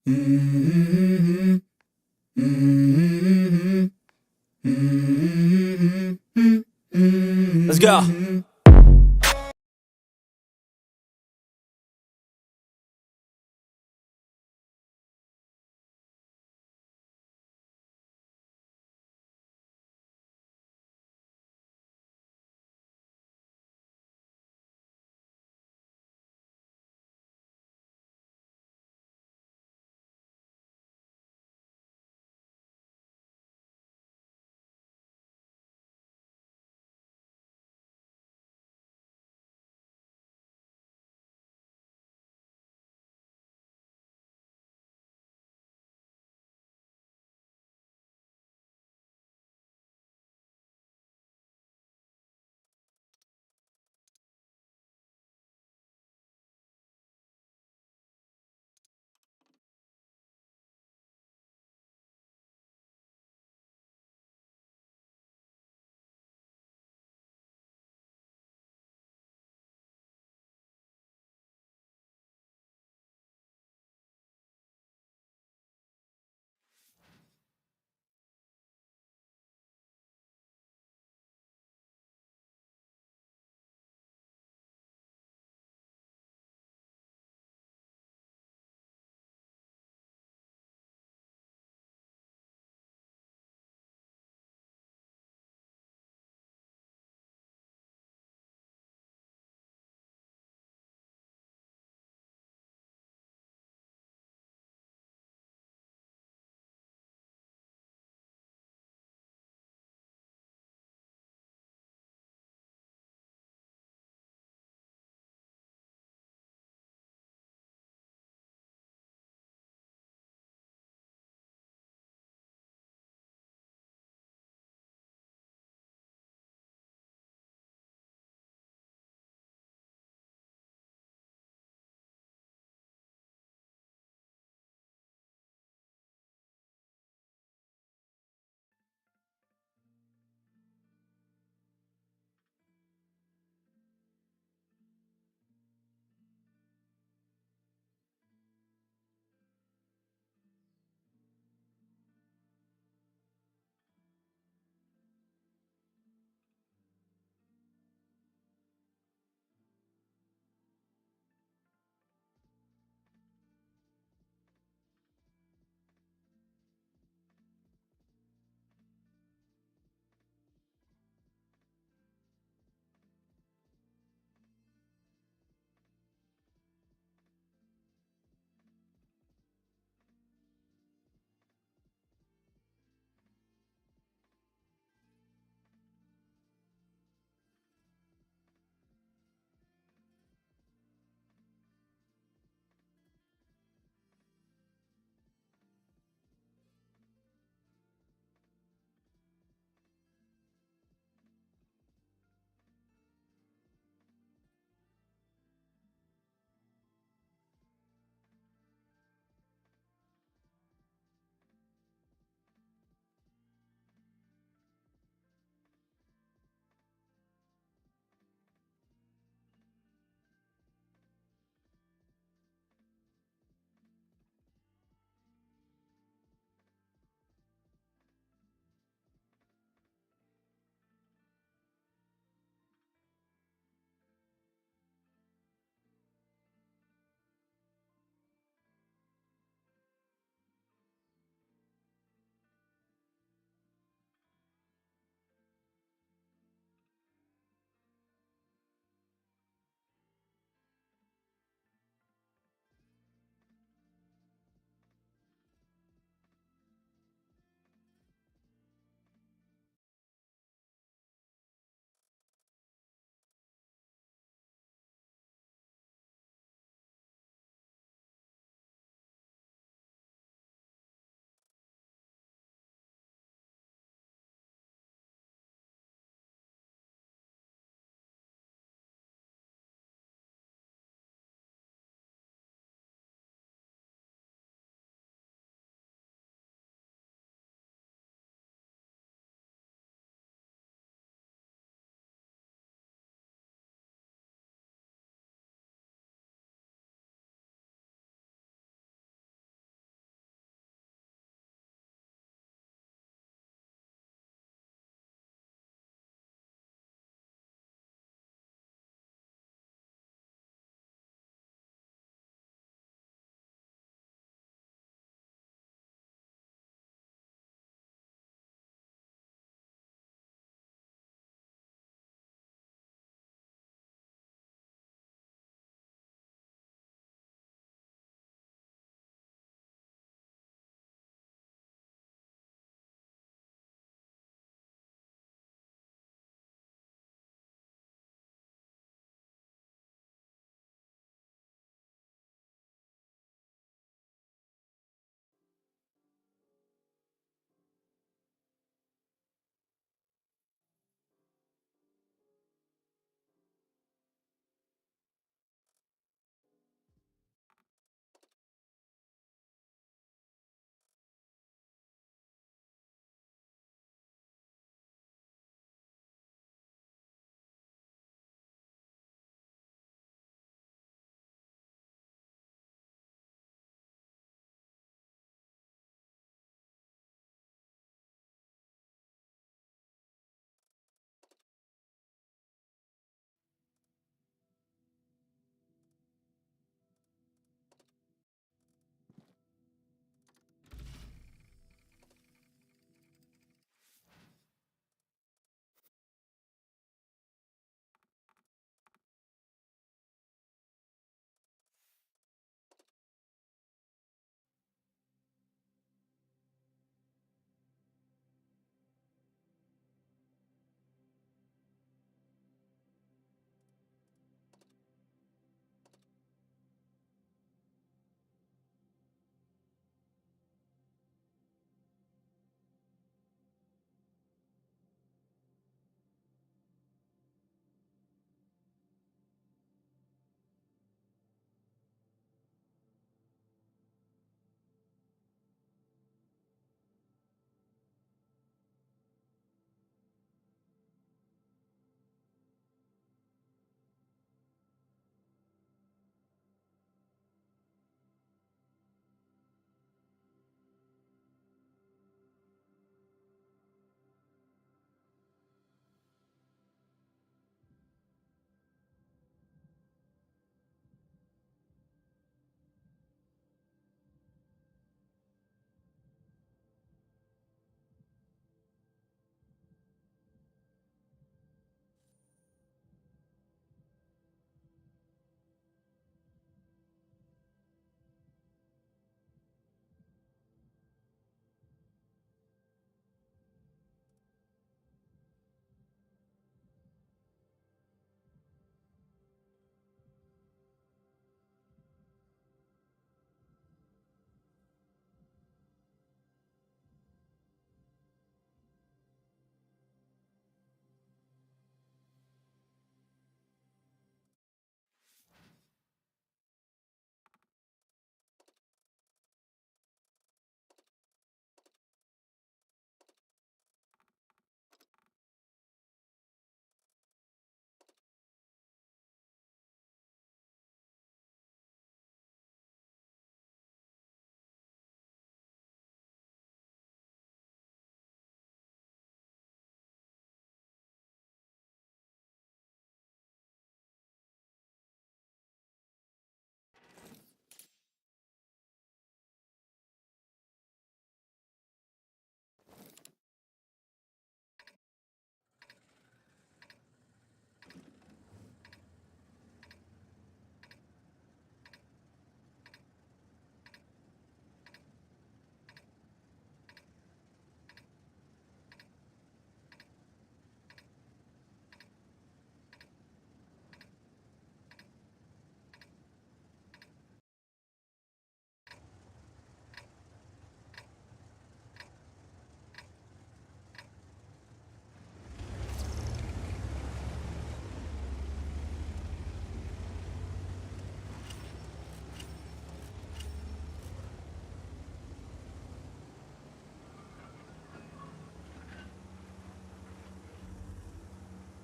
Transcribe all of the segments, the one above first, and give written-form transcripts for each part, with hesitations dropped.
Let's go.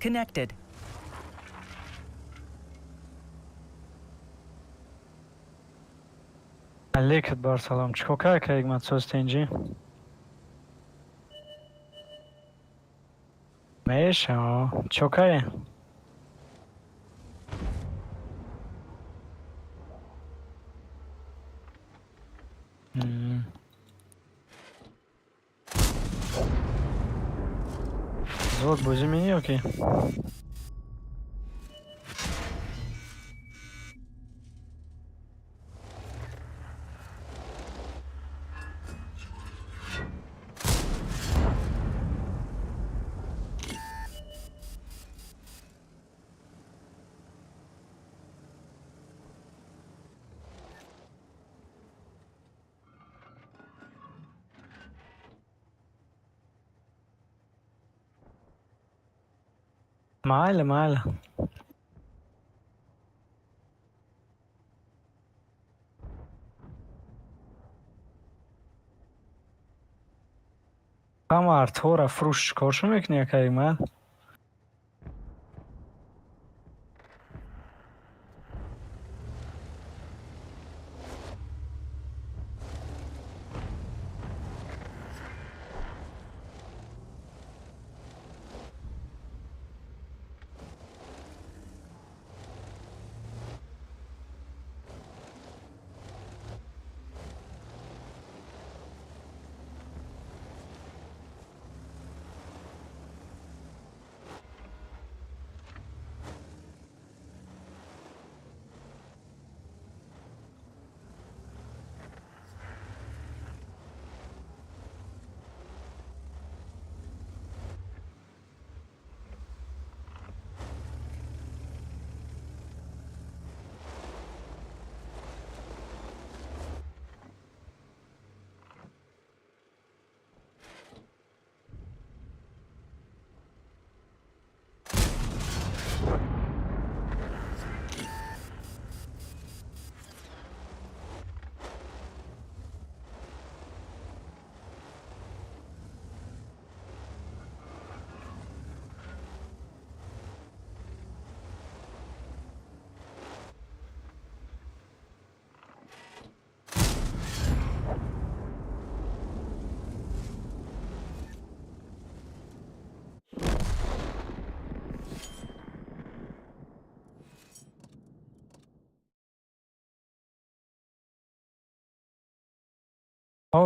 Connected. Алейкет бар салом. Чикока кайгмат состенджи. Меша, чокай. Звук бузи мені, окей. Майля. Камар, твора фруш коршу мекни кайгмат.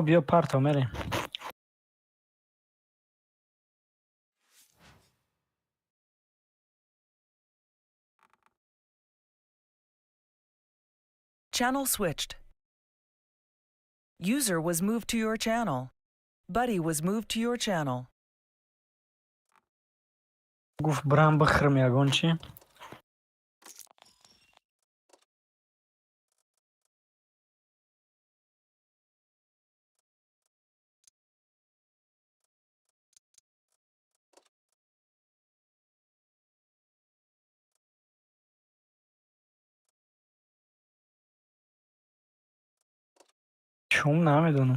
بیا پرتو مریم. Channel switched. User was moved to your channel. Buddy was moved to your channel. گفت برام بخرم یگان چی؟ شوم نمیدونم.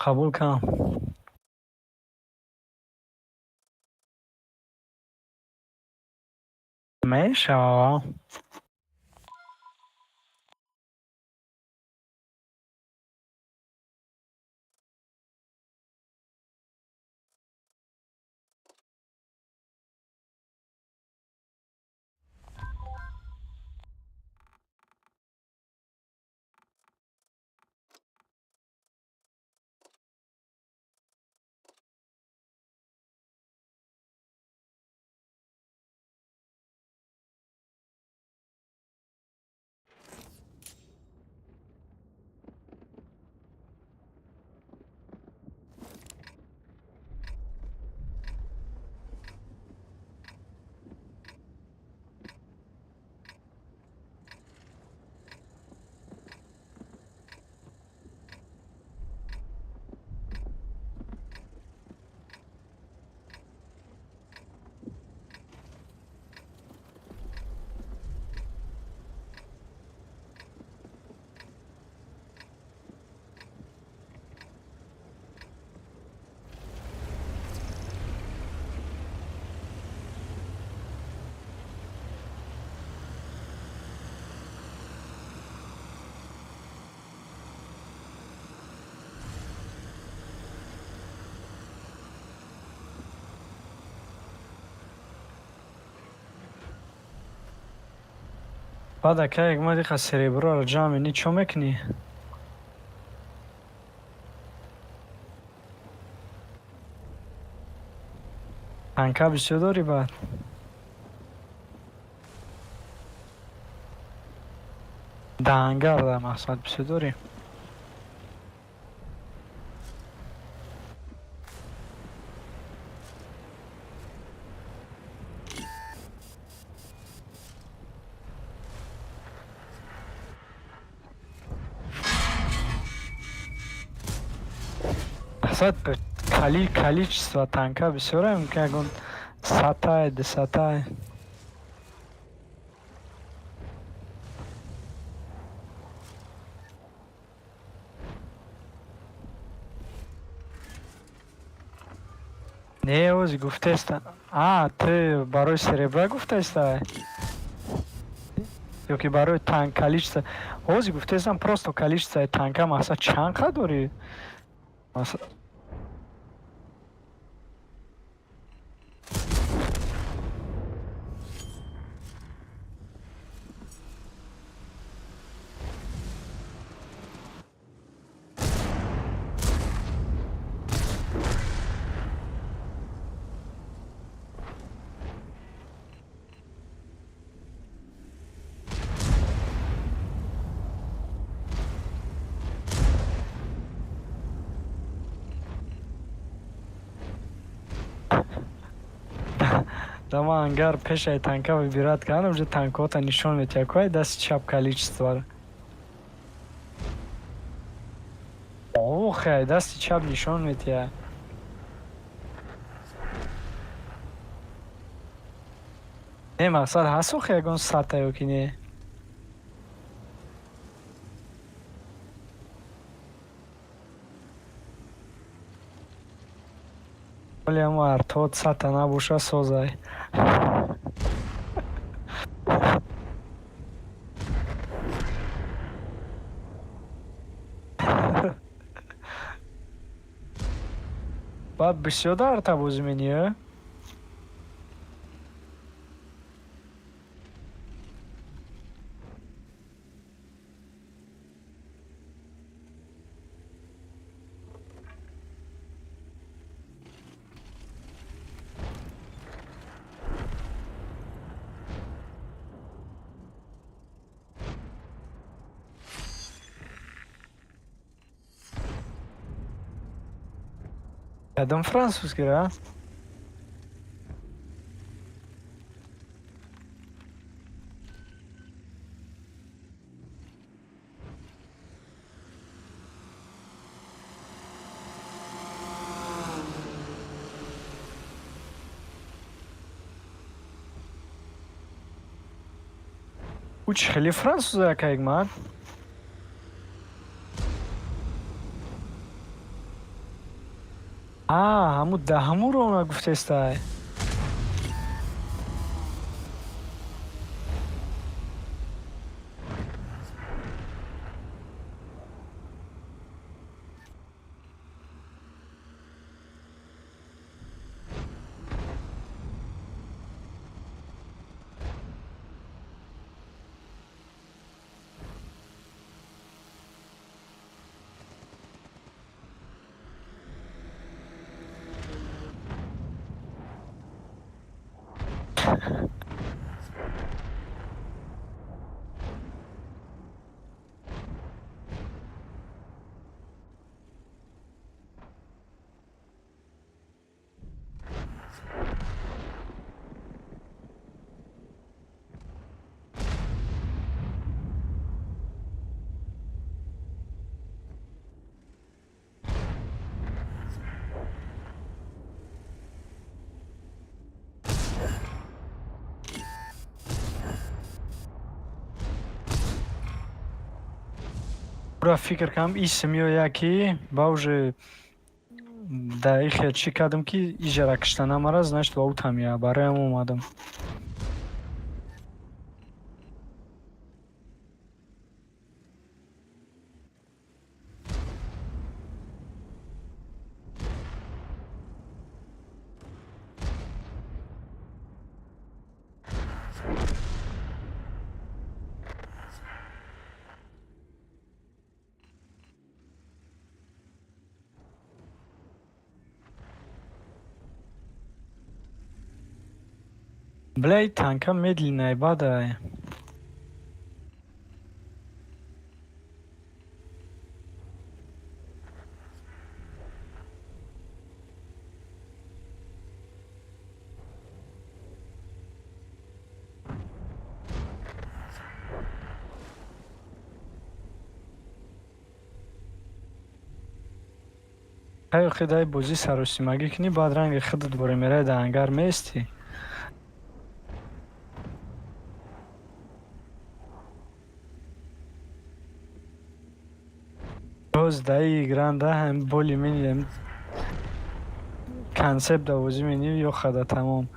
قبول کنم. میشه. بعد اکه یک مادی خواست سریبرو رو جمع نی چو میکنی؟ تنکه بسیار داری بعد دهنگر در مقصد بسیار داری. مقصد به کلی چیست و تنکه بسیار هم که اگون سطح ده سطح نه اوزی گفته است. تو برای سریبرا گفته است یا که برای تانک کلیچ اوزی گفته استم پروستو کلیچ تانک هم اصلا چند قد داری مثلا دم انگر پیش ای تانک و بیرات کنم جو تانک تا نشون میده کوی دست چپ کلیچ استوار اوه خیلی دست چپ نشون میده نه مقصد هستو خیلی سطح یو کنی ولی اما ارتاد سطح نبوشه سوزای بعد بسیار در تبوز منیه ادم فرانسوز گیره اوچ خیلی فرانسوزه که یک من همون همون رو اونا گفته است برا فکر کنم ایسمیو یکی باوجه دقیقه چی کردم که ایجا را کشتنم مرا значит با او تمیه برای هم اومدم Блядь, танка медленная, бадай. Ай хидай бозӣ саросимагӣ кунӣ, баъд ранги худат боре мерай дар ангар мести. боз даи гранда ҳам боли мини консепт давозӣ мени ё хада тамом.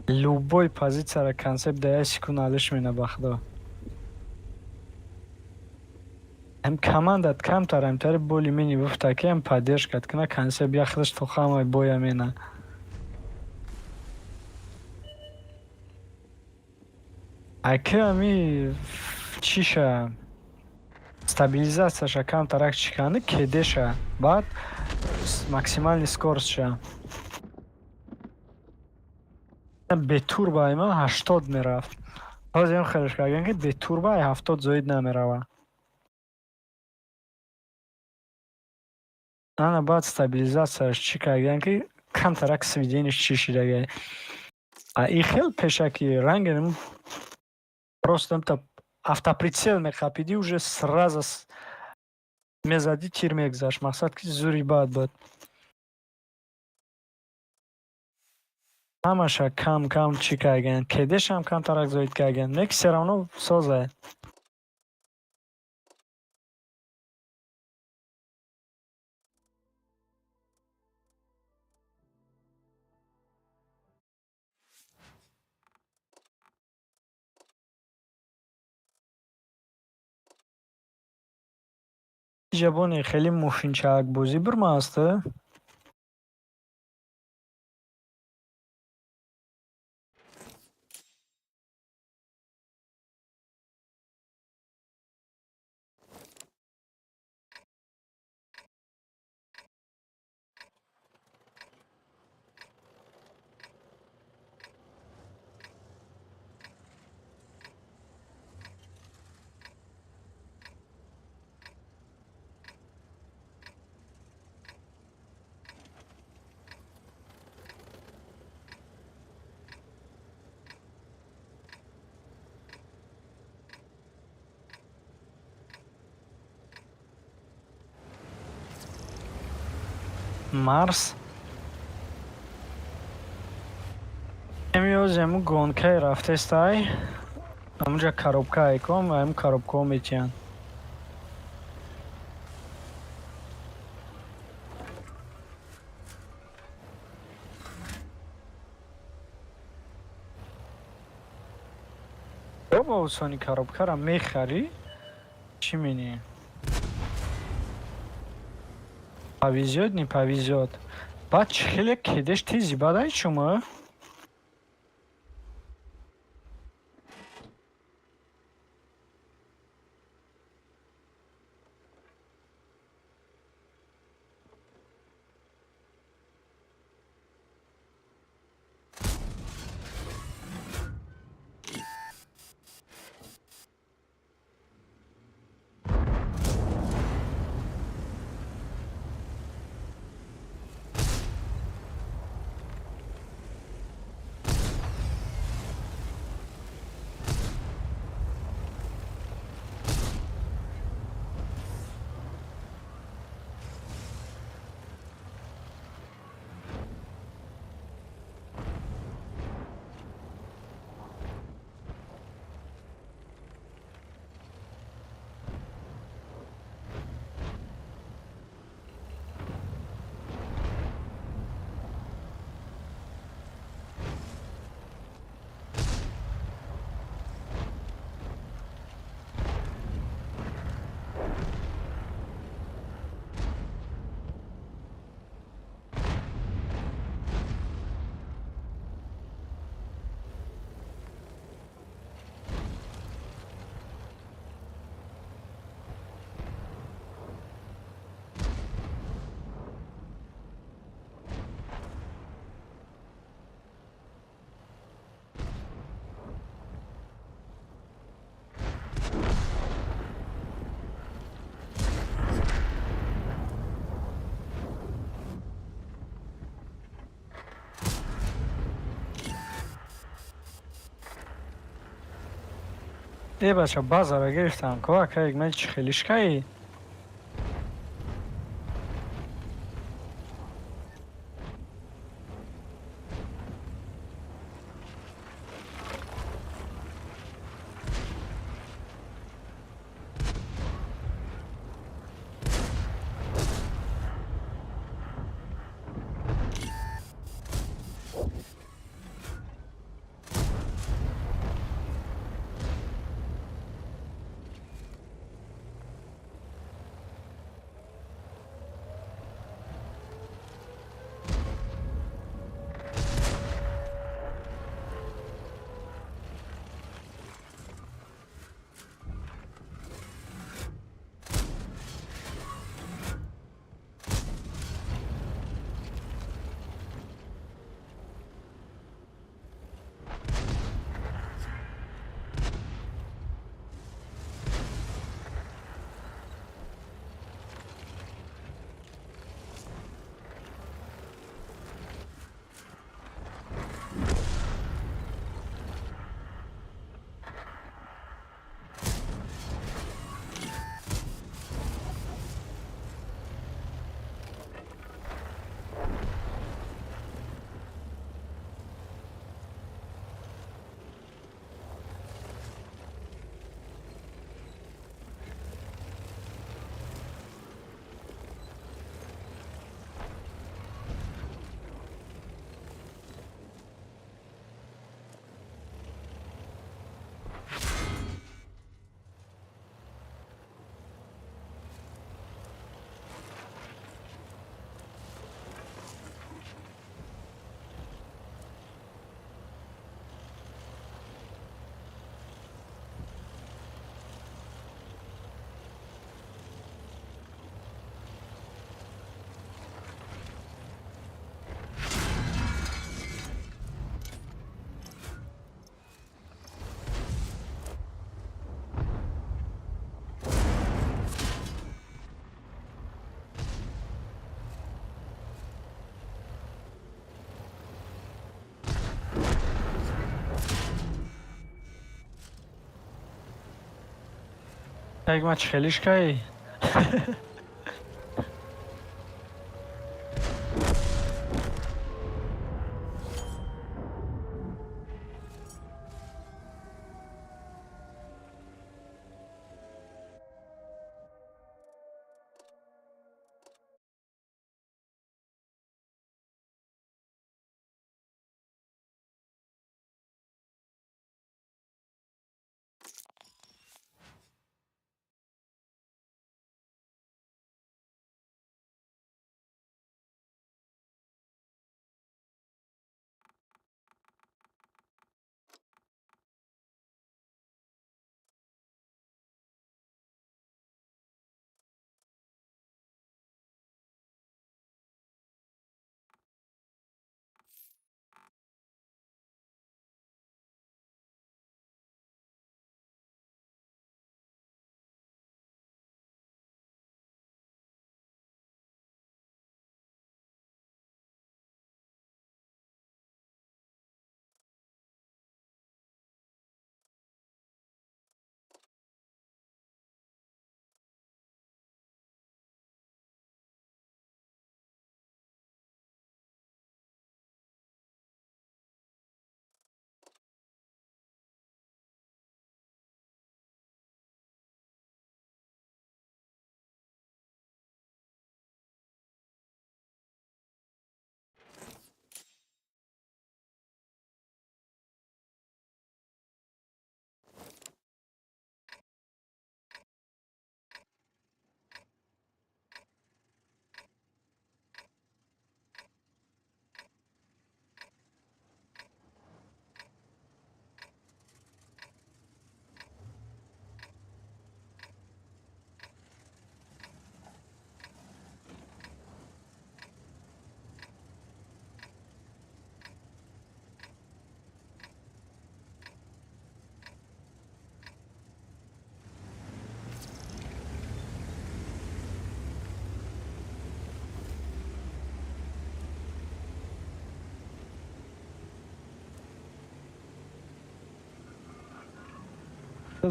Любой позитсияра консепт дая секунд алиш мена бахдо. Ам командат камтар амтари боли мени буфтаки ам поддержкат куна консепт яхдаш то хамай боя мена. Аки ами чиша стабилизацияша камтарак чикани кедеша, баъд максимальный скоростша. Бетурба ама 80 мерафт. Ҳозир ам хелеш кардем ки бетурба 70 зоид намерава. Ана баъд стабилизацияш чӣ кардем ки камтарак сведениш чӣ шидага. А и хел пешаки ранги просто там автоприцел мехапиди уже сразу мезади тир мегзашт. Мақсад ки зури баъд буд. Ҳамаша кам чӣ кардем. Кедешам камтарак зоид кардем. Не ки все равно созае. Ҷабоне хеле муфинчаакбозӣ бурмааст. Марс. Эмиёз ему гонкаи рафтестай. Амуҷа коробка айком ва ам коробкаҳо метиян. Ба осони коробкара мехарӣ? Чӣ менӣ? Повезёт, не повезёт. Баъд хеле кедеш тези бадай шумо? бача базара гирифтам. Кӯмак кардед, ман чӣ хелишкаи? Як ман чӣ хелишкаи?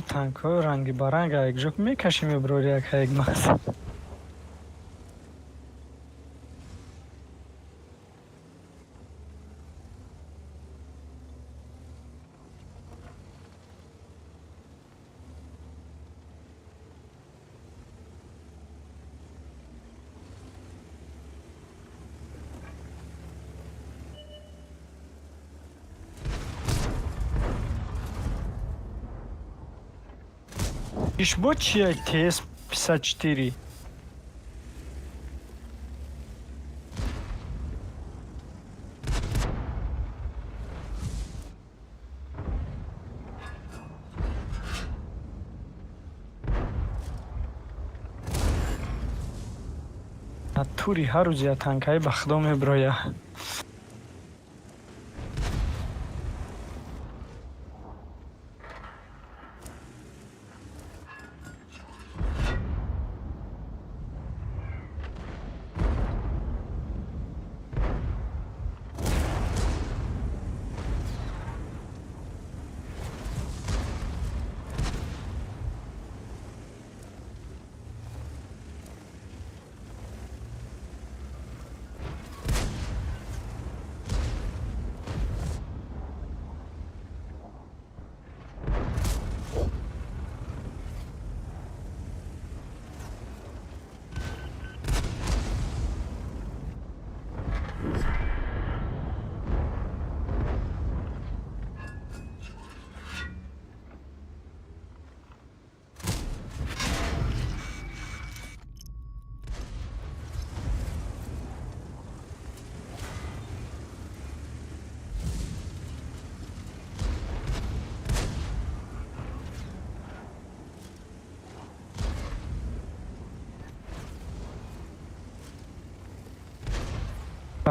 танкҳои ранги баранг якҷо мекашем иброри як мас. Ишбо чия ТС-54? Тури ҳар рӯз я танкаи ба худо меброя.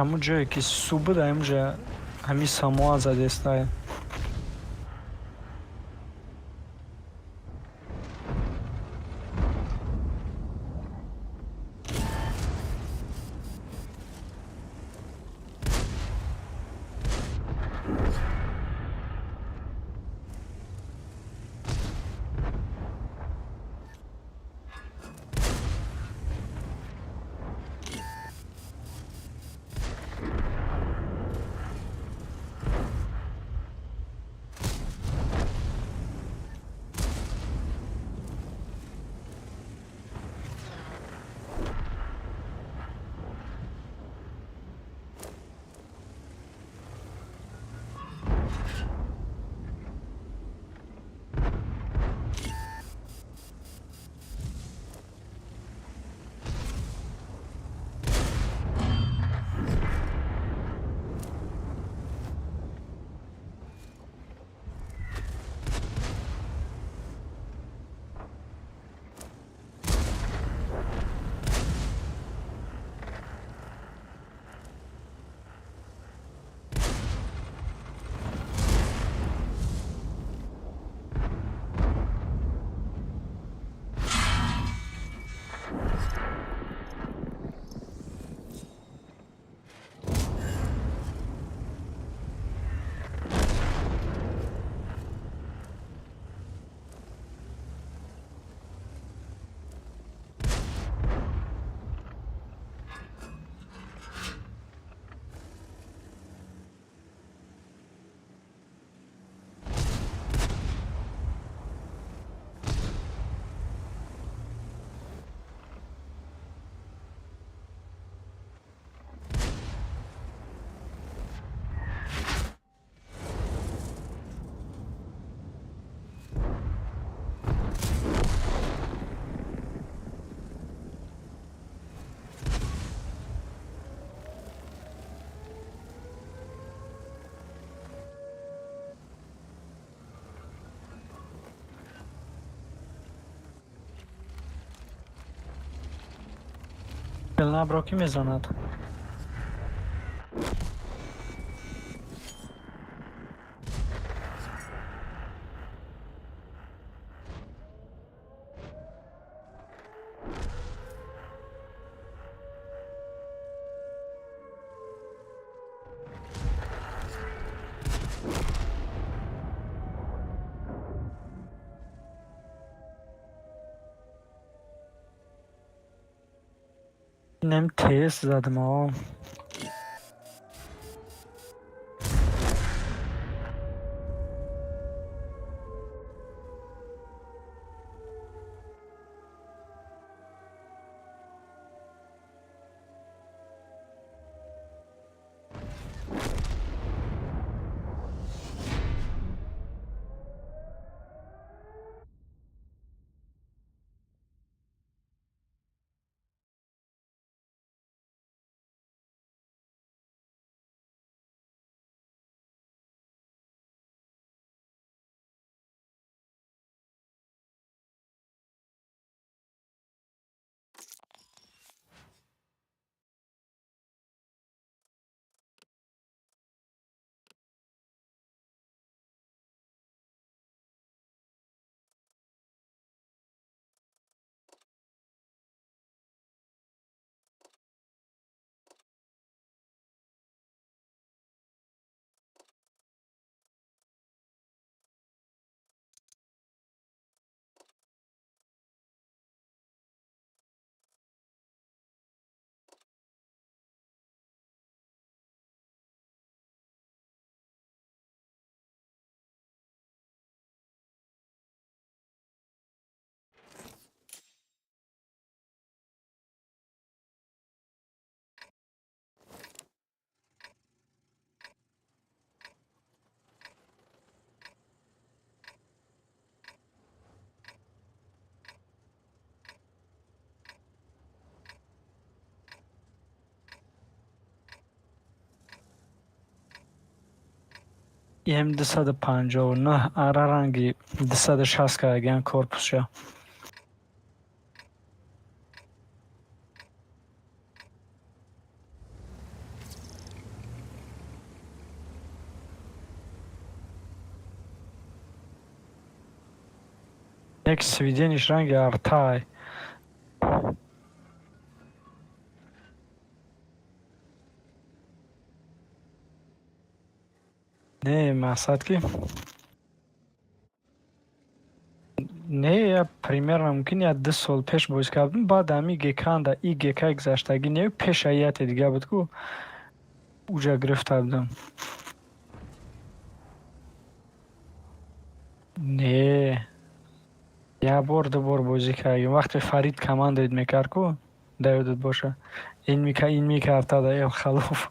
Ҳамун ҷое ки суб буд ҳаминҷа ҳамин самоа задестая. Пилнабро ки мезанад? اینم تست زدم ها. ام 259 اره رنگی 260 که اگه کورپوس شا یک سویدنش رنگ ارتای نه مقصد که نه یا پریمیر ممکن یا 2 سال پیش باز کردم بعد همی گیکان دا ای گیکای گذاشتگی نه پیش ایت دیگه بود که اوجا گرفته بودم نه یا بار دو بار بازی کردیم وقتی فرید کمان دید میکرد که دایدت باشه این میکرد تا دا خلاف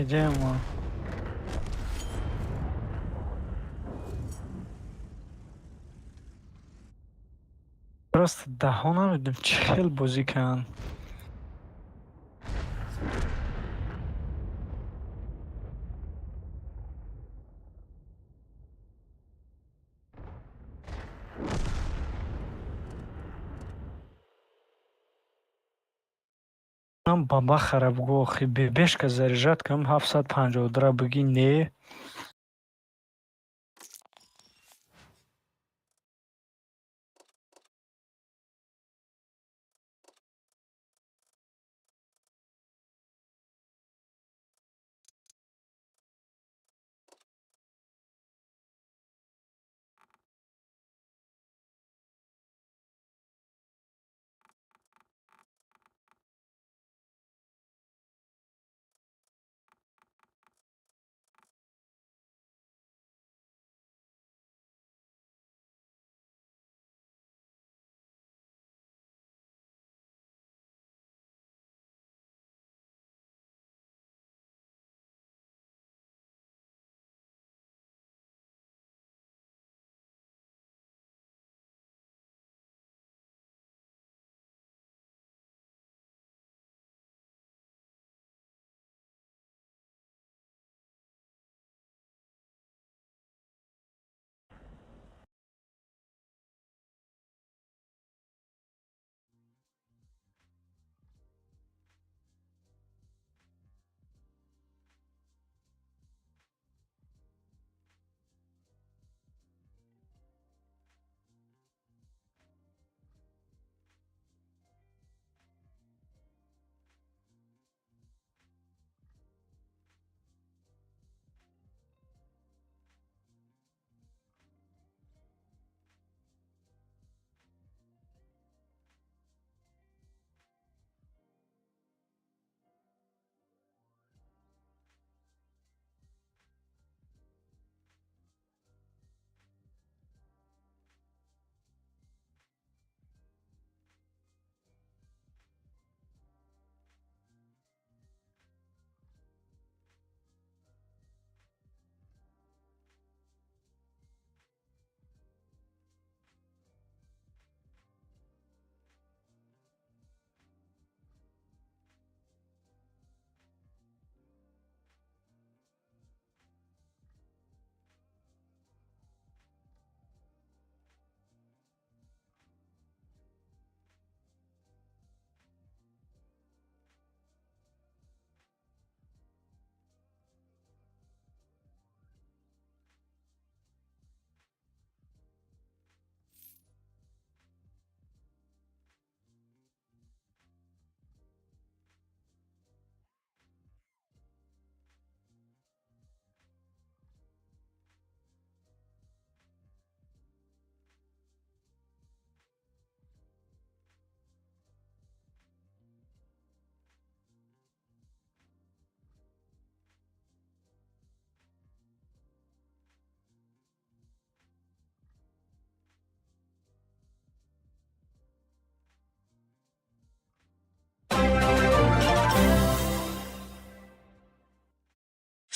Идем, а. Просто дахона видим, чхел бозикан. Нам баба харабгохи бебешка заряжаткам 752 бигӣ не.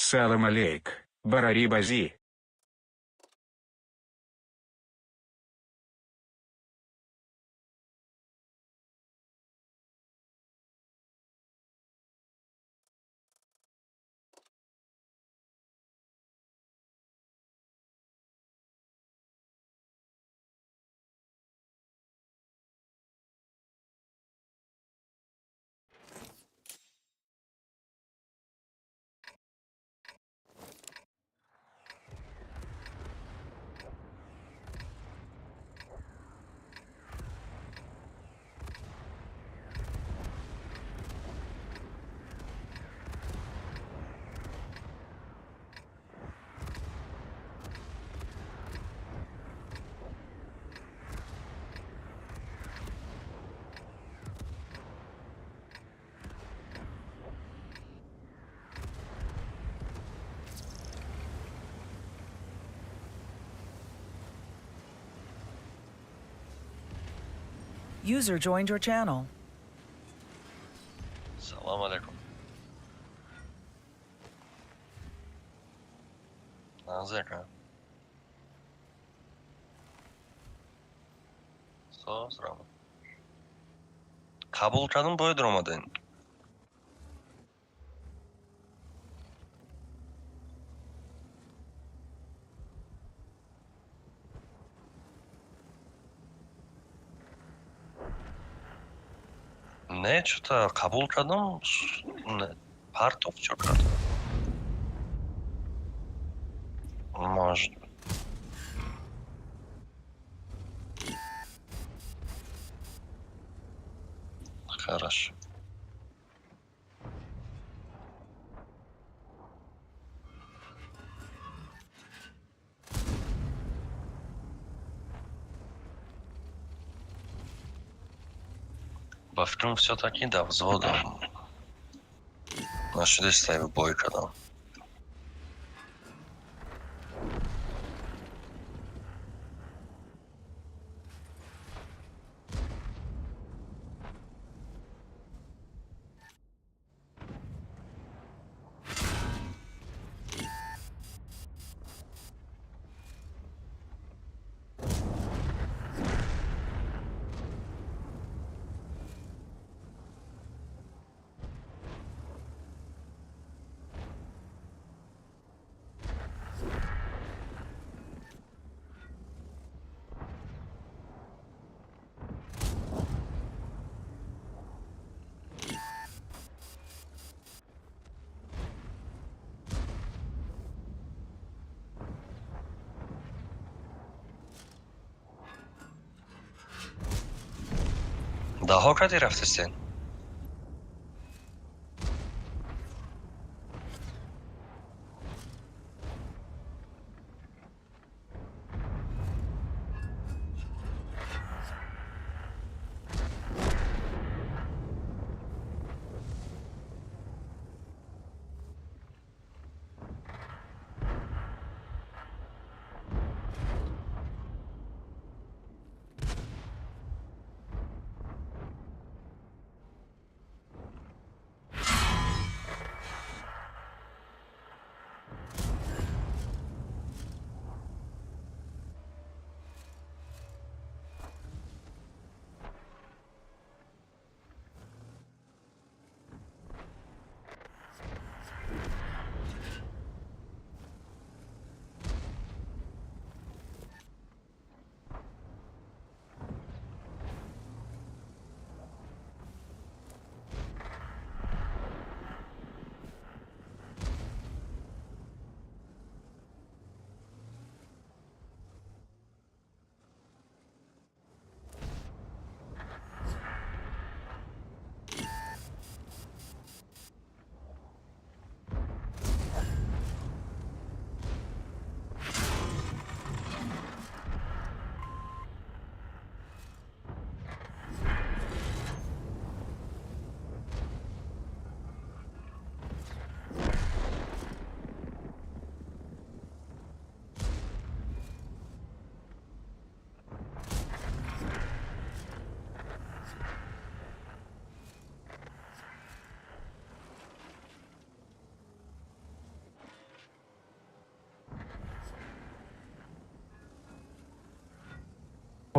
Салам алейк, барари бази. User joined your channel. Салам алейкум. Nazırım. Sonra mı? Kabul uçadın boya durmadın. Ne что-то kabul uçadım. Ne? Part of что-то. Может. Хорошо. Бафрум все-таки да, взводом. Наши здесь ставим бойко, да. Daha kadar raftesin.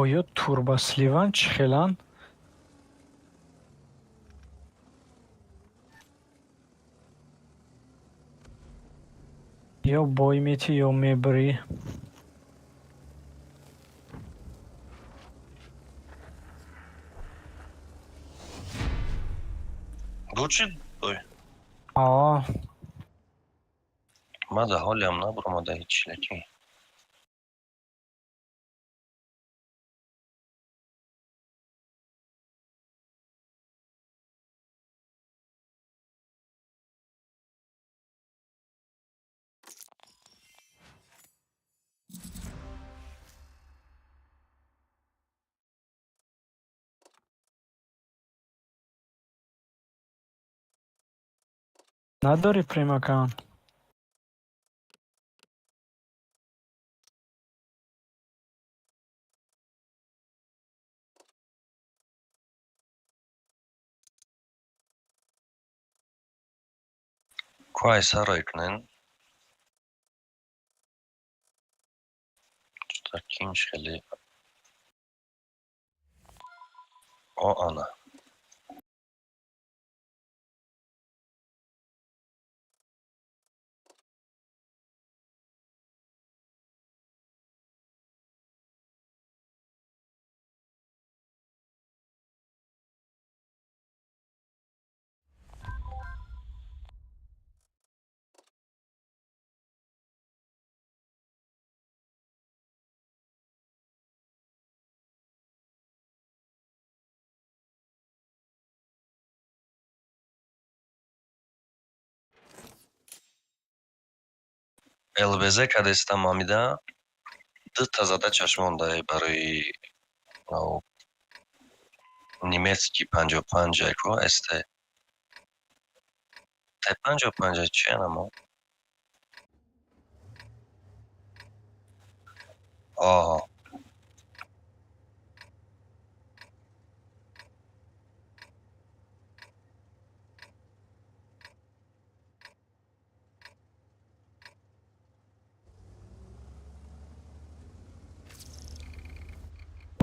Oyo turbaslivan çıkılan yo boymeti yo mebri. Лучше бой. Aa, Mada holem na burmada hiç leki. نداری پریماکان. Quai sarıknen. Такимش خیلی آنا ЛВЗ кадеста мамида дыта задачаш монда барои немецкий 55 яко ст Т55 чия намо оҳо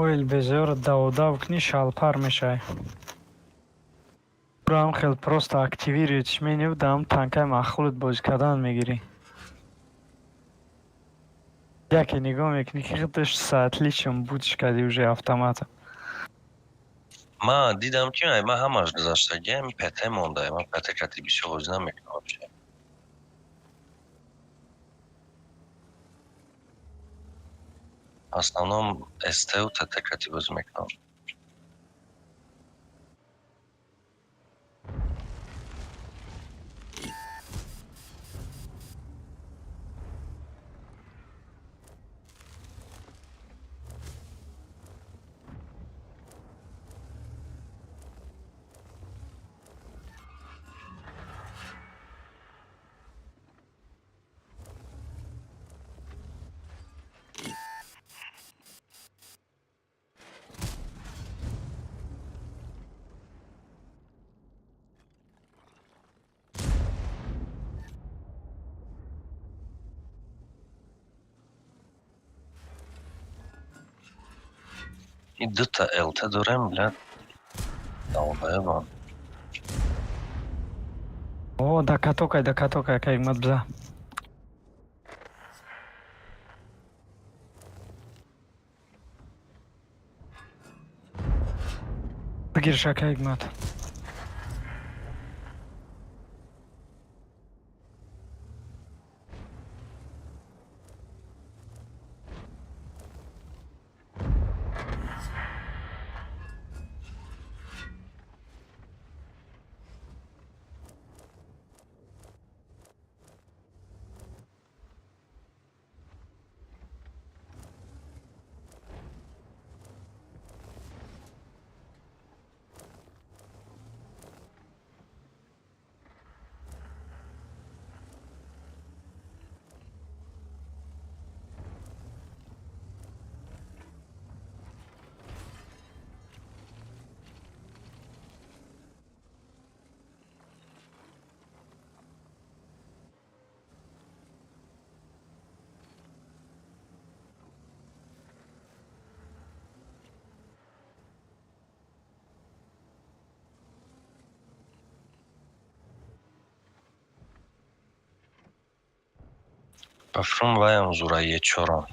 Ойл безёр давдав кни шалпар мешай. Бурам хел просто активируешь меню, дам танкай махлут боз кардан мегири. Яке нигоҳ мекунӣ ки худаш саатличум будиш кади уже автомата. ман дидам ки ман ҳамаш гузаштагиам ПТ монда ман ПТ кати бисёр бозӣ намекунам вообще основном СТ-у ТТ кати бозӣ мекунам ин дута ЛТ дорем блядь давдаебам О, да катокай, кай мадбза. Бигир шакай гмат. Пафрум ваям зурае чорам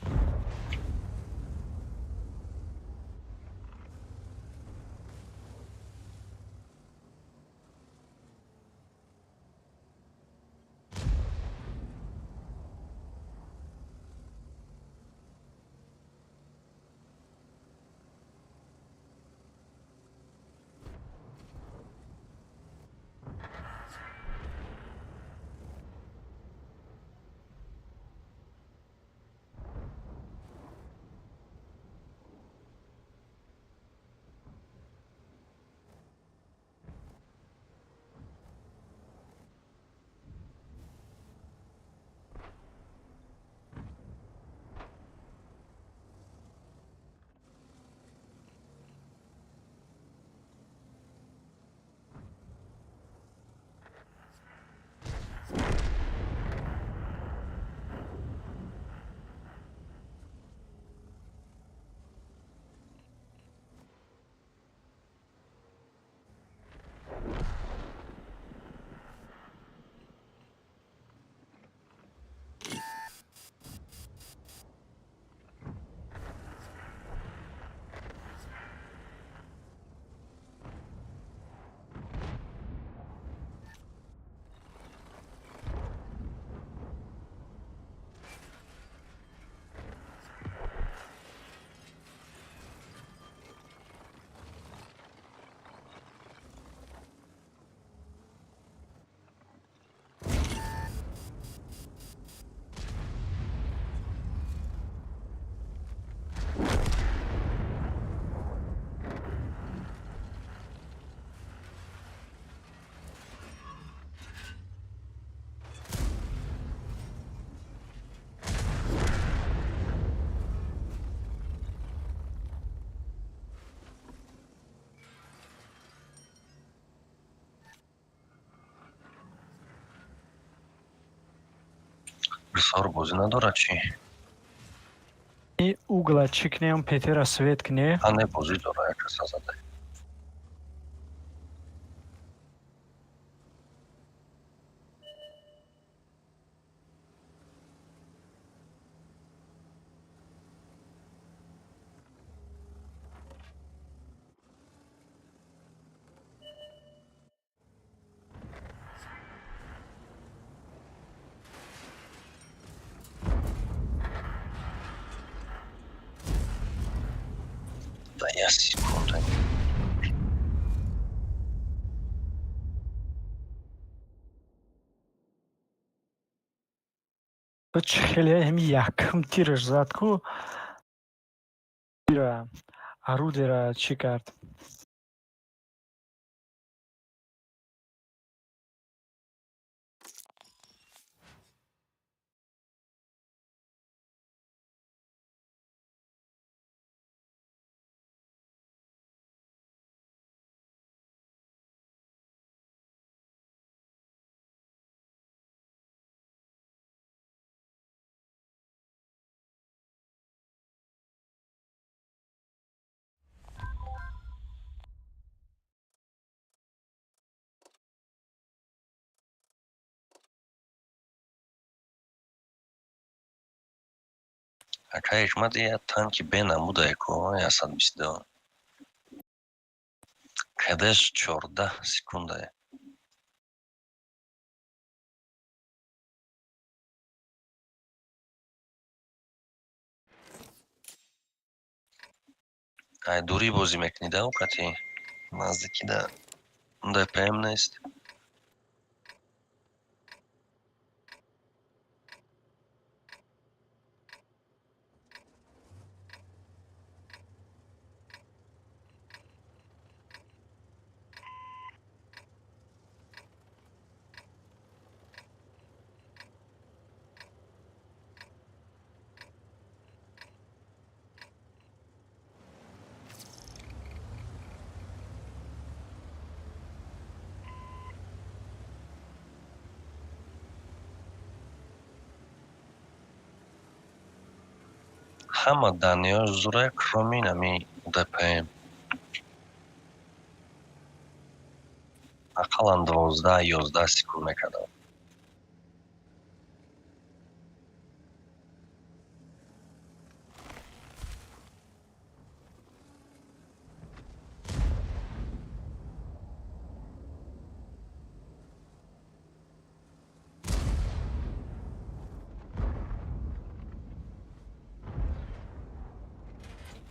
Сорбози надора чи? И угла чикне, он Петера светкне. А не бози дора, яка сазаде. Да я секунду. Хеле ҳами якм тираш зад ку ира орудиеро чӣ кард? Ака ҳикмат я танки бе намудаеко ясад бисдо. Кадеш 14 секундае. Ай дурӣ бозӣ мекунӣ да овқати? Наздики да ДПМ нест. Ҳама данёш зурая кроме инами ДПМ. Ақаллан 12-11 секунд мекардам.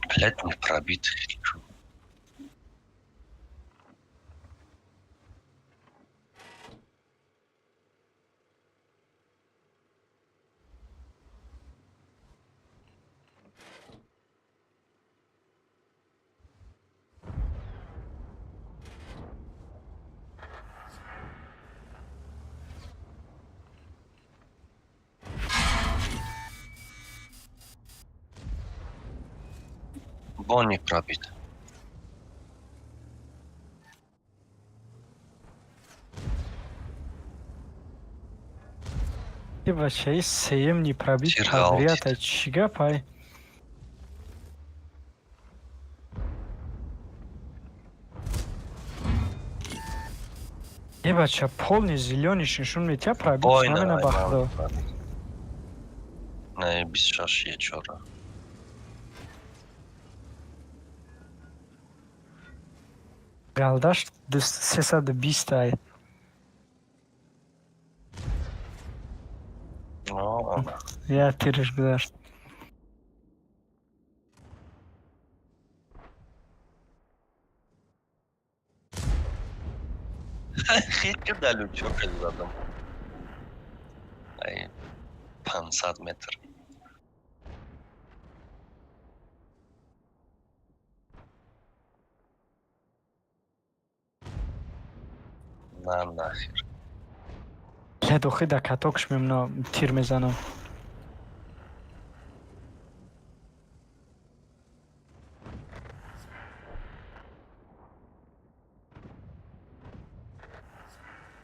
Блядь, не пробит. Бо не пробит. И бачаи сеюм не пробит Тиргаалтид. подряд. Ай чӣ гап ай? Бача полный зелёниш нишон метия пробит Ой, ҳамина бахдо. Не, 26 чора. Галдаш 320 ай. О, Я тириш гузашт. хеле далечок задам. Ай, 500 метр. На нахер. Я дохи да катокш мемно тир мезанам.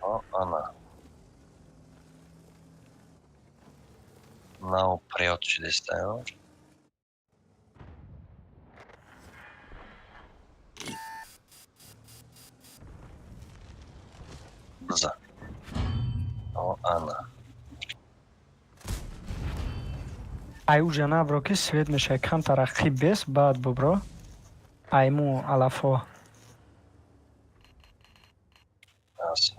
О, ана. Наопред ще дестаем. За. О, Ана. ай уже набро ки свет мешай кам тараққи бес баъд бубро айму алафо Аз.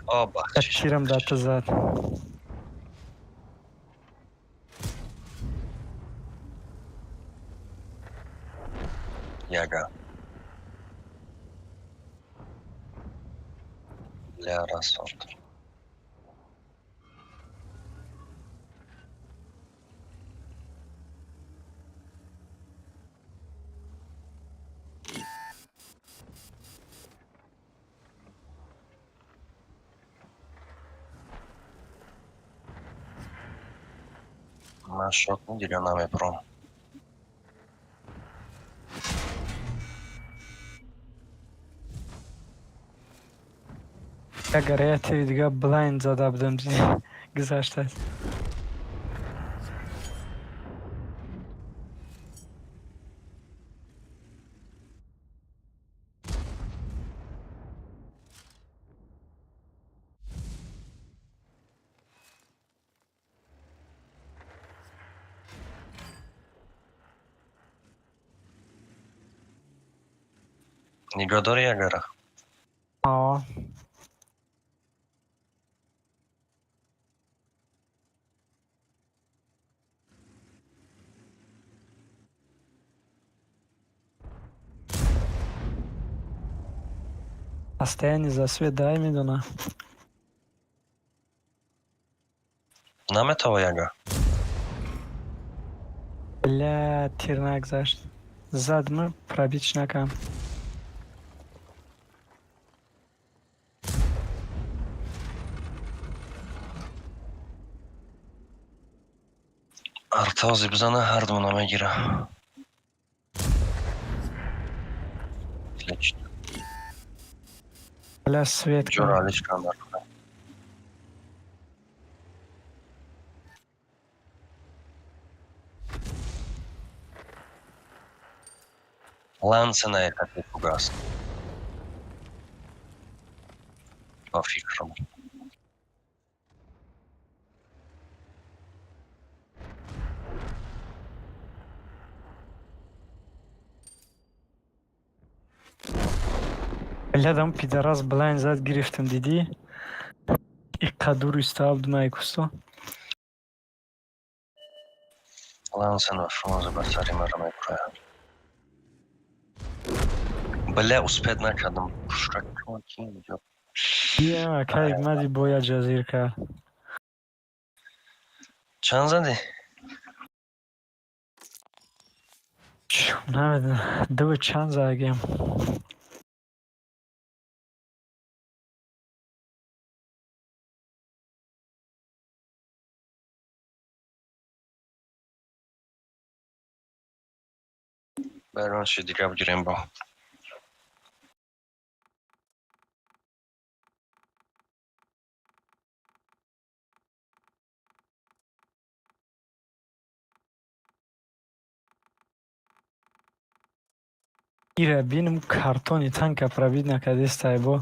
О, бахчиш. тирам дата зад Яга. Ля расорт. Наш шот не делёнами про. агар яти дига блайнд зада будам гузаштад Нигоh дори ягара. ао постоянный засвет дай медуна Наметова яга. бля тир нагзашт задмы пробить накам Артаузи бизана хардмона мегира. Отлично. бля свет Джора аличкан дар. Лансена е как фугас. По фикрам. бля дам пидорас блайнд зад гирифтам дидӣ и кадур истаб думай кусто Лансен ва Фрунзе ба сари мара мекурад. Бля, успед накардам. Пушка ки инҷо. я кайк мади бояд ҷазир кард Чанд зади? намедонам ду чанд загем Барон ши дига бигирем бо. ира бинам картони танка пробит накадестай бо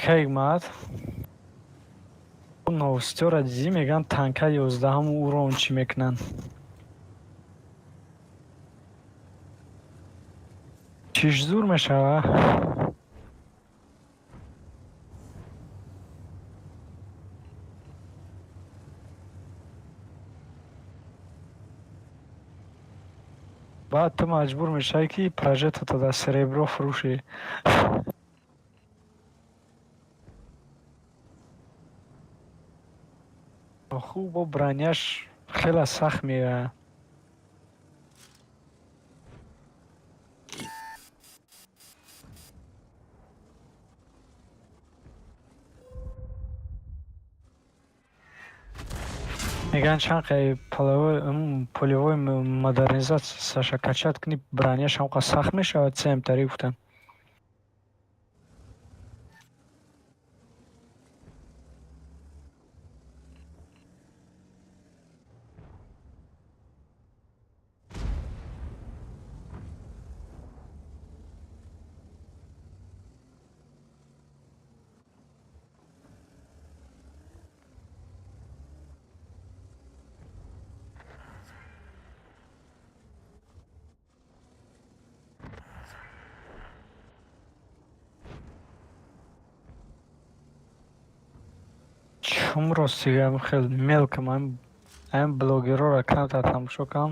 Хигмат. Новостёра дидӣ мегӯянд танка 11 ӯро он чӣ мекунанд. Чиш зур мешава? баъд ту маҷбур мешавӣ ки прожектото дар серебро фурӯшӣ. хуб бо броняш хеле сахт меояд. мегӯянд чанд қаи полевой модернизатсияша качад кунӣ броняш ҳамқадр сахт мешавад. семтари гуфтам. чум ростига хел мелкам ҳамин блогерҳоро камтар тамошо кам.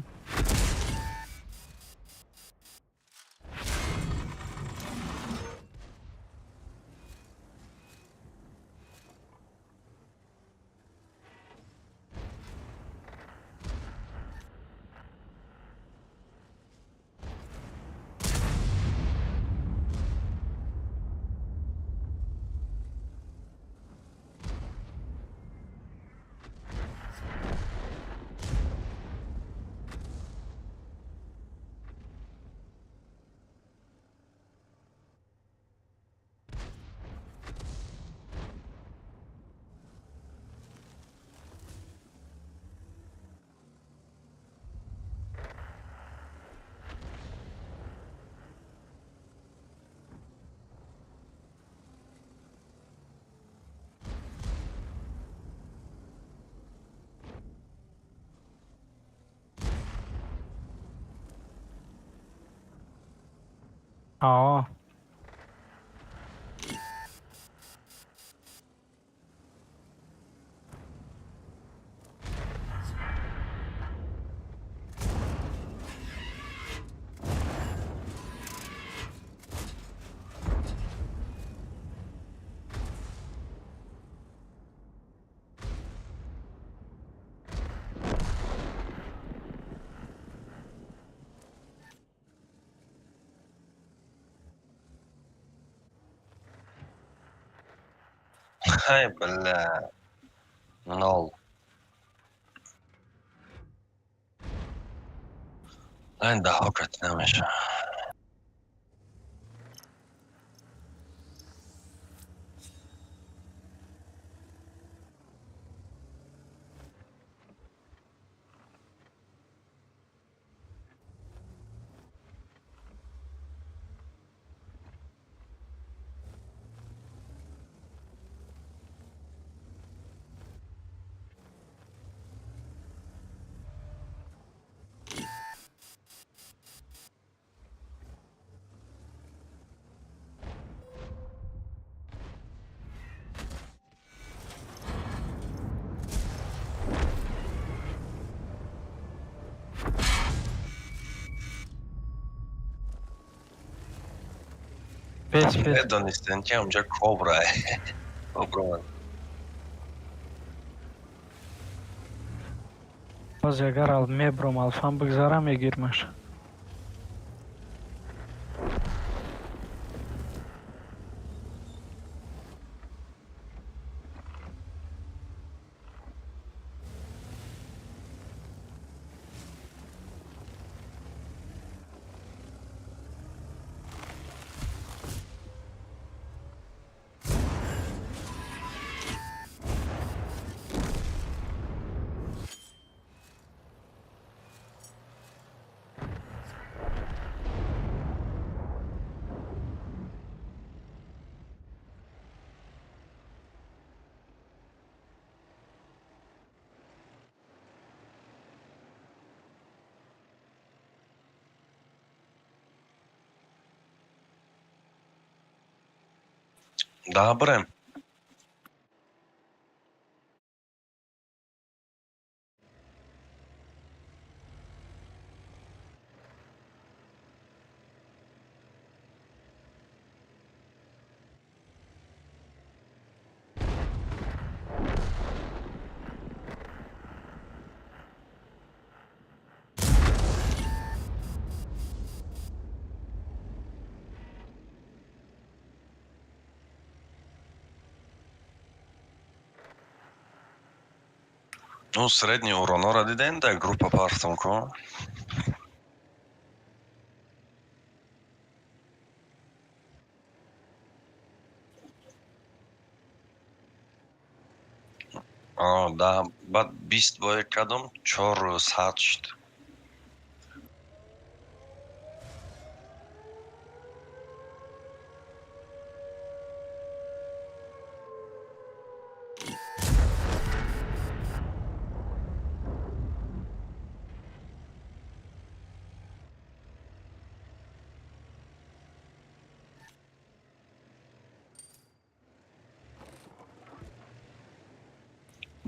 Ай, бля. Нол. Ай, да, хокать нemiشه. Пес. Недонистен که اونجا کبراه. کبرا. باز اگر مبرم الفام بگذارم میگیرمش. Добре. Ну, средния урон ради ден да е група партонко. Да, бад 20 бой кадом 4 saat işte.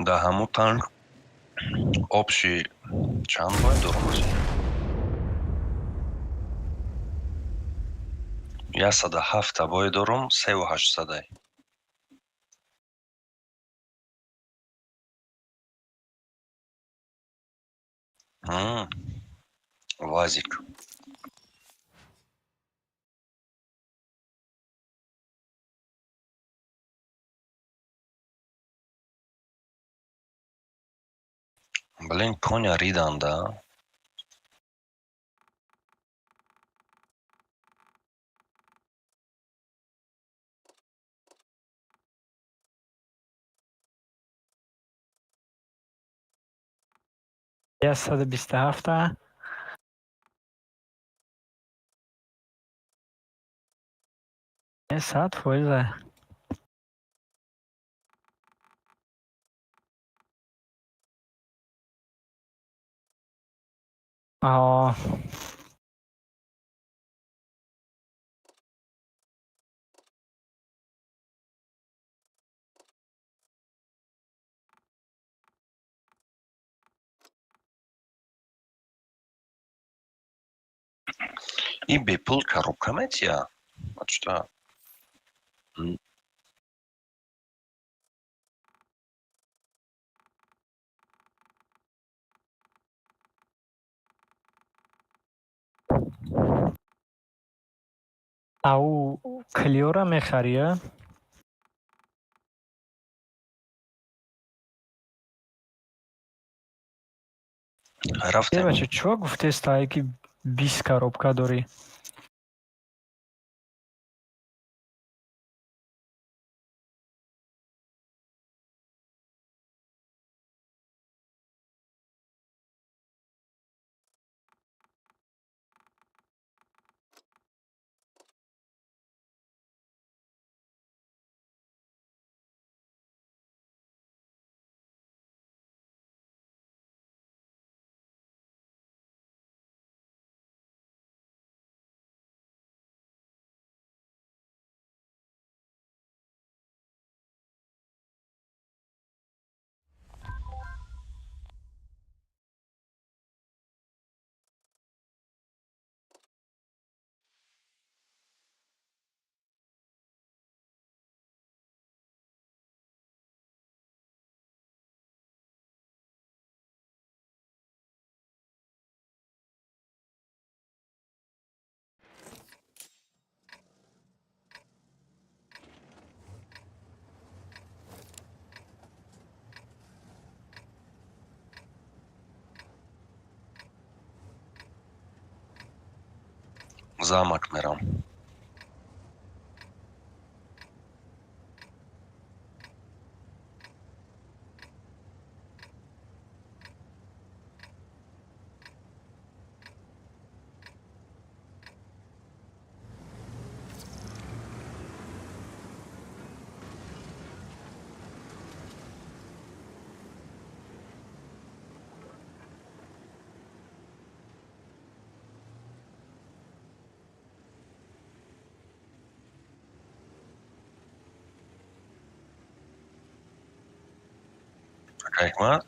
Да, ҳамун танк общий чанд бой дорум? 107 бой дорум, 3800. Вазик. Блин, коня ридан, да? Я 127. ساعت فوزه. آه И бепул коробка мытья. Вот что. او کلیورا میخریه. یه رفتم. بچه چوا گفته استایی که 20 коробка داری؟ Замок мерам. Kijk maar.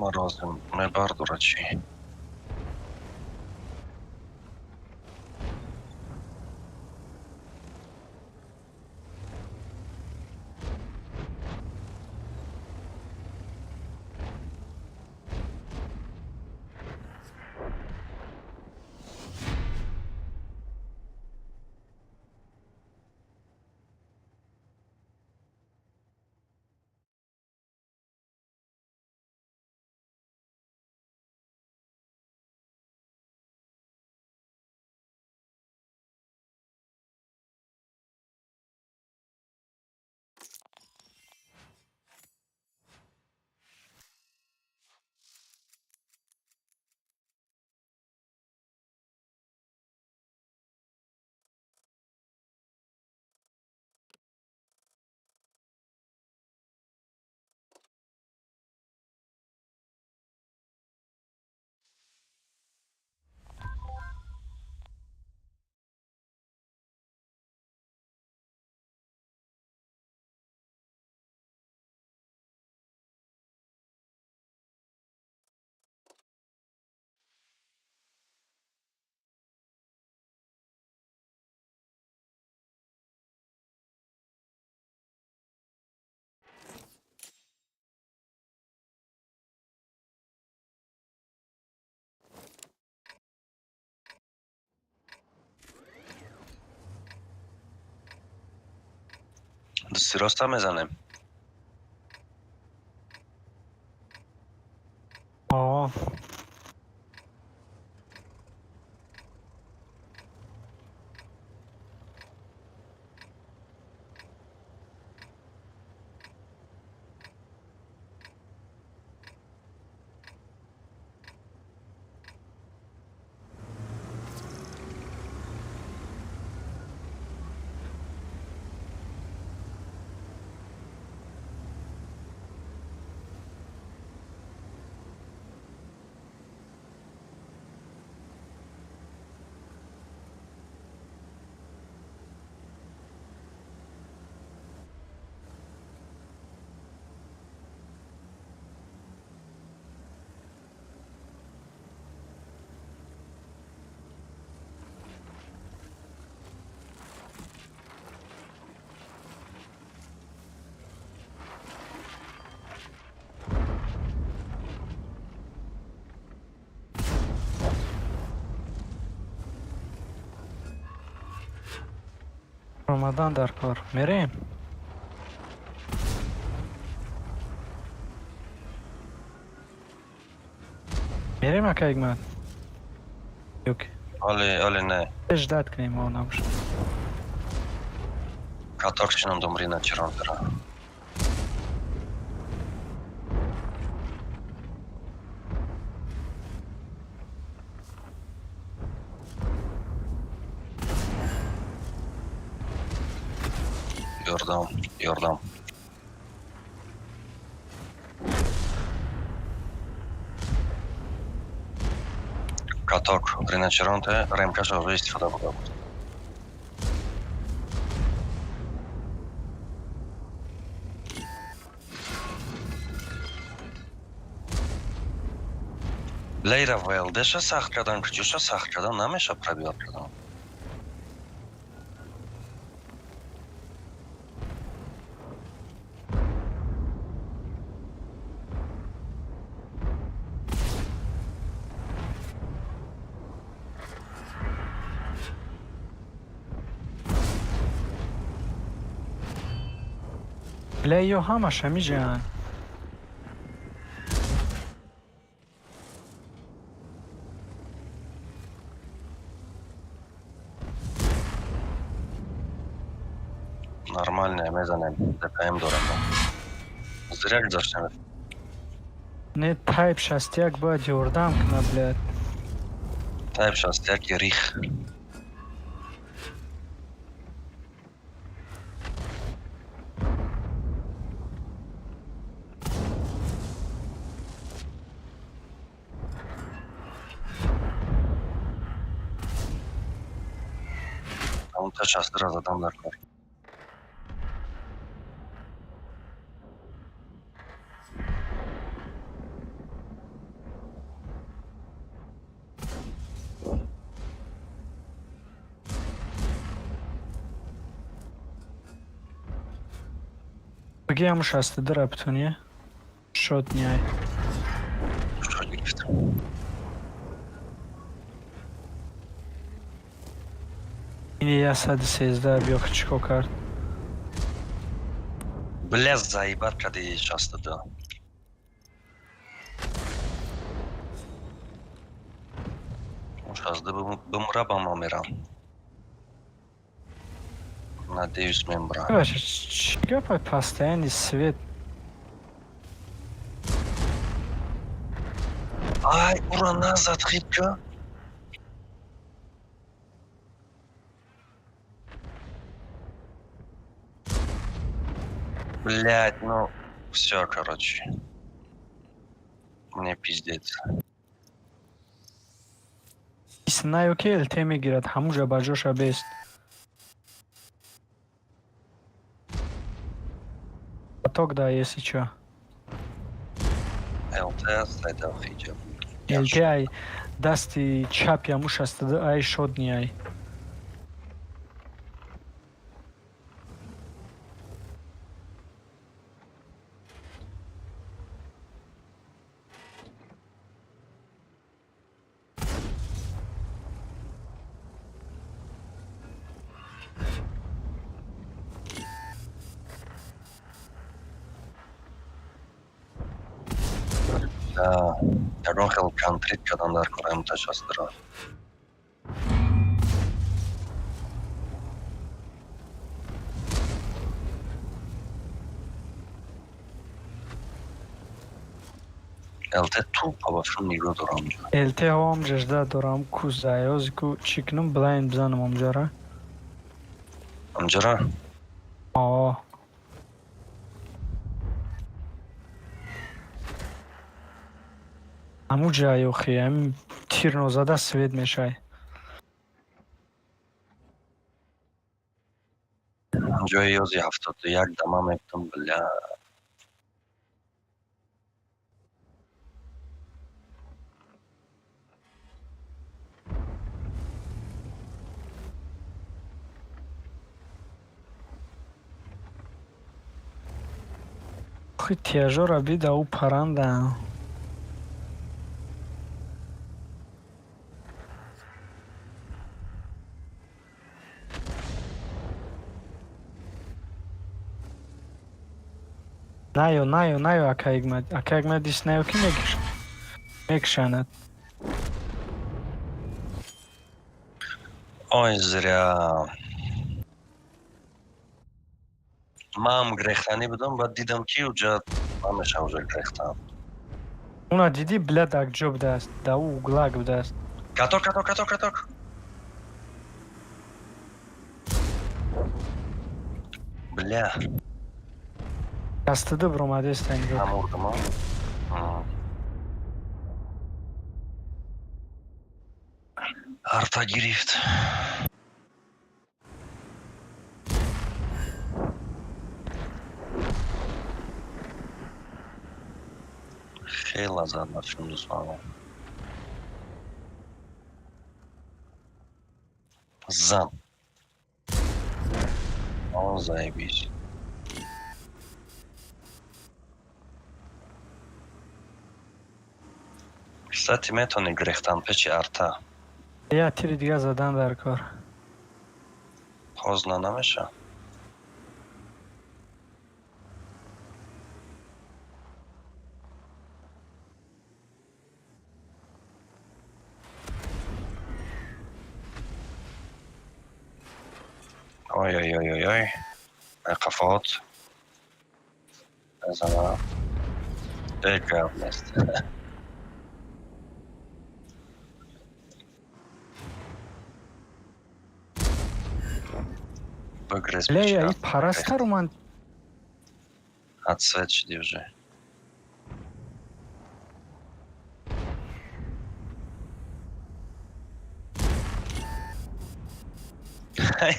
Морозим. Мебар дурачи. Сироста мезанем. О, омадан дар кор. Мерем? Мерем ака Игмат? Ёк. Али не. Ждать кунем он набуш. Каторкчинам домри на Чиронтера. Йордам. Каток, Риначеронте, Ремкашо, весть фотограф. Лейра Вейл, деша сахт кадан, кчуша сахт кадан, намеша пробил кадан. Бля, её ҳамаша мижан. Нормальная, мезанем, ДПМ дорам. Зря гзаштем. Не тайп шастяк бояд ёрдам куна, блядь. Тайп шастяки рих. Он сейчас сразу там наркотик. Баги ҳамуш ҳастида раптуния? Шот няй. Що грифт? Ини 113 биё чико кард. Бля, заебат, когда я часто, да. Сейчас да бумрабам амирам. Надеюсь, мембра. Баша, чига постоянный свет? Ай, ура, назад, хипка. Блять, ну, все, короче. Мне пиздец. Иснаё ки ЛТ мегирад, ҳамун ҷа ба ҷоша бест. Поток да, если чё. ЛТ, сайда, хиджаб. ЛТ ай дасти чапи ҳамуш ҳастида ай шот няй. Да, я рохал кантрит, когда он даркураем та сейчас дыра. ЛТ тупо во всем нигу дурам. ЛТ ҳавам ҷажда дорам ку заёзи ку чикнум блайнд бизанам амҷара. Амджара? Оо. ҳамун ҷай охи, ҳамин тирнозада свет мешай. Джой ёзи 71 дама мектум, бля. Охи тияжора бида у паранда. Наё, акаигмад диснеё ки мекшанад. Ой, зря. Мам грехтани будам, баъд дидам ки уҷа ҳамеша уже грехтан. Уна диди блад акҷо будааст, да у углак будааст. Каток. Бля, Ҳастида биромадест инҷо. ҳамурдам, арта гирифт. Хела зад на филм дусманам. Зан. Он заебись. Кстати, метони грехтан печи арта. Я тири дига задан дар кор. Позна намеша? Ой. Кафот. Бизана. Говнест. Выгрыз Бля, и парастару ман Отсвет шди уже.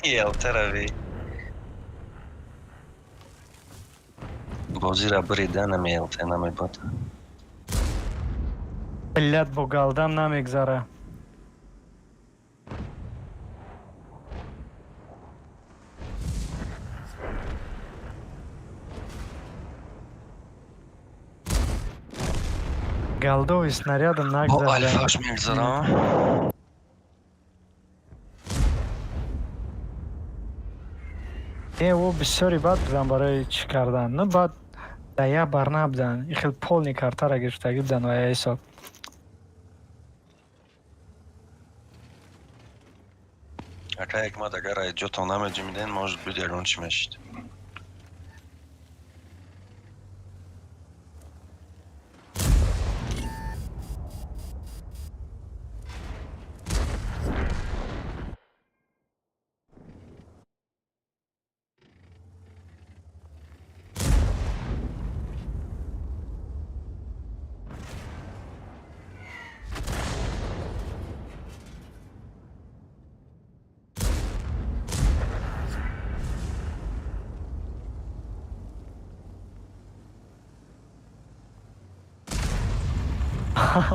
Ел терави. Бозира брида намиелте намебот. блядь, бо галдан намегзара. галдови снарядом Бо нагзарда. альфаш мегзарам. О бисёри бад буданд барои чӣ кардан. Ну баъд да як бар набуданд. И хел полни картара гирифтагӣ буданд ва я ҳисоб. Ака Ҳикмат, агар айҷотон намеҷимиден, может быть, ягон чӣ мешид.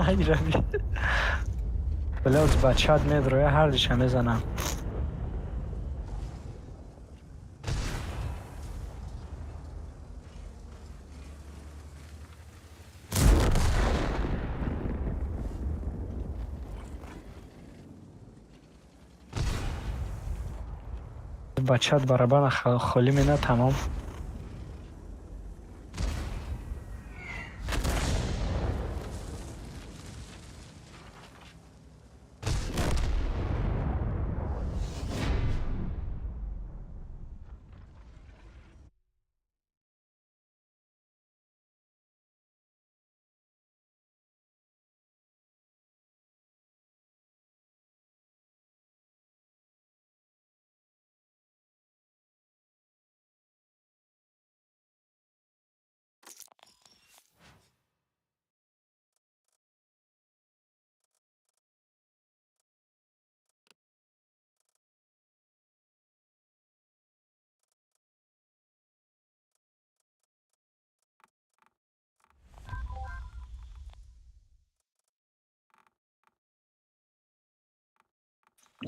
Ай раби. Блядь, бачат медро, я ҳардиша мезанам. бачат барабана холӣ мена тамом.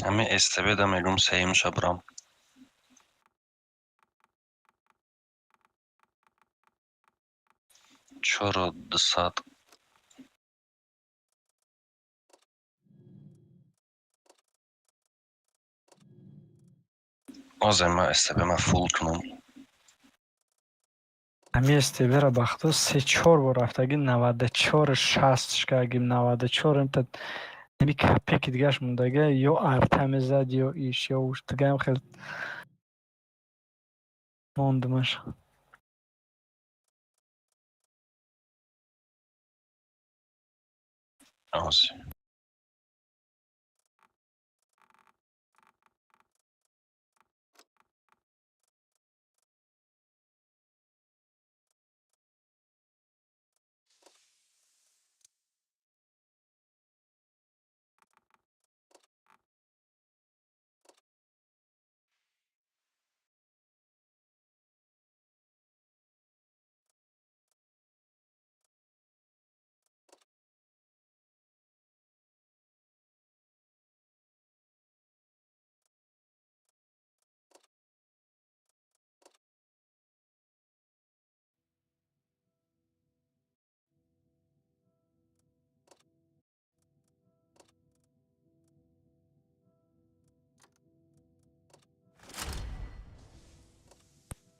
Ҳамин СТБ-да мегум сеюм шабрам. Чоро 200. Озем ма СТБ-ма фул кунам. Ҳамин стебера бахто 3-4 бор рафтаги 94 60 кагим 94 инта неми капеки дигаш мондага ё арта мезад ё иш ё уш дигаам хел мондумаш. Ози.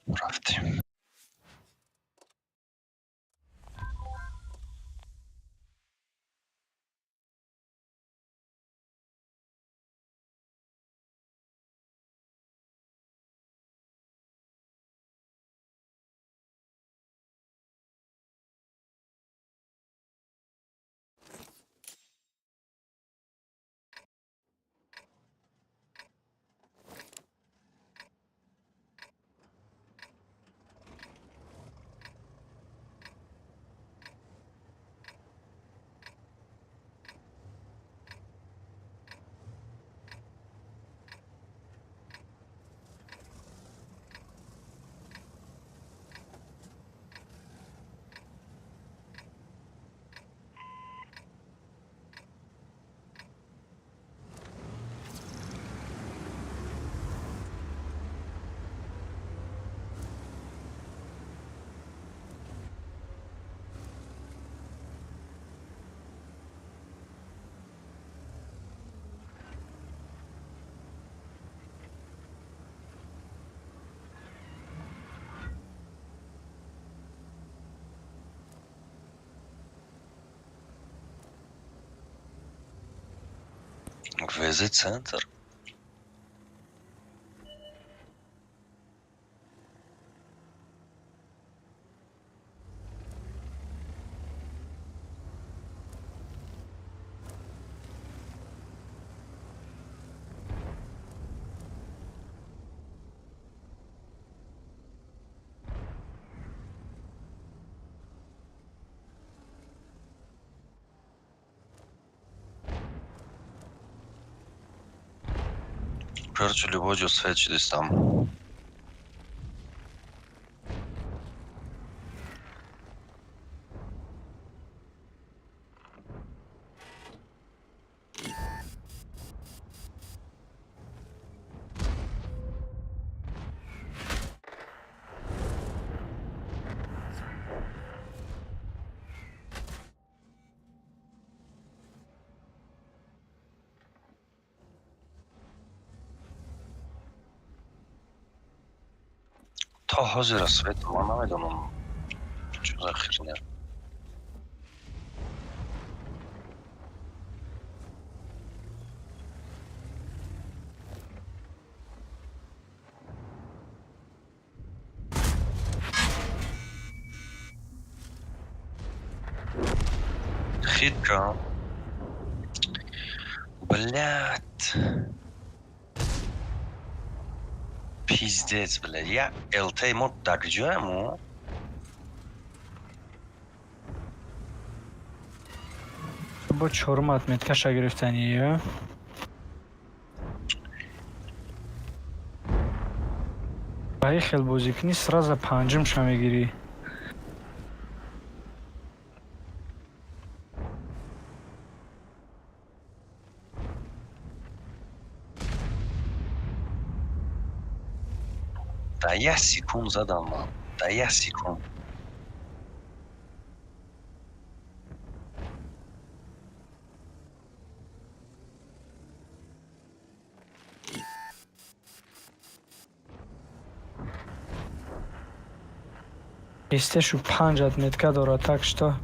Рафтим. ВЗ центр. Короче, любой свет здесь там. تا حاضر свет, man نمیدونم چه за херня. Хитка. Блядь. Пиздец, блядь. Я ЛТ ему так ему. با 4 مترکش گرفتنیه برای خیلی بازی کنی سراز 5 شو میگیری Да я секунд задам, man. Да я секунд. Истешу 5 метка дора, так что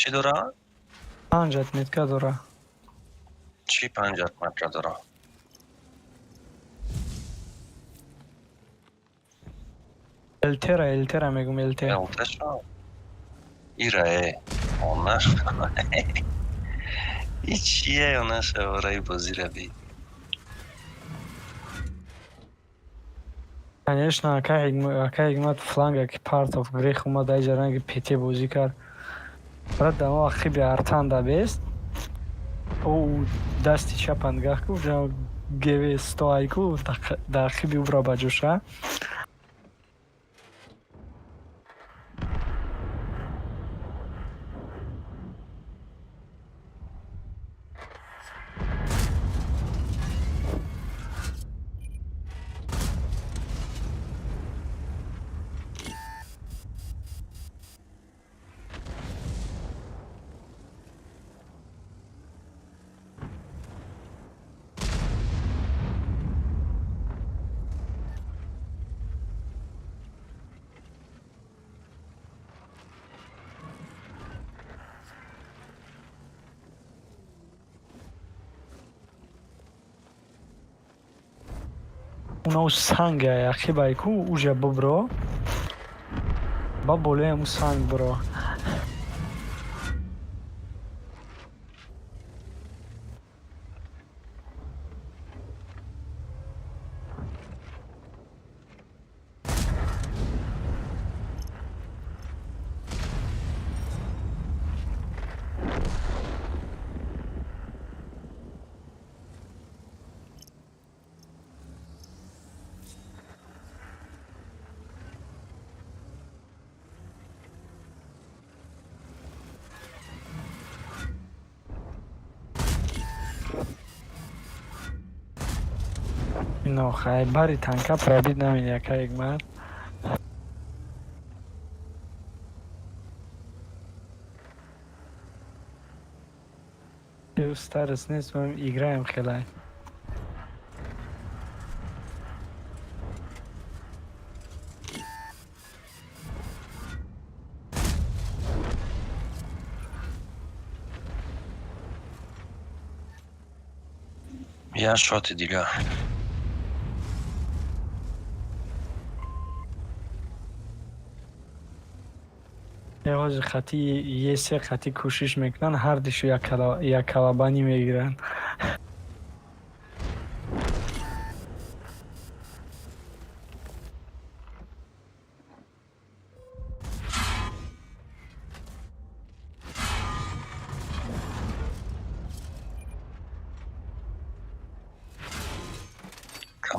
چی داره؟ 5 метка дора. چی 50 متر داره؟ الترا میگم الترا ЛТ شو؟ ایره اونش هیچیه اونش برای بازی رو بی Конечно, как фланга партов грех ума дай жаранги пете бозӣ кард. Брат дамо хиби артан да бест. О дасти чапан гахку жа геве стоайку да хиби убра баҷуша. Уна санг яхи байку уже бобро. Ба болеем санг бро. No, хай бари танка пробит на меня как мар. Я старость не с вами играем хелай. Я шоти دیگه. یواز خطی یه سه خطی کوشش میکنن هر دیشو یک کلابانی میگیرن.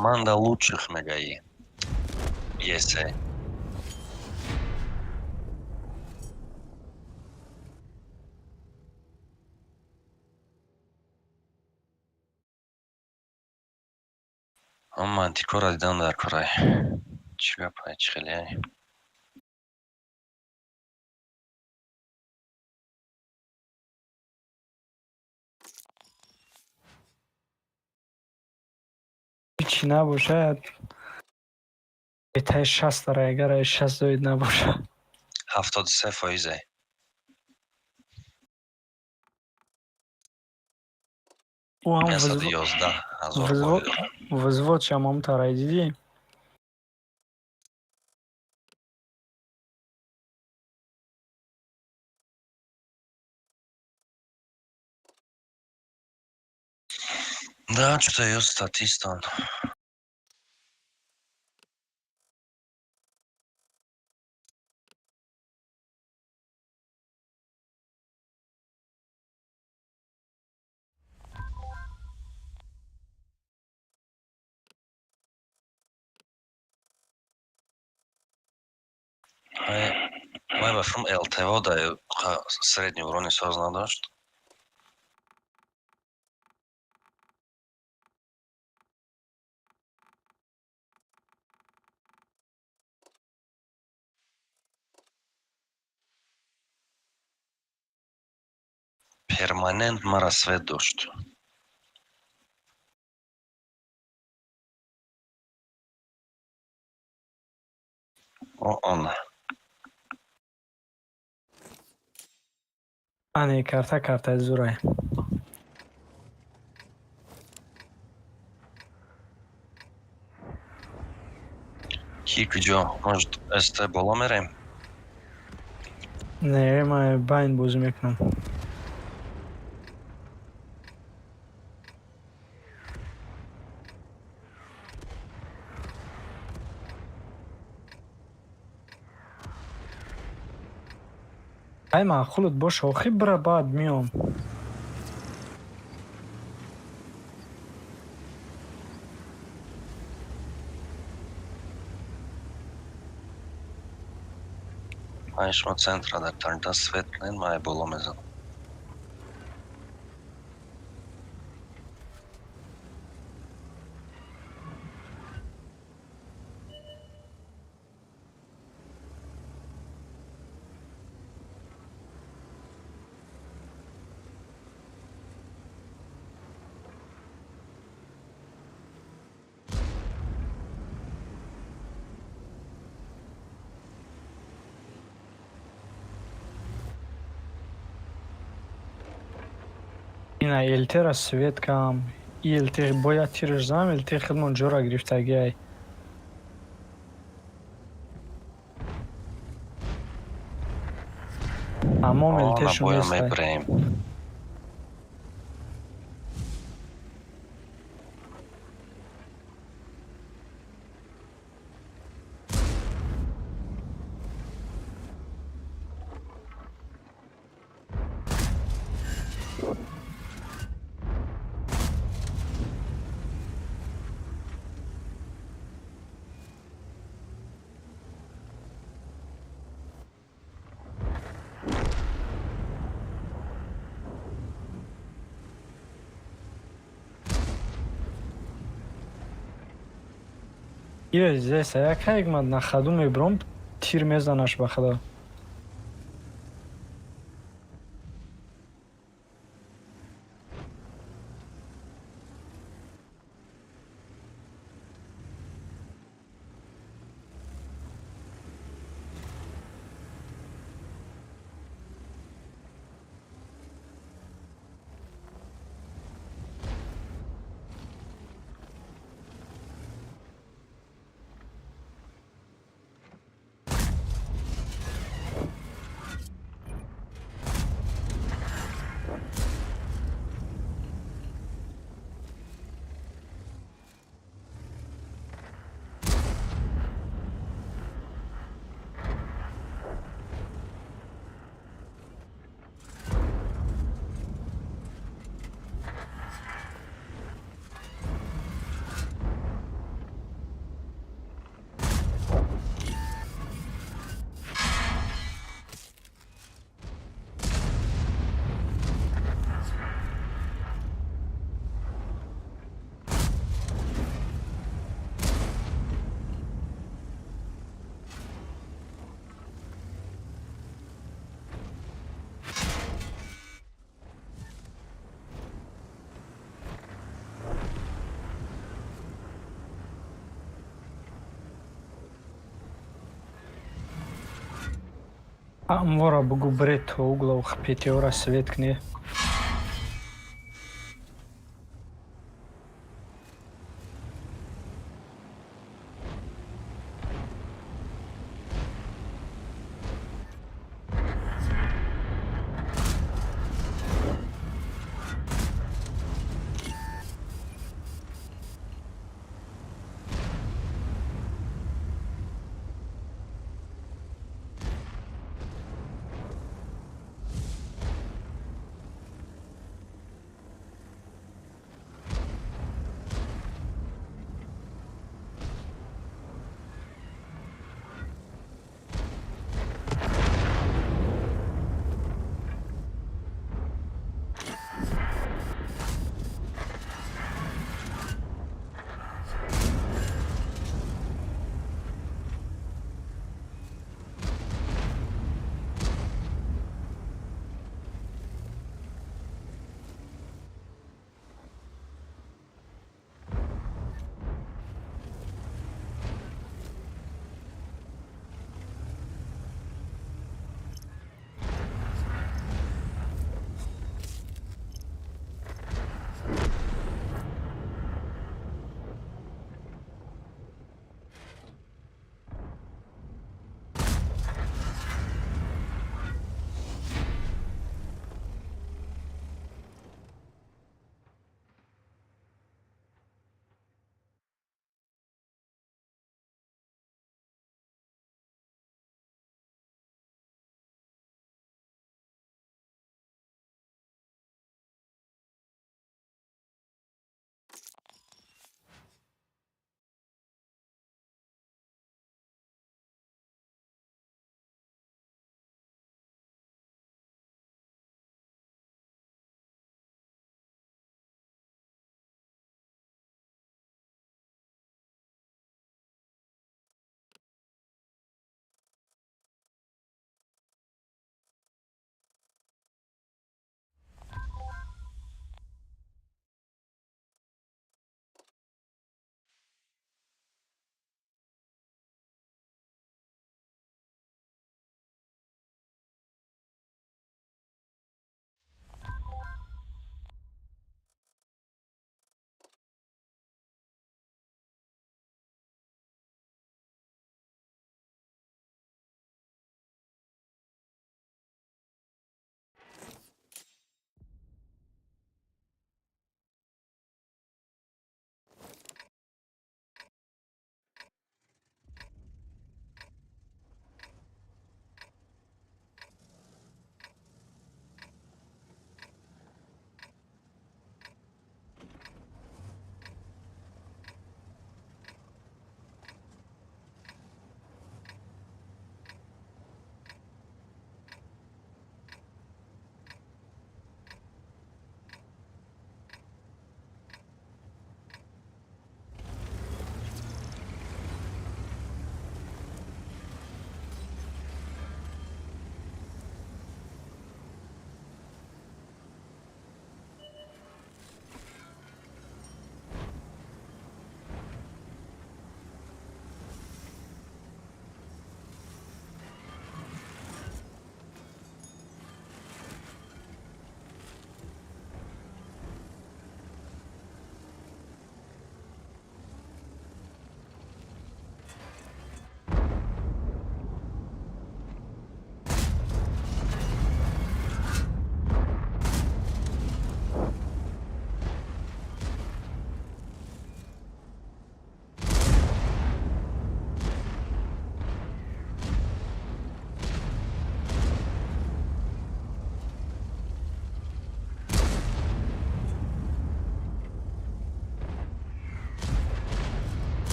Команда лучших мегаи. Если. Ama antikora دیدم در کارای. چی بپای چی خیلی هایی. هیچی نباشه بهتای 60 داره اگر 60 دوید نباشه 73%. او هم 511,000 باری داره. وزوات شما تارای دیدی؟ Да, что-то ее статистан. Мой бафрум ЛТВ да средний урон и созна дашт. Перманент мара свет дошт. О, он. انی карта зурай. Хик видео, может, СТ бола мерем? Не, ма байн боз мекнам. ай маъқулат бош охи бира баъд миём. Майшмо центра да тарда светлен, май бола мезан. ина элтера свет кам. Элте бояд тираш зам, элте хидмон ҷора гирифтагиай. Тамом элтешон боя нестай. мебрем. ира зеса якаек ман на хаду мебром тир мезанаш ба худо. Амвора бгу бред углов пятиора светкни.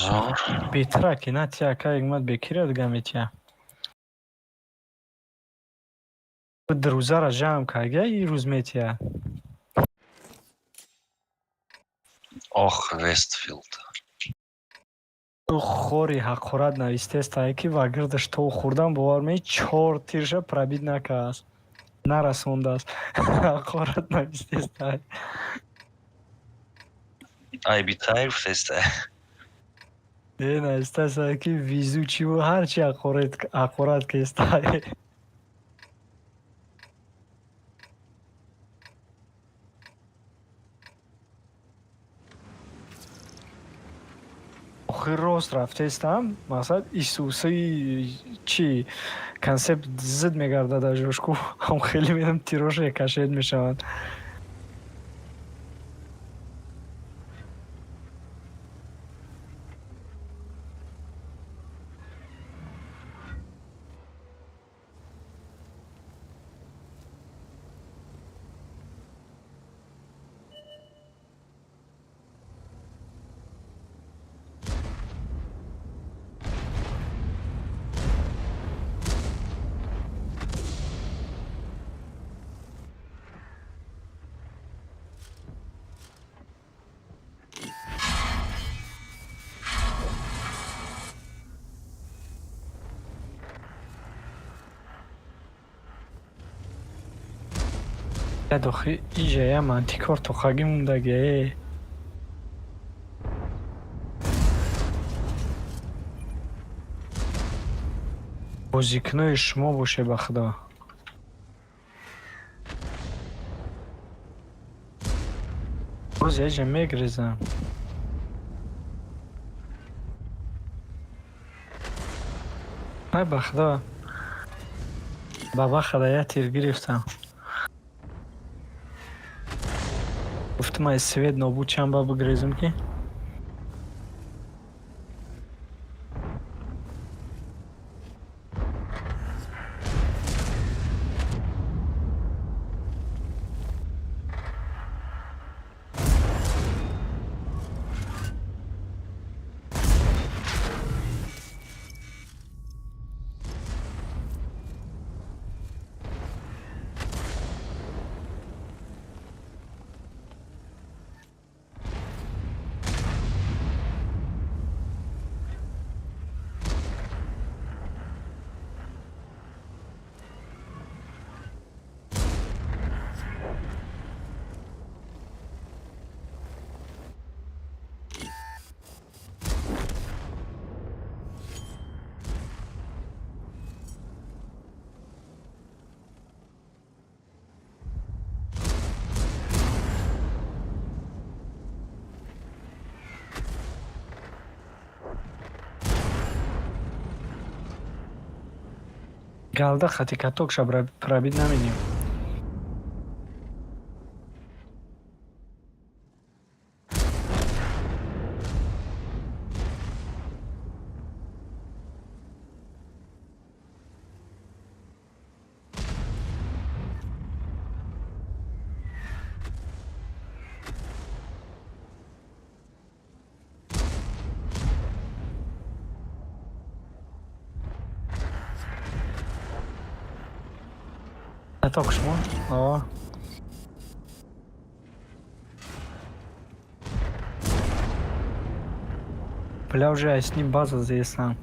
Обзор. Бетраки, на тя, как мат бекирад гамитя. Друзара жам кага и рузметя. Ох, Вестфилд. Хори ҳақорат навистеста, ки вагирдаш то хурдан бовар меи 4 тирша пробит накас. Нарасондааст. Ҳақорат навистеста. Ай, битайр феста. Навистеста, ки везучиву ҳарчи ҳақорат кеста. охир рост рафтестам, мақсад Исуси чи консепт зид мегардад ажошку, ҳам хеле медам тироша кашед мешавад. Ядохи иҷая мантикор тухаги мундаге. бозикунои шумо боше ба худо. боз яҷа мегрезам. ай ба худо. баба хадая тир гирифтам. гуфтам ай свет нобуд чанба бигрезам ки. галда хати катокша пробит намедем. Каток шмо? О. Бля, уже я с ним база заясна.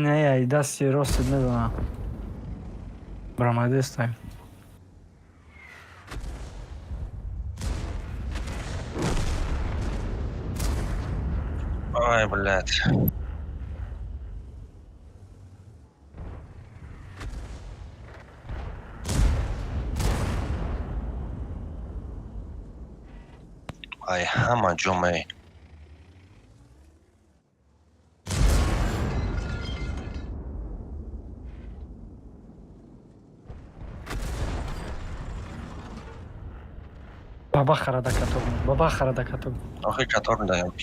Не, я и дасти ростет не знаю. Брамаде ставим. Ай, блядь. ای همه جمعه Баба харада катоб. Баба харада катоб. آخه کتار میدهیم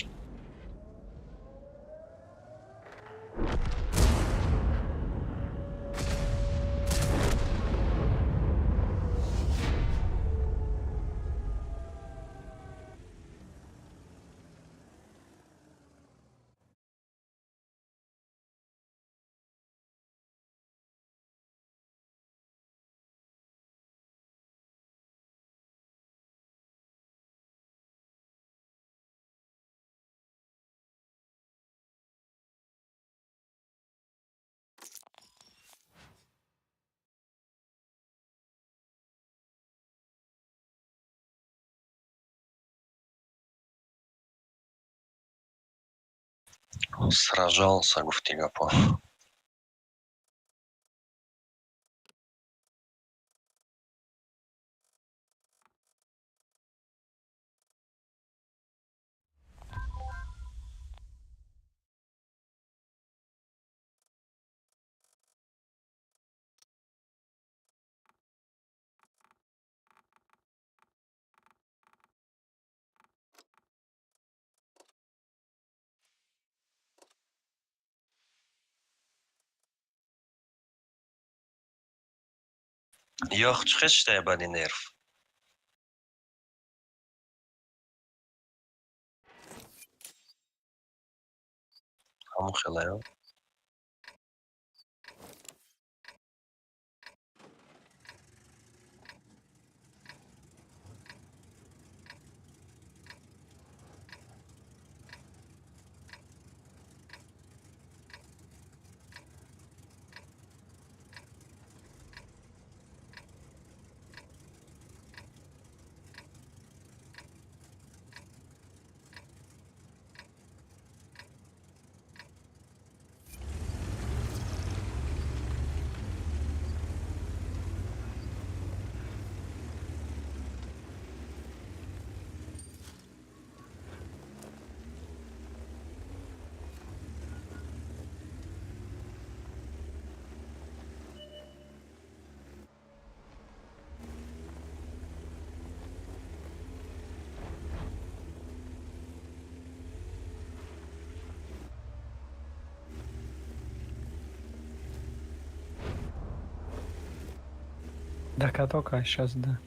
сражался гуфти гапо Йох, чхеште ебаный нерв. همون خلایا Да катока сейчас, да.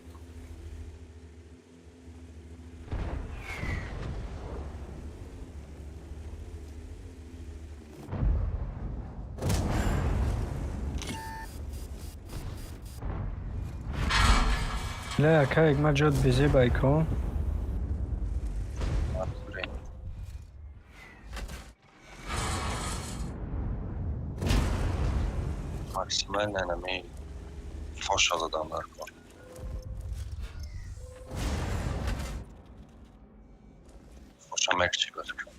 لا كايك ما جود بيزي بايكو. максимально нами фош adamlar var. Foşa mekçi gözüküyor.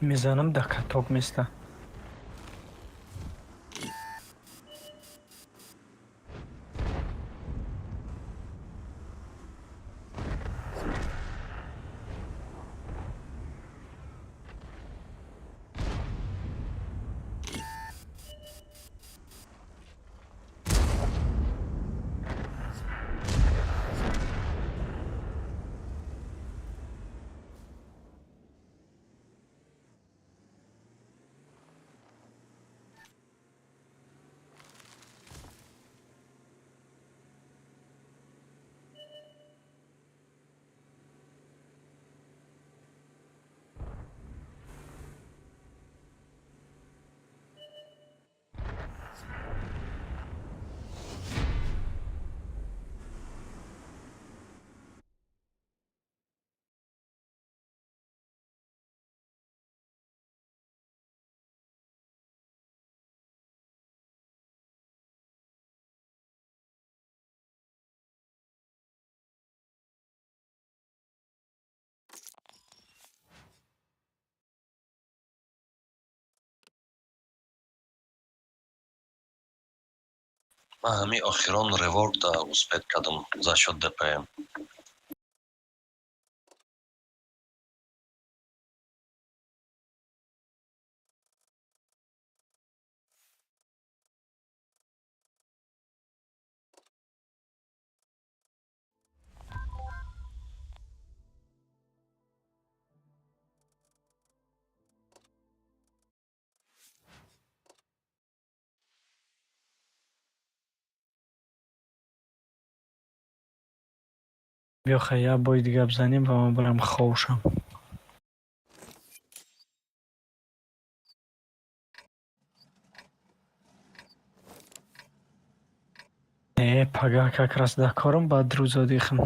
мезанам да каток места. Ман ҳамин охирон реворда успех кардам за счет ДПМ. Бёха, я боид гап занем ва ман барам ховшам. Пагах как раз да корам баъд рӯза дихам.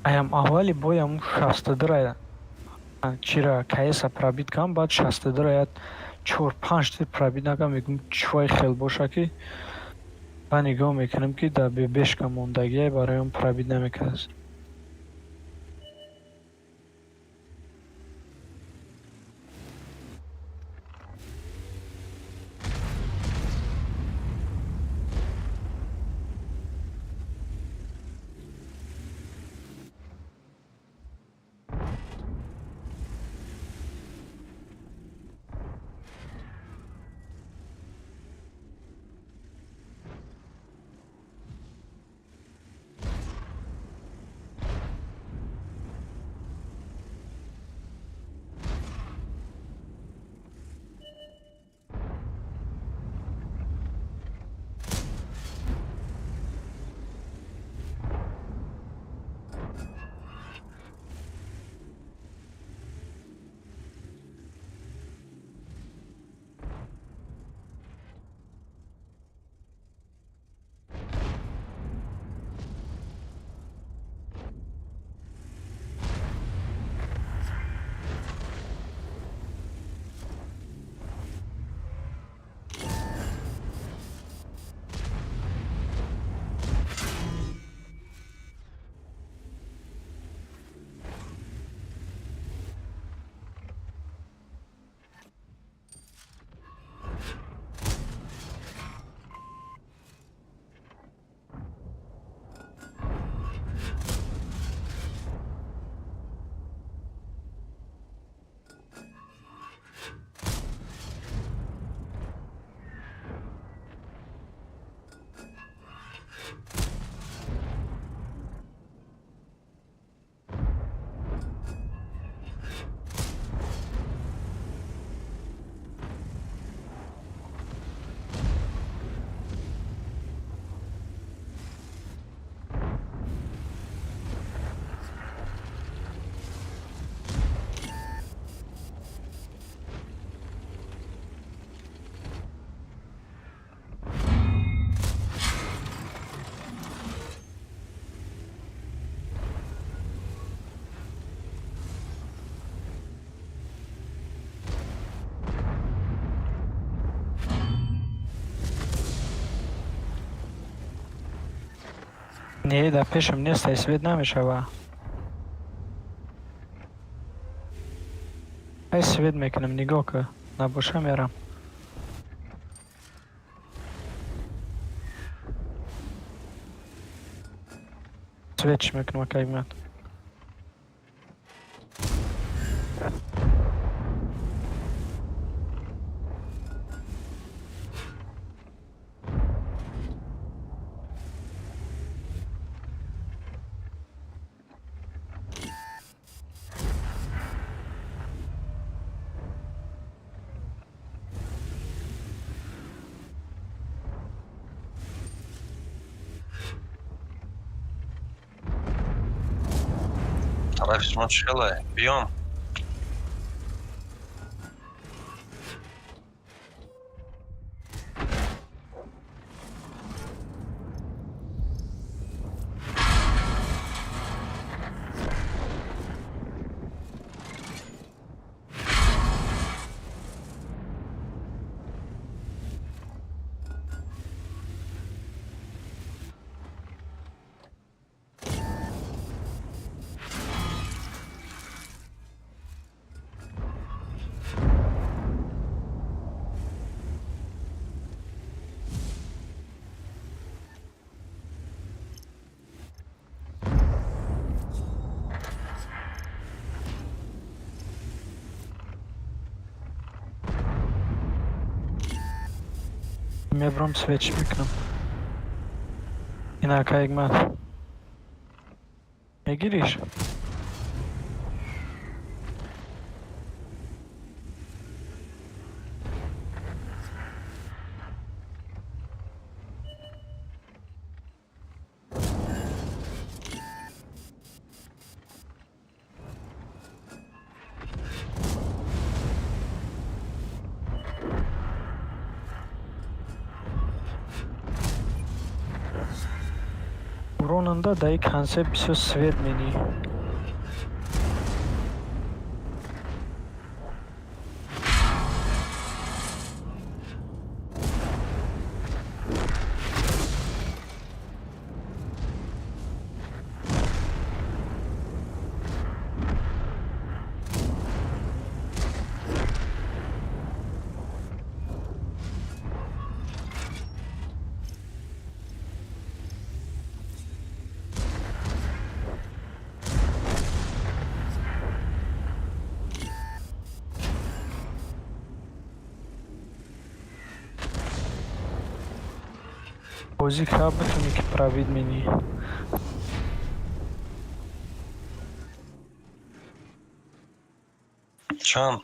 Аям аввали боям 62 чира кайса пробит кам баъд 62 4-5 та пробит накам мегум чӯвай хел боша ки ба нигоҳ мекунам ки да бебешка мондагие бароям пробит намекардааст. Не, да пишем место, и свет намешава. Ай свет мекнем нигока. На буша мерам. Свет шмекнем каймат. طرف مشكلة بيوم. Мебром свет шмекнем. Ина кайгмат. Мегириш? Уронанда дай концепт все свет мени. Бозик хабатуни ки правид мени. Чан.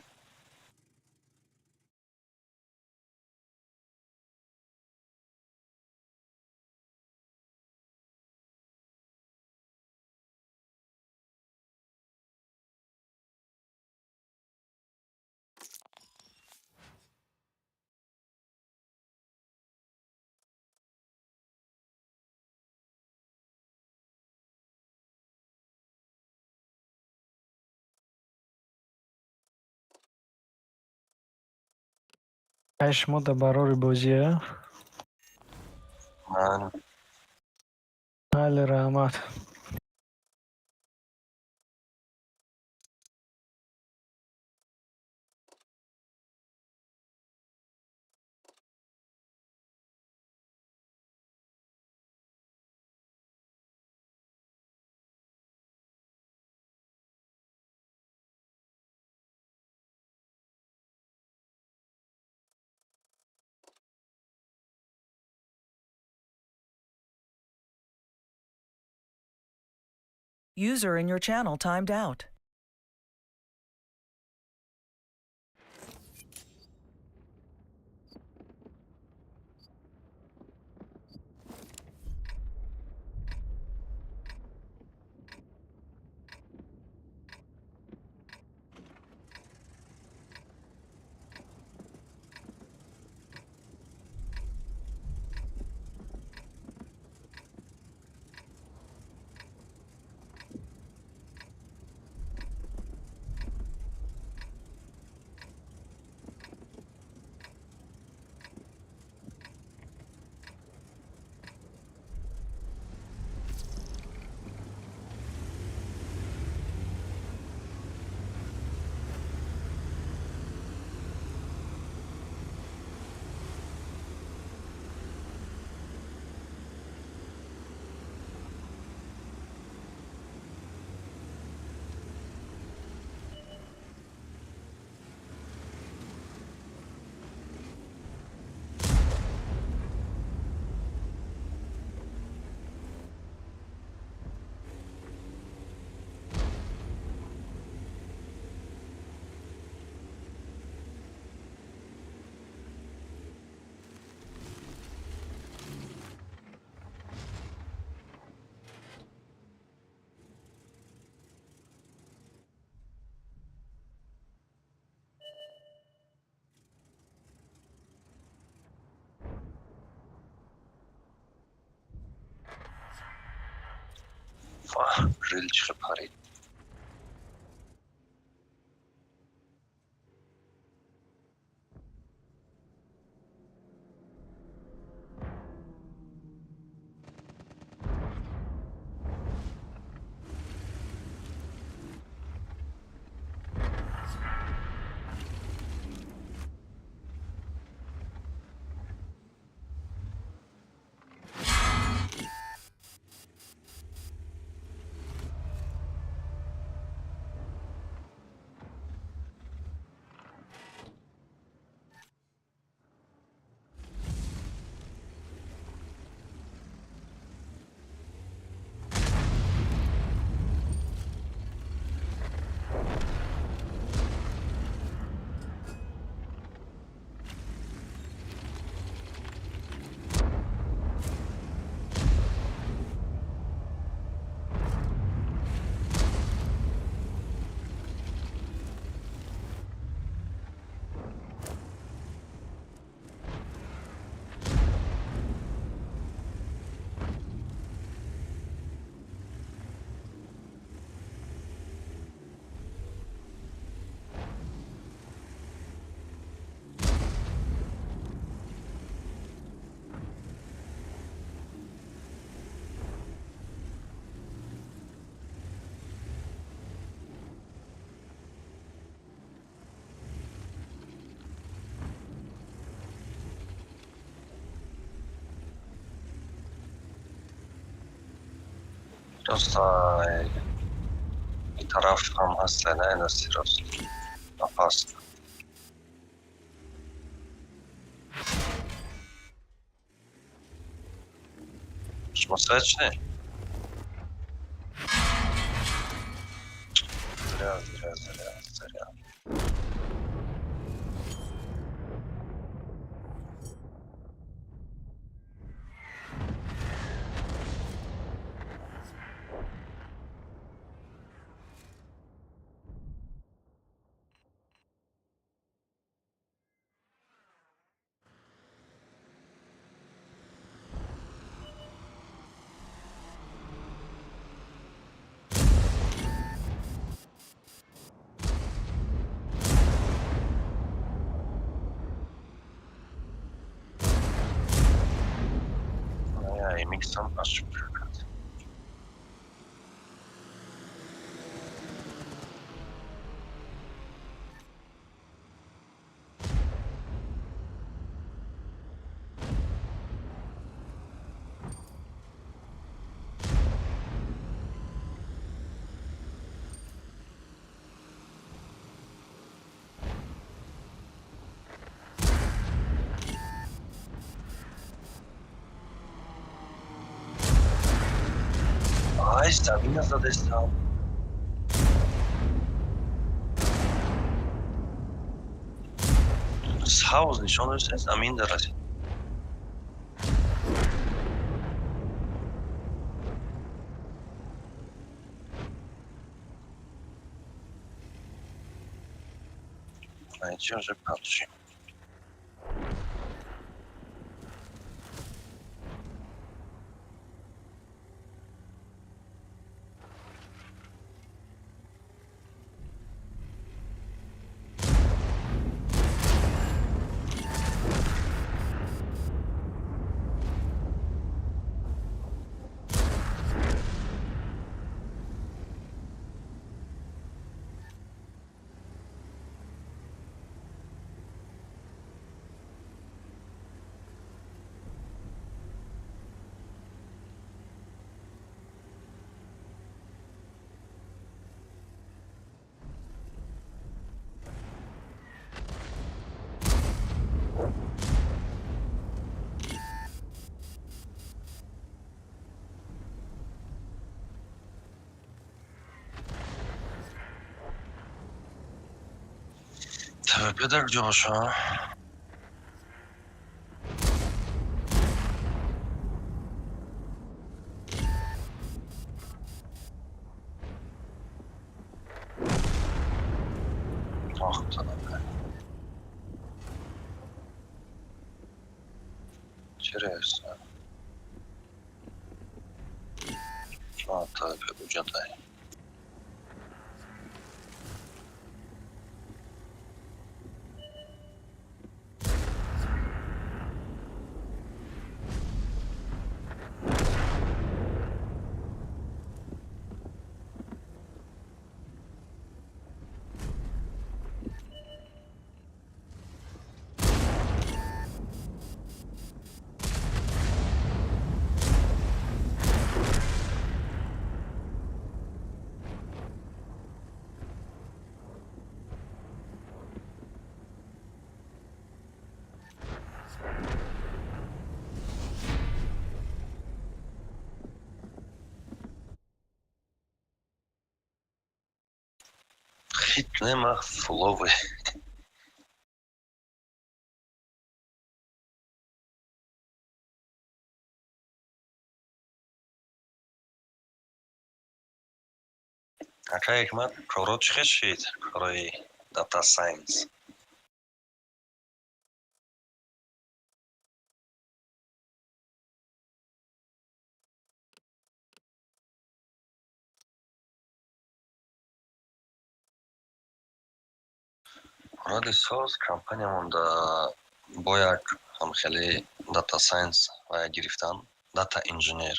Ай шумо да барори бозия. Man. Бale раҳмат. User in your channel timed out. Vah, ril çıkıp hareket. Просто и тарaf ham остальная на стероз. Опасно. Шмасачный? Зря. Я миксом ошибка. Ай, стамина задержал. Саус ничего не знает, стамин дорожит. Найти уже получим. Tövbe de gidiyor şu an. Ah tamam. Интересно. А, так, угадай. Хит нема фуловый. Акай Хикмат, кора чӣ хел шид? Кораи Data Science. Муроди соз компаниямон бо як ҳамхели Data Science ва гирифтан Data Engineer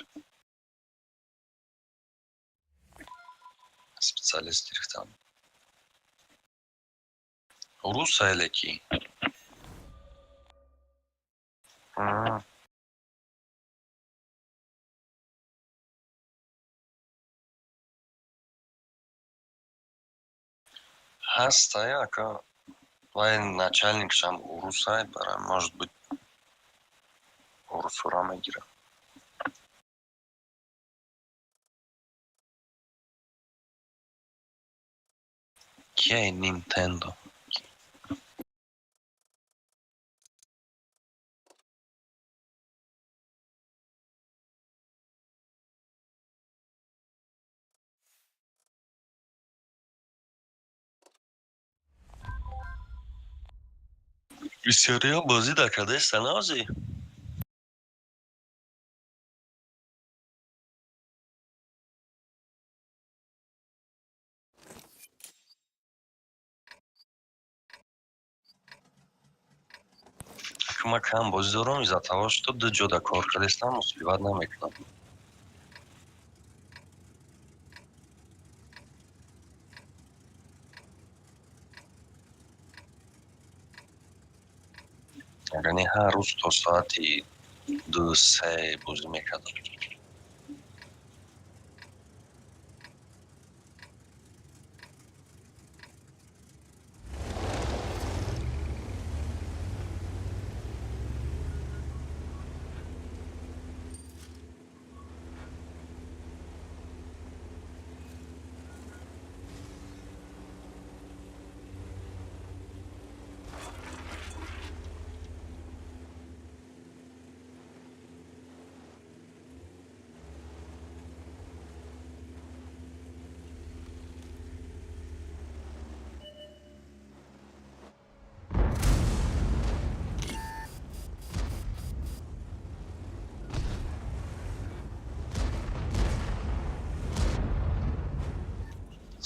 специалист гирифтан. Русаеле ки ҳаста яка вай начальникшам русай бара, может быть, русура мегира. Кияи Nintendo. Бисёриҳо бозӣ накардаи санаозӣ? Ман кам бозӣ дорам, из-за того, что ду ҷода кор кардастам, мусбиват намекунам. Яъне ҳар рӯз то соати 2-3 бозӣ мекардам.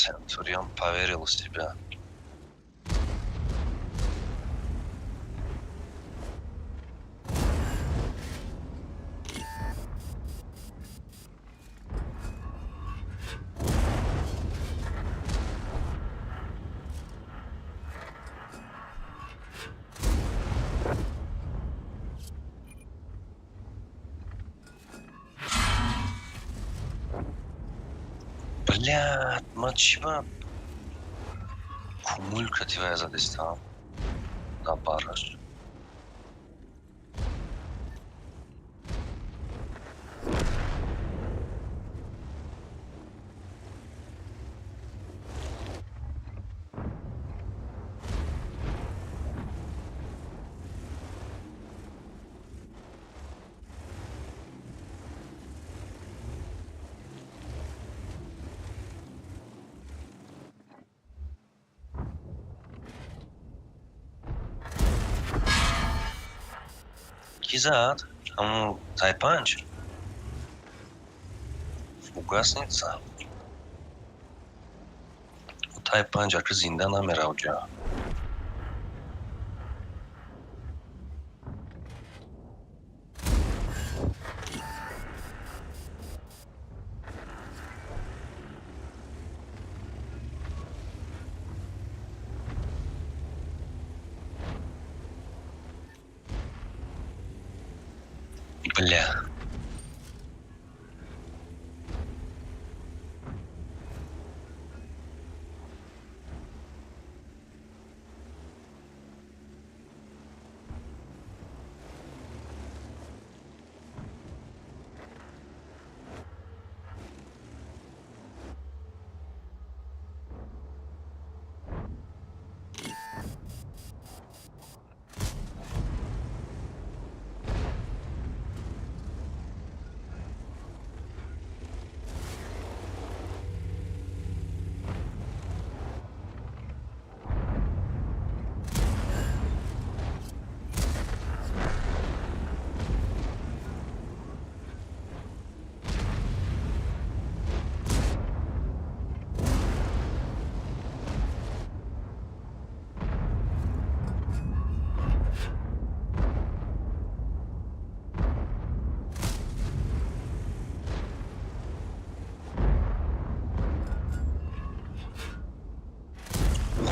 Центурион поверил в себя. Блядь, мачива. Кумулька тебя задестал. Да бараш. Ki zad? Ҳамун Тайпанч? угаснется. Тай панжаки зинда намера уджа. Бля.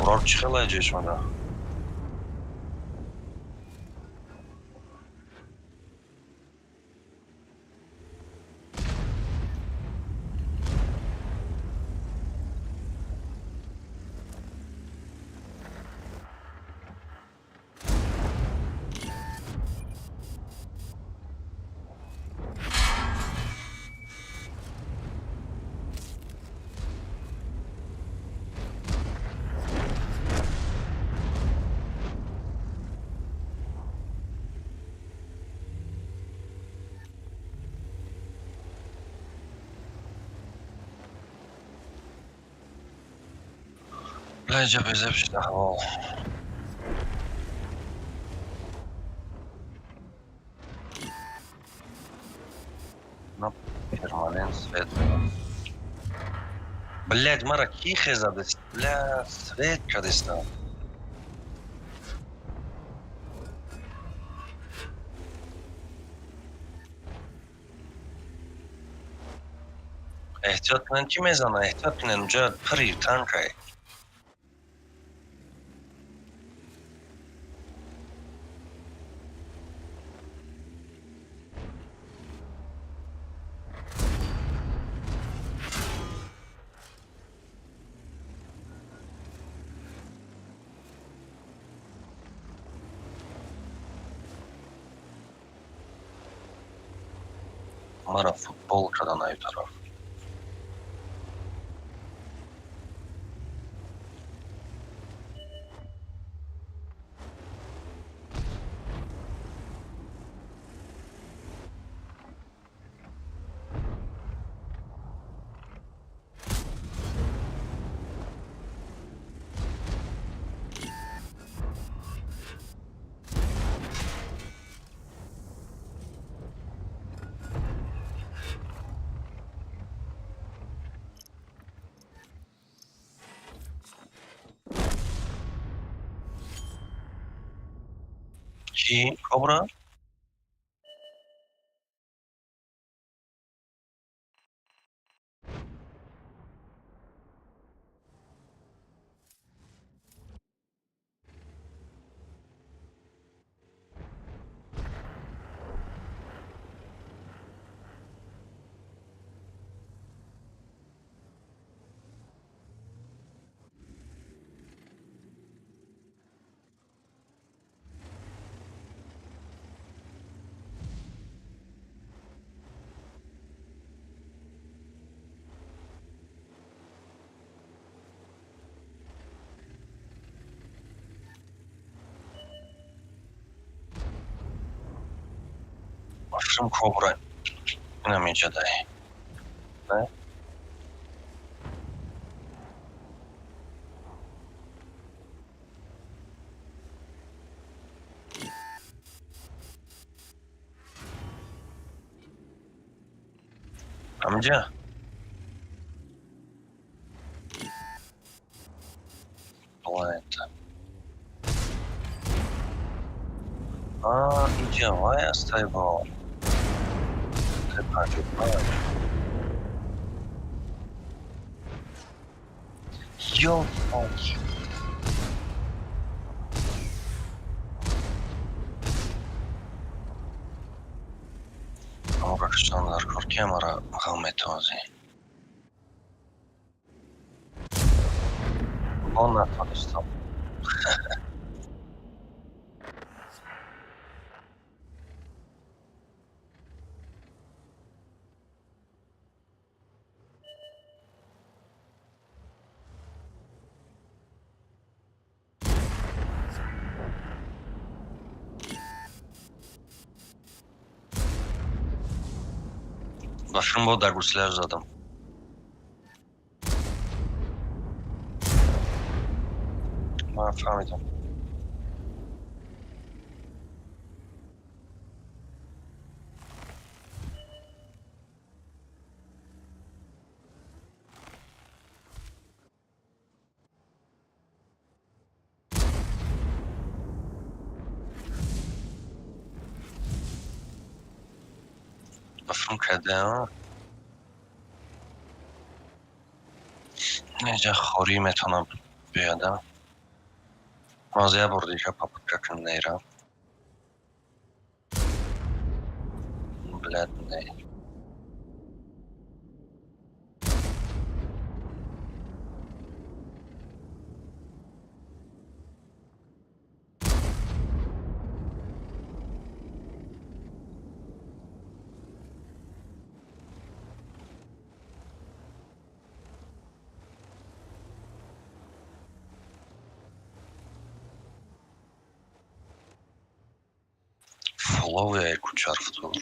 Хурор чихала ҷешмада. Бля, безеб шуда. На перманент свет. Блядь, мара кихе задест. Бля, свет кадеста. Эҳтиёт кунен ки мезана, эҳтиёт кунен уҷа пири танкай. Мара футболкадан аю тараф. Чи? Кобра? Африм кобра. Инам инҷадай. Не? Амҷа? دستای با 55 یا فاک آقا کشتان در کار که مرا غم تازی با نتانستم باشم با در گوسلر زدم من فهمیدم بفرم کردم اینجا خوری میتونم بیادم مازیه بردی که پاپکا کن نیرم بلد نی فلو یا کچار فتور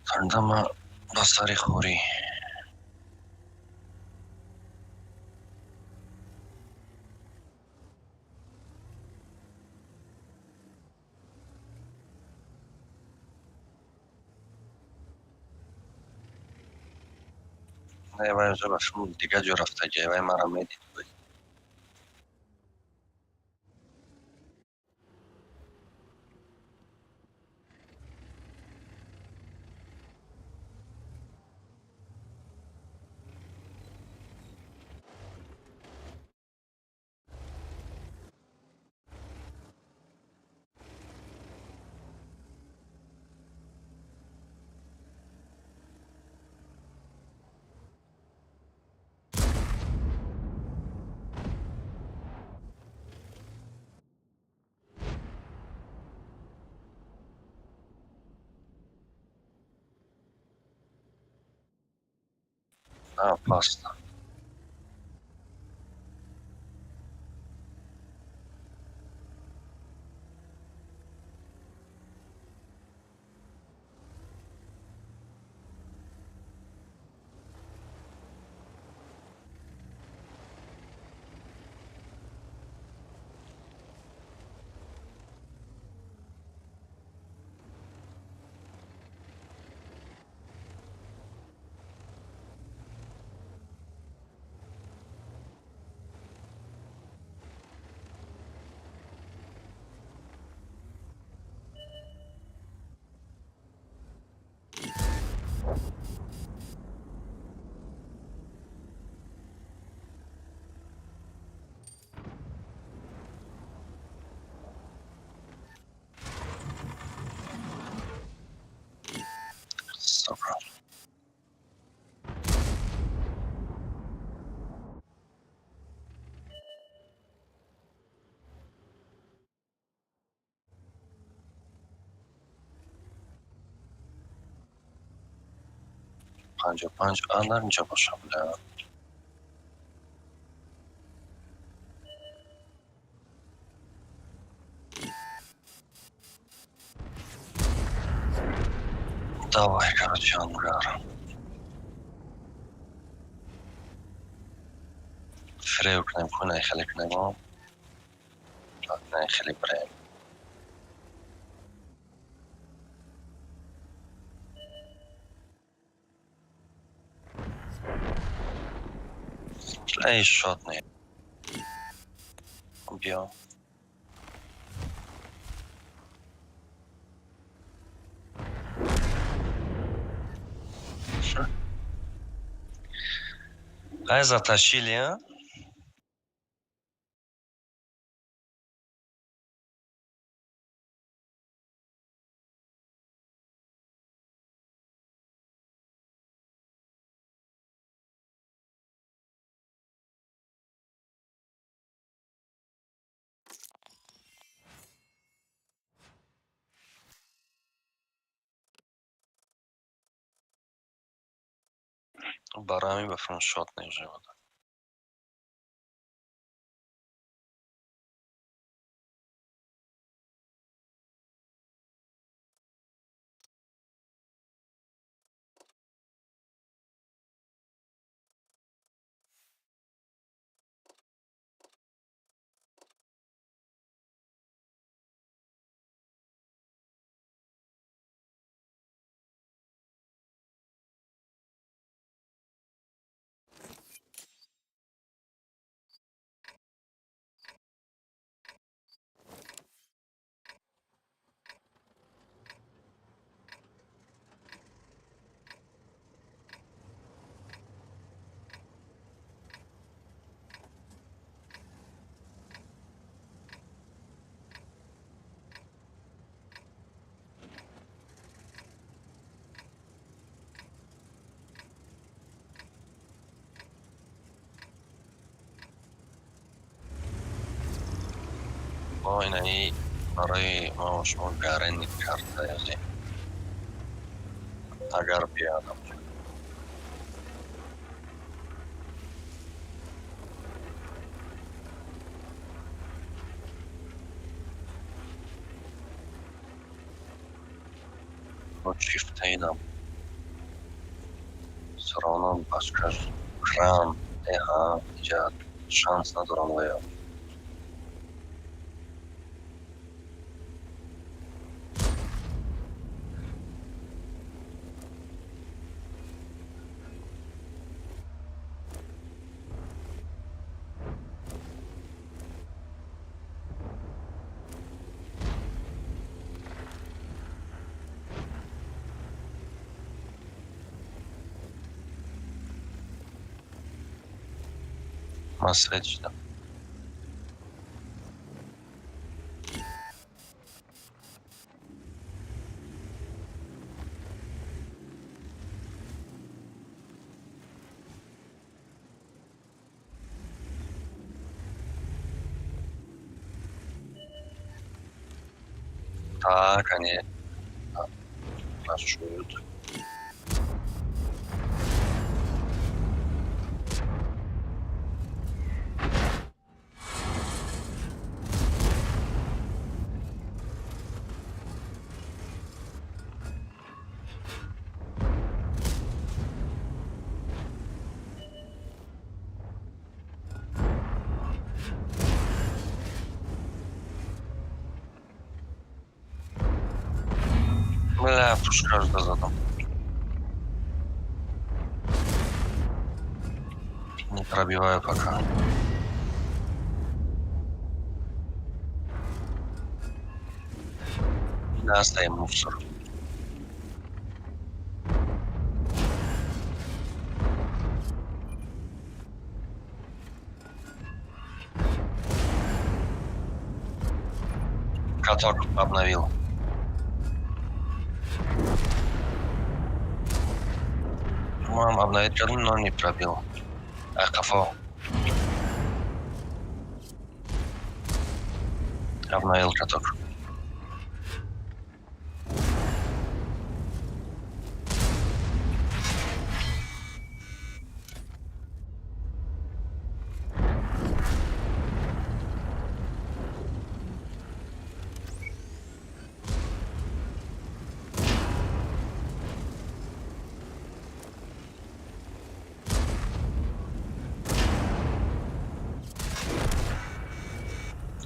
تردم بساری خوری نه وای اینجا باشم دیگه جو رفته گه وای مرا میدید بایی پاستا صبر 55 آنر اینجا باشم نه давай короче ангар فریو کنیم کنه خیلی کنیم نه خیلی بریم ای شاد نه بیا. Ай, затащили, а? Барами به фронтшотный живот. ما اینایی برای ما و شما گرنی کرده یزیم اگر بیادم با чифта идам. Все равно подскажу. Кран, я шанс на дуралая. Масвеч, да. Так, они рашуют. Бля, пушка жда задом. Не пробиваю пока. Да, стоим мусор. Каток обновил. Мам, обновить кадр, но не пробил. КФО. Обновил каток.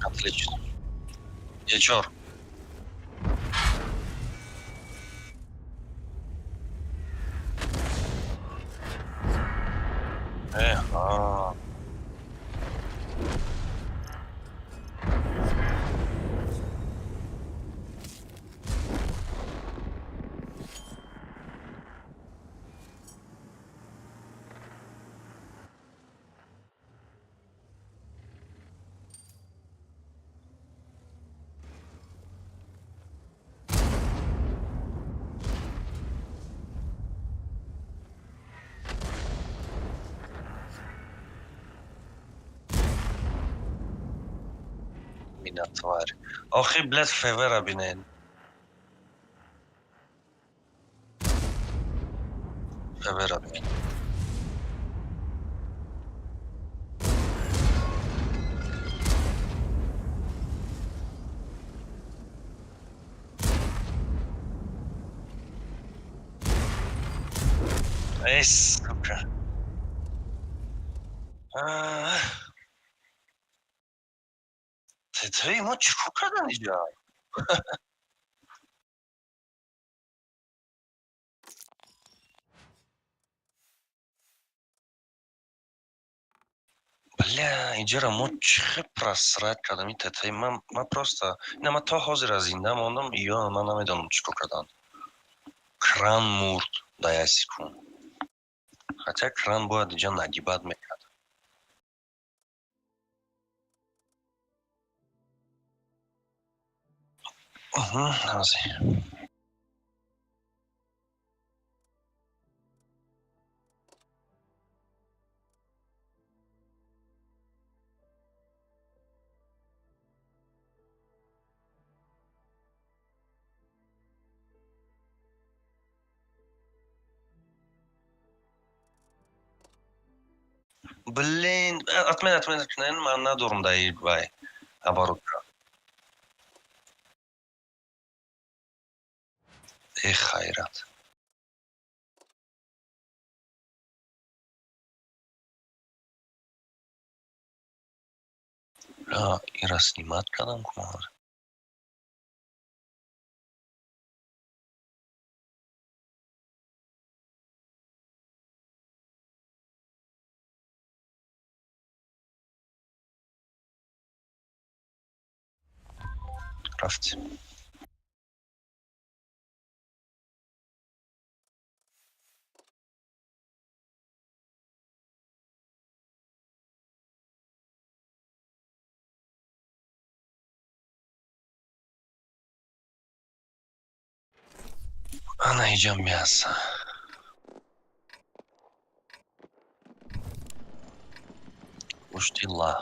Отлично. Ячор. Блин, тварь. Ох и, блядь, Февера, блин. Февера, блин. Эй, сука. Ты ему чукадан ya. Бля, иджера мочхе просрать, когда ми тетей, ма просто... Не, ма то хозира зинда мондам, иё, ма намедонам чико кардан. Кран мурд, да я секунд. Хотя кран бояд иджа нагибад мекад. Рази. Блин, отмен, ма надурм да и бай. Оборудка. Эх, хайрат. Бля, ира снимать кадам кумар. Рафти. А найдем мясо. Уж дела.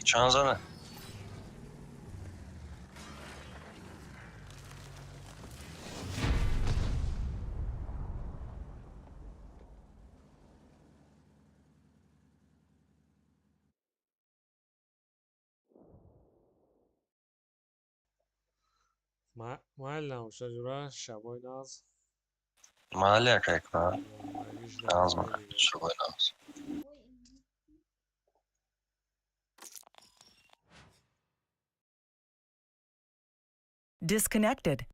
چند زنه؟ Mayli, o'sha jura Shaboy Naz. محلی که کنم Maylish ناز da من شو باید ناز Disconnected.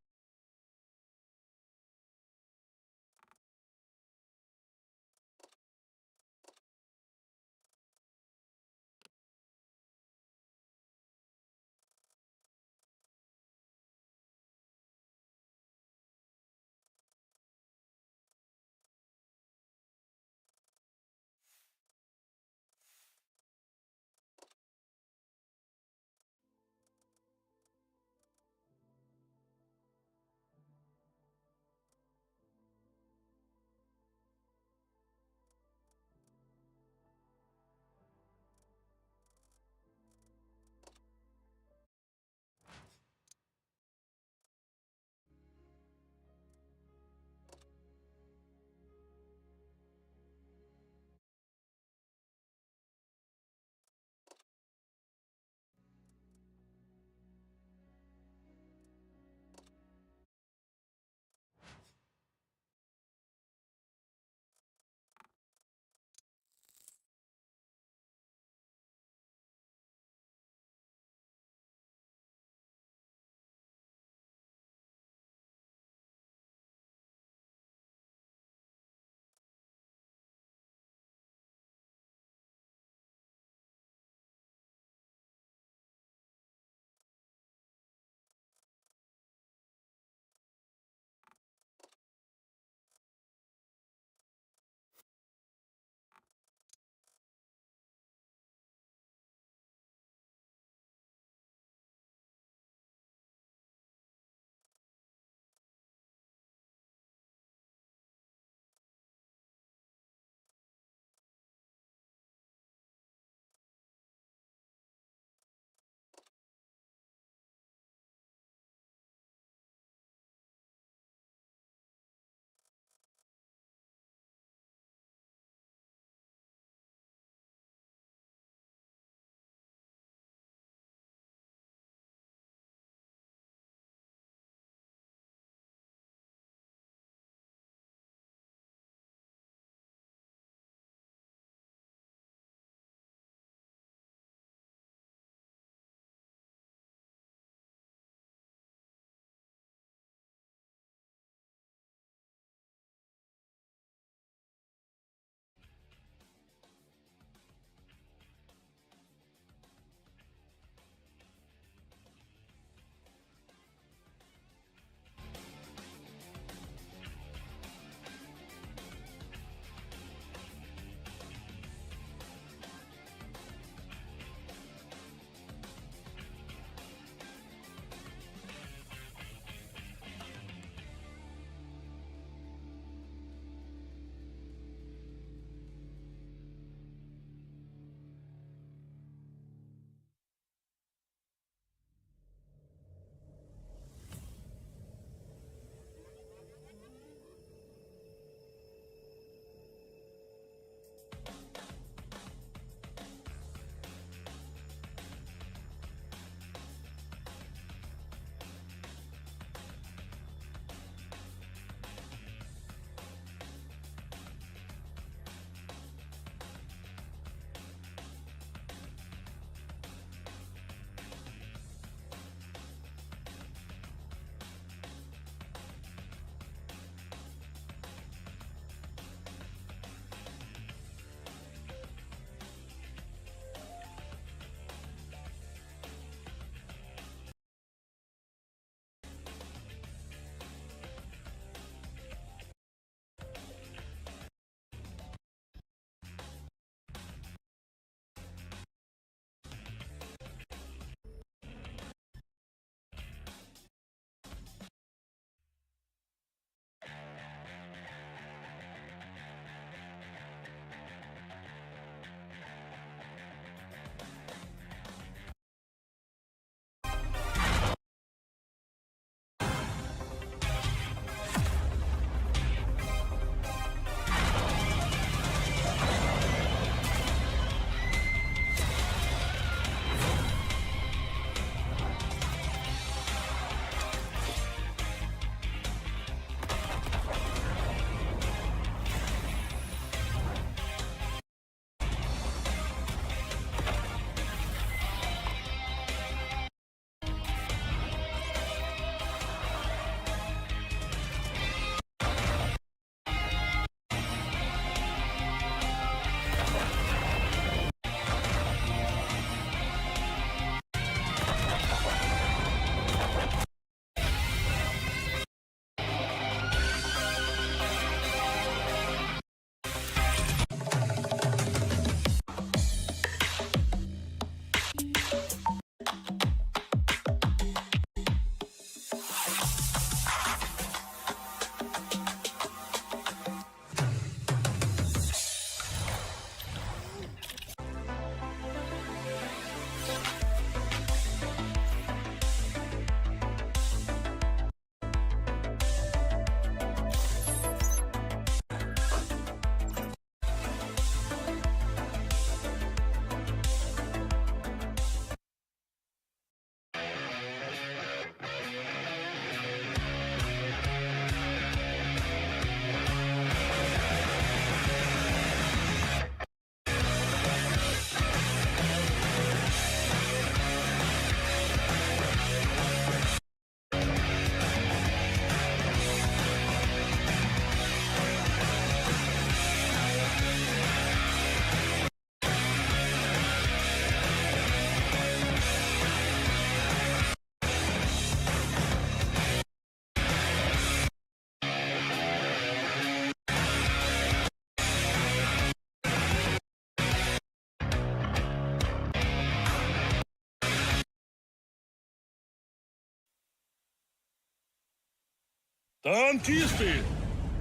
Танкисты!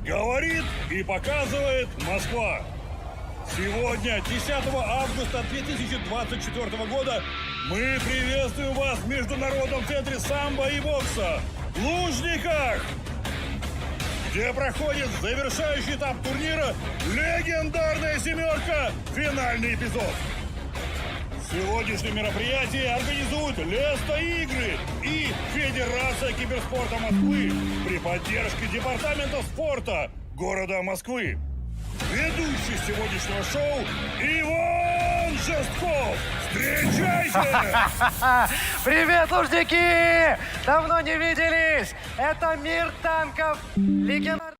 Говорит и показывает Москва. Сегодня, 10 августа 2024 года, мы приветствуем вас в Международном центре самбо и бокса в Лужниках, где проходит завершающий этап турнира «Легендарная семерка. Финальный эпизод». Сегодняшнее мероприятие организуют Лесто Игры и Федерация киберспорта Москвы при поддержке Департамента спорта города Москвы. Ведущий сегодняшнего шоу Иван Жестков. Встречайте! Привет, лужники! Давно не виделись! Это Мир танков! Легендарная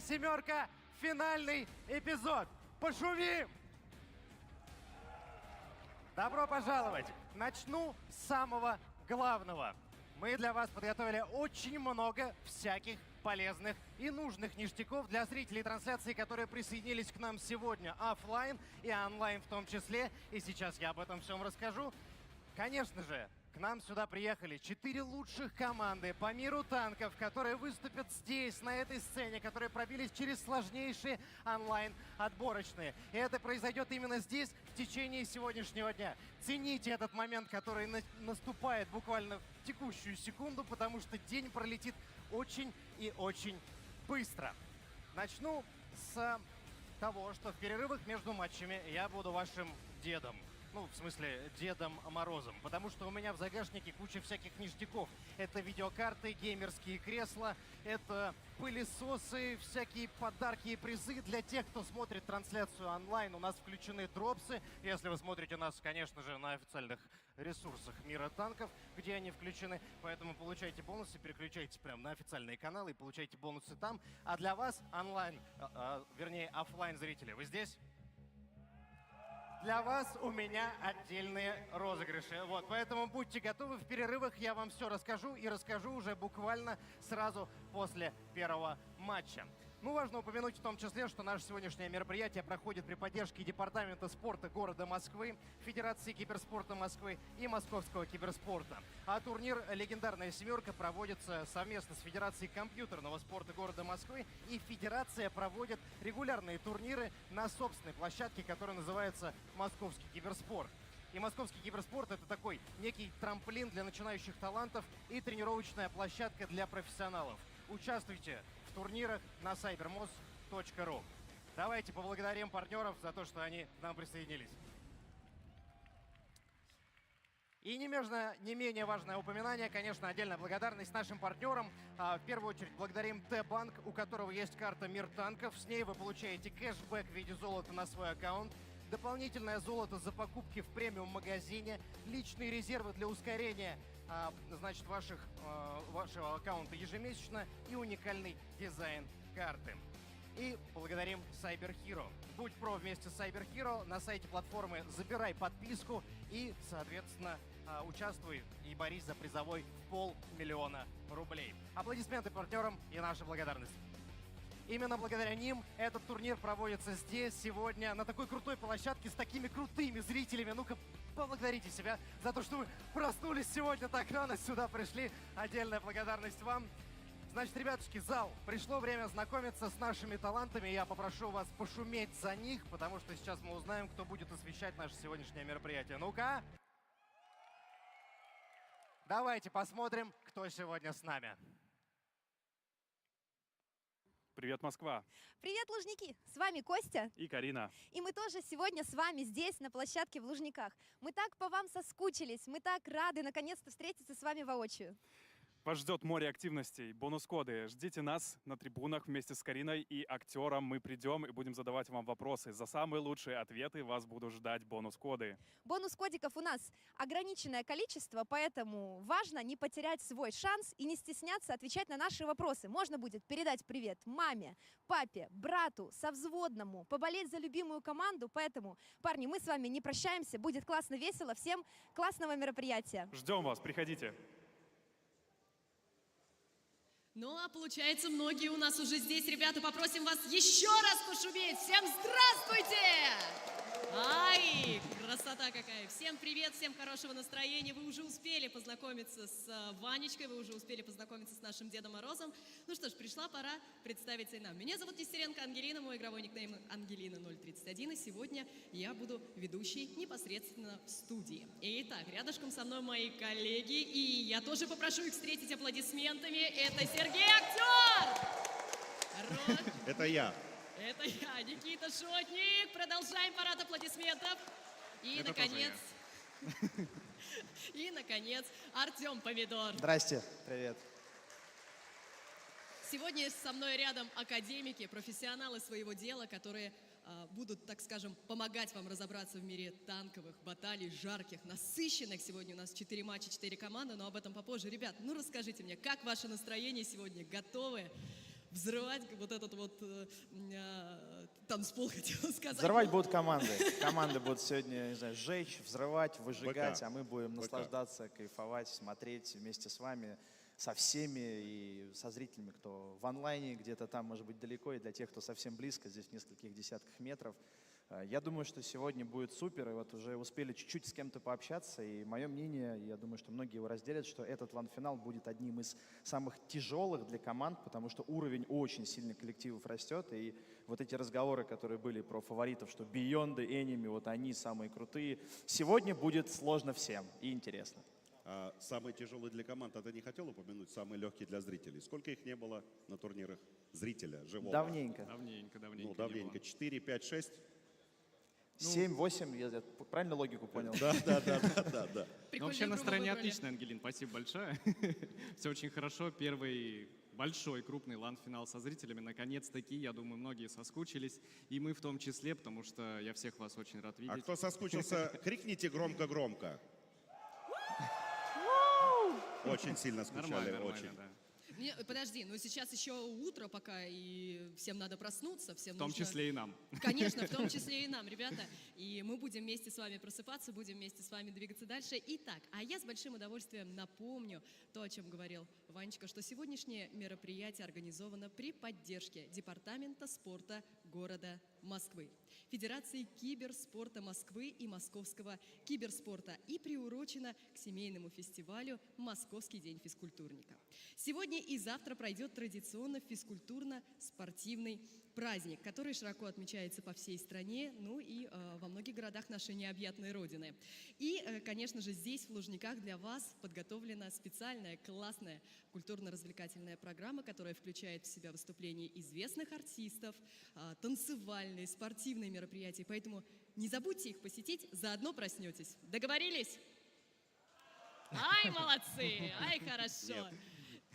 семерка! Финальный эпизод! Пошумим! Добро пожаловать! Начну с самого главного. Мы для вас подготовили очень много всяких полезных и нужных ништяков для зрителей трансляции, которые присоединились к нам сегодня оффлайн и онлайн в том числе. И сейчас я об этом всем расскажу. Конечно же, к нам сюда приехали 4 лучших команды по миру танков, которые выступят здесь, на этой сцене, которые пробились через сложнейшие онлайн-отборочные. И это произойдет именно здесь в течение сегодняшнего дня. Цените этот момент, который наступает буквально в текущую секунду, потому что день пролетит очень и очень быстро. Начну с того, что в перерывах между матчами я буду вашим дедом. Ну, в смысле, Дедом Морозом. Потому что у меня в загашнике куча всяких ништяков. Это видеокарты, геймерские кресла, это пылесосы, всякие подарки и призы для тех, кто смотрит трансляцию онлайн. У нас включены дропсы. Если вы смотрите нас, конечно же, на официальных ресурсах Мира танков, где они включены. Поэтому получайте бонусы, переключайтесь прямо на официальные каналы и получайте бонусы там. А для вас онлайн, вернее, офлайн зрители, вы здесь? Для вас у меня отдельные розыгрыши. Вот, поэтому будьте готовы. В перерывах я вам все расскажу и расскажу уже буквально сразу после первого матча. Ну, важно упомянуть в том числе, что наше сегодняшнее мероприятие проходит при поддержке Департамента спорта города Москвы, Федерации киберспорта Москвы и Московского киберспорта. А турнир «Легендарная семерка» проводится совместно с Федерацией компьютерного спорта города Москвы. И Федерация проводит регулярные турниры на собственной площадке, которая называется «Московский киберспорт». И Московский киберспорт — это такой некий трамплин для начинающих талантов и тренировочная площадка для профессионалов. Участвуйте в турнирах на cybermos.ru. Давайте поблагодарим партнеров за то, что они к нам присоединились. И не менее важное упоминание, конечно, отдельная благодарность нашим партнерам. В первую очередь благодарим Т-банк, у которого есть карта Мир танков. С ней вы получаете кэшбэк в виде золота на свой аккаунт, дополнительное золото за покупки в премиум-магазине, личные резервы для ускорения значит, вашего аккаунта ежемесячно и уникальный дизайн карты. И благодарим Cyber Hero. Будь про вместе с Cyber Hero на сайте платформы, забирай подписку и, соответственно, участвуй и борись за призовой в 500 000 рублей. Аплодисменты партнерам и наша благодарность. Именно благодаря ним этот турнир проводится здесь, сегодня, на такой крутой площадке с такими крутыми зрителями. Ну-ка, поблагодарите себя за то, что вы проснулись сегодня так рано, сюда пришли. Отдельная благодарность вам. Значит, ребятушки, зал, пришло время знакомиться с нашими талантами. Я попрошу вас пошуметь за них, потому что сейчас мы узнаем, кто будет освещать наше сегодняшнее мероприятие. Ну-ка! Давайте посмотрим, кто сегодня с нами. Привет, Москва. Привет, Лужники! С вами Костя. И Карина. И мы тоже сегодня с вами здесь, на площадке в Лужниках. Мы так по вам соскучились, мы так рады наконец-то встретиться с вами воочию. Вас ждет море активностей, бонус-коды. Ждите нас на трибунах вместе с Кариной и актером. Мы придем и будем задавать вам вопросы. За самые лучшие ответы вас будут ждать бонус-коды. Бонус-кодиков у нас ограниченное количество, поэтому важно не потерять свой шанс и не стесняться отвечать на наши вопросы. Можно будет передать привет маме, папе, брату, совзводному, поболеть за любимую команду. Поэтому, парни, мы с вами не прощаемся. Будет классно, весело. Всем классного мероприятия. Ждем вас, приходите. Ну, а получается, многие у нас уже здесь. Ребята, попросим вас еще раз пошуметь. Всем здравствуйте! Ай, красота! красота какая! Всем привет, всем хорошего настроения. Вы уже успели познакомиться с Ванечкой, вы уже успели познакомиться с нашим Дедом Морозом. Ну что ж, пришла пора представиться и нам. Меня зовут Нестеренко Ангелина, мой игровой никнейм Ангелина 031, и сегодня я буду ведущей непосредственно в студии. Итак, рядышком со мной мои коллеги, и я тоже попрошу их встретить аплодисментами. Это Сергей Актер! Это я. Это я, Никита Шотник. Продолжаем парад аплодисментов. И, наконец, Артем Помидор. Здрасте, привет. Сегодня со мной рядом академики, профессионалы своего дела, которые будут, так скажем, помогать вам разобраться в мире танковых, баталий, жарких, насыщенных. Сегодня у нас 4 матча, 4 команды, но об этом попозже. Ребят, ну расскажите мне, как ваше настроение сегодня? Готовы взрывать вот этот вот танцпол, хотела сказать. Взрывать будут команды. Команды будут сегодня, не знаю, сжечь, взрывать, выжигать, а мы будем наслаждаться, кайфовать, смотреть вместе с вами, со всеми и со зрителями, кто в онлайне, где-то там, может быть, далеко, и для тех, кто совсем близко, здесь в нескольких десятках метров. Я думаю, что сегодня будет супер, и вот уже успели чуть-чуть с кем-то пообщаться, и мое мнение, я думаю, что многие его разделят, что этот лан-финал будет одним из самых тяжелых для команд, потому что уровень очень сильно коллективов растет, и вот эти разговоры, которые были про фаворитов, что Beyond и Enemy, вот они самые крутые, сегодня будет сложно всем и интересно. А самый тяжелый для команд, а ты не хотел упомянуть самый легкий для зрителей? Сколько их не было на турнирах зрителя живого? Давненько. Ну, давненько. 4, 5, 6? 7, 8, я правильно логику понял? Да. Ну, вообще настроение отличное, Ангелин, спасибо большое. Все очень хорошо. Первый большой, крупный лан-финал со зрителями. Наконец-таки, я думаю, многие соскучились. И мы в том числе, потому что я всех вас очень рад видеть. А кто соскучился, крикните громко-громко. Очень сильно скучали, очень. Да. Подожди, но сейчас еще утро пока, и всем надо проснуться. Всем В том числе и нам. Конечно, в том числе и нам, ребята. И мы будем вместе с вами просыпаться, будем вместе с вами двигаться дальше. Итак, а я с большим удовольствием напомню то, о чем говорил Ванечка, что сегодняшнее мероприятие организовано при поддержке Департамента спорта города Москвы, Федерации киберспорта Москвы и Московского киберспорта и приурочено к семейному фестивалю «Московский день физкультурника». Сегодня и завтра пройдет традиционно физкультурно-спортивный праздник, который широко отмечается по всей стране, ну и во многих городах нашей необъятной родины. И, конечно же, здесь, в Лужниках, для вас подготовлена специальная, классная культурно-развлекательная программа, которая включает в себя выступления известных артистов, танцевальные, спортивные мероприятия. Поэтому не забудьте их посетить, заодно проснетесь. Договорились? Ай, молодцы! Ай, хорошо!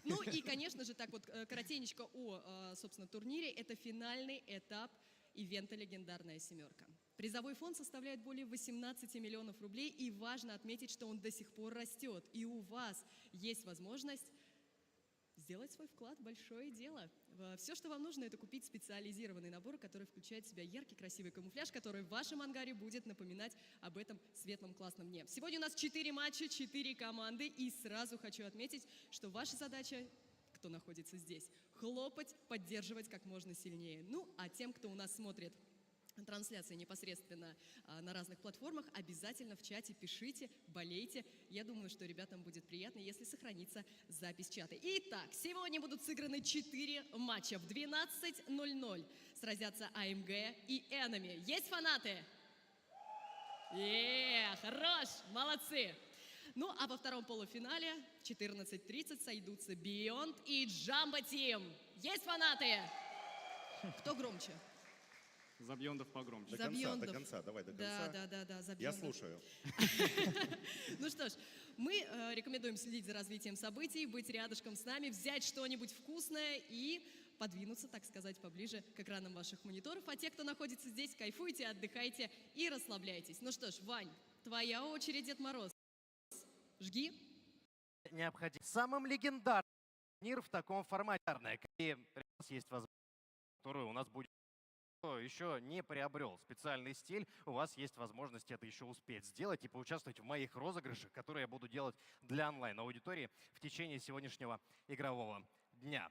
Ну и, конечно же, так вот коротенечко о, собственно, турнире. Это финальный этап ивента «Легендарная семерка». Призовой фонд составляет более 18 миллионов рублей, и важно отметить, что он до сих пор растет. И у вас есть возможность сделать свой вклад в большое дело. Все, что вам нужно, это купить специализированный набор, который включает в себя яркий, красивый камуфляж, который в вашем ангаре будет напоминать об этом светлом, классном дне. Сегодня у нас 4 матча, 4 команды, и сразу хочу отметить, что ваша задача, кто находится здесь, хлопать, поддерживать как можно сильнее. Ну, а тем, кто у нас смотрит трансляции непосредственно на разных платформах, обязательно в чате пишите, болейте. Я думаю, что ребятам будет приятно, если сохранится запись чата. Итак, сегодня будут сыграны 4 матча. В 12:00 сразятся АМГ и Enemy. Есть фанаты? Хорош, молодцы! Ну, а во втором полуфинале в 14:30 сойдутся Beyond и Jumbo Team. Есть фанаты? Кто громче? За Бьондов погромче. До конца, давай до конца. Да, за Я Бьондов. слушаю. Ну что ж, мы рекомендуем следить за развитием событий, быть рядышком с нами, взять что-нибудь вкусное и подвинуться, так сказать, поближе к экранам ваших мониторов. А те, кто находится здесь, кайфуйте, отдыхайте и расслабляйтесь. Ну что ж, Вань, твоя очередь, Дед Мороз. Жги. Необходим. Самым легендарным турнир в таком формате. И у нас есть возможность, которую у нас будет еще не приобрел специальный стиль, у вас есть возможность это еще успеть сделать и поучаствовать в моих розыгрышах, которые я буду делать для онлайн-аудитории в течение сегодняшнего игрового дня.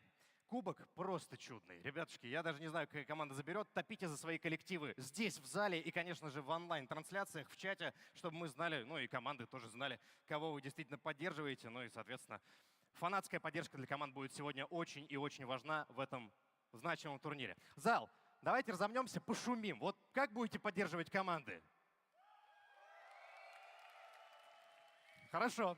Кубок просто чудный. Ребятушки, я даже не знаю, какая команда заберет. Топите за свои коллективы здесь, в зале и, конечно же, в онлайн-трансляциях, в чате, чтобы мы знали, ну и команды тоже знали, кого вы действительно поддерживаете. Ну и, соответственно, фанатская поддержка для команд будет сегодня очень и очень важна в этом значимом турнире. Зал, давайте разомнемся, пошумим. Вот как будете поддерживать команды? Хорошо,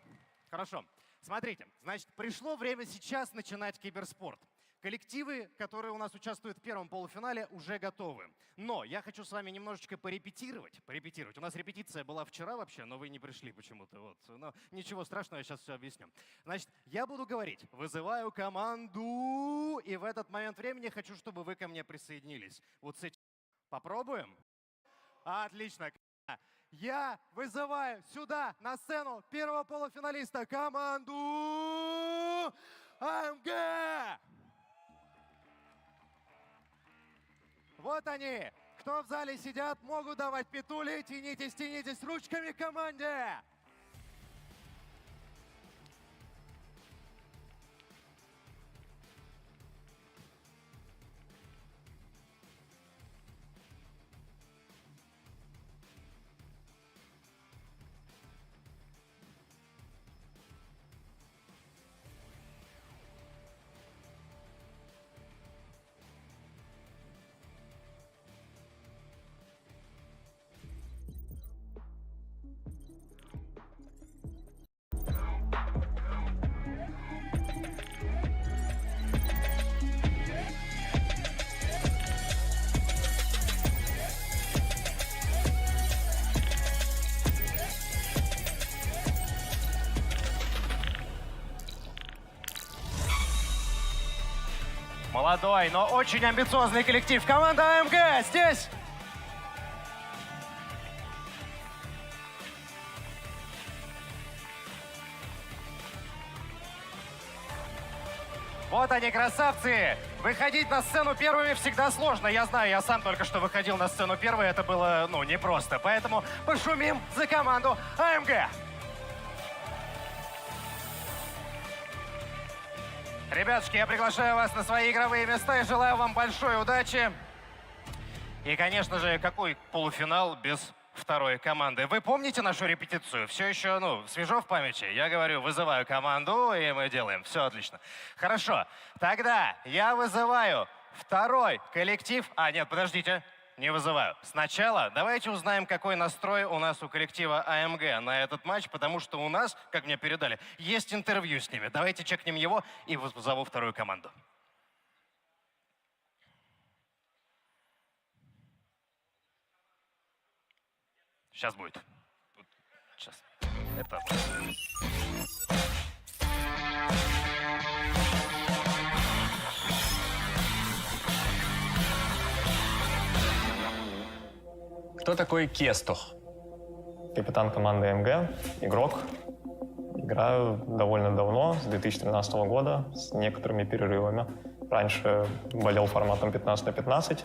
хорошо. Смотрите, значит, пришло время сейчас начинать киберспорт. Коллективы, которые у нас участвуют в первом полуфинале, уже готовы. Но я хочу с вами немножечко порепетировать. У нас репетиция была вчера вообще, но вы не пришли почему-то. Вот. Но ничего страшного, я сейчас все объясню. Значит, я буду говорить, вызываю команду, и в этот момент времени хочу, чтобы вы ко мне присоединились. Вот с этим попробуем? Отлично. Я вызываю сюда, на сцену, первого полуфиналиста, команду АМГ! Вот они, кто в зале сидят, могут давать петули, тянитесь ручками к команде! Молодой, но очень амбициозный коллектив. Команда АМГ здесь! Вот они, красавцы! Выходить на сцену первыми всегда сложно. Я знаю, я сам только что выходил на сцену первый. Это было, непросто. Поэтому пошумим за команду АМГ! Ребятушки, я приглашаю вас на свои игровые места и желаю вам большой удачи. И, конечно же, какой полуфинал без второй команды? Вы помните нашу репетицию? Все еще, свежо в памяти? Я говорю, вызываю команду, и мы делаем. Все отлично. Хорошо. Тогда я вызываю второй коллектив. Нет, подождите. Не вызываю. Сначала давайте узнаем, какой настрой у нас у коллектива АМГ на этот матч, потому что у нас, как мне передали, есть интервью с ними. Давайте чекнем его и зову вторую команду. Сейчас будет. Сейчас. Это... Кто такой Кестух? Капитан команды АМГ, игрок. Играю довольно давно, с 2013 года, с некоторыми перерывами. Раньше болел форматом 15 на 15,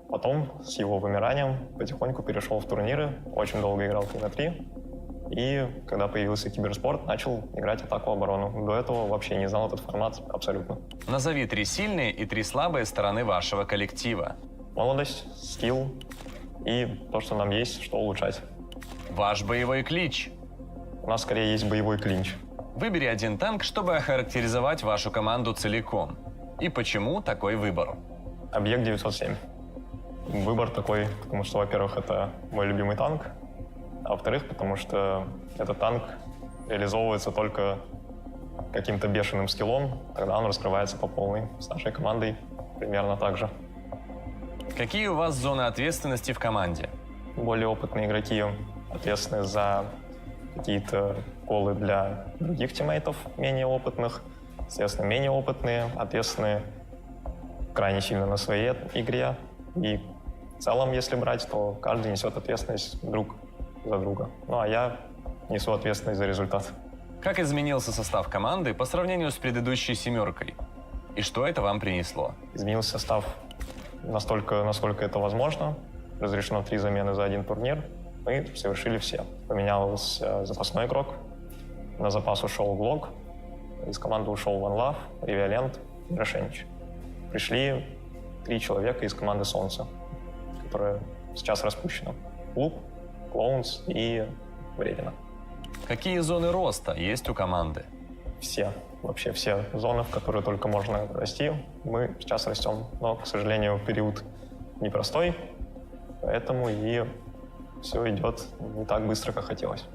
потом с его вымиранием потихоньку перешел в турниры, очень долго играл в 3 на 3. И когда появился киберспорт, начал играть атаку-оборону. До этого вообще не знал этот формат абсолютно. Назови 3 сильные и 3 слабые стороны вашего коллектива. Молодость, скилл и то, что нам есть, что улучшать. Ваш боевой клич. У нас скорее есть боевой клинч. Выбери один танк, чтобы охарактеризовать вашу команду целиком. И почему такой выбор? Объект 907. Выбор такой, потому что, во-первых, это мой любимый танк, а во-вторых, потому что этот танк реализовывается только каким-то бешеным скиллом, тогда он раскрывается по полной. С нашей командой примерно так же. Какие у вас зоны ответственности в команде? Более опытные игроки ответственны за какие-то колы для других тиммейтов, менее опытных. Естественно, менее опытные ответственны крайне сильно на своей игре. И в целом, если брать, то каждый несет ответственность друг за друга. Ну а я несу ответственность за результат. Как изменился состав команды по сравнению с предыдущей семеркой? И что это вам принесло? Изменился состав настолько, насколько это возможно. Разрешено 3 замены за один турнир. Мы совершили все. Поменялся запасной игрок. На запас ушел Глок. Из команды ушел One Love, Ревиолент и Рошенич. пришли 3 человека из команды «Солнце», которая сейчас распущена. Клуб, Клоунс и Вредина. Какие зоны роста есть у команды? Все, вообще все зоны, в которые только можно расти, мы сейчас растем. Но, к сожалению, период непростой, поэтому и все идет не так быстро, как хотелось.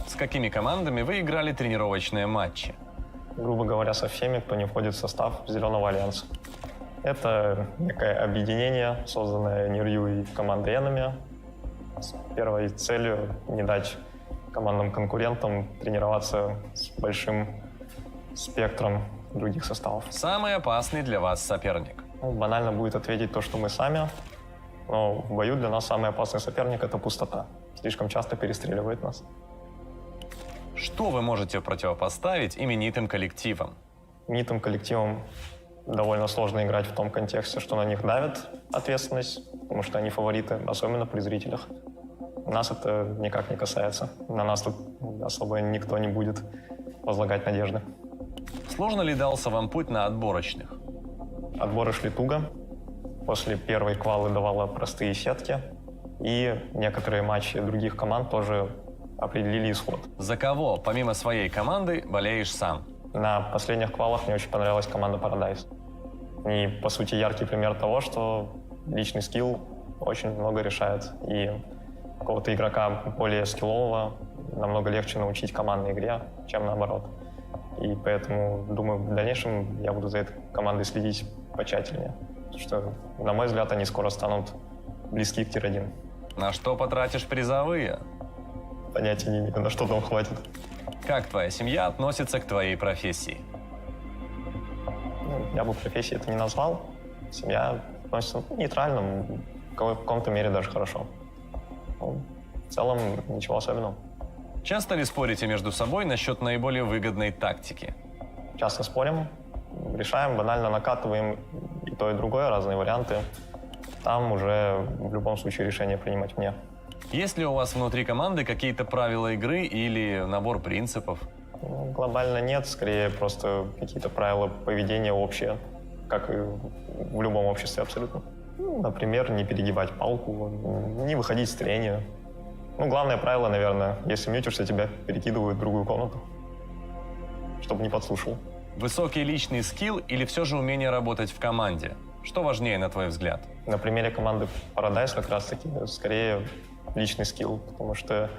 С какими командами вы играли тренировочные матчи? Грубо говоря, со всеми, кто не входит в состав Зеленого альянса. Это некое объединение, созданное Нирью и командой Enemy, с первой целью не дать командам-конкурентам тренироваться с большим спектром других составов. Самый опасный для вас соперник? Ну, банально будет ответить то, что мы сами, но в бою для нас самый опасный соперник — это пустота. Слишком часто перестреливает нас. Что вы можете противопоставить именитым коллективам? Именитым коллективам довольно сложно играть в том контексте, что на них давит ответственность, потому что они фавориты, особенно при зрителях. Нас это никак не касается. На нас тут особо никто не будет возлагать надежды. Сложно ли дался вам путь на отборочных? Отборы шли туго. После первой квалы давала простые сетки. И некоторые матчи других команд тоже определили исход. За кого, помимо своей команды, болеешь сам? На последних квалах мне очень понравилась команда Paradise. Они, по сути, яркий пример того, что личный скилл очень много решает. И какого-то игрока более скиллового намного легче научить командной игре, чем наоборот. И поэтому, думаю, в дальнейшем я буду за этой командой следить потщательнее. Потому что, на мой взгляд, они скоро станут близки к тир-1. На что потратишь призовые? Понятия не имею, на что там хватит. Как твоя семья относится к твоей профессии? Ну, я бы профессии это не назвал. Семья относится нейтрально, в каком-то мере даже хорошо. Ну, в целом ничего особенного. Часто ли спорите между собой насчет наиболее выгодной тактики? Часто спорим, решаем, банально накатываем и то, и другое, разные варианты. Там уже в любом случае решение принимать мне. Есть ли у вас внутри команды какие-то правила игры или набор принципов? Ну, глобально нет, скорее просто какие-то правила поведения общие, как и в любом обществе абсолютно. Ну, например, не перегибать палку, не выходить с трения. Ну, главное правило, наверное, если мьютишься, тебя перекидывают в другую комнату, чтобы не подслушал. Высокий личный скилл или все же умение работать в команде? Что важнее, на твой взгляд? На примере команды Paradise как раз-таки скорее личный скилл, потому что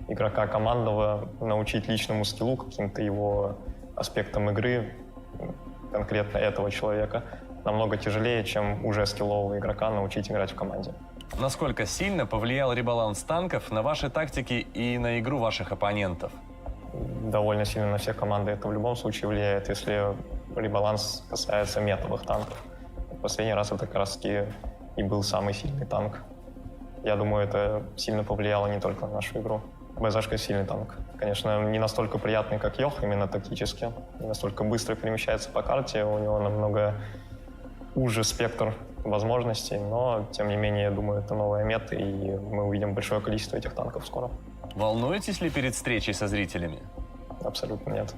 игрока командного научить личному скиллу, каким-то его аспектам игры, конкретно этого человека, намного тяжелее, чем уже скиллового игрока научить играть в команде. Насколько сильно повлиял ребаланс танков на ваши тактики и на игру ваших оппонентов? Довольно сильно на все команды это в любом случае влияет, если ребаланс касается метовых танков. В последний раз это как раз-таки и был самый сильный танк. Я думаю, это сильно повлияло не только на нашу игру. БЗшка сильный танк. Конечно, не настолько приятный, как Йох, именно тактически. Не настолько быстро перемещается по карте, у него намного уже спектр возможностей, но, тем не менее, я думаю, это новая мета, и мы увидим большое количество этих танков скоро. Волнуетесь ли перед встречей со зрителями? Абсолютно нет.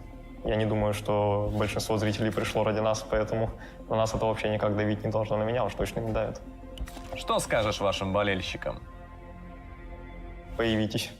Я не думаю, что большинство зрителей пришло ради нас, поэтому на нас это вообще никак давить не должно, на меня уж точно не давит. Что скажешь вашим болельщикам? Появитесь.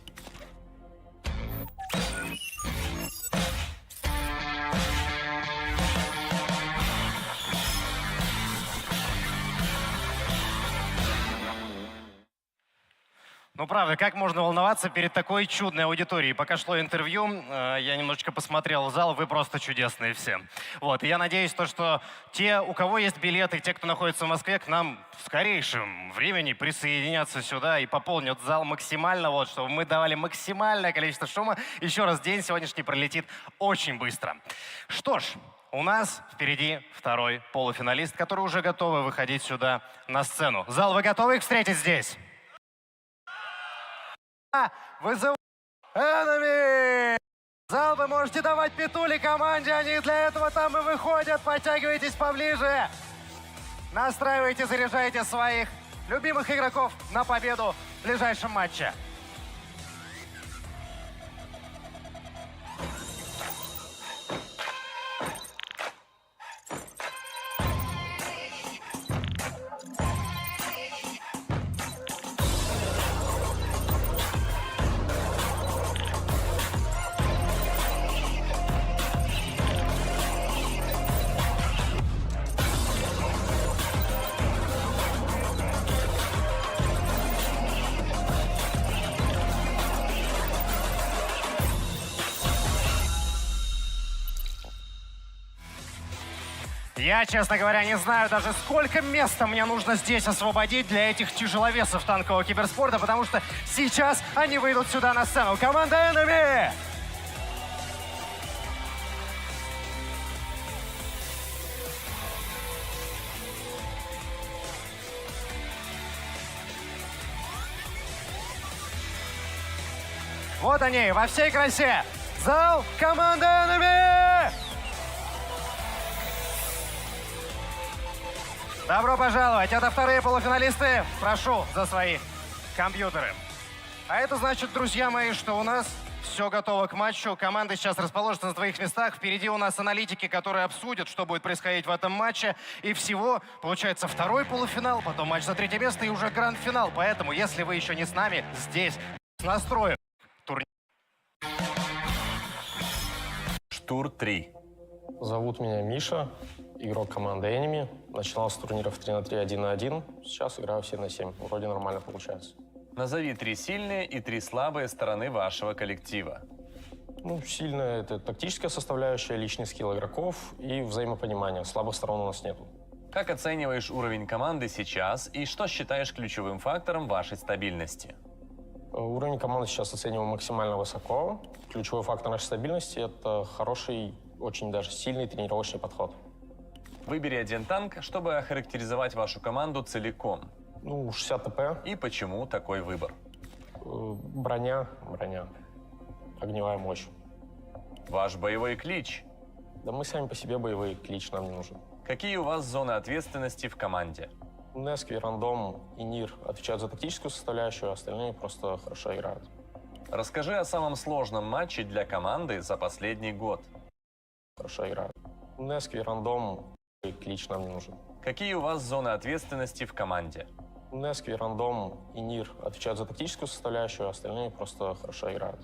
Ну, правда, как можно волноваться перед такой чудной аудиторией? Пока шло интервью, я немножечко посмотрел в зал, вы просто чудесные все. Вот, и я надеюсь, что те, у кого есть билеты, те, кто находится в Москве, к нам в скорейшем времени присоединятся сюда и пополнят зал максимально, вот, чтобы мы давали максимальное количество шума. Еще раз, день сегодняшний пролетит очень быстро. Что ж, у нас впереди второй полуфиналист, который уже готовы выходить сюда на сцену. Зал, вы готовы их встретить здесь? Вызываю Enemy! Зал вы можете давать петули команде, они для этого там и выходят. Подтягивайтесь поближе. Настраивайте, заряжайте своих любимых игроков на победу в ближайшем матче. Я, честно говоря, не знаю даже, сколько места мне нужно здесь освободить для этих тяжеловесов танкового киберспорта, потому что сейчас они выйдут сюда на сцену. Команда Enemy! Вот они, во всей красе. Зал команды Enemy! Добро пожаловать. Это вторые полуфиналисты. Прошу за свои компьютеры. А это значит, друзья мои, что у нас все готово к матчу. Команды сейчас расположатся на своих местах. Впереди у нас аналитики, которые обсудят, что будет происходить в этом матче. И всего, получается, второй полуфинал, потом матч за третье место и уже гранд-финал. Поэтому, если вы еще не с нами, здесь настроим турнир. Штур 3. Зовут меня Миша, игрок команды Enemy. Начинал с турниров 3 на 3, 1 на 1. Сейчас играю в 7 на 7. Вроде нормально получается. Назови 3 сильные и 3 слабые стороны вашего коллектива. Ну, сильная — это тактическая составляющая, личный скилл игроков и взаимопонимание. Слабых сторон у нас нету. Как оцениваешь уровень команды сейчас и что считаешь ключевым фактором вашей стабильности? Уровень команды сейчас оцениваем максимально высоко. Ключевой фактор нашей стабильности — это хороший, очень даже сильный тренировочный подход. Выбери один танк, чтобы охарактеризовать вашу команду целиком. Ну, 60 ТП. И почему такой выбор? Броня. Огневая мощь. Ваш боевой клич? Да мы сами по себе боевой клич нам не нужен. Какие у вас зоны ответственности в команде? Нески, Рандом и Нир отвечают за тактическую составляющую, а остальные просто хорошо играют. Расскажи о самом сложном матче для команды за последний год. Хорошо играют. Нески, Рандом и клич нам не нужен. Какие у вас зоны ответственности в команде? Нески, Рандом и Нир отвечают за тактическую составляющую, а остальные просто хорошо играют.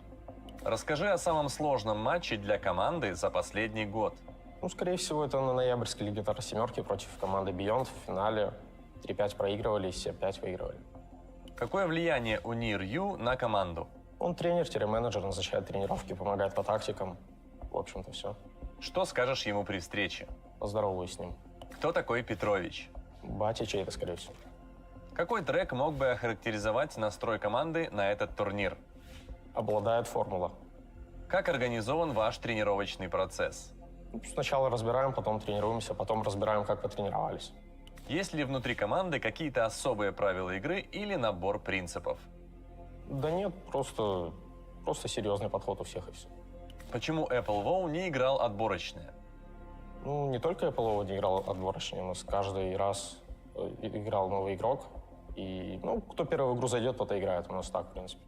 Расскажи о самом сложном матче для команды за последний год. Ну, скорее всего, это на ноябрьской лиге Тара семерки против команды Beyond в финале. 3-5 проигрывали, все 5 выигрывали. Какое влияние у Нир Ю на команду? Он тренер-менеджер, назначает тренировки, помогает по тактикам. В общем-то, все. Что скажешь ему при встрече? Поздороваюсь с ним. Кто такой Петрович? Батя чей-то, скорее всего. Какой трек мог бы охарактеризовать настрой команды на этот турнир? Обладает формула. Как организован ваш тренировочный процесс? Сначала разбираем, потом тренируемся, потом разбираем, как потренировались. Есть ли внутри команды какие-то особые правила игры или набор принципов? Да нет, просто серьезный подход у всех и все. Почему Apple WoW не играл отборочные? Ну, не только Apple WoW не играл отборочные, у нас каждый раз играл новый игрок. И, ну, кто первый в игру зайдет, тот и играет. У нас так, в принципе.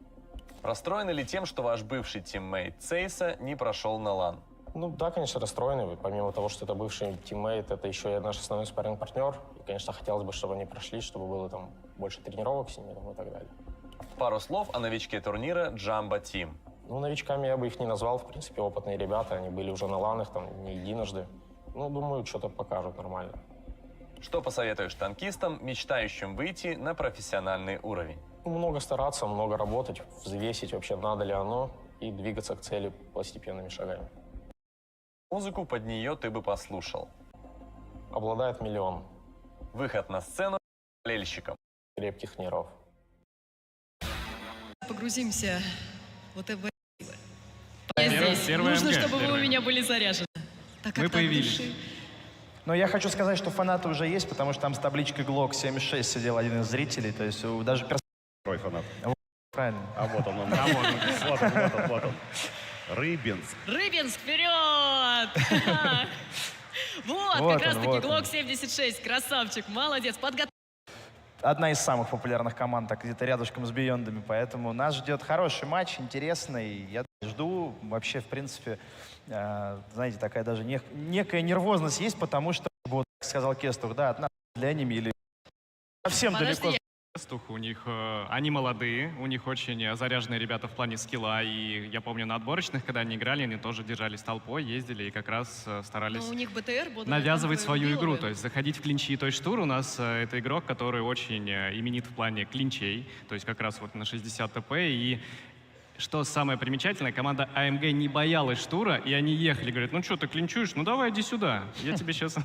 Расстроены ли тем, что ваш бывший тиммейт Цейса не прошел на лан? Ну да, конечно, расстроены. Помимо того, что это бывший тиммейт, это еще и наш основной спарринг-партнер. И, конечно, хотелось бы, чтобы они прошли, чтобы было там больше тренировок с ними и так далее. Пару слов о новичке турнира Jumbo Team. Ну, новичками я бы их не назвал. В принципе, опытные ребята. Они были уже на ланах, там, не единожды. Ну, думаю, что-то покажут нормально. Что посоветуешь танкистам, мечтающим выйти на профессиональный уровень? Много стараться, много работать, взвесить вообще, надо ли оно, и двигаться к цели постепенными шагами. Музыку под нее ты бы послушал. Обладает миллион. Выход на сцену болельщикам. Крепких нервов. Погрузимся вот в Первый Нужно, МГ, чтобы вы у первый. меня были заряжены. Так как Мы так появились. души. Но я хочу сказать, что фанаты уже есть, потому что там с табличкой Glock 76 сидел один из зрителей, то есть даже Второй фанат. правильно. А вот он. Вот он. Рыбинск. Рыбинск, вперед! Вот, Вот как раз он, таки вот он. Glock 76, красавчик, молодец, Одна из самых популярных команд, так где-то рядышком с Биондами, поэтому нас ждет хороший матч, интересный. Я жду вообще, в принципе, знаете, такая даже некая нервозность есть, потому что, вот, как сказал Кестух, да, от нас для Enemy или совсем далеко. У них, они молодые, у них очень заряженные ребята в плане скилла, и я помню на отборочных, когда они играли, они тоже держались толпой, ездили и как раз старались у них БТР навязывать свою игру, то есть заходить в клинчи. И Точь Тур у нас это игрок, который очень именит в плане клинчей, то есть как раз вот на 60 ТП, и что самое примечательное, команда AMG не боялась штура, и они ехали. Говорят, ну что, ты клинчуешь? Ну давай, иди сюда. Я тебе сейчас...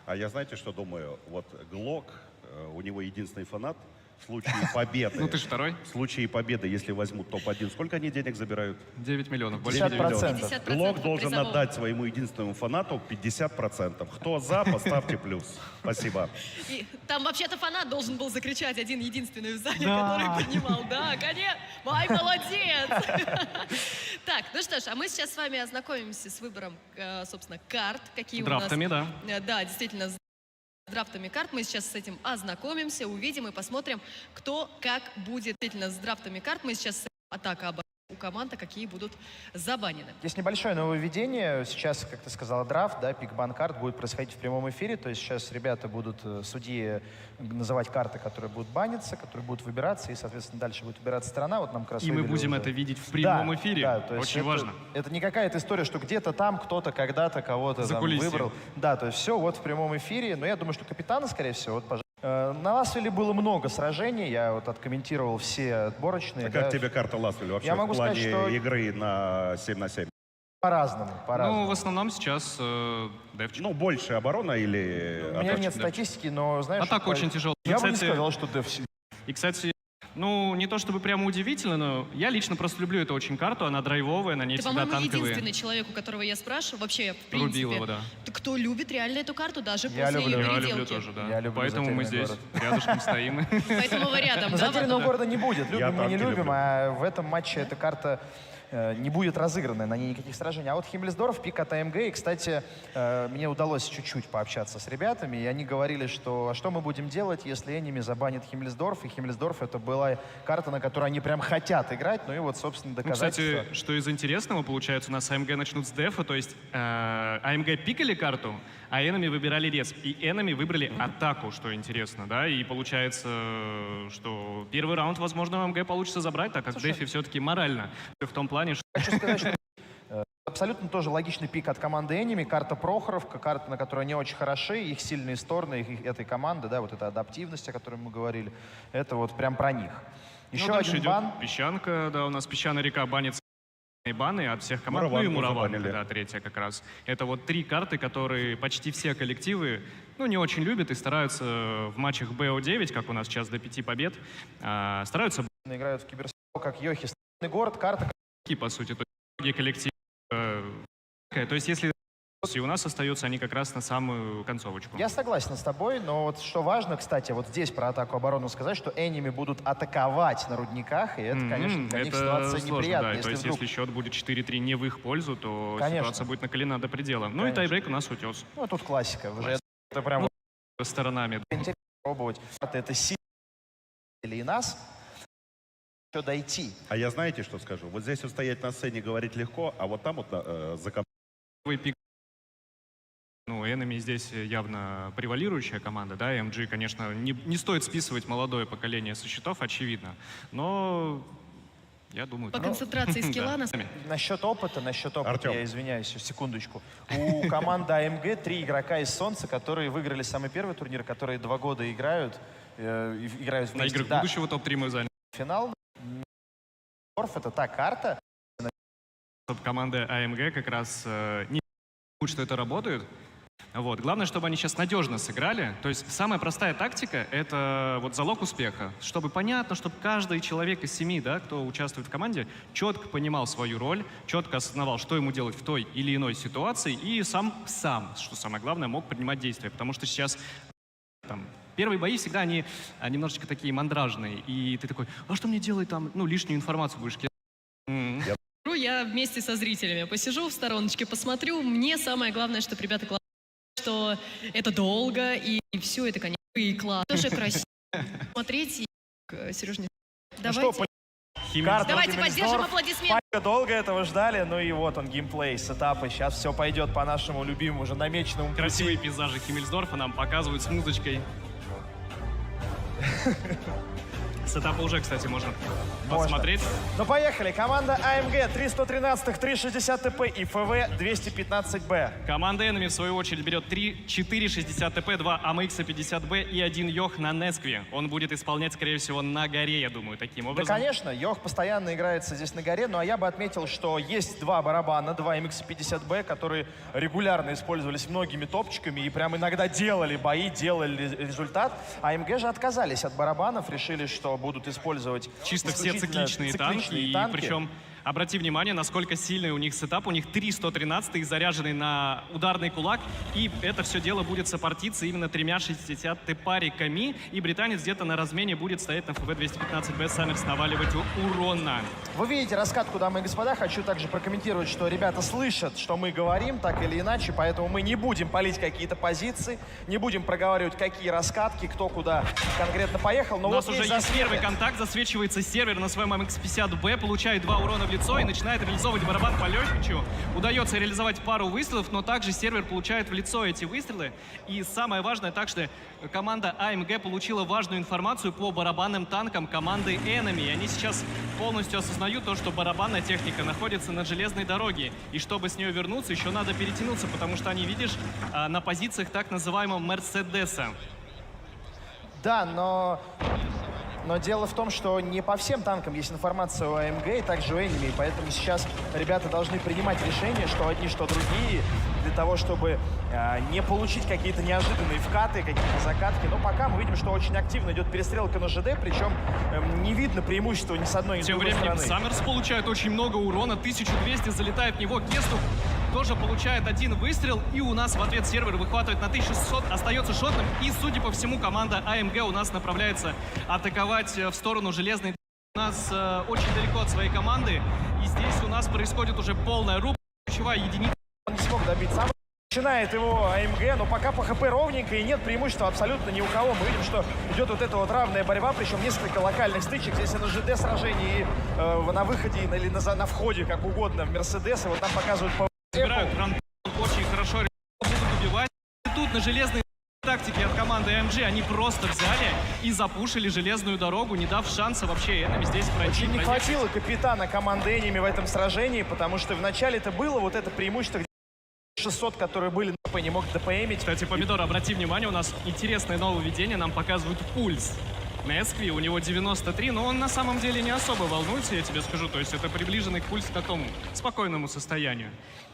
А я знаете, что думаю? Вот Глок, у него единственный фанат. В случае победы... Ну ты же второй. В случае победы, если возьмут топ-1, сколько они денег забирают? 9 миллионов. 50%. Глок должен отдать своему единственному фанату 50%. Кто за, поставьте плюс. Спасибо. И там вообще-то фанат должен был закричать один единственный в зале, который поднимал. Да, конечно. Ай, молодец! Так, ну что ж, а мы сейчас с вами ознакомимся с выбором, собственно, карт. Какие у нас... Драфтами, да. Да, действительно, с драфтами карт. Мы сейчас с этим ознакомимся, увидим и посмотрим, кто как будет. Действительно, с драфтами карт мы сейчас атака обороны у команд, какие будут забанены. Есть небольшое нововведение. Сейчас, как ты сказала, драфт, да, пик-бан карт будет происходить в прямом эфире. То есть сейчас ребята будут, судьи, называть карты, которые будут баниться, которые будут выбираться, и, соответственно, дальше будет выбираться страна. Вот нам как раз И мы вывели будем уже. это видеть в прямом эфире. Да, то есть очень это, важно. Это не какая-то история, что где-то там кто-то когда-то кого-то там выбрал. Да, то есть все вот в прямом эфире. Но я думаю, что капитаны, скорее всего, вот, пожалуйста. На Ласвеле было много сражений, я вот откомментировал все отборочные. А как тебе карта Ласвель вообще Я могу в плане сказать, что игры на 7 на 7? По-разному, по-разному. Ну, в основном сейчас девчик. Ну, больше оборона или... У меня нет статистики, но, знаешь... Атака очень тяжелая. Я бы не Кстати, сказал, что деф... И, кстати, ну, не то чтобы прямо удивительно, но я лично просто люблю эту очень карту, она драйвовая, на ней Ты, всегда по-моему, танковые. единственный человек, у которого я спрашиваю, вообще, в принципе, Рубилова, да. кто любит реально эту карту даже Я после люблю. ее Я переделки. люблю тоже, да. Я люблю Поэтому мы затерянный здесь город. рядышком стоим. Поэтому вы рядом, Но да? затерянного города не будет. Я Любим мы, не танки любим, люблю. а в этом матче эта карта не будет разыграна, на ней никаких сражений. А вот Химмельсдорф, пик от АМГ, и, кстати, мне удалось чуть-чуть пообщаться с ребятами, и они говорили, что а что мы будем делать, если Эними забанит Химмельсдорф, и Химмельсдорф это была карта, на которую они прям хотят играть, ну и вот, собственно, Ну, доказательство. кстати, что из интересного, получается, у нас AMG начнут с дефа, то есть AMG пикали карту, а Enemy выбирали респ. И Enemy выбрали атаку, что интересно, да, и получается, что первый раунд, возможно, AMG получится забрать, так как в дефе все-таки морально. В том плане, что... Хочу сказать, что абсолютно тоже логичный пик от команды Эними. Карта Прохоровка, карта, на которой они очень хороши, их сильные стороны их, этой команды, да, вот эта адаптивность, о которой мы говорили, это вот прям про них. Еще Ну, дальше один идет бан. Песчанка, да, у нас Песчаная река банит баны от всех команд, ну и Мураванку Мураванка, забанили. да, третья как раз. Это вот три карты, которые почти все коллективы, ну, не очень любят и стараются в матчах БО9, как у нас сейчас до 5 побед, стараются Играют в киберспорт, как Йохи. Город, карта. по сути, то есть многие коллективы. То есть если и у нас остаются они как раз на самую концовочку. Я согласен с тобой, но вот что важно, кстати, вот здесь про атаку-оборону сказать, что Эними будут атаковать на рудниках, и это, конечно, для них это ситуация сложно, неприятная. да. То есть вдруг... если счет будет 4-3 не в их пользу, то Конечно. ситуация будет накалена до предела. Ну и тайбрейк у нас утес. Ну, тут классика. Уже это прям вот Сторонами. интересно пробовать. Это сильно и нас еще дойти. А я знаете, что скажу? Вот здесь вот стоять на сцене говорить легко, а вот там вот за Первый пик. Ну, Enemy здесь явно превалирующая команда, да, MG, конечно, не стоит списывать молодое поколение со счетов, очевидно, но я думаю... По концентрации скилла нас... Насчет опыта, Артем. я извиняюсь, секундочку. У команды АМГ 3 игрока из Солнца, которые выиграли самый первый турнир, которые 2 года играют, играют На вместе. играх Да. будущего топ-3 мы заняли. Финал. Это та карта. Команда AMG как раз не думают, что это работает. Вот. Главное, чтобы они сейчас надежно сыграли. То есть самая простая тактика — это вот залог успеха. Чтобы понятно, чтобы каждый человек из 7, да, кто участвует в команде, четко понимал свою роль, четко осознавал, что ему делать в той или иной ситуации, и сам, что самое главное, мог принимать действия. Потому что сейчас там, первые бои всегда они немножечко такие мандражные. И ты такой, а что мне делать там? Ну, лишнюю информацию будешь кидать. Я вместе со зрителями посижу в стороночке, посмотрю. Мне самое главное, чтобы ребята что это долго, и все это, конечно, и классно. Тоже красиво смотреть. И, Сереж, давайте. Давайте поддержим аплодисменты. Долго этого ждали, ну и вот он, геймплей, сетапы. Сейчас все пойдет по нашему любимому, уже намеченному пути. Красивые пейзажи Химмельсдорфа нам показывают с музычкой. Сетапы уже, кстати, можно посмотреть. Ну поехали. Команда АМГ 313 360 ТП и ФВ 215Б. Команда Enemy, в свою очередь, берет 460 ТП, 2 АМХ 50Б и 1 Йох на Нескве. Он будет исполнять, скорее всего, на горе, я думаю, таким Да, образом. конечно, Йох постоянно играется здесь на горе, ну а я бы отметил, что есть два барабана, два MX-50B, которые регулярно использовались многими топчиками и прям иногда делали бои, делали результат. АМГ же отказались от барабанов, решили, что будут использовать Чисто все исключительно цикличные танки, и причем обрати внимание, насколько сильный у них сетап. У них 3 113 заряженный на ударный кулак, и это все дело будет соппортиться именно 3 60 париками, и британец где-то на размене будет стоять на ФВ 215Б, Саммерс наваливать урона. Вы видите раскатку, дамы и господа. Хочу также прокомментировать, что ребята слышат, что мы говорим, так или иначе, поэтому мы не будем палить какие-то позиции, не будем проговаривать, какие раскатки, кто куда конкретно поехал. Но У нас вот уже есть засветы. первый контакт, засвечивается сервер на своем MX-50B, получает 2 урона в лицо и начинает реализовывать барабан по легкичу. Удается реализовать пару выстрелов, но также сервер получает в лицо эти выстрелы. И самое важное, так что команда АМГ получила важную информацию по барабанным танкам команды Enemy. И они сейчас полностью осознают то, что барабанная техника находится на железной дороге. И чтобы с нее вернуться, еще надо перетянуться, потому что они, видишь, на позициях так называемого Мерседеса. Да, но дело в том, что не по всем танкам есть информация о АМГ и также у Enemy, поэтому сейчас ребята должны принимать решение, что одни, что другие, для того, чтобы не получить какие-то неожиданные вкаты, какие-то закатки. Но пока мы видим, что очень активно идет перестрелка на ЖД, причем не видно преимущества ни с одной, ни с Тем другой временем стороны. Саммерс получает очень много урона, 1200 залетает в него. Кесту тоже получает один выстрел, и у нас в ответ сервер выхватывает на 1600, остается шотным, и, судя по всему, команда АМГ у нас направляется атаковать в сторону железной. У нас очень далеко от своей команды, и здесь у нас происходит уже полная рубка, ключевая единица. Он не смог добить сам. Начинает его АМГ, но пока по ХП ровненько и нет преимущества абсолютно ни у кого. Мы видим, что идет вот эта вот равная борьба, причем несколько локальных стычек. Здесь и на ЖД сражении, и на выходе, или на входе, как угодно, в Мерседес. И вот нам показывают по Собирают гранд, очень хорошо будут убивать. И тут на железной тактике от команды AMG они просто взяли и запушили железную дорогу, не дав шанса вообще Enemy здесь пройти. Очень не хватило капитана команды Enemy в этом сражении, потому что вначале это было вот это преимущество, где 600, которые были на ДП, не мог ДПМить. Кстати, Помидор, обрати внимание, у нас интересное нововведение, нам показывают пульс. Нескви, у него 93, но он на самом деле не особо волнуется, я тебе скажу. То есть это приближенный к пульс к такому спокойному состоянию.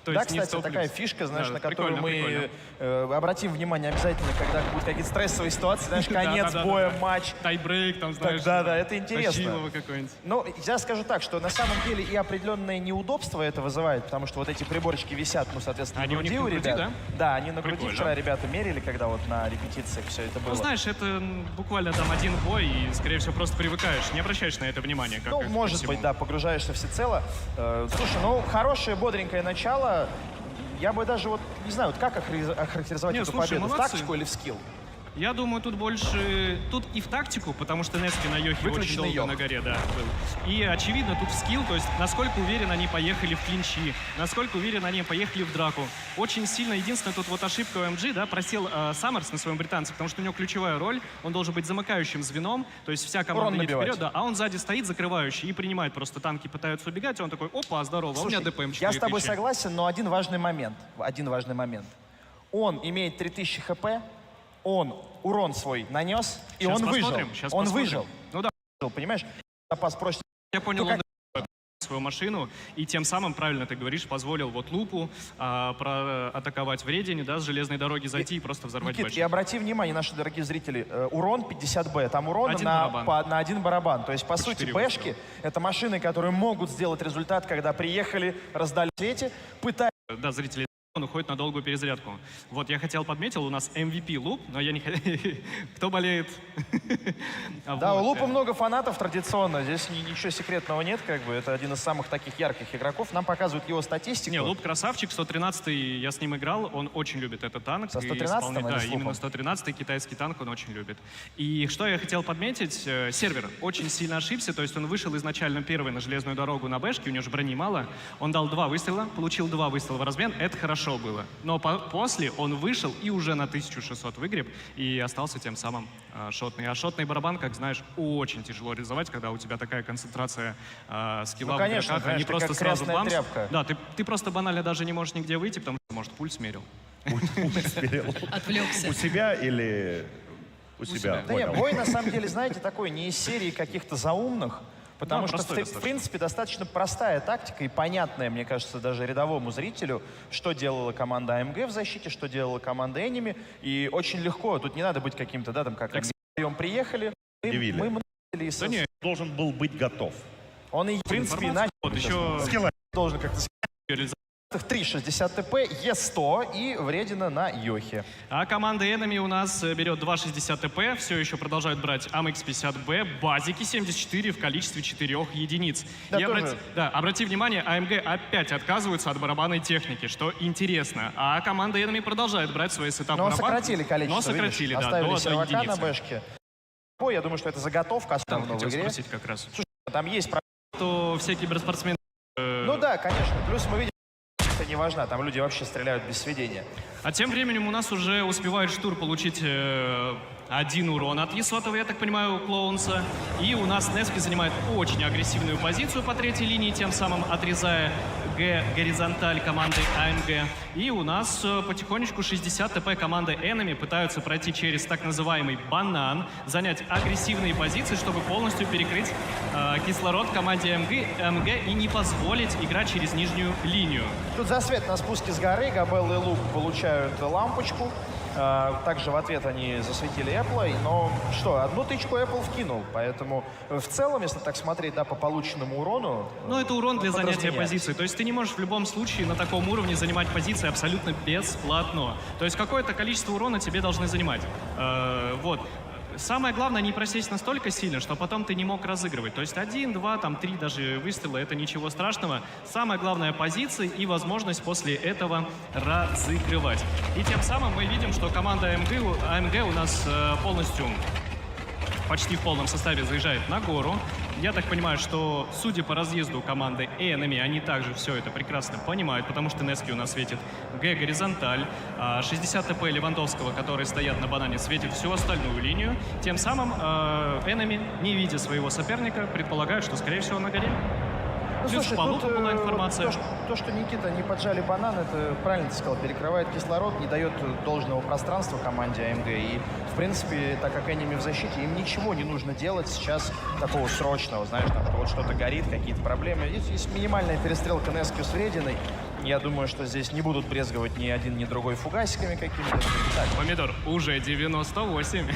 То Да, есть не кстати, 100+. такая фишка, знаешь, Да, на которую прикольно, мы обратим внимание обязательно, когда будут какие-то стрессовые ситуации, знаешь, конец боя, матч. Тайбрейк, там, знаешь. Да, это интересно. Точилово какой-нибудь. Ну, я скажу так, что на самом деле и определенное неудобство это вызывает, потому что вот эти приборчики висят, ну, соответственно, Они на у них груди у на груди, ребят. Да, они на груди. Прикольно. Вчера ребята мерили, когда вот на репетициях все это было. Ну, знаешь, это буквально там один бой, и, скорее всего, просто привыкаешь, не обращаешь на это внимания. Как Ну, и ко может всему. быть, да, погружаешься всецело. Слушай, ну, хорошее, бодренькое начало. Я бы даже вот, не знаю, вот как охарактеризовать Не, эту слушай, победу? В молодцы. тактику или в скилл? Я думаю, тут больше... Тут и в тактику, потому что Нески на Йохе очень Выключенный долго Йох. на горе, да, был. И, очевидно, тут в скилл, то есть насколько уверенно они поехали в клинчи, насколько уверенно они поехали в драку. Очень сильно, единственное, тут вот ошибка у МГ, да, просел Саммерс на своем британце, потому что у него ключевая роль, он должен быть замыкающим звеном, то есть вся команда Урон идет набивать. вперед, да, а он сзади стоит закрывающий и принимает просто танки, пытаются убегать, и он такой, опа, здорово, Слушай, у меня ДПМ 4000. я с тобой согласен, но один важный момент. Он имеет 3000 хп, он урон свой нанес, и Сейчас он выжил. посмотрим, сейчас Он посмотрим. выжил. Ну да. Понимаешь? Запас проще. Я понял, Ну, он свою машину, и тем самым, правильно ты говоришь, позволил вот Лупу атаковать в Редине, да, с железной дороги зайти и просто взорвать Никит, башню. и обрати внимание, наши дорогие зрители, урон 50Б, там урон Один на барабан. один барабан. То есть, по сути, 4 бэшки — это машины, которые могут сделать результат, когда приехали, раздали в свете, пытаются... Да, зрители, он уходит на долгую перезарядку. Вот, я хотел подметил, у нас MVP Луп, но я не хотел... Кто болеет? Да, у Лупа много фанатов традиционно, здесь ничего секретного нет, как бы, это один из самых таких ярких игроков. Нам показывают его статистику. Не, Луп красавчик, 113-й, я с ним играл, он очень любит этот танк. Со и 113-м исполняет- или Да, с Лупом? именно 113-й китайский танк он очень любит. И что я хотел подметить, сервер очень сильно ошибся, то есть он вышел изначально первый на железную дорогу на бэшке, у него же брони мало, он дал 2 выстрела, получил 2 выстрела в размен, это хорошо. хорошо было. Но после он вышел и уже на 1600 выгреб и остался тем самым шотный. А шотный барабан, как знаешь, очень тяжело реализовать, когда у тебя такая концентрация скилла в игроках. Они просто сразу бамс. Да, ты просто банально даже не можешь нигде выйти, потому что, может, пульс мерил. Пульс мерил. Отвлекся. У себя или у себя? Да нет, бой на самом деле, знаете, такой не из серии каких-то заумных, потому что, в принципе, достаточно простая тактика и понятная, мне кажется, даже рядовому зрителю, что делала команда AMG в защите, что делала команда Enemy. И очень легко, тут не надо быть каким-то, да, там, как мы приехали, мы должен был быть готов. Он и, в принципе, начал. Вот еще должен как-то 3,60 ТП, Е100 и вредина на Йохе. А команда Enemy у нас берет 2,60 ТП, все еще продолжают брать AMX-50B, базики 74 в количестве 4 единиц. Да, и обрати внимание, AMG опять отказываются от барабанной техники, что интересно. А команда Enemy продолжает брать свои сетап-барабаны. Но сократили количество, но сократили, видишь, да, оставили до сервака на единицы. бэшке. Я думаю, что это заготовка основного в игре. Спросить как раз. Слушай, там есть... Что все киберспортсмены... Ну да, конечно. Плюс мы видим, что не важно, там люди вообще стреляют без сведения. А тем временем у нас уже успевает Штур получить 1 урон от Есотова, я так понимаю, у Клоунса. И у нас Нески занимает очень агрессивную позицию по третьей линии, тем самым отрезая горизонталь команды AMG. И у нас потихонечку 60 ТП команды Enemy пытаются пройти через так называемый банан, занять агрессивные позиции, чтобы полностью перекрыть кислород команде AMG и не позволить играть через нижнюю линию. Тут засвет на спуске с горы. Габелла и Лук получают лампочку. Также в ответ они засветили Apple. Но что, одну тычку Apple вкинул. Поэтому в целом, если так смотреть, да, по полученному урону... Ну, это урон для занятия подразумевается. позиции. То есть ты не можешь в любом случае на таком уровне занимать позиции абсолютно бесплатно. То есть какое-то количество урона тебе должны занимать. Вот. Самое главное, не просесть настолько сильно, что потом ты не мог разыгрывать. То есть 1, 2, там 3 даже выстрела, это ничего страшного. Самое главное — позиции и возможность после этого разыгрывать. И тем самым мы видим, что команда AMG у нас полностью, почти в полном составе заезжает на гору. Я так понимаю, что, судя по разъезду команды Enemy, они также все это прекрасно понимают, потому что Нески у нас светит Г-горизонталь, 60 ТП Левандовского, которые стоят на банане, светит всю остальную линию. Тем самым Enemy, не видя своего соперника, предполагают, что, скорее всего, на горе. Ну, Плюс слушай, в полу тут, была информация. То, что Никита не поджали банан, это правильно ты сказал, перекрывает кислород, не дает должного пространства команде AMG. И, в принципе, так как Enemy в защите, им ничего не нужно делать сейчас такого срочного, знаешь, там, что вот что-то горит, какие-то проблемы. Есть минимальная перестрелка Нески с врединой. Я думаю, что здесь не будут брезговать ни один, ни другой фугасиками какими-то. Помидор уже 98.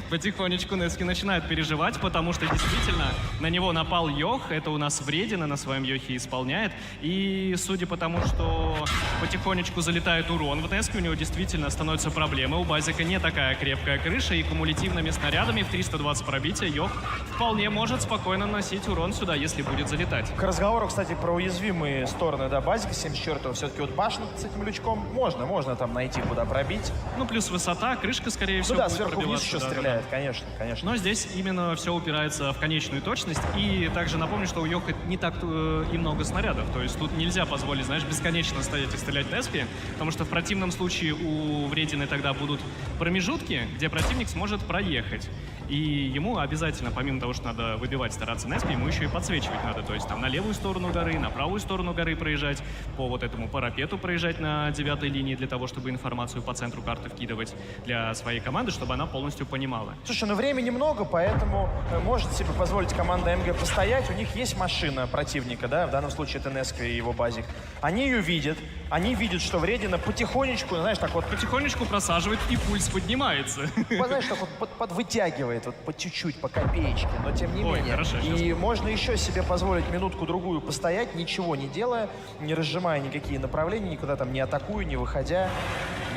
Потихонечку Нески начинает переживать, потому что действительно на него напал Йох. Это у нас вредина на своем Йохе исполняет. И судя по тому, что потихонечку залетает урон в Нески, у него действительно становятся проблемы. У Базика не такая крепкая крыша, и кумулятивными снарядами в 320 пробития Йох вполне может спокойно наносить урон сюда, если будет залетать. К разговору, кстати, про уязвимые стороны, да, Базика 74-го, все-таки вот башня с этим лючком можно там найти, куда пробить. Ну, плюс высота, крышка, скорее всего, ну да, будет сверху вниз еще да, стреляет, да. Конечно. Но здесь именно все упирается в конечную точность. И также напомню, что у Йоха не так и много снарядов. То есть тут нельзя позволить, знаешь, бесконечно стоять и стрелять Нески, потому что в противном случае у вредины тогда будут промежутки, где противник сможет проехать. И ему обязательно, помимо того, что надо выбивать, стараться Нески, ему еще и подсвечивать надо. То есть там на левую сторону горы, на правую сторону горы проезжать, по вот этому парапету проезжать на 9-й линии для того, чтобы информацию по центру карты вкидывать для своей команды, чтобы она полностью понимала. Слушай, ну времени много, поэтому может себе позволить команда МГ постоять. У них есть машина противника, да, в данном случае это Нески и его базик. Они ее видят, они видят, что вредина потихонечку, знаешь, так вот... Потихонечку просаживает, и пульс поднимается. Знаешь, так вот подвытягивает, вот по чуть-чуть, по копеечке, но тем не менее. Хорошо, и можно еще себе позволить минутку-другую постоять, ничего не делая, не разжимая никакие направления, никуда там не атакуя, не выходя.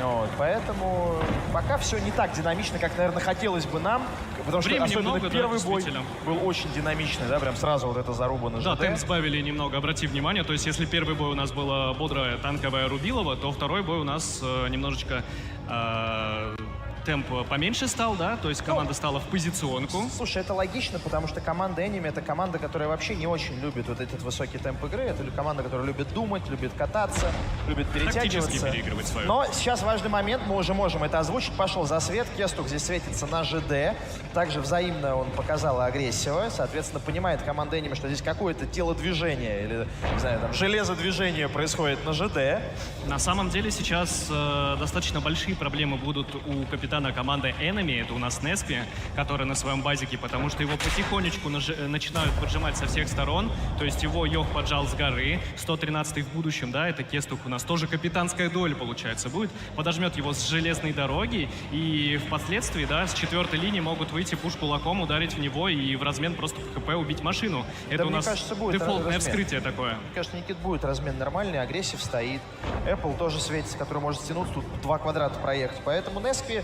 Вот, поэтому пока все не так динамично, как, наверное, хотелось бы нам. Потому что времени особенно много, первый да, бой был очень динамичный, да, прям сразу вот эта заруба на ЖД. Да, темп сбавили немного, обрати внимание. То есть если первый бой у нас была бодрая танковая Рубилова, то второй бой у нас немножечко темп поменьше стал, да? То есть команда стала в позиционку. Слушай, это логично, потому что команда Enemy — это команда, которая вообще не очень любит вот этот высокий темп игры. Это команда, которая любит думать, любит кататься, любит перетягиваться. Тактически переигрывать свою. Но сейчас важный момент, мы уже можем это озвучить. Пошел засвет, Кестух здесь светится на ЖД. Также взаимно он показал агрессию. Соответственно, понимает команда Enemy, что здесь какое-то телодвижение или, не знаю, там, железодвижение происходит на ЖД. На самом деле сейчас достаточно большие проблемы будут у капитана команды Enemy. Это у нас Неспи, который на своем базике, потому что его потихонечку начинают поджимать со всех сторон. То есть его Йох поджал с горы. 113-й в будущем, да, это Кестух у нас тоже капитанская доля, получается, будет. Подожмет его с железной дороги, и впоследствии, да, с 4-й линии могут выйти пуш кулаком, ударить в него и в размен просто по ХП убить машину. Это Да, у мне нас кажется, будет дефолтное размен. вскрытие такое. Мне кажется, Никит, будет размен нормальный, агрессив стоит. Apple тоже светится, который может стянуться, тут 2 квадрата проехать. Поэтому Неспи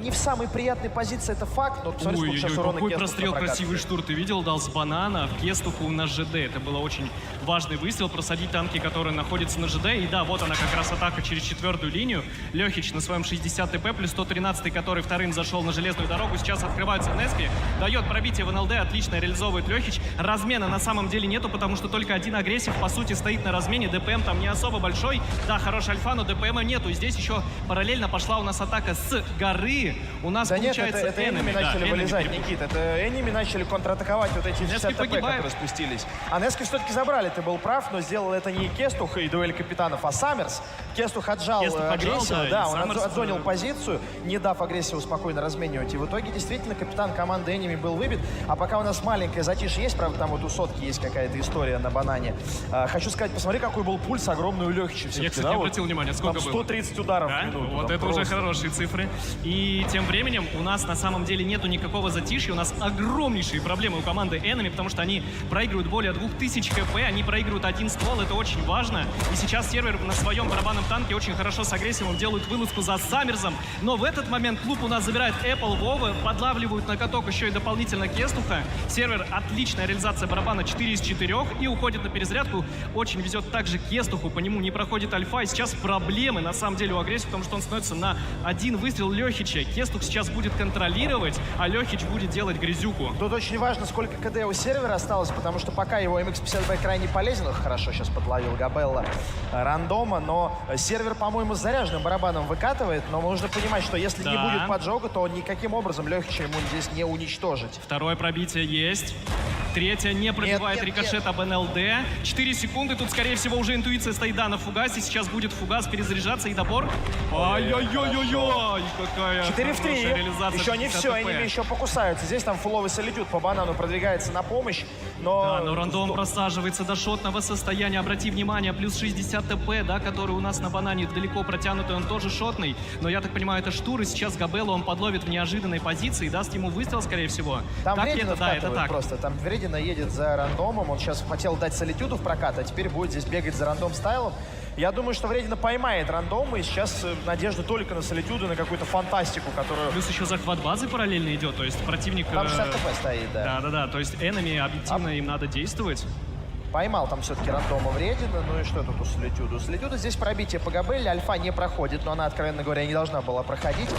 не в самой приятной позиции, это факт, но посмотри, сколько сейчас урона какой Кестуху прострел прокатывает. красивый штур. Ты видел, дал с банана в Кестуху на ЖД. Это было очень важный выстрел, просадить танки, которые находятся на ЖД. И да, вот она как раз атака через 4-ю линию. Лехич на своем 60 ТП, плюс 113-й, который вторым зашел на железную дорогу. Сейчас открываются Неспи. Дает пробитие в НЛД, отлично реализовывает Лехич. Размена на самом деле нету, потому что только один агрессив, по сути, стоит на размене. ДПМ там не особо большой. Да, хороший альфа, но ДПМа нету. И здесь еще параллельно пошла у нас атака с горы. У нас Да нет, получается это Enemy начали вылезать, Никит. Это Enemy начали контратаковать вот эти 60 ТП, погибает. которые спустились. А Нески все-таки забрали, ты был прав, но сделал это не Кестух и дуэль капитанов, а Саммерс. Кестух отжал агрессию, да, он отзонил позицию, не дав агрессию спокойно разменивать. И в итоге действительно капитан команды Enemy был выбит. А пока у нас маленькое затишье есть, правда, там вот у сотки есть какая-то история на банане. Хочу сказать, посмотри, какой был пульс огромный у Лехича все-таки. Я, кстати, да, не обратил внимания, сколько там было? 130 ударов Да? в минуту. Вот там это уже просто. хорошие цифры. И тем временем у нас на самом деле нету никакого затишья. У нас огромнейшие проблемы у команды Enemy, потому что они проигрывают более 2000 хп, они проигрывают один ствол, это очень важно. И сейчас сервер на своем барабанном танке очень хорошо с агрессивом делают вылазку за Саммерсом. Но в этот момент клуб у нас забирает Apple, Вова, подлавливают на каток еще и дополнительно Кестуха. Сервер, отличная реализация барабана 4 из 4 и уходит на перезарядку. Очень везет также Кестуху, по нему не проходит альфа. И сейчас проблемы на самом деле у агрессии, потому что он становится на один выстрел Лехича. Кестух сейчас будет контролировать, а Лехич будет делать грязюку. Тут очень важно, сколько КД у сервера осталось, потому что пока его MX-52 крайне полезен, он хорошо сейчас подловил Габелла рандома, но сервер, по-моему, с заряженным барабаном выкатывает, но нужно понимать, что если не будет поджога, то никаким образом Лехича ему здесь не уничтожить. Второе пробитие есть. Третье не пробивает рикошет об НЛД. 4 секунды. Тут, скорее всего, уже интуиция стоит, да, на фугасе. Сейчас будет фугас перезаряжаться и добор. Ай-яй-яй-яй-яй! Какая 4 в 3. хорошая реализация. Еще не 50 все, ТП. Enemy еще покусаются. Здесь там фуловый солитюд по банану продвигается на помощь, но... Да, но рандом просаживается до шотного состояния. Обрати внимание, плюс 60 ТП, да, который у нас на банане далеко протянутый, он тоже шотный. Но я так понимаю, это штур, и сейчас Габеллу он подловит в неожиданной позиции и даст ему выстрел, скорее всего. Там Так ли Вредина это? Да, это вкатывает так. просто. Там Вредина едет за рандомом. Он сейчас хотел дать солитюду в прокат, а теперь будет здесь бегать за рандом стайлом. Я думаю, что Вредина поймает рандом, и сейчас надежда только на солитюду, на какую-то фантастику, которую... Плюс еще захват базы параллельно идет, то есть противник... Там 60 ТП стоит, да. Да-да-да, то есть Enemy объективно им надо действовать. Поймал там все-таки рандома Вредина. Ну и что тут у Солитюда? У Солитюда здесь пробитие по Габелле. Альфа не проходит, но она, откровенно говоря, не должна была проходить.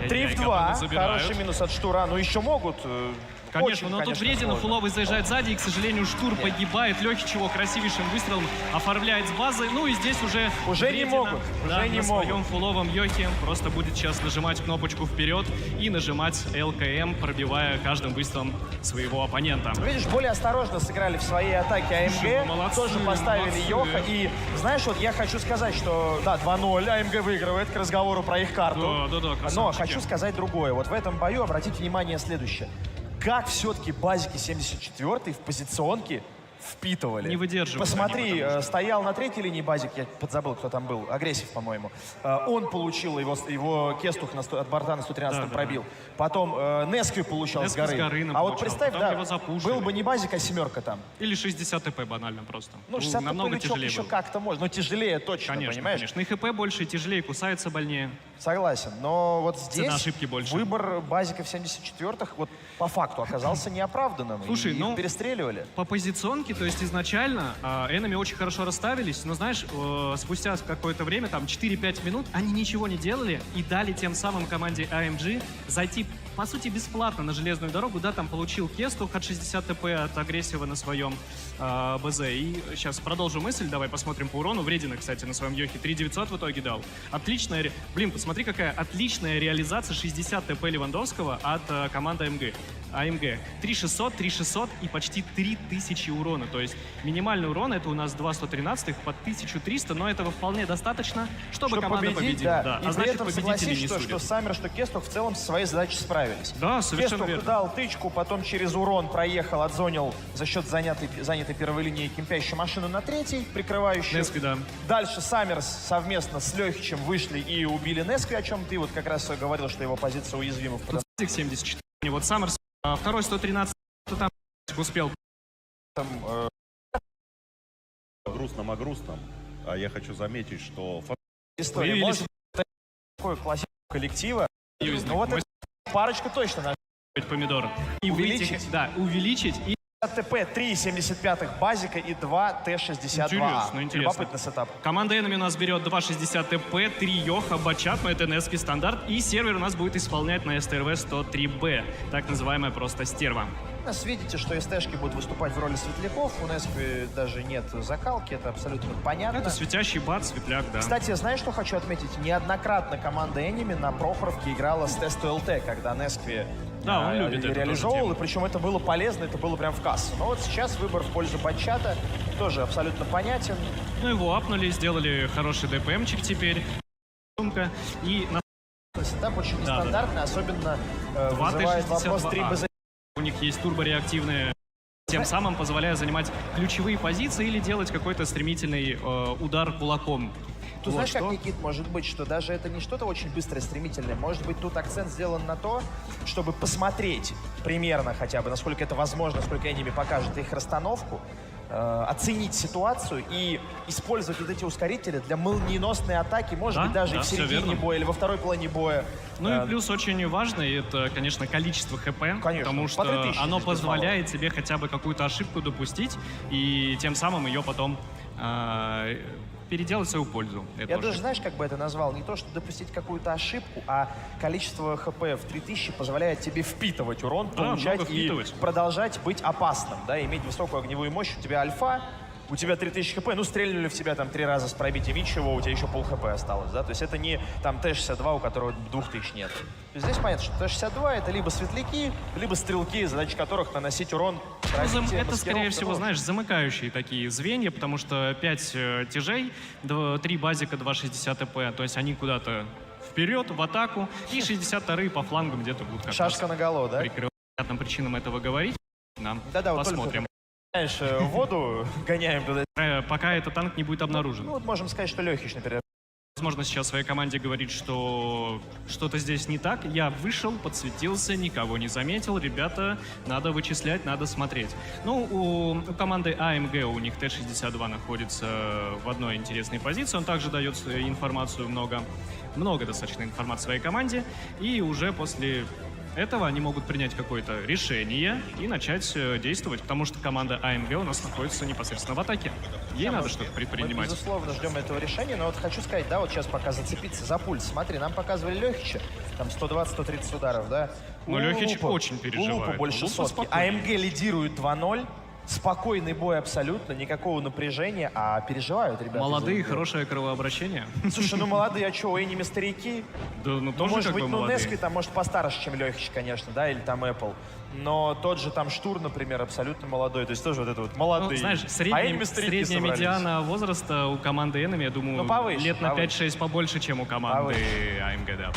3 в 2. Хороший минус от штура. Ну еще могут. Конечно, но тут Вредина сложно. фуловый заезжает сзади, и, к сожалению, штур погибает. Лехич его красивейшим выстрелом оформляет с базы. Ну и здесь уже не могут. Да, Уже не на могут. своем фуловом Йохе просто будет сейчас нажимать кнопочку вперед и нажимать ЛКМ, пробивая каждым выстрелом своего оппонента. Ну, видишь, более осторожно сыграли в своей атаке АМГ. Молодцы, Тоже поставили молодцы. Йоха. И знаешь, вот я хочу сказать, что да, 2-0 АМГ выигрывает, к разговору про их карту. Да, Но красавчики. хочу сказать другое. Вот в этом бою обратите внимание следующее. Как все-таки базики 74-й в позиционке впитывали. Не выдерживают Посмотри, они, стоял на третьей линии базик, я подзабыл, кто там был, агрессив, по-моему. Он получил, его Кестух от борта на 113-м пробил. Потом Нески получал Нески с горы. с горы А вот получал. представь, Потом да, его запушили. был бы не базик, а семерка там. Или 60 ТП банально просто. Ну, 60 намного лючок тяжелее еще было. как-то можно, но тяжелее точно, Конечно, понимаешь? конечно. И ХП больше, и тяжелее, кусается больнее. Согласен, но вот здесь Цена ошибки больше. выбор базиков 74-х вот по факту оказался неоправданным. Слушай, и ну, их перестреливали. По позиционке, то есть изначально Enemy очень хорошо расставились, но знаешь, спустя какое-то время, там 4-5 минут, они ничего не делали и дали тем самым команде AMG зайти, по сути, бесплатно на железную дорогу. Да, там получил Кестух от 60 ТП от агрессива на своем БЗ. И сейчас продолжу мысль, давай посмотрим по урону. Вредина, кстати, на своем Йохе 3900 в итоге дал. Отличная, блин, посмотри, какая отличная реализация 60 ТП Левандовского от команды AMG. 3600, 3600 и почти 3000 урона. То есть минимальный урон это у нас 213 под 1300, но этого вполне достаточно, чтобы команда победить, победила. да. Да. И А при значит, этом победители согласись, не что судят. Саммер, что Кестух в целом со своей задачей справились. Да, совершенно Кестух верно. дал тычку, потом через урон проехал, отзонил за счет занятой первой линии кемпящую машину на третьей, прикрывающую. Нески, да. Дальше Саммерс совместно с Лехичем вышли и убили Нески, о чем ты вот как раз говорил, что его позиция уязвима. Тут 74. Вот Саммерс, второй 113, там успел. О грустном о грустном. А я хочу заметить, что История. Появились. Может, такой классик коллектива. Союзник. Ну вот Мы это парочку точно надо. помидоры. И Увеличить. выйти, да, увеличить и ТП 3,75 базика и 2 Т-62. Интересно, интересно. Любопытный сетап. команда Enemy у нас берет 2.60 ТП, 3 Йоха, Бачат, но это НСК стандарт, и сервер у нас будет исполнять на СТРВ-103Б, так называемая просто стерва. У нас видите, что СТшки будут выступать в роли светляков. У нас даже нет закалки, это абсолютно понятно. Это светящий бат, светляк, да. Кстати, знаешь, что хочу отметить? Неоднократно команда Enemy на Прохоровке играла с Тесту ЛТ, когда Нески Да, он любит эту реализовывал, тоже и причем это было полезно, это было прям в кассу. Но вот сейчас выбор в пользу Батчата тоже абсолютно понятен. Ну, его апнули, сделали хороший ДПМчик теперь. И на Сетап очень Да, нестандартный, особенно 2 вызывает вопрос 3 Т-62А. БЗ. У них есть турбореактивные, тем самым позволяя занимать ключевые позиции или делать какой-то стремительный удар кулаком. Тут знаешь, что? как, Никит, может быть, что даже это не что-то очень быстрое, стремительное. Может быть, тут акцент сделан на то, чтобы посмотреть примерно хотя бы, насколько это возможно, насколько Enemy покажет их расстановку, оценить ситуацию и использовать вот эти ускорители для молниеносной атаки, может Да, быть, даже да, и в всё середине верно. боя или во второй плане боя. Ну и плюс очень важный, это, конечно, количество ХП, потому по что 3000 оно здесь позволяет тебе хотя бы какую-то ошибку допустить и тем самым ее потом переделать в свою пользу. Я даже, знаешь, как бы это назвал? Не то, что допустить какую-то ошибку, а количество ХП в 3000 позволяет тебе впитывать урон, Да, получать много и впитывать. продолжать быть опасным, да, иметь высокую огневую мощь. У тебя альфа, у тебя 3000 хп, ну, стрельнули в тебя там 3 раза с пробитием, ничего, у тебя еще пол хп осталось, да, то есть это не там Т-62, у которого 2000 нет. То есть здесь понятно, что Т-62 это либо светляки, либо стрелки, задача которых наносить урон. пробитие, Это, скорее маскировка, всего, ну, знаешь, замыкающие такие звенья, потому что 5 тяжей, 3 базика, 2.60 ТП, то есть они куда-то вперед, в атаку, и 62-е по флангам где-то будут как шашка раз наголо, да? прикрывать. По понятным причинам этого говорить. Нам Да-да, вот посмотрим. Знаешь, воду гоняем туда. Пока этот танк не будет обнаружен. Ну, вот можем сказать, что Лехич, например. Возможно, сейчас своей команде говорит, что что-то здесь не так. Я вышел, подсветился, никого не заметил. Ребята, надо вычислять, надо смотреть. Ну, у команды AMG, у них Т-62 находится в одной интересной позиции. Он также дает информацию, много достаточно информации своей команде. И уже после этого они могут принять какое-то решение и начать действовать, потому что команда AMG у нас находится непосредственно в атаке. Ей надо что-то Мы, предпринимать. безусловно, ждем этого решения, но вот хочу сказать, да, вот сейчас пока зацепиться за пульс. Смотри, нам показывали Лехича, там 120-130 ударов, да. Но У Лехич Лупа- очень переживает. У Лупа больше Лупа сотки. спокойный. АМГ лидирует 2-0. Спокойный бой абсолютно, никакого напряжения, а переживают ребята. Молодые, из АМГ. хорошее кровообращение. Слушай, ну молодые, а что, у Эними старики? Да, ну Ну, тоже может как быть, бы ну, молодые. Нески там, может, постарше, чем Лехич, конечно, да, или там Apple. Но тот же там Штур, например, абсолютно молодой. То есть тоже вот это вот Ну, молодые. знаешь, а средняя Enemy старики собрались. медиана возраста у команды Enemy, я думаю, Ну, повыше, лет на повыше. 5-6 побольше, чем у команды AMG, да.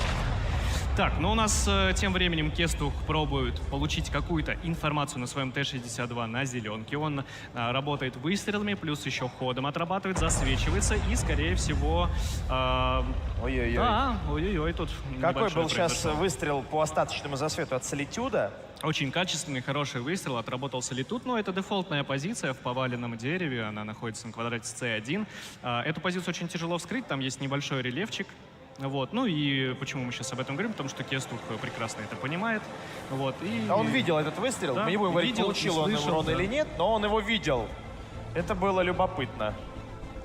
Так, ну у нас тем временем Кестух пробует получить какую-то информацию на своем Т-62 на зеленке. Он работает выстрелами, плюс еще ходом отрабатывает, засвечивается и, скорее всего... Ой-ой-ой. Да, ой-ой-ой, тут Какой небольшое был сейчас произошло. выстрел по остаточному засвету от Солитюда? Очень качественный, хороший выстрел, отработал Солитут, но это дефолтная позиция в поваленном дереве, она находится на квадрате С1. Эту позицию очень тяжело вскрыть, там есть небольшой рельефчик, Вот. Ну и почему мы сейчас об этом говорим? Потому что Кестух прекрасно это понимает. Вот. И... А он видел этот выстрел. Да, Мы не будем говорить, видел, получил он слышал, урон да. или нет, но он его видел. Это было любопытно.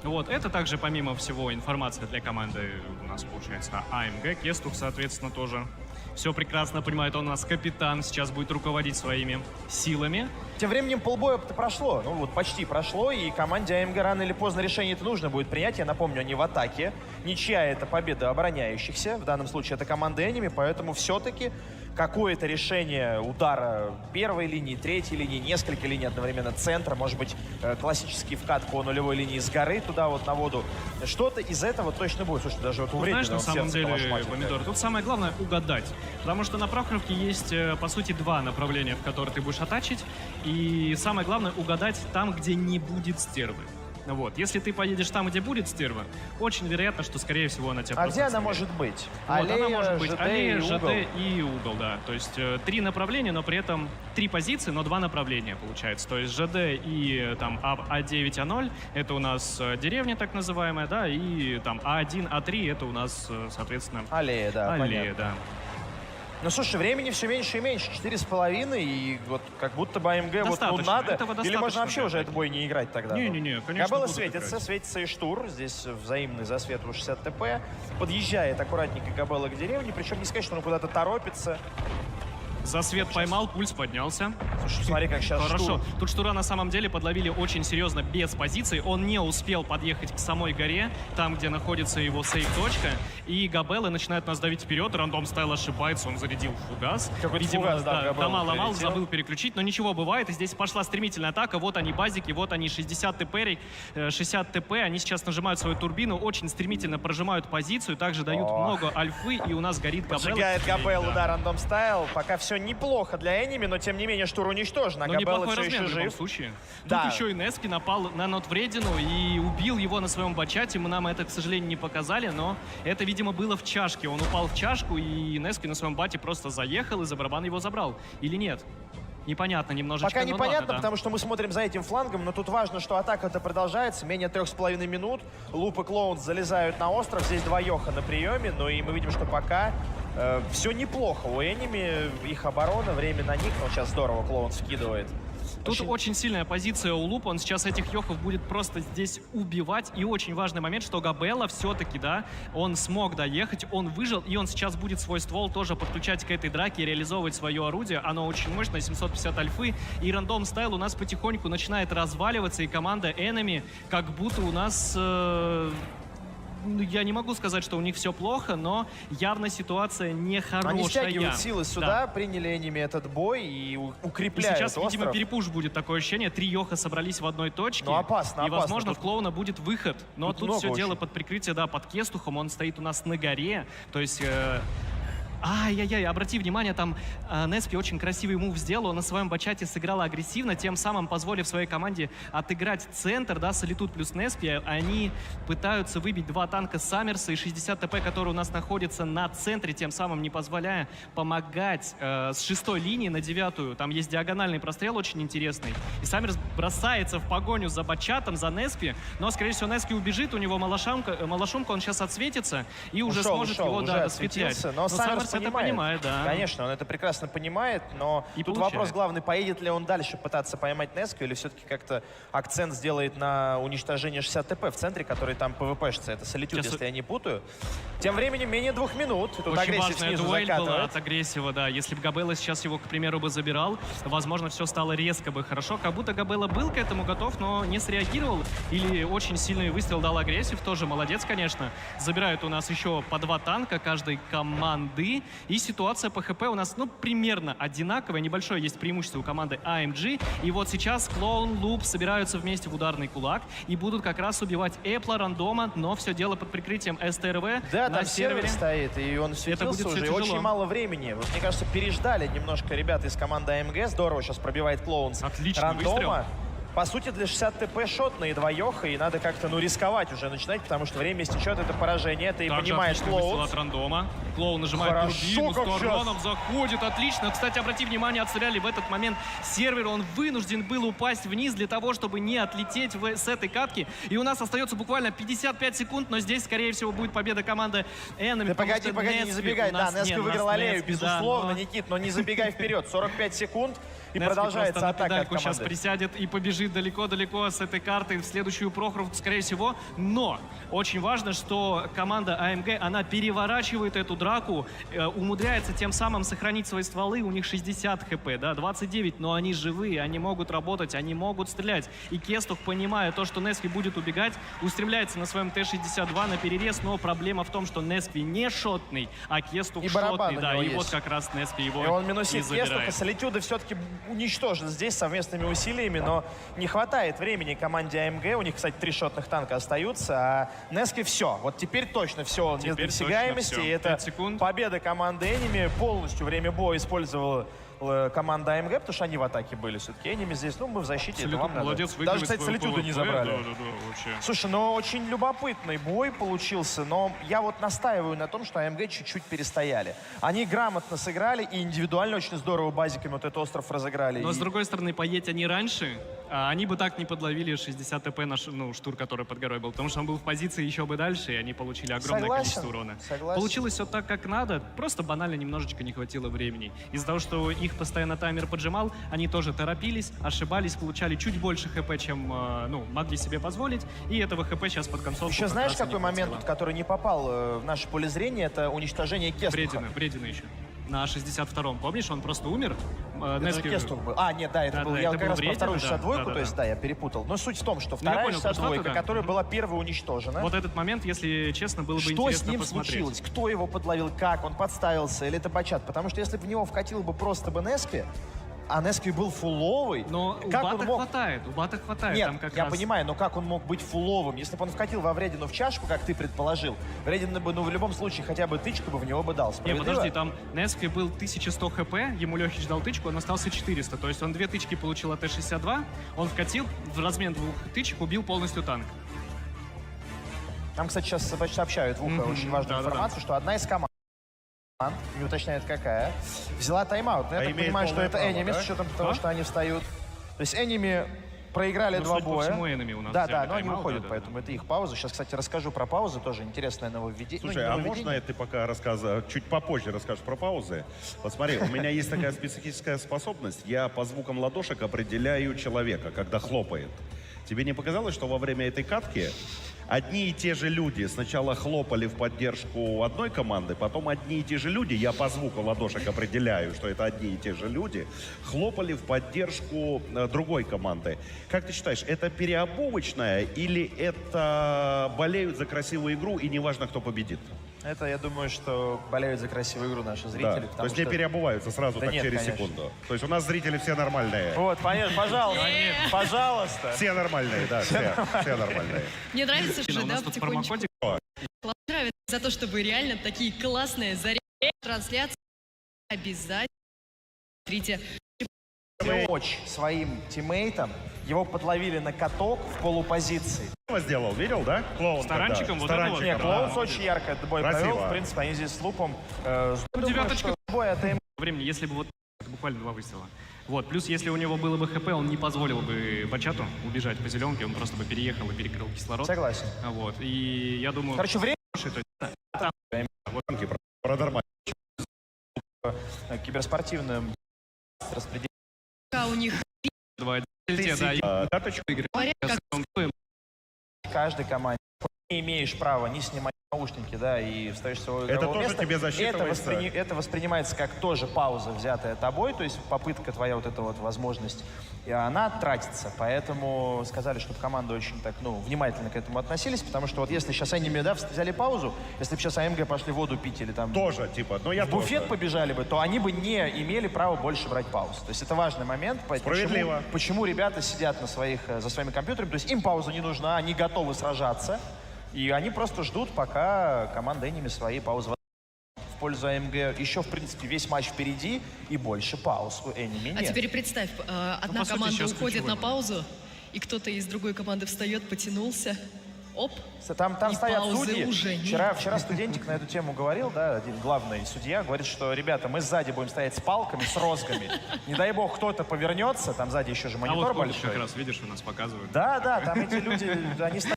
Вот, это также, помимо всего, информация для команды у нас, получается, АМГ. Кестух, соответственно, тоже все прекрасно понимает. Он у нас капитан, сейчас будет руководить своими силами. Тем временем полбоя-то прошло, ну вот почти прошло, и команде АМГ рано или поздно решение это нужно будет принять. Я напомню, они в атаке. Ничья — это победа обороняющихся, в данном случае это команда Enemy, поэтому все-таки какое-то решение удара первой линии, третьей линии, несколько линий одновременно центра, может быть, классический вкат по нулевой линии с горы туда вот на воду. Что-то из этого точно будет. Слушай, даже вот у Вредина Знаешь, на самом деле, Помидор, тут самое главное угадать. Потому что на правкровке есть, по сути, два направления, в которые ты будешь атачить. И самое главное угадать там, где не будет стервы. Вот. Если ты поедешь там, где будет стерва, очень вероятно, что, скорее всего, она тебя А просто где она отстреляет. может быть? Вот, Аллея, она может быть ЖД аллея, и ЖД угол. и угол, да. То есть 3 направления, но при этом 3 позиции, но 2 направления получается. То есть ЖД и там А9, А0 это у нас деревня так называемая, да, и там А1, А3 это у нас, соответственно, Аллея, да, аллея, понятно. да. Ну, слушай, времени все меньше и меньше, 4,5, и вот как будто бы АМГ вот ну, Достаточно, надо. этого Или достаточно можно вообще для уже этот бой не играть тогда? Не-не-не, конечно, Габелла будут светится, играть. светится и штур. Здесь взаимный засвет у 60 ТП. Подъезжает аккуратненько Габелла к деревне, причем не сказать, что он куда-то торопится. Засвет поймал, пульс поднялся. Слушай, смотри, как сейчас Хорошо. штур. Тут штура на самом деле подловили очень серьезно без позиции. Он не успел подъехать к самой горе, там, где находится его сейф-точка. И Габелла начинает нас давить вперед. Рандом Стайл ошибается, он зарядил фугас. Какой-то Видимо, фугас, да, Габелла дома ломал, прилетел. забыл переключить. Но ничего, бывает. И здесь пошла стремительная атака. Вот они базики, вот они 60 ТП, 60 ТП. Они сейчас нажимают свою турбину, очень стремительно прожимают позицию. Также дают много альфы, и у нас горит Габелла. Поджигает Габеллу, Да. да, рандом стайл. Пока все неплохо для Эними, но тем не менее штур уничтожен. А Но Габелла неплохой все размен еще в любом жив. случае. Да. Тут еще и Нески напал на Нотвредину и убил его на своем бачате. Мы нам это, к сожалению, не показали, но это, видимо, было в чашке. Он упал в чашку, и Нески на своем бате просто заехал и за барабан его забрал. Или нет? Непонятно немножечко. Пока но непонятно, ладно, да. потому что мы смотрим за этим флангом, но тут важно, что атака-то продолжается. Менее 3,5 минут. Луп и Клоун залезают на остров. Здесь 2 Йоха на приеме. Ну и мы видим, что пока все неплохо. У Эними их оборона, время на них. Но сейчас здорово Клоун скидывает. Тут очень сильная позиция у Лупа, он сейчас этих йохов будет просто здесь убивать. И очень важный момент, что Габелла все-таки, да, он смог доехать, он выжил, и он сейчас будет свой ствол тоже подключать к этой драке и реализовывать свое орудие. Оно очень мощное, 750 альфы. И рандом стайл у нас потихоньку начинает разваливаться, и команда Enemy как будто у нас... я не могу сказать, что у них все плохо, но явно ситуация нехорошая. Они стягивают силы сюда, Да. приняли Эними этот бой и И укрепляют сейчас, видимо, остров. перепуш будет, такое ощущение. 3 йоха собрались в одной точке. Ну, опасно, И, опасно. возможно, Тут- в Клоуна будет выход. Но тут тут много все дело очень. под прикрытие, да, под Кестухом. Он стоит у нас на горе. То есть... Ай-яй-яй, обрати внимание, там Нески очень красивый мув сделал, он на своем бачате сыграл агрессивно, тем самым позволив своей команде отыграть центр, да, Солитут плюс Нески. Они пытаются выбить 2 танка Саммерса и 60 ТП, которые у нас находятся на центре, тем самым не позволяя помогать с 6-й линии на 9-ю. Там есть диагональный прострел очень интересный. И Саммерс бросается в погоню за бачатом, за Нески, но, скорее всего, Нески убежит, у него малошумка, он сейчас отсветится и уже сможет его, уже да, досветлять. отсветился, но Саммерс это понимает, да. Конечно, он это прекрасно понимает, но И тут получает. вопрос главный, поедет ли он дальше пытаться поймать Неску, или все-таки как-то акцент сделает на уничтожение 60 ТП в центре, который там ПВПшится. Это Солитюд, Сейчас- если я не путаю. Тем временем менее 2 минут. Тут Очень агрессив важная снизу дуэль была закатывает. от агрессива, да. Если бы Габелла сейчас его, к примеру, бы забирал, возможно, все стало резко бы хорошо. Как будто Габелла был к этому готов, но не среагировал. Или очень сильный выстрел дал агрессив. Тоже молодец, конечно. Забирают у нас еще по 2 танка каждой команды. И ситуация по ХП у нас, ну, примерно одинаковая. Небольшое есть преимущество у команды AMG. И вот сейчас Клоун, Луп собираются вместе в ударный кулак и будут как раз убивать Эпла, Рандома, но все дело под прикрытием СТРВ Да, на там сервер стоит, и он светился будет всё уже. тяжело. Очень мало времени. Вот, мне кажется, переждали немножко ребята из команды АМГ. Здорово сейчас пробивает Клоун с Отличный рандома. выстрел. по сути, для 60 ТП шотные двоеха, и надо как-то, ну, рисковать уже начинать, потому что время истечет, это поражение, ты Также понимаешь, отличный выстрел Клоун. от рандома. Клоун нажимает Хорошо, турбину, как с сейчас. Тороном заходит, отлично. Кстати, обрати внимание, отстреляли в этот момент сервер, он вынужден был упасть вниз для того, чтобы не отлететь с этой катки. И у нас остается буквально 55 секунд, но здесь, скорее всего, будет победа команды Enemy. Да погоди, не забегай, да, Нески выиграл аллею, безусловно, но... Никит, но не забегай вперед, 45 секунд, и Нески продолжается просто на атака от педальку сейчас команды. присядет и побежит далеко-далеко с этой картой в следующую Прохоровку, скорее всего. Но очень важно, что команда АМГ, она переворачивает эту драку, умудряется тем самым сохранить свои стволы. У них 60 хп, да, 29, но они живые, они могут работать, они могут стрелять. И Кестух, понимая то, что Нески будет убегать, устремляется на своем Т-62 на перерез, но проблема в том, что Нески не шотный, а Кестух И барабан шотный, у да, него и есть. вот как раз Нески его И он и минусит забирает. Кестуха, Солитюда все-таки уничтожен здесь совместными усилиями, но не хватает времени команде АМГ. У них, кстати, 3 шотных танка остаются, а Нески все. Вот теперь точно все, он Теперь нет досягаемости. точно всё. И это 5 секунд. победа команды Enemy. Полностью время боя использовала команда АМГ, потому что они в атаке были все-таки. Enemy здесь, ну, мы в защите. это Солитюд вам надо. молодец, Даже, выигрывает кстати, свой Солитюда не PvP. забрали. Да, вообще. Слушай, ну очень любопытный бой получился, но я вот настаиваю на том, что АМГ чуть-чуть перестояли. Они грамотно сыграли и индивидуально очень здорово базиками вот этот остров разыграли. Но И- с другой стороны, поедь они раньше, они бы так не подловили 60 ТП на штур, который под горой был, потому что он был в позиции еще бы дальше, и они получили огромное Согласен, количество урона. согласен. Получилось все так, как надо, просто банально немножечко не хватило времени. Из-за того, что их постоянно таймер поджимал, они тоже торопились, ошибались, получали чуть больше хп, чем могли себе позволить, и этого хп сейчас под концовку Еще как знаешь, раз и не какой момент, хватило. тут, который не попал в наше поле зрения, это уничтожение Кестуха. Вредина еще. На 62-м, помнишь, он просто умер. Это Нески- Кестух был. А, нет, да, это был. Я это как был раз про Вредина, вторую да, 62-ку, да, то есть, да. да, я перепутал. Но суть в том, что я вторая понял, про что 62-ка, ты, да. которая была первой уничтожена. Вот этот момент, если честно, было бы Что интересно с ним посмотреть. случилось? Кто его подловил? Как? Он подставился? Или это бачат? Потому что если бы в него вкатил бы просто бы Нески, а Нески был фуловый, Но у как Бата он мог... хватает, у Бата хватает. Нет, там как я раз... понимаю, но как он мог быть фуловым? Если бы он вкатил во Вредину в чашку, как ты предположил, Вредин бы, ну, в любом случае, хотя бы тычку бы в него бы дал. Не, Справедливо? подожди, там Нески был 1100 хп, ему Лехич дал тычку, он остался 400. То есть он 2 тычки получил от Т-62, он вкатил, в размен 2 тычек убил полностью танк. Нам, кстати, сейчас сообщают в ухо очень важную информацию, что одна из команд, не уточняет какая, взяла тайм-аут. Но я так имеет понимаю, что полное это право, Enemy, да? с учетом того, что они встают. То есть Enemy проиграли Ну, 2 судя по боя. всему, Enemy у нас Да, взяли да, но они тайм-аут, уходят, да, да, поэтому это их пауза. Сейчас, кстати, расскажу про паузы, тоже интересное нововведение. Слушай, а можно ты пока чуть попозже расскажешь про паузы? Вот смотри, у меня есть такая специфическая способность. Я по звукам ладошек определяю человека, когда хлопает. Тебе не показалось, что во время этой катки одни и те же люди сначала хлопали в поддержку одной команды, потом одни и те же люди, я по звуку ладошек определяю, что это одни и те же люди, хлопали в поддержку другой команды. Как ты считаешь, это переобувочная или это болеют за красивую игру и неважно, кто победит? Это, я думаю, что болеют за красивую игру наши зрители. Да. потому То есть не что- переобуваются сразу Да так нет, через конечно. секунду. То есть у нас зрители все нормальные. Вот, понятно, пожалуйста, пожалуйста. Все нормальные, да, все нормальные. Мне нравится, У что нас да, тут потихонечку промокодик. нравится за то, чтобы реально такие классные заряды трансляции обязательно смотрите. Помочь своим тиммейтам, его подловили на каток в полупозиции. Что сделал, видел, да? Клоун. С таранчиком, вот это вот. Нет, да. Клоунс очень ярко этот бой Красиво. провел. В принципе, они здесь с лупом. Думаю, девяточка. что бой от АМГ Времени, если бы вот буквально 2 выстрела. Вот, плюс если у него было бы хп, он не позволил бы Бачату убежать по зеленке, он просто бы переехал и перекрыл кислород. Согласен. Вот, и я думаю... Короче, время Продормать. киберспортивным распределением. У них 2 да, и Каточку. говорят, как Каждой команде не имеешь права не снимать наушники, да, и встаешь с своего Это игрового тоже места. тебе засчитывается? Это воспринимается как тоже пауза, взятая тобой, то есть попытка твоя, вот эта вот возможность, и она тратится. Поэтому сказали, чтобы команды очень так, ну, внимательно к этому относились, потому что вот если сейчас Enemy, да, взяли паузу, если бы сейчас АМГ пошли воду пить или там Тоже, типа, но я в буфет тоже. побежали бы, то они бы не имели права больше брать паузу. То есть это важный момент. Справедливо. Почему ребята сидят на за своими компьютерами, то есть им пауза не нужна, они готовы сражаться, и они просто ждут, пока команда Enemy свои паузы в пользу АМГ. Еще, в принципе, весь матч впереди, и больше пауз у Enemy А нет. теперь представь, одна по сути, команда сейчас уходит ключевой на паузу, и кто-то из другой команды встает, потянулся. Оп. Там И стоят паузы судьи. уже нет. Вчера студентик на эту тему говорил, да, один главный судья, говорит, что, ребята, мы сзади будем стоять с палками, с розгами. Не дай бог кто-то повернется, там сзади еще же монитор большой. как раз, видишь, у нас показывают. Да, там эти люди, они стоят.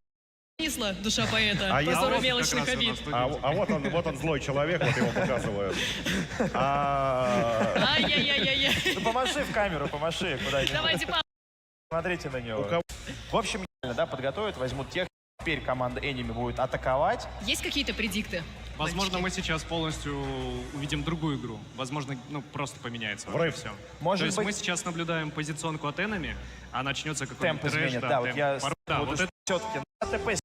Понесла душа поэта. А я Позор вот мелочных обид. вот он злой человек, вот его показывают. Ай-яй-яй-яй. Ну, помаши в камеру, помаши куда-нибудь. Давайте Смотрите на него. В общем, да, подготовят, возьмут тех. Теперь команда Enemy будет атаковать. Есть какие-то предикты? Возможно, мы сейчас полностью увидим другую игру. Возможно, просто поменяется вообще все. Может То есть быть... мы сейчас наблюдаем позиционку от Enemy, а начнется какой-то темп трэш. изменит, да, вот темп. я Да, вот это... все-таки АТП с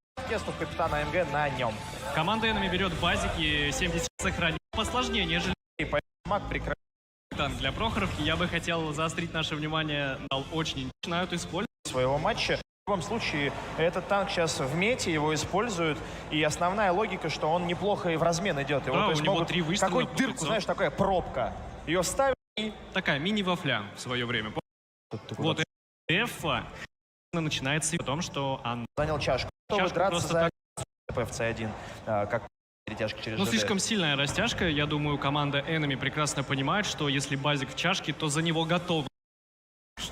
капитана МГ на нем. Команда Enemy берет базики, 70 сохранит посложнее, нежели... Маг прикрывает. Танк для Прохоровки. Я бы хотел заострить наше внимание на очень начинают использовать Своего матча. В любом случае, этот танк сейчас в мете, его используют, и основная логика, что он неплохо и в размен идет. Его, Да, то есть у него могут 3 выстрела какую по дырку, 500. знаешь, такая пробка. Ее ставят и... Такая мини-вафля в свое время. Вот F начинается о том, что он занял чашку. Готовы Чашку драться просто за FC1, как перетяжка через Ну, ЖД. слишком сильная растяжка. Я думаю, команда Enemy прекрасно понимает, что если базик в чашке, то за него готовы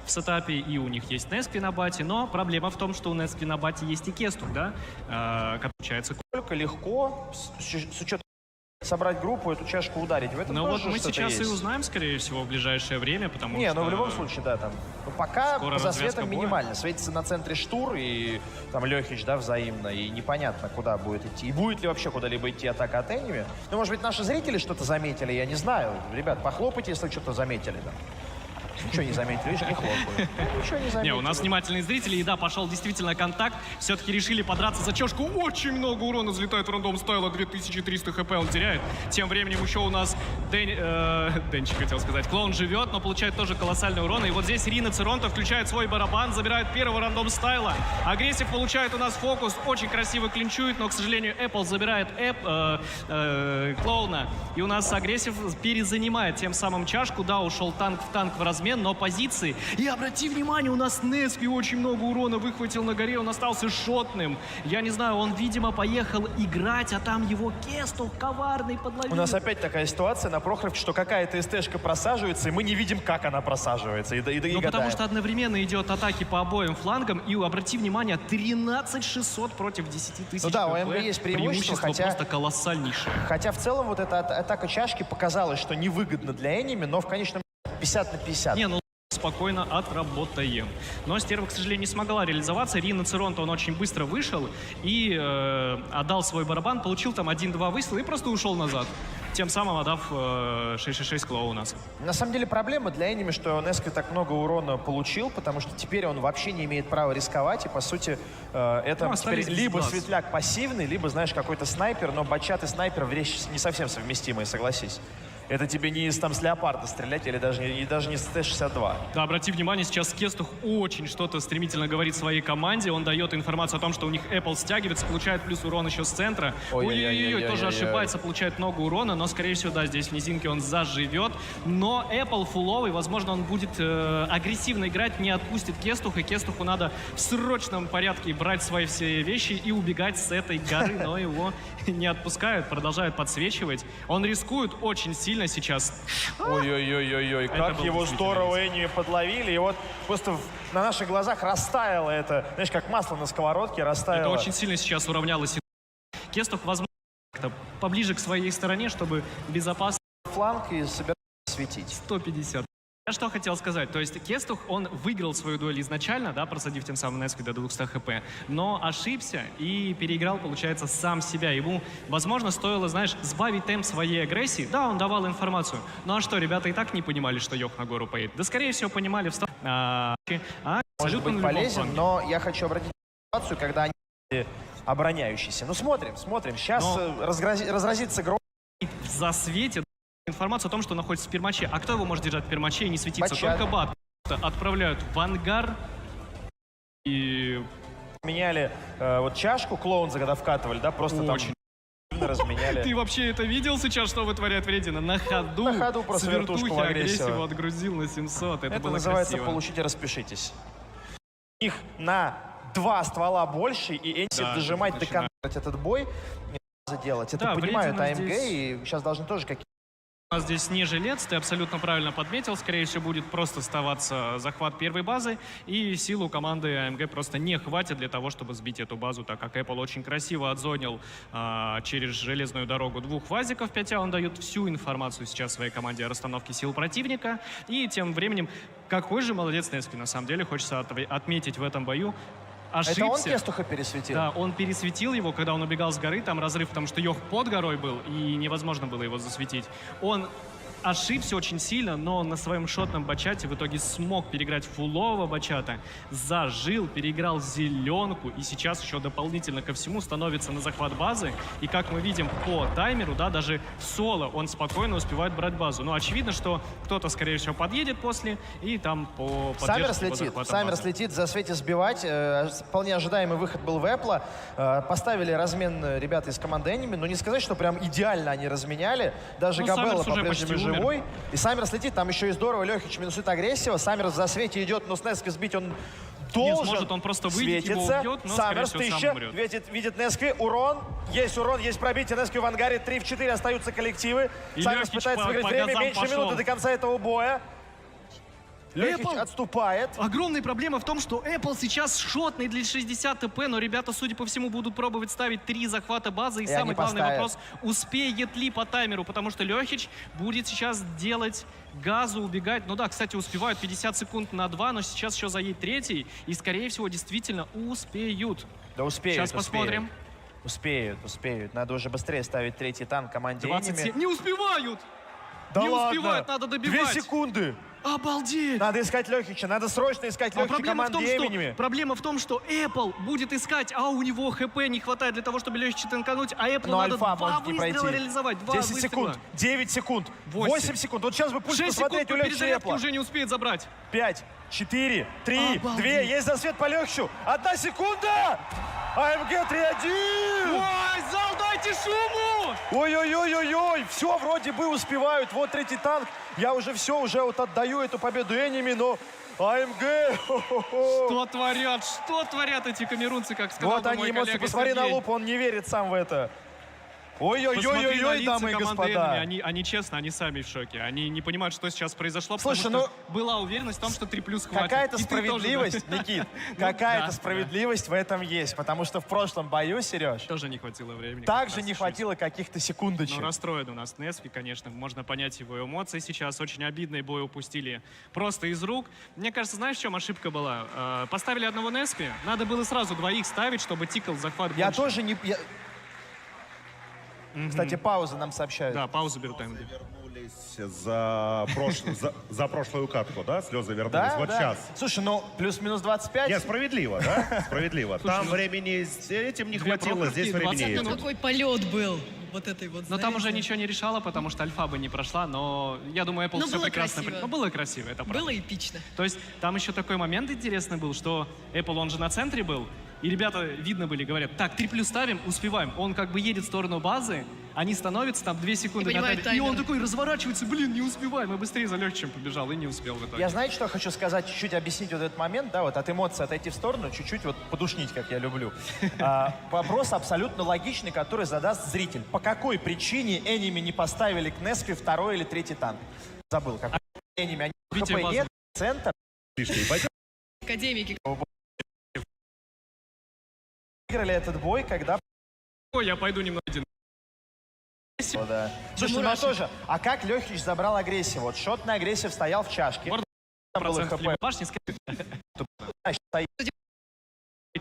в сетапе, и у них есть Нески на бате, но проблема в том, что у Нески на бате есть и Кестук, да, как получается. Только легко, с учетом собрать группу, эту чашку ударить. В этом Ну вот тоже мы что-то сейчас есть. и узнаем, скорее всего, в ближайшее время, потому Не, что... ну в любом случае, да, там. Ну, пока скоро за развязка светом боя. минимально. Светится на центре Штур и там Лехич, да, взаимно. И непонятно, куда будет идти. И будет ли вообще куда-либо идти атака от Enemy. Ну, может быть, наши зрители что-то заметили, я не знаю. Ребят, похлопайте, если что-то заметили, да. Ничего не заметили, видишь, не хлопают. Ничего не заметили. Не, у нас внимательные зрители, и да, пошел действительно контакт. Все-таки решили подраться за чашку. Очень много урона залетает в рандом стайла, 2300 хп он теряет. Тем временем еще у нас Денчик, хотел сказать, клоун живет, но получает тоже колоссальный урон. И вот здесь Рина Церонто включает свой барабан, забирает первого рандом стайла. Агрессив получает у нас фокус, очень красиво клинчует, но, к сожалению, Apple забирает клоуна. И у нас агрессив перезанимает тем самым чашку. Да, ушел танк в размен, но позиции. И обрати внимание, у нас Нески очень много урона выхватил на горе, он остался шотным. Я не знаю, он, видимо, поехал играть, а там его Кестук коварный подловил. У нас опять такая ситуация на Прохоровке, что какая-то СТшка просаживается, и мы не видим, как она просаживается. И Ну, потому что одновременно идет атаки по обоим флангам, и обрати внимание, 13 600 против 10 тысяч. Ну да, у КП. МГ есть преимущество, хотя... просто колоссальнейшее. Хотя в целом вот эта атака чашки показалась, что невыгодно для Enemy, но в конечном 50 на 50. Не, ну спокойно отработаем. Но Стерва, к сожалению, не смогла реализоваться. Рина Церонто, он очень быстро вышел и отдал свой барабан, получил там 1-2 выстрела и просто ушел назад. Тем самым отдав 666 клоуна. На самом деле проблема для Enemy, что Нески так много урона получил, потому что теперь он вообще не имеет права рисковать, и по сути это Ну, теперь остались без либо глаз. светляк пассивный, либо, знаешь, какой-то снайпер, но бачат и снайпер вещи не совсем совместимые, согласись. Это тебе не с леопарда стрелять или даже не с Т-62. Да, обрати внимание, сейчас Кестух очень что-то стремительно говорит своей команде. Он дает информацию о том, что у них Apple стягивается, получает плюс урон еще с центра. Ой-ой-ой, тоже ошибается, получает много урона, но, скорее всего, да, здесь в низинке он заживет. Но Apple фуловый, возможно, он будет агрессивно играть, не отпустит Кестуха. И Кестуху надо в срочном порядке брать свои все вещи и убегать с этой горы, но его не отпускают, продолжают подсвечивать. Он рискует очень сильно сейчас. Ой-ой-ой-ой-ой, как был его действительно здорово Enemy подловили, и вот просто на наших глазах растаяло это, знаешь, как масло на сковородке растаяло. Это очень сильно сейчас уравнялось. Кестух, возможно, как-то поближе к своей стороне, чтобы безопасно фланг и собираться светить. 150. Я что хотел сказать, то есть Кестух, он выиграл свою дуэль изначально, да, просадив тем самым Нески до 200 хп, но ошибся и переиграл, получается, сам себя. Ему, возможно, стоило, знаешь, сбавить темп своей агрессии. Да, он давал информацию, ну а что, ребята и так не понимали, что Йох на гору поедет? Да, скорее всего, понимали в Может быть полезен, но я хочу обратить ситуацию, когда они обороняющиеся. Ну смотрим. Сейчас разразится гром. Засветит информацию о том, что находится в пермаче. А кто его может держать в пермаче и не светиться? Бачат. Только бат. Отправляют в ангар. И Меняли вот чашку, клоун, когда вкатывали, да, просто очень там разменяли. Ты вообще это видел сейчас, что вытворяет Вредина? На ходу. На ходу просто с вертушку вертухи в агрессию. агрессиву отгрузил на 700. Это было называется красиво. «Получите, распишитесь». них на 2 ствола больше, и Энси Да, дожимать, начинает. доконтролить этот бой, делать. Это Да, понимают Вредина АМГ, здесь- и сейчас должны тоже какие-то... У нас здесь не жилец, ты абсолютно правильно подметил. Скорее всего, будет просто оставаться захват первой базы. И силу команды АМГ просто не хватит для того, чтобы сбить эту базу, так как Apple очень красиво отзонил через железную дорогу 2 вазиков 5. Он дает всю информацию сейчас своей команде о расстановке сил противника. И тем временем, какой же молодец Неспи, на самом деле, хочется отметить в этом бою. Ошибся. Это он Кестуха пересветил? Да, он пересветил его, когда он убегал с горы, там разрыв, потому что Йох под горой был, и невозможно было его засветить. Он ошибся очень сильно, но на своем шотном бачате в итоге смог переиграть фулового бачата, зажил, переиграл зеленку, и сейчас еще дополнительно ко всему становится на захват базы. И как мы видим по таймеру, да, даже в соло он спокойно успевает брать базу. Но очевидно, что кто-то, скорее всего, подъедет после, и там по Саммерс поддержке, по летит, захвату Саммерс базы. летит, за Свете сбивать. Вполне ожидаемый выход был в Apple. Поставили размен ребята из команды Enemy, но не сказать, что прям идеально они разменяли. Даже Ну, Габелла Саммерс уже по-прежнему почти умер. живой. И Саммерс летит, там еще и здорово. Лехич минусует агрессива. Саммерс за Свете идет, но с Нески сбить он должен. сможет, он просто выйдет, его светится. убьет, но, Саммерс скорее всего, 1000, сам умрет. видит Нески, урон, есть пробитие. Нески в ангаре, 3 в 4 остаются коллективы. И Саммерс Лехич пытается по выиграть время, газам меньше пошел. минуты до конца этого боя. Лехич Apple. отступает. Огромная проблема в том, что Apple сейчас шотный для 60 ТП, но ребята, судя по всему, будут пробовать ставить 3 захвата базы. И И самый они главный поставят. вопрос, успеет ли по таймеру, потому что Лехич будет сейчас делать газу, убегать. Ну да, кстати, успевают 50 секунд на 2, но сейчас еще заедет 3, и, скорее всего, действительно успеют. Да успеют, Сейчас посмотрим. Успеют. Надо уже быстрее ставить 3-й танк команде 27. Enemy. Не успевают! Да не ладно? успевают, надо 2 добивать. секунды. Обалдеть! Надо искать Лехича, надо срочно искать Лехича команды Enemy. Проблема в том, что Apple будет искать, а у него ХП не хватает для того, чтобы Лехича танкануть, а Apple Но надо Альфа 2 может не выстрела пройти. реализовать. 2 10 выстрела. секунд, 9 секунд, 8 секунд. Вот сейчас бы пусть 6 секунд посмотреть по у Лехича перезарядке Apple. уже не успеет забрать. 5, 4, 3, 2. Обалдеть. Есть засвет по Лехичу. 1 секунда. АМГ 3-1. Ой, зал, дайте шуму! Ой-ой-ой-ой-ой. Все вроде бы успевают. Вот 3-й танк. Я уже все, уже вот отдаю эту победу Enemy, но АМГ. Что творят эти камерунцы, как сказал Вот бы они мой эмоции. коллега Посмотри на Сергей. луп, он не верит сам в это. Посмотри на Ой-ой-ой-ой-ой, лица дамы и команды господа. Enemy. Они честно, они сами в шоке. Они не понимают, что сейчас произошло, Слушай, потому что была уверенность в том, что 3 плюс хватит. Какая-то И ты тоже, справедливость, да? Никит, Ну, какая-то да, справедливость в этом есть. Потому что в прошлом бою, Сереж, Тоже не хватило времени. также не хватило каких-то секундочек. Ну, расстроен у нас Неспи, конечно. Можно понять его эмоции сейчас. Очень обидный бой упустили просто из рук. Мне кажется, знаешь, в чем ошибка была? Поставили одного Неспи. Надо было сразу 2 ставить, чтобы тикал захват Я больше. тоже не... Кстати, пауза нам сообщают. Да, паузу берут АМГ. За прошлую катку, да? Слезы вернулись. Да, Вот да. сейчас. Слушай, ну плюс-минус 25. Нет, справедливо, да? Справедливо. Там времени с этим не хватило, здесь времени есть. Какой полет был вот этой вот, Но там знаете. уже ничего не решало, потому что альфа бы не прошла, но я думаю, Apple Но все было прекрасно... красиво. Ну, было красиво, это правда. Было эпично. То есть там еще такой момент интересный был, что Apple, он же на центре был, и ребята, видно были, говорят, так, 3 плюс ставим, успеваем. Он как бы едет в сторону базы, они становятся там 2 секунды И на понимает таймере. И он таймер. такой разворачивается, блин, не успеваем. И быстрее за Легчем побежал, и не успел в итоге. Я знаете, что хочу сказать, чуть-чуть объяснить вот этот момент, да, вот от эмоций отойти в сторону, чуть-чуть вот подушнить, как я люблю. Вопрос абсолютно логичный, который задаст зритель. По какой причине Enemy не поставили к Неспи 2-й или 3-й танк? Забыл, какой Enemy, они Битие ХП базы. нет, центр. Академики. Выиграли этот бой, когда... Ой, я пойду немного один. О, да. Слушай, ну а тоже, а как Лехич забрал агрессию? Вот шот на агрессив стоял в чашке. Борт Там было процентов либо ХП. башни, Значит, стоит.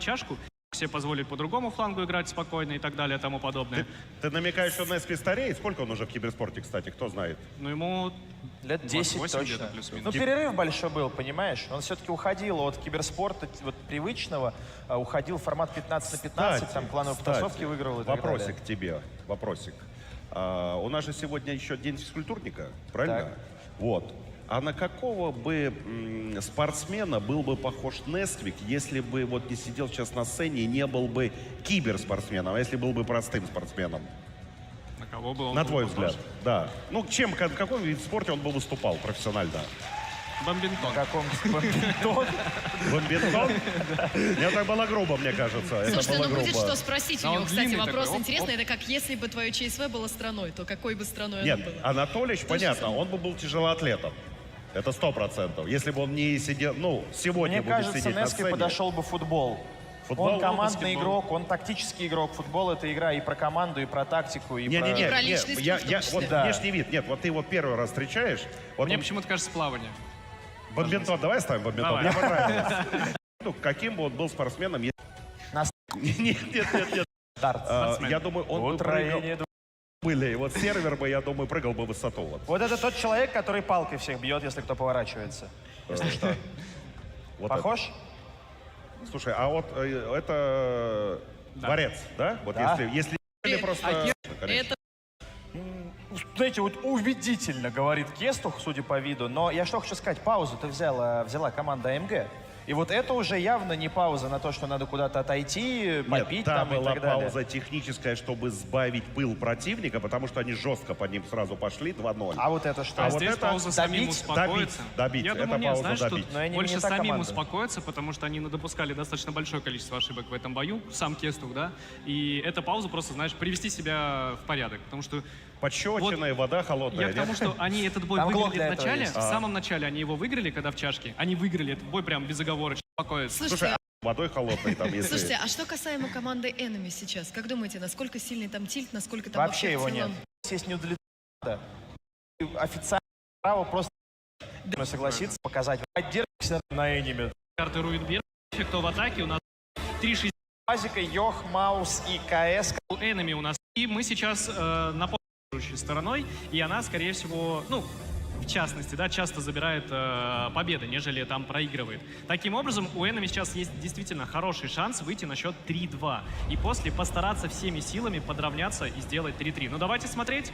чашку, себе позволит по другому флангу играть спокойно и так далее, и тому подобное. Ты намекаешь, что Неспи стареет? Сколько он уже в киберспорте, кстати, кто знает? Но ему Лет 10 28 точно. где-то плюс-минус. Ну, перерыв большой был, понимаешь? Он все-таки уходил от киберспорта вот, привычного, уходил в формат 15 на 15, там клановые потасовки выигрывал и так вопросик далее. к тебе, вопросик. У нас же сегодня еще день физкультурника, правильно? Так. Вот. А на какого бы спортсмена был бы похож Нествик, если бы вот не сидел сейчас на сцене и не был бы киберспортсменом, а если был бы простым спортсменом? На кого бы он На был твой похож? взгляд, да. Ну, какой вид спорта он бы выступал профессионально? Бомбинтон. каком-то бомбинтон. Бомбинтон? Это было грубо, мне кажется. Это Слушайте, было ну будет грубо. что спросить Да у он него, кстати, длинный вопрос такой, оп, интересный. Это как если бы твое ЧСВ было страной, то какой бы страной Нет, оно было? Анатолич, понятно, самое. он бы был тяжелоатлетом. Это 100%. Если бы он не сидел, ну, сегодня Мне будет кажется, сидеть на Нески сцене. подошел бы футбол. Футбол, Он командный баскетбол. игрок, он тактический игрок. Футбол — это игра и про команду, и про тактику, и про... И про личность в том числе. вот Да. внешний вид. Нет, вот ты его первый раз встречаешь. Вот Мне он- почему-то кажется плавание. бомбинтон, давай оставим бомбинтон. Давай. Мне понравилось. Ну, каким бы он был спортсменом? На Нет. старт. Я думаю, он бы Утроение. прыгал. Были. Вот сервер бы, я думаю, прыгал бы в высоту. Вот. Вот это тот человек, который палкой всех бьет, если кто поворачивается. Если что. Вот Похож? это. Слушай, а вот это борец, да? Вот Да. если или просто... Конечно. Это Знаете, вот убедительно говорит Кестух, судя по виду. Но я что хочу сказать, паузу-то взяла команда АМГ. И вот это уже явно не пауза на то, что надо куда-то отойти, попить Нет, там там и была так далее. пауза техническая, чтобы сбавить пыл противника, потому что они жестко по ним сразу пошли 2-0. А вот это что? А вот здесь это пауза самим добить, успокоиться. добить. Я Это думаю, нет, пауза знаешь, добить. тут Но они больше не та самим команда. успокоиться, потому что они допускали достаточно большое количество ошибок в этом бою, сам Кестух, да, и эта пауза просто, знаешь, привести себя в порядок, потому что Пощечина, вода холодная. я к тому, нет? что они этот бой Там глок выиграли для в этого начале, есть. в самом начале они его выиграли, когда в чашке, они выиграли этот бой прям безоговорочно, успокоиться. Слушай, Слушайте, а водой холодной там, если... слушайте, а что касаемо команды Enemy сейчас? Как думаете, насколько сильный там тильт, насколько там Вообще его в нет. целом? Здесь не удовлетворено. Официально право просто согласиться, показать. Поддержка на энеми. Карты Руинберг, кто в атаке, у нас 3-6 Базика, Йох, Маус и КС. у Enemy у нас. И мы сейчас на помощи стороной, и она, скорее всего, ну, в частности, да, часто забирает победы, нежели там проигрывает. Таким образом, у Enemy сейчас есть действительно хороший шанс выйти на счет 3-2. И после постараться всеми силами подравняться и сделать 3-3. Ну, давайте смотреть.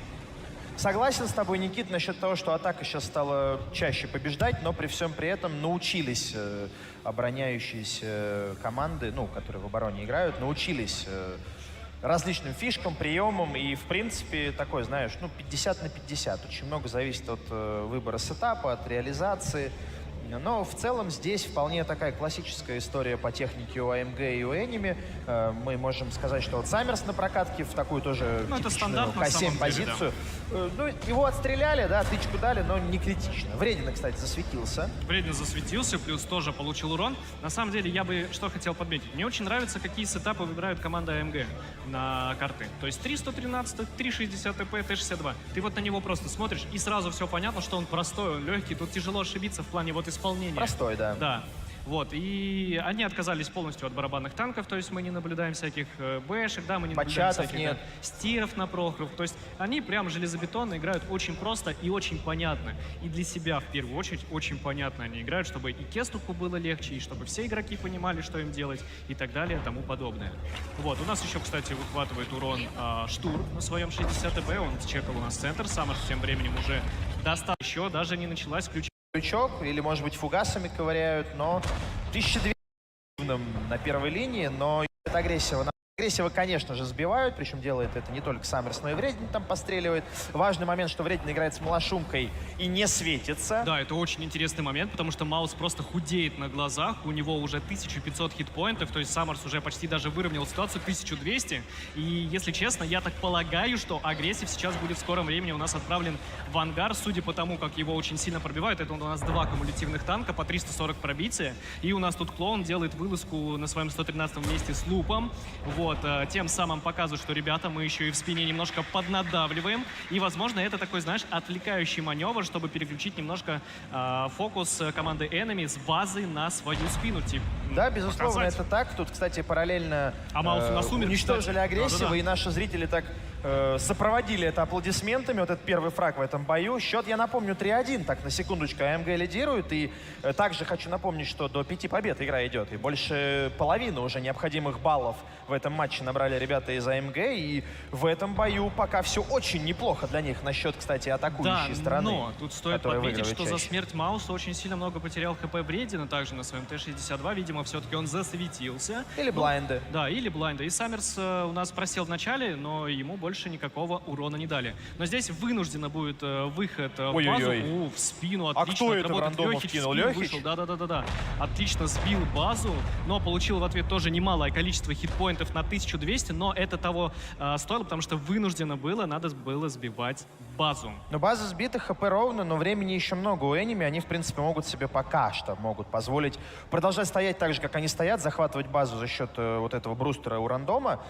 Согласен с тобой, Никит, насчет того, что атака сейчас стала чаще побеждать, но при всем при этом научились обороняющиеся команды, ну, которые в обороне играют, научились различным фишкам, приемам, и, в принципе, такой, знаешь, ну, 50 на 50. Очень много зависит от выбора сетапа, от реализации. Но в целом здесь вполне такая классическая история по технике у АМГ и у Enemy. Мы можем сказать, что вот Саммерс на прокатке в такую тоже Ну, это типичную стандарт на К7 самом деле, позицию. Ну, его отстреляли, да, тычку дали, но не критично. Вредина, кстати, засветился. Вредно засветился, плюс тоже получил урон. На самом деле, я бы что хотел подметить. Мне очень нравится, какие сетапы выбирают команда АМГ на карты. То есть 3-113, 3-60 ТП, Т-62. Ты вот на него просто смотришь, и сразу все понятно, что он простой, он легкий. Тут тяжело ошибиться в плане вот исполнения. Простой, да. Да. Вот, и они отказались полностью от барабанных танков, то есть мы не наблюдаем всяких бэшек, да, мы не наблюдаем Бачатов всяких нет. да, стиров на Прохоров, то есть они прям железобетонно играют очень просто и очень понятно. И для себя, в первую очередь, очень понятно они играют, чтобы и Кестуху было легче, и чтобы все игроки понимали, что им делать, и так далее, и тому подобное. Вот, у нас еще, кстати, выхватывает урон Штур на своем 60 ТП, он чекал у нас центр, Саммерс тем временем уже достал, еще даже не началась ключ. Крючок, или, может быть, фугасами ковыряют, но 1200 на первой линии, но это агрессия. Агрессива, конечно же, сбивают, причем делает это не только Саммерс, но и Вредин там постреливает. Важный момент, что Вредин играет с малошумкой и не светится. Да, это очень интересный момент, потому что Маус просто худеет на глазах, у него уже 1500 хитпоинтов, то есть Саммерс уже почти даже выровнял ситуацию, 1200. И, если честно, я так полагаю, что агрессив сейчас будет в скором времени у нас отправлен в ангар, судя по тому, как его очень сильно пробивают. Это у нас 2 кумулятивных танка по 340 пробития, и у нас тут клоун делает вылазку на своем 113 месте с лупом. Вот, тем самым показывает, что, ребята, мы еще и в спине немножко поднадавливаем. И, возможно, это такой, знаешь, отвлекающий маневр, чтобы переключить немножко фокус команды Enemy с базы на свою спину. Типа, Да, безусловно, показать. это так. Тут, кстати, параллельно Маус у нас умер, уничтожили кстати. агрессива, Да-да-да. и наши зрители так сопроводили это аплодисментами, вот этот первый фраг в этом бою. Счет, я напомню, 3-1, так, на секундочку, АМГ лидирует, и также хочу напомнить, что до 5 побед игра идет, и больше половины уже необходимых баллов в этом матче набрали ребята из АМГ, и в этом бою пока все очень неплохо для них насчет, кстати, атакующей стороны. Но тут стоит которая подметить, выигрывает что за чаще. смерть Мауса очень сильно много потерял ХП Вредина, также на своем Т-62. Видимо, видимо, все-таки он засветился. Или блайнды. Да, или блайнды. И Саммерс у нас просел в начале, но ему больше никакого урона не дали. Но здесь вынужденно будет выход в базу. Ой-ой-ой. В спину А отлично кто это в отработает. рандомов Лёхич в кинул? спину Лёхич? вышел. Да. Отлично сбил базу, но получил в ответ тоже немалое количество хитпоинтов на 1200, но это того стоило, потому что вынуждено было, надо было сбивать базу. Но база сбита, ХП ровно, но времени еще много у Эними. Они, в принципе, могут себе пока что позволить продолжать стоять так же, как они стоят, захватывать базу за счет вот этого брустера у рандома.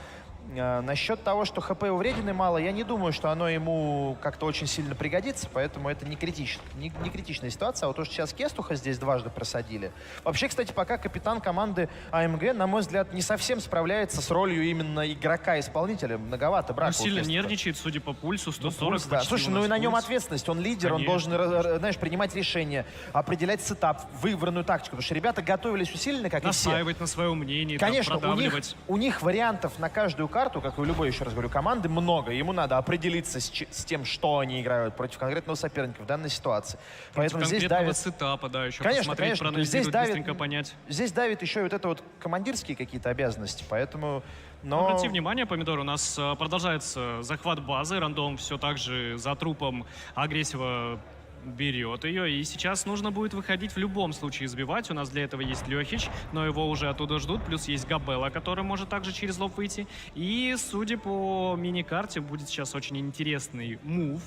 Насчет того, что ХП у Вредины мало, я не думаю, что оно ему как-то очень сильно пригодится, поэтому это не критичная ситуация. А вот то, что сейчас Кестуха здесь дважды просадили. Вообще, кстати, пока капитан команды АМГ, на мой взгляд, не совсем справляется с ролью именно игрока-исполнителя. Многовато брака. Он сильно нервничает, судя по пульсу, 140 пульс, да. Слушай, ну и на нем ответственность. Он лидер, Конечно. он должен, знаешь, принимать решения, определять сетап, выбранную тактику. Потому что ребята готовились усиленно, как и все. Настаивать на своем мнении, Конечно, там, продавливать. у них вариантов на каждую карту, как и у любой, еще раз говорю, команды много. Ему надо определиться с тем, что они играют против конкретного соперника в данной ситуации. Поэтому здесь давит... сетапа, да, еще Конечно, посмотреть, проанализировать, быстренько давит, понять. здесь давит еще и вот это вот командирские какие-то обязанности, поэтому... Но... Обрати внимание, Помидор, у нас продолжается захват базы, рандом все так же за трупом агрессива берет ее, и сейчас нужно будет выходить в любом случае сбивать. У нас для этого есть Лёхич, но его уже оттуда ждут, плюс есть Габелла, который может также через лоб выйти. И, судя по мини-карте, будет сейчас очень интересный мув.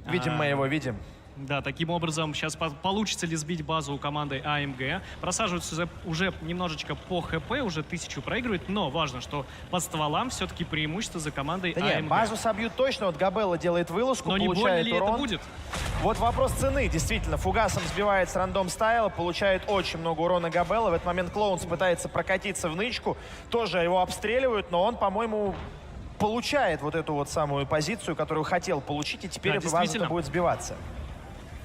Видим мы его, видим. Да, таким образом, сейчас получится ли сбить базу у команды АМГ. Просаживаются уже немножечко по ХП, уже 1000 проигрывает, но важно, что по стволам все-таки преимущество за командой да АМГ. Нет, базу собьют точно, вот Габелла делает вылазку, но не больно получает ли урон. это будет? Вот вопрос цены, действительно, фугасом сбивает с рандом стайла, получает очень много урона Габелла. В этот момент Клоунс пытается прокатиться в нычку, тоже его обстреливают, но он, по-моему, получает вот эту вот самую позицию, которую хотел получить, и теперь Да, база будет сбиваться.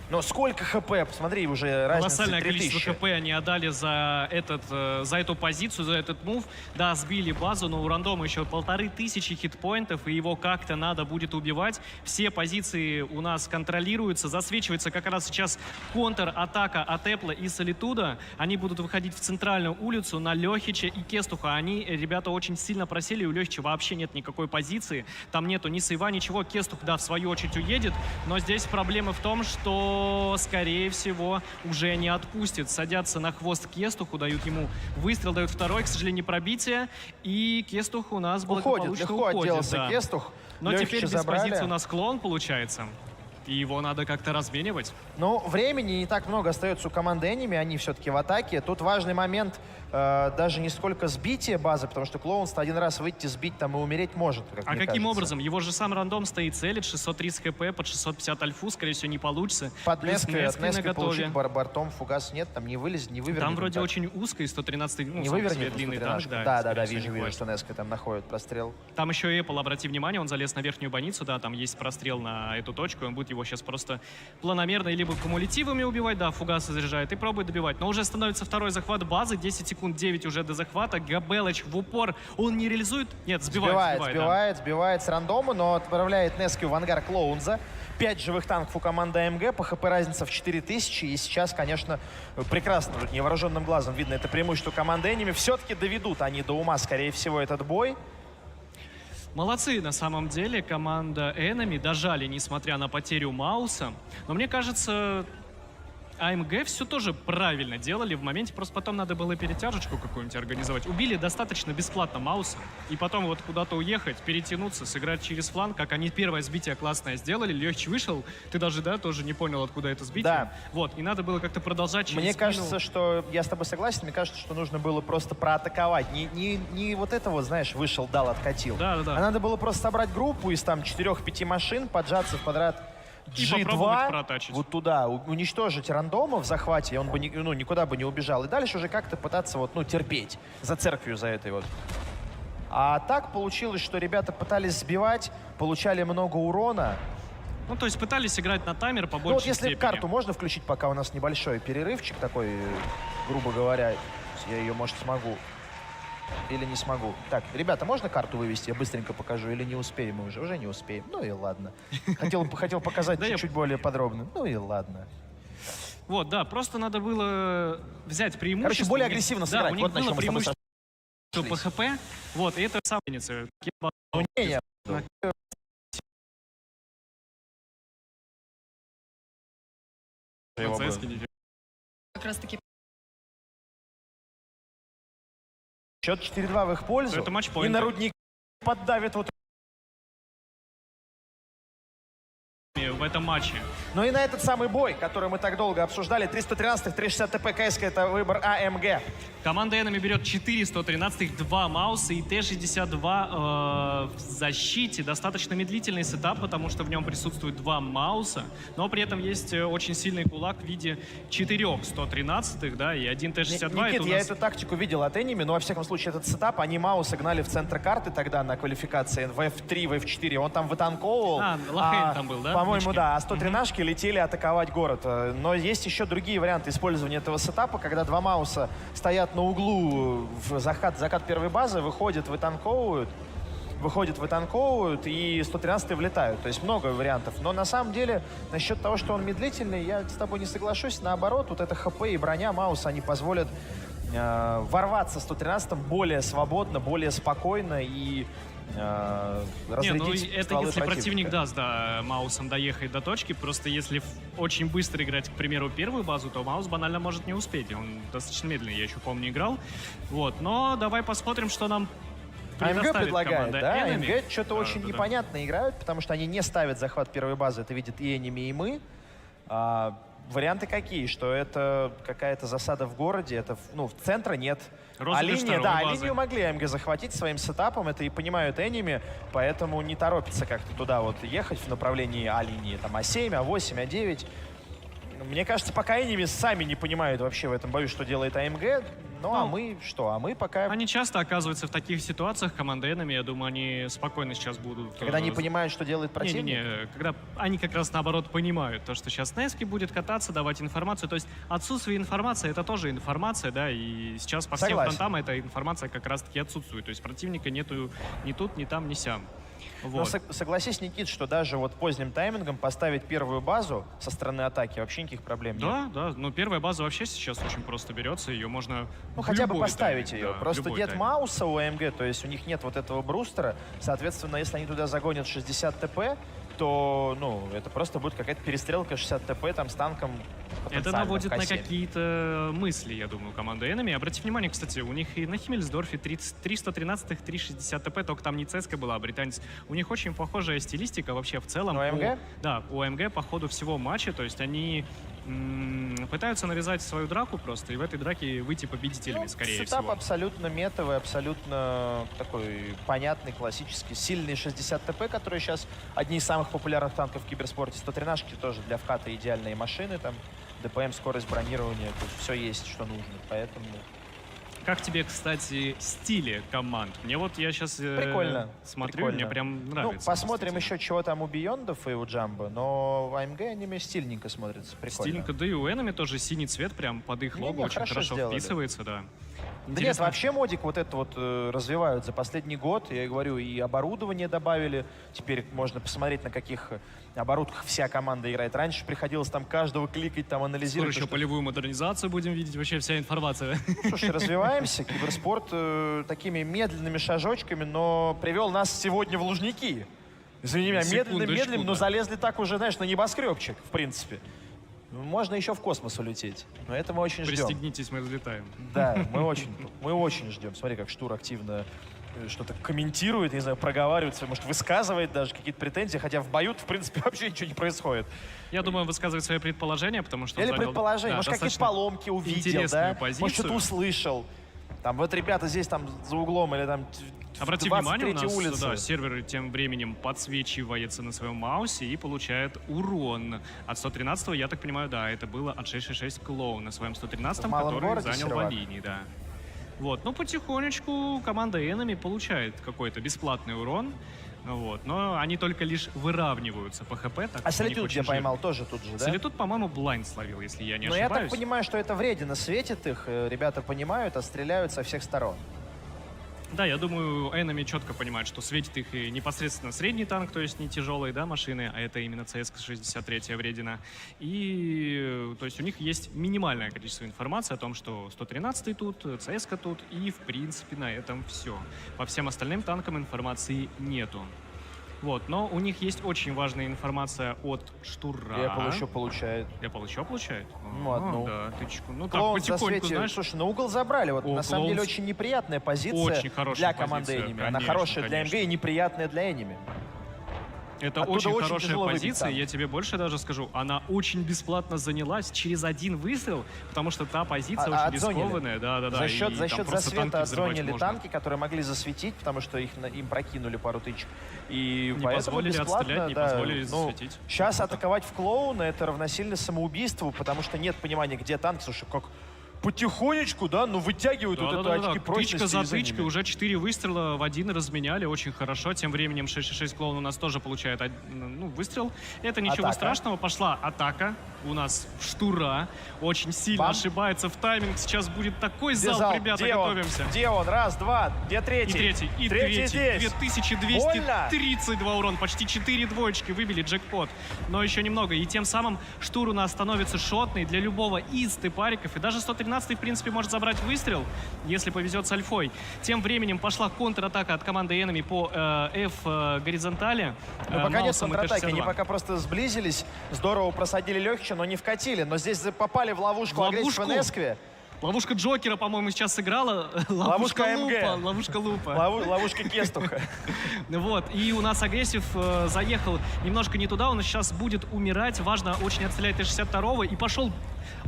Но сколько ХП, посмотри, уже разница Колоссальное 3000. количество ХП они отдали за эту позицию, за этот мув. Да, сбили базу, но у рандома еще 1500 хитпоинтов, и его как-то надо будет убивать. Все позиции у нас контролируются, засвечивается как раз сейчас контр-атака от Эпла и Солитуда. Они будут выходить в центральную улицу на Лёхича и Кестуха. Они, ребята, очень сильно просели, у Лёхича вообще нет никакой позиции. Там нету ни сейва, ничего. Кестух, да, в свою очередь уедет, но здесь проблема в том, что скорее всего, уже не отпустит. Садятся на хвост Кестуху, дают ему выстрел, дают второй, к сожалению, не пробитие. И Кестух у нас благополучно легко отделался да. Кестух. Но Лёхича теперь без забрали. позиции у нас клон получается. И его надо как-то разменивать. Ну, времени не так много остается у команды Эними, они все-таки в атаке. Тут важный момент, даже не сколько сбитие базы, потому что Клоунс один раз выйти, сбить там и умереть может, как А мне каким кажется. образом? Его же сам рандом стоит, целит, 630 хп под 650 альфу, скорее всего, не получится. Под Плюс Неской, от Неской Неской получить наготове. бортом фугас нет, там не вылезет, не вывернет. Там вроде так. очень узко, и 113, ну, Не сам по вывернет себе на длинный 113. танк, Да, скорее всего, вижу, не хватит. что Неска там находит прострел. Там еще Apple, обрати внимание, он залез на верхнюю больницу, да, там есть прострел на эту точку, он будет его сейчас просто планомерно либо кумулятивами убивать, да, фугасы заряжает, и пробует добивать. Но уже становится второй захват базы, 10 секунд 9 уже до захвата, Габелыч в упор, он не реализует? Нет, Сбивает с рандома, но отправляет Неску в ангар Клоунза. 5 живых танков у команды АМГ, по ХП разница в 4000, и сейчас, конечно, прекрасно, тут невооруженным глазом видно это преимущество команды Эними. Все-таки доведут они до ума, скорее всего, этот бой. Молодцы, на самом деле, команда Enemy дожали, несмотря на потерю Мауса. Но мне кажется, АМГ все тоже правильно делали в моменте, просто потом надо было перетяжечку какую-нибудь организовать. Убили достаточно бесплатно Мауса, и потом вот куда-то уехать, перетянуться, сыграть через фланг, как они первое сбитие классное сделали. Лёхич вышел, ты даже, да, тоже не понял, откуда это сбитие. Да. Вот, и надо было как-то продолжать через Мне спину. кажется, что я с тобой согласен, мне кажется, что нужно было просто проатаковать. Не вот это вот, знаешь, вышел, дал, откатил. Да. А надо было просто собрать группу из там 4-5 машин, поджаться в квадрат И попробовать G2, протачить. вот туда, уничтожить рандома в захвате, он бы никуда бы не убежал. И дальше уже как-то пытаться вот, терпеть за церковью, за этой вот. А так получилось, что ребята пытались сбивать, получали много урона. Ну, то есть пытались играть на таймер по большей Ну вот если степени. карту можно включить, пока у нас небольшой перерывчик такой, грубо говоря, я ее, может, смогу. Или не смогу. Так, ребята, можно карту вывести? Я быстренько покажу. Или не успеем мы уже? Уже не успеем. Ну и ладно. Хотел показать чуть-чуть более подробно. Ну и ладно. Вот, да, просто надо было взять преимущество. Короче, более У них- агрессивно Да, сыграть. у них Вот на было чем мы с тобой преимущество по ХП, вот, и это самое инициатива. Ну, не, его бы- Как раз таки Счет 4-2 в их пользу. Это И матчпоинт. на Рудник поддавит вот. В этом матче. Ну и на этот самый бой, который мы так долго обсуждали, 313-х, 360 ТП КСК, это выбор АМГ. Команда Enemy берет 4 113-х, 2 Мауса и Т-62 в защите. Достаточно медлительный сетап, потому что в нем присутствует 2 Мауса, но при этом есть очень сильный кулак в виде 4 113-х, да, и 1 Т-62. Никит, я эту тактику видел от Enemy, но во всяком случае этот сетап, они Мауса гнали в центр карты тогда на квалификации в F3, в F4, он там вытанковывал. Лохейн там был, да? По-моему, Мечки? да, а 113-шки летели атаковать город. Но есть еще другие варианты использования этого сетапа, когда 2 Мауса стоят на углу в закат первой базы, выходят, вытанковывают, и 113-е влетают. То есть много вариантов. Но на самом деле, насчет того, что он медлительный, я с тобой не соглашусь. Наоборот, вот это ХП и броня Мауса, они позволят ворваться 113-м более свободно, более спокойно и разрядить это стволы если противника. противник даст, да, Маусом доехать до точки. Просто если очень быстро играть, к примеру, первую базу, то Маус банально может не успеть. Он достаточно медленный, я еще помню, играл. Вот, но давай посмотрим, что нам АМГ предоставит предлагает, команда да? Enemy. АМГ что-то очень непонятно играют, потому что они не ставят захват первой базы. Это видят и Enemy, и мы. Варианты какие? Что это какая-то засада в городе, это, ну, центра нет. Розыгрыш линия, второй да, базы. линию могли АМГ захватить своим сетапом, это и понимают Enemy, поэтому не торопится как-то туда вот ехать в направлении А-линии, там А7, А8, А9. Мне кажется, пока Enemy сами не понимают вообще в этом бою, что делает АМГ. Ну, а мы что? А мы пока... Они часто оказываются в таких ситуациях, команда Enemy, я думаю, они спокойно сейчас будут... Когда не понимают, что делает противник? Не-не-не, когда они как раз наоборот понимают, то, что сейчас Нески будет кататься, давать информацию. То есть отсутствие информации — это тоже информация, да, и сейчас по всем Согласен. фронтам эта информация как раз-таки отсутствует. То есть противника нету ни тут, ни там, ни сям. Но Вот. согласись, Никит, что даже вот поздним таймингом поставить первую базу со стороны атаки вообще никаких проблем нет. Да, да, но первая база вообще сейчас очень просто берется, ее можно Ну, в хотя бы любой поставить тайминг, ее. да, Просто любой нет тайминг. Мауса у АМГ, то есть у них нет вот этого брустера. Соответственно, если они туда загонят 60 ТП, то, ну, это просто будет какая-то перестрелка 60 ТП там с танком. Это потенциально наводит в на косе. какие-то мысли, я думаю, команды Enemy. Обратите внимание, кстати, у них и на Химмельсдорфе 313-х, 360 ТП, только там не ЦСКА была, а британец. У них очень похожая стилистика вообще в целом. У АМГ? Да, у АМГ по ходу всего матча, то есть они пытаются навязать свою драку просто и в этой драке выйти победителями, скорее Сетап всего. абсолютно метовый, абсолютно такой понятный, классический, сильный 60 ТП, которые сейчас одни из самых популярных танков в киберспорте. 113-ки тоже для вката идеальные машины, там ДПМ, скорость бронирования, то есть все есть, что нужно, поэтому... Как тебе, кстати, стили команд? Мне вот я сейчас Прикольно. смотрю, прикольно. мне прям нравится. Ну, посмотрим еще, чего там у Биондов и у Джамбо, но в АМГ они стильненько смотрятся, прикольно. Стильненько, да и у Enemy тоже синий цвет прям под их лого очень хорошо сделали. вписывается, да. Да нет, вообще модик вот это вот развивают за последний год. Я говорю, и оборудование добавили. Теперь можно посмотреть, на каких оборудках вся команда играет. Раньше приходилось там каждого кликать, там Скоро анализировать. еще полевую модернизацию будем видеть, вообще вся информация. Слушай, развиваемся. Киберспорт такими медленными шажочками, но привел нас сегодня в Лужники. Извини меня, медленно, но залезли так уже, знаешь, на небоскребчик, в принципе. Можно еще в космос улететь, но это мы очень ждем. Пристегнитесь, мы взлетаем. Да, мы очень ждем. Смотри, как Штур активно что-то комментирует, не знаю, проговаривается, может, высказывает даже какие-то претензии, хотя в бою, в принципе, вообще ничего не происходит. Я думаю, высказывает свои предположения, потому что он Или занял, предположение, да, может, какие-то достаточно поломки увидел, интересную да? позицию. Может, что-то услышал. Там вот ребята здесь там за углом или там Обрати 23-й внимание, у нас улице. да, сервер тем временем подсвечивается на своем маусе и получает урон. От 113-го, я так понимаю, да, это было от 666 Клоун на своем 113-м, В малом который городе занял сервак. Валини, да. Вот, ну потихонечку команда Enemy получает какой-то бесплатный урон. Вот, но они только лишь выравниваются по ХП. Так А что у них Солитут очень где поймал? Тоже тут же, да? Солитут, по-моему, блайнд словил, если я не Но я ошибаюсь. так понимаю, что это вредно светит их, ребята понимают, а стреляют со всех сторон. Да, я думаю, Enemy четко понимает, что светит их и непосредственно средний танк, то есть не тяжелые, да, машины, а это именно CS-63 Вредина. И, то есть, у них есть минимальное количество информации о том, что 113 тут, CS-ка тут, и, в принципе, на этом все. По всем остальным танкам информации нету. Вот, но у них есть очень важная информация от Штура. Apple еще получает. Apple еще получает? Ну, одну. Да, тычку. Ну, так, Клоун потихоньку, засветил. знаешь. Слушай, на угол забрали. Вот О, на самом деле Клоун очень неприятная позиция очень хорошая для команды позиция, Enemy. Она конечно, хорошая для конечно. МГ и неприятная для Enemy. Это Оттуда очень очень хорошая тяжело выбить позиция, танк. я тебе больше даже скажу. Она очень бесплатно занялась через один выстрел, потому что та позиция очень отзонили. рискованная. Да. За счет, и за там счет просто засвета танки взрывать отзонили можно. танки, которые могли засветить, потому что им прокинули пару тычек. И Не поэтому позволили бесплатно, отстрелять, не да, позволили ну, засветить. Сейчас атаковать в клоуна — это равносильно самоубийству, потому что нет понимания, где танк. Слушай, как потихонечку, да, ну вытягивают вот эту очки прочности. Тычка за из тычкой, Enemy. уже 4 выстрела в один разменяли, очень хорошо. Тем временем 666 клоун у нас тоже получает выстрел. Это ничего Атака. страшного. Пошла атака у нас в Штура. Очень сильно Бам. ошибается в тайминг. Сейчас будет такой Где залп, ребята, Где он? готовимся. Где он? Раз, два. Где И третий? третий, и Третий третий. здесь. 2232 урон, почти 4 двоечки, выбили джекпот. Но еще немного. И тем самым Штур у нас становится шотный для любого из тепариков. И даже 113 в принципе, может забрать выстрел, если повезет с альфой. Тем временем пошла контратака от команды Enemy по F-горизонтали. Ну, пока нет контратаки, они пока просто сблизились, здорово просадили легче, но не вкатили. Но здесь попали в ловушку агрессив Нескве. Ловушка Джокера, по-моему, сейчас сыграла. Ловушка МГ. Ловушка Лупа. Ловушка Кестуха. Вот, и у нас агрессив заехал немножко не туда, он сейчас будет умирать. Важно очень отстрелять Т-62 и пошел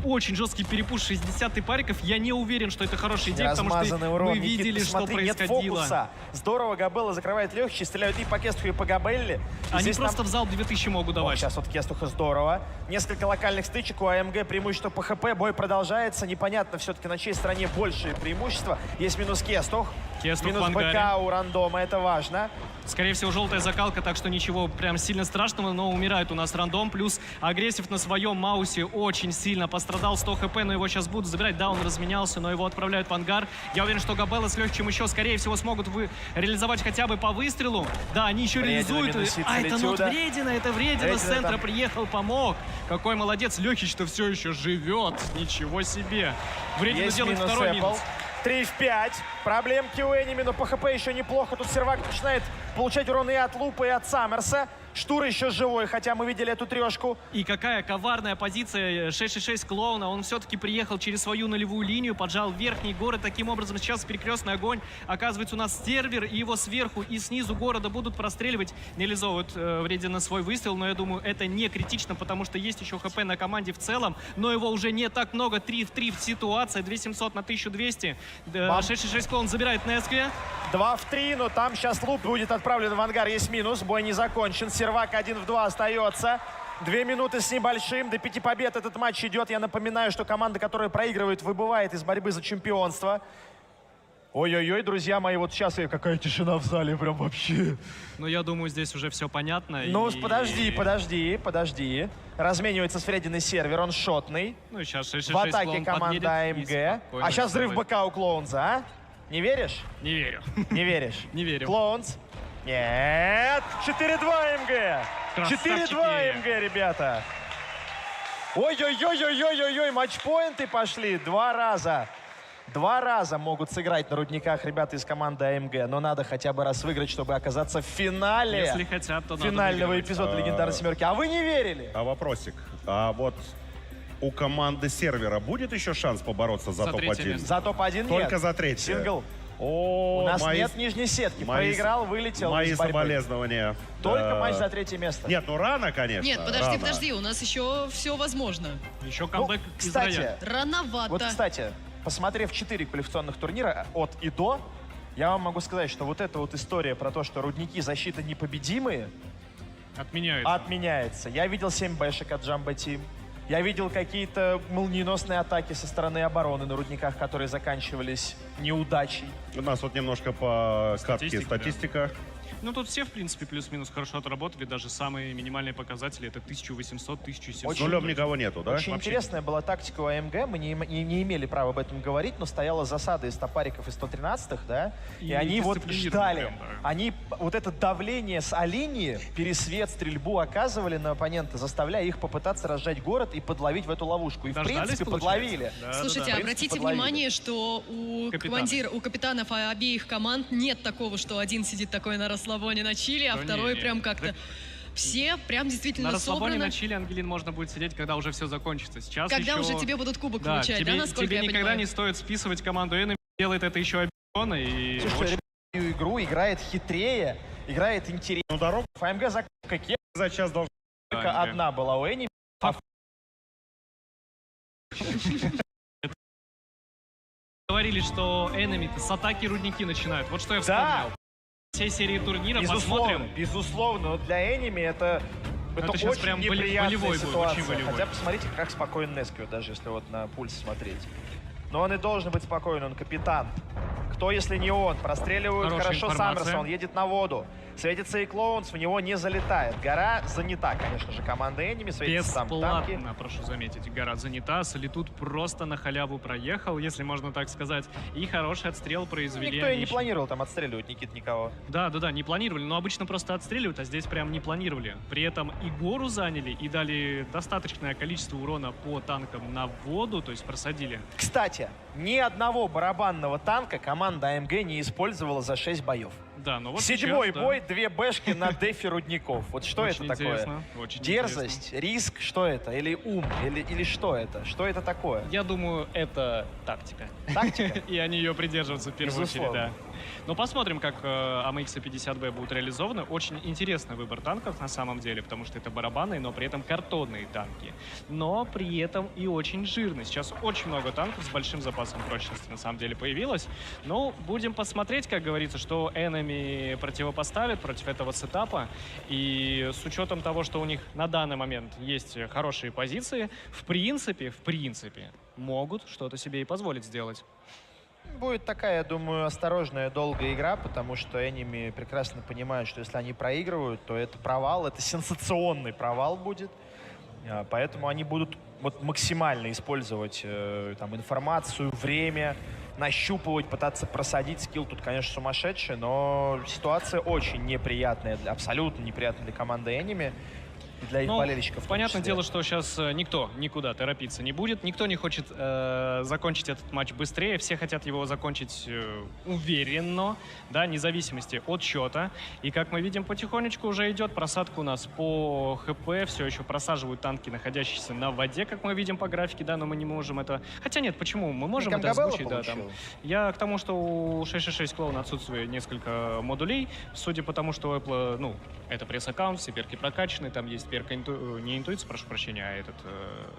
очень жесткий перепуш 60-й париков. Я не уверен, что это хорошая идея, потому что Размазанный урон. мы видели, Никит, что посмотри, нет происходило. фокуса. Здорово Габелла закрывает легкие, стреляют и по Кестуху, и по Габелле. И Они здесь просто нам- в залп 2000 могут давать. Сейчас вот Кестуха здорово. Несколько локальных стычек у АМГ, преимущество по ХП. Бой продолжается. Непонятно все-таки, на чьей стороне большее преимущество. Есть минус Кестух. Кестух Минус в ангаре. БК у рандома, это важно. Скорее всего, желтая закалка, так что ничего прям сильно страшного, но умирает у нас рандом. Плюс агрессив на своем Маусе очень сильно пострадал, 100 хп, но его сейчас будут забирать. Да, он разменялся, но его отправляют в ангар. Я уверен, что Габелла с легким еще, скорее всего, смогут реализовать хотя бы по выстрелу. Да, они еще Вредина реализуют. минусится А, это нот Летюда. Вредина, это Вредина с Вредина центра там. приехал, помог. Какой молодец, Лехич-то все еще живет. Ничего себе. Вредина Есть делает минус второй Apple. минус. 3 в 5. Проблемки у Enemy, но по ХП еще неплохо. Тут Сервак начинает получать урон и от Лупа, и от Саммерса. Штур еще живой, хотя мы видели эту трешку. И какая коварная позиция 666 клоуна. Он все-таки приехал через свою нулевую линию, поджал верхний город. Таким образом, сейчас перекрестный огонь. Оказывается, у нас сервер, и его сверху и снизу города будут простреливать. Реализовывают Вредина свой выстрел, но я думаю, это не критично, потому что есть еще ХП на команде в целом. Но его уже не так много. 3 в 3 ситуация. 2700 на 1200. 666 клоун забирает Нескве. 2 в 3, но там сейчас Луп будет отправлен в ангар. Есть минус, бой не закончен. Сервак 1 в 2 остается. 2 минуты с небольшим. До 5 побед этот матч идет. Я напоминаю, что команда, которая проигрывает, выбывает из борьбы за чемпионство. Ой-ой-ой, друзья мои, вот сейчас какая тишина в зале, прям вообще. Но я думаю, здесь уже все понятно. Ну, и- подожди. Разменивается с Врединой сервер, он шотный. Ну, и сейчас 666 В атаке клоун команда подъедет и АМГ. спокойно А сейчас взрыв сделает. БК у Клоунза, а? Не веришь? Не верю. Не веришь? Не верю. Клоунз? Нет! 4-2 МГ! Красавчики. 4-2 МГ, ребята! Ой-ой-ой-ой-ой-ой-ой, матчпоинты пошли 2 раза. 2 раза могут сыграть на рудниках ребята из команды АМГ, но надо хотя бы раз выиграть, чтобы оказаться в финале Если хотят, то надо финального выигрывать. эпизода легендарной семерки. А вы не верили? А вопросик. А вот у команды сервера будет еще шанс побороться за За третье топ-1? место. За топ-1 нет. Только за третье. Сингл. О, У нас мои- нет нижней сетки. мои- Проиграл, вылетел Мои из борьбы. соболезнования. Только Да. матч за 3 место. Нет, ну рано, конечно. Нет, подожди, рано. подожди, у нас еще все возможно. Еще камбэк Ну, из кстати, рая. Рановато. Вот, кстати, посмотрев 4 квалификационных турнира от и до, я вам могу сказать, что вот эта вот история про то, что рудники защиты непобедимые, Отменяется. отменяется. Я видел 7 бэшек от Jumbo Team. Я видел какие-то молниеносные атаки со стороны обороны на рудниках, которые заканчивались неудачей. У нас вот немножко по катке Статистика, статистика. Ну, тут все, в принципе, плюс-минус хорошо отработали. Даже самые минимальные показатели — это 1800, 1700. С нулем никого нету, да? Очень интересная была тактика у АМГ. Мы не имели права об этом говорить, но стояла засада из топариков и 113-х, да? И они вот ждали. Прям, да. Они вот это давление с А-линии, пересвет, стрельбу оказывали на оппонента, заставляя их попытаться разжать город и подловить в эту ловушку. И, в Дождались, принципе, получается? подловили. Да, Слушайте, да, да. обратите внимание, что у капитанов обеих команд нет такого, что один сидит такой на расслабоне на чили, а Да второй не, прям как-то... Все прям действительно На расслабоне собраны. на чили, Ангелин, можно будет сидеть, когда уже все закончится. Сейчас Когда еще... уже тебе будут кубок Да, вручать, тебе, да, насколько тебе я никогда понимаю? не стоит списывать команду Enemy. Делает это еще Абиона. И Слушай, очень- игру играет хитрее, играет интереснее. Ну, дорога АМГ за какие за час должна... только Да, одна была у Энни. Говорили, что Enemy с атаки рудники начинают. Вот что я Да. вспомнил. Всей серии турнира Безусловно, посмотрим. безусловно, но для Энеми это сейчас очень прям неприятная волевой будет, ситуация. очень волевой. Хотя посмотрите, как спокоен Несквио, даже если вот на пульс смотреть. Но он и должен быть спокоен, он капитан. Кто, если не он? Простреливают Хорошая хорошо информация. Саммерса, он едет на воду. Светится и Клоунс, в него не залетает. Гора занята, конечно же, команда Энеми, светится там танки. Бесплатно, прошу заметить, гора занята. Солитут просто на халяву проехал, если можно так сказать. И хороший отстрел произвели. Никто и они не еще. планировал там отстреливать, Никит, никого. Да, не планировали, но обычно просто отстреливают, а здесь прям не планировали. При этом и гору заняли, и дали достаточное количество урона по танкам на воду, то есть просадили. Кстати, ни одного барабанного танка команда АМГ не использовала за 6 боев. Да, но вот Седьмой сейчас, бой, 2 бэшки на дефе рудников. Вот что Очень это такое? интересно, очень Дерзость, риск, что это? Или ум? Или что это? Что это такое? Я думаю, это тактика. Тактика? И они ее придерживаются в первую очередь, Безусловно. да. Но посмотрим, как AMX 50B будут реализованы. Очень интересный выбор танков на самом деле, потому что это барабаны, но при этом картонные танки. Но при этом и очень жирные. Сейчас очень много танков с большим запасом прочности на самом деле появилось. Но будем посмотреть, как говорится, что Enemy противопоставит против этого сетапа. И с учетом того, что у них на данный момент есть хорошие позиции, в принципе, могут что-то себе и позволить сделать. Будет такая, я думаю, осторожная, долгая игра, потому что Энеми прекрасно понимают, что если они проигрывают, то это провал, это сенсационный провал будет. Поэтому они будут вот максимально использовать там, информацию, время, нащупывать, пытаться просадить. Скилл тут, конечно, сумасшедший, но ситуация очень неприятная, абсолютно неприятная для команды Энеми. И для их болельщиков. в том Понятное числе. дело, что сейчас никто никуда торопиться не будет. Никто не хочет закончить этот матч быстрее. Все хотят его закончить уверенно, да, вне зависимости от счета. И как мы видим, потихонечку уже идет просадка у нас по ХП. Все еще просаживают танки, находящиеся на воде, как мы видим по графике, да, но мы не можем это... Хотя нет, почему? Мы можем это Габелла озвучить, да, там. получил. Я к тому, что у 666 клоуна отсутствует несколько модулей. Судя по тому, что у Apple, ну, это пресс-аккаунт, все перки прокачаны, там есть перка не интуиция, прошу прощения, а этот...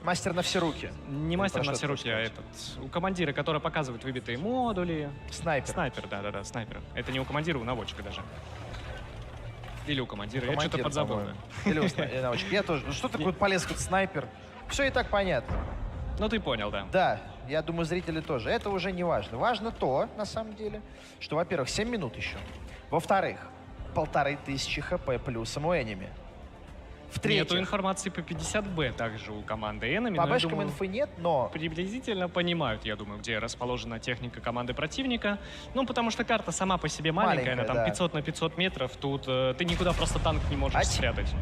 Мастер на все руки. Не мастер Про на что все ты руки, а хочешь этот... У командира, который показывает выбитые модули. Снайпер. Снайпер, да, снайпер. Это не у командира, у наводчика даже. Или у командира. Я Командир, что-то подзабыл. по-моему. Или у наводчика. Я тоже. Ну что такое полез как снайпер? Все и так понятно. Ну ты понял, да. Да, я думаю, зрители тоже. Это уже не важно. Важно то, на самом деле, что, во-первых, 7 минут еще. Во-вторых, 1500 хп плюсом у Энеми. В-третьих, Нету информации по 50Б также у команды Enemy. по но я бэшкам думаю, инфы нет, но... приблизительно понимают, я думаю, где расположена техника команды противника. Ну, потому что карта сама по себе маленькая, она там да. 500 на 500 метров. Тут ты никуда просто танк не можешь спрятать.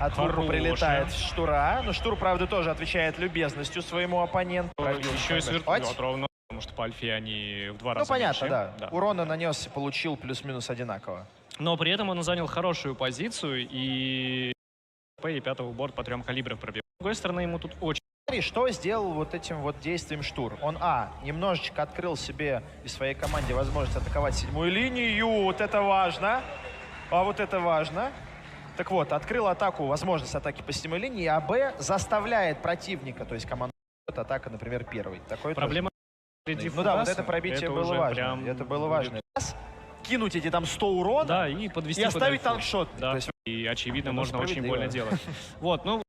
От лука Хорошая. прилетает Штура. Но Штур, правда, тоже отвечает любезностью своему оппоненту. Еще и с Ать. вертолет ровно, потому что по альфе они в 2 Ну, раза понятно, меньше. да. Урона нанес и получил плюс-минус одинаково. Но при этом он занял хорошую позицию и и 5-й борт по 3 калибрам пробил. С другой стороны, ему тут очень... Смотри, что сделал вот этим вот действием Штур? Он, немножечко открыл себе и своей команде возможность атаковать 7-ю линию. Вот это важно. А вот это важно. Так вот, открыл атаку, возможность атаки по 7-й линии, а Б заставляет противника, то есть команда атака, например, первый. Такое Проблема тоже. среди Ну да, вот фугаса, это пробитие было уже важно. прям Это было будет- важно. Кинуть эти там 100 урона, Да, и подвести и оставить под альфу. танкшот. Да, То есть, и очевидно, это можно очень справедливо. больно делать. Вот, ну,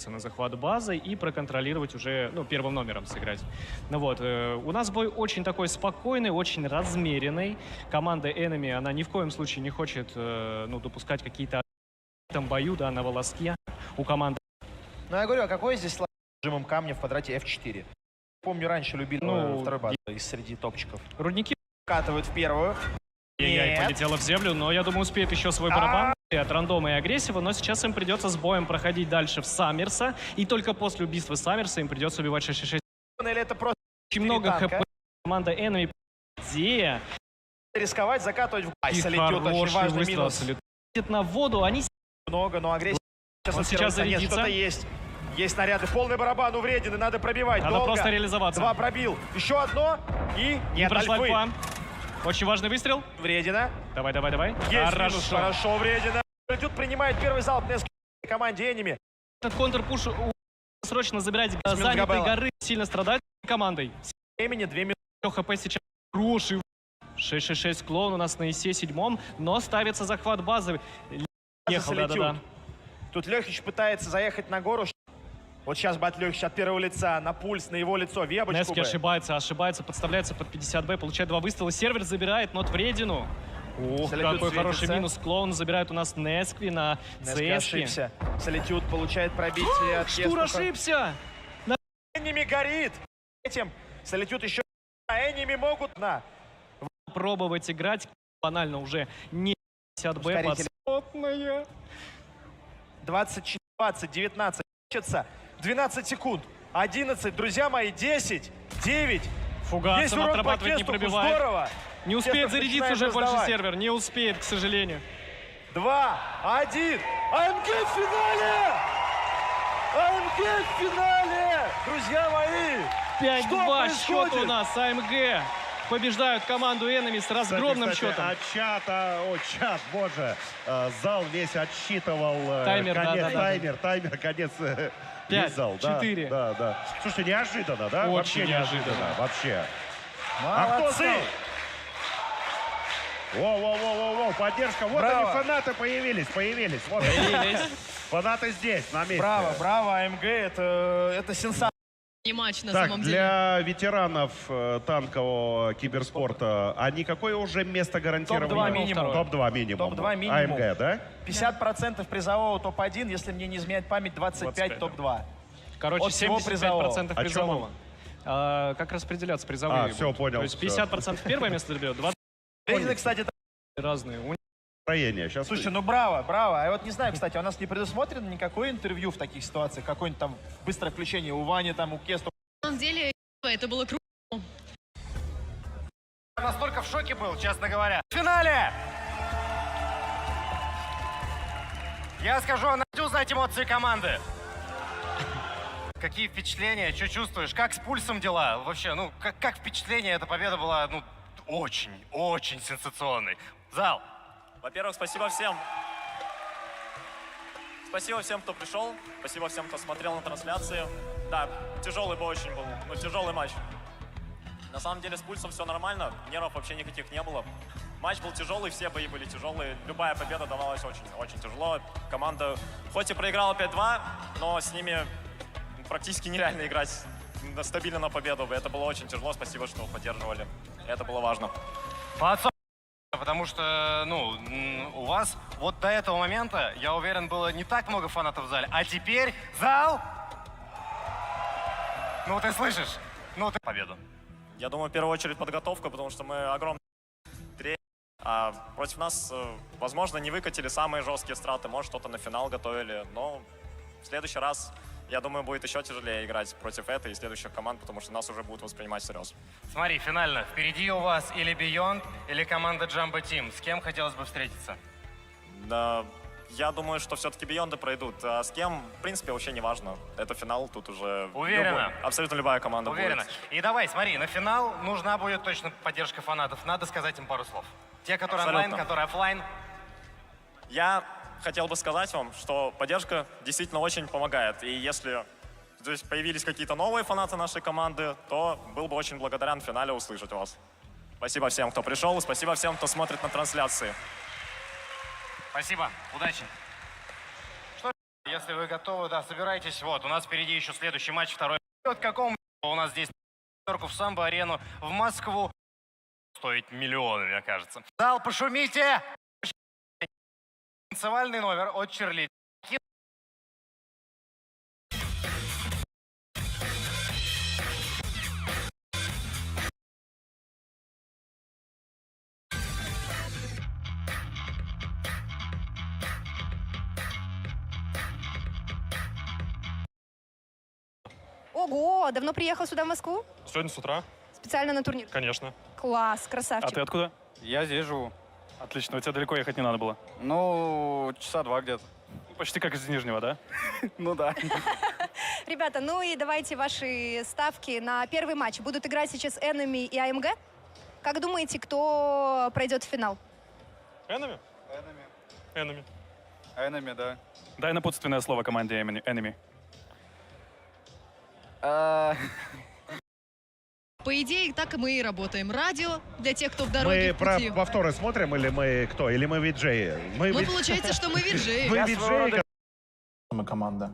на захват базы и проконтролировать уже, ну, первым номером сыграть. Ну вот, у нас бой очень такой спокойный, очень размеренный. Команда Enemy, она ни в коем случае не хочет, ну, допускать какие-то в этом бою, да, на волоске. У команды... Ну, я говорю, а какой здесь нажимом камня в квадрате F4? Помню, раньше любили второй базы из среди топчиков. Рудники катывают в первую. Ай-яй, полетела в землю, но я думаю, успеет еще свой барабан от рандома и агрессива, но сейчас им придется с боем проходить дальше в Саммерса, и только после убийства Саммерса им придется убивать 666. Или это просто очень много хп. Команда Enemy где? Рисковать, закатывать в и солитют, очень важный выстрел минус. Солитют на воду, они... Много, но агрессия. Сейчас зарядится. Что-то есть. Есть снаряды. Полный барабан у Вредины, надо пробивать. Надо долго. просто реализоваться. 2 пробил. Еще одно. И нет прошла альфы. альфа. Очень важный выстрел. Вредина. Давай, давай, давай. Есть Хорошо. минус. Хорошо, Вредина. Солитют принимает первый залп на команде Enemy. Этот контрпуш срочно забирать занятой горы. Сильно страдать командой. Времени 2 минуты. ХП сейчас хороший. 666 клоун у нас на ИСе 7, но ставится захват базы. Ехал, да-да-да. Тут Лехич пытается заехать на гору. Вот сейчас бат Лехич от первого лица на пульс, на его лицо, вебочку. Нески ошибается, подставляется под 50Б, получает 2 выстрела. Сервер забирает нот Вредину. Ух, какой хороший минус. Клоун забирает у нас Нескви на Нески CS. ошибся. Солитют получает пробитие от Штур ошибся! Энеми горит. Этим Солитют еще... Энеми могут на... Пробовать играть банально уже не 50Б. Подсотная. 24, 20, 19. 12 секунд. 11, друзья мои, 10, 9. Фугасом отрабатывать не пробивает. Здорово. Не успеет Кестов зарядиться уже больше раздавать. сервер. Не успеет, к сожалению. 2, 1. АМГ в финале! АМГ в финале! Друзья мои! 5-2 счет у нас. АМГ побеждают команду Enemy с разгромным счетом. От чата, чат, боже, зал весь отсчитывал таймер, конец. 5, зал, 4. Да. Слушайте, неожиданно, да? Очень Вообще неожиданно. Вообще. Молодцы! Воу, поддержка. Вот Браво. они, фанаты появились. Вот они. Фанаты здесь, на месте. Браво, АМГ, это сенсация. Не матч на Так, самом деле. для ветеранов танкового киберспорта, они какое уже место гарантировано? Топ-2 минимум. Топ-2 минимум. Топ-2 минимум. АМГ, да? 50% призового топ-1, если мне не изменяет память, 25 топ-2. Короче, От всего 75% призового. призового. Как распределяться призовые? Все, будут? понял. То есть 50% первое место заберет, 20% Вредина, кстати, разные. Настроение. Сейчас. слушай, ну браво. А я вот не знаю, кстати, у нас не предусмотрено никакое интервью в таких ситуациях, какое-нибудь там быстрое включение у Вани, там, у Кеста. На самом деле, это было круто. Я настолько в шоке был, честно говоря. В финале! Я скажу, надо узнать эмоции команды. Какие впечатления, что чувствуешь? Как с пульсом дела? Вообще, ну, как впечатление? Эта победа была, ну, очень сенсационной. Зал. Во-первых, спасибо всем. Спасибо всем, кто пришел. Спасибо всем, кто смотрел на трансляции. Да, тяжелый бой очень был, но тяжелый матч. На самом деле с пульсом все нормально, нервов вообще никаких не было. Матч был тяжелый, все бои были тяжелые. Любая победа давалась очень тяжело. Команда хоть и проиграла 5-2, но с ними практически нереально играть стабильно на победу. Это было очень тяжело. Спасибо, что поддерживали. Это было важно. Потому что, ну, у вас вот до этого момента, я уверен, было не так много фанатов в зале. А теперь зал! Ну, ты слышишь? Ну, ты победу. Я думаю, в первую очередь подготовка, потому что мы огромные а против нас, возможно, не выкатили самые жесткие страты, может, что-то на финал готовили, но в следующий раз, я думаю, будет еще тяжелее играть против этой и следующих команд, потому что нас уже будут воспринимать всерьез. Смотри, финально. Впереди у вас или Beyond, или команда Jumbo Team. С кем хотелось бы встретиться? Да, я думаю, что все-таки Бейонды пройдут. А с кем, в принципе, вообще не важно. Это финал, тут уже Уверена? Абсолютно любая команда Уверена. будет. И давай, смотри, на финал нужна будет точно поддержка фанатов. Надо сказать им пару слов. Те, которые Абсолютно. онлайн, которые офлайн. Я хотел бы сказать вам, что поддержка действительно очень помогает. И если здесь появились какие-то новые фанаты нашей команды, то был бы очень благодарен в финале услышать вас. Спасибо всем, кто пришел, и спасибо всем, кто смотрит на трансляции. Спасибо. Удачи. Если вы готовы, да, собирайтесь. Вот, у нас впереди еще следующий матч, второй. Вот какому у нас здесь в самбо-арену в Москву. Стоит миллионы, мне кажется. Зал, пошумите! Танцевальный номер от Черлит. Ого, давно приехал сюда, в Москву? Сегодня с утра, Специально на турнир? конечно. Класс, А красавчик. ты откуда? Я здесь живу. Отлично, у тебя далеко ехать не надо было. Ну, часа 2 где-то. Почти как из Нижнего, да? Ну да. Ребята, ну и давайте ваши ставки на первый матч. Будут играть сейчас Enemy и АМГ. Как думаете, кто пройдет в финал? Enemy? Enemy. Enemy, да. Дай напутственное слово команде Enemy. По идее, так мы и работаем. Радио для тех, кто в дороге, Мы в пути. повторы смотрим, или мы кто? Или мы виджеи? Получается, что мы виджеи. Мы виджеи. Мы команда.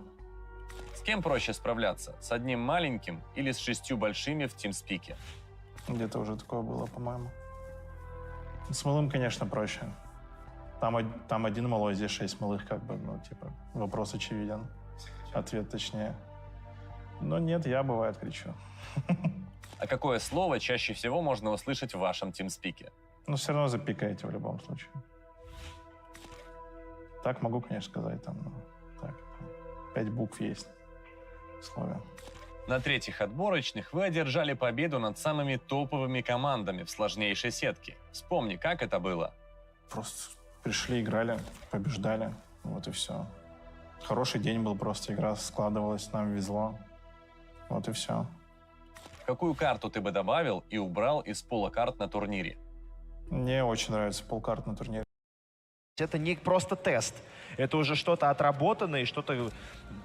С кем проще справляться? С одним маленьким или с 6 большими в тимспике? Где-то уже такое было, по-моему. С малым, конечно, проще. Там один малой, здесь 6 малых, как бы, ну, типа, вопрос очевиден. Ответ точнее. Но нет, я, бывает, кричу. А какое слово чаще всего можно услышать в вашем тимспике? Но все равно запикаете в любом случае. Так могу, конечно, сказать, там, ну, так, 5 букв есть в слове. На третьих отборочных вы одержали победу над самыми топовыми командами в сложнейшей сетке. Вспомни, как это было. Просто пришли, играли, побеждали, вот и все. Хороший день был, просто игра складывалась, нам везло. Вот и все. Какую карту ты бы добавил и убрал из пула карт на турнире? Мне очень нравится полкарт на турнире. Это не просто тест, это уже что-то отработанное, что-то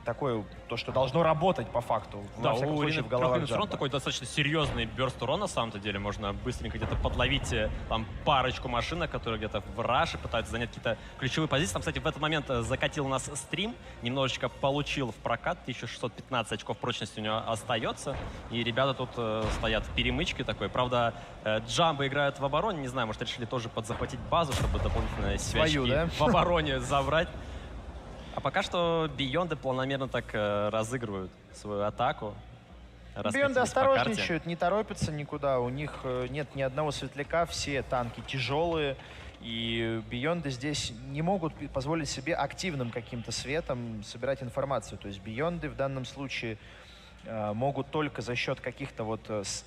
такое, то, что должно работать по факту. Да, во всяком у случае, в головах Ирины Джамбо. такой достаточно серьезный бёрст урона, на самом-то деле. Можно быстренько где-то подловить там парочку машинок, которые где-то в раше пытаются занять какие-то ключевые позиции. Там, кстати, в этот момент закатил у нас стрим, немножечко получил в прокат, 1615 очков прочности у него остается. И ребята тут стоят в перемычке такой. Правда, Джамбо играют в обороне, не знаю, может, решили тоже подзахватить базу, чтобы дополнительные свечки в обороне забрать. А пока что Бейонды планомерно так разыгрывают свою атаку. Бейонды осторожничают, не торопятся никуда. У них нет ни одного светляка, все танки тяжелые. И Бейонды здесь не могут позволить себе активным каким-то светом собирать информацию. То есть Бейонды в данном случае могут только за счет каких-то вот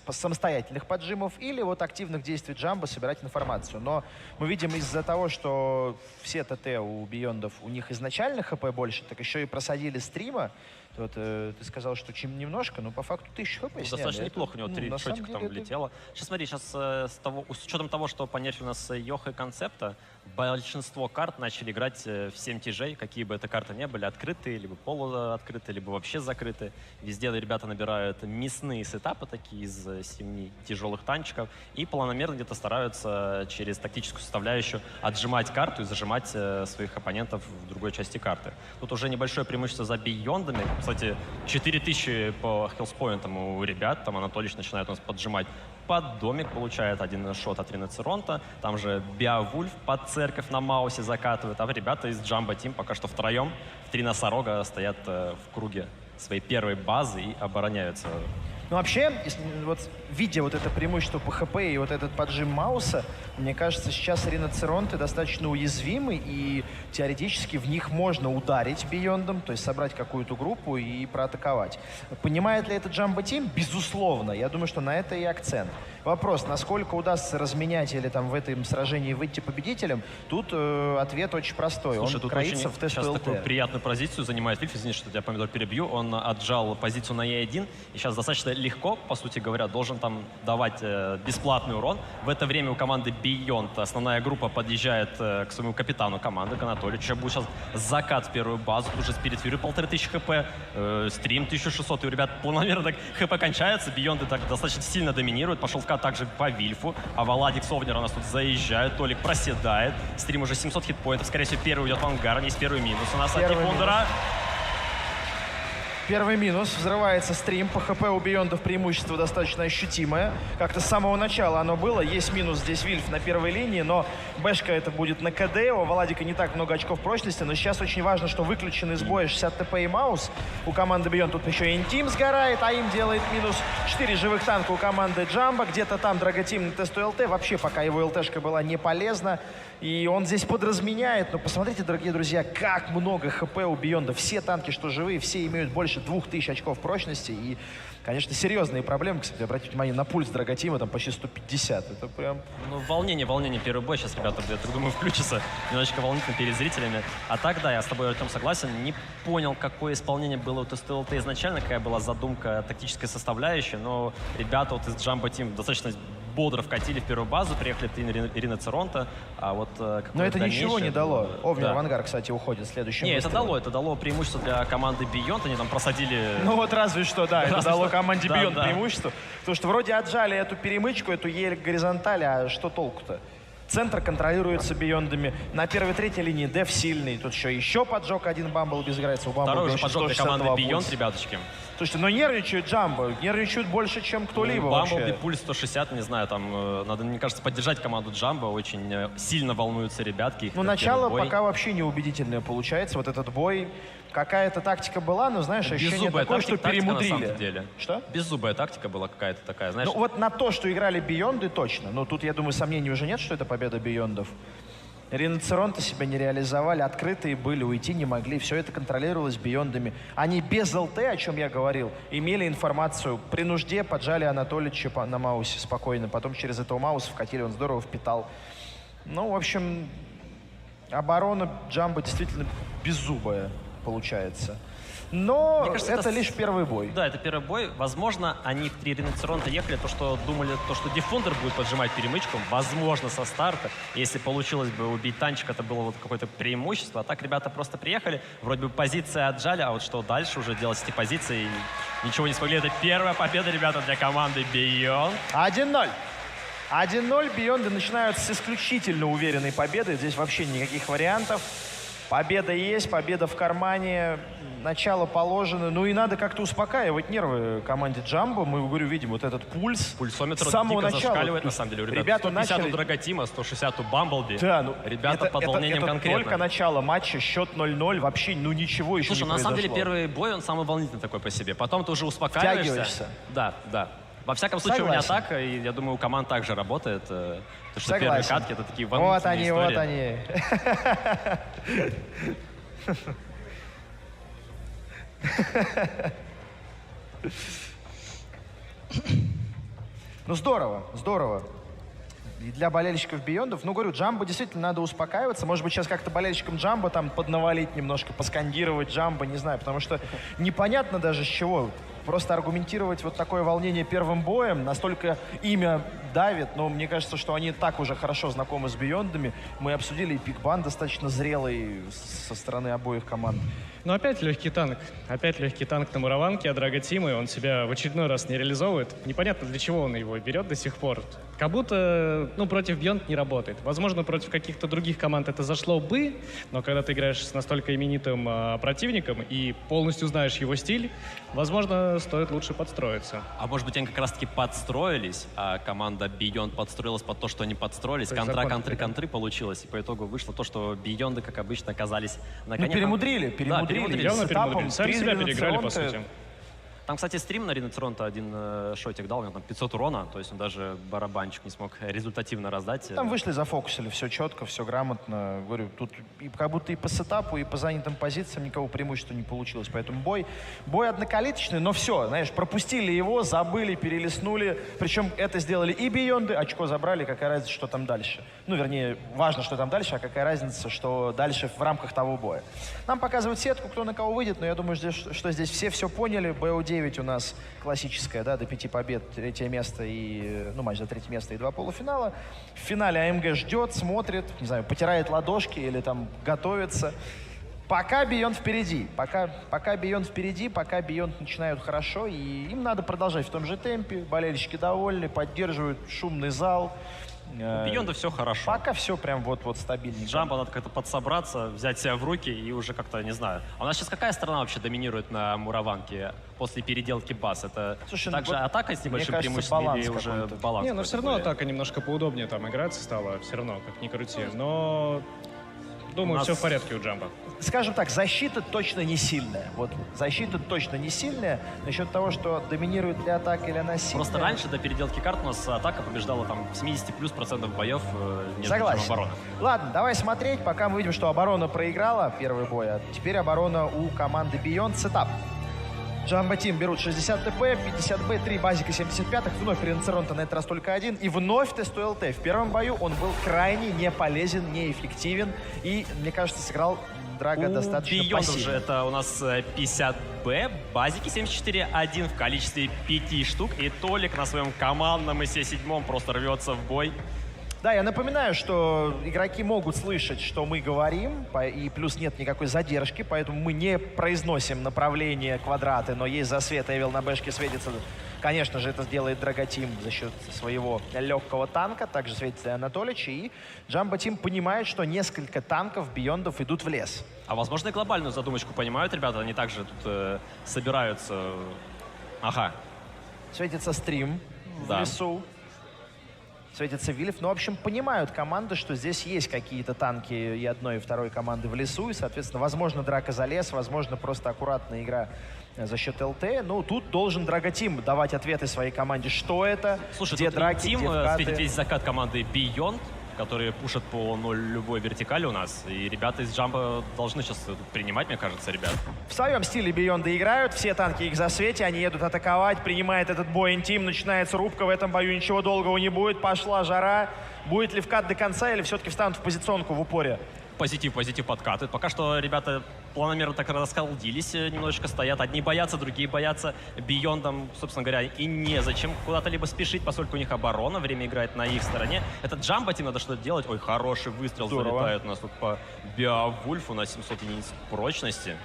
самостоятельных поджимов или вот активных действий Джамбо собирать информацию. Но мы видим из-за того, что все ТТ у Бейондов, у них изначально ХП больше, так еще и просадили стрима. Вот, ты сказал, что чем немножко, но по факту 1000 ХП сняли. Достаточно неплохо, у него 3 шотика там это... влетело. Сейчас смотри, с учетом того, что понерфили у нас Йоха и Концепта, большинство карт начали играть в 7 тяжей, какие бы это карты ни были, открытые, либо полуоткрытые, либо вообще закрытые. Везде ребята набирают мясные сетапы такие из 7 тяжелых танчиков и планомерно где-то стараются через тактическую составляющую отжимать карту и зажимать своих оппонентов в другой части карты. Тут уже небольшое преимущество за Бейондами. Кстати, 4000 по хелспоинтам у ребят. Там Анатолич начинает у нас поджимать под домик, получает один шот от Ринацеронта. Там же Беовульф под церковь на Маусе закатывает. А ребята из Джамбо Тим пока что втроем в 3 носорога стоят в круге своей первой базы и обороняются. Ну, вообще, вот, видя вот это преимущество по ХП и вот этот поджим Мауса, мне кажется, сейчас Ринацеронты достаточно уязвимы, и теоретически в них можно ударить Бейондом, то есть собрать какую-то группу и проатаковать. Понимает ли это Джамбо Тим? Безусловно. Я думаю, что на это и акцент. Вопрос, насколько удастся разменять или там в этом сражении выйти победителем, тут ответ очень простой. Слушай, он тут кроится очень в тест сейчас ЛТ. такую приятную позицию занимает Вильф. Извини, что я тебя, помидор, перебью. Он отжал позицию на Е1 и сейчас достаточно легко, по сути говоря, должен там давать бесплатный урон. В это время у команды Beyond основная группа подъезжает к своему капитану команды, к Анатолию. Сейчас будет закат в первую базу, тут же Spirit Fury 1500 хп, стрим 1600, и у ребят планомерно так хп кончается, Бейонды так достаточно сильно доминируют, пошел вкат также по Вильфу, а Валадик Совнер у нас тут заезжает, Толик проседает, стрим уже 700 хитпоинтов, скорее всего первый уйдет в ангар, есть первый минус у нас от Диффундера. Первый минус. Взрывается стрим. По ХП у Бейондов преимущество достаточно ощутимое. Как-то с самого начала оно было. Есть минус здесь Вильф на первой линии, но Бэшка это будет на КД. У Владика не так много очков прочности, но сейчас очень важно, что выключен из боя 60 ТП и Маус. У команды Бейонд тут еще и Интим сгорает, а им делает минус 4 живых танка у команды Джамбо. Где-то там Драготим на тесту ЛТ. Вообще пока его ЛТшка была не полезна. И он здесь подразменяет. Но посмотрите, дорогие друзья, как много ХП у Бейонда. Все танки, что живые, все имеют больше 2000 очков прочности. И, конечно, серьезные проблемы. Кстати, обратите внимание на пульс Драготима, там почти 150. Это прям... Ну, волнение, первый бой. Сейчас ребята, я так думаю, включатся немножечко волнительно перед зрителями. А так, да, я с тобой, Артем, согласен. Не понял, какое исполнение было у ТСТ ЛТ изначально, какая была задумка, тактическая составляющая. Но ребята вот из Jumbo Team достаточно бодро вкатили в первую базу, приехали Ирина Церонта, а вот... Но это ничего не дало. Овнер да. Авангар, кстати, уходит следующим. Не, это дало преимущество для команды Beyond, они там просадили... Ну вот разве что, да, это дало команде Да, Beyond да. преимущество. Потому что вроде отжали эту перемычку, эту еле горизонталь, а что толку-то? Центр контролируется Бейондами. На первой, третьей линии Дев сильный. Тут еще поджог один Бамблби играется. У Бамблби Второй уже еще поджог для 162 команды Beyond, пульс. ребяточки. Слушайте, но нервничают Джамбо, нервничают больше, чем кто-либо Бамблби вообще. пульс 160, не знаю, там надо, мне кажется, поддержать команду Джамбо. Очень сильно волнуются ребятки. их Ну, первый начало бой. пока вообще неубедительное получается. Вот этот бой. Какая-то тактика была, но, знаешь, ощущение Беззубая такое, что тактика, на перемудрили. самом деле. Что? Беззубая тактика была какая-то такая, знаешь. Ну, вот на то, что играли Бейонды, точно. Но тут, я думаю, сомнений уже нет, что это победа Бейондов. Ринацеронты себя не реализовали, открытые были, уйти не могли. Все это контролировалось Бейондами. Они без ЛТ, о чем я говорил, имели информацию. При нужде поджали Анатолича на Маусе спокойно. Потом через этого Мауса вкатили, он здорово впитал. Ну, в общем, оборона Джамбо действительно беззубая получается. Но Мне кажется, это лишь первый бой. Да, это первый бой. Возможно, они в 3 Ринацеронта ехали, то, что думали, то, что Дефундер будет поджимать перемычку, возможно, со старта. Если получилось бы убить танчик, это было вот какое-то преимущество. А так ребята просто приехали, вроде бы позиции отжали, а вот что дальше уже делать с этой позицией, ничего не смогли. Это первая победа, ребята, для команды Beyond. 1-0. 1-0. Бейонды начинают с исключительно уверенной победы. Здесь вообще никаких вариантов. Победа есть, победа в кармане, начало положено. Ну и надо как-то успокаивать нервы команде Джамбо. Мы, говорю, видим вот этот пульс. Пульсометр с самого дико начала. зашкаливает, на самом деле, у ребят. Ребята 150 начали... у Драготима, 160 у Бамблби. Да, ну, ребята под волнением это конкретно. только начало матча, счет 0-0, вообще, ну ничего еще Слушай, не на самом деле произошло. первый бой, он самый волнительный такой по себе. Потом ты уже успокаиваешься. Втягиваешься. Да, да. Во всяком случае, Согласен. у меня так, и я думаю, у команд также работает. Потому что Согласен. первые катки — это такие Вот волнительные они, истории. вот они. Ну здорово, здорово. И для болельщиков Бейондов, ну говорю, Джамбо действительно надо успокаиваться. Может быть, сейчас как-то болельщикам Джамбо там поднавалить немножко, поскандировать Джамбо, не знаю, потому что непонятно даже с чего. Просто аргументировать вот такое волнение первым боем, настолько имя давит, но мне кажется, что они так уже хорошо знакомы с Бейондами. Мы обсудили, и пик-бан достаточно зрелый со стороны обоих команд. Ну опять легкий танк. Опять легкий танк на мураванке, а Драготима, он себя в очередной раз не реализовывает. Непонятно, для чего он его берет до сих пор. Как будто, ну, против Beyond не работает. Возможно, против каких-то других команд это зашло бы, но когда ты играешь с настолько именитым противником и полностью знаешь его стиль, возможно, стоит лучше подстроиться. А может быть, они как раз-таки подстроились, а команда Beyond подстроилась под то, что они подстроились. То есть Контра, закон контры, Африка. контры получилось. И по итогу вышло то, что Beyond, как обычно, оказались на коне. Ну, перемудрили, Да, перемудрили. Явно С этапом перемудрили. Сами себя три переиграли, по Ринацеронта. сути. Там, кстати, стрим на Ринацеронта один шотик дал, у него там 500 урона, то есть он даже барабанчик не смог результативно раздать. Там вышли, зафокусили, все четко, все грамотно. Говорю, тут как будто и по сетапу, и по занятым позициям никого преимущества не получилось. Поэтому бой однокалиточный, но все, знаешь, пропустили его, забыли, перелистнули. Причем это сделали и Бейонды, очко забрали, какая разница, что там дальше. Ну, вернее, важно, что там дальше, а какая разница, что дальше в рамках того боя. Нам показывают сетку, кто на кого выйдет, но я думаю, что здесь все поняли. БО-9 у нас классическая, да, до 5 побед, 3 место и, ну, матч за 3 место и 2 полуфинала. В финале АМГ ждет, смотрит, не знаю, потирает ладошки или там готовится. Пока Beyond впереди, пока Beyond впереди, пока Beyond начинают хорошо, и им надо продолжать в том же темпе. Болельщики довольны, поддерживают шумный зал. Бионда все хорошо. Пока все прям вот стабильненько. Джамбо надо как-то подсобраться, взять себя в руки и уже как-то, не знаю. А у нас сейчас какая страна вообще доминирует на Мураванке после переделки баз? Это также атака с небольшим преимуществом или уже баланс? Не, но все равно атака немножко поудобнее там играться стала, все равно, как ни крути. Но думаю, все в порядке у Джамбо. Скажем так, защита точно не сильная. Вот защита точно не сильная. Насчет того, что доминирует ли атака или она сильная. Просто раньше до переделки карт у нас атака побеждала там 70+% боев, нежели чем Согласен. оборона. Ладно, давай смотреть, пока мы видим, что оборона проиграла первый бой, а теперь оборона у команды Beyond. Сетап. Jumbo Team берут 60 ТП, 50 Б, 3 базика 75-х, вновь ринцерон-то на этот раз только один, и вновь тесту ЛТ. В первом бою он был крайне не полезен, неэффективен, и, мне кажется, сыграл Драго достаточно Beyond пассивно. уже это у нас 50 Б, базики 74-1 в количестве 5 штук, и Толик на своем командном ИС-7 просто рвется в бой. Да, я напоминаю, что игроки могут слышать, что мы говорим, и плюс нет никакой задержки, поэтому мы не произносим направление квадраты, но есть засвет, Эвил на бэшке светится. Конечно же, это сделает Драго Team за счет своего легкого танка, также светится и Анатолич, и Jumbo Team понимает, что несколько танков Биондов идут в лес. А возможно и глобальную задумочку понимают ребята, они также тут собираются. Ага. Светится стрим в лесу. Светится Вильф. Ну, в общем, понимают команды, что здесь есть какие-то танки и одной, и второй команды в лесу. И, соответственно, возможно, драка за лес, возможно, просто аккуратная игра за счет ЛТ. Ну, тут должен Драго Team давать ответы своей команде, что это, слушай, где драки, где вкаты. светит весь закат команды Beyond, которые пушат по 0 любой вертикали у нас. И ребята из Jumbo должны сейчас принимать, мне кажется, ребят. В своем стиле Бионды играют, все танки их засвете, они едут атаковать, принимает этот бой Интим, начинается рубка, в этом бою ничего долгого не будет, пошла жара. Будет ли вкат до конца или все-таки встанут в позиционку в упоре? Позитив подкатывает. Пока что ребята планомерно так расколдились, немножечко стоят. Одни боятся, другие боятся. Биондам, собственно говоря, и незачем куда-то либо спешить, поскольку у них оборона, время играет на их стороне. Это Jumbo Team, надо что-то делать. Ой, хороший выстрел. Здорово. Залетает у нас тут по Беовульфу на 700 единиц прочности.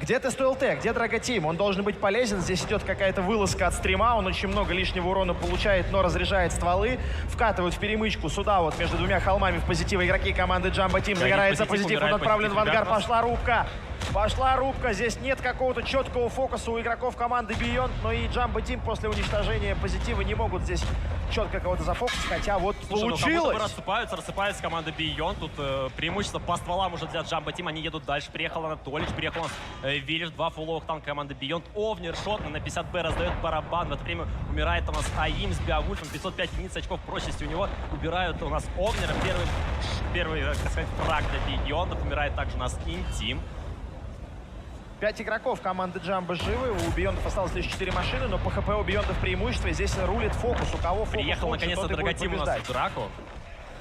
Где тесту ЛТ, где Драго Team? Он должен быть полезен. Здесь идет какая-то вылазка от стрима. Он очень много лишнего урона получает, но разряжает стволы. Вкатывают в перемычку сюда, вот между двумя холмами в позитиве игроки команды Jumbo Team. Загорается позитив, он отправлен в ангар. Пошла рубка. Пошла рубка. Здесь нет какого-то четкого фокуса у игроков команды Beyond. Но и Jumbo Team после уничтожения позитива не могут здесь четко кого-то зафокусить. Хотя вот получилось. Рассыпается команда Beyond. Тут преимущество по стволам уже для Jumbo Team. Они едут дальше. Приехал Анатолич, приехал у нас Виллиш, 2 фулловых танка команды Beyond. Овнер, шотный на 50 Б раздает барабан. В это время умирает у нас Аим с Беовульфом. 505 единиц очков прочности у него. Убирают у нас Овнера. Первый, так сказать, фраг для Beyond. Умирает также у нас Интим. 5 игроков команды Jumbo живы. У Биондов осталось лишь 4 машины, но по ХП у Биондов преимущество. И здесь рулит фокус. У кого фокус Приехал лучше, наконец-то тот и Драго будет Team у нас побеждать. в драку.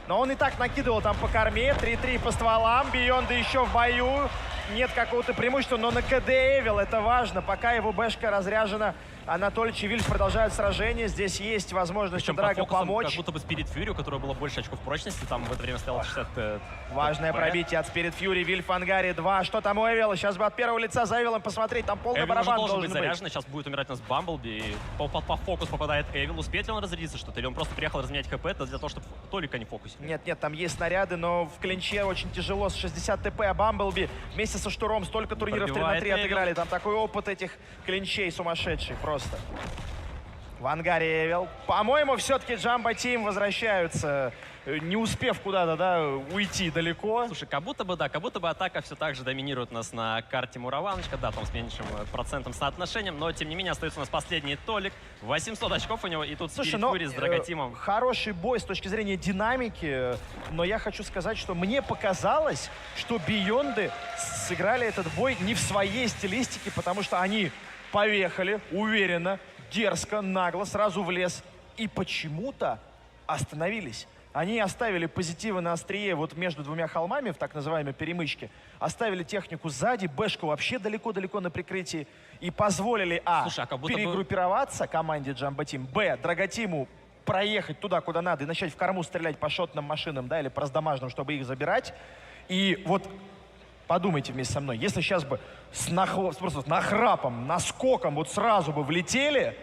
Но он и так накидывал там по корме. 3-3 по стволам. Бионды еще в бою. Нет какого-то преимущества, но на КД Эвил это важно. Пока его бэшка разряжена, Анатолич и Вильф продолжают сражение. Здесь есть возможность у Драго помочь. Как будто бы Spirit Fury, у которого было больше очков прочности, там в это время стояло 60. Важное пробитие от Spirit Fury. Вильф в ангаре 2. Что там у Эвила? Сейчас бы от первого лица за Эвилом посмотреть. Там полный Эвил барабан должен должен быть заряжен. Сейчас будет умирать у нас Бамблби. И по фокус попадает Эвил. Успеет ли он разрядиться что-то? Или он просто приехал разменять ХП? Это для того, чтобы только не фокусить. Нет, там есть снаряды, но в клинче очень тяжело с 60 ТП. А Бамблби вместе со Штуром столько турниров 3 на 3 отыграли. Там такой опыт этих клинчей сумасшедший просто. В ангаре Эвил. По-моему, все-таки Jumbo Team возвращаются, не успев куда-то, уйти далеко. Слушай, как будто бы атака все так же доминирует у нас на карте Мураваночка, да, там с меньшим процентом соотношением, но тем не менее остается у нас последний Толик. 800 очков у него, и тут Spirit Fury с Драго Team'ом. Хороший бой с точки зрения динамики, но я хочу сказать, что мне показалось, что Бионды сыграли этот бой не в своей стилистике, потому что они поехали уверенно, дерзко, нагло, сразу в лес. И почему-то остановились. Они оставили позитивы на острие вот между двумя холмами в так называемой перемычке. Оставили технику сзади, бэшку вообще далеко-далеко на прикрытии. И позволили, перегруппироваться команде Jumbo Team, б, Драго Team'у проехать туда, куда надо, и начать в корму стрелять по шотным машинам, да, или по раздамажным, чтобы их забирать. И вот подумайте вместе со мной, если сейчас бы просто с нахрапом, наскоком вот сразу бы влетели,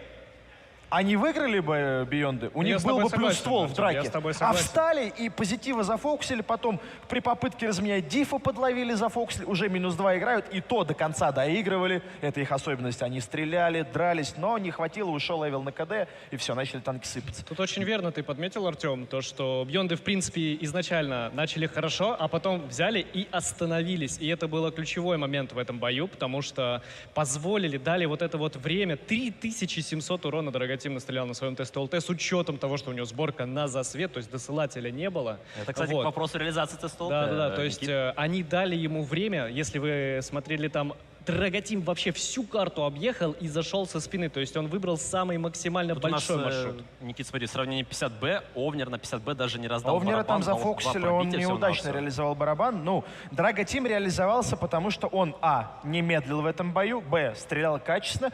Они выиграли бы Бионды, у Я них с был тобой бы плюс согласен, ствол в Артем, я драке. с тобой А согласен. встали и позитива зафокусили, потом при попытке разменять дифа подловили, зафокусили, уже -2 играют, и то до конца доигрывали. Это их особенность. Они стреляли, дрались, но не хватило, ушел левел на КД, и все, начали танки сыпаться. Тут очень верно ты подметил, Артем, то, что Бьонды, в принципе, изначально начали хорошо, а потом взяли и остановились. И это был ключевой момент в этом бою, потому что позволили, дали вот это вот время. 3700 урона Драготим настрелял на своем ТСТ-ЛТ с учетом того, что у него сборка на засвет, то есть досылателя не было. Это, кстати, Вот. к вопросу реализации ТСТ-ЛТ. Да, то есть они дали ему время, если вы смотрели там, Драготим вообще всю карту объехал и зашел со спины, то есть он выбрал самый максимально Тут у нас, большой маршрут. Никит, смотри, в сравнении 50Б, Овнер на 50Б даже не раздал Овнера там барабан, дал зафокусили, два он пробития неудачно всего-навсего. реализовал барабан. Ну, Драготим реализовался, потому что он, не медлил в этом бою, стрелял качественно,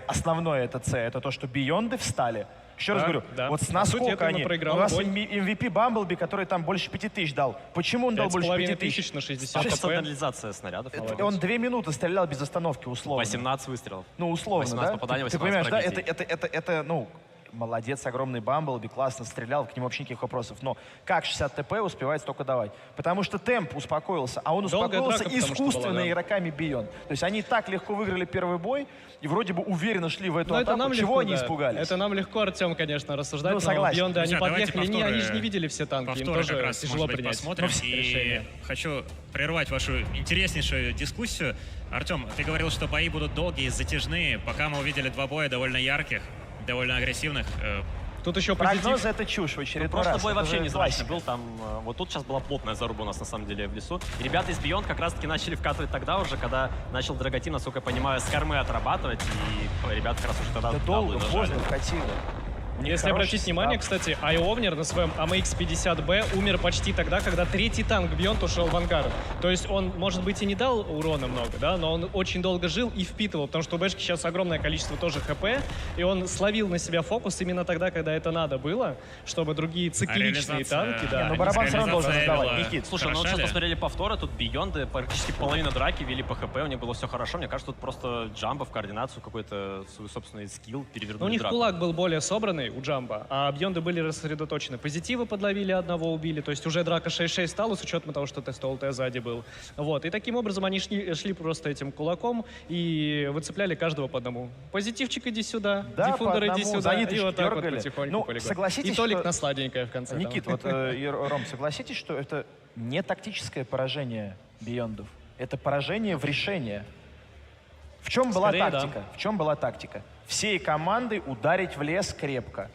основное это то, что Бионды встали. Еще раз Да, говорю, да. вот с По сути, насколько это они... проиграл У нас бой. MVP Бамблби, который там больше 5000 дал. Почему он дал больше 5000? на 60 Реализация снарядов. Он 2 минуты стрелял без остановки, условно. 18 выстрелов. Ну, условно, 18 да? попаданий, Ты 18 понимаешь, да? пробитий. Это, ну, молодец, огромный Бамблби, классно стрелял, к нему вообще никаких вопросов. Но как 60 ТП успевает столько давать? Потому что темп успокоился, а он Долгая успокоился драка, потому что искусственно была, да. игроками Beyond. То есть они так легко выиграли первый бой и вроде бы уверенно шли в эту Но атаку. Чего легко, они да. испугались? Это нам легко, Артем, конечно, рассуждать. Ну, но согласен. Бьонды, они Друзья, давайте подъехали, повторы- они же не видели все танки, им повторы как тоже раз, тяжело может быть, принять посмотрим. решение. И хочу прервать вашу интереснейшую дискуссию. Артем, ты говорил, что бои будут долгие, затяжные. Пока мы увидели 2 боя довольно ярких, довольно агрессивных. Тут еще Прогнозы — это чушь в очередной Прошлый раз. бой Это вообще же незрачный классика. был, там, вот тут сейчас была плотная заруба у нас на самом деле в лесу. И ребята из Beyond как раз-таки начали вкатывать тогда уже, когда начал Драготим, насколько я понимаю, с кормы отрабатывать, и ребята как раз уже тогда Это долго, даблы поздно нажали. вкатили. Если обратить внимание, кстати, Овнер на своем AMX-50B умер почти тогда, когда третий танк Beyond ушел в ангар. То есть он, может быть, и не дал урона много, да, но он очень долго жил и впитывал, потому что у Бэшки сейчас огромное количество тоже ХП, и он словил на себя фокус именно тогда, когда это надо было, чтобы другие цикличные танки, да. но барабан все равно должен сдавать. Никит, слушай, ну вот сейчас посмотрели повторы, тут Бионды практически половину драки вели по ХП, у них было все хорошо. Мне кажется, тут просто Джамбо в координацию, какой-то свой собственный скилл перевернули. Ну, у них драку. кулак был более собранный у Джамба, а Бьонды были рассредоточены. Позитивы подловили, одного убили, то есть уже драка 6-6 стала с учетом того, что ТСТ-ЛТ сзади был. Вот. И таким образом они шли просто этим кулаком и выцепляли каждого по одному. Позитивчик иди сюда, Да, диффундер по иди одному, сюда, за и ниточки вот так вот дергали. потихоньку Ну, полигон. согласитесь, И Толик что- на сладенькое в конце. Никит, там. вот, и Ром, согласитесь, что это не тактическое поражение Биондов, это поражение в решении. В чем была Скорее, да. тактика? В чем была тактика? Всей командой ударить в лес крепко.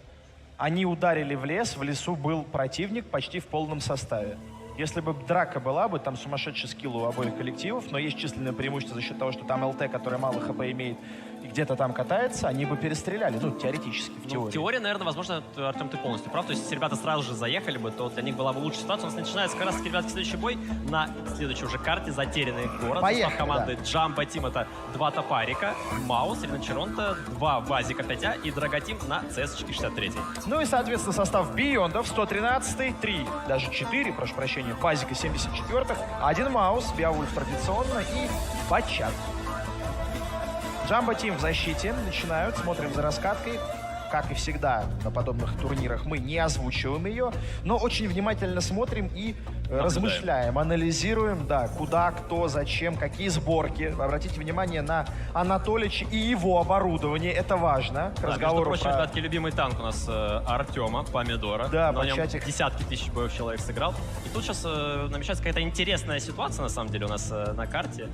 Они ударили в лес, в лесу был противник почти в полном составе. Если бы драка была бы, там сумасшедший скилл у обоих коллективов, но есть численное преимущество за счет того, что там ЛТ, который мало ХП имеет, и где-то там катается, они бы перестреляли, ну, теоретически, в Ну, теории. в теории, наверное, возможно, Артем, ты полностью прав. То есть, если ребята сразу же заехали бы, то для них была бы лучшая ситуация. У нас начинается как раз таки, ребятки, следующий бой на следующей уже карте «Затерянный город». Поехали, Состав команды Джамбо Тим — это 2 топарика, Маус, Риночеронта, 2 Вазика 5 и Драготим на CS-очке 63. Ну и, соответственно, состав Биондов 113-й, 3, даже 4, прошу прощения, Базика 74-х, 1 Маус, Беовульф традиционно и Бачат. Джамбо Тим в защите, начинают, смотрим за раскаткой. Как и всегда на подобных турнирах, мы не озвучиваем ее, но очень внимательно смотрим и размышляем, анализируем, да, куда, кто, зачем, какие сборки. Обратите внимание на Анатолича и его оборудование, это важно. К Да, между разговору прочим, про... ребятки, любимый танк у нас Артема, Помидора. Да, на нем Бачатик. десятки тысяч боев человек сыграл. И тут сейчас намечается какая-то интересная ситуация, на самом деле, у нас на карте.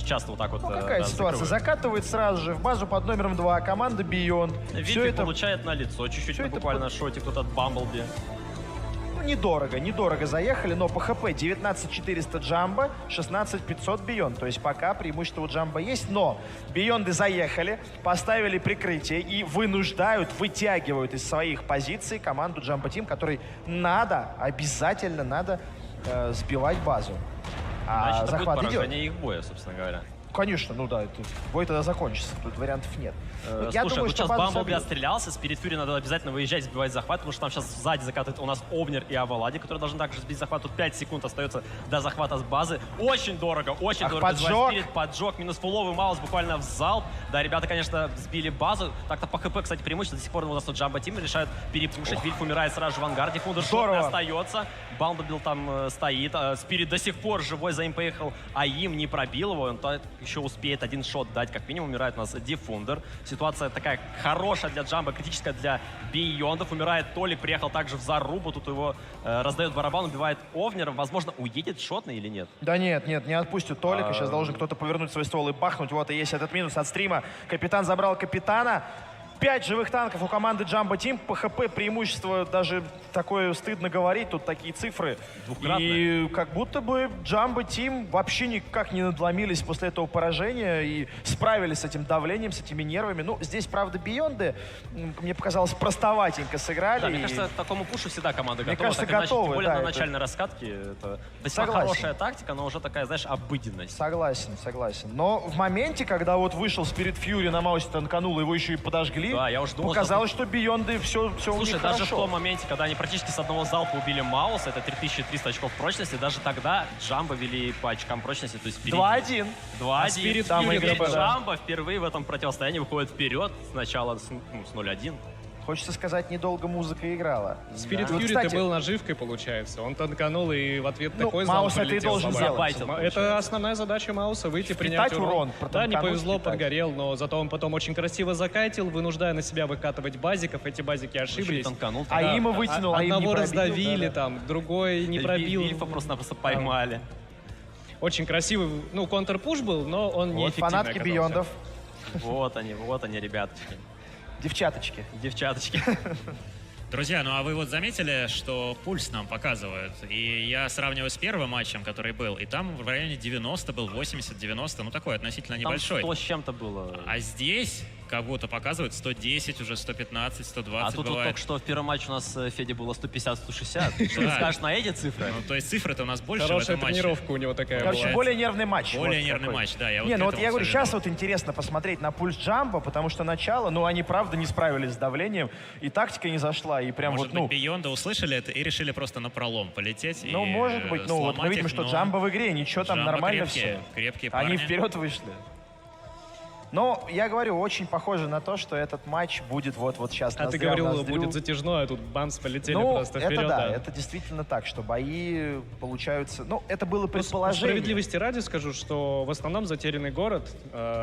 Часто вот так вот... Ну, какая ситуация? закрывают. Закатывает сразу же в базу под номером 2 команда Beyond. Випи получает на лицо чуть-чуть, Всё это буквально шотик тут от Бамблби. недорого заехали, но по ХП 19400 Джамбо, 16500 Beyond. То есть пока преимущество у Джамбо есть, но Бионды заехали, поставили прикрытие и вытягивают из своих позиций команду Джамбо Тим, которой обязательно надо сбивать базу. Значит, это будет Захват идет. поражение их боя, собственно говоря. Конечно, ну да, бой тогда закончится, тут вариантов нет. Ну, я Слушай, думаю, вот что сейчас базу Бамблби забьют. отстрелялся, Спирит Фьюри надо обязательно выезжать, сбивать захват, потому что там сейчас сзади закатывает у нас Овнер и Авалади, которые должны также сбить захват. Тут 5 секунд остается до захвата с базы. Очень дорого, очень Ах, дорого. поджог. Спирит, поджог, минус фуловый Маус буквально в залп. Да, ребята, конечно, сбили базу. Так-то по ХП, кстати, преимущество. До сих пор у нас тут Джамбо Тим решают перепушить. Вильф умирает сразу же в ангарде. Фундершот остается. Бамблби там стоит. Спирит до сих пор живой, за ним поехал Аим, не пробил его. Он еще успеет один шот дать, как минимум. Умирает у нас Диффундер. Ситуация такая хорошая для Джамбо, критическая для Бейондов. Умирает Толик, приехал также в зарубу. Тут его раздает барабан, убивает Овнера. Возможно, уедет шотный или нет? Да нет, не отпустят Толика. Сейчас должен кто-то повернуть свой ствол и бахнуть. Вот и есть этот минус от стрима. Капитан забрал капитана. 5 живых танков у команды Jumbo Team. По ХП преимущество даже такое стыдно говорить. Тут такие цифры. Двукратные. И как будто бы Jumbo Team вообще никак не надломились после этого поражения и справились с этим давлением, с этими нервами. Ну, здесь, правда, Бейонды, мне показалось, простоватенько сыграли. Да, мне кажется, к такому пушу всегда команда Мне готова. кажется, так иначе, готовы, тем более да, на это- начальной раскатке. Это весьма Согласен. хорошая тактика, но уже такая, знаешь, обыденность. Согласен. Но в моменте, когда вот вышел Spirit Fury на Маусе, танканул, его еще и подожгли, Да, я уже думал, показалось, что Бейонды все у них Слушай, даже хорошо. в том моменте, когда они практически с одного залпа убили Мауса, это 3300 очков прочности, даже тогда Джамбо вели по очкам прочности, то есть впереди. 2-1. 2-1. Spirit Fury, Теперь господа. Джамбо впервые в этом противостоянии выходит вперед сначала с 0-1. Хочется сказать, недолго музыка играла. Спирит Вот, Фьюри-то кстати, был наживкой, получается. Он танканул и в ответ Ну, такой Маус залп это и прилетел должен слабак. сделать. Это основная задача Мауса — выйти, принять Впитать урон, Да, не протанкануть, повезло, впитать. подгорел, но зато он потом очень красиво закатил, вынуждая на себя выкатывать базиков. Эти базики ошиблись. танканул. А Аима вытянул, Аим не Одного пробил, раздавили, да. там, другой не пробил. Вильфа просто-напросто поймали. Очень красивый, ну, контрпуш был, но он Вот неэффективный фанатки оказался. Бейондов. Вот они, ребяточки. Девчаточки. Девчаточки. Друзья, ну а вы вот заметили, что пульс нам показывают? И я сравниваю с первым матчем, который был, и там в районе 90 был, 80-90, ну такой относительно небольшой. Там 100 с чем-то было. А здесь как будто показывают 110, уже 115, 120 А тут вот бывает. только что в первом матче у нас Феде было 150-160. Что ты Да. скажешь на эти цифры? Ну, то есть цифры-то у нас больше в Хорошая этом матче. тренировка у него такая Короче, была. более нервный матч. Более вот нервный какой. матч, да. Я Не, вот ну к вот этому я говорю, советую. сейчас вот интересно посмотреть на пульс Джамбо, потому что начало, ну они правда не справились с давлением, и тактика не зашла, и прям Может вот, ну... быть, Бейонда услышали это и решили просто напролом полететь Ну, и может быть, ну вот мы сломать видим, их, что но Джамбо в игре, ничего там Джамбо нормально крепкие, все. крепкие Они парни. вперед вышли. Но я говорю, очень похоже на то, что этот матч будет вот сейчас. А ты говорил, будет затяжной, а тут бамс, полетели Ну, просто это вперед. да, это действительно так, что бои получаются... Ну, это было предположение. Справедливости ради скажу, что в основном затерянный город,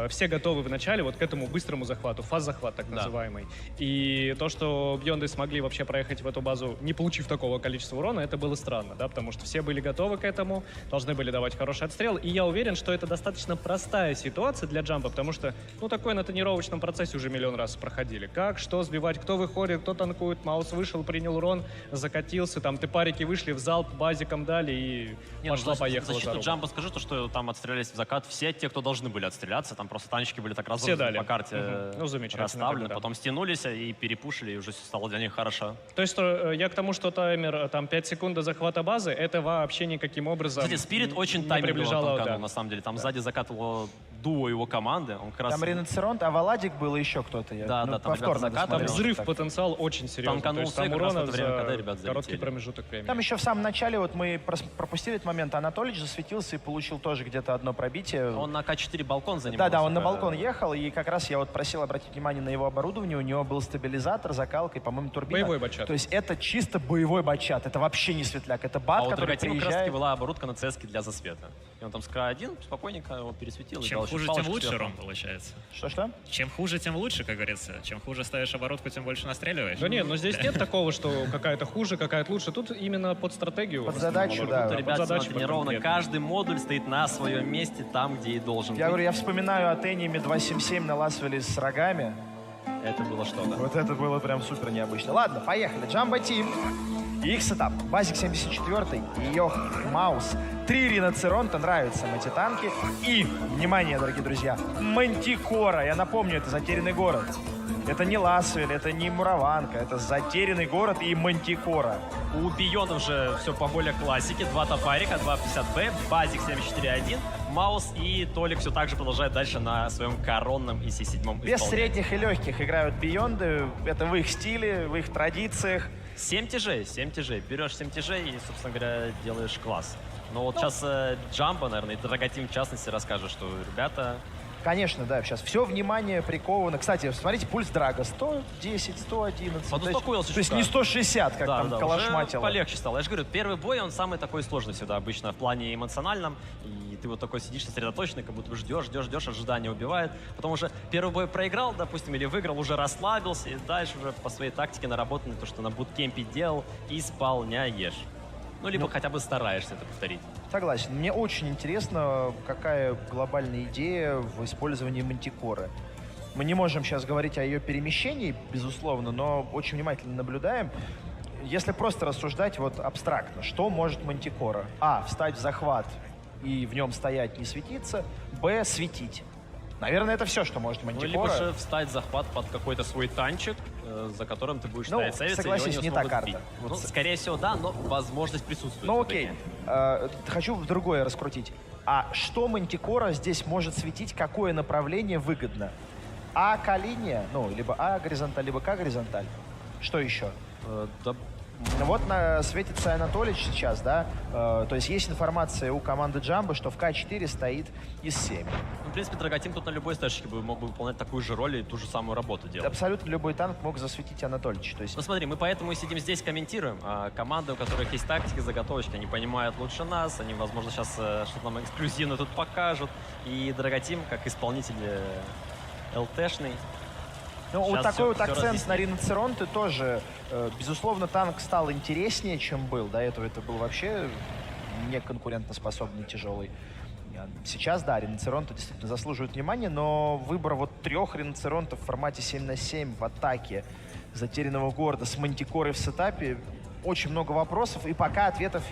все готовы в начале вот к этому быстрому захвату, фаз-захват так называемый. И то, что Бьонды смогли вообще проехать в эту базу, не получив такого количества урона, это было странно, да, потому что все были готовы к этому, должны были давать хороший отстрел, и я уверен, что это достаточно простая ситуация для Джамбо, потому что, ну, такое на тренировочном процессе уже миллион раз проходили. Как, что сбивать, кто выходит, кто танкует, Маус вышел, принял урон, закатился, там, тыпарики вышли в залп, базиком дали, и пошла-поехала защиту заруба. Джамбо скажу, то, что там отстрелялись в закат все те, кто должны были отстреляться. Там просто танчики были так Все разложены дали. по карте, Ну, замечательно расставлены. тогда. Потом стянулись и перепушили, и уже все стало для них хорошо. То есть, что я к тому, что таймер там 5 секунд до захвата базы, это вообще никаким образом Кстати, Спирит очень не таймингово приближало, танканул, да. на самом деле. Там сзади закатывало дуо его команды. Он как раз... Там Ринацеронт, а Валадик был и еще кто-то. Я, Да, ну, да, там повторно ребята закатывали. Там досмотрел. взрыв потенциал очень серьезный. Танканул То есть все там как раз в урона это время, за когда ребята короткий залетели. промежуток времени. Там еще в самом начале вот мы пропустили этот момент. Анатолич засветился и получил тоже где-то одно пробитие. Он на К4 балкон занимался. Да, он на балкон ехал, и как раз я вот просил обратить внимание на его оборудование. У него был стабилизатор, закалка и, по-моему, турбина. Боевой бачат. То есть это чисто боевой бачат. Это вообще не светляк. Это бат, А у который Драготима как раз приезжает... таки была оборудка на ЦСке для засвета. И он там с К1 спокойненько его пересветил. и Чем дал еще хуже, тем палочку лучше, сверху. Ром, получается. Что-что? Чем хуже, тем лучше, как говорится. Чем хуже ставишь оборотку, тем больше настреливаешь. Да нет, но здесь нет такого, что какая-то хуже, какая-то лучше. Тут именно под стратегию. Под задачу, да. Тут, Под ребята, задачу, под натренировано. конкретно. Каждый модуль стоит на своем месте, там, где и должен Я быть. говорю, я вспоминаю от Эними 277 на Ласвеле с рогами. Это было что-то. Вот это было прям супер необычно. Ладно, поехали. Jumbo Team. И их сетап. Базик 74, Йох, Маус, 3 Риноцеронта, нравятся им эти танки. И, внимание, дорогие друзья, Мантикора. Я напомню, это затерянный город. Это не Ласвель, это не Мураванка, это затерянный город и Мантикора. У Бионов же все по более классике. 2 топарика, 2 50Б, Базик 74.1, Маус и Толик все так же продолжает дальше на своем коронном ИС-7 Без средних и легких играют Бионды. Это в их стиле, в их традициях. 7 тяжей. Берешь 7 тяжей и, собственно говоря, делаешь класс. Но вот сейчас Джамбо, наверное, и Драготим в частности расскажет, что ребята... Конечно, да, сейчас все внимание приковано. Кстати, смотрите, пульс Драга 110, 111. Подуспокоился. То есть не 160, как там калашматило. Уже полегче стало. Я же говорю, первый бой, он самый такой сложный всегда обычно в плане эмоциональном. И ты вот такой сидишь сосредоточенный, как будто бы ждешь, ожидание убивает. Потом уже первый бой проиграл, допустим, или выиграл, уже расслабился. И дальше уже по своей тактике наработанной, то, что на буткемпе делал, исполняешь. Ну, либо хотя бы стараешься это повторить. Согласен. Мне очень интересно, какая глобальная идея в использовании Мантикоры. Мы не можем сейчас говорить о ее перемещении, безусловно, но очень внимательно наблюдаем. Если просто рассуждать вот абстрактно, что может Мантикора? А. Встать в захват и в нем стоять, не светиться. Б. Светить. Наверное, это все, что может Мантикора. Ну, либо же встать в захват под какой-то свой танчик, за которым ты будешь стоять, сейвиться, согласись, и его не та карта. Ну, скорее всего, да, но возможность присутствует. Ну, окей. Хочу другое раскрутить. А что Мантикора здесь может светить? Какое направление выгодно? А К-линия, ну, либо А горизонталь, либо К горизонталь. Что еще? Вот светится Анатолич сейчас, да? То есть есть информация у команды Джамбо, что в К4 стоит ИС-7. Ну, в принципе, Драготим тут на любой стэшке мог бы выполнять такую же роль и ту же самую работу делать. Абсолютно любой танк мог засветить Анатолич. То есть... Ну смотри, мы поэтому и сидим здесь, комментируем. А команды, у которых есть тактики, заготовочки, они понимают лучше нас. Они, возможно, сейчас что-то нам эксклюзивно тут покажут. И Драготим, как исполнитель ЛТшный, ну, вот такой вот акцент на Риноцеронты тоже. Безусловно, танк стал интереснее, чем был. До этого это был вообще не конкурентоспособный, тяжелый. Сейчас, да, Риноцеронты действительно заслуживают внимания, но выбор вот 3 Риноцеронтов в формате 7/7 в атаке затерянного города с Мантикорой в сетапе, очень много вопросов, и пока ответов,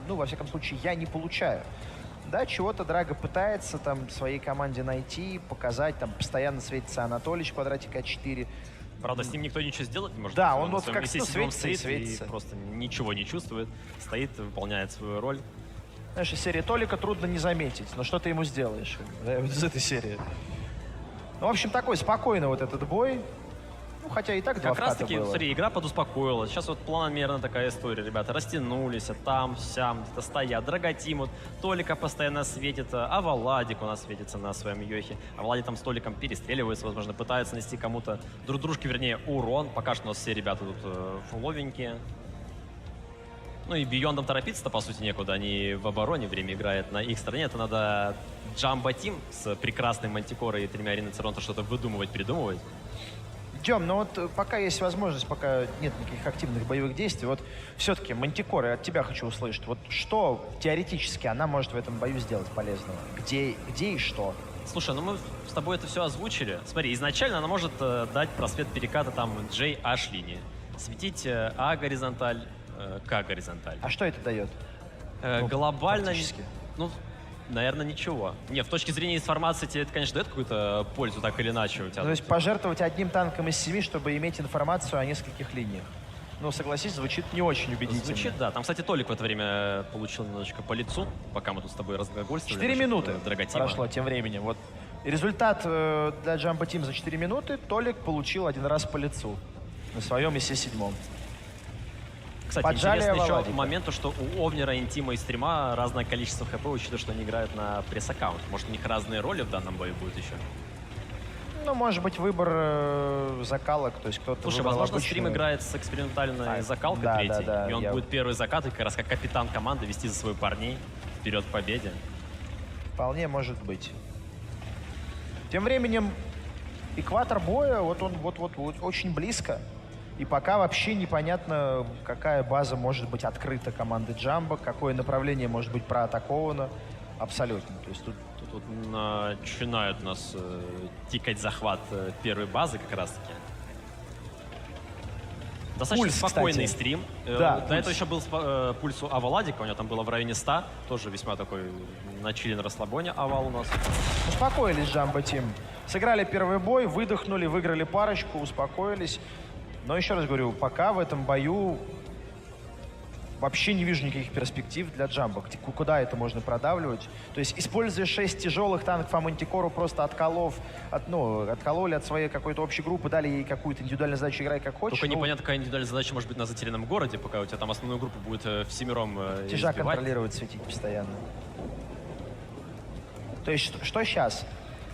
ну, во всяком случае, я не получаю. Да, чего-то Драго пытается там своей команде найти, показать, там постоянно светится Анатолич в квадрате К4. Правда, с ним никто ничего сделать не может. Да, он на вот своем как ИС-7 светится. И просто ничего не чувствует, стоит, выполняет свою роль. Знаешь, из серии Толика трудно не заметить, но что ты ему сделаешь, да, из этой серии. Ну, в общем, такой спокойный вот этот бой. Ну, хотя и так два как раз вката таки, было. смотри, игра подуспокоилась. Сейчас вот планомерно такая история, ребята. Растянулись, там, сям, где-то стоят. Драготим, вот Толика постоянно светит, а Владик у нас светится на своем Йохе. А Владик там с Толиком перестреливается, возможно, пытается нанести кому-то друг дружке, вернее, урон. Пока что у нас все ребята тут фуловенькие. Ну и Биондам торопиться-то, по сути, некуда. Они в обороне время играют на их стороне. Это надо Джамбо Тим с прекрасной Мантикорой и 3 Риноцеронта что-то выдумывать, придумывать. Дем, ну вот пока есть возможность, пока нет никаких активных боевых действий, вот все-таки Мантикора, от тебя хочу услышать, вот что теоретически она может в этом бою сделать полезного? Где и что? Слушай, ну мы с тобой это все озвучили. Смотри, изначально она может дать просвет переката там J-H линии. Светить А горизонталь, К горизонталь. А что это дает? Глобально... Фактически. Ну, наверное, ничего. Не, в точке зрения информации тебе это, конечно, дает какую-то пользу, так или иначе. У тебя то есть пожертвовать одним танком из 7, чтобы иметь информацию о нескольких линиях. Ну, согласись, звучит не очень убедительно. Звучит, да. Там, кстати, Толик в это время получил немножечко по лицу, пока мы тут с тобой разглагольствовали. 4 минуты Драготима. прошло тем временем. Вот. И результат для Джамбо Тим за 4 минуты Толик получил 1 раз по лицу на своем ИС-7. Кстати, интересно еще к моменту, что у Овнера, Интима и Стрима разное количество хп, учитывая, что они играют на пресс-аккаунт. Может, у них разные роли в данном бою будут еще? Ну, может быть, выбор закалок, то есть кто-то. Слушай, возможно, Стрим играет с экспериментальной закалкой да, третьей, да, и он будет первый закат, и как раз как капитан команды вести за своих парней вперед к победе. Вполне может быть. Тем временем экватор боя, вот он вот очень близко. И пока вообще непонятно, какая база может быть открыта команды Джамбо, какое направление может быть проатаковано. Абсолютно. То есть тут вот начинают у нас тикать захват первой базы как раз-таки. Достаточно Пульс, спокойный кстати. стрим. Да, До этого еще был пульс у Аваладика, у него там было в районе 100. Тоже весьма такой на чили, на расслабоне Авал у нас. Успокоились Джамбо Тим. Сыграли первый бой, выдохнули, выиграли парочку, успокоились. Но еще раз говорю, пока в этом бою вообще не вижу никаких перспектив для Джамбо. Куда это можно продавливать? То есть, используя 6 тяжелых танков, а Мантикору просто откололи от своей какой-то общей группы, дали ей какую-то индивидуальную задачу, играй как хочешь. Только непонятно, какая индивидуальная задача может быть на затерянном городе, пока у тебя там основную группу будет всемиром Тяжа избивать. контролировать, светить постоянно. То есть, что сейчас?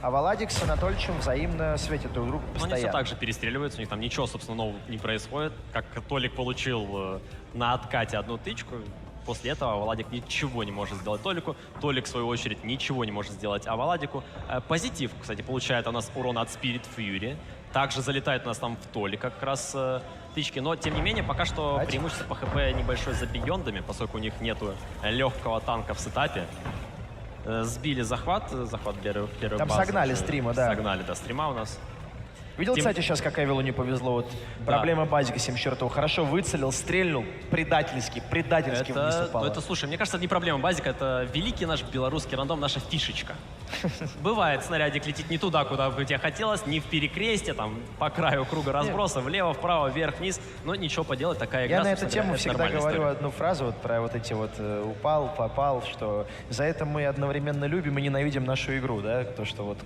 А Валадик с Анатольевичем взаимно светят друг другу Но они все постоянно. так же перестреливаются, у них там ничего, собственно, нового не происходит. Как Толик получил на откате одну тычку, после этого Валадик ничего не может сделать Толику. Толик, в свою очередь, ничего не может сделать Аваладику. Позитив, кстати, получает у нас урон от Spirit Fury. Также залетает у нас там в Толика как раз тычки. Но, тем не менее, пока что преимущество по ХП небольшое за биондами, поскольку у них нету легкого танка в сетапе. Сбили захват первой Там базы. согнали стрима, да. Согнали, да, стрима у нас. Видел, кстати, сейчас, как Эвилу не повезло? Вот проблема базика 7 чертов. Хорошо выцелил, стрельнул, предательски выступал. Это, слушай, мне кажется, это не проблема базика, это великий наш белорусский рандом, наша фишечка. Бывает, снарядик летит не туда, куда бы тебе хотелось, не в перекресте, там, по краю круга разброса, влево, вправо, вверх, вниз. Но ничего поделать, такая игра. Я на эту собственно тему говоря, это всегда нормальная говорю история. одну фразу вот про вот эти вот упал, попал, что за это мы одновременно любим и ненавидим нашу игру, да, то, что вот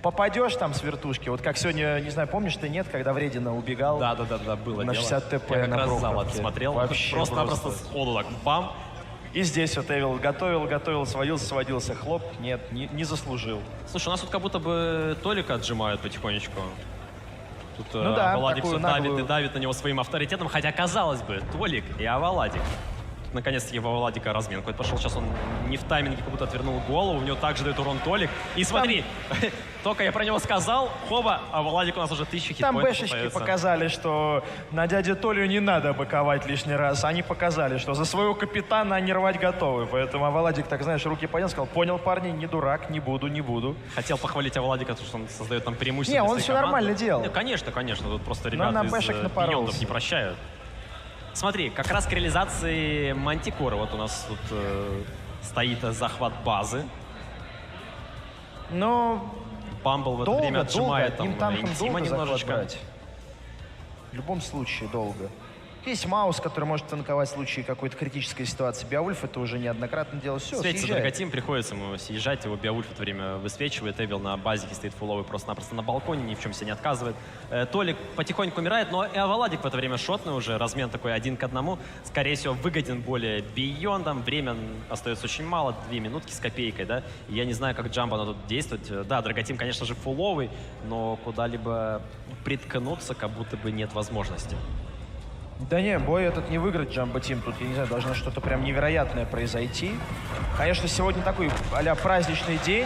попадешь там с вертушки, вот как сегодня, не знаю, помнишь ты, нет, когда Вредина убегал? Да, было на дело. 60 ТП Я как на раз зал Прохоровке. отсмотрел, Вообще просто сходу так, бам. И здесь вот Эвил готовил, сводился, хлоп, нет, не заслужил. Слушай, у нас тут как будто бы Толика отжимают потихонечку. Тут Ну да, Аваладик все такую давит наглую. и давит на него своим авторитетом, хотя, казалось бы, Толик и Аваладик. Тут, наконец-таки, в Аваладика разменку пошел. Сейчас он не в тайминге как будто отвернул голову, у него также дает урон Толик. И смотри, только я про него сказал, хоба, а Аваладик у нас уже 1000 Там хитпоинтов бэшечки остается. показали, что на дядю Толю не надо быковать лишний раз. Они показали, что за своего капитана они рвать готовы. Поэтому Аваладик, так знаешь, руки поднял, сказал, понял, парни, не дурак, не буду. Хотел похвалить Аваладика, потому что он создает там преимущество. Не, для он своей все команды. нормально делал. Ну, конечно, тут просто Но ребята на из бэшек напоролся. биондов не прощают. Смотри, как раз к реализации Мантикора вот у нас тут стоит захват базы. Но Бамбл в это время отжимает там одним танком интима долго захват немножечко. брать. В любом случае долго. Есть Маус, который может танковать в случае какой-то критической ситуации. Биовульф это уже неоднократно делал. Все, Светится съезжает. Драготим, приходится ему съезжать, его Биовульф в это время высвечивает, Эвил на базике стоит фуловый просто-напросто на балконе, ни в чем себе не отказывает. Толик потихоньку умирает, но и Аваладик в это время шотный уже, размен такой 1 к 1. Скорее всего, выгоден более биондом, время остается очень мало, 2 минутки с копейкой, да. И я не знаю, как Джамбо надо тут действовать. Да, Драготим, конечно же, фуловый, но куда-либо приткнуться как будто бы нет возможности. Да не, бой этот не выиграть Джамбо Тим. Тут, я не знаю, должно что-то прям невероятное произойти. Конечно, сегодня такой а-ля праздничный день.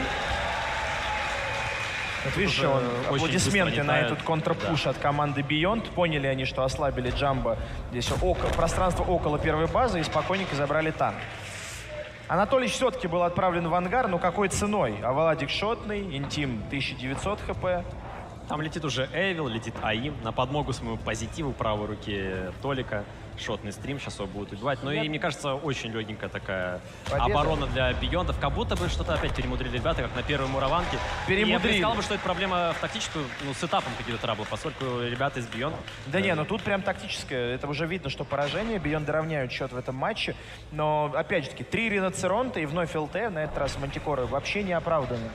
Вот видишь, Уже аплодисменты очень на быстро этот контрпуш от команды Beyond. Поняли они, что ослабили Джамбо. Здесь пространство около первой базы и спокойненько забрали танк. Анатолич все-таки был отправлен в ангар, но какой ценой? Аваладик шотный, интим 1900 хп. Там летит уже Эвил, летит АИМ. На подмогу своему позитиву правой руки Толика. Шотный стрим, сейчас его будут убивать. Ну и, мне кажется, очень легенькая такая Победа. оборона для биондов. Как будто бы что-то опять перемудрили ребята, как на первой мураванке. Перемудрили. Я бы не сказал бы, что это проблема в тактическую, ну, с этапом какие-то траблы, поскольку ребята из Beyond... Да не, ну тут прям тактическое. Это уже видно, что поражение. Бионды равняют счет в этом матче. Но, опять же таки, 3 Риноцеронта и вновь ЛТ. На этот раз Мантикоры вообще не оправданы.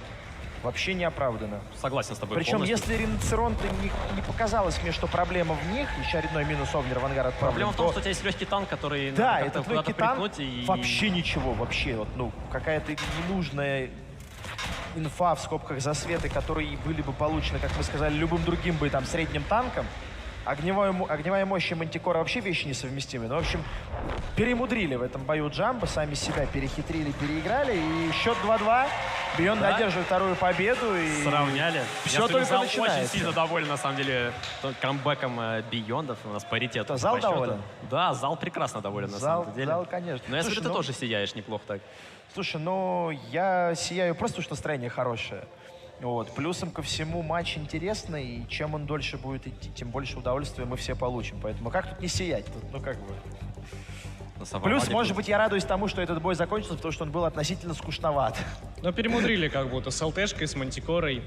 Вообще не оправдано. Согласен с тобой Причем, полностью. если Риноцеронты не показалось мне, что проблема в них, еще очередной минус Овнер в ангар отправлен, Проблема в том, то- что у тебя есть легкий танк, который Да, надо этот как-то куда-то легкий танк приткнуть и... вообще ничего, вообще. Вот, ну, какая-то ненужная инфа в скобках засветы, которые были бы получены, как мы сказали, любым другим бы там средним танком. Огневая мощь и Мантикора вообще вещи несовместимые. Ну, в общем, перемудрили в этом бою Джамбо, сами себя перехитрили, переиграли. И счет 2-2. Бионд Да. одерживает вторую победу. И Сравняли. Все Я только зал начинается. очень сильно доволен, на самом деле, камбэком Биондов. У нас паритет. Что, зал по счету. доволен? Да, зал прекрасно доволен, на самом деле. Зал, конечно. Но я Слушай, смотрю, ты ну- тоже сияешь неплохо так. Слушай, ну, я сияю просто, потому что настроение хорошее. Вот. Плюсом ко всему матч интересный, и чем он дольше будет идти, тем больше удовольствия мы все получим. Поэтому как тут не сиять? Тут, ну как бы... Плюс, может быть, я радуюсь тому, что этот бой закончился, потому что он был относительно скучноват. Но перемудрили как будто с ЛТшкой, с Мантикорой.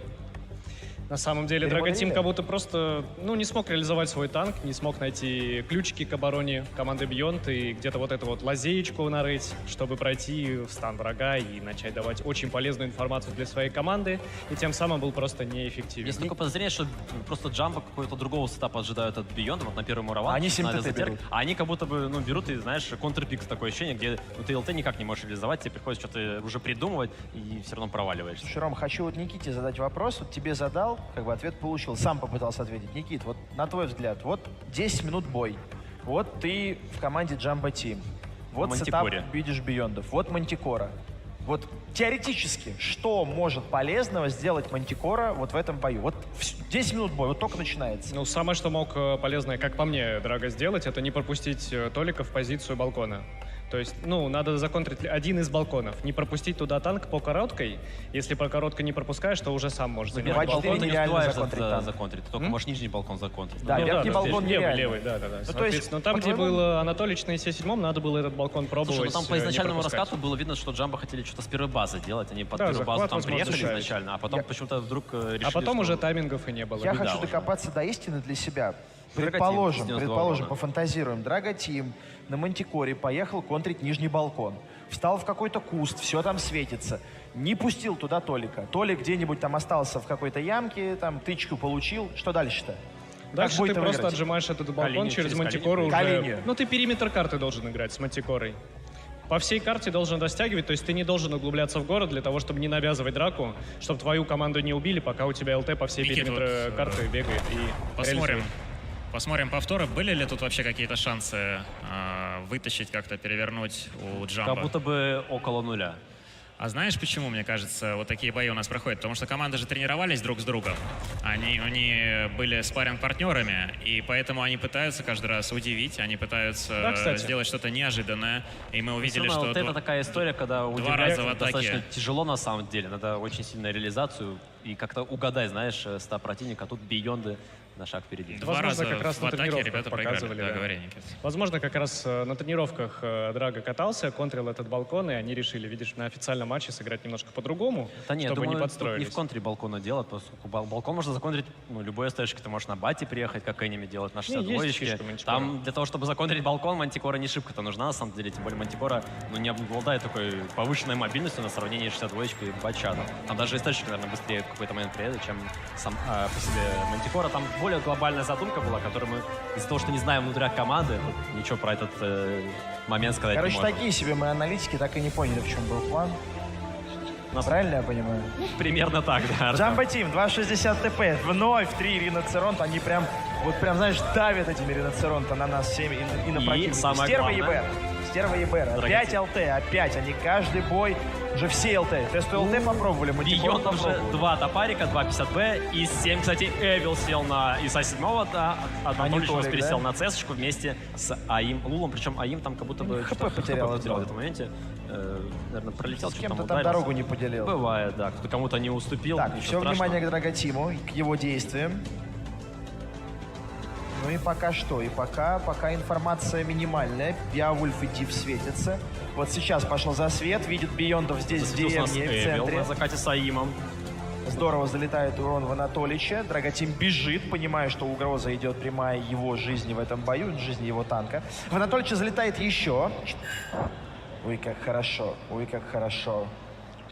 На самом деле, Драготим как будто просто, не смог реализовать свой танк, не смог найти ключики к обороне команды Beyond и где-то вот эту вот лазеечку нарыть, чтобы пройти в стан врага и начать давать очень полезную информацию для своей команды, и тем самым был просто неэффективен. Есть такое подозрение, что просто Джамбо какого-то другого сетапа ожидают от Beyond, вот на первый Мураван. Они 7 ТТ берут. А они как будто бы, берут и, знаешь, контрпик, такое ощущение, где ты ЛТ никак не можешь реализовать, тебе приходится что-то уже придумывать, и все равно проваливаешься. Слушай, Ром, хочу вот Никите задать вопрос. Вот тебе задал, как бы ответ получил, сам попытался ответить. Никит, вот на твой взгляд, вот 10 минут бой, вот ты в команде Jumbo Team, вот сетап видишь Биондов, вот Мантикора. Вот теоретически, что может полезного сделать Мантикора вот в этом бою? Вот 10 минут боя, вот только начинается. Самое, что мог полезное, как по мне, Драго, сделать, это не пропустить Толика в позицию балкона. То есть, надо законтрить один из балконов. Не пропустить туда танк по короткой. Если по короткой не пропускаешь, то уже сам можешь занимать балкон. Ты не успеваешь законтрить, ты только можешь нижний балкон законтрить. Да, верхний балкон нереально. Левый, да. Соответственно, там, где был Анатолич на ИС-7, надо было этот балкон пробовать. Слушай, там по изначальному раскату было видно, что Джамбо хотели что-то с первой базы делать. Они под первую базу там приехали изначально, а потом почему-то вдруг решили, а потом уже таймингов и не было. Я хочу докопаться до истины для себя. Предположим, пофантазируем. Драготим на Мантикоре поехал контрить нижний балкон. Встал в какой-то куст, все там светится. Не пустил туда Толика. Толик где-нибудь там остался в какой-то ямке, там тычку получил. Что дальше-то? Дальше ты просто отжимаешь этот балкон через Мантикору уже. Ты периметр карты должен играть с Мантикорой. По всей карте должен растягивать, то есть ты не должен углубляться в город для того, чтобы не навязывать драку, чтобы твою команду не убили, пока у тебя ЛТ по всей периметру карты бегает и Посмотрим повторы. Были ли тут вообще какие-то шансы вытащить, как-то перевернуть у Джамбо? Как будто бы около нуля. А знаешь, почему, мне кажется, вот такие бои у нас проходят? Потому что команды же тренировались друг с другом. Они были спарринг-партнерами, и поэтому они пытаются каждый раз удивить, они пытаются сделать что-то неожиданное. И мы увидели, что... Вот это такая история, когда два раза в достаточно тяжело на самом деле. Надо очень сильную реализацию и как-то угадать, знаешь, ста противника. А тут Бионды на шаг впереди. Два раза как раз в атаке ребята показывали, проиграли. Возможно, как раз на тренировках Драго катался, контрил этот балкон, и они решили, видишь, на официальном матче сыграть немножко по-другому, чтобы не подстроились. Не в контре балкона делать, поскольку балкон можно законтрить, любой СТшки. Ты можешь на бате приехать, как Эними делать, на 62-ечке. Там для того, чтобы законтрить балкон, Мантикора не шибко-то нужна, на самом деле. Тем более Мантикора не обладает такой повышенной мобильностью на сравнении с 62-ечкой и Батчадом. Там даже СТшки, наверное, быстрее в какой-то момент приедут, чем сам по себе Мантикора. Там более глобальная задумка была, которую мы из-за того, что не знаем внутрях команды, ничего про этот момент сказать не можем. Такие себе мы аналитики так и не поняли, в чем был план. Правильно я понимаю? Примерно так, да. Jumbo Team, 2.60 ТП, вновь 3 риноцеронта, они прям, знаешь, давят этими риноцеронта на нас всеми и на противника. Стерва ЕБР, опять ЛТ, опять, они каждый бой, уже все ЛТ. Тесту ЛТ попробовали, Бионд уже 2 топарика, 2.50Б, и 7, кстати, Эвил сел на ИСа-7, да, Анатолич пересел на ЦС-очку вместе с АИМ Лулом, причем АИМ там как будто бы ХП потерял в этом моменте. Наверное, пролетел, с кем-то там дорогу не поделил. Бывает, да, кто-то кому-то не уступил. Так, все внимание к Драготиму, к его действиям. Ну и пока что, пока информация минимальная. Беовульф и Див светятся. Вот сейчас пошел засвет, видит Биондов здесь в деревне, в центре. На закате с АИМом. Здорово залетает урон в Анатолича. Драготим бежит, понимая, что угроза идет прямая его жизни в этом бою, жизни его танка. В Анатолича залетает еще. Ой, как хорошо, ой, как хорошо.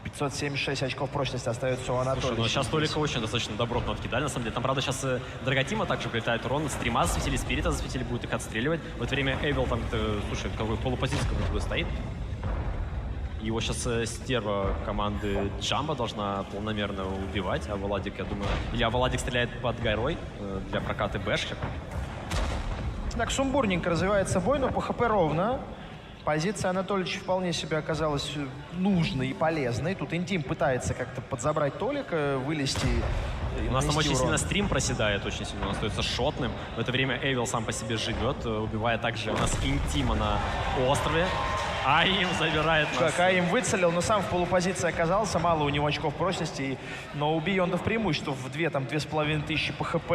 576 очков прочности остается у Анатолия. Слушай, сейчас Толика очень достаточно добротно откидали, на самом деле. Там, правда, сейчас Драготима также прилетает урон. Стрима засветили, Спирита засветили, будет их отстреливать. В это время Эвил там, слушай, какой полупозиция как будто бы стоит. Его сейчас стерва команды Джамбо должна полномерно убивать, а Владик, я думаю... Или Владик стреляет под горой для проката бэшки. Так, сумбурненько развивается бой, но по ХП ровно. Позиция Анатолича вполне себе оказалась нужной и полезной. Тут Интим пытается как-то подзабрать Толика, вылезти. У нас там очень сильно стрим проседает, очень сильно он остается шотным. В это время Эвил сам по себе живет, убивая также у нас Интима на острове. АИМ забирает нас. Как АИМ выцелил, но сам в полупозиции оказался, мало у него очков прочности, но у Биондов преимущество в 2500 по ХП.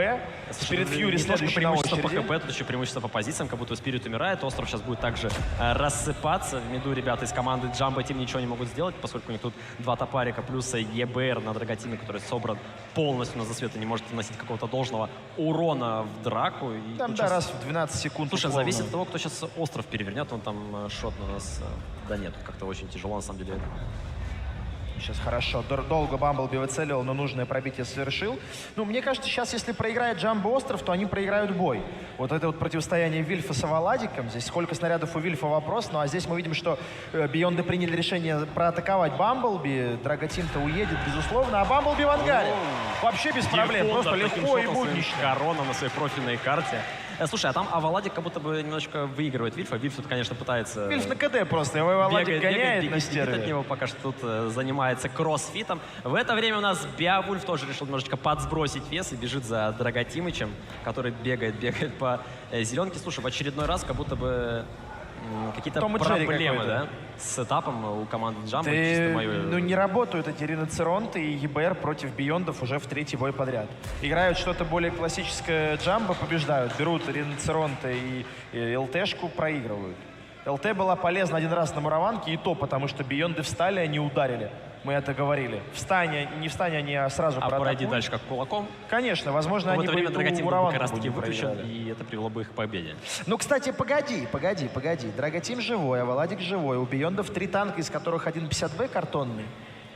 Спирит Фьюри следующий на преимущество по очереди. ХП, тут еще преимущество по позициям, как будто Спирит умирает. Остров сейчас будет также рассыпаться. В миду ребята из команды Jumbo Team ничего не могут сделать, поскольку у них тут 2 топарика плюс ЕБР на Драготиме, который собран полностью на засвет и не может наносить какого-то должного урона в драку. И Там, да, раз в 12 секунд. Слушай, условно. зависит от того, кто сейчас остров перевернет. Он там шот на нас... Да нет, как-то очень тяжело, на самом деле. Сейчас хорошо. Долго Бамблби выцеливал, но нужное пробитие совершил. Ну, мне кажется, сейчас, если проиграет Джамбо Остров, то они проиграют бой. Вот это вот противостояние Вильфа с Аваладиком. Здесь сколько снарядов у Вильфа вопрос. Ну, а здесь мы видим, что Бионды приняли решение проатаковать Бамблби. Драготим-то уедет, безусловно. А Бамблби в ангаре. Вообще без проблем. Просто легко и буднично. Корона на своей профильной карте. Слушай, а там Аваладик как будто бы немножечко выигрывает Вильфа. Вильф тут, конечно, пытается... Вильф на КД просто. Его Аваладик гоняет на стерве. От него пока что тут занимается кроссфитом. В это время у нас Беовульф тоже решил немножечко подсбросить вес и бежит за Драготимычем, который бегает по зеленке. Слушай, в очередной раз как будто бы какие-то проблемы, да, с этапом у команды Jumbo. Ну, не работают эти риноцеронты и ЕБР против Биондов уже в 3-й бой подряд. Играют что-то более классическое Jumbo, побеждают. Берут риноцеронты и ЛТшку, проигрывают. ЛТ была полезна один раз на мураванке, и то потому, что Бионды встали, они ударили. Мы это говорили. Не встань, они сразу пройди проатакуют. дальше как кулаком. Конечно, возможно, но они в это время бы Драготим у был мураванку как раз таки бы выключен, проиграли. и это привело бы их к победе. Ну, кстати, погоди. Драготим живой, а Валадик живой. У Биондов 3 танка, из которых один 50В картонный.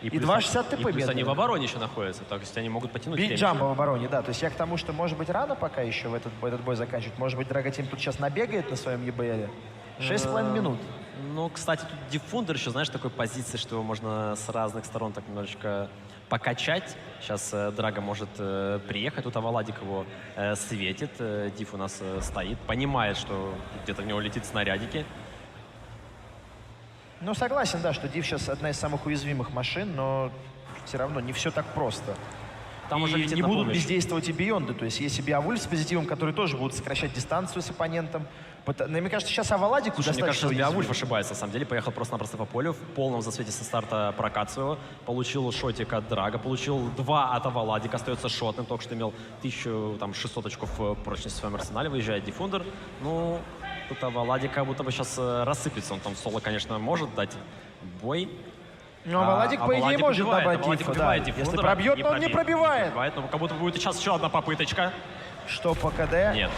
И 2,60 ТП. И плюс они в обороне еще находятся, то есть они могут потянуть время. Джамбо в обороне, да. То есть я к тому, что, может быть, рано пока еще в этот бой заканчивать. Может быть, Драготим тут сейчас набегает на своем ЕБРе. 6,5 минут. Ну, кстати, тут Диффундер еще, знаешь, такой позиции, что его можно с разных сторон так немножечко покачать. Сейчас Драга может приехать, тут Аваладик его светит. Диф у нас стоит, понимает, что где-то в него летит снарядики. Ну, согласен, да, что Див сейчас одна из самых уязвимых машин, но все равно не все так просто. Там уже летит не на будут помощь. бездействовать и Бионды. То есть есть и Беовульф с позитивом, которые тоже будут сокращать дистанцию с оппонентом. Но мне кажется, сейчас Аваладику Слушай, мне кажется, достаточно Беовульф ошибается, на самом деле. Поехал просто-напросто по полю, в полном засвете со старта прокат своего. Получил шотик от Драга, получил 2 от Аваладика, остается шотным. Только что имел 1600 очков прочности в своем арсенале. Выезжает Диффундер. Ну, тут Аваладик как будто бы сейчас рассыпется. Он там в соло, конечно, может дать бой. Ну, Аваладик, по идее, может добавить Диффа, да. Если пробьет, но он не пробивает. Но как будто будет сейчас еще одна попыточка. Что по КД? Нет.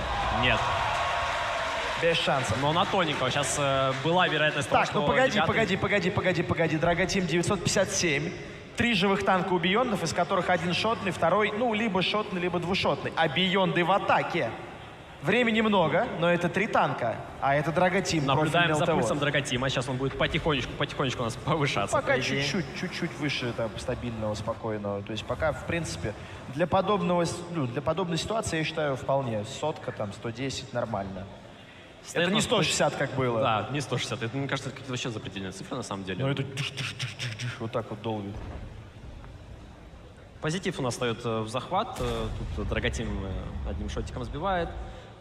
Без шансов. Но на тоненького. Сейчас была вероятность того, так, что... ну погоди. Драготим 957. 3 живых танка у Биондов, из которых один шотный, второй, ну, либо шотный, либо двушотный. А Бионды в атаке. Времени много, но это 3 танка. А это Драготим. Наблюдаем за пульсом Драготима. Сейчас он будет потихонечку у нас повышаться. Пока чуть-чуть выше там, стабильного, спокойного. То есть пока, в принципе, для подобной ситуации, я считаю, вполне. 100, там, 110 нормально. Это не 160, как было. Да, не 160. Это, мне кажется, это вообще запредельная цифра, на самом деле. Ну, это вот так вот долбит. Позитив у нас встает в захват. Тут Драготим одним шотиком сбивает.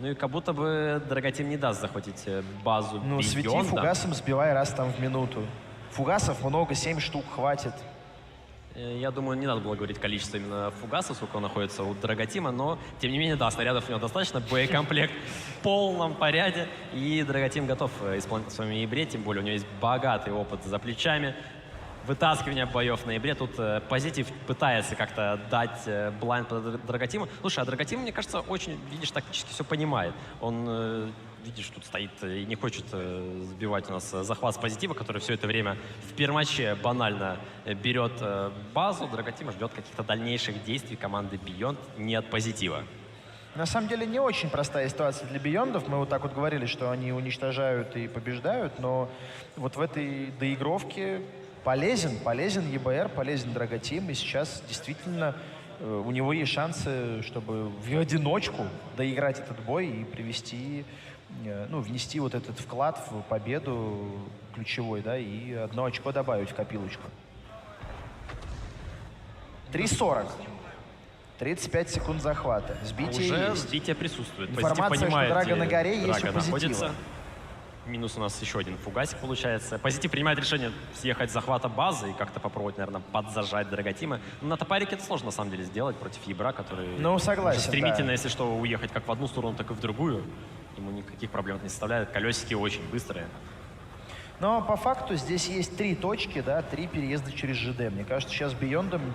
Ну и как будто бы Драготим не даст захватить базу Ну, свети Бионда. фугасом, сбивай раз там в минуту. Фугасов много, 7 штук хватит. Я думаю, не надо было говорить количество именно фугасов, сколько находится у Драготима, но, тем не менее, да, снарядов у него достаточно, боекомплект в полном порядке, и Драготим готов исполнить в своем ноябре, тем более у него есть богатый опыт за плечами, вытаскивание боев в ноябре. Тут позитив пытается как-то дать блайнд под Драготима. Слушай, а Драготим, мне кажется, очень, видишь, тактически все понимает. Он, видишь, тут стоит и не хочет сбивать у нас захват с позитива, который все это время в перваче банально берет базу. Драготим ждет каких-то дальнейших действий команды Beyond не от позитива. На самом деле не очень простая ситуация для Биондов. Мы вот так вот говорили, что они уничтожают и побеждают, но вот в этой доигровке полезен ЕБР, полезен Драготим, и сейчас действительно у него есть шансы, чтобы в одиночку доиграть этот бой и привести, ну, внести вот этот вклад в победу ключевой, да, и 1 очко добавить в копилочку. 3:40. 35 секунд захвата. Сбитие Уже есть. сбитие присутствует. Информация, Позитив понимает, что Драга на горе, есть у Драга позитива. находится. Минус у нас еще один фугасик получается. Позитив принимает решение съехать с захвата базы и как-то попробовать, наверное, подзажать Драготима. Но на топарике это сложно, на самом деле, сделать против Ебра, который Ну, согласен, стремительно, да. если что, уехать как в одну сторону, так и в другую. Ему никаких проблем это не составляет. Колесики очень быстрые. Но по факту здесь есть 3 точки, да, 3 переезда через ЖД. Мне кажется, сейчас Бейондом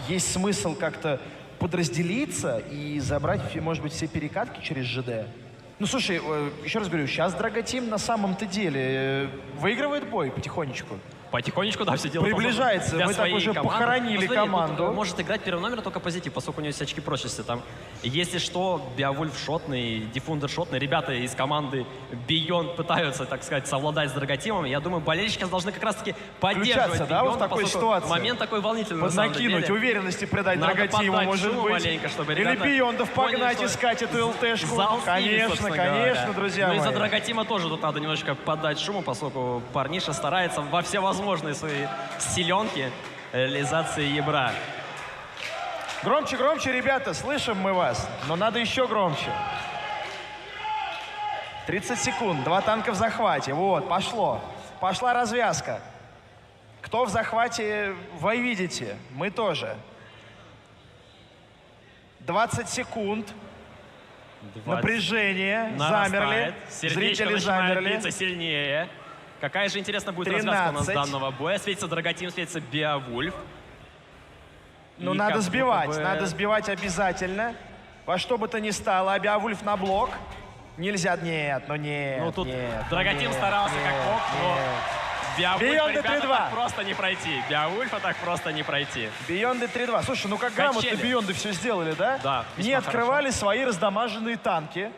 есть смысл как-то подразделиться и забрать, может быть, все перекатки через ЖД. Ну, слушай, еще раз говорю, сейчас Драготим на самом-то деле выигрывает бой потихонечку. Потихонечку, да, все дело Приближается. для Мы так своей уже команды. похоронили Ну, смотри, команду. тут может играть первым номером только позитив, поскольку у него есть очки прочности. Там, если что, Беовульф шотный, Диффундер шотный. Ребята из команды Beyond пытаются, так сказать, совладать с Драготимом. Я думаю, болельщики должны как раз-таки поддерживать Включаться, да, Beyond, вот в такой поскольку ситуации? момент такой волнительный, на самом Поднакинуть, деле. уверенности придать Надо Драготиму, поддать может шуму быть. маленько, чтобы Или ребята Бейондов поняли, погнать, что искать эту ЛТшку. зал слили, Конечно, собственно конечно, говоря. друзья Ну и мои. за Драготима тоже тут надо немножечко поддать шуму, поскольку парниша старается во все возможные свои силенки реализации Ебра. Громче, громче, ребята, слышим мы вас, но надо еще громче. 30 секунд, 2 танка в захвате. Вот, пошло. Пошла развязка. Кто в захвате, вы видите, мы тоже. 20 секунд. Напряжение. Замерли. Сердечко Зрители начинает замерли. биться сильнее. Какая же интересная будет 13. развязка у нас данного боя. Светится Драготим, светится Беовульф. Ну, И надо как сбивать, будто бы- надо сбивать обязательно. Во что бы то ни стало, а Беовульф на блок. Нельзя, нет, ну нет, Ну тут нет, ну Драготим нет, старался нет, как мог, но нет. Беовульфа, Beyond ребята, 3-2. так просто не пройти. Беовульфа так просто не пройти. Бейонды 3-2. Слушай, ну как грамотно Качели. Бейонды все сделали, да? Да, Не весьма открывали свои раздамаженные танки,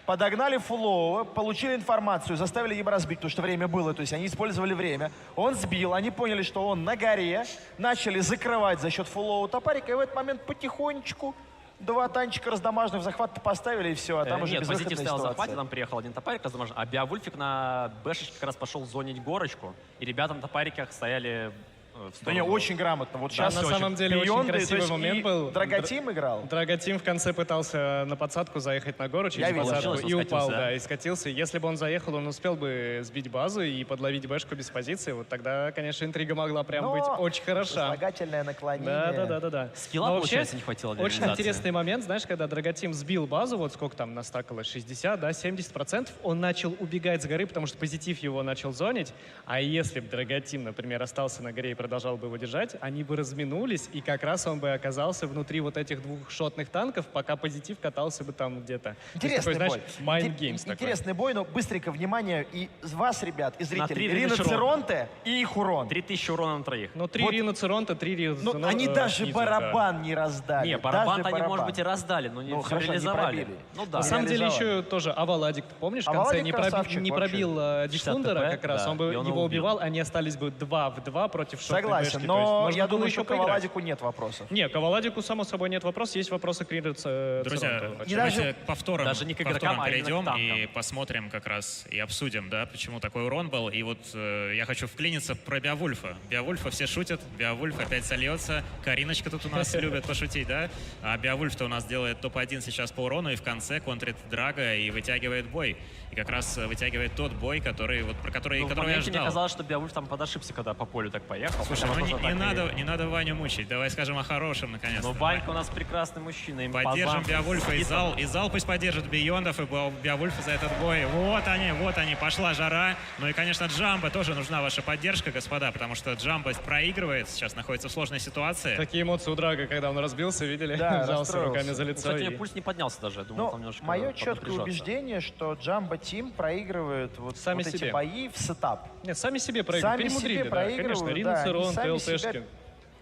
подогнали фуллоу, получили информацию, заставили Ебра сбить, потому что время было, то есть они использовали время. Он сбил, они поняли, что он на горе, начали закрывать за счет фуллоу топарика, и в этот момент потихонечку 2 танчика раздамаженных в захват поставили, и все, а там уже Нет, позитив безвыходная стоял в ситуация. захвате, там приехал один топарик раздамажен, а Беовульфик на бэшечке как раз пошел зонить горочку, и ребята на топариках стояли в Да сторону. не, очень грамотно. Вот Да, сейчас на самом деле очень Бейонды, то красивый есть момент и был. Драготим играл. Драготим в конце пытался на подсадку заехать на гору через Я видел. подсадку Получилось, и он упал, скатился, да, да? и скатился. Если бы он заехал, он успел бы сбить базу и подловить бэшку без позиции. Вот тогда, конечно, интрига могла прям Но быть очень хороша. слагательное наклонение. Да. Скилла, Но вообще, получается, не хватило для очень реализации. интересный момент, знаешь, когда Драготим сбил базу, вот сколько там настакалось, 60, да, 70%, он начал убегать с горы, потому что позитив его начал зонить. А если бы Драготим, например, остался на горе и продолжал бы его держать, они бы разминулись, и как раз он бы оказался внутри вот этих 2 шотных танков, пока позитив катался бы там где-то. То есть Интересный такой, бой. знаешь, mind games такой. Интересный бой, но быстренько, внимание, и с вас, ребят, и зрителей. 3000 Ирина урона. Церонте и их урон. 3000 урона на троих. Ну, 3 Вот. Рина Церонта, 3 Рина... Ну, они даже снизу, барабан не раздали. Не, даже барабан они, барабан. может быть, и раздали, но не Ну, все хорошо, не реализовали. пробили. Ну да. На самом деле реализовали. еще тоже Аваладик, ты помнишь, в Аваладик конце не, красавчик не вообще. пробил 60 Диффундера ТП, как раз, да, он бы и он его его убивал, они остались бы 2 в 2 против шотной Согласен, бэшки. То есть но можно я было думаю, еще что к поиграть. Аваладику нет вопросов. Не, к Аваладику, само собой, нет вопросов, есть вопросы к Рину Друзья, И давайте даже- к повторам, даже не к повторам игрокам, а именно к перейдем танкам. и посмотрим как раз и обсудим, да, почему такой урон был. И вот я хочу вклиниться про Беовульфа. Беовульфа все шутят, Беовульф опять сольется. Кариночка тут у нас любит пошутить, да? А Беовульф-то у нас делает топ-1 сейчас по урону и в конце контрит Драга и вытягивает бой. И как раз вытягивает тот бой, который, вот, про который, Ну, в которого я моменте мне ждал. казалось, что Беовульф там подошибся, когда по полю так поехал. Слушай, Хотя, ну возможно, так и- не надо Ваню мучить. Давай скажем о хорошем, наконец-то. Но Ванька у нас прекрасный мужчина. Поддержим Беовульфа, и зал пусть поддержит Бейондов и Беовульфа за этот бой. Вот они, пошла жара. Ну и, конечно, Джамбо тоже нужна ваша поддержка, господа, потому что Джамбо проигрывает, сейчас находится в сложной ситуации. Такие эмоции у Драга, когда он разбился, видели? Да, Взялся расстроился. руками за Ну, лицо. кстати, и- мне пульс не поднялся даже. Я думал, Ну, там немножко мое четкое поднапряжаться. убеждение, что Джамбо Тим проигрывает вот, Сами вот эти себе. бои в сетап. Нет, сами себе проигрывают, Сами перемудрили, себе да, проигрывают, конечно. да, Рина они Церон, сами ТЛТшки. себя,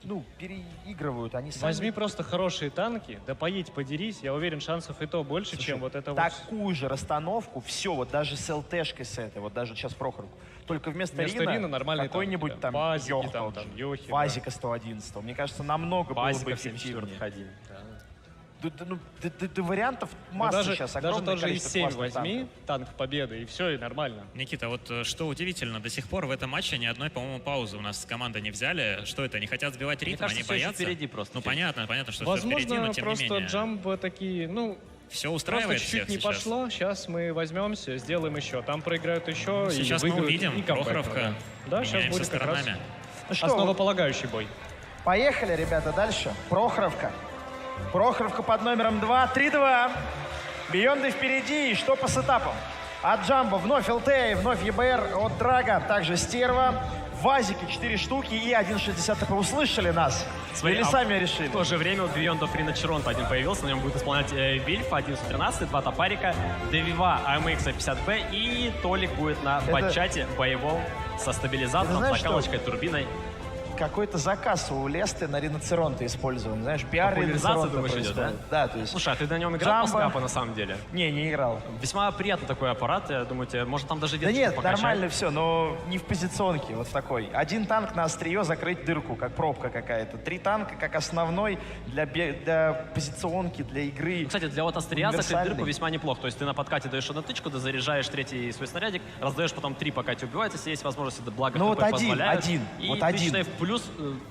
ну, переигрывают. Они сами... Возьми просто хорошие танки, да поедь, подерись, я уверен, шансов и то больше, Слушай, чем вот это вот. такую же расстановку, все, вот даже с ЛТшкой с этой, вот даже сейчас Прохоровку. Только вместо Рина нормальный какой-нибудь танк, да. там Фазики, Йох там, тот же. Йохи, да. Фазика 111. Мне кажется, намного было бы Базиков эффективнее. 74 ходили. Вариантов Ну, масса даже, сейчас, даже огромное тот же количество ИС-7 классных возьми, танков. танк победы, и все, и нормально. Никита, вот что удивительно, до сих пор в этом матче ни одной, по-моему, паузы у нас команда не взяли. Что это, не хотят сбивать ритм, кажется, они всё еще боятся? впереди просто. Ну, понятно, что всё Возможно, впереди, но тем просто не менее. Джамбо такие, ну, Все Просто устраивает чуть-чуть всех не сейчас. пошло, сейчас мы возьмемся, сделаем еще. Там проиграют еще. и Сейчас мы выиграют, увидим. и камбэк Прохоровка. надо. Да, сейчас Меняемся будет как раз сторонами. Ну что, основополагающий бой. поехали, ребята, дальше. Прохоровка. Прохоровка под номером 2. 3-2. Бионды впереди. И что по сетапам? От Джамбо вновь ЛТ, вновь ЕБР. От Драга также Стерва. Вазики 4 штуки и 1.60 ТП. Услышали нас? Или сами решили? В то же время у Биондов Рина Чаронта один появился, на нем будет исполнять Вильф, 11-13, 2 топарика, Девива, АМХ 50Б и Толик будет на батчате боевом со стабилизатором, знаешь, закалочкой, турбиной. Какой-то заказ у Лесты на Риноцеронта использован. Знаешь, пиар Популяризация, Риноцеронта думаешь, идет, да? происходит. Да, то есть... Слушай, а ты на нем играл по Джамбо. скапу на самом деле? Не играл. Весьма приятный такой аппарат, я думаю, тебе, может там даже Да веточку нет, покачать. нормально все, но не в позиционке, вот в такой. Один танк на острие закрыть дырку, как пробка какая-то. 3 танка как основной для позиционки, для игры. Кстати, для вот острия закрыть универсальный. дырку весьма неплохо. То есть ты на подкате даешь одну тычку, ты заряжаешь третий свой снарядик, раздаешь потом 3, пока тебя убивают, если есть возможность, это благо Ну ХП вот один, позволяют. один, И вот ты, один. считай, в плюс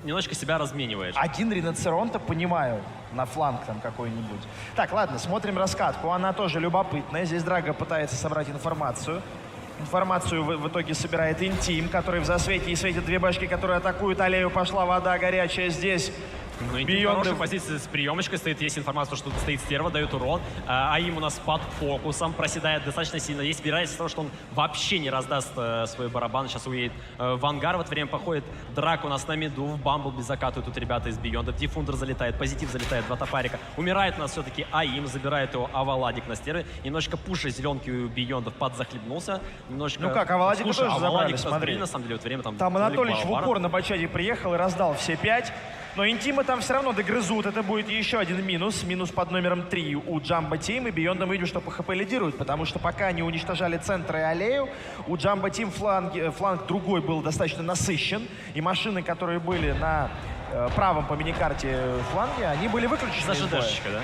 немножечко себя размениваешь. Один Риноцеронта, понимаю, на фланг там какой-нибудь. Так, ладно, смотрим раскатку. Она тоже любопытная. Здесь Драга пытается собрать информацию. Информацию в итоге собирает Интим, который в засвете и светит 2 башки, которые атакуют аллею. Пошла вода горячая здесь. Ну, и Бионды- хорошая позиция с приемочкой стоит. Есть информация, что тут стоит стерва, дает урон. АИМ у нас под фокусом, проседает достаточно сильно. Есть вероятность того, что он вообще не раздаст свой барабан. Сейчас уедет в ангар. В это время походит Драк у нас на миду. В Бамблби закатывают тут ребята из Биондов. Диффундер залетает, позитив залетает, 2 топарика. Умирает у нас все-таки АИМ, забирает его Аваладик на стервы. Немножечко пуша зеленки у Биондов подзахлебнулся. Немножечко... Ну как, Аваладика Слушай, тоже забрали, Аваладик смотри. разбили, на самом деле, в это время там... Там Анатолич в Толик упор на бачаде приехал и раздал все 5. Но Интимы там все равно догрызут. Это будет еще один минус. Минус под номером 3 у Джамбо Тим. И Бионда мы видим, что по ХП лидируют. Потому что пока они уничтожали центр и аллею, у Джамбо Тим фланг другой был достаточно насыщен. И машины, которые были на правом по миникарте фланге, они были выключены из боя. ЖДшечка, да?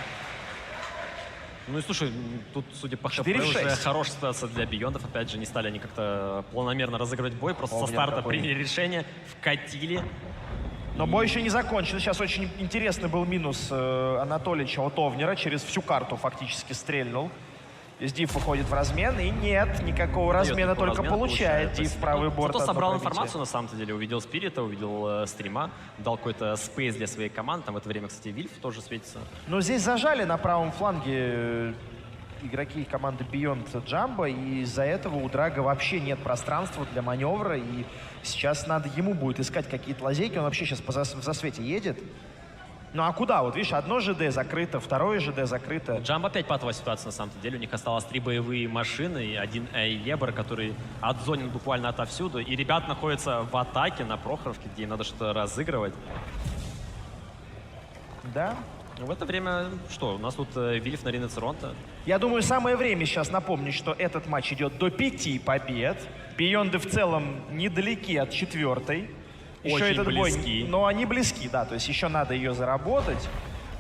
Ну и слушай, тут, судя по ХП, 4-6. уже хорошая ситуация для Биондов. Опять же, не стали они как-то планомерно разыгрывать бой. Просто со Огнен старта какой. приняли решение, вкатили. Но бой еще не закончен. Сейчас очень интересный был минус Анатолича от Овнера. Через всю карту фактически стрельнул. Здесь Див выходит в размен. И нет, никакого размена, только получает Див правый борт. Зато от собрал пробития. информацию, на самом-то деле. Увидел Спирита, увидел стрима. Дал какой-то спейс для своей команды. Там в это время, кстати, Вильф тоже светится. Но здесь зажали на правом фланге игроки команды Beyond Jumbo, и из-за этого у Драга вообще нет пространства для маневра, и сейчас надо ему будет искать какие-то лазейки. Он вообще сейчас в засвете едет. Ну а куда? Вот видишь, одно ЖД закрыто, второе ЖД закрыто. Джамбо опять патовая ситуация на самом-то деле. У них осталось 3 боевые машины и один Ебер, который отзонен буквально отовсюду. И ребят находятся в атаке на Прохоровке, где им надо что-то разыгрывать. Да. В это время что? У нас тут Вильф на Риноцеронта. Я думаю, самое время сейчас напомнить, что этот матч идет до 5 побед. Бионды в целом недалеки от 4-й. Еще Очень этот близки. бой, но они близки, да, то есть еще надо ее заработать.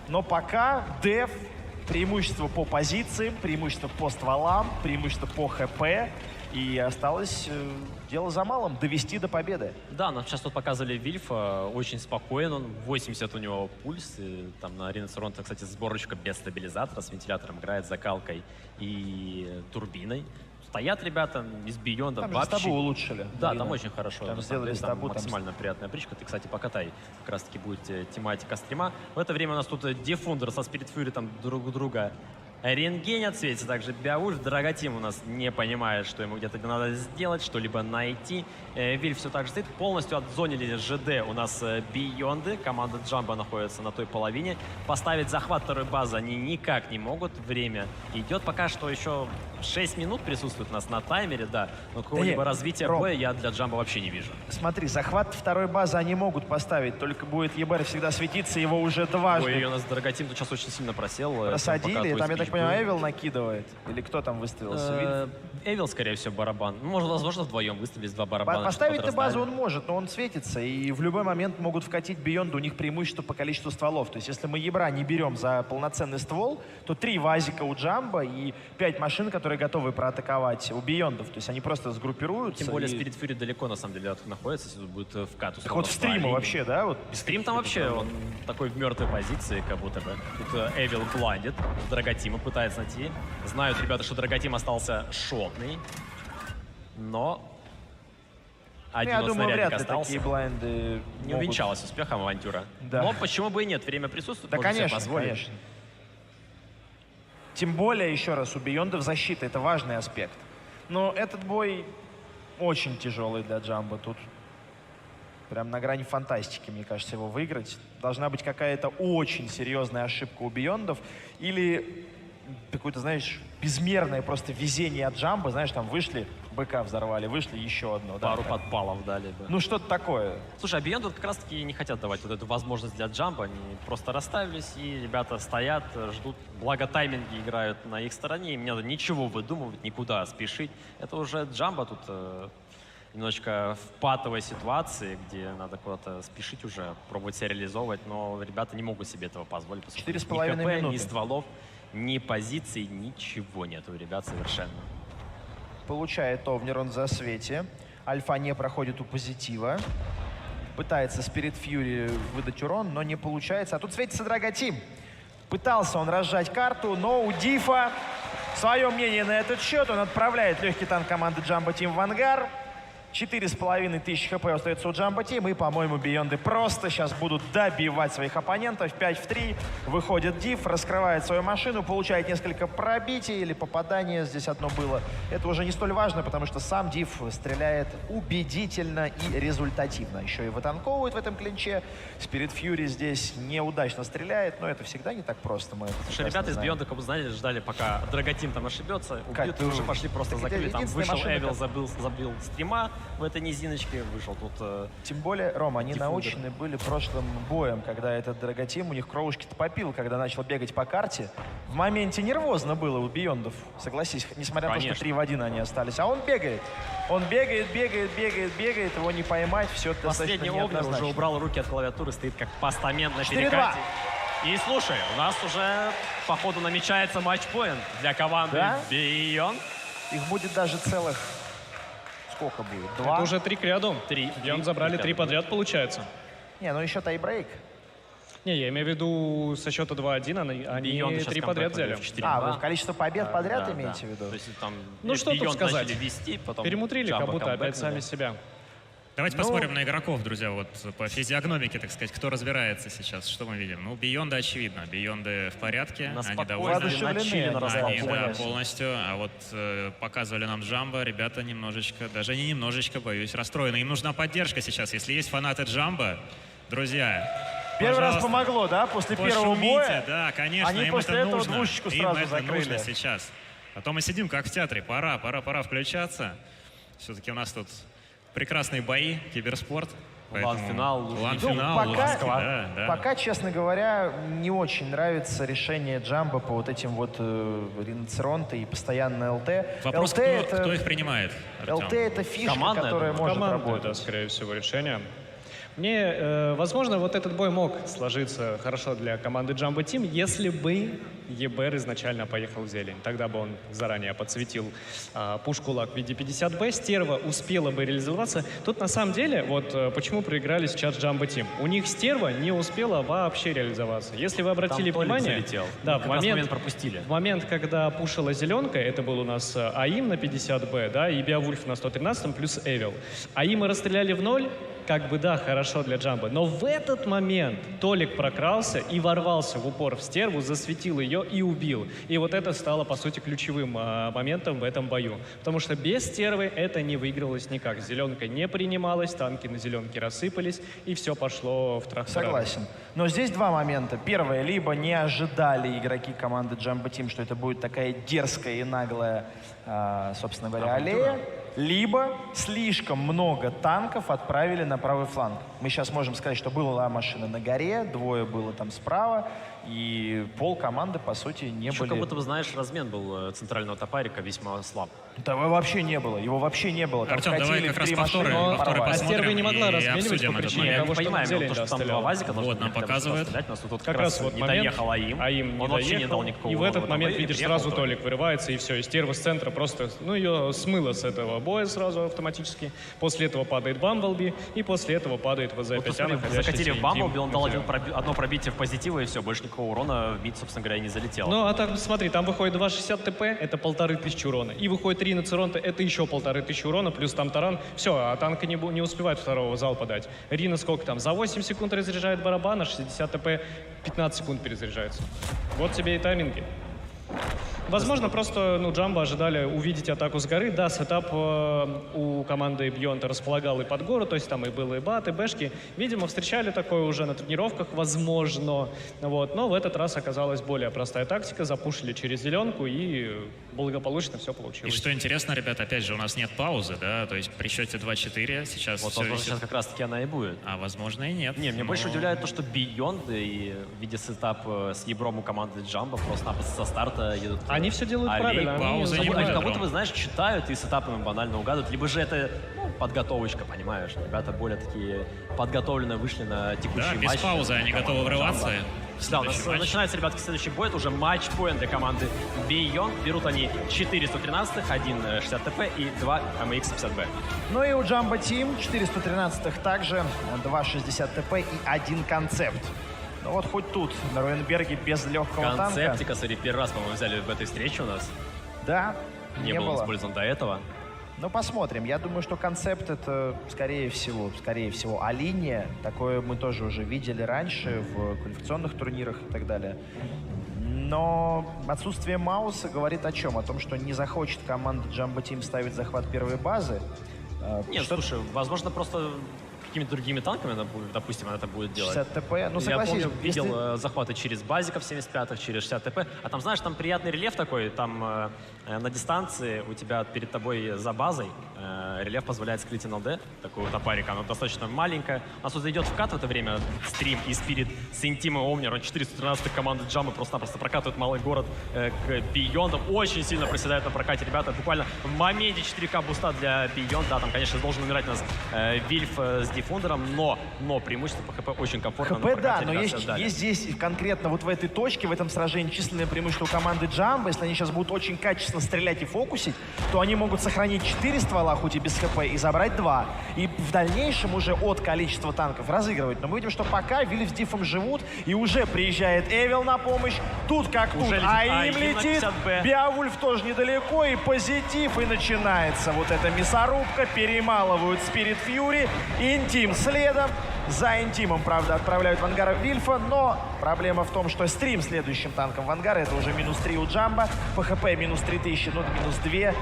Но пока Дев, преимущество по позициям, преимущество по стволам, преимущество по ХП. И осталось дело за малым, довести до победы. Да, нам сейчас тут показывали Вильфа, очень спокоен, он 80 у него пульс, и там на Риноцеронта, кстати, сборочка без стабилизатора, с вентилятором играет, закалкой и турбиной. Стоят ребята из Бионда. Там вообще... стабу улучшили. Да, Марина. там очень хорошо. Там на самом сделали деле, там стабу, там максимально приятная причка. Ты, кстати, покатай. Как раз таки будет тематика стрима. В это время у нас тут Дефундер со Spirit Fury там друг друга рентгенят, светится также Беовульф. Драготим у нас не понимает, что ему где-то надо сделать, что-либо найти. Вильф все так же стоит. Полностью отзонили ЖД у нас Бионды. Команда Джамбо находится на той половине. Поставить захват второй базы они никак не могут. Время идет. Пока что еще 6 минут присутствует у нас на таймере, да. Но какого-либо развития Ром, боя я для Джамбо вообще не вижу. Смотри, захват второй базы они могут поставить, только будет ЕБР всегда светиться, его уже дважды. Ой, у нас Драготим тут сейчас очень сильно просел. Просадили, там, я так спич понимаю, был. Эвил накидывает. Или кто там выставился? Эвил, скорее всего, барабан. Ну, может, возможно, вдвоем выставились 2 барабана. Поставить-то базу он может, но он светится, и в любой момент могут вкатить Бионд, у них преимущество по количеству стволов. То есть, если мы Ебра не берем за полноценный ствол, то 3 вазика у Джамбо и 5 машин, которые готовы проатаковать у Биондов. То есть, они просто сгруппируются. Тем более, и... Spirit Fury далеко, на самом деле, от находится, если тут будет вкат. Так вот в стриме вообще, да? Вот. Стрим там вообще, он такой в мертвой позиции, как будто бы. Тут Эвил бландит, Драготима пытается найти. Знают ребята, что Драготим остался шотный. Но один Я вот думаю, снарядик вряд ли остался. такие блайнды Не могут- увенчалась успехом авантюра. Да. Но почему бы и нет? Время присутствует, Да, можно себе конечно, позволить. конечно. Тем более, еще раз, у Бейондов защита — это важный аспект. Но этот бой очень тяжелый для Джамбо. Тут прям на грани фантастики, мне кажется, его выиграть. Должна быть какая-то очень серьезная ошибка у Бейондов или какое-то, знаешь, безмерное просто везение от Джамбо. Знаешь, там вышли, быка взорвали, вышли еще одно. да, Пару так. подпалов дали бы. Ну, что-то такое. Слушай, а Beyond вот как раз-таки не хотят давать вот эту возможность для джампа. Они просто расставились, и ребята стоят, ждут. Благо тайминги играют на их стороне, им не надо ничего выдумывать, никуда спешить. Это уже джамба тут немножечко в патовой ситуации, где надо куда-то спешить уже, пробовать себя реализовывать, но ребята не могут себе этого позволить. 4,5 ни КП, ни минуты. стволов, ни позиций, ничего нет у ребят совершенно. Получает Овнер, он в засвете. Альфа не проходит у позитива. Пытается Spirit Fury выдать урон, но не получается. А тут светится Драготим. Пытался он разжать карту, но у Дифа свое мнение на этот счет. Он отправляет легкий танк команды Jumbo Team в ангар. 4500 хп остается у Jumbo Team. И, по-моему, Бейонды просто сейчас будут добивать своих оппонентов. 5-3. Выходит Диф, раскрывает свою машину, получает несколько пробитий или попаданий. Здесь одно было. Это уже не столь важно, потому что сам Диф стреляет убедительно и результативно. Еще и вытанковывает в этом клинче. Spirit Fury здесь неудачно стреляет, но это всегда не так просто. Мы это Слушай, прекрасно ребята из знаем. Бейонда, как бы, знаете, ждали, пока Драготим там ошибется, Кать, убьют, и уже пошли просто так закрыли. это Там единственная вышел машина, Эвил, забил стрима в этой низиночке, вышел тут... Тем более, Рома, они Диффундер. научены были прошлым боем, когда этот Драготим, у них кровушки-то попил, когда начал бегать по карте. В моменте нервозно было у Бейондов, согласись, несмотря на то, что 3 в 1 они остались. А он бегает. Он бегает, его не поймать, все Последний достаточно Овнер уже неоднозначно. убрал руки от клавиатуры, стоит как постамент на 4-2. перекате. И слушай, у нас уже, походу, намечается матчпоинт для команды Да? Beyond. Их будет даже целых... Сколько будет? 2? Это уже 3 к ряду. 3. Бейонд забрали 3 подряд, получается. Не, ну еще тайбрейк. Не, я имею в виду со счета 2-1, они Beyond сейчас 3 подряд камбэк взяли. в 4-2. А, вы в количество побед подряд Да, имеете в виду? То есть там Ну что тут Beyond сказать? начали вести, потом Перемудрили, Jumbo как будто опять камбэкнули. сами себя. Давайте Ну, посмотрим на игроков, друзья, вот по физиогномике, так сказать, кто разбирается сейчас, что мы видим. Ну, Бейонды очевидно, Бейонды в порядке, На они спокойно довольны. начали на Они, да, расслабоне. полностью. А вот показывали нам Джамбо, ребята немножечко, даже не немножечко, боюсь, расстроены. Им нужна поддержка сейчас. Если есть фанаты Джамбо, друзья, Первый раз пожалуйста, помогло, да? После первого пошумите, боя? да, конечно, Они им после это этого нужно. двушечку Им сразу это закрыли. нужно сейчас. А то мы сидим как в театре. Пора включаться. Все-таки у нас тут прекрасные бои, киберспорт. Лан-финал, Лан-финал, пока, Луганский, да, да. пока, честно говоря, не очень нравится решение Джамбо по вот этим вот ринцеронты и постоянно ЛТ. Вопрос, ЛТ кто, это, кто их принимает, Артем? ЛТ это фишка, Командная, которая думаю. может Командное, работать. да, скорее всего, решение. Мне, возможно, вот этот бой мог сложиться хорошо для команды Jumbo Team, если бы ЕБР изначально поехал в зелень. Тогда бы он заранее подсветил пушку лак в виде 50Б, стерва успела бы реализоваться. Тут на самом деле, вот почему проиграли сейчас Jumbo Team. У них стерва не успела вообще реализоваться. Если вы обратили Там Толик внимание... залетел. Да, Мы как раз момент пропустили. В момент, когда пушила зеленка, это был у нас АИМ на 50Б, да, и Беовульф на 113 плюс Эвил. АИМа расстреляли в ноль, как бы, да, хорошо для Джамбо. Но в этот момент Толик прокрался и ворвался в упор в стерву, засветил ее и убил. И вот это стало, по сути, ключевым моментом в этом бою. Потому что без стервы это не выигралось никак. Зеленка не принималась, танки на зеленке рассыпались, и все пошло в трактор. Согласен. Но здесь два момента. Первое, либо не ожидали игроки команды Jumbo Team, что это будет такая дерзкая и наглая, собственно говоря, аллея. Либо слишком много танков отправили на правый фланг. Мы сейчас можем сказать, что была машина на горе, двое было там справа, и пол команды, по сути, не Еще были... как будто бы, знаешь, размен был центрального топарика весьма слаб. Того вообще не было, его вообще не было. Там Артем, давай вкатили как в раз 3 повторы, машины, повторы порвали. посмотрим Стерва не могла и разменивать по обсудим этот причине момент. того, Мы что понимаем, зелень то, что там стреляла. два вазика должны Вот нам были показывают. стрелять, но тут Как раз вот не момент, доехал АИМ. АИМ не Он вообще не доехал, дал никакого и в урона этот момент, бою, видишь, приехал сразу Толик вырывается, и все. И стерва с центра просто, ну, ее смыло с этого боя сразу автоматически. После этого падает Бамблби, и после этого падает вот ВЗ Вот Петя, посмотри, находящийся закатили в и Бамблби, Дим он дал Матвеев. одно пробитие в позитива, и все, больше никакого урона в мид, собственно говоря, и не залетело. Ну, а так, смотри, там выходит 2,60 ТП, это 1500 урона. И выходит Рина Церонта, это еще 1500 урона, плюс там таран. Все, а танка не успевает второго залпа дать. Рина сколько там? За 8 секунд разряжает барабан, а 60 ТП 15 секунд перезаряжается. Вот тебе и тайминги. Возможно, просто Джамбо ожидали увидеть атаку с горы. Да, сетап у команды Beyond располагал и под гору, то есть там и было и бат, и бэшки. Видимо, встречали такое уже на тренировках, возможно. Вот. Но в этот раз оказалась более простая тактика. Запушили через зеленку, и благополучно все И получилось. что интересно, ребят, опять же, у нас нет паузы, да, то есть при счете 2-4 сейчас Вот, все возможно, висит. сейчас как раз-таки она и будет. А возможно и нет. Не, меня Но- больше удивляет то, что Beyond и в виде сетапа с ебром у команды Джамбо просто-напросто со старта едут. Они все делают правильно. пауза, Они не как ядро. будто бы, знаешь, читают и сетапами банально угадывают. Либо же это подготовочка, понимаешь? Ребята более такие подготовленные вышли на текущий Да, без матч. паузы они Команда готовы врываться. Джамбо. в Да, у нас следующий матч. начинается, ребятки, следующий бой. Это уже матч-поинт для команды Beyond. Берут они 4 113, 1 60 ТП и 2 MX 50B. Ну и у Jumbo Team 413-х также 2,60 ТП и 1 концепт. Ну вот хоть тут на Руенберге без легкого танка. Концептика, смотри, первый раз, по-моему, взяли в этой встрече у нас. Да, Не был использован до этого. Ну, посмотрим. Я думаю, что концепт это, скорее всего, А-линия. Такое мы тоже уже видели раньше в квалификационных турнирах и так далее. Но отсутствие Мауса говорит о чем? О том, что не захочет команда Jumbo Team ставить захват первой базы. Нет, слушай, возможно, просто какими-то другими танками, допустим, она это будет делать. 60 ТП. Ну, Я согласись, помню, видел если- захваты через базиков 75-х, через 60 ТП. А там, знаешь, там приятный рельеф такой, там на дистанции у тебя перед тобой за базой рельеф позволяет склить НЛД, такую вот опарик, она достаточно маленькая. У нас вот идет вкат в это время, стрим и Спирит с Интимом Омнер, 413 команды Джамбо просто-напросто прокатывают малый город к Beyond. Очень сильно проседают на прокате ребята. Буквально в моменте 4К буста для Beyond. Да, там, конечно, должен умирать у нас Вильф с Диффундером, но преимущество по ХП очень комфортно. на ХП, да, прокате но ребята есть создали. здесь конкретно вот в этой точке, в этом сражении численное преимущество у команды Jumbo. Если они сейчас будут очень качественно стрелять и фокусить, то они могут сохранить 4 ствола, хоть и без ХП, и забрать 2. И в дальнейшем уже от количества танков разыгрывать. Но мы видим, что пока Вилли с Дифом живут, и уже приезжает Эвил на помощь. Тут как тут, Уже летит а им Аим на летит. 50Б. Беовульф тоже недалеко, и позитив, и начинается вот эта мясорубка. Перемалывают Спирит Фьюри, Интим следом. За Интимом, правда, отправляют в ангар Вильфа, но проблема в том, что стрим следующим танком в ангар, это уже минус 3 у Джамбо, по ХП минус 3000, ну минус 2.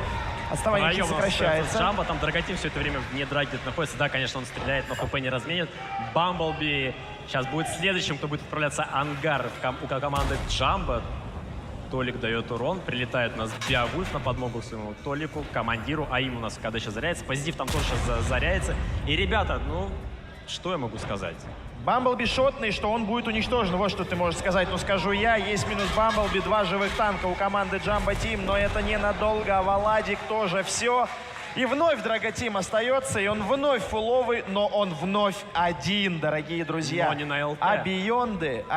Отставание чуть Втроем у нас сокращается. Джамбо, там Драготим все это время вне драги где-то находится. Да, конечно, он стреляет, но ХП не разменит. Бамблби сейчас будет следующим, кто будет отправляться в ангар у команды Джамбо. Толик дает урон, прилетает у нас Беовульф на подмогу своему Толику, командиру, а им у нас когда сейчас заряется. Позитив там тоже сейчас заряется. И, ребята, что я могу сказать? Бамблби шотный, что он будет уничтожен. Вот что ты можешь сказать. Ну, скажу я. Есть минус Бамблби, 2 живых танка у команды Jumbo Team, но это ненадолго. А Валадик тоже все. И вновь Драготим остается, и он вновь фуловый, но он вновь один, дорогие друзья. Но не на ЛТ. А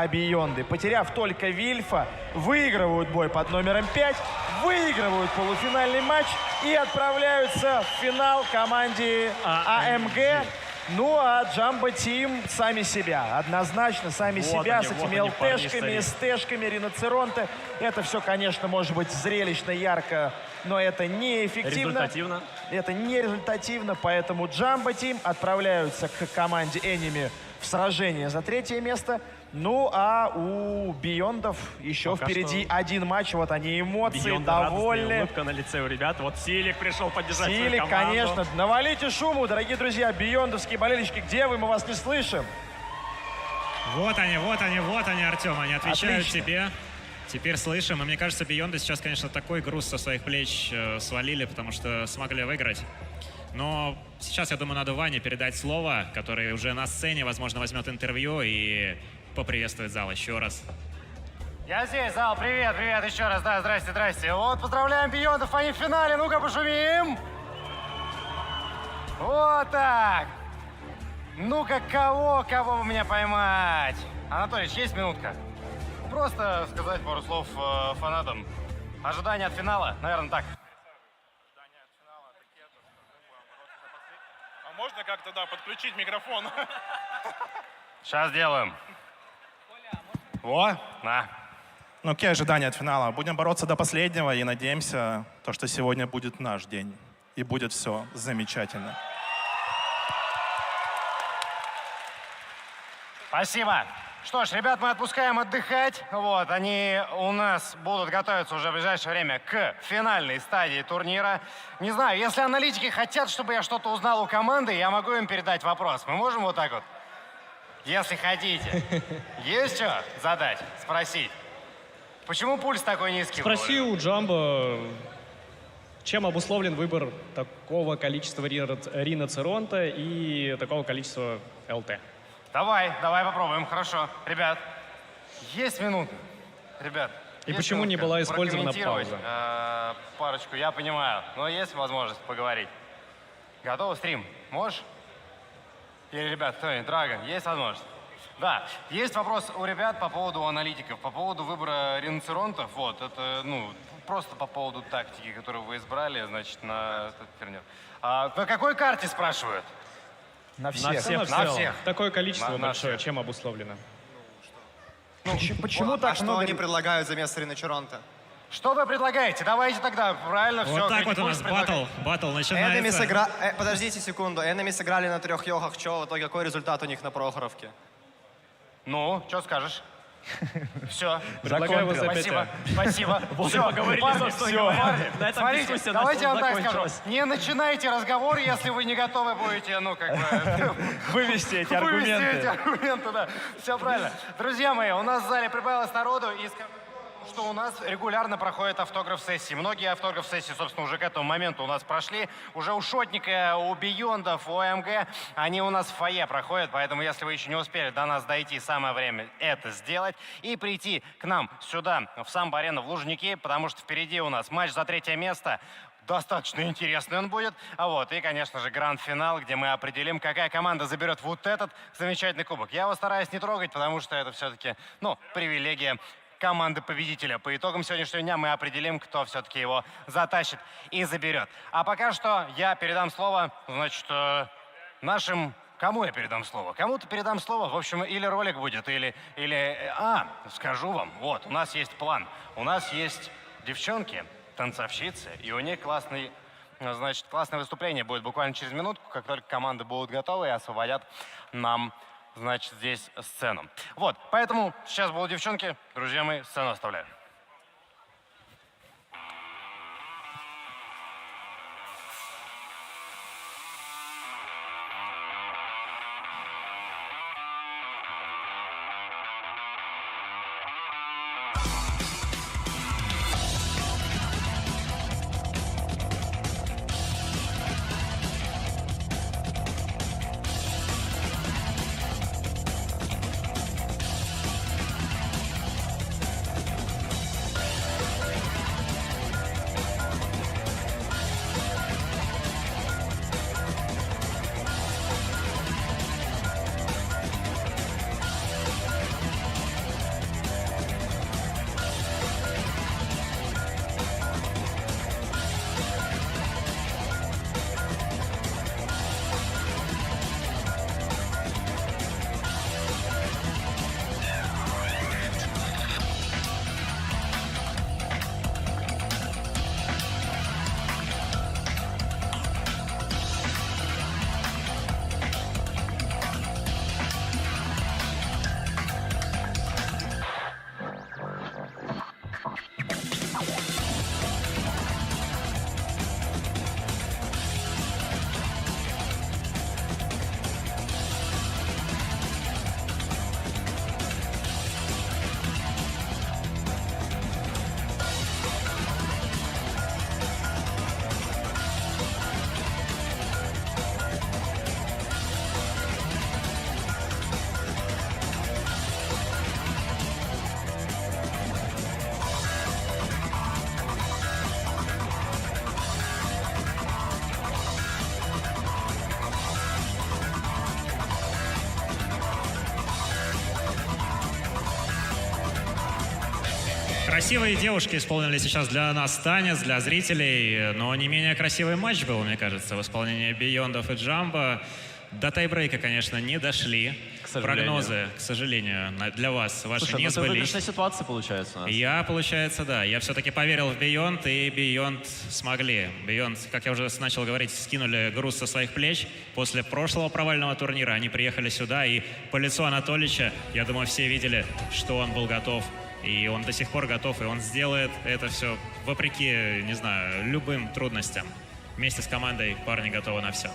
Бейонды, потеряв только Вильфа, выигрывают бой под номером 5, выигрывают полуфинальный матч и отправляются в финал команде АМГ. Ну, а Jumbo Team сами себя. Однозначно сами Вот себя они, с вот этими они, парни, ЛТшками, СТшками, Риноцеронте. Это все, конечно, может быть зрелищно, ярко, но это неэффективно. Результативно. Это не результативно, поэтому Jumbo Team отправляются к команде Enemy в сражение за 3-е место. Ну, а у Биондов еще Пока впереди что один матч. Вот они эмоции, Beyond радостная довольны. улыбка на лице у ребят. Вот Силик пришел поддержать свою Силик, команду. конечно. Навалите шуму, дорогие друзья. Биондовские болельщики, где вы? Мы вас не слышим. Вот они, Артем, они отвечают Отлично. тебе. Теперь слышим. И мне кажется, Бейонды сейчас, конечно, такой груз со своих плеч свалили, потому что смогли выиграть. Но сейчас, я думаю, надо Ване передать слово, который уже на сцене, возможно, возьмет интервью и поприветствует зал еще раз. Я здесь, зал, привет еще раз, да, здрасте. Вот, поздравляем Биондов, они в финале, ну-ка пошумим. Вот так. Ну-ка, кого бы меня поймать? Анатольевич, есть минутка? Просто сказать пару слов фанатам. Ожидания от финала, наверное, так. А можно как-то, да, подключить микрофон. Сейчас делаем. Во, на. Ну, какие ожидания от финала? Будем бороться до последнего и надеемся, что сегодня будет наш день. И будет все замечательно. Спасибо. Что ж, ребят, мы отпускаем отдыхать. Вот, они у нас будут готовиться уже в ближайшее время к финальной стадии турнира. Не знаю, если аналитики хотят, чтобы я что-то узнал у команды, я могу им передать вопрос. Мы можем вот так вот? Если хотите. Есть что задать, спросить? Почему пульс такой низкий? Спроси у Джамбо, чем обусловлен выбор такого количества риноцеронта и такого количества ЛТ. Давай попробуем, хорошо. Ребят, есть минута. Ребят, И есть почему не минутка была использована прокомментировать, пауза? Парочку, я понимаю, но есть возможность поговорить. Готовы стрим? Можешь? Или, ребят, кто-нибудь, Драгон, есть возможность? Да, есть вопрос у ребят по поводу аналитиков, по поводу выбора риноцеронтов. Вот, это, ну, просто по поводу тактики, которую вы избрали, значит, на этот турнир. На какой карте спрашивают? На всех. На всех. Такое количество На большое, чем обусловлено? Почему так что они предлагают за место Риночеронта? Что вы предлагаете? Давайте тогда, правильно, все. Вот так вот у нас батл начинается. Подождите секунду. Энеми сыграли на 3 йохах. Что, в итоге какой результат у них на Прохоровке? Ну, что скажешь? Все. Предлагаю вас опять. Спасибо. Все, поговорили, собственно говоря. На этом Смотрите, дискуссия давайте я вам так закончилась. скажу. Не начинайте разговор, если вы не готовы будете, ну, как бы... Вывести эти Вывести эти аргументы, да. Все правильно. Друзья мои, у нас в зале прибавилось народу, и что у нас регулярно проходят автограф-сессии. Многие автограф-сессии, собственно, уже к этому моменту у нас прошли. Уже у Шотника, у Биондов, у АМГ, они у нас в фойе проходят. Поэтому, если вы еще не успели до нас дойти, самое время это сделать. И прийти к нам сюда, в Самбо-арену, в Лужники, потому что впереди у нас матч за 3-е место. Достаточно интересный он будет. И, конечно же, гранд-финал, где мы определим, какая команда заберет вот этот замечательный кубок. Я его стараюсь не трогать, потому что это все-таки, привилегия команды победителя. По итогам сегодняшнего дня мы определим, кто все-таки его затащит и заберет. А пока что я передам слово, значит, нашим... Кому я передам слово? Кому-то передам слово. В общем, или ролик будет, или... скажу вам. Вот, у нас есть план. У нас есть девчонки, танцовщицы, и у них классное выступление будет буквально через минутку, как только команды будут готовы и освободят нам, значит, здесь сцену. Вот, поэтому сейчас будут девчонки. Друзья мои, сцену оставляю. Красивые девушки исполнили сейчас для нас танец, для зрителей, но не менее красивый матч был, мне кажется, в исполнении Биондов и Джамбо. До тайбрейка, конечно, не дошли. Прогнозы, к сожалению, для вас ваши Слушай, не ну это сбылись. выигрышная ситуация получается у нас. Я, получается, да. Я все-таки поверил в Beyond, и Beyond смогли. Beyond, как я уже начал говорить, скинули груз со своих плеч. После прошлого провального турнира они приехали сюда, и по лицу Анатолича, я думаю, все видели, что он был готов. И он до сих пор готов, и он сделает это все вопреки, не знаю, любым трудностям. Вместе с командой парни готовы на все.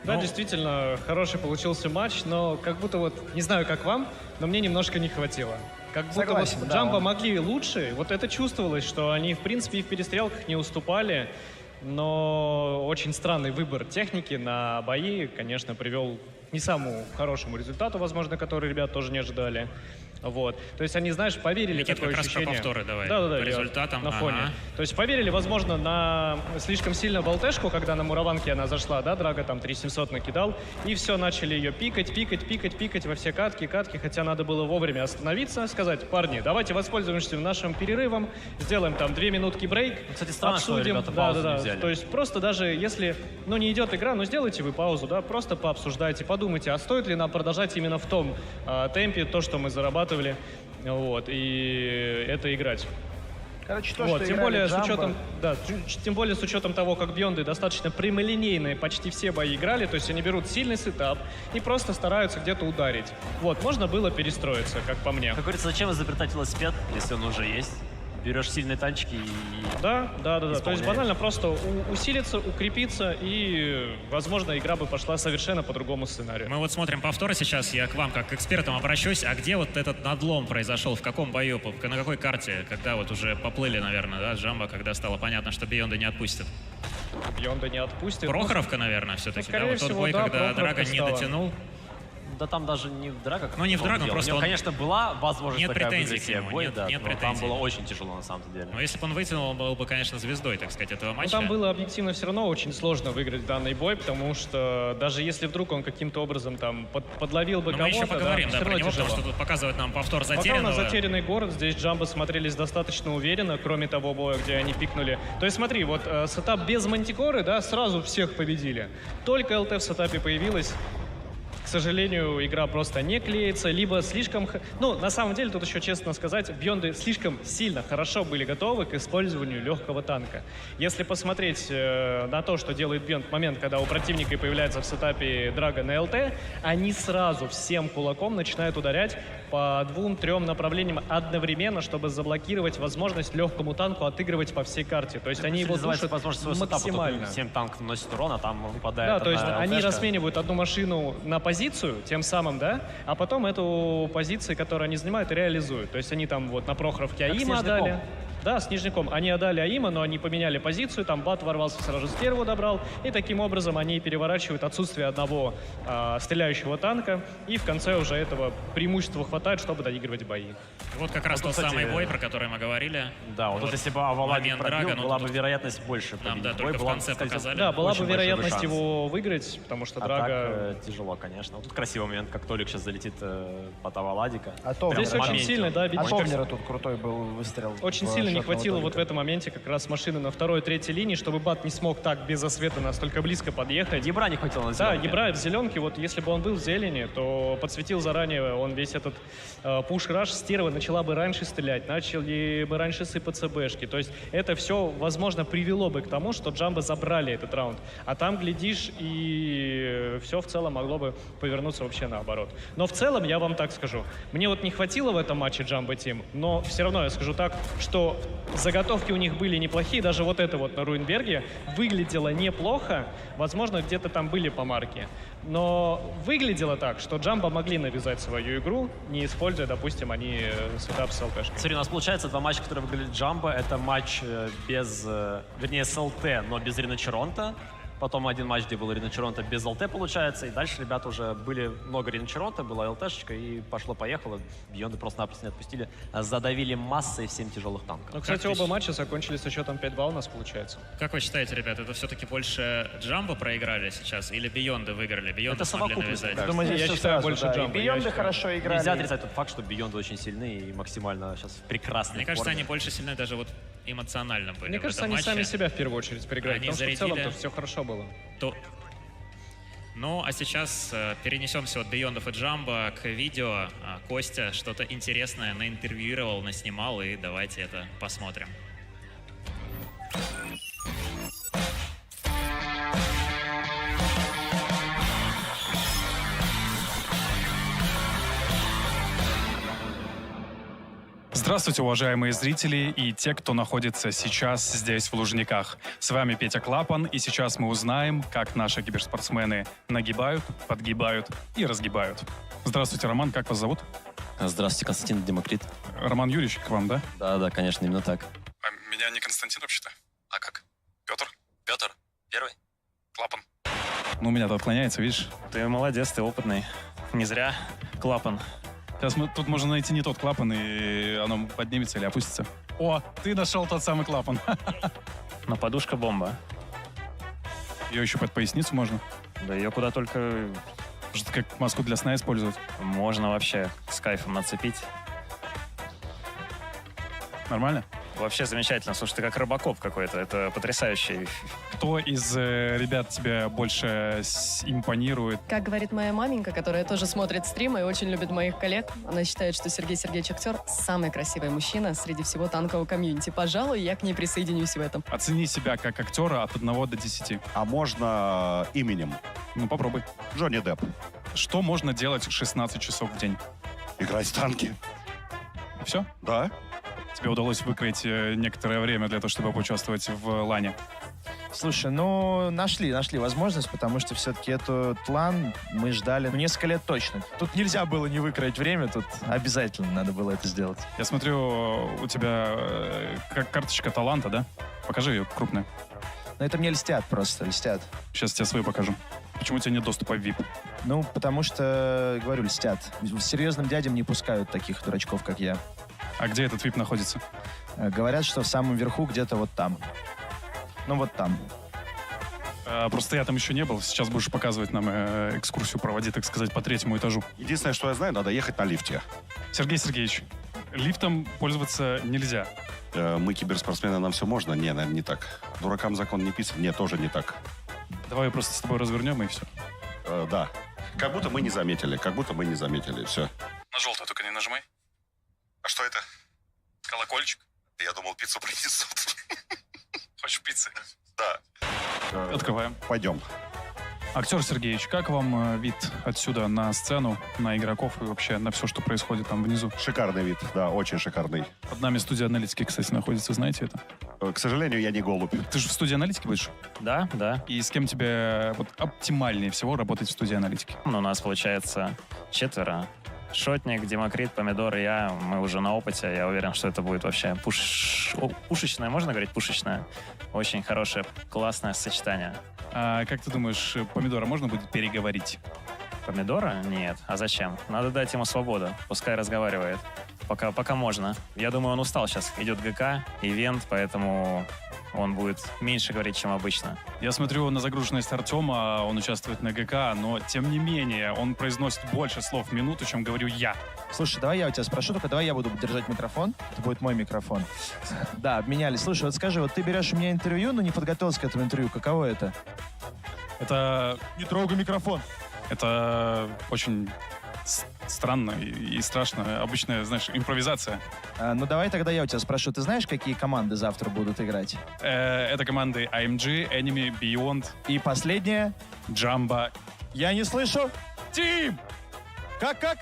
Да, действительно, хороший получился матч, но как будто вот, не знаю, как вам, но мне немножко не хватило. Как будто Согласен, вот да, Джамбо он- могли лучше, вот это чувствовалось, что они, в принципе, и в перестрелках не уступали, но очень странный выбор техники на бои, конечно, привел к не самому хорошему результату, возможно, который ребят тоже не ожидали. Вот. То есть они, знаешь, поверили, Никит, такое как раз про ощущение. повторы давай, Да, по я результатам, на фоне. ага. То есть поверили, возможно, на слишком сильно в ЛТшку, когда на Мураванке она зашла, да, Драга там 3700 накидал, и все, начали ее пикать во все катки, хотя надо было вовремя остановиться, сказать: парни, давайте воспользуемся нашим перерывом, сделаем там 2 минутки брейк, Кстати, странно, что обсудим. ребята паузу Да. не взяли. То есть просто даже если, ну, не идет игра, ну, сделайте вы паузу, да, просто пообсуждайте, подумайте, а стоит ли нам продолжать именно в том темпе то, что мы зарабатывали, вот, и это играть. Короче, то, Вот, что тем играли более, с Джамбо- учетом, да, тем более с учетом того, как Бьонды достаточно прямолинейные почти все бои играли, то есть они берут сильный сетап и просто стараются где-то ударить. Вот, можно было перестроиться, как по мне. Как говорится, зачем изобретать велосипед, если он уже есть? Берешь сильные танчики и... Да. То есть исполняешь. банально просто усилиться, укрепиться, и, возможно, игра бы пошла совершенно по другому сценарию. Мы вот смотрим повторы сейчас, я к вам как к экспертам обращусь. А где вот этот надлом произошел? В каком бою? На какой карте? Когда вот уже поплыли, наверное, да, Джамбо, когда стало понятно, что Бейонда не отпустят? Бьонда не отпустит. Прохоровка, наверное, все-таки, да? скорее Вот тот всего, бой, да, когда Прохоровка Драга не стала. дотянул. Да там даже не в драгах. Ну, не в драгах, просто У него, он- конечно, была возможность Нет такая претензий выиграть к себе нему, бой, нет да, но там претензий. было очень тяжело, на самом деле. Но если бы он вытянул, он был бы, конечно, звездой, так сказать, этого Ну, матча. там было объективно все равно очень сложно выиграть данный бой, потому что даже если вдруг он каким-то образом там подловил бы Но мы кого-то, еще поговорим, да, всё про равно него, тяжело. потому что тут показывает нам повтор Пока у затерянного. нас затерянный город, здесь Джамбо смотрелись достаточно уверенно, кроме того боя, где они пикнули. То есть смотри, вот сетап без Мантикоры, да, сразу всех победили. Только ЛТ в сетапе появилась. К сожалению, игра просто не клеится, либо слишком... Ну, на самом деле, тут еще честно сказать, Бьонды слишком сильно хорошо были готовы к использованию легкого танка. Если посмотреть на то, что делает Бьонд в момент, когда у противника появляется в сетапе Драга на ЛТ, они сразу всем кулаком начинают ударять по 2-3 направлениям одновременно, чтобы заблокировать возможность легкому танку отыгрывать по всей карте. То есть они его Называется душат возможность своего сетапа, максимально. 7 танков наносит урон, а там выпадает Да, то есть одна они ЛТшка. разменивают одну машину на позицию, тем самым, да, а потом эту позицию, которую они занимают, реализуют. То есть они там вот на Прохоровке Как с АИМа Нижняком. отдали. Да, с Нижняком. Они отдали АИМа, но они поменяли позицию, там Бат ворвался сразу с первого добрал, и таким образом они переворачивают отсутствие одного стреляющего танка, и в конце уже этого преимущества хватает, чтобы доигрывать бои. Вот как раз Вот, тот кстати, самый бой, про который мы говорили. Да, вот если бы Аваладик момент пробил, Драга, но была тут бы вероятность больше нам, победить. да, Бой только в была, конце кстати, показали. Да, была очень бы большой вероятность шанс. его выиграть, потому что А Драга... так тяжело, конечно. Вот тут красивый момент, как Толик сейчас залетит под Аваладика. Здесь очень сильно, да, видишь, как- Томнера тут крутой был выстрел. Очень в сильно не счетного хватило вот в Толика. этом моменте как раз машины на второй, третьей линии, чтобы Бат не смог так без освета настолько близко подъехать. Ебра не хватило на Да, зеленке. Ебра в зеленке, вот если бы он был в зелени, то подсветил заранее он весь этот пуш-раш, стерва начала бы раньше стрелять, начали бы раньше сыпаться бэшки. То есть это все, возможно, привело бы к тому, что Джамбо забрали этот раунд. А там, глядишь, и все в целом могло бы повернуться вообще наоборот. Но в целом, я вам так скажу, мне вот не хватило в этом матче Джамбо Тим, но все равно я скажу так, что заготовки у них были неплохие, даже вот это вот на Руинберге выглядело неплохо, возможно, где-то там были помарки. Но выглядело так, что Джамбо могли навязать свою игру, не используя, допустим, они сетап с ЛТшкой. Смотри, у нас получается два матча, которые выиграли Джамбо. Это матч без, вернее, с ЛТ, но без Риночеронта. Потом один матч, где был Риночеронта без ЛТ, получается. И дальше ребята уже были много Риночеронта, была ЛТшечка, и пошло-поехало. Бьонды просто-напросто не отпустили. Задавили массой 7 тяжелых танков. Ну, кстати, оба матча закончились со счетом 5-2 у нас, получается. Как вы считаете, ребята, это все-таки больше Джамбо проиграли сейчас или Бейонды выиграли? Бейонды Это смогли совокупность, навязать? мне кажется. Я считаю, больше Джамбо. Бейонды хорошо играли. Нельзя отрицать тот факт, что Бейонды очень сильны и максимально сейчас в прекрасной Мне кажется, форме. они больше сильны даже вот эмоционально были. Мне в кажется, этом они матче. сами себя в первую очередь проиграли, Они потому что в целом зарядили все хорошо было. Ну, а сейчас перенесемся от Бейондов и Джамбо к видео. Костя что-то интересное наинтервьюировал, наснимал, и давайте это посмотрим. Здравствуйте, уважаемые зрители и те, кто находится сейчас здесь, в Лужниках. С вами Петя Клапан, и сейчас мы узнаем, как наши киберспортсмены нагибают, подгибают и разгибают. Здравствуйте, Роман, как вас зовут? Здравствуйте, Константин Демокрит. Роман Юрьевич, к вам, да? Да, конечно, именно так. А меня не Константин вообще-то. А как? Петр? Петр, первый? Клапан. Ну, у меня-то отклоняется, видишь? Ты молодец, ты опытный. Не зря Клапан. Сейчас тут можно найти не тот клапан, и оно поднимется или опустится. О, ты нашел тот самый клапан. Но подушка бомба. Ее еще под поясницу можно? Да ее куда только... Может, как маску для сна использовать? Можно вообще с кайфом нацепить. Нормально? Вообще замечательно. Слушай, ты как Робокоп какой-то. Это потрясающий. Кто из ребят тебя больше импонирует? Как говорит моя маменька, которая тоже смотрит стримы и очень любит моих коллег, она считает, что Сергей Сергеевич актер самый красивый мужчина среди всего танкового комьюнити. Пожалуй, я к ней присоединюсь в этом. Оцени себя как актера от 1 до 10. А можно именем? Ну, попробуй. Джонни Депп. Что можно делать 16 часов в день? Играть в танки. Все? Да. Тебе удалось выкроить некоторое время для того, чтобы поучаствовать в лане? Слушай, ну, нашли возможность, потому что все-таки этот лан мы ждали несколько лет точно. Тут нельзя было не выкроить время, тут обязательно надо было это сделать. Я смотрю, у тебя карточка таланта, да? Покажи ее крупная. Но это мне льстят просто, льстят. Сейчас тебе свою покажу. Почему у тебя нет доступа в VIP? Ну, потому что, говорю, льстят. Серьезным дядям не пускают таких дурачков, как я. А где этот VIP находится? Говорят, что в самом верху где-то вот там. Ну, вот там. Просто я там еще не был. Сейчас будешь показывать нам экскурсию, проводить, так сказать, по 3-му этажу. Единственное, что я знаю, надо ехать на лифте. Сергей Сергеевич, лифтом пользоваться нельзя. Мы киберспортсмены, нам все можно? Не, наверное, не так. Дуракам закон не писан? Не, тоже не так. Давай просто с тобой развернем и все. Да. Как будто мы не заметили, все. На желтое только не нажимай. А что это? Колокольчик. Я думал, пиццу принесут. Хочешь пиццы? Да. Открываем. Пойдем. Актер Сергеевич, как вам вид отсюда на сцену, на игроков и вообще на все, что происходит там внизу? Шикарный вид, да, очень шикарный. Под нами студия аналитики, кстати, находится, знаете это? К сожалению, я не голубь. Ты же в студии аналитики будешь? Да, да. И с кем тебе вот оптимальнее всего работать в студии аналитики? Ну, у нас получается 4. Шотник, Демокрит, Помидор и я. Мы уже на опыте. Я уверен, что это будет вообще пушечное. Можно говорить пушечное? Очень хорошее, классное сочетание. А как ты думаешь, Помидора можно будет переговорить? Помидора? Нет. А зачем? Надо дать ему свободу. Пускай разговаривает. Пока можно. Я думаю, он устал сейчас. Идет ГК, ивент, поэтому он будет меньше говорить, чем обычно. Я смотрю на загруженность Артема, он участвует на ГК, но тем не менее он произносит больше слов в минуту, чем говорю я. Слушай, давай я у тебя спрошу, только давай я буду держать микрофон. Это будет мой микрофон. Да, обменялись. Слушай, вот скажи, вот ты берешь у меня интервью, но не подготовился к этому интервью. Каково это? Это... Не трогай микрофон. Это очень странно и страшно. Обычная, знаешь, импровизация. Ну давай тогда я у тебя спрошу. Ты знаешь, какие команды завтра будут играть? Это команды AMG, Enemy, Beyond. И последняя? Джамбо. Я не слышу. Тим! Как?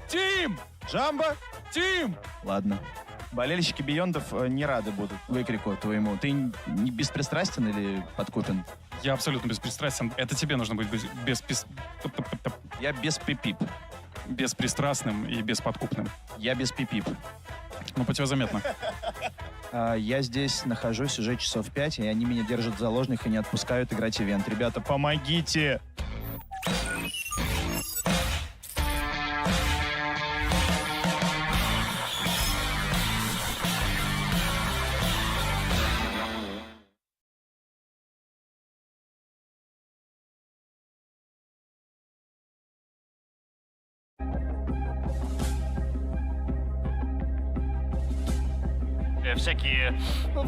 Тим! Джамбо? Тим! Ладно. Болельщики Бейондов не рады будут выкрику твоему. Ты не беспристрастен или подкупен? Я абсолютно беспристрастен. Это тебе нужно быть Я без пип-пип. Беспристрастным и бесподкупным. Я без пип-пип. Ну, по тебе заметно. Я здесь нахожусь уже часов 5, и они меня держат в заложниках и не отпускают играть ивент. Ребята, помогите! всякие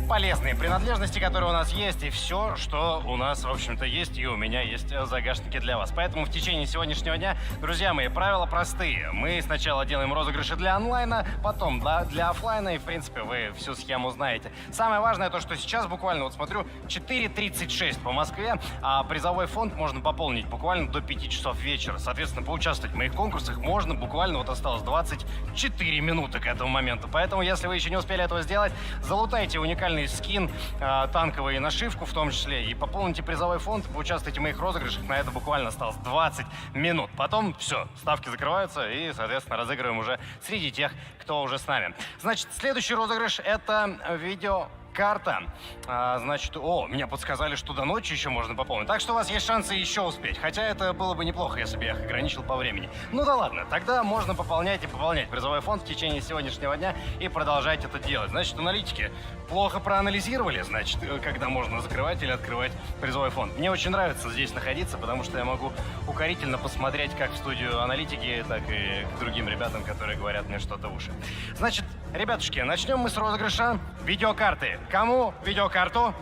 полезные принадлежности, которые у нас есть, и все, что у нас, в общем-то, есть, и у меня есть загашники для вас. Поэтому в течение сегодняшнего дня, друзья мои, правила простые. Мы сначала делаем розыгрыши для онлайна, потом для офлайна, и, в принципе, вы всю схему знаете. Самое важное то, что сейчас буквально, вот смотрю, 4:36 по Москве, а призовой фонд можно пополнить буквально до 5 часов вечера. Соответственно, поучаствовать в моих конкурсах можно буквально, вот осталось 24 минуты к этому моменту. Поэтому, если вы еще не успели этого сделать, залутайте уникальный скин, танковый, нашивку в том числе, и пополните призовой фонд, поучаствуйте в моих розыгрышах. На это буквально осталось 20 минут. Потом все, ставки закрываются, и, соответственно, разыгрываем уже среди тех, кто уже с нами. Значит, следующий розыгрыш — это видеокарта. Значит, мне подсказали, что до ночи еще можно пополнить. Так что у вас есть шансы еще успеть. Хотя это было бы неплохо, если бы я их ограничил по времени. Ну да ладно, тогда можно пополнять призовой фонд в течение сегодняшнего дня и продолжать это делать. Значит, аналитики плохо проанализировали, значит, когда можно закрывать или открывать призовой фонд. Мне очень нравится здесь находиться, потому что я могу укорительно посмотреть как в студию аналитики, так и к другим ребятам, которые говорят мне что-то в уши. Значит, ребятушки, начнем мы с розыгрыша видеокарты. Кому видеокарту?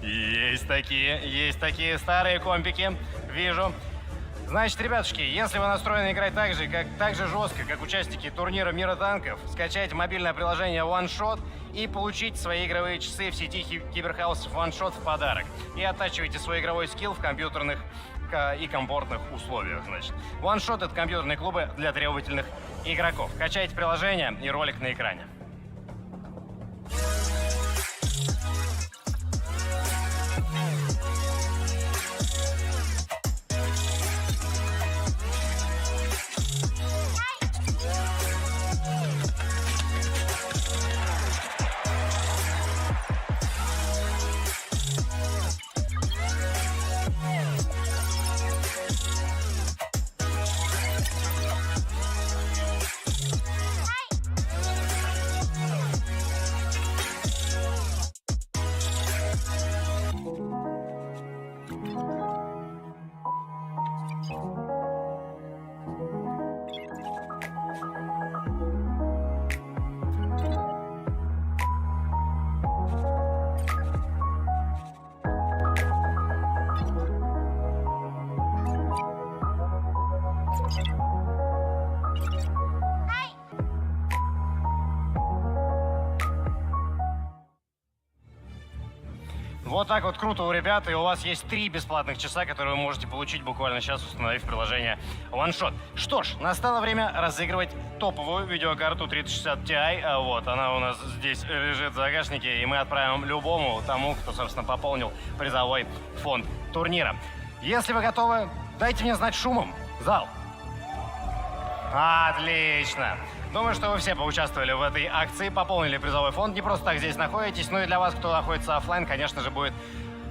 Есть такие старые компики, вижу. Значит, ребятушки, если вы настроены играть так же жестко, как участники турнира Мира танков, скачайте мобильное приложение OneShot и получите свои игровые часы в сети киберхаусов OneShot в подарок. И оттачивайте свой игровой скилл в компьютерных и комфортных условиях, значит. OneShot — это компьютерные клубы для требовательных игроков. Качайте приложение и ролик на экране. Вот так вот круто у ребят, и у вас есть 3 бесплатных часа, которые вы можете получить буквально сейчас, установив приложение OneShot. Что ж, настало время разыгрывать топовую видеокарту 3060 Ti. Вот, она у нас здесь лежит в загашнике, и мы отправим любому тому, кто, собственно, пополнил призовой фонд турнира. Если вы готовы, дайте мне знать шумом. Зал. Отлично. Думаю, что вы все поучаствовали в этой акции, пополнили призовой фонд. Не просто так здесь находитесь, но и для вас, кто находится офлайн, конечно же, будет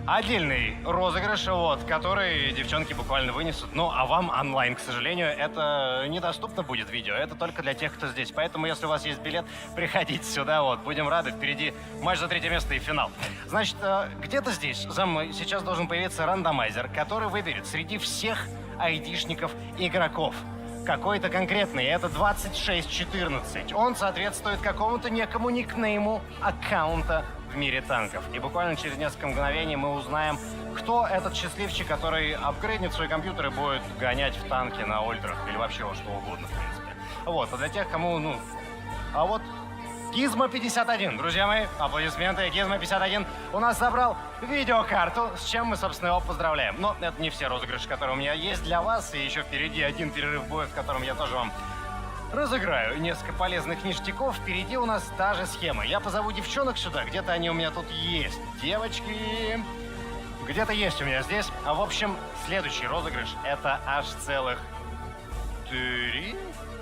отдельный розыгрыш, вот, который девчонки буквально вынесут. Ну, а вам онлайн, к сожалению, это недоступно будет видео. Это только для тех, кто здесь. Поэтому, если у вас есть билет, приходите сюда, вот. Будем рады. Впереди матч за 3-е место и финал. Значит, где-то здесь за мной сейчас должен появиться рандомайзер, который выберет среди всех айдишников игроков какой-то конкретный. Это 2614. Он соответствует какому-то некому никнейму аккаунта в мире танков. И буквально через несколько мгновений мы узнаем, кто этот счастливчик, который апгрейднет свой компьютер и будет гонять в танке на ультрах или вообще во что угодно, в принципе. Вот, а для тех, кому, А вот Gizmo 51, друзья мои, аплодисменты. Gizmo 51 у нас забрал видеокарту, с чем мы, собственно, его поздравляем. Но это не все розыгрыши, которые у меня есть для вас, и еще впереди один перерыв боя, в котором я тоже вам разыграю несколько полезных ништяков. Впереди у нас та же схема. Я позову девчонок сюда, где-то они у меня тут есть. Девочки, где-то есть у меня здесь. В общем, следующий розыгрыш — это аж целых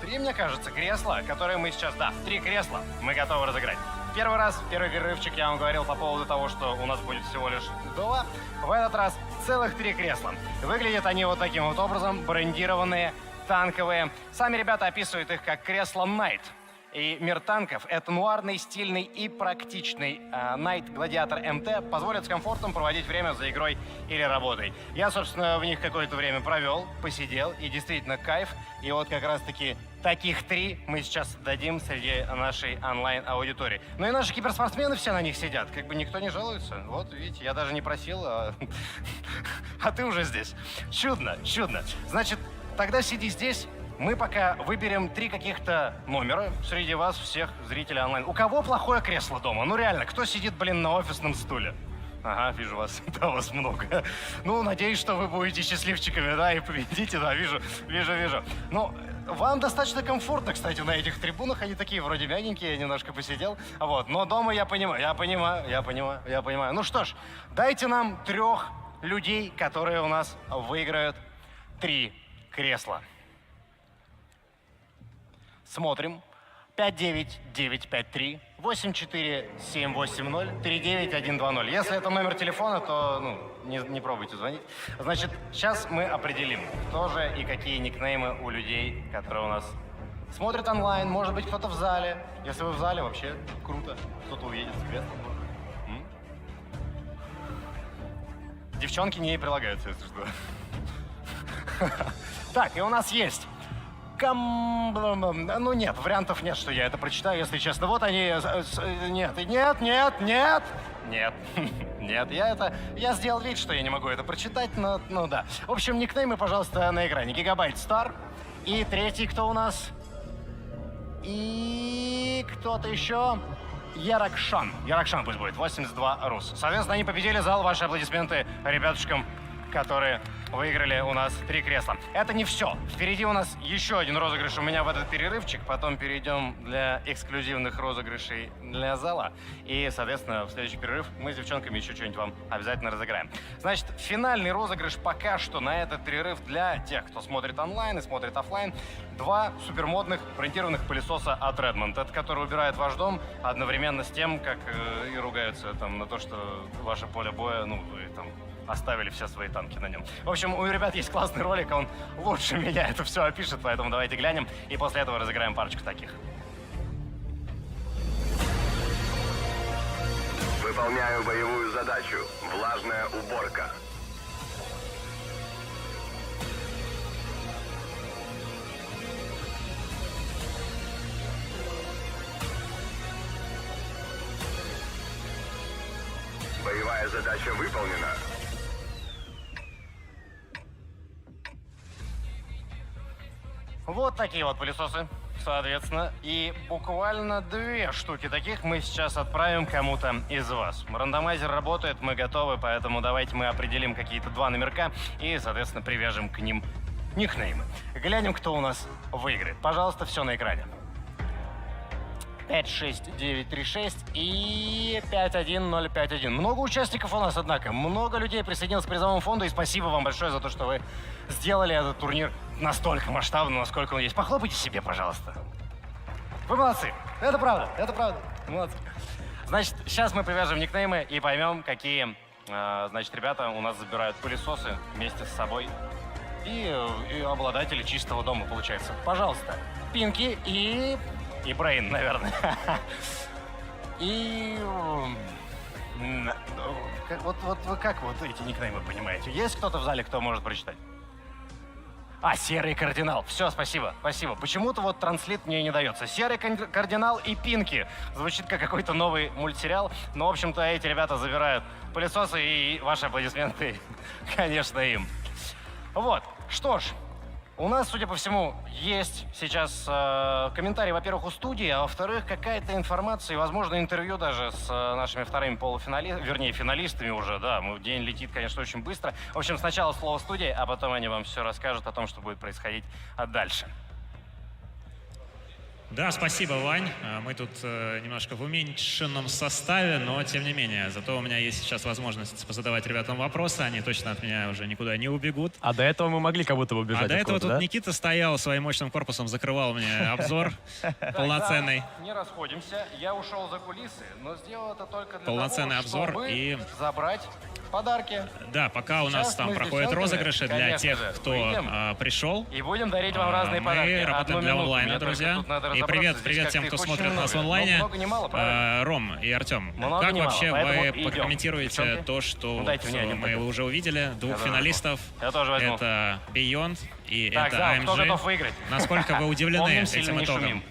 3, мне кажется, кресла, которые мы сейчас... Да, 3 кресла мы готовы разыграть. Первый раз, первый перерывчик я вам говорил по поводу того, что у нас будет всего лишь 2. В этот раз целых 3 кресла. Выглядят они вот таким вот образом, брендированные, танковые. Сами ребята описывают их как кресла Knight. И мир танков — это нуарный, стильный и практичный Knight Gladiator MT, позволит с комфортом проводить время за игрой или работой. Я, собственно, в них какое-то время провел, посидел, и действительно кайф. И вот как раз-таки Таких 3 мы сейчас дадим среди нашей онлайн-аудитории. Ну и наши киберспортсмены все на них сидят. Как бы никто не жалуется. Вот, видите, я даже не просил, а ты уже здесь. Чудно, чудно. Значит, тогда сиди здесь. Мы пока выберем 3 каких-то номера среди вас, всех зрителей онлайн. У кого плохое кресло дома? Ну реально, кто сидит, блин, на офисном стуле? Ага, вижу вас. Да, вас много. Ну, надеюсь, что вы будете счастливчиками, да, и победите, да, вижу. Ну, вам достаточно комфортно, кстати, на этих трибунах. Они такие вроде мягенькие, я немножко посидел. Вот, но дома я понимаю. Ну что ж, дайте нам 3 людей, которые у нас выиграют 3 кресла. Смотрим. 59953 84780 39120. Если это номер телефона, то не пробуйте звонить. Значит, сейчас мы определим, кто же и какие никнеймы у людей, которые у нас смотрят онлайн. Может быть, кто-то в зале. Если вы в зале, вообще круто. Кто-то уедет с креслом. Девчонки не прилагаются, если что. Так, и у нас есть... Ну нет, вариантов нет, что я это прочитаю, если честно. Вот они... Нет, я сделал вид, что я не могу это прочитать, но ну да. В общем, никнеймы, пожалуйста, на экране. Гигабайт Стар. И 3-й кто у нас? И кто-то еще? Яракшан. Яракшан пусть будет. 82 Рус. Соответственно, они победили. Зал, ваши аплодисменты ребятушкам, которые выиграли у нас 3 кресла. Это не все. Впереди у нас еще один розыгрыш у меня в этот перерывчик. Потом перейдем для эксклюзивных розыгрышей для зала. И, соответственно, в следующий перерыв мы с девчонками еще что-нибудь вам обязательно разыграем. Значит, финальный розыгрыш пока что на этот перерыв для тех, кто смотрит онлайн и смотрит офлайн. 2 супермодных брендированных пылесоса от Redmond. Это который убирает ваш дом одновременно с тем, как и ругаются там на то, что ваше поле боя, ну, вы там оставили все свои танки на нем. В общем, у ребят есть классный ролик, он лучше меня это все опишет, поэтому давайте глянем, и после этого разыграем парочку таких. Выполняю боевую задачу. Влажная уборка. Боевая задача выполнена. Вот такие вот пылесосы, соответственно. И буквально 2 штуки таких мы сейчас отправим кому-то из вас. Рандомайзер работает, мы готовы, поэтому давайте мы определим какие-то 2 номерка и, соответственно, привяжем к ним никнеймы. Глянем, кто у нас выиграет. Пожалуйста, все на экране. 56936 и 51051. Много участников у нас, однако. Много людей присоединилось к призовому фонду. И спасибо вам большое за то, что вы сделали этот турнир настолько масштабным, насколько он есть. Похлопайте себе, пожалуйста. Вы молодцы. Это правда. Молодцы. Значит, сейчас мы привяжем никнеймы и поймем, какие, значит, ребята у нас забирают пылесосы вместе с собой. И обладатели чистого дома, получается. Пожалуйста. Пинки и Брейн, наверное. И... Вот вы как вот эти никнеймы понимаете? Есть кто-то в зале, кто может прочитать? Серый кардинал. Все, спасибо. Почему-то вот транслит мне не дается. Серый кардинал и Пинки. Звучит как какой-то новый мультсериал. Но, в общем-то, эти ребята забирают пылесосы, и ваши аплодисменты, конечно, им. Вот. Что ж, у нас, судя по всему, есть сейчас комментарии, во-первых, у студии, а во-вторых, какая-то информация и, возможно, интервью даже с нашими вторыми полуфиналистами, вернее, финалистами уже, да. День летит, конечно, очень быстро. В общем, сначала слово студии, а потом они вам все расскажут о том, что будет происходить дальше. Да, спасибо, Вань. Мы тут немножко в уменьшенном составе, но тем не менее. Зато у меня есть сейчас возможность позадавать ребятам вопросы. Они точно от меня уже никуда не убегут. А до этого мы могли как будто бы убежать. А до этого тут да? Никита стоял своим мощным корпусом, закрывал мне обзор полноценный. Не расходимся. Я ушел за кулисы, но сделал это только для полноценный того, обзор чтобы и забрать подарки. Да, пока у нас Сейчас там мы с проходят девчонками, розыгрыши для конечно тех, же, кто выйдем пришел. И будем дарить вам разные подарки. Мы Одну работаем для минуту, онлайна, мне только друзья. тут надо И разобраться, привет, здесь привет тем, как-то кто их очень смотрит нас в много. онлайне. Много не мало, правильно? Ром и Артем, Много как не мало, вообще поэтому вы идем. прокомментируете Девчонки, то, что дайте мне один мы пакет. уже увидели, двух Я тоже финалистов? возьму. Я тоже возьму. Это Beyond и Так, это зал, кто AMG. готов выиграть? Насколько вы удивлены Помним, сильно этим не итогом? шумим.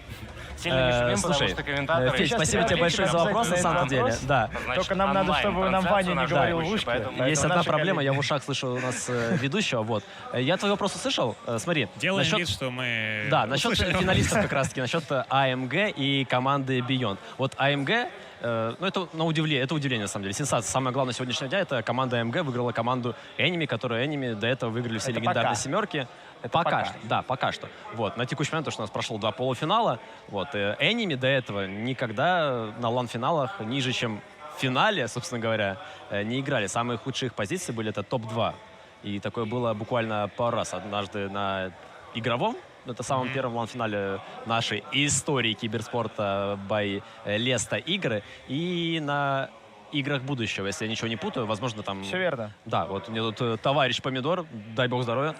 Сильно не шумим, потому Слушай, что комментаторы... Федь, спасибо тебе большое за вопрос, на самом деле. Да. Только нам надо, чтобы нам Ваня не говорил в ушко. Есть одна проблема, я в ушах слышу у нас ведущего. Вот. Я твой вопрос услышал. Смотри. Делаем вид, что мы Да, насчет услышали. финалистов как раз-таки, насчет AMG и команды Beyond. Вот AMG, ну это на удивление, это удивление на самом деле. Сенсация. Самое главное сегодняшнего дня, это команда AMG выиграла команду Enemy, которая Enemy до этого выиграли все Это легендарные пока. семерки. Это Пока пока. что, да, пока что. Вот, на текущий момент, то, что у нас прошло 2 полуфинала, вот, Enemy до этого никогда на лан-финалах ниже, чем в финале, собственно говоря, не играли. Самые худшие их позиции были это топ-2. И такое было буквально пару раз. Однажды на игровом, это самом первом лан-финале нашей истории киберспорта by Леста игры, и на играх будущего, если я ничего не путаю, возможно, там... Все верно. Да, вот у меня тут товарищ Помидор, дай бог здоровья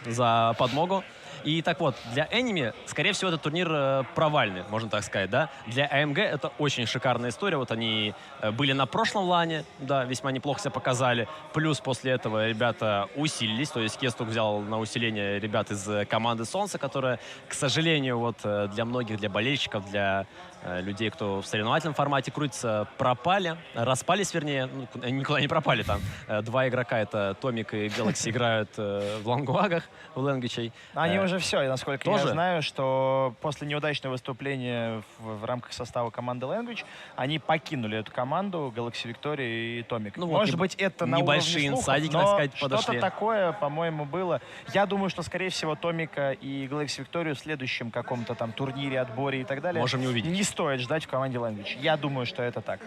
за подмогу. И так вот, для Enemy, скорее всего, этот турнир провальный, можно так сказать, да. Для AMG это очень шикарная история. Вот они были на прошлом лане, да, весьма неплохо себя показали. Плюс после этого ребята усилились, то есть Кестук взял на усиление ребят из команды Солнца, которая, к сожалению, вот для многих, для болельщиков, для людей, кто в соревновательном формате крутится, пропали, распались, вернее, ну, никуда не пропали там. 2 игрока, это Томик и Galaxy, играют в лангуагах, в Лэнгвичей. Они уже все, насколько тоже? я знаю, что после неудачного выступления в рамках состава команды Language они покинули эту команду Galaxy Victoria и Томик. Ну вот, Может быть, это на небольшие уровне слухов, инсайдики, но так сказать, что-то подошли. такое, по-моему, было. Я думаю, что, скорее всего, Томика и Galaxy Victoria в следующем каком-то там турнире, отборе и так далее Можем не увидеть. не стоит ждать в команде Language. Я думаю, что это так.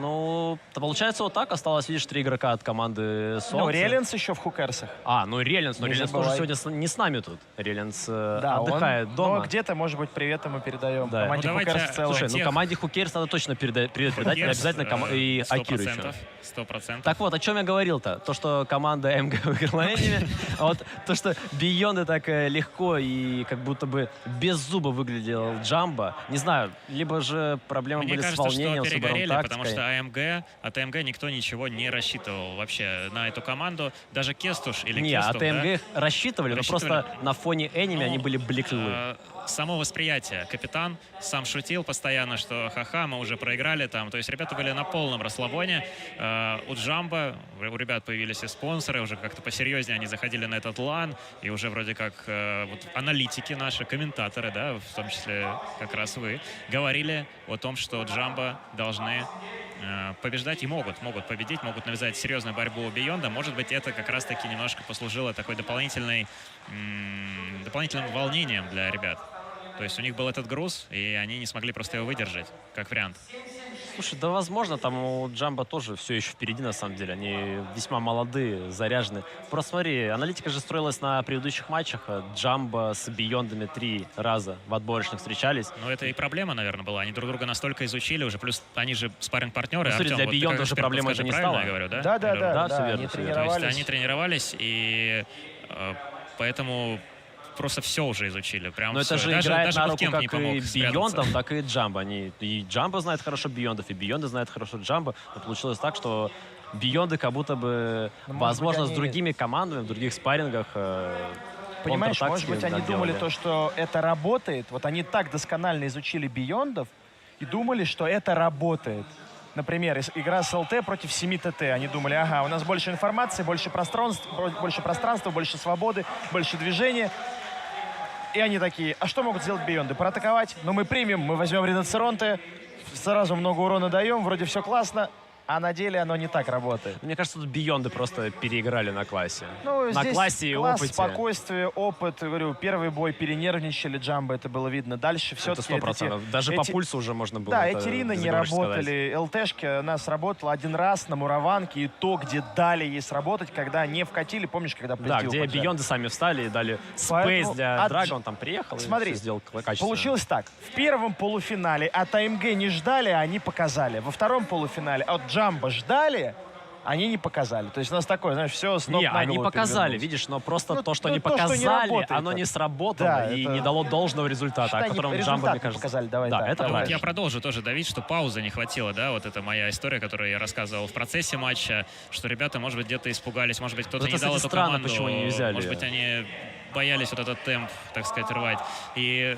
Ну, то получается вот так. Осталось, видишь, 3 игрока от команды Солнца. Ну, Реленс еще в Хукерсах. Ну Реленс. Но Не Реленс тоже забывай. сегодня не с нами тут. Реленс Да, отдыхает дома. Но где-то, может быть, привет ему передаем. Да. Команде Ну, Хукерс давайте, в целом. Слушай, ну команде Хукерс надо точно привет передать. И обязательно и Акиру еще. 100%. Так вот, о чем я говорил-то? То, что команда МГ выиграла Enemy, а вот то, что Beyond так легко и как будто бы без зуба выглядел Джамбо. Не знаю, либо же проблемы Мне были кажется, с волнением, что с ударом перегорели, потому тактикой. что от АМГ никто ничего не рассчитывал вообще на эту команду. Даже Кестуш или Не, Кестух, от АМГ рассчитывали, но Рассчитывали. просто на фоне Enemy они были блеклые. Само восприятие. Капитан сам шутил постоянно, что ха-ха, мы уже проиграли там. То есть ребята были на полном расслабоне. У Джамбо, у ребят появились и спонсоры, уже как-то посерьезнее они заходили на этот лан, и уже вроде как вот аналитики наши, комментаторы, да, в том числе как раз вы, говорили о том, что Джамбо должны побеждать и могут победить, могут навязать серьезную борьбу у Бейонда. Может быть, это как раз-таки немножко послужило такой дополнительным волнением для ребят. То есть у них был этот груз, и они не смогли просто его выдержать, как вариант. Слушай, да возможно, там у Джамбо тоже все еще впереди, на самом деле. Они весьма молодые, заряжены. Просто смотри, аналитика же строилась на предыдущих матчах. Джамбо с Бейондами 3 раза в отборочных встречались. Но это и проблема, наверное, была. Они друг друга настолько изучили уже, плюс они же спарринг-партнеры. Ну, смотри, Артем, для вот ты Бейонда как же эксперт проблема это подскажи, не правильно стала. я говорю, да? Да, все они верно, все верно. То есть они тренировались, и просто все уже изучили. Прям Но это всё. же Даже играет на руку Bootcamp не как помог и спрятаться. Бейондом, так и Джамбо. И Джамбо знает хорошо Бейондов, и Бейонды знают хорошо Джамбо. Но получилось так, что Бейонды как будто бы, возможно, быть, с другими командами, в других спаррингах Понимаешь, может быть, они думали делали. то, что это работает. Вот они так досконально изучили Бейондов и думали, что это работает. Например, игра с ЛТ против 7 ТТ. Они думали, ага, у нас больше информации, больше пространства, больше свободы, больше движения. И они такие, а что могут сделать Бейонды? Проатаковать? Ну, мы примем, мы возьмем Риноцеронте, сразу много урона даем, вроде все классно. А на деле оно не так работает. Мне кажется, тут Бейонды просто переиграли на классе. Ну, на здесь классе и класс, опыте. спокойствие, опыт. Говорю, первый бой перенервничали Джамбо, это было видно. Дальше Это все-таки... 100%. Даже по пульсу уже можно было. Да, это эти Рины не заговорщик работали. ЛТшки у нас работала один раз на Мураванке, и то, где дали ей сработать, когда не вкатили, помнишь, когда Да, позитив где поджали. Бейонды сами встали и дали Поэтому спейс для от- Драга, он там приехал Смотри, и все сделал качественно. получилось так. В первом полуфинале от АМГ не ждали, а они показали. Во втором полуфинале от Джамбо ждали, они не показали. То есть у нас такое, знаешь, все с ног Не, на они голову показали, перевернулось. видишь, но просто Ну, то, что ну, они то, что не показали, работает, оно это- не сработало Да, и это- не дало должного результата, Что о они котором результат Джамбо, мне не кажется... показали, давай да, так, это давай. правильно. Я продолжу тоже давить, что паузы не хватило, да, вот это моя история, которую я рассказывал в процессе матча, что ребята, может быть, где-то испугались, может быть, кто-то Ну, не это, дал кстати, эту странно, команду, почему они не взяли. может быть, они боялись вот этот темп, так сказать, рвать. И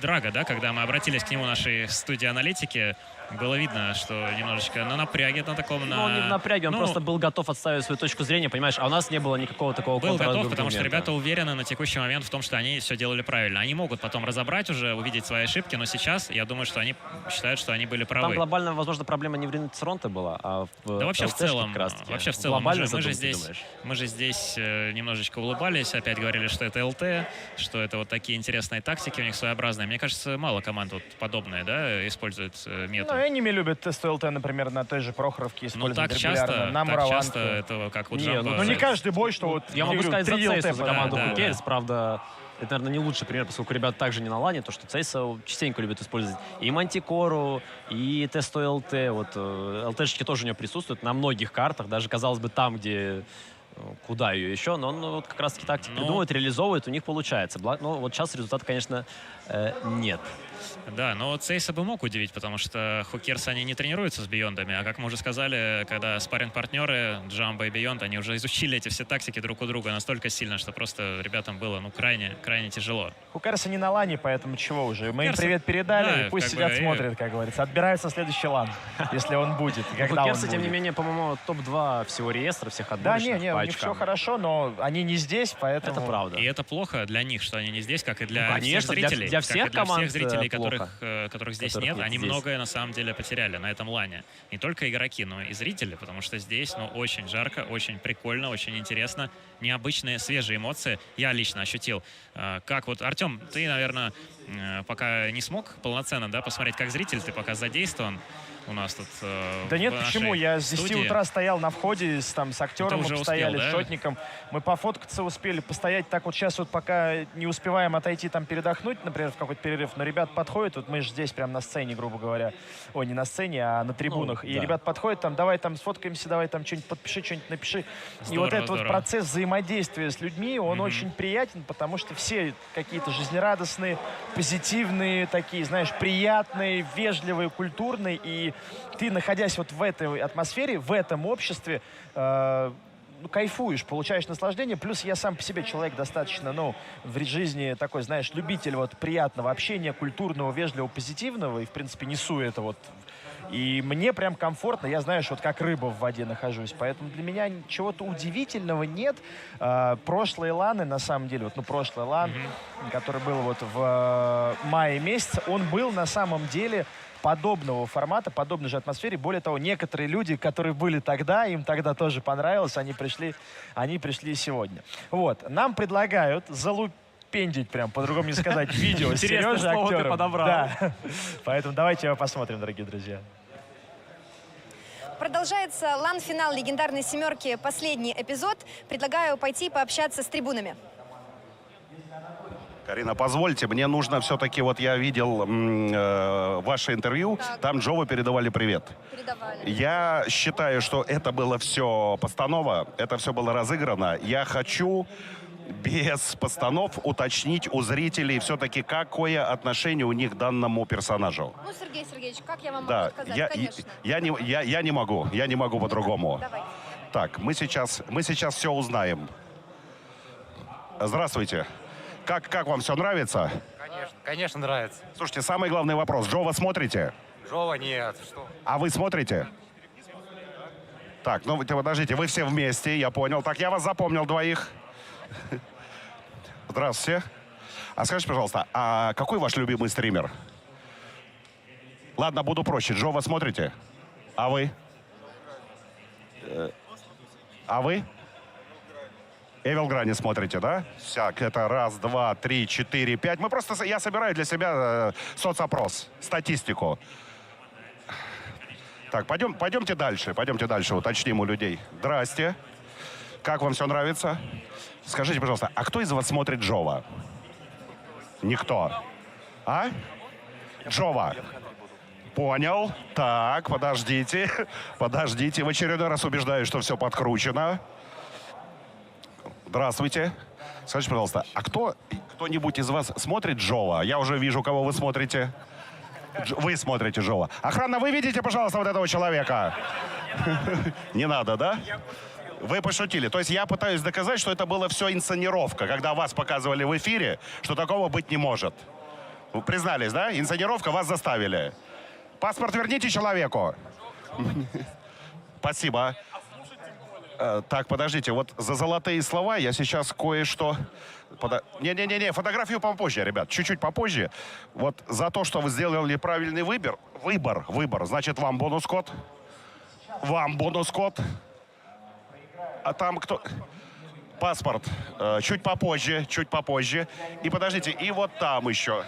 Драго, да, когда мы обратились к нему, нашей студии аналитики, было видно, что немножечко на напряге на таком... Ну, он не в напряге, он ну, просто был готов отставить свою точку зрения, понимаешь, а у нас не было никакого такого был готов, потому что контраргумента. ребята уверены на текущий момент в том, что они все делали правильно. Они могут потом разобрать уже, увидеть свои ошибки, но сейчас я думаю, что они считают, что они были правы. Там глобально, возможно, проблема не в Ринцеронте была, а в Да вообще в ЛТшке целом, как раз-таки. вообще в целом, Глобальной мы же задумки, здесь, думаешь? мы же здесь немножечко улыбались, опять говорили, что это ЛТ, что это вот такие интересные тактики у них своеобразные. Мне кажется, мало команд вот подобные, да, используют метод. Ну, Эними любят тест ЛТ, например, на той же Прохоровке Ну, использовать так регулярно. часто, На так Мураванке. часто это как у Не, Джамбо. ну не каждый бой, что вот... Я могу говорю, сказать за 3 Цейса, ЛТ за команду да, Хукерс, да. правда, это, наверное, не лучший пример, поскольку ребята также не на лане, то, что Цейса частенько любят использовать и Мантикору, и Тесто ЛТ. Вот ЛТшечки тоже у него присутствуют на многих картах, даже, казалось бы, там, где куда ее еще, но он вот как раз-таки тактики придумывает, реализовывает, у них получается. Ну, вот сейчас результата, конечно, нет. Да, но Цейса бы мог удивить, потому что Хукерс, они не тренируются с Биондами, а как мы уже сказали, когда спарринг-партнеры Джамбо и Бионд, они уже изучили эти все тактики друг у друга настолько сильно, что просто ребятам было, ну, крайне тяжело. Хукерсы не на лане, поэтому чего уже. Мы им Хукерсы, привет передали, да, пусть как сидят, бы, смотрят, как говорится. Отбираются следующий лан, если он будет, и когда он Хукерсы, тем не будет. менее, по-моему, топ-2 всего реестра, всех Да, отборочных не, по у них очкам. все хорошо, но они не здесь, поэтому... Это правда. И это плохо для них, что они не здесь, как и для Ну, конечно, всех зрителей. для всех как и для команд, всех зрителей, плохо. которых здесь Которых нет, нет они здесь. многое на самом деле потеряли на этом лане. Не только игроки, но и зрители, потому что здесь, ну, очень жарко, очень прикольно, очень интересно, необычные, свежие эмоции. Я лично ощутил. Как вот, Артем, ты, наверное, пока не смог полноценно, да, посмотреть, как зритель, ты пока задействован у нас тут Да нет, в нашей почему? Я с 10 студии. утра стоял на входе с актером, уже мы успел, постояли, да? с шотником. Мы пофоткаться успели, постоять так вот сейчас вот пока не успеваем отойти там передохнуть, например, в какой-то перерыв. Но ребят подходят, вот мы же здесь прям на сцене, грубо говоря. Ой, не на сцене, а на трибунах. И да. ребят подходят там, давай там сфоткаемся, давай там что-нибудь подпиши, что-нибудь напиши. И Здорово, вот этот вот здорово. процесс взаимодействия с людьми, он очень приятен, потому что все какие-то жизнерадостные, позитивные такие, знаешь, приятные, вежливые, культурные. И ты, находясь вот в этой атмосфере, в этом обществе, ну, кайфуешь, получаешь наслаждение. Плюс я сам по себе человек достаточно, ну, в жизни такой, знаешь, любитель вот приятного общения, культурного, вежливого, позитивного. И, в принципе, несу это вот. И мне прям комфортно. Я, знаешь, вот как рыба в воде нахожусь. Поэтому для меня чего-то удивительного нет. Прошлые ланы, на самом деле, вот, ну, прошлый лан, который был вот в мае месяце, он был на самом деле подобного формата, подобной же атмосфере. Более того, некоторые люди, которые были тогда, им тогда тоже понравилось, они пришли сегодня. Вот. Нам предлагают залупендить, прям по-другому не сказать, видео с Интересное Сережей слово ты актером. подобрал. Да. Поэтому давайте его посмотрим, дорогие друзья. Продолжается лан-финал легендарной семерки, последний эпизод. Предлагаю пойти пообщаться с трибунами. Карина, позвольте, мне нужно все-таки, вот я видел ваше интервью, там Джо вы передавали привет. Передавали. Я считаю, что это было все постанова, это все было разыграно. Я хочу без постанов уточнить у зрителей все-таки, какое отношение у них к данному персонажу. Ну, Сергей Сергеевич, как я вам могу Да, отказать? Конечно. я не могу по-другому. Давай. Так, мы сейчас все узнаем. Здравствуйте. Как вам все нравится? Конечно, нравится. Слушайте, самый главный вопрос. Джо, вы смотрите? Жова нет, что? А вы смотрите? Так, ну подождите, вы все вместе, я понял. Так, я вас запомнил двоих. Здравствуйте. А скажите, пожалуйста, а какой ваш любимый стример? Ладно, буду проще. Джо, вы смотрите? А вы? А вы? Эвил Грани смотрите, да? Так, это 1, 2, 3, 4, 5. Я собираю для себя соцопрос, статистику. Так, пойдемте дальше, уточним у людей. Здрасте. Как вам все нравится? Скажите, пожалуйста, а кто из вас смотрит Джова? Никто. А? Джова. Понял. Так, подождите. Подождите. В очередной раз убеждаюсь, что все подкручено. Здравствуйте. Скажите, пожалуйста, а кто-нибудь из вас смотрит Джова? Я уже вижу, кого вы смотрите. Вы смотрите Джова. Охрана, вы видите, пожалуйста, вот этого человека? Не надо, да? Вы пошутили. То есть я пытаюсь доказать, что это было все инсценировка, когда вас показывали в эфире, что такого быть не может. Вы признались, да? Инсценировка, вас заставили. Паспорт верните человеку. Спасибо. Так, подождите, вот за золотые слова я сейчас кое-что... Не-не-не, фотографию попозже, ребят, чуть-чуть попозже. Вот за то, что вы сделали правильный выбор, значит, вам бонус-код. Вам бонус-код. А там кто... Паспорт. Чуть попозже. И подождите, и вот там еще.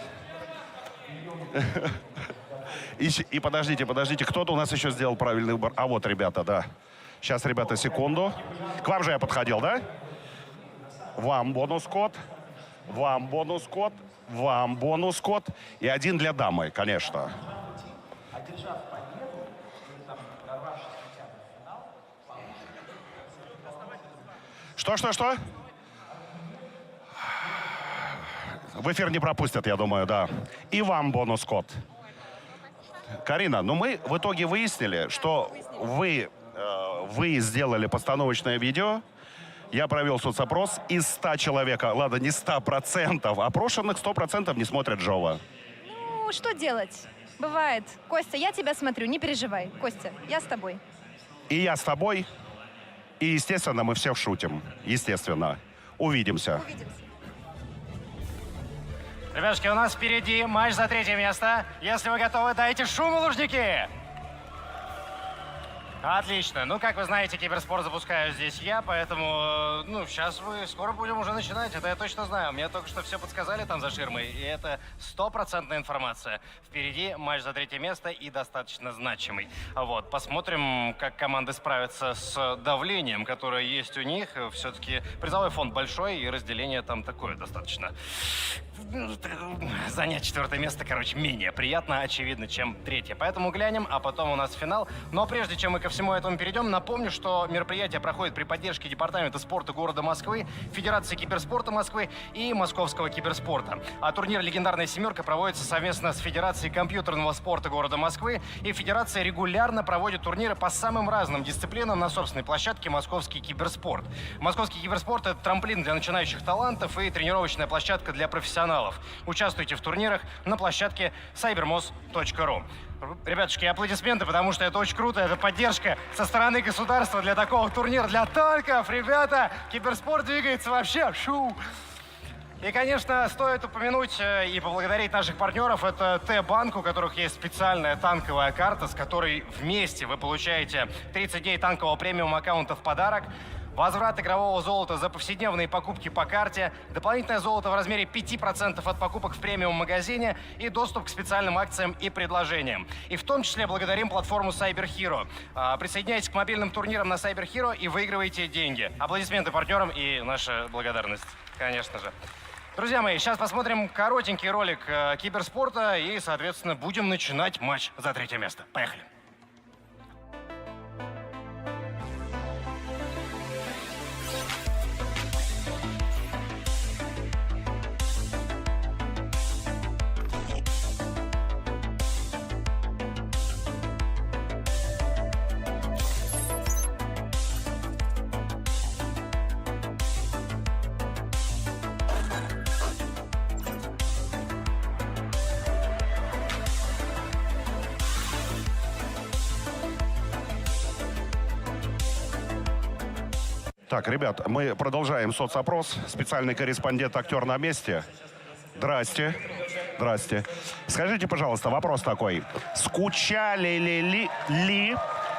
И подождите, кто-то у нас еще сделал правильный выбор. А вот, ребята, да. Сейчас, ребята, секунду. К вам же я подходил, да? Вам бонус-код. Вам бонус-код. Вам бонус-код. И один для дамы, конечно. Что? В эфир не пропустят, я думаю, да. И вам бонус-код. Карина, ну мы в итоге выяснили, что вы сделали постановочное видео. Я провел соцопрос. Из 100 человек, ладно, не 100%, опрошенных 100% не смотрят Джова. Ну, что делать? Бывает. Костя, я тебя смотрю, не переживай. Костя, я с тобой. И я с тобой. И, естественно, мы все шутим. Естественно. Увидимся. Ребятушки, у нас впереди матч за 3-е место. Если вы готовы, дайте шуму, лужники! Отлично. Ну, как вы знаете, киберспорт запускаю здесь я, поэтому, сейчас мы скоро будем уже начинать. Это я точно знаю. Мне только что все подсказали там за ширмой, и это 100% информация. Впереди матч за 3-е место и достаточно значимый. Вот, посмотрим, как команды справятся с давлением, которое есть у них. Все-таки призовой фонд большой, и разделение там такое достаточно. Занять 4-е место, менее приятно, очевидно, чем 3-е. Поэтому глянем, а потом у нас финал. Но прежде чем мы ко всему этому перейдем, напомню, что мероприятие проходит при поддержке Департамента спорта города Москвы, Федерации киберспорта Москвы и Московского киберспорта. А турнир «Легендарная семерка» проводится совместно с Федерацией компьютерного спорта города Москвы, и Федерация регулярно проводит турниры по самым разным дисциплинам на собственной площадке «Московский киберспорт». Московский киберспорт — это трамплин для начинающих талантов и тренировочная площадка для профессионалов. Участвуйте в турнирах на площадке cybermos.ru. Ребятушки, аплодисменты, потому что это очень круто, это поддержка со стороны государства для такого турнира, для танков. Ребята, киберспорт двигается вообще. Шу! И, конечно, стоит упомянуть и поблагодарить наших партнеров. Это Т-банк, у которых есть специальная танковая карта, с которой вместе вы получаете 30 дней танкового премиум аккаунта в подарок, возврат игрового золота за повседневные покупки по карте, дополнительное золото в размере 5% от покупок в премиум-магазине и доступ к специальным акциям и предложениям. И в том числе благодарим платформу Cyber Hero. Присоединяйтесь к мобильным турнирам на Cyber Hero и выигрывайте деньги. Аплодисменты партнерам и наша благодарность, конечно же. Друзья мои, сейчас посмотрим коротенький ролик киберспорта и, соответственно, будем начинать матч за 3-е место. Поехали! Так, ребят, мы продолжаем соцопрос. Специальный корреспондент, актер на месте. Здрасте. Здрасте. Скажите, пожалуйста, вопрос такой. Скучали ли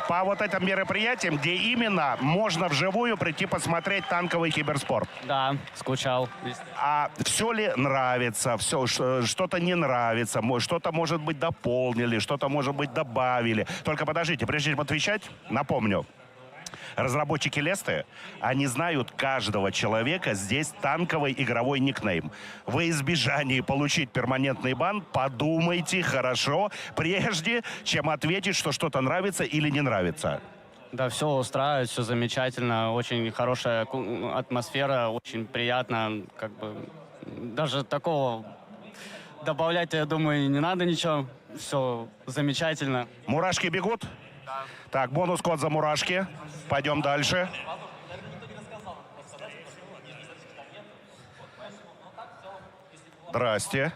по вот этим мероприятиям, где именно можно вживую прийти посмотреть танковый киберспорт? Да, скучал. А все ли нравится, все, что-то не нравится, что-то, может быть, дополнили, что-то, может быть, добавили? Только подождите, прежде чем отвечать, напомню. Разработчики Лесты, они знают каждого человека, здесь танковый игровой никнейм. Во избежание получить перманентный бан, подумайте хорошо, прежде чем ответить, что что-то нравится или не нравится. Да, все устраивает, все замечательно, очень хорошая атмосфера, очень приятно, как бы даже такого добавлять, я думаю, не надо ничего, все замечательно. Мурашки бегут? Да. Так, бонус-код за мурашки. Пойдем дальше. Здрасте.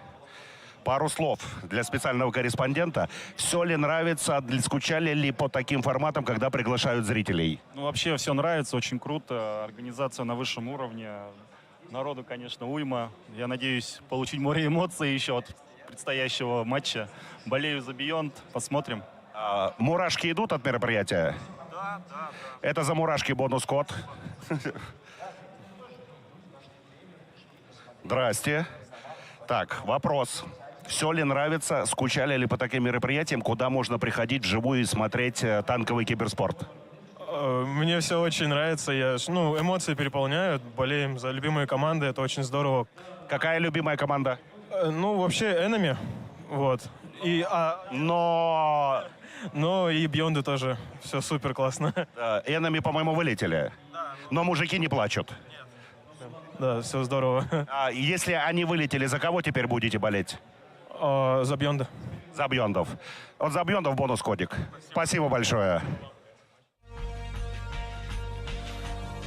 Пару слов для специального корреспондента. Все ли нравится, скучали ли по таким форматам, когда приглашают зрителей? Ну, вообще все нравится, очень круто. Организация на высшем уровне. Народу, конечно, уйма. Я надеюсь получить море эмоций еще от предстоящего матча. Болею за Beyond. Посмотрим. Мурашки идут от мероприятия? Да. Это за мурашки бонус-код. Здрасте. Так, вопрос. Все ли нравится, скучали ли по таким мероприятиям, куда можно приходить вживую и смотреть танковый киберспорт? Мне все очень нравится. Эмоции переполняют. Болеем за любимые команды. Это очень здорово. Какая любимая команда? Вообще Enemy. Вот. Но и Beyond тоже. Все супер классно. Enemy, по-моему, вылетели. Но мужики не плачут. Да, все здорово. А если они вылетели, за кого теперь будете болеть? За Beyond. За Beyond'ов. Вот за Beyond'ов бонус-кодик. Спасибо большое.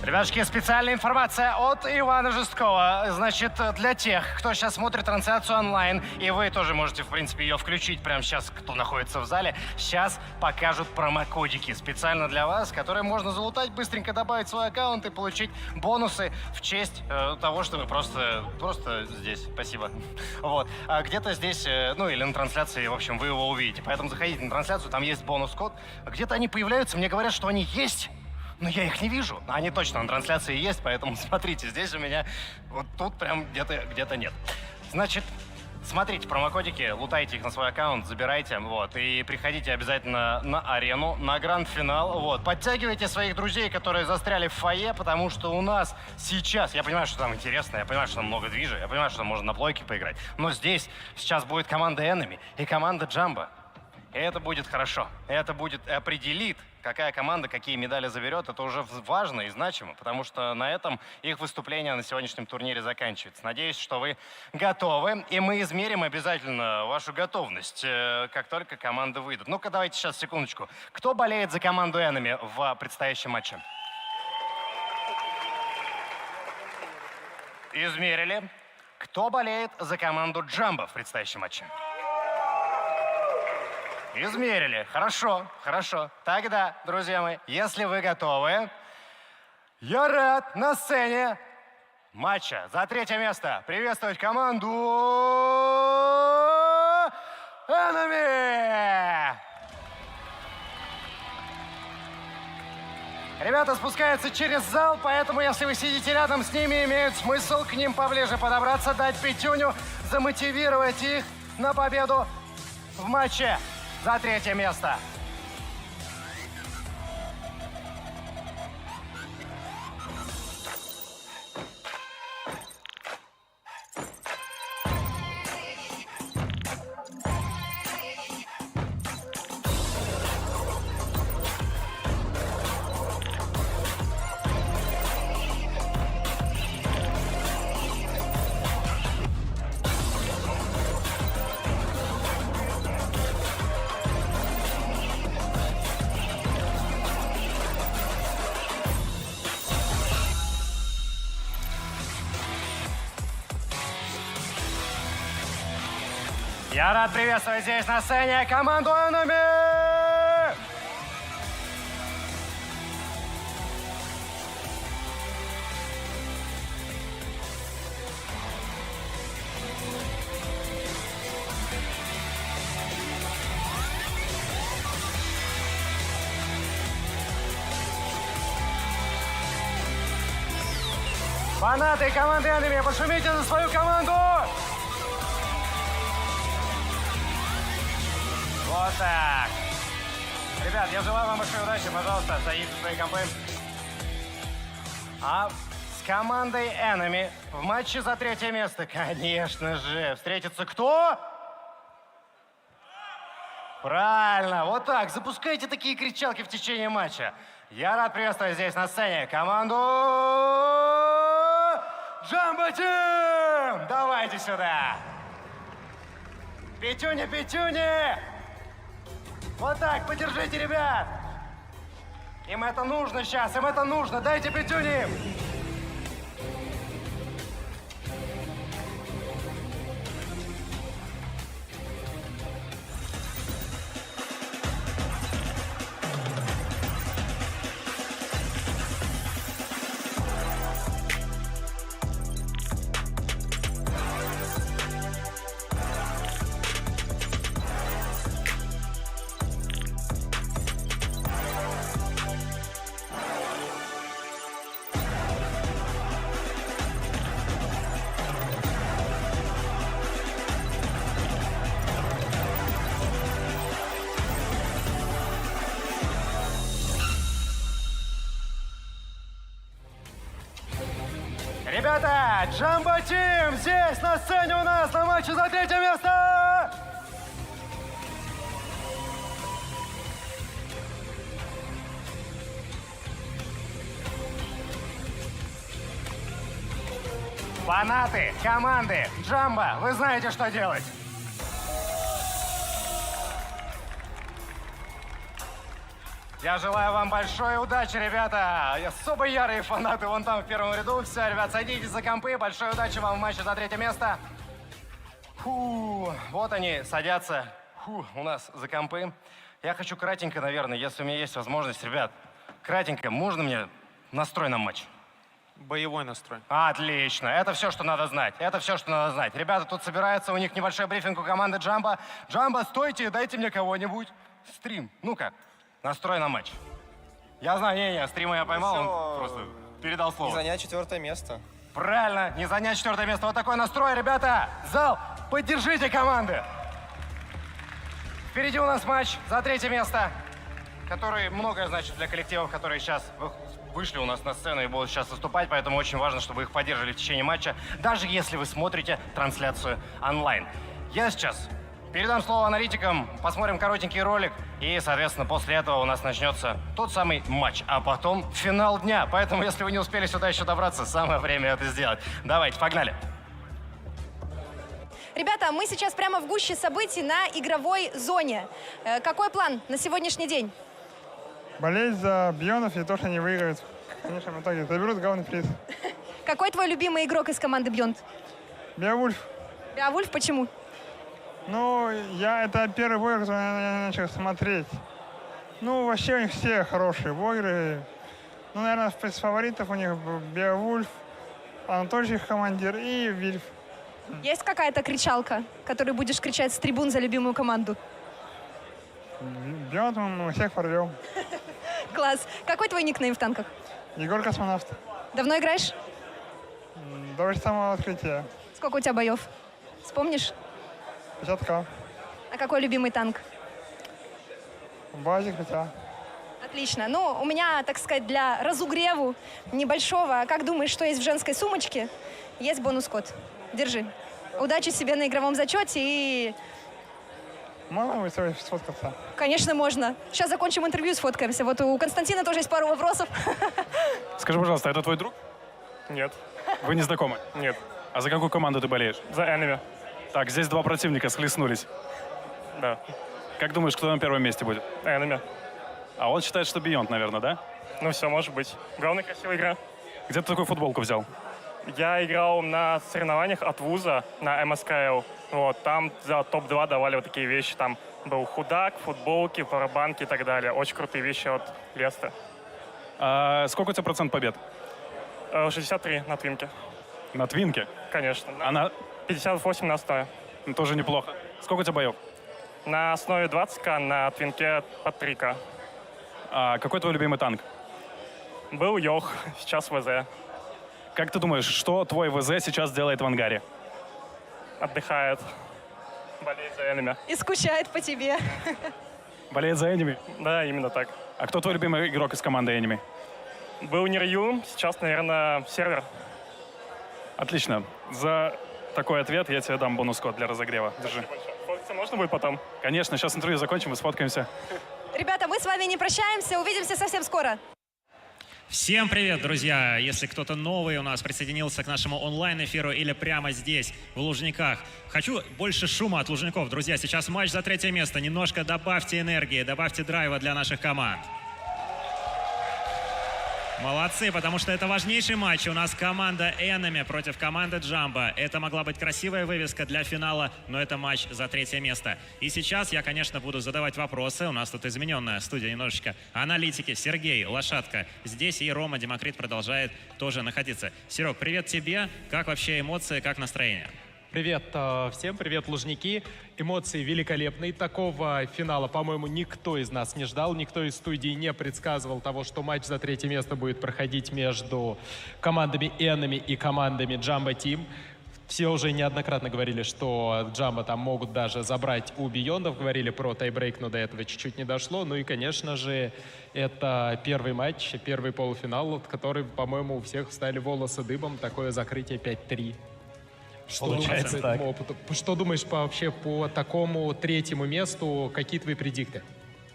Ребятушки, специальная информация от Ивана Жесткова. Значит, для тех, кто сейчас смотрит трансляцию онлайн, и вы тоже можете, в принципе, ее включить прямо сейчас, кто находится в зале, сейчас покажут промокодики специально для вас, которые можно залутать, быстренько добавить в свой аккаунт и получить бонусы в честь того, что вы просто здесь. Спасибо. Вот. А где-то здесь, или на трансляции, в общем, вы его увидите. Поэтому заходите на трансляцию, там есть бонус-код. Где-то они появляются, мне говорят, что они есть. Но я их не вижу. Они точно на трансляции есть, поэтому смотрите, здесь у меня вот тут прям где-то нет. Значит, смотрите промокодики, лутайте их на свой аккаунт, забирайте, вот, и приходите обязательно на арену, на гранд-финал, вот. Подтягивайте своих друзей, которые застряли в фойе, потому что у нас сейчас, я понимаю, что там интересно, я понимаю, что там много движа, я понимаю, что там можно на плойке поиграть, но здесь сейчас будет команда Enemy и команда Jumbo. И это будет хорошо. Это определит, какая команда какие медали заберет. Это уже важно и значимо, потому что на этом их выступление на сегодняшнем турнире заканчивается. Надеюсь, что вы готовы, и мы измерим обязательно вашу готовность, как только команды выйдут. Ну-ка, давайте сейчас, секундочку. Кто болеет за команду Enemy в предстоящем матче? Измерили. Кто болеет за команду Jumbo в предстоящем матче? Измерили. Хорошо, хорошо. Тогда, друзья мои, если вы готовы, я рад на сцене матча за 3-е место приветствовать команду Enemy! Ребята спускаются через зал, поэтому если вы сидите рядом с ними, имеет смысл к ним поближе подобраться, дать пятюню, замотивировать их на победу в матче за 3-е место. Я рад приветствовать здесь на сцене команду Enemy! Фанаты команды Enemy, пошумите за свою команду! Вот так. Ребят, я желаю вам большой удачи. Пожалуйста, садитесь в свои компы. А с командой Enemy в матче за 3-е место, конечно же, встретится кто? Правильно, вот так. Запускайте такие кричалки в течение матча. Я рад приветствовать здесь на сцене команду Jumbo Team! Давайте сюда. Петюня, Петюня! Вот так, поддержите, ребят! Им это нужно сейчас, им это нужно. Дайте Петюни! Ребята, Jumbo Team здесь на сцене у нас на матче за 3-е место! Фанаты команды Jumbo, вы знаете, что делать. Я желаю вам большой удачи, ребята. Особо ярые фанаты вон там в первом ряду. Все, ребят, садитесь за компы. Большой удачи вам в матче за 3-е место. Фу, вот они садятся. Фу, у нас за компы. Я хочу кратенько, наверное, если у меня есть возможность, ребят, кратенько, можно мне настрой на матч? Боевой настрой. Отлично. Это все, что надо знать. Это все, что надо знать. Ребята тут собираются, у них небольшой брифинг у команды Jumbo. Jumbo, стойте, дайте мне кого-нибудь. Стрим. Ну-ка. Настрой на матч. Я знаю, не, стрима я поймал, он просто передал слово. Не занять 4-е место. Правильно, не занять 4-е место. Вот такой настрой, ребята. Зал, поддержите команды. Впереди у нас матч за 3-е место, который многое значит для коллективов, которые сейчас вышли у нас на сцену и будут сейчас выступать, поэтому очень важно, чтобы их поддерживали в течение матча, даже если вы смотрите трансляцию онлайн. Я сейчас передам слово аналитикам, посмотрим коротенький ролик, и, соответственно, после этого у нас начнется тот самый матч, а потом финал дня. Поэтому, если вы не успели сюда еще добраться, самое время это сделать. Давайте, погнали! Ребята, мы сейчас прямо в гуще событий на игровой зоне. Какой план на сегодняшний день? Болеть за Бьонов и то, что они выиграют. В конечном итоге заберут главный приз. Какой твой любимый игрок из команды Beyond? Беовульф. Беовульф, почему? Ну, это первый бой, который я начал смотреть. Ну, вообще у них все хорошие бойры. Ну, наверное, из фаворитов у них Беовульф, Анатольевич их командир и Вильф. Есть какая-то кричалка, которую будешь кричать с трибун за любимую команду? Бьонт мы всех порвем. Класс. Какой твой никнейм в танках? Егор Космонавт. Давно играешь? До самого открытия. Сколько у тебя боев? Вспомнишь? 50к. А какой любимый танк? Базик, хотя. Отлично. Ну, у меня, так сказать, для разогреву небольшого, как думаешь, что есть в женской сумочке? Есть бонус-код. Держи. Удачи себе на игровом зачете и... Можно будет сфоткаться? Конечно, можно. Сейчас закончим интервью, сфоткаемся. Вот у Константина тоже есть пару вопросов. Скажи, пожалуйста, это твой друг? Нет. Вы не знакомы? Нет. А за какую команду ты болеешь? За Enemy. Так, здесь два противника схлестнулись. Да. Как думаешь, кто на первом месте будет? Enemy. А он считает, что Beyond, наверное, да? Ну все, может быть. Главное, красивая игра. Где ты такую футболку взял? Я играл на соревнованиях от вуза на МСКЛ. Вот, там за топ-2 давали вот такие вещи. Там был худак, футболки, пауэрбанки и так далее. Очень крутые вещи от Леста. А сколько у тебя процент побед? 63 на твинке. На твинке? Конечно. А на... 58 на основе. Ну, тоже неплохо. Сколько у тебя боев? На основе 20к, на твинке по 3к. А какой твой любимый танк? Был Йох, сейчас ВЗ. Как ты думаешь, что твой ВЗ сейчас делает в ангаре? Отдыхает. Болеет за Enemy. И скучает по тебе. Болеет за Enemy? Да, именно так. А кто твой любимый игрок из команды Enemy? Был Нирью, сейчас, наверное, сервер. Отлично. За такой ответ я тебе дам бонус-код для разогрева. Держи. Фоткаться можно будет потом? Конечно, сейчас интервью закончим и сфоткаемся. Ребята, мы с вами не прощаемся, увидимся совсем скоро. Всем привет, друзья! Если кто-то новый у нас присоединился к нашему онлайн-эфиру или прямо здесь, в Лужниках, хочу больше шума от Лужников. Друзья, сейчас матч за 3-е место. Немножко добавьте энергии, добавьте драйва для наших команд. Молодцы, потому что это важнейший матч. У нас команда Enemy против команды Jumbo. Это могла быть красивая вывеска для финала, но это матч за 3-е место. И сейчас я, конечно, буду задавать вопросы. У нас тут измененная студия немножечко. Аналитики Сергей, Лошадка здесь, и Рома Демокрит продолжает тоже находиться. Серег, привет тебе. Как вообще эмоции, как настроение? Привет всем, привет, Лужники. Эмоции великолепные. Такого финала, по-моему, никто из нас не ждал. Никто из студии не предсказывал того, что матч за 3-е место будет проходить между командами Enemy и командами Jumbo Team. Все уже неоднократно говорили, что Jumbo там могут даже забрать у Биондов. Говорили про тайбрейк, но до этого чуть-чуть не дошло. Ну и, конечно же, это первый матч, первый полуфинал, от который, по-моему, у всех встали волосы дыбом. Такое закрытие 5-3. Получается так. Что думаешь вообще по такому 3-му месту? Какие твои предикты?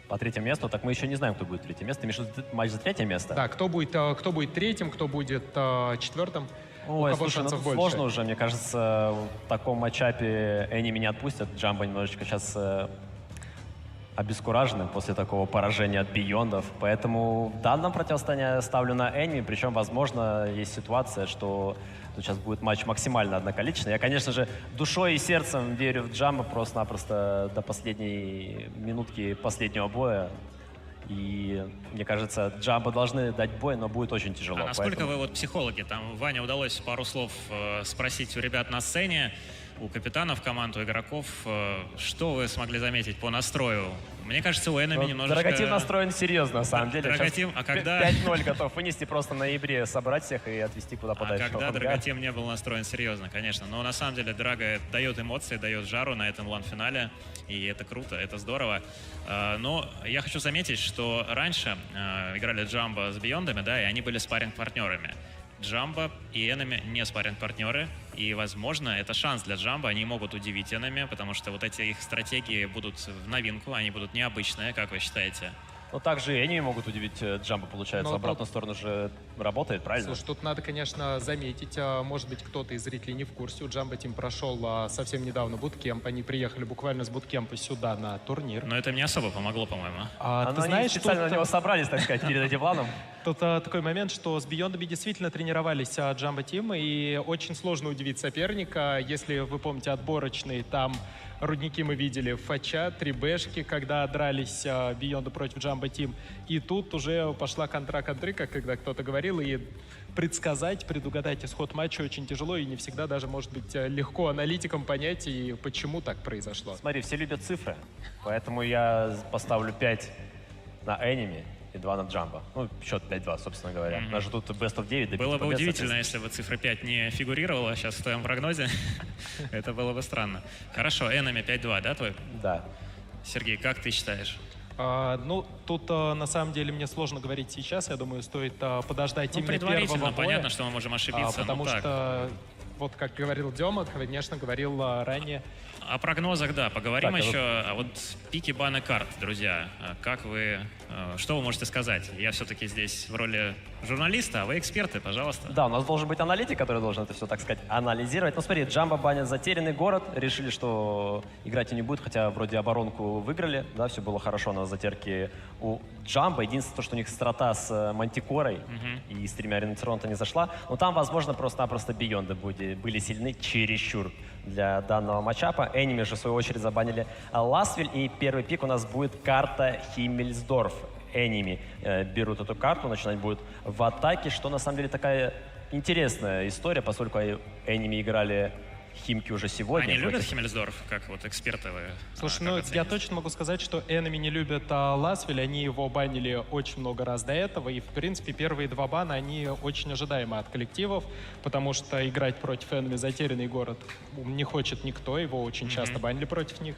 По 3-му месту, так мы еще не знаем, кто будет 3-е место. Ты имеешь в виду матч за 3-е место? Да, кто будет 3-м, кто будет 4-м? Ой, слушай, ну, сложно уже, мне кажется, в таком матчапе Enemy не отпустят. Jumbo немножечко сейчас обескуражены после такого поражения от Биондов. Поэтому в данном противостоянии ставлю на Enemy. Причем, возможно, есть ситуация, что сейчас будет матч максимально одноколичный. Я, конечно же, душой и сердцем верю в Jumbo просто-напросто до последней минутки последнего боя. И, мне кажется, Jumbo должны дать бой, но будет очень тяжело. А насколько вы вот психологи? Там Ване удалось пару слов спросить у ребят на сцене, у капитанов команд, у игроков. Что вы смогли заметить по настрою? Мне кажется, у Enemy немножечко... Драготим настроен серьезно, на самом деле. Драготим, а когда... 5-0 готов вынести просто в ноябре, собрать всех и отвезти куда подальше. А когда Драготим не был настроен серьезно, конечно. Но на самом деле Драга дает эмоции, дает жару на этом лан-финале. И это круто, это здорово. Но я хочу заметить, что раньше играли Jumbo с Биондами, да, и они были спарринг-партнерами. Jumbo и Enemy не спарринг-партнеры, и, возможно, это шанс для Jumbo. Они могут удивить Enemy, потому что вот эти их стратегии будут в новинку, они будут необычные, как вы считаете? Ну, также и Enemy могут удивить Jumbo, получается. В обратную сторону же работает, правильно? Слушай, тут надо, конечно, заметить, может быть, кто-то из зрителей не в курсе. У Jumbo Team прошел совсем недавно буткемп. Они приехали буквально с буткемпа сюда на турнир. Но это мне особо помогло, по-моему. Ты знаешь, специально на него собрались, так сказать, перед этим планом. Тут такой момент, что с Биондами действительно тренировались Jumbo Team, и очень сложно удивить соперника. Если вы помните отборочный, там рудники мы видели Фача, 3Бшки, когда дрались Бионды против Jumbo Team. И тут уже пошла контра-контры, как когда кто-то говорил, и предсказать, предугадать исход матча очень тяжело, и не всегда даже, может быть, легко аналитикам понять, и почему так произошло. Смотри, все любят цифры, поэтому я поставлю 5 на Enemy и 2 на Jumbo. Ну, счет 5-2, собственно говоря. У нас же тут Best of 9. Было бы удивительно, если бы цифра 5 не фигурировала сейчас в твоем прогнозе. Это было бы странно. Хорошо, Enemy 5-2, да, твой? Да. Сергей, как ты считаешь? Ну, тут на самом деле мне сложно говорить сейчас. Я думаю, стоит подождать именно предварительно первого боя. Понятно, что мы можем ошибиться. Потому что, вот как говорил Дема, конечно, говорил ранее. О прогнозах, да, поговорим еще. А вот пики баны карт, друзья, как вы, что вы можете сказать? Я все-таки здесь в роли журналиста, а вы эксперты, пожалуйста. Да, у нас должен быть аналитик, который должен это все, так сказать, анализировать. Ну, смотри, Jumbo банят затерянный город, решили, что играть и не будет, хотя вроде оборонку выиграли, да, все было хорошо на затерке у Jumbo. Единственное, то, что у них страта с Мантикорой и с 3 ренацеронта не зашла. Но там, возможно, просто-напросто Бионды были сильны чересчур для данного матчапа. Enemy же, в свою очередь, забанили Ласвель. И первый пик у нас будет карта Химмельсдорф. Enemy берут эту карту, начинать будет в атаке, что на самом деле такая интересная история, поскольку Enemy играли Химки уже сегодня. Они любят Химмельсдорф, как вот эксперты вы? Слушай, ну я точно могу сказать, что Enemy не любят Ласвель, они его банили очень много раз до этого, и в принципе первые 2 бана, они очень ожидаемы от коллективов, потому что играть против Enemy затерянный город не хочет никто, его очень часто банили против них.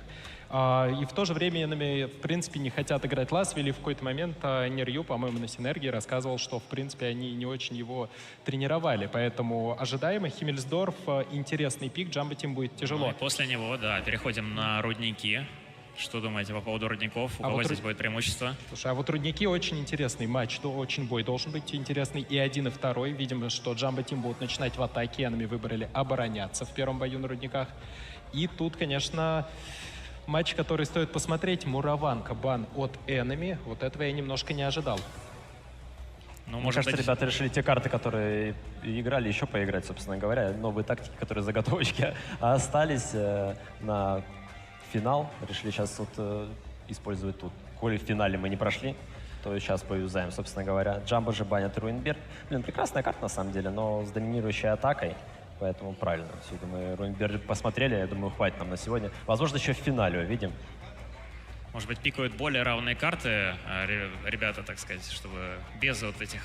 И в то же время Enemy, в принципе, не хотят играть Ласвелли. И в какой-то момент Нерью, по-моему, на Синергии рассказывал, что, в принципе, они не очень его тренировали. Поэтому ожидаемо Химмельсдорф интересный пик, Jumbo Team будет тяжело. Ну и после него, да, переходим на рудники. Что думаете по поводу рудников? У кого здесь будет преимущество? Слушай, а вот рудники очень интересный матч, очень бой должен быть интересный. И один, и второй. Видимо, что Jumbo Team будут начинать в атаке, Enemy выбрали обороняться в первом бою на рудниках. И тут, конечно, матч, который стоит посмотреть. Мураванка, бан от Enemy. Вот этого я немножко не ожидал. Ну, мне кажется, ребята решили те карты, которые играли, еще поиграть, собственно говоря. Новые тактики, которые заготовочки остались на финал. Решили сейчас вот использовать тут. Коли в финале мы не прошли, то сейчас поюзаем, собственно говоря. Джамбо же банят Руинберг. Блин, прекрасная карта на самом деле, но с доминирующей атакой. Поэтому правильно. Все, мы Руинберг посмотрели, я думаю, хватит нам на сегодня. Возможно, еще в финале увидим. Может быть, пикают более равные карты, ребята, так сказать, чтобы без вот этих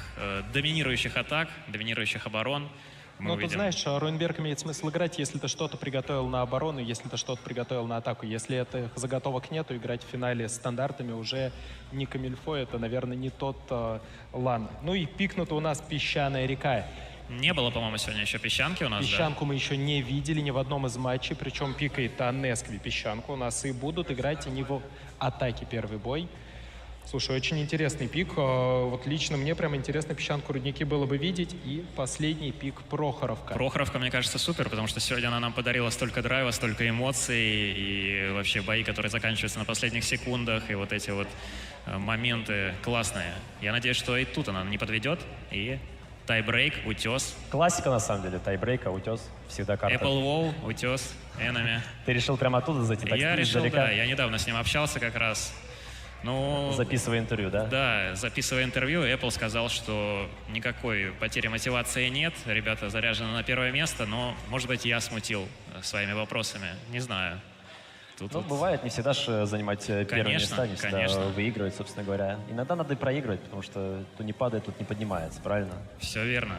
доминирующих атак, доминирующих оборон. Ну, тут, знаешь, Руинберг имеет смысл играть, если ты что-то приготовил на оборону, если ты что-то приготовил на атаку. Если этих заготовок нету, играть в финале с стандартами уже не камильфо, это, наверное, не тот лан. Ну и пикнута у нас песчаная река. Не было, по-моему, сегодня еще песчанки у нас, Песчанку мы еще не видели ни в одном из матчей, причем пикает Нескви песчанку. У нас и будут играть они в атаке первый бой. Слушай, очень интересный пик. Вот лично мне прям интересно песчанку рудники было бы видеть. И последний пик Прохоровка. Прохоровка, мне кажется, супер, потому что сегодня она нам подарила столько драйва, столько эмоций и вообще бои, которые заканчиваются на последних секундах, и вот эти вот моменты классные. Я надеюсь, что и тут она не подведет, и тайбрейк, утес. Классика, на самом деле, тайбрейка, утес, всегда карта. Apple Wall, утес, Enemy. Ты решил прямо оттуда зайти? Так, Я решил, издалека? да, я недавно с ним общался как раз. Ну, записывая интервью, да? Да, записывая интервью, Apple сказал, что никакой потери мотивации нет, ребята заряжены на первое место, но, может быть, я смутил своими вопросами, не знаю. Тут ну, вот... бывает, не всегда же занимать первые места, не всегда конечно. выигрывать, собственно говоря. Иногда надо и проигрывать, потому что кто не падает, тут не поднимается, правильно? Все верно.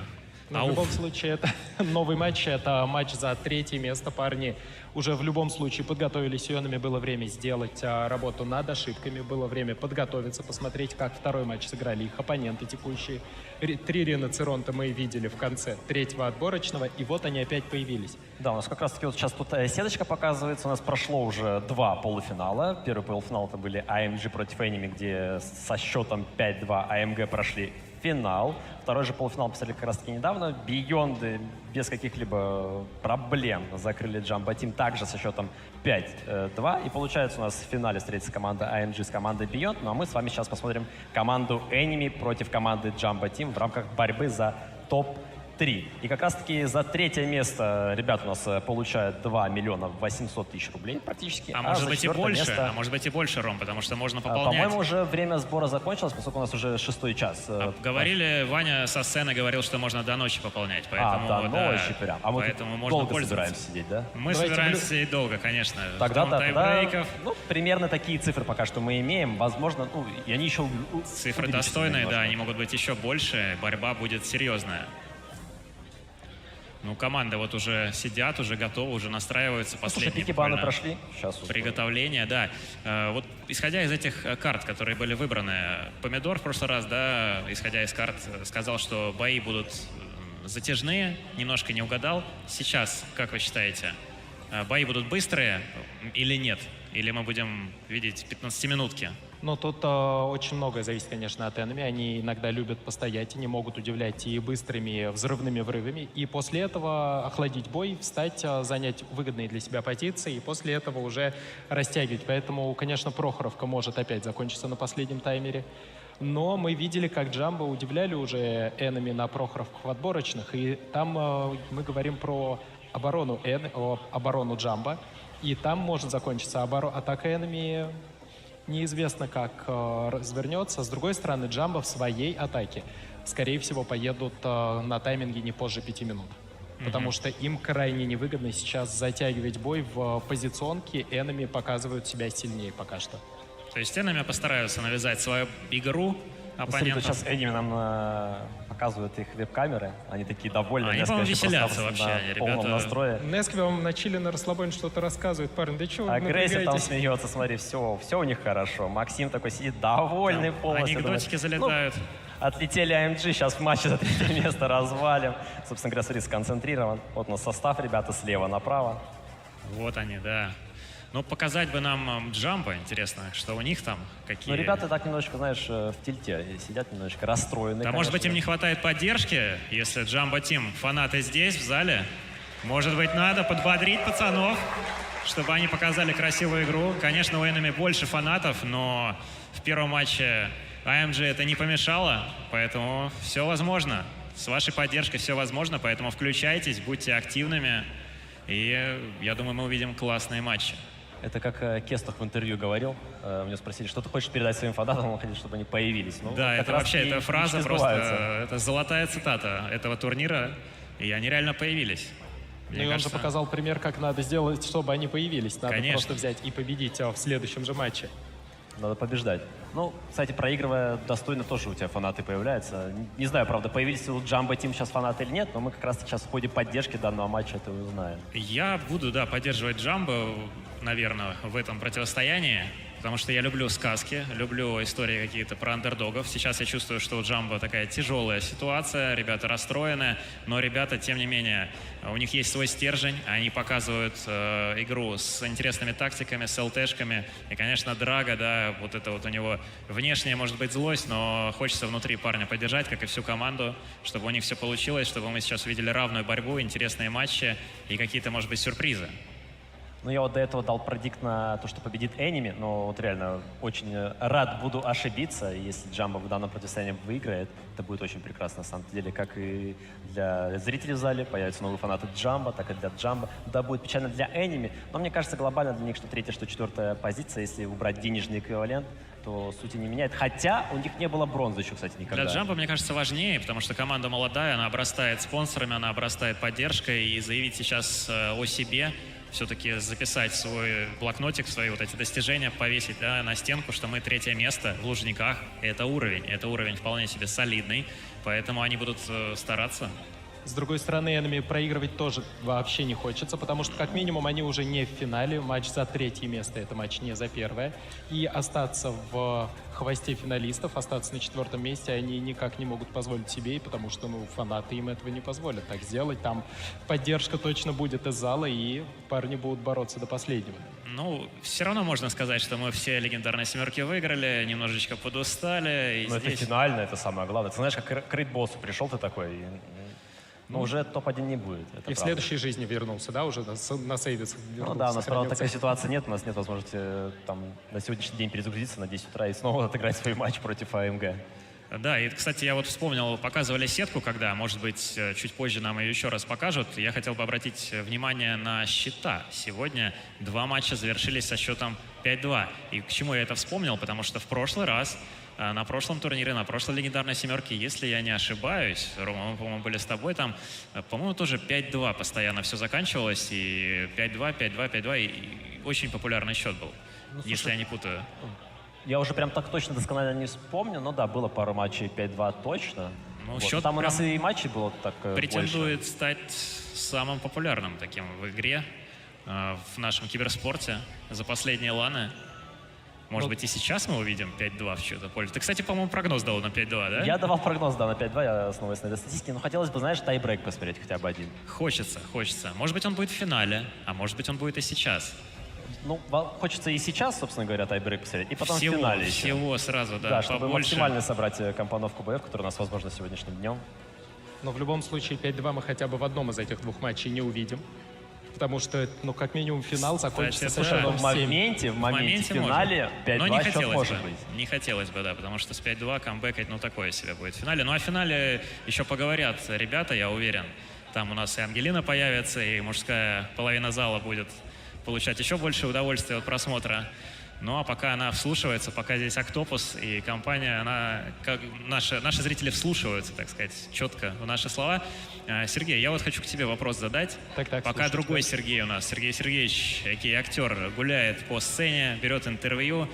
Но в любом случае, это новый матч, это матч за третье место. Парни уже в любом случае подготовились, Enemy было время сделать работу над ошибками, было время подготовиться, посмотреть, как второй матч сыграли их оппоненты текущие. 3 риноцеронта мы видели в конце третьего отборочного, и вот они опять появились. Да, у нас как раз-таки вот сейчас тут сеточка показывается. У нас прошло уже 2 полуфинала. Первый полуфинал это были AMG против Enemy, где со счетом 5-2 AMG прошли финал. Второй же полуфинал посмотрели как раз-таки недавно. Бейонды без каких-либо проблем закрыли Jumbo Team также со счетом 5-2. И получается у нас в финале встретится команда AMG с командой Beyond. Ну а мы с вами сейчас посмотрим команду Enemy против команды Jumbo Team в рамках борьбы за топ-3. И как раз-таки за третье место ребята у нас получают 2 миллиона 800 тысяч рублей практически. А может за быть и больше, место... а может быть и больше, Ром, потому что можно пополнять. По-моему, уже время сбора закончилось, поскольку у нас уже 6-й час. Говорили, Ваня со сцены говорил, что можно до ночи пополнять, поэтому до ночи прям. А мы поэтому можно долго пользоваться. собираемся сидеть, да? Мы собираемся сидеть долго, конечно. Тогда, да, тайбрейков. ну, примерно такие цифры пока что мы имеем. Возможно, ну, и они еще... Цифры достойные, да, они могут быть еще больше. Борьба будет серьезная. Ну, команды вот уже сидят, уже готовы, уже настраиваются. Последние пики-баны прошли. Сейчас приготовление, да. Вот исходя из этих карт, которые были выбраны, Помидор в прошлый раз, да, исходя из карт, сказал, что бои будут затяжные, немножко не угадал. Сейчас, как вы считаете, бои будут быстрые или нет? Или мы будем видеть 15-минутки? Ну, тут очень многое зависит, конечно, от Enemy. Они иногда любят постоять, они могут удивлять и быстрыми взрывными врывами. И после этого охладить бой, встать, занять выгодные для себя позиции, и после этого уже растягивать. Поэтому, конечно, Прохоровка может опять закончиться на последнем таймере. Но мы видели, как Jumbo удивляли уже Enemy на Прохоровках в отборочных. И там мы говорим про оборону Jumbo. И там может закончиться атака Enemy. Неизвестно, как развернется. С другой стороны, Jumbo в своей атаке, скорее всего, поедут на тайминге не позже 5 минут. Потому что им крайне невыгодно сейчас затягивать бой в позиционке. Enemy показывают себя сильнее пока что. То есть Enemy постараются навязать свою игру оппонентам. Сейчас Enemy нам показывают их веб-камеры. Они такие довольные. Они, несколько по-моему, еще веселятся просто вообще, на полном ребята. настрое. Нески вам на чили, на расслабоне что-то рассказывает, парень. Да чего вы А Грейси там напрягаетесь? смеется, смотри, все у них хорошо. Максим такой сидит довольный полностью. анекдотики думает, залетают. Отлетели AMG, сейчас в матче за 3 место развалим. Собственно говоря, смотри, сконцентрирован. Вот у нас состав, ребята, слева направо. Вот они, да. Ну, показать бы нам Джамбо, интересно, что у них там, какие... Ну, ребята так немножечко, знаешь, в тильте сидят, немножечко расстроены. Да, может быть, им не хватает поддержки, если Джамбо Тим, фанаты здесь, в зале. Может быть, надо подбодрить пацанов, чтобы они показали красивую игру. Конечно, у Enemy больше фанатов, но в первом матче AMG это не помешало, поэтому все возможно. С вашей поддержкой все возможно, поэтому включайтесь, будьте активными, и я думаю, мы увидим классные матчи. Это как Кестах в интервью говорил. У него спросили, что ты хочешь передать своим фанатам, он хотел, чтобы они появились. Ну, Да, как это раз вообще, и эта фраза мечты просто, сбываются. это золотая цитата этого турнира, и они реально появились. Ну и он же показал пример, как надо сделать, чтобы они появились. Надо Конечно. просто взять и победить в следующем же матче. Надо побеждать. Ну, кстати, проигрывая достойно, тоже у тебя фанаты появляются. Не знаю, правда, появились у Джамбо Тим сейчас фанаты или нет, но мы как раз сейчас в ходе поддержки данного матча это узнаем. Я буду, да, поддерживать Джамбо, наверное, в этом противостоянии, потому что я люблю сказки, люблю истории какие-то про андердогов. Сейчас я чувствую, что у Джамбо такая тяжелая ситуация, ребята расстроены, но ребята, тем не менее, у них есть свой стержень, они показывают игру с интересными тактиками, с ЛТшками. И, конечно, Драго, да, вот это вот у него внешняя, может быть, злость, но хочется внутри парня поддержать, как и всю команду, чтобы у них все получилось, чтобы мы сейчас увидели равную борьбу, интересные матчи и какие-то, может быть, сюрпризы. Ну, я вот до этого дал продикт на то, что победит Enemy, но вот реально очень рад буду ошибиться, если Джамбо в данном противостоянии выиграет. Это будет очень прекрасно, на самом деле, как и для зрителей в зале, появятся новые фанаты Джамбо, так и для Джамбо. Да, будет печально для Enemy, но мне кажется, глобально для них что третья, что четвертая позиция, если убрать денежный эквивалент, то сути не меняет. Хотя у них не было бронзы еще, кстати, никогда. Для Джамбо, мне кажется, важнее, потому что команда молодая, она обрастает спонсорами, она обрастает поддержкой, и заявить сейчас о себе, все-таки записать свой блокнотик, свои вот эти достижения, повесить, да, на стенку, что мы 3-е место в Лужниках. Это уровень вполне себе солидный, поэтому они будут стараться. С другой стороны, Enemy проигрывать тоже вообще не хочется, потому что, как минимум, они уже не в финале. Матч за 3-е место, это матч не за 1-е. И остаться в хвосте финалистов, остаться на 4-м месте они никак не могут позволить себе, потому что, ну, фанаты им этого не позволят так сделать. Там поддержка точно будет из зала, и парни будут бороться до последнего. Ну, все равно можно сказать, что мы все легендарные семерки выиграли, немножечко подустали. И Но здесь... это финально, это самое главное. Ты знаешь, как к рейд-боссу пришел ты такой, но уже топ-1 не будет. И в следующей жизни вернулся, да, уже на сейвис вернулся. Ну да, у нас, правда, такой ситуации нет. У нас нет возможности там на сегодняшний день перезагрузиться на 10 утра и снова отыграть свой матч против АМГ. Да, и, кстати, я вот вспомнил, показывали сетку, когда, может быть, чуть позже нам ее еще раз покажут. Я хотел бы обратить внимание на счета. Сегодня 2 матча завершились со счетом 5-2. И к чему я это вспомнил? Потому что в прошлый раз, на прошлом турнире, на прошлой легендарной семерке, если я не ошибаюсь, Рома, мы, по-моему, были с тобой там, по-моему, тоже 5-2 постоянно все заканчивалось. И 5-2, 5-2, 5-2. И очень популярный счет был, ну, слушай, если я не путаю. Я уже прям так точно досконально не вспомню, но да, было пару матчей 5-2 точно. Ну, вот. счет Там у нас и матчей было так претендует больше. стать самым популярным таким в игре, в нашем киберспорте за последние ланы. Может быть, и сейчас мы увидим 5-2 в чью-то пользу. Ты, кстати, по-моему, прогноз дал на 5-2, да? Я давал прогноз, да, на 5-2, я основываюсь на этой статистике. Но хотелось бы, знаешь, тайбрейк посмотреть хотя бы один. Хочется. Может быть, он будет в финале, а может быть, он будет и сейчас. Ну, хочется и сейчас, собственно говоря, тайбрейк посмотреть, и потом в финале еще. Всего сразу, да, Да, чтобы побольше. максимально собрать компоновку боев, которая у нас возможна сегодняшним днем. Но в любом случае 5-2 мы хотя бы в одном из этих 2 матчей не увидим. Потому что, ну, как минимум, финал закончится совершенно в моменте, в финале 5-2 счет может быть. Не хотелось бы, да, потому что с 5-2 камбэкать, ну, такое себе будет в финале. Ну, а в финале еще поговорят ребята, я уверен. Там у нас и Ангелина появится, и мужская половина зала будет получать еще больше удовольствия от просмотра. Ну, а пока она вслушивается, пока здесь Октопус и компания, она, как наши зрители вслушиваются, так сказать, четко в наши слова. Сергей, я вот хочу к тебе вопрос задать. Пока другой Сергей у нас, Сергей Сергеевич, актер, гуляет по сцене, берет интервью.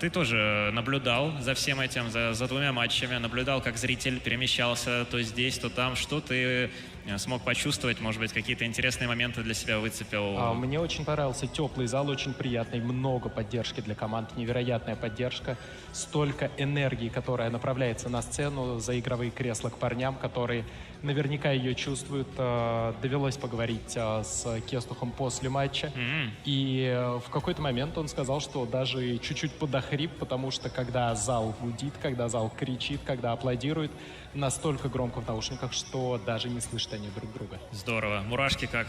Ты тоже наблюдал за всем этим, за двумя матчами, наблюдал, как зритель перемещался то здесь, то там. Что ты смог почувствовать, может быть, какие-то интересные моменты для себя выцепил? Мне очень понравился теплый зал, очень приятный, много поддержки для команд, невероятная поддержка, столько энергии, которая направляется на сцену, за игровые кресла к парням, которые наверняка ее чувствуют. Довелось поговорить с Кестухом после матча, и в какой-то момент он сказал, что даже чуть-чуть подохрип, потому что когда зал гудит, когда зал кричит, когда аплодирует, настолько громко в наушниках, что даже не слышат они друг друга. Здорово. Мурашки как?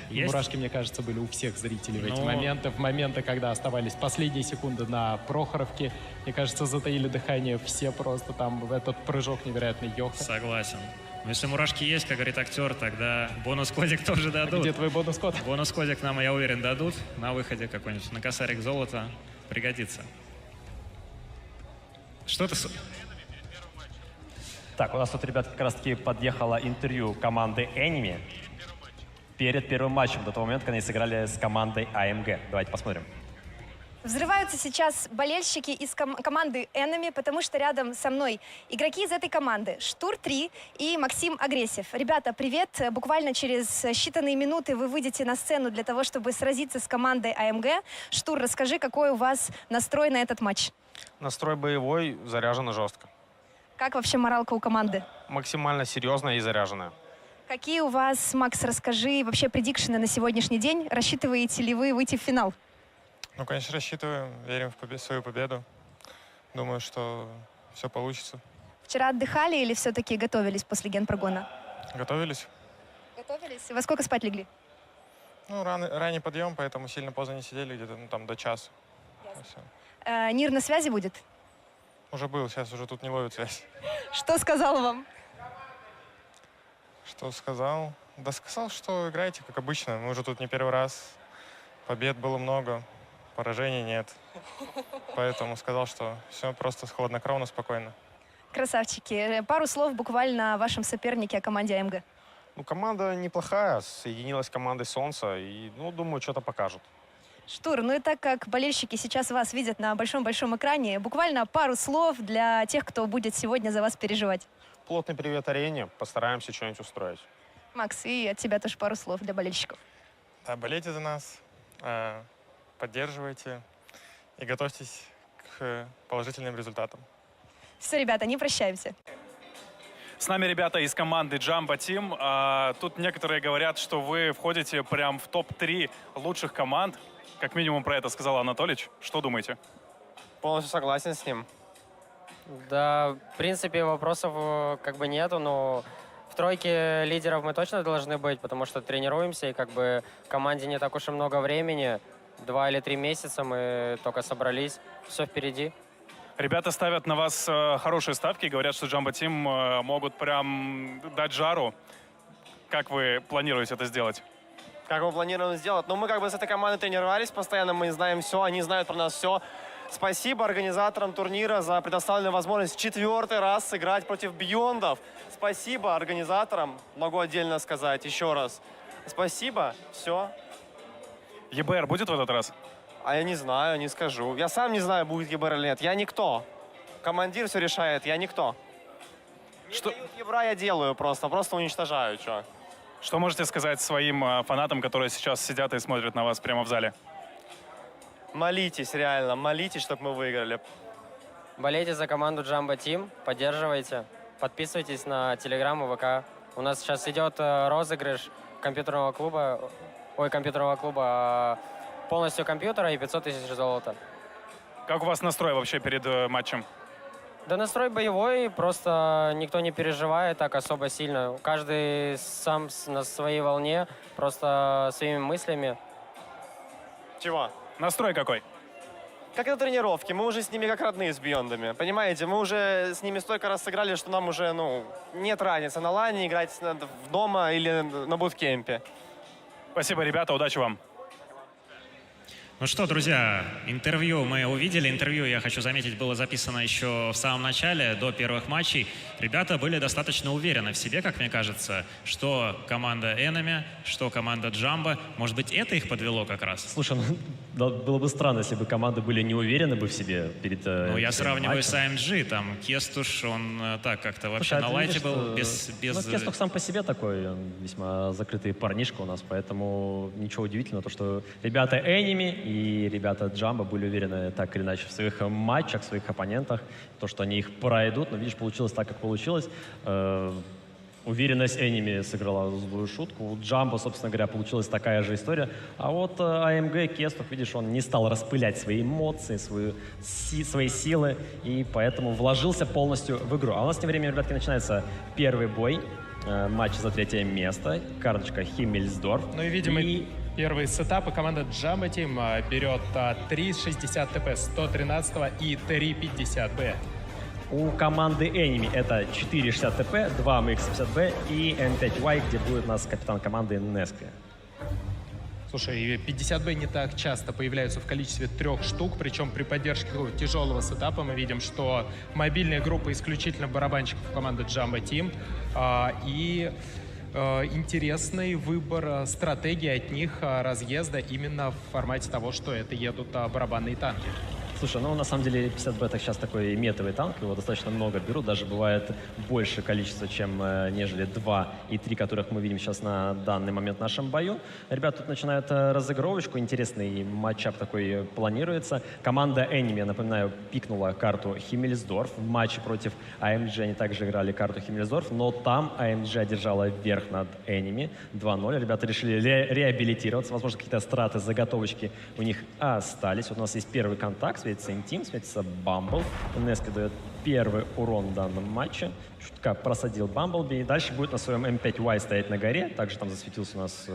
Есть? Мурашки, мне кажется, были у всех зрителей в эти Ну, моменты. В моменты, когда оставались последние секунды на Прохоровке, мне кажется, затаили дыхание все просто там в этот прыжок невероятный Йоха. Согласен. Но если мурашки есть, как говорит актер, тогда бонус-кодик тоже дадут. Где твой бонус-код? Бонус-кодик нам, я уверен, дадут на выходе какой-нибудь. На косарик золота пригодится. Что ты... Так, у нас тут, ребят, как раз-таки подъехало интервью команды Enemy перед первым матчем, до того момента, когда они сыграли с командой AMG. Давайте посмотрим. Взрываются сейчас болельщики из команды Enemy, потому что рядом со мной игроки из этой команды. Штур-3 и Максим Агрессив. Ребята, привет. Буквально через считанные минуты вы выйдете на сцену для того, чтобы сразиться с командой AMG. Штур, расскажи, какой у вас настрой на этот матч? Настрой боевой, заряжен жестко. Как вообще моралка у команды? Максимально серьезная и заряженная. Какие у вас, Макс, расскажи, вообще предикшены на сегодняшний день? Рассчитываете ли вы выйти в финал? Ну, конечно, рассчитываем, верим в свою победу. Думаю, что все получится. Вчера отдыхали или все-таки готовились после генпрогона? Готовились? Готовились. Во сколько спать легли? Ну, ранний подъем, поэтому сильно поздно не сидели, где-то там до часа. Нир на связи будет? Уже был, сейчас уже тут не ловит связь. Что сказал вам? Что сказал? Да сказал, что играйте, как обычно. Мы уже тут не первый раз. Побед было много, поражений нет. Поэтому сказал, что все просто хладнокровно, спокойно. Красавчики. Пару слов буквально о вашем сопернике, о команде АМГ. Ну, команда неплохая, соединилась с командой Солнца и, ну, думаю, что-то покажут. Штур, ну и так как болельщики сейчас вас видят на большом-большом экране, буквально пару слов для тех, кто будет сегодня за вас переживать. Плотный привет арене, постараемся что-нибудь устроить. Макс, и от тебя тоже пару слов для болельщиков. Да, болейте за нас, поддерживайте и готовьтесь к положительным результатам. Все, ребята, не прощаемся. С нами ребята из команды Jumbo Team. Тут некоторые говорят, что вы входите прям в топ-3 лучших команд. Как минимум про это сказал Анатолич. Что думаете? Полностью согласен с ним. Да, в принципе, вопросов как бы нету, но в тройке лидеров мы точно должны быть, потому что тренируемся, и как бы команде не так уж и много времени. 2 или 3 месяца мы только собрались, все впереди. Ребята ставят на вас хорошие ставки, говорят, что Jumbo Team могут прям дать жару. Как вы планируете это сделать? Как мы планируем сделать? Ну, мы как бы с этой командой тренировались постоянно, мы знаем все, они знают про нас все. Спасибо организаторам турнира за предоставленную возможность в 4-й раз сыграть против Бьондов. Спасибо организаторам, могу отдельно сказать еще раз. Спасибо, все. ЕБР будет в этот раз? А я не знаю, не скажу. Я сам не знаю, будет ЕБР или нет. Я никто. Командир все решает, я никто. Что ЕБРа я делаю просто уничтожаю, что. Что можете сказать своим фанатам, которые сейчас сидят и смотрят на вас прямо в зале? Молитесь, реально, молитесь, чтобы мы выиграли. Болейте за команду Jumbo Team, поддерживайте, подписывайтесь на Телеграм и ВК. У нас сейчас идет розыгрыш компьютерного клуба полностью компьютера и 500 тысяч золота. Как у вас настрой вообще перед матчем? Да настрой боевой, просто никто не переживает так особо сильно. Каждый сам на своей волне, просто своими мыслями. Чего? Настрой какой? Как на тренировке, мы уже с ними как родные с Бьондами. Понимаете, мы уже с ними столько раз сыграли, что нам уже, нет разницы на лане играть дома или на буткемпе. Спасибо, ребята, удачи вам. Ну что, друзья, интервью мы увидели. Интервью, я хочу заметить, было записано еще в самом начале, до первых матчей. Ребята были достаточно уверены в себе, как мне кажется, что команда Enemy, что команда Jumbo. Может быть, это их подвело как раз? Слушай, ну, было бы странно, если бы команды были не уверены бы в себе перед Ну, я перед сравниваю матчем. с AMG, там Кестуш, он так как-то вообще Слушай, а на ты лайте видишь, был, что- без... Ну, Кестух сам по себе такой, он весьма закрытый парнишка у нас, поэтому ничего удивительного, то, что ребята Enemy и ребята Jumbo были уверены так или иначе в своих матчах, в своих оппонентах, то, что они их пройдут, но, видишь, получилось так, как получилось. Уверенность Enemy сыграла злую шутку. У Jumbo, собственно говоря, получилась такая же история. А вот AMG, Кестух, видишь, он не стал распылять свои эмоции, свои силы, и поэтому вложился полностью в игру. А у нас тем временем, ребятки, начинается первый бой, матч за 3-е место, карточка Химмельсдорф. Ну и, видимо, первые сетапы команда Jumbo Team берет 3.60 ТП 113 и 3.50 Б. У команды Enemy это 4.60 ТП, 2 МХ-50Б и М5Y, где будет у нас капитан команды Нески. Слушай, 50Б не так часто появляются в количестве 3 штук, причем при поддержке такого тяжелого сетапа мы видим, что мобильная группа исключительно барабанщиков команды Jumbo Team. Интересный выбор стратегии от них разъезда именно в формате того, что это едут барабанные танки. Слушай, ну на самом деле 50Б так сейчас такой метовый танк, его достаточно много берут, даже бывает больше количество, чем нежели 2 и 3, которых мы видим сейчас на данный момент в нашем бою. Ребята тут начинают разыгровочку, интересный матчап такой планируется. Команда Enemy, напоминаю, пикнула карту Химмельсдорф. В матче против AMG они также играли карту Химмельсдорф, но там AMG одержала верх над Enemy 2-0. Ребята решили реабилитироваться, возможно, какие-то страты, заготовочки у них остались. Вот у нас есть первый контакт, светится Интим, светится Бамбл. Нески дает первый урон в данном матче. Чутка просадил Бамблби. И дальше будет на своем М5Y стоять на горе. Также там засветился у нас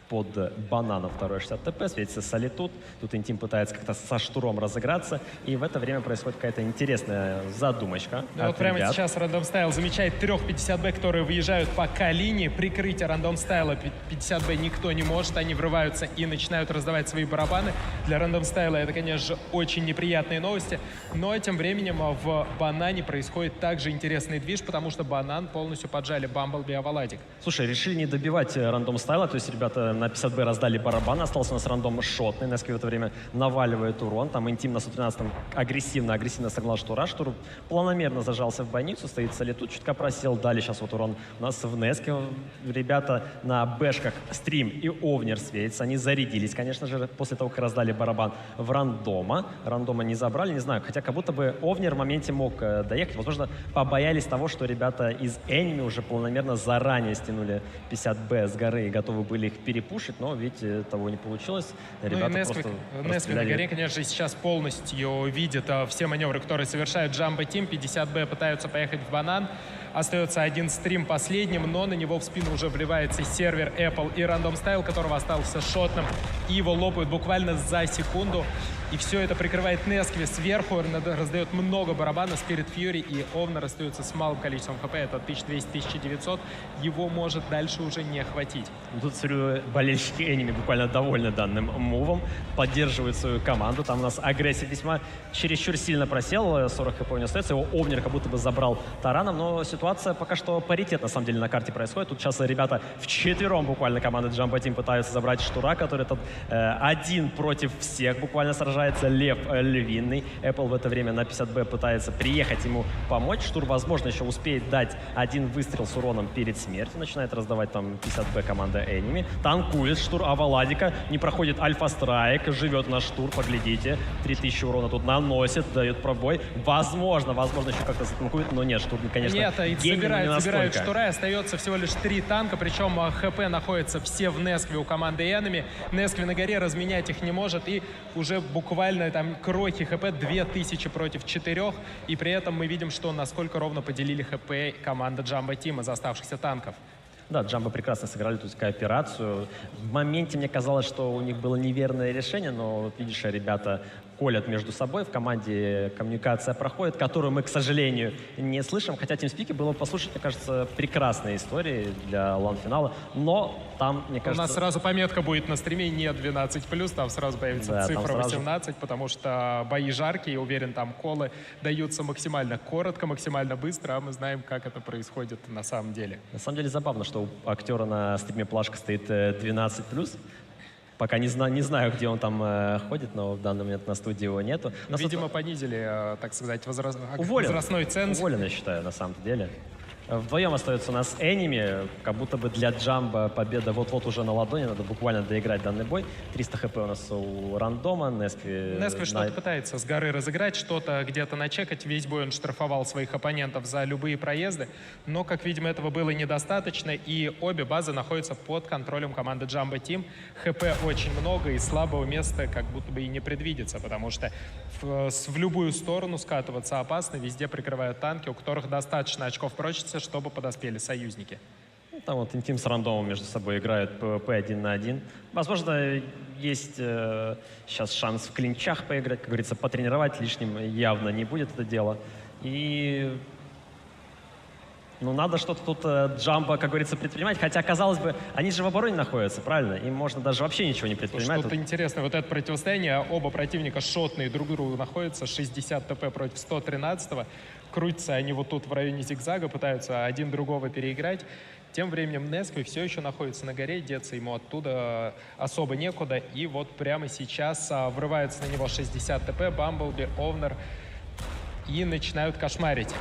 под бананом 2.60 ТП, светится Солитут. Тут Интим пытается как-то со штуром разыграться. И в это время происходит какая-то интересная задумочка. Ну, вот прямо ребят. сейчас Random Style замечает 3.50Б, которые выезжают по К-линии. Прикрытие Random Style 50Б никто не может. Они врываются и начинают раздавать свои барабаны. Для Random Style это, конечно же, очень неприятные новости. Но тем временем в Банане происходит также интересный движ, потому что Банан полностью поджали Бамблби и Аваладик. Слушай, решили не добивать рандом стайла, то есть ребята на 50Б раздали барабан, остался у нас рандом шотный, Нески в это время наваливает урон, там Интим на 113-м агрессивно согнал Штура, Штур планомерно зажался в бойницу, стоит Солитут, чутка просел, дали сейчас вот урон у нас в Неске, ребята на бэшках Стрим и Овнер светятся, они зарядились, конечно же, после того, как раздали барабан в рандома не забрали, не знаю, хотя как будто бы Овнер в моменте мог доехать, возможно, побоялись того, что ребята из Enemy уже полномерно заранее стянули 50Б с горы и готовы были их перепушить, но, видите, того не получилось. Ребята Нески на расстреляли. горе, конечно же, сейчас полностью видит все маневры, которые совершает Jumbo Team. 50Б пытаются поехать в Банан. Остается один Стрим последним, но на него в спину уже вливается сервер Apple и Random Style, которого остался шотным. И его лопают буквально за секунду. И все это прикрывает Нескви сверху, раздает много барабана, Spirit Fury, и Овнер остается с малым количеством хп, это 1200-1900, его может дальше уже не хватить. Тут, смотрю, болельщики Enemy буквально довольны данным мувом, поддерживают свою команду, там у нас агрессия весьма чересчур сильно просела, 40 хп у него остается, его Овнер как будто бы забрал тараном, но ситуация пока что паритет на самом деле на карте происходит, тут сейчас ребята вчетвером буквально команды Jumbo Team пытаются забрать Штура, который тут один против всех буквально сражается, Лев Львиный. Apple в это время на 50Б пытается приехать ему помочь. Штур, возможно, еще успеет дать один выстрел с уроном перед смертью. Начинает раздавать там 50Б команда Enemy. Танкует Штур Аваладика. Не проходит Альфа-страйк. Живет на Штур, поглядите. 3000 урона тут наносит, дает пробой. Возможно, еще как-то затанкует, но нет, Штур, конечно, нет, гений, но не забирают настолько. Штура, остается всего лишь 3 танка, причем ХП находятся все в Нескве у команды Enemy. Нескви на горе разменять их не может, и уже буквально там крохи ХП 2000 против 4, и при этом мы видим, что насколько ровно поделили ХП команда Jumbo Team из оставшихся танков. Да, Jumbo прекрасно сыграли тут кооперацию. В моменте мне казалось, что у них было неверное решение, но, видишь, ребята колят между собой, в команде коммуникация проходит, которую мы, к сожалению, не слышим. Хотя TeamSpeak было послушать, мне кажется, прекрасные истории для лан-финала, но там, мне кажется... У нас сразу пометка будет на стриме не 12+, там сразу появится Да, цифра там сразу... 18, потому что бои жаркие, я уверен, там колы даются максимально коротко, максимально быстро, а мы знаем, как это происходит на самом деле. На самом деле забавно, что у актера на стриме плашка стоит 12+. Пока не знаю, где он там ходит, но в данный момент на студии его нету. Видимо, понизили, так сказать, Уволен. возрастной ценз. Уволен, я считаю, на самом деле. Вдвоем остается у нас Enemy. Как будто бы для Джамба победа вот-вот уже на ладони. Надо буквально доиграть данный бой. 300 хп у нас у рандома. Нески что-то пытается с горы разыграть, что-то где-то начекать. Весь бой он штрафовал своих оппонентов за любые проезды. Но, как видим, этого было недостаточно. И обе базы находятся под контролем команды Jumbo Team. ХП очень много, и слабого места как будто бы и не предвидится. Потому что в любую сторону скатываться опасно. Везде прикрывают танки, у которых достаточно очков прочности, чтобы подоспели союзники. Там вот Интим с рандомом между собой играют PvP 1 на 1. Возможно, есть сейчас шанс в клинчах поиграть, как говорится, потренировать лишним явно не будет это дело. И ну, надо что-то тут Джамбо, как говорится, предпринимать. Хотя, казалось бы, они же в обороне находятся, правильно? Им можно даже вообще ничего не предпринимать. Что-то интересное. Вот это противостояние. Оба противника шотные друг другу находятся. 60 ТП против 113-го. Крутятся они вот тут в районе зигзага, пытаются один другого переиграть. Тем временем Нескви все еще находится на горе, деться ему оттуда особо некуда. И вот прямо сейчас врываются на него 60 ТП, Бамблби, Овнер и начинают кошмарить.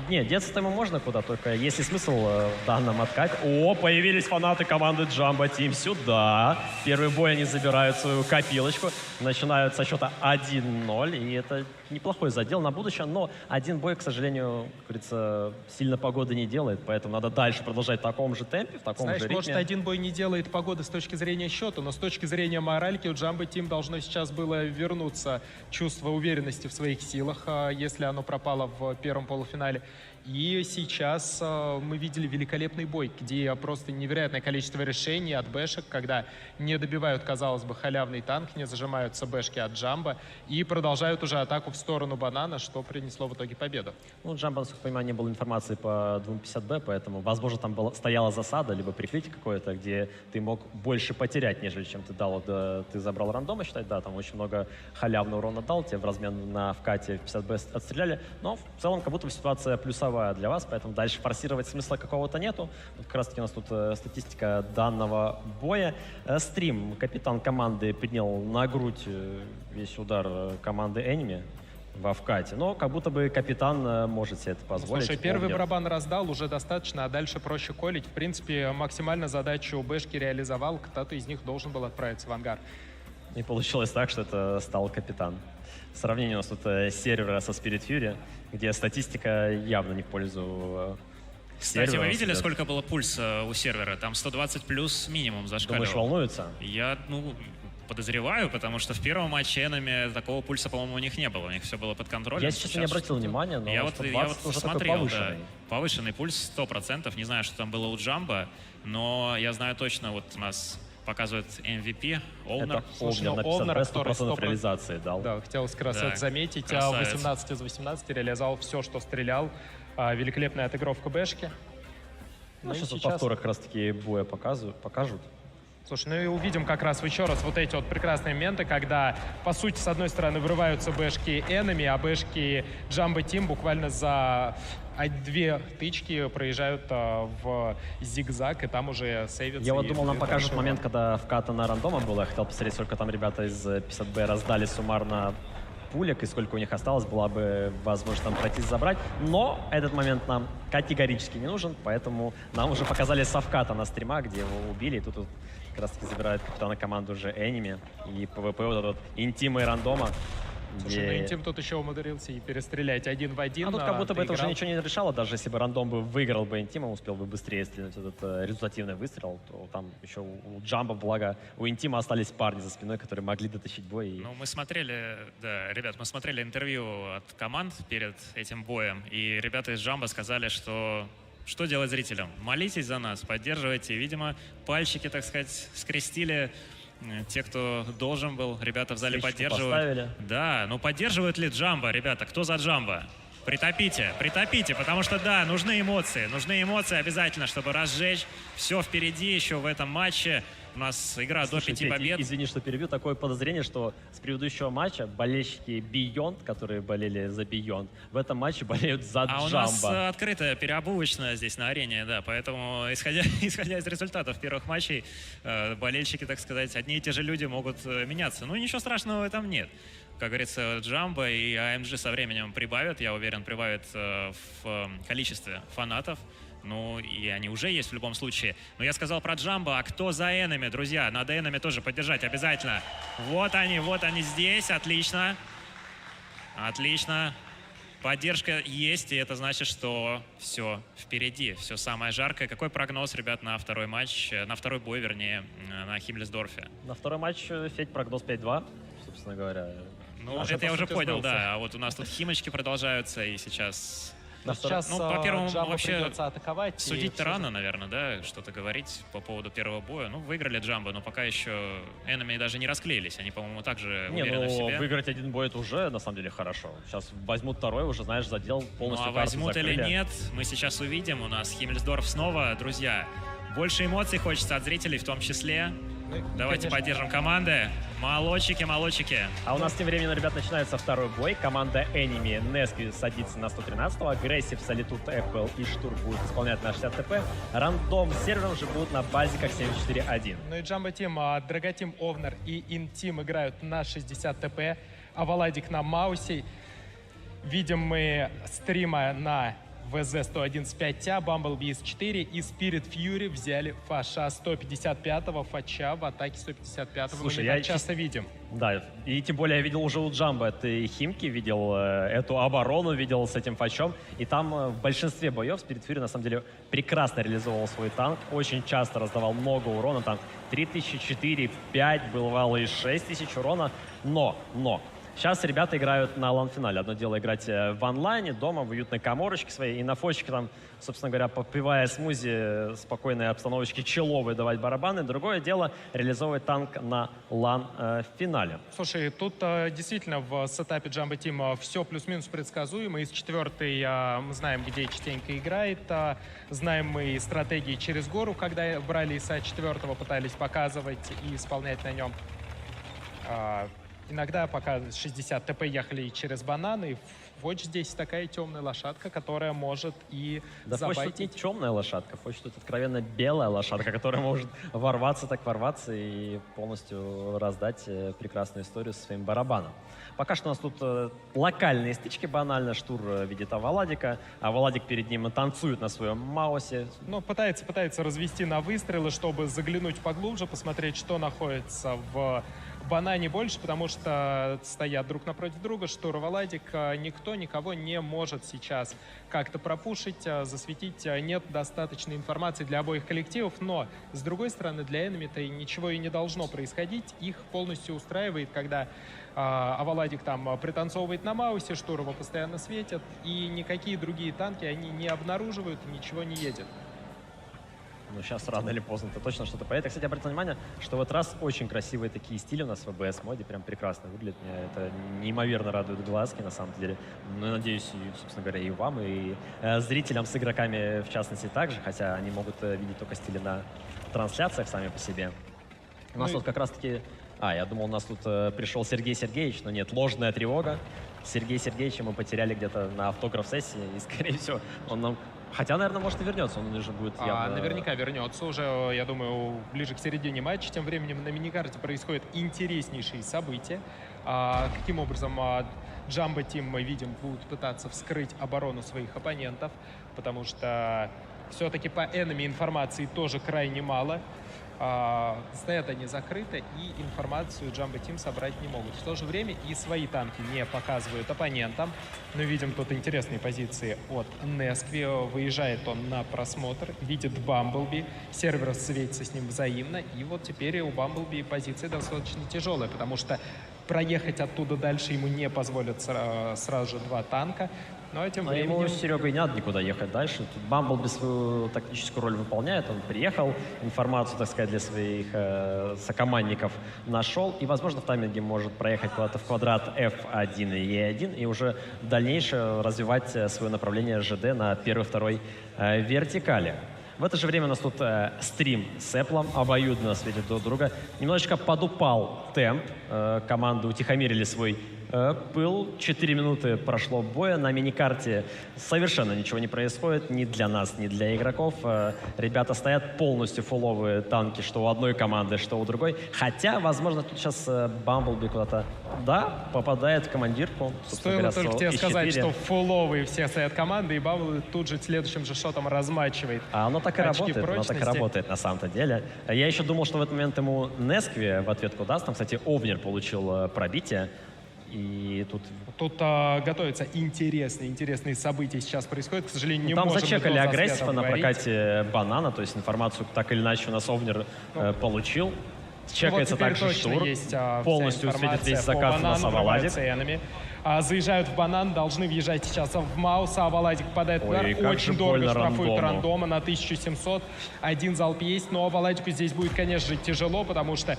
Нет, деться-то ему можно куда, только есть ли смысл в данном откате. О, появились фанаты команды Jumbo Team сюда. Первый бой они забирают свою копилочку, начинают со счета 1-0, и это неплохой задел на будущее, но один бой, к сожалению, как говорится, сильно погоды не делает, поэтому надо дальше продолжать в таком же темпе, в таком же ритме. Может, один бой не делает погоды с точки зрения счета, но с точки зрения моральки у Jumbo Team должно сейчас было вернуться чувство уверенности в своих силах, если оно пропало в первом полуфинале. И сейчас мы видели великолепный бой, где просто невероятное количество решений от бэшек, когда не добивают, казалось бы, халявный танк, не зажимаются бэшки от Джамбо и продолжают уже атаку в сторону банана, что принесло в итоге победу. Ну, Джамбо, насколько я понимаю, не было информации по 250Б, поэтому, возможно, там стояла засада, либо прикрытие какое-то, где ты мог больше потерять, нежели чем ты дал. Ты забрал рандома, считать, да, там очень много халявного урона дал, тебе в размен на вкате 50Б отстреляли, но в целом как будто бы ситуация плюсовая для вас, поэтому дальше форсировать смысла какого-то нету. Вот как раз таки у нас тут статистика данного боя. Стрим. Капитан команды принял на грудь весь удар команды Enemy во вкате, но как будто бы капитан может себе это позволить. Слушай, первый барабан раздал, уже достаточно, а дальше проще колить. В принципе, максимально задачу Бэшки реализовал, кто-то из них должен был отправиться в ангар. И получилось так, что это стал капитан. Сравнение у нас тут сервера со Spirit Fury, где статистика явно не в пользу сервера. Кстати, вы видели, сколько было пульса у сервера? Там 120 плюс минимум зашкаливал. Думаешь, волнуются? Я, подозреваю, потому что в первом матче Enemy такого пульса, по-моему, у них не было. У них все было под контролем. Я сейчас не обратил внимания, но я вот уже смотрел, такой повышенный. Да, повышенный пульс 100%. Не знаю, что там было у Джамбо, но я знаю точно, вот у нас показывает MVP, Овнер. Это Овнер на 50% реализации дал. Да, хотел как раз это заметить. Красавец. 18 из 18 реализовал все, что стрелял. Великолепная отыгровка Бэшки. Ну, сейчас вот повторы как раз-таки боя покажут. Слушай, ну и увидим как раз еще раз вот эти вот прекрасные моменты, когда, по сути, с одной стороны врываются бэшки Enemy, а бэшки Jumbo Team буквально за 2 тычки проезжают в зигзаг, и там уже сейвятся. Я вот думал, нам покажут момент, когда вката на рандома было. Я хотел посмотреть, сколько там ребята из 50Б раздали суммарно пулек, и сколько у них осталось, была бы возможность там пройти забрать. Но этот момент нам категорически не нужен, поэтому нам уже показали со вката на стрима, где его убили, и тут вот как раз таки забирает капитана команду уже Enemy, и ПВП вот этот интимы и рандома. Слушай, ну Интим тут еще умудрился и перестрелять 1 в 1. А тут как будто бы это уже ничего не решало, даже если бы рандом бы выиграл бы Интима, успел бы быстрее стрелять этот результативный выстрел, то там еще у Джамбо, благо, у Интима остались парни за спиной, которые могли дотащить бой. И... Ну, мы смотрели, да, ребят, мы смотрели интервью от команд перед этим боем, и ребята из Джамбо сказали, что делать зрителям? Молитесь за нас, поддерживайте. Видимо, пальчики, так сказать, скрестили те, кто должен был. Ребята в зале Свечку поддерживают. поставили. Да, но поддерживают ли Джамбо, ребята? Кто за Джамбо? Притопите, притопите, потому что, да, нужны эмоции обязательно, чтобы разжечь. Все впереди еще в этом матче. У нас игра до 5 побед. Извини, что перебью. Такое подозрение, что с предыдущего матча болельщики Beyond, которые болели за Beyond, в этом матче болеют за А Джамбо. у нас открытая переобувочная здесь на арене, да, поэтому, исходя из результатов первых матчей, болельщики, так сказать, одни и те же люди могут меняться. Ну, ничего страшного в этом нет. Как говорится, Джамбо и АМГ со временем прибавят, я уверен, прибавят в количестве фанатов. Ну, и они уже есть в любом случае. Но я сказал про Джамбо, а кто за Enemy, друзья? Надо Enemy тоже поддержать обязательно. Вот они здесь, отлично. Отлично. Поддержка есть, и это значит, что все впереди, все самое жаркое. Какой прогноз, ребят, на второй матч, на второй бой, вернее, на Химмельсдорфе? На второй матч, Федь, прогноз 5-2, собственно говоря. Ну, это я уже понял, да. А вот у нас тут химочки продолжаются, и сейчас... Сейчас по первому Джамбо вообще придется атаковать. судить-то рано, наверное, да, что-то говорить по поводу первого боя. Ну, выиграли Джамбо, но пока еще Enemy даже не расклеились. Они, по-моему, также уверены в себе. Выиграть один бой — это уже, на самом деле, хорошо. Сейчас возьмут второй, уже, знаешь, задел полностью. Ну, а возьмут или нет, мы сейчас увидим. У нас Химмельсдорф снова, друзья. Больше эмоций хочется от зрителей в том числе. Давайте поддержим команды. Молодчики. А у нас тем временем, ребят, начинается второй бой. Команда Enemy Nesky садится на 113-го. Агрессив, Solitude, Apple и Штур будут исполнять на 60 ТП. Рандом с сервером же будут на базиках 7-4-1. Ну и Джамбо Тим, Драготим, Овнер и Интим играют на 60 ТП. А Валадик на Маусе. Видим мы стрима на ВЗ-111 5А, Бамблби С4 и Spirit Fury взяли Фаша 155-го, Фача в атаке 155-го. Слушай, мы не так часто видим. Да, и тем более я видел уже у Джамбо этой Химки, видел эту оборону, видел с этим Фачом. И там в большинстве боев Spirit Fury на самом деле прекрасно реализовывал свой танк, очень часто раздавал много урона, там 3000, 4, 5, бывало и 6000 урона. Но сейчас ребята играют на лан-финале. Одно дело играть в онлайне, дома, в уютной каморочке своей, и на фочке там, собственно говоря, попивая смузи, спокойной обстановочке человой давать барабаны. Другое дело реализовывать танк на лан-финале. Слушай, тут действительно в сетапе Джамбо Тим все плюс-минус предсказуемо. Из 4-й мы знаем, где частенько играет. Знаем мы стратегии через гору, когда брали ИСа 4-го, пытались показывать и исполнять на нем. Иногда пока 60 ТП ехали через бананы. Фоч здесь такая темная лошадка, которая может и Фоч тут не темная лошадка, Фоч тут откровенно белая лошадка, которая может ворваться и полностью раздать прекрасную историю со своим барабаном. Пока что у нас тут локальные стычки банально. Штур видит Валадика, а Валадик перед ним танцует на своем Маусе. Ну, пытается развести на выстрелы, чтобы заглянуть поглубже, посмотреть, что находится в банане больше, потому что стоят друг напротив друга. Штур и Валадик. Никто никого не может сейчас как-то пропушить, засветить. Нет достаточной информации для обоих коллективов, но, с другой стороны, для Enemy-то ничего и не должно происходить. Их полностью устраивает, когда Валадик там пританцовывает на Маусе, Штур его постоянно светят, и никакие другие танки они не обнаруживают, и ничего не едет. Ну, сейчас рано или поздно это точно что-то поедет. Кстати, обратите внимание, что в этот раз очень красивые такие стили у нас в АБС-моде, прям прекрасно выглядит. Меня это неимоверно радует глазки, на самом деле. Ну, я надеюсь, и, собственно говоря, и вам, и зрителям с игроками, в частности, также, хотя они могут видеть только стили на трансляциях сами по себе. У нас тут как раз-таки... я думал, у нас тут пришел Сергей Сергеевич, но нет, ложная тревога. Сергея Сергеевича мы потеряли где-то на автограф-сессии, и, скорее всего, он нам... Хотя, наверное, может и вернется, он уже будет явно... Наверняка вернется уже, я думаю, ближе к середине матча. Тем временем на миникарте происходят интереснейшие события. Каким образом Джамбо Тим, мы видим, будут пытаться вскрыть оборону своих оппонентов, потому что все-таки по Enemy информации тоже крайне мало. Стоят они закрыто, и информацию Джамбо Тим собрать не могут. В то же время и свои танки не показывают оппонентам. Но видим тут интересные позиции от Нескви. Выезжает он на просмотр, видит Бамблби. Сервер светится с ним взаимно. И вот теперь у Бамблби позиция достаточно тяжелая, потому что проехать оттуда дальше ему не позволят сразу же два танка. Но тем Но ему временем... с Серегой не надо никуда ехать дальше. Тут Бамблби свою тактическую роль выполняет. Он приехал, информацию, так сказать, для своих сокомандников нашел. И, возможно, в тайминге может проехать куда-то в квадрат F1 и E1 и уже в дальнейшем развивать свое направление ЖД на первой-второй вертикали. В это же время у нас тут стрим с Эпплом, обоюдно светит друг друга. Немножечко подупал темп, команды утихомирили свой пыл. 4 минуты прошло боя. На миникарте совершенно ничего не происходит ни для нас, ни для игроков. Ребята стоят полностью фуловые танки, что у одной команды, что у другой. Хотя, возможно, тут сейчас Бамблби куда-то, да, попадает в командирку. Стоило только тебе сказать, что фуловые все стоят команды, и Бамблби тут же следующим же шотом размачивает. А оно так и очки работает, оно так и прочности. работает на самом-то деле. Я еще думал, что в этот момент ему Нескви в ответку даст. Там, кстати, Овнер получил пробитие. И Тут готовятся интересные события сейчас происходят. К сожалению, не там можем зачекали этого за агрессива свято на говорить. прокате банана, то есть информацию так или иначе у нас Овнер получил. Чекается теперь также точно Штур. есть вся Полностью светит информация весь по закат у нас банану, Аваладик. врываются энеми. Заезжают в банан, должны въезжать сейчас в Маус, а Аваладик попадает в удар. Ой, как Очень же дорого больно штрафуют рандому. рандома на 1700. Один залп есть, но Аваладику здесь будет, конечно же, тяжело, потому что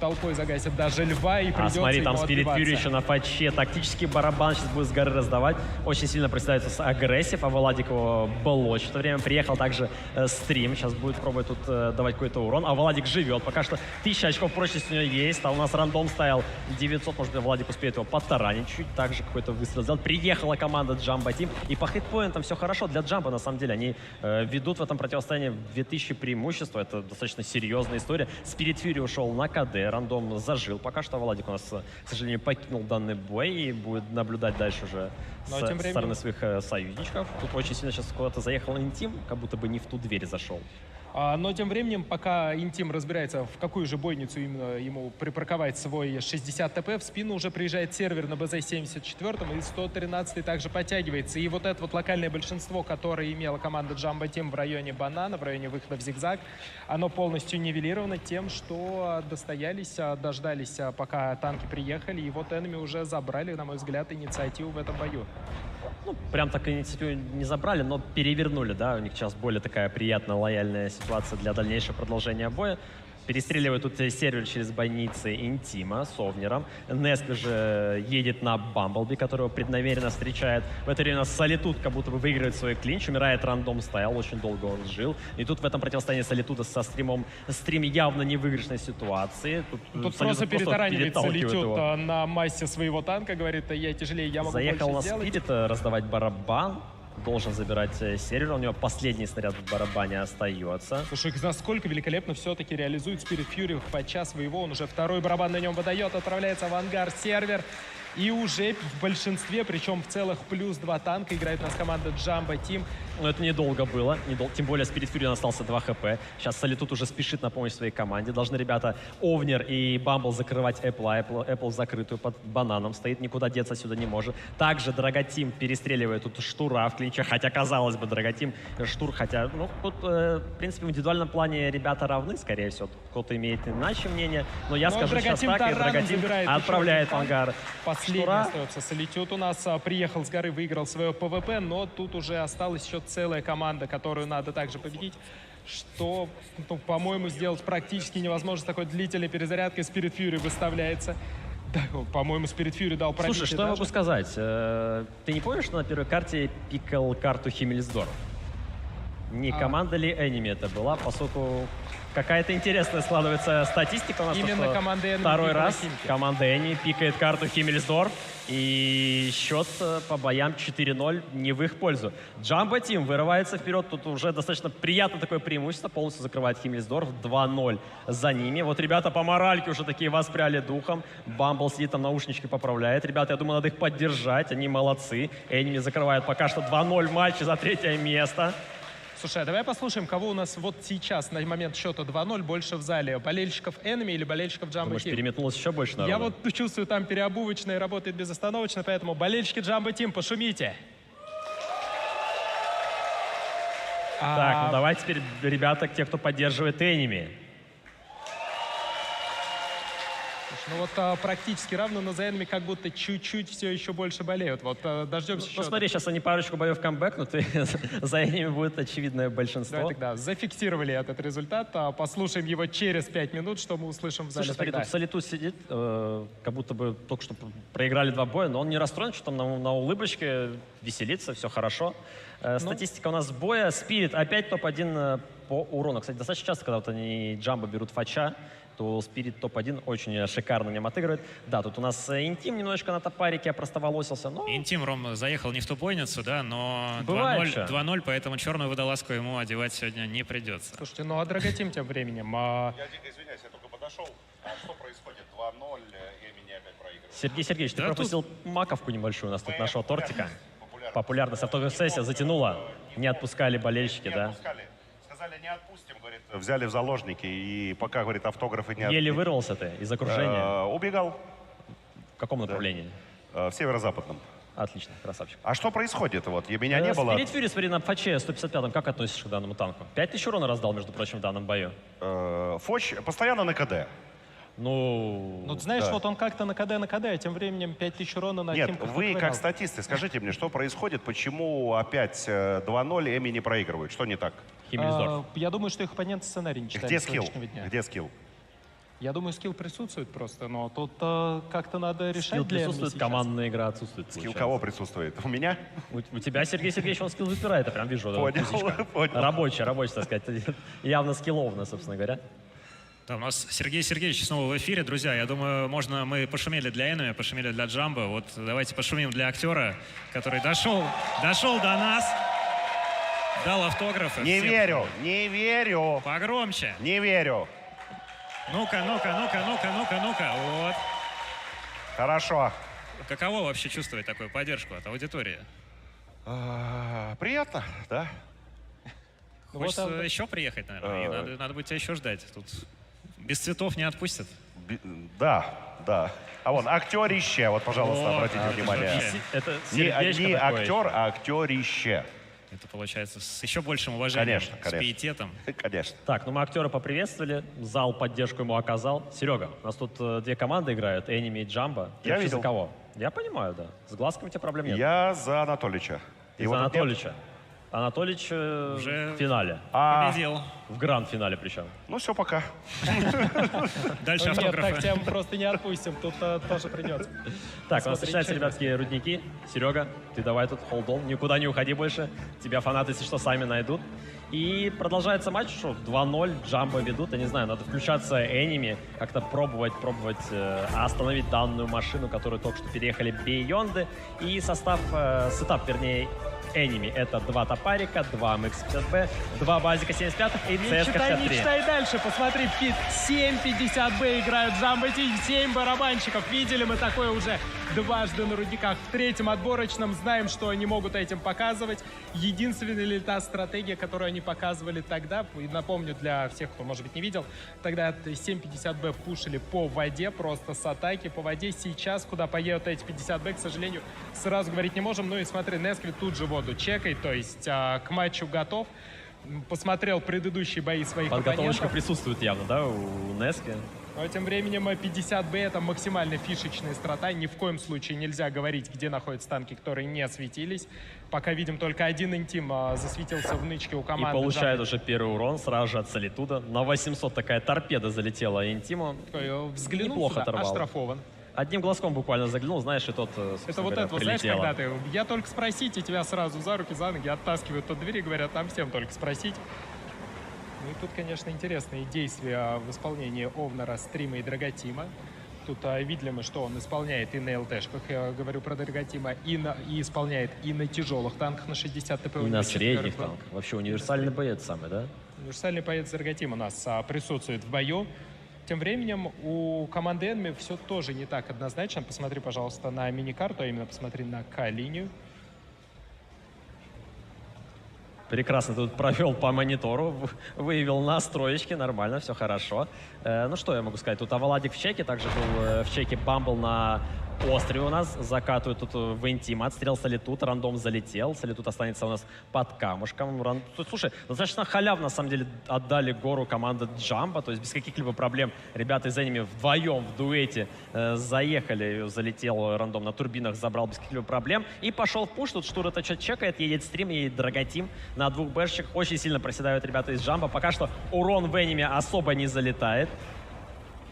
толпой загасит даже льва, и придется Смотри, там ему Спирит отбиваться. Фьюри еще на фаче. Тактический барабан сейчас будет с горы раздавать. Очень сильно представится агрессив, а Владик его блочит. В это время приехал также стрим. Сейчас будет пробовать тут давать какой-то урон. А Владик живет. Пока что 1000 очков прочности у него есть. А у нас рандом стоял 900. Может быть, Владик успеет его потаранить чуть. Также какой-то выстрел сделать. Приехала команда Джамбо Тим. И по хитпоинтам все хорошо. Для Джамбо, на самом деле, они ведут в этом противостоянии 2000 преимущества. Это достаточно серьезная история. Спирит Фьюри ушел на КД. Рандом зажил. Пока что Владик у нас, к сожалению, покинул данный бой и будет наблюдать дальше уже Но с тем временем- стороны своих союзничков. Тут очень сильно сейчас куда-то заехал Интим, как будто бы не в ту дверь зашел. Но тем временем, пока Интим разбирается, в какую же бойницу именно ему припарковать свой 60 ТП, в спину уже приезжает сервер на БЗ-74 и 113 также подтягивается. И вот это вот локальное большинство, которое имела команда Jumbo Team в районе банана, в районе выхода в зигзаг, оно полностью нивелировано тем, что дождались, пока танки приехали, и вот энеми уже забрали, на мой взгляд, инициативу в этом бою. Ну, прям так инициативу не забрали, но перевернули, да, у них сейчас более такая приятная, лояльная ситуация для дальнейшего продолжения боя. Перестреливает тут сервер через бойницы Интима с Овнером. Неспи же едет на Бамблби, которого преднамеренно встречает. В это время у нас Солитуд как будто бы выигрывает свой клинч. Умирает рандом Стайл, очень долго он жил. И тут в этом противостоянии Солитуда со стримом. Стрим явно не в выигрышной ситуации. Тут Солитуд просто перетаранивает переталкивает Солитюд его. на массе своего танка, говорит, я тяжелее, я могу Заехал на больше сделать. Спирит раздавать барабан. Должен забирать сервер. У него последний снаряд в барабане остается. Слушай, насколько великолепно все-таки реализует Spirit Fury в час своего. Он уже второй барабан на нем выдает, отправляется в ангар сервер. И уже в большинстве, причем в целых плюс 2 танка, играет у нас команда Jumbo Team. Но это недолго было. Тем более Spirit Fury остался 2 хп. Сейчас Солитуд уже спешит на помощь своей команде. Должны ребята Овнер и Бамбл закрывать Apple закрытую под бананом. Стоит, никуда деться отсюда не может. Также Драготим перестреливает тут Штура в клинче. Хотя, казалось бы, Драготим, Штур, хотя, ну, тут, в принципе, в индивидуальном плане ребята равны, скорее всего. Кто-то имеет иначе мнение. Но я скажу сейчас так, и Драготим отправляет в ангар Последний Штура. остается Солитюд у нас. Приехал с горы, выиграл свое ПВП, но тут уже осталась еще целая команда, которую надо также победить. Что, ну, по-моему, сделать практически невозможно с такой длительной перезарядкой. Spirit Fury выставляется. Да, по-моему, Spirit Fury дал пробитие. Слушай, что я могу сказать? Ты не помнишь, что на первой карте пикал карту Химмельсдорф? Не команда ли Энеми это была, поскольку какая-то интересная складывается статистика у нас. Именно что команда Enemy второй пикала раз Химки. команда Энеми пикает карту Химмельсдорф. И счет по боям 4-0 не в их пользу. Jumbo Team вырывается вперед. Тут уже достаточно приятно такое преимущество. Полностью закрывает Химмельсдорф. 2-0 за ними. Вот ребята по моральке уже такие воспряли духом. Бамбл сидит там, наушнички поправляет. Ребята, я думаю, надо их поддержать. Они молодцы. Энеми закрывает пока что 2-0 матче за 3-е место. Слушай, а давай послушаем, кого у нас вот сейчас на момент счета 2-0 больше в зале. Болельщиков Enemy или болельщиков Jumbo Думаешь, Team? переметнулось еще больше народу? Я вот чувствую, там переобувочная работает безостановочно, поэтому болельщики Jumbo Team, пошумите. Так, ну давай теперь, ребята, те, кто поддерживает Энеми. Ну вот практически равно, но за Enemy как будто чуть-чуть все еще больше болеют. Вот дождемся еще. Ну смотри, сейчас они парочку боев камбэкнут, и за ними будет очевидное большинство. Давай тогда зафиксировали этот результат, послушаем его через 5 минут, что мы услышим в зале. Слушай, смотри, тогда. тут Солитус сидит, как будто бы только что проиграли 2 боя, но он не расстроен, что там на улыбочке веселится, все хорошо. Статистика у нас боя. Спирит опять топ-1 по урону. Кстати, достаточно часто, когда вот они Джамбо берут фача, то Спирит топ-1 очень шикарно в нем отыгрывает. Да, тут у нас Интим немножечко на топарике опростоволосился. Но... Интим, Ром, заехал не в ту бойницу, да, но 2-0, поэтому черную водолазку ему одевать сегодня не придется. Слушайте, ну а Драготим тем временем... Я дико извиняюсь, я только подошел. А что происходит? 2-0, Эмини опять проигрывает. Сергей Сергеевич, ты пропустил маковку небольшую у нас тут нашего тортика. Популярность автограф-сессия затянула. Не отпускали болельщики, да? Сказали, не отпустим, говорит. Взяли в заложники, и пока, говорит, автографы не... Еле вырвался ты из окружения. Убегал. В каком направлении? В северо-западном. Отлично, красавчик. А что происходит? Вот, меня не было. Спирит Фьюри, смотри, на Фаче 155-м, как относишься к данному танку? 5000 урона раздал, между прочим, в данном бою. Фоч постоянно на КД. Ну, ты знаешь, да. вот он как-то на КД, а тем временем 5000 урона на Нет, Химках вы отвоевал. как статисты, скажите мне, что происходит, почему опять 2-0 Эми не проигрывают? Что не так? Я думаю, что их оппонент сценарий не читает Где с скилл? сегодняшнего дня. Где скилл? Я думаю, скилл присутствует просто, но тут как-то надо решать Скилл для Enemy присутствует, сейчас. командная игра отсутствует. Скилл кого присутствует? У меня? У тебя, Сергей Сергеевич, он скилл выпирает, я прям вижу. Понял, понял. Рабочий, так сказать. Явно скилловно, собственно говоря. Да, у нас Сергей Сергеевич снова в эфире. Друзья, я думаю, мы пошумели для Enemy, пошумели для Джамбо. Вот давайте пошумим для актера, который дошел до нас, дал автографы. Не всем. верю, не верю. Погромче. Не верю. Ну-ка. Вот. Хорошо. Каково вообще чувствовать такую поддержку от аудитории? Приятно, да. Хочется еще приехать, наверное, и надо будет тебя еще ждать. Тут без цветов не отпустят. Да. А вон, актерище, вот, пожалуйста, обратите внимание. Это не актер, а актерище. Это получается с еще большим уважением, Конечно. с пиететом. Конечно. Так, мы актера поприветствовали, зал поддержку ему оказал. Серега, у нас тут 2 команды играют, Enemy и Джамбо. Я вообще видел. за кого? Я понимаю, да. С глазками у тебя проблем нет. Я за Анатолича. Ты за Анатолича. Анатолич уже в финале. Победил. В гранд-финале причем. Ну все, пока. Дальше Нет, автографы. так тебя мы просто не отпустим, тут тоже придется. Так, у нас Смотри, начинаются что ребятские рудники. Серега, ты давай тут, hold on, никуда не уходи больше. Тебя фанаты, если что, сами найдут. И продолжается матч, что 2-0, Джамбо ведут. Я не знаю, надо включаться Enemy, как-то пробовать остановить данную машину, которую только что переехали Бейонды. И сетап, вернее, Enemy. Это 2 топарика, 2 MX-50B, 2 базика 75 и CS-53. Не читай дальше, посмотри, 7.50Б играют Джамбо Тим, 7 барабанщиков. Видели мы такое уже дважды на рудниках. В 3-м отборочном знаем, что они могут этим показывать. Единственная ли та стратегия, которую они показывали тогда, и напомню для всех, кто, может быть, не видел, тогда 7.50Б пушили по воде, просто с атаки по воде. Сейчас, куда поедут эти 50Б, к сожалению, сразу говорить не можем. Ну и смотри, Несквит тут же воду чекает, то есть к матчу готов. Посмотрел предыдущие бои своих Подготовочка оппонентов. присутствует явно, да, у Нески? Но тем временем 50Б это максимально фишечная страта. Ни в коем случае нельзя говорить, где находятся танки, которые не осветились. Пока видим только один интим засветился в нычке у команды. И получает уже первый урон сразу же от Солитуда. На 800 такая торпеда залетела интиму. Взглянул Неплохо сюда, оторвал. оштрафован. Одним глазком буквально заглянул, знаешь, и тот, Это вот это, знаешь, когда ты... Я только спросить, и тебя сразу за руки, за ноги оттаскивают от двери, говорят, там всем только спросить. Ну и тут, конечно, интересные действия в исполнении Овнера, Стрима и Драготима. Тут видели мы, что он исполняет и на ЛТшках, я говорю про Драготима, и исполняет и на тяжелых танках на 60 ТП. И на средних танках. Вообще универсальный боец самый, да? Универсальный боец Драготим у нас присутствует в бою. Тем временем у команды Enemy все тоже не так однозначно. Посмотри, пожалуйста, на миникарту, а именно посмотри на К-линию. Прекрасно тут провел по монитору, выявил настроечки, нормально, все хорошо. Ну что я могу сказать, тут Аваладик в чеке, также был в чеке Бамбл на острове у нас, закатывают тут в интим, отстрел Солитут, рандом залетел, Солитут останется у нас под камушком. Слушай, достаточно халявно, на самом деле, отдали гору команда Джамба, то есть без каких-либо проблем ребята из Enemy вдвоем в дуэте заехали, залетел рандом на турбинах, забрал без каких-либо проблем и пошел в пуш. Тут Штур это что чекает, едет стрим, едет Драготим на 2 бэшечках. Очень сильно проседают ребята из Джамба. Пока что урон в Enemy особо не залетает.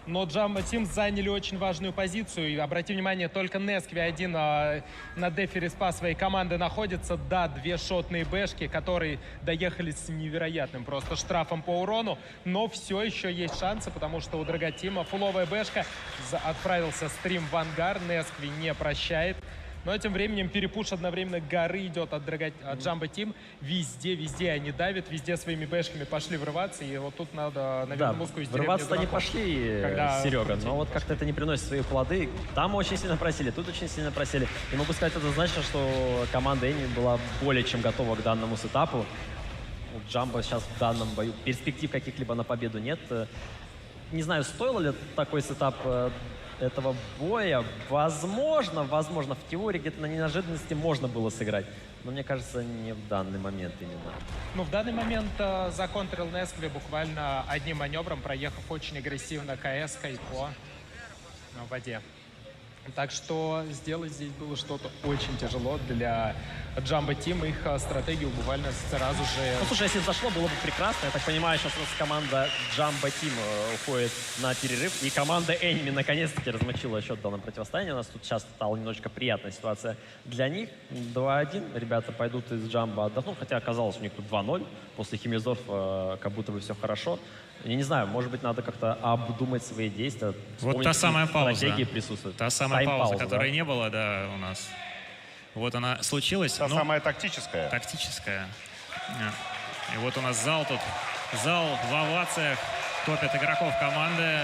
Но Jamba Team заняли очень важную позицию. И обрати внимание, только Нескви один на дефе респа своей команды находится. Да, 2 шотные бэшки, которые доехали с невероятным просто штрафом по урону. Но все еще есть шансы, потому что у Драготима фуловая бэшка. Отправился стрим в ангар. Нескви не прощает. Но тем временем перепуш одновременно горы идет от Jamba Team. Везде они давят, везде своими бэшками пошли врываться. И вот тут надо, наверное, музыку из деревни врываться-то не дураков. пошли, Серега, но вот как-то это не приносит свои плоды. Там очень сильно просили, тут очень сильно просили. И могу сказать однозначно, что команда Enemy была более чем готова к данному сетапу. У Jamba сейчас в данном бою перспектив каких-либо на победу нет. Не знаю, стоило ли такой сетап этого боя. Возможно, в теории где-то на неожиданности можно было сыграть. Но мне кажется, не в данный момент именно. Ну, в данный момент законтрил Нескви буквально одним маневром, проехав очень агрессивно КС-кой по воде. Так что сделать здесь было что-то очень тяжело для Jamba Team. Их стратегию буквально сразу же... Ну, слушай, если зашло, было бы прекрасно. Я так понимаю, сейчас у нас команда Jamba Team уходит на перерыв. И команда Enemy наконец-таки размочила счет в данном противостоянии. У нас тут сейчас стала немножечко приятная ситуация для них. 2-1. Ребята пойдут из Jamba отдохнут. Хотя оказалось у них тут 2-0. После Химизов как будто бы все хорошо. Я не знаю, может быть, надо как-то обдумать свои действия. Вот та самая пауза. Стратегии присутствуют. Та самая пауза, которой да? не было, да, у нас. Вот она случилась. Та самая тактическая. Тактическая. И вот у нас зал тут. Зал в овациях. Топят игроков команды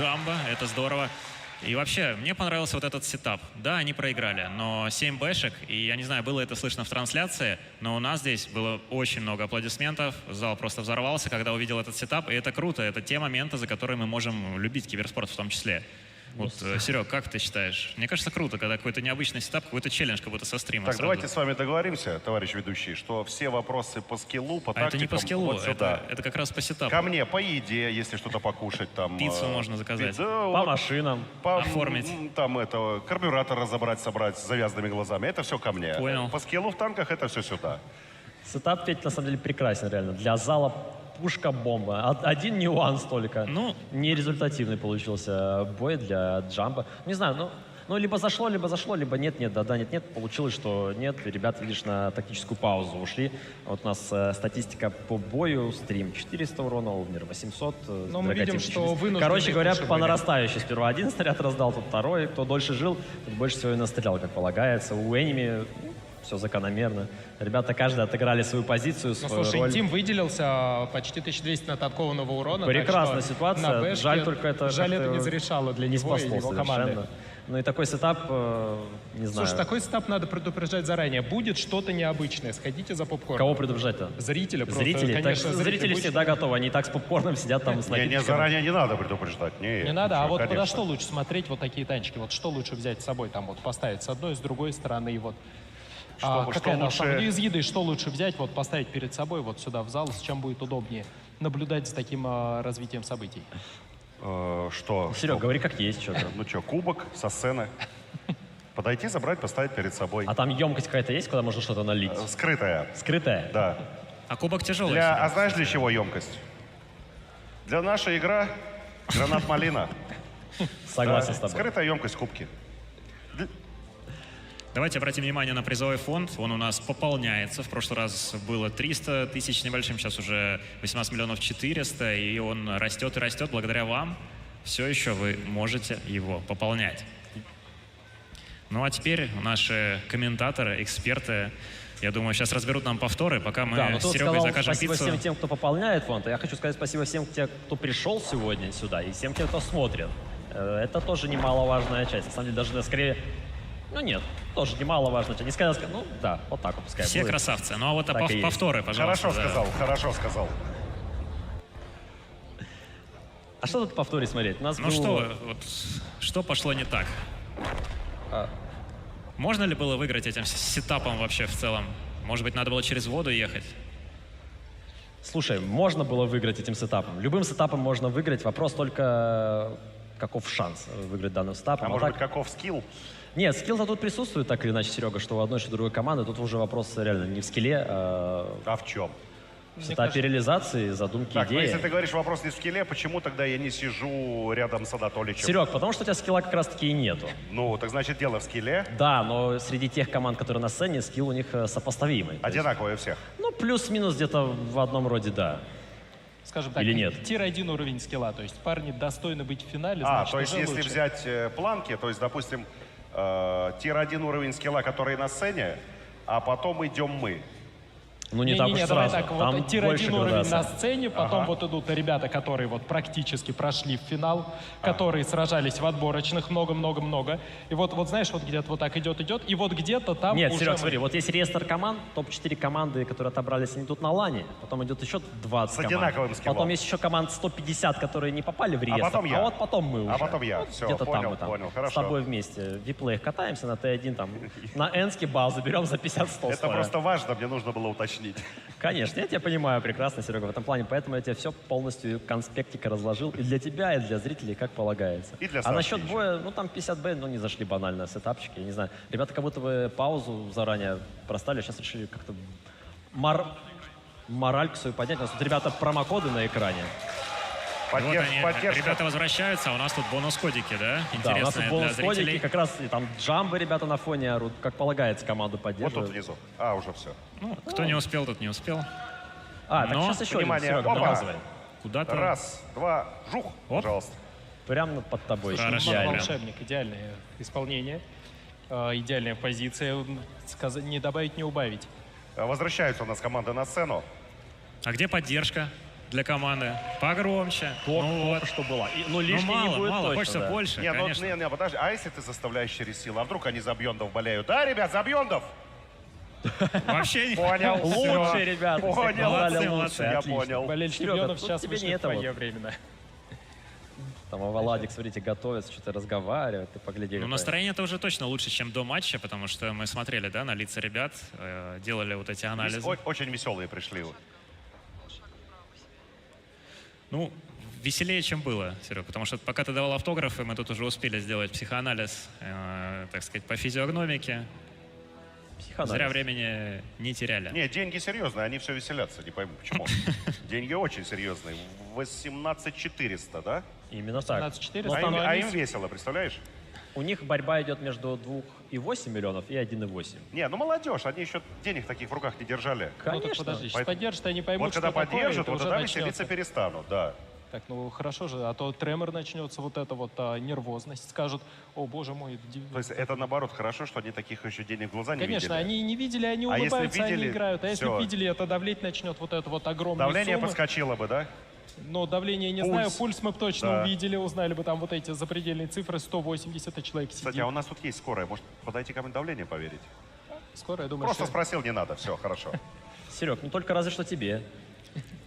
Jamba. Это здорово. И вообще, мне понравился вот этот сетап. Да, они проиграли, но 7 бэшек, и я не знаю, было это слышно в трансляции, но у нас здесь было очень много аплодисментов, зал просто взорвался, когда увидел этот сетап, и это круто, это те моменты, за которые мы можем любить киберспорт в том числе. Вот, Серег, как ты считаешь? Мне кажется, круто, когда какой-то необычный сетап, какой-то челлендж, как будто со стрима. Так, сразу. давайте с вами договоримся, товарищ ведущий, что все вопросы по скиллу, по тактикам... это не по скиллу, вот сюда. это как раз по сетапу. Ко мне, по еде, если что-то покушать там... Пиццу можно заказать. По машинам. Оформить. Там это, карбюратор разобрать, собрать с завязанными глазами. Это все ко мне. Понял. По скиллу в танках это все сюда. Сетап, Петь, на самом деле прекрасен реально. Для зала пушка-бомба. Один нюанс только. Ну, нерезультативный получился бой для Jamba. Не знаю, ну либо зашло, либо нет, да, нет. Получилось, что нет. Ребята, видишь, на тактическую паузу ушли. Вот у нас статистика по бою. Стрим 400 урона, Овнер 800. Но мы видим, что вынуждены... Короче говоря, по нарастающей. Сперва один снаряд раздал, тут второй. Кто дольше жил, тот больше всего и настрелял, как полагается. У Enemy все закономерно. Ребята каждый отыграли свою позицию, свою слушай, роль. Тим выделился почти 1200 нататкованного урона. Прекрасная ситуация. На бэшке, жаль только это... Жаль, это не зарешало для него и его команды. Ну и такой сетап, не знаю. Слушай, такой сетап надо предупреждать заранее. Будет что-то необычное, сходите за попкорном. Кого предупреждать-то? Зрителя. Просто, Зрители, конечно, зрители всегда готовы. Они и так с попкорном сидят там с напитками. Не, заранее не надо предупреждать. Не надо, а вот конечно. куда что лучше смотреть, вот такие танчики? Вот что лучше взять с собой, там вот поставить с одной, с другой стороны, и вот. Какая лучше... из еды, что лучше взять, вот поставить перед собой, вот сюда в зал, с чем будет удобнее наблюдать за таким развитием событий? Что? Серег, говори как есть что-то. Ну что, кубок со сцены. Подойти, забрать, поставить перед собой. А там емкость какая-то есть, куда можно что-то налить? Скрытая. Скрытая? Да. А кубок тяжелый. А знаешь, для чего емкость? Для нашей игры гранат малина. Согласен с тобой. Скрытая емкость кубки. Давайте обратим внимание на призовой фонд. Он у нас пополняется. В прошлый раз было 300 тысяч небольшим, сейчас уже 18 миллионов 400. И он растет и растет. Благодаря вам все еще вы можете его пополнять. Ну а теперь наши комментаторы, эксперты, я думаю, сейчас разберут нам повторы, пока мы с Серегой закажем спасибо пиццу. всем тем, кто пополняет фонд. А я хочу сказать спасибо всем тем, кто пришел сегодня сюда, и всем тем, кто смотрит. Это тоже немаловажная часть. На самом деле, даже скорее... Ну нет, тоже немаловажная часть. Не сказал, ну да, вот так вот пускай Все будет. красавцы. Ну а вот повторы, пожалуйста. Хорошо сказал. А что тут повторе смотреть? У нас ну был... что пошло не так? Можно ли было выиграть этим сетапом вообще в целом? Может быть, надо было через воду ехать? Слушай, можно было выиграть этим сетапом. Любым сетапом можно выиграть. Вопрос только, каков шанс выиграть данным сетапом. А может быть, каков скилл? Нет, скилл-то тут присутствует, так или иначе, Серега, что у одной, что у другой команды. Тут уже вопрос реально не в скилле, а в чем? В сетапе реализации, задумки, Так, ну идеи. если ты говоришь вопрос не в скилле, почему тогда я не сижу рядом с Анатоличем? Серег, потому что у тебя скилла как раз-таки и нету. Ну, так значит, дело в скилле? Да, но среди тех команд, которые на сцене, скилл у них сопоставимый. Одинаковый у всех? Ну, плюс-минус где-то в одном роде, да. Скажем так, Или нет? тир-1 уровень скилла. То есть парни достойны быть в финале, А, значит, то есть уже если лучше. взять планки, то есть, допустим, тир-1 уровень скилла, который на сцене, а потом идем мы. Ну, не, Не-не-не, так уж давай сразу. так, Там вот тир-1 больше уровень градация. на сцене, потом Ага. вот идут ребята, которые вот практически прошли в финал, которые сражались в отборочных много-много-много. И вот знаешь, вот где-то вот так идет, и вот где-то там Нет, уже Серег, мы- смотри, вот есть реестр команд, топ-4 команды, которые отобрались, они тут на лане. Потом идет еще 20 С одинаковым скиллом. Потом есть еще команд 150, которые не попали в реестр. потом я. вот потом мы уже. А потом я. Вот Всё, где-то понял, там мы там понял, с хорошо. тобой вместе в виплеях катаемся на Т1, там, на Энский бал заберем за 50-100. Это просто важно, мне нужно было уточнить. Конечно, я тебя понимаю прекрасно, Серега, в этом плане, поэтому я тебе все полностью конспектика разложил и для тебя, и для зрителей, как полагается. И для а Сашки насчет еще. боя, ну там 50 ну не зашли банально сетапчики, я не знаю. Ребята как будто бы паузу заранее проставили, сейчас решили как-то моральку свою поднять. У нас тут, ребята, промокоды на экране. Вот они, ребята возвращаются, а у нас тут бонус-кодики, да? Да, у нас Интересные тут для бонус-кодики, зрителей. как раз и там джамбы ребята на фоне орут, как полагается, команду Вот поддерживают. тут внизу. А, уже все. Ну, кто не успел, тот не успел. Так Но- сейчас еще Внимание, один, Серега, опа. показывай. Куда-то... Раз, два, жух, пожалуйста. Прямо под тобой. Хорошо. Идеально. Волшебник, идеальное исполнение, идеальная позиция, не добавить, не убавить. Возвращаются у нас команды на сцену. А где поддержка для команды? Погромче. Только что было. Ну, лишней мало, не будет мало, точно, хочется да. больше, Не, ну, конечно. не, подожди. А если ты заставляешь через силу? А вдруг они за Бьондов болеют? Да, ребят, за Бьондов! Вообще не... Понял. Лучше, всё. ребята. Понял. Молодцы, молодцы, я отлично. понял. Болельщики Серега, Бьонов тут сейчас тебе вышли не в это вот. фойе временно. Там Владик, смотрите, готовится, что-то разговаривает, ты поглядели. Ну, настроение-то уже точно лучше, чем до матча, потому что мы смотрели, да, на лица ребят, делали вот эти анализы. Очень веселые пришли. Ну, веселее, чем было, Серега, потому что пока ты давал автографы, мы тут уже успели сделать психоанализ, так сказать, по физиогномике. Зря времени не теряли. Не, деньги серьезные, они все веселятся, не пойму почему. Деньги очень серьезные. 18 400, да? Именно так. 17 400, А им весело, представляешь? У них борьба идет между 2,8 миллионов и 1,8. Не, ну молодежь, они еще денег таких в руках не держали. Ну, так подожди, сейчас Поэтому- поддержат, они поймут, Вот когда что такое, поддержат, это вот уже тогда начнется. веселиться перестанут, да. Так, ну хорошо же, а то тремор начнется, вот эта вот нервозность, скажут, о боже мой. То есть это наоборот хорошо, что они таких еще денег в глаза не Конечно, видели. они не видели, они А если улыбаются, видели, они играют. А если всё. видели, это давлеть начнет вот это вот огромное Давление подскочило бы, да? Но давление не Пульс. знаю, пульс мы бы точно Да. увидели, узнали бы там вот эти запредельные цифры, 180 и человек сидит. Кстати, а у нас тут есть скорая, может подойти кому-нибудь давление поверить? Скоро, я думаю, Просто что... спросил, не надо, все, хорошо. Серег, ну только разве что тебе.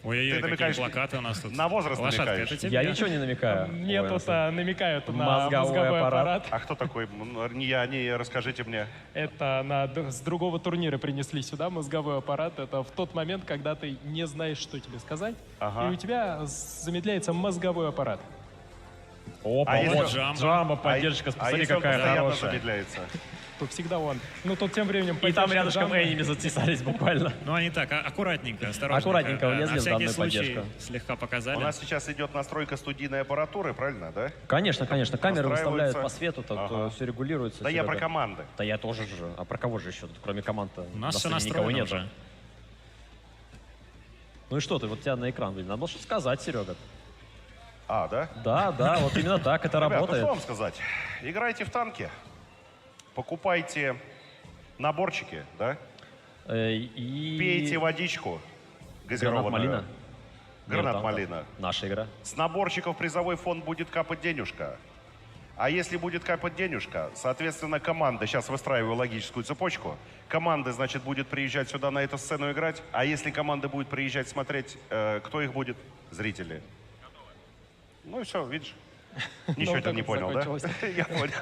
Ой-ой-ой, Ты какие намекаешь плакаты у нас тут. на возраст Лошадка, намекаешь? это тебе. Я ничего не намекаю. Нет, Ой, тут намекают на Мозговой аппарат. А кто такой? Не я, не расскажите мне. Это с другого турнира принесли сюда мозговой аппарат. Это в тот момент, когда ты не знаешь, что тебе сказать, Ага. и у тебя замедляется мозговой аппарат. Опа, А если- вот джамба, поддержка, А посмотри, если он какая постоянно хорошая. замедляется? То всегда он. Ну, тут тем временем... И там поддержка рядышком джамба. эними затесались буквально. Ну, они так, аккуратненько, осторожненько. Аккуратненько Да, влезли на в всякий данную случай поддержку. слегка У показали. нас сейчас идет настройка студийной аппаратуры, правильно, да? Конечно, конечно. Камеры выставляют Настраиваются. по свету, тут Ага. все регулируется. Да я Серега. про команды. Да я тоже же. А про кого же еще? Тут кроме команд-то У нас на все сцене никого настроено нет. уже. Ну и что ты, вот тебя на экран видно. Надо было что-то сказать, Серега. А, да? Да, вот именно так это Ребят, ну работает. что вам сказать? Играйте в танки, покупайте наборчики, да? И... Пейте водичку газированную. Гранат-малина. Гранат-малина. Наша игра. С наборчиков призовой фонд будет капать денежка. А если будет капать денежка, соответственно, команда, сейчас выстраиваю логическую цепочку, команда, значит, будет приезжать сюда на эту сцену играть, а если команда будет приезжать смотреть, кто их будет? Зрители. Ну и все, видишь. Ничего Ну, ты не так понял, да? закончилось. Я понял.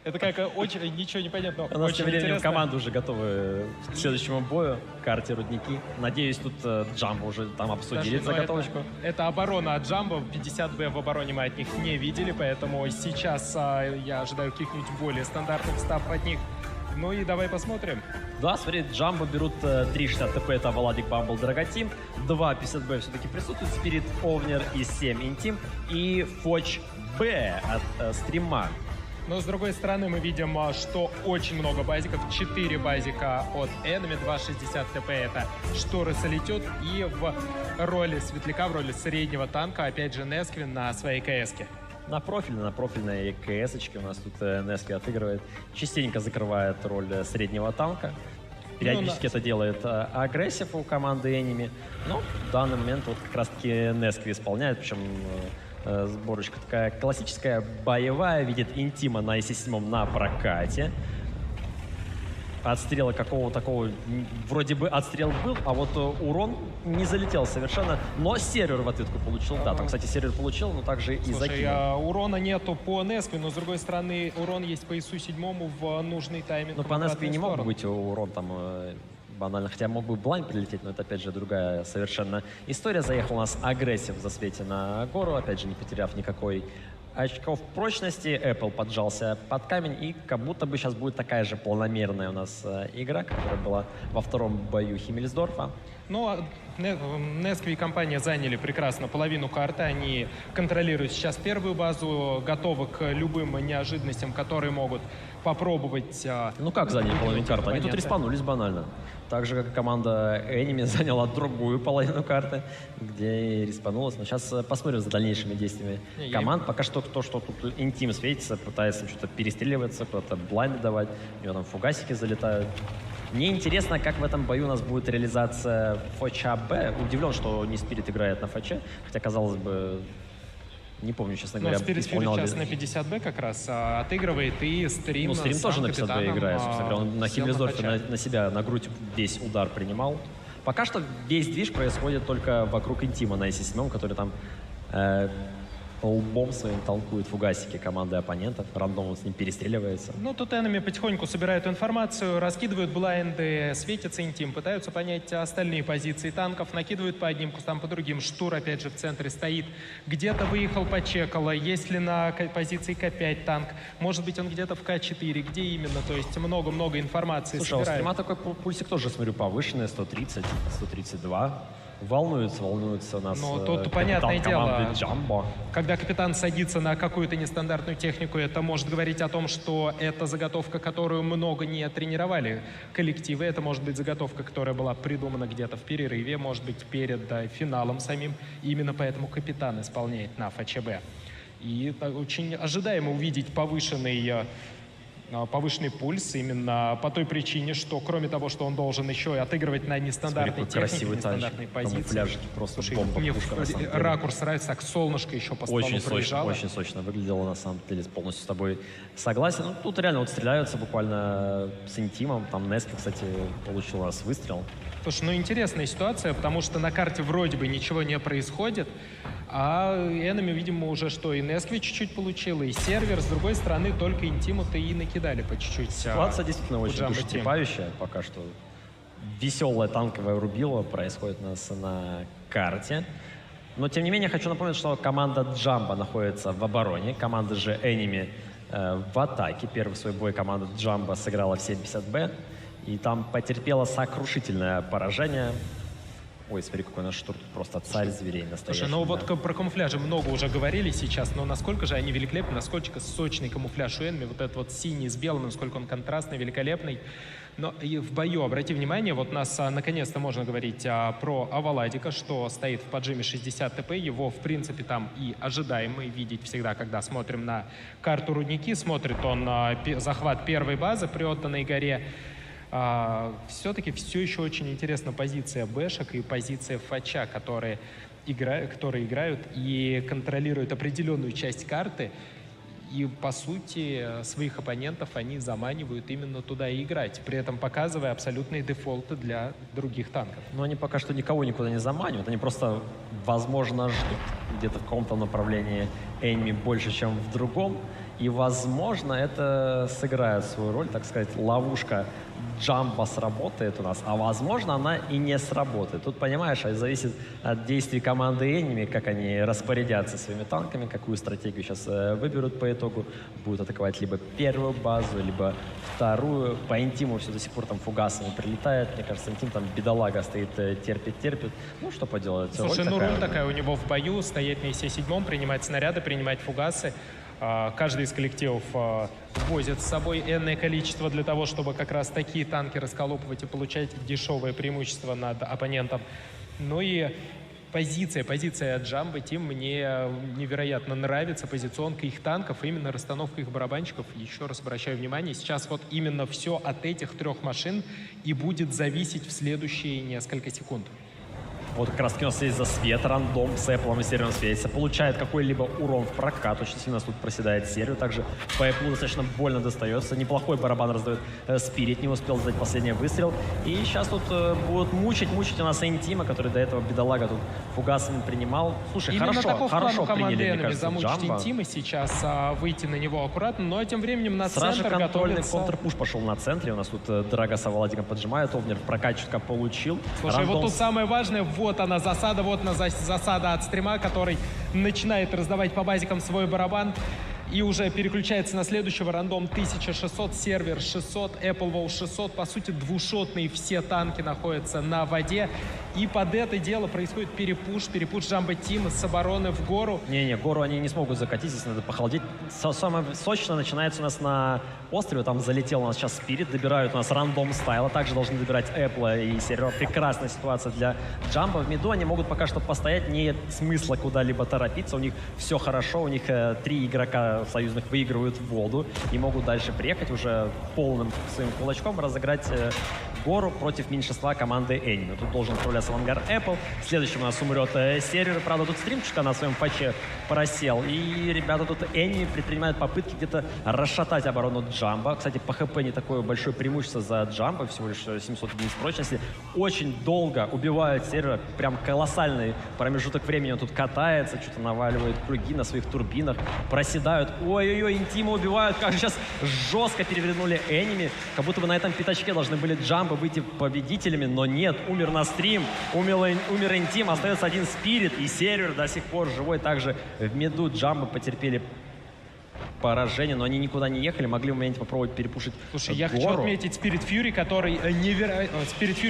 Это как очень ничего не понятно. У нас Очень тем временем интересно. команды уже готовы к следующему бою, карте Рудники. Надеюсь, тут Джамбо уже там обсудили Подожди, но заготовочку. это оборона от Джамбо. 50Б в обороне мы от них не видели, поэтому сейчас я ожидаю каких-нибудь более стандартных став от них. Ну и давай посмотрим. Да, смотри, Джамбо берут 3,60 ТП, это Владик, Бамбл, Драготим. 2,50Б все-таки присутствует, Спирит, Овнер и 7 Интим. И Фоч Б от Стрима. Но с другой стороны мы видим, что очень много базиков. 4 базика от Enemy, 2,60 ТП это Шторы Солитюд. И в роли Светляка, в роли среднего танка, опять же, Несквин на своей КС-ке. На профильной КС-очке у нас тут Нески отыгрывает. Частенько закрывает роль среднего танка. Периодически это делает агрессив у команды Enemy. Но в данный момент вот как раз-таки Нески исполняет. Причем сборочка такая классическая, боевая. Видит Интима на IC-7 на прокате. Отстрела какого-то такого, вроде бы отстрел был, а вот урон не залетел совершенно. Но сервер в ответку получил. Да, там, кстати, сервер получил, но также и закинул. Урона нету по Нескви, но с другой стороны урон есть по ИСу-7 в нужный тайминг. Ну, по Неспи не мог быть урон там банально, хотя мог бы блайн прилететь, но это, опять же, другая совершенно история. Заехал у нас агрессив в засвете на гору, опять же, не потеряв никакой очков прочности. Apple поджался под камень, и как будто бы сейчас будет такая же полномерная у нас игра, которая была во втором бою Химмельсдорфа. Ну, Нескви и компания заняли прекрасно половину карты. Они контролируют сейчас первую базу, готовы к любым неожиданностям, которые могут попробовать. Ну как заняли половину карты? Они тут респанулись банально. Так же, как и команда Enemy заняла другую половину карты, где респанулась. Но сейчас посмотрим за дальнейшими действиями команд. Пока что то, что тут Интим светится, пытается что-то перестреливаться, кто-то блайнд давать. У него там фугасики залетают. Мне интересно, как в этом бою у нас будет реализация Фоча Б. Удивлен, что не Спирит играет на Фоче, хотя, казалось бы, не помню, честно говоря, Спирит исполнял сейчас ли... на 50Б как раз отыгрывает, и Стрим. Ну, Стрим тоже на 50Б капитаном, играет, собственно говоря. Он на сел Химмельсдорфе Фоча. на себя, на грудь весь удар принимал. Пока что весь движ происходит только вокруг Интима на IC-7, который там лбом своим танкует фугасики команды оппонентов, рандомно с ним перестреливается. Ну, тут Enemy потихоньку собирают информацию, раскидывают блайнды, светится Интим, пытаются понять остальные позиции танков, накидывают по одним кустам, по другим. Штур, опять же, в центре стоит. Где-то выехал, почекало, есть ли на позиции К5 танк, может быть, он где-то в К4, где именно, то есть много-много информации Слушай, а у собирают. Стрима такой пульсик тоже, смотрю, повышенный, 130, 132. Волнуется у нас Ну, тут понятное дело, команды Джамбо. когда капитан садится на какую-то нестандартную технику, это может говорить о том, что это заготовка, которую много не тренировали коллективы. Это может быть заготовка, которая была придумана где-то в перерыве, может быть, перед финалом самим. И именно поэтому капитан исполняет на ФЧБ. И очень ожидаемо увидеть повышенный пульс именно по той причине, что кроме того, что он должен еще и отыгрывать на нестандартной технике, нестандартной позиции. Просто Слушай, бомба. мне пушка, на самом деле. ракурс нравится, так солнышко еще по стволу пробежало. Очень сочно выглядело, на самом деле, полностью с тобой согласен. Ну, тут реально вот стреляются буквально с Интимом. Там Нески, кстати, получил у нас выстрел. Слушай, ну интересная ситуация, потому что на карте вроде бы ничего не происходит, а Enemy, видимо, уже что и Нескви чуть-чуть получила, и сервер. С другой стороны, только Интиму-то и накидали по чуть-чуть. Ситуация действительно очень душетрепающая пока что. Веселая танковая рубила происходит у нас на карте. Но, тем не менее, хочу напомнить, что команда Джамбо находится в обороне, команда же Enemy в атаке. Первый свой бой команда Джамбо сыграла в 750Б. И там потерпела сокрушительное поражение. Ой, смотри, какой наш штурм. Просто царь зверей настоящий. Слушай, ну да. вот про камуфляжи много уже говорили сейчас, но насколько же они великолепны, насколько сочный камуфляж у Enemy, вот этот вот синий с белым, насколько он контрастный, великолепный. Но и в бою, обрати внимание, вот нас наконец-то можно говорить про Аваладика, что стоит в поджиме 60 ТП. Его, в принципе, там и ожидаемо видеть всегда, когда смотрим на карту Рудники. Смотрит он на захват первой базы при отданной горе. Все-таки все еще очень интересна позиция Бэшек и позиция Фача, которые играют и контролируют определенную часть карты. И, по сути, своих оппонентов они заманивают именно туда и играть, при этом показывая абсолютные дефолты для других танков. Но они пока что никого никуда не заманивают. Они просто, возможно, ждут где-то в каком-то направлении enemy больше, чем в другом. И, возможно, это сыграет свою роль, так сказать, ловушка джамба сработает у нас, а, возможно, она и не сработает. Тут, понимаешь, зависит от действий команды enemy, как они распорядятся своими танками, какую стратегию сейчас выберут по итогу. Будут атаковать либо первую базу, либо вторую. По интиму все до сих пор там фугасами прилетает. Мне кажется, интим там бедолага стоит, терпит. Ну, что поделать. Слушай, ну роль такая у него в бою, стоять на ИС-7, принимать снаряды, принимать фугасы. Каждый из коллективов возит с собой энное количество для того, чтобы как раз такие танки расколупывать и получать дешевое преимущество над оппонентом. Ну и позиция Jumbo Team мне невероятно нравится, позиционка их танков, именно расстановка их барабанщиков. Еще раз обращаю внимание, сейчас вот именно все от этих трех машин и будет зависеть в следующие несколько секунд. Вот как раз кинулся из-за света, рандом с Apple и сервером светится. Получает какой-либо урон в прокат. Очень сильно тут проседает серию. Также по Apple достаточно больно достается. Неплохой барабан раздает Спирит. Не успел сдать последний выстрел. И сейчас тут будут мучить у нас Интима, который до этого бедолага тут фугасами принимал. Слушай, именно хорошо приняли, мне кажется, замучить Jumbo. Интима сейчас, выйти на него аккуратно. Но тем временем на Сразу центр же контрольный готовится... контрпуш пошел на центре. У нас тут Драга с Аваладиком поджимает. Овнер прокатчика получил. Слушай, Рандом вот тут самое важное, вот она засада, засада от стрима, который начинает раздавать по базикам свой барабан и уже переключается на следующего. Рандом 1600, сервер 600, Apple Wall 600. По сути, двушотные все танки находятся на воде. И под это дело происходит перепуш Jumbo Team с обороны в гору. Не, гору они не смогут закатить, здесь надо похолодеть. Самое сочное начинается у нас на острове, там залетел у нас сейчас Спирит, добирают у нас рандом стайла, также должны добирать Apple и сервер. Прекрасная ситуация для Jumbo. В миду они могут пока что постоять, нет смысла куда-либо торопиться, у них все хорошо, у них 3 игрока союзных выигрывают воду и могут дальше приехать уже полным своим кулачком разыграть гору против меньшинства команды enemy. Тут должен отправляться в ангар Apple. Следующим у нас умрет сервер. Правда, тут стримчика на своем патче просел. И ребята тут enemy предпринимают попытки где-то расшатать оборону Jumbo. Кстати, по ХП не такое большое преимущество за Jumbo. Всего лишь 700 единиц прочности. Очень долго убивают сервера. Прям колоссальный промежуток времени он тут катается. Что-то наваливает круги на своих турбинах. Проседают. Ой-ой-ой, Интима убивают. Как сейчас жестко перевернули enemy. Как будто бы на этом пятачке должны были Jumbo выйти победителями, но нет, умер на стрим, умер Интим, остается один Спирит, и сервер до сих пор живой. Также в миду Jumbo потерпели поражение, но они никуда не ехали, могли в моменте попробовать перепушить Слушай, я хочу отметить Spirit Fury,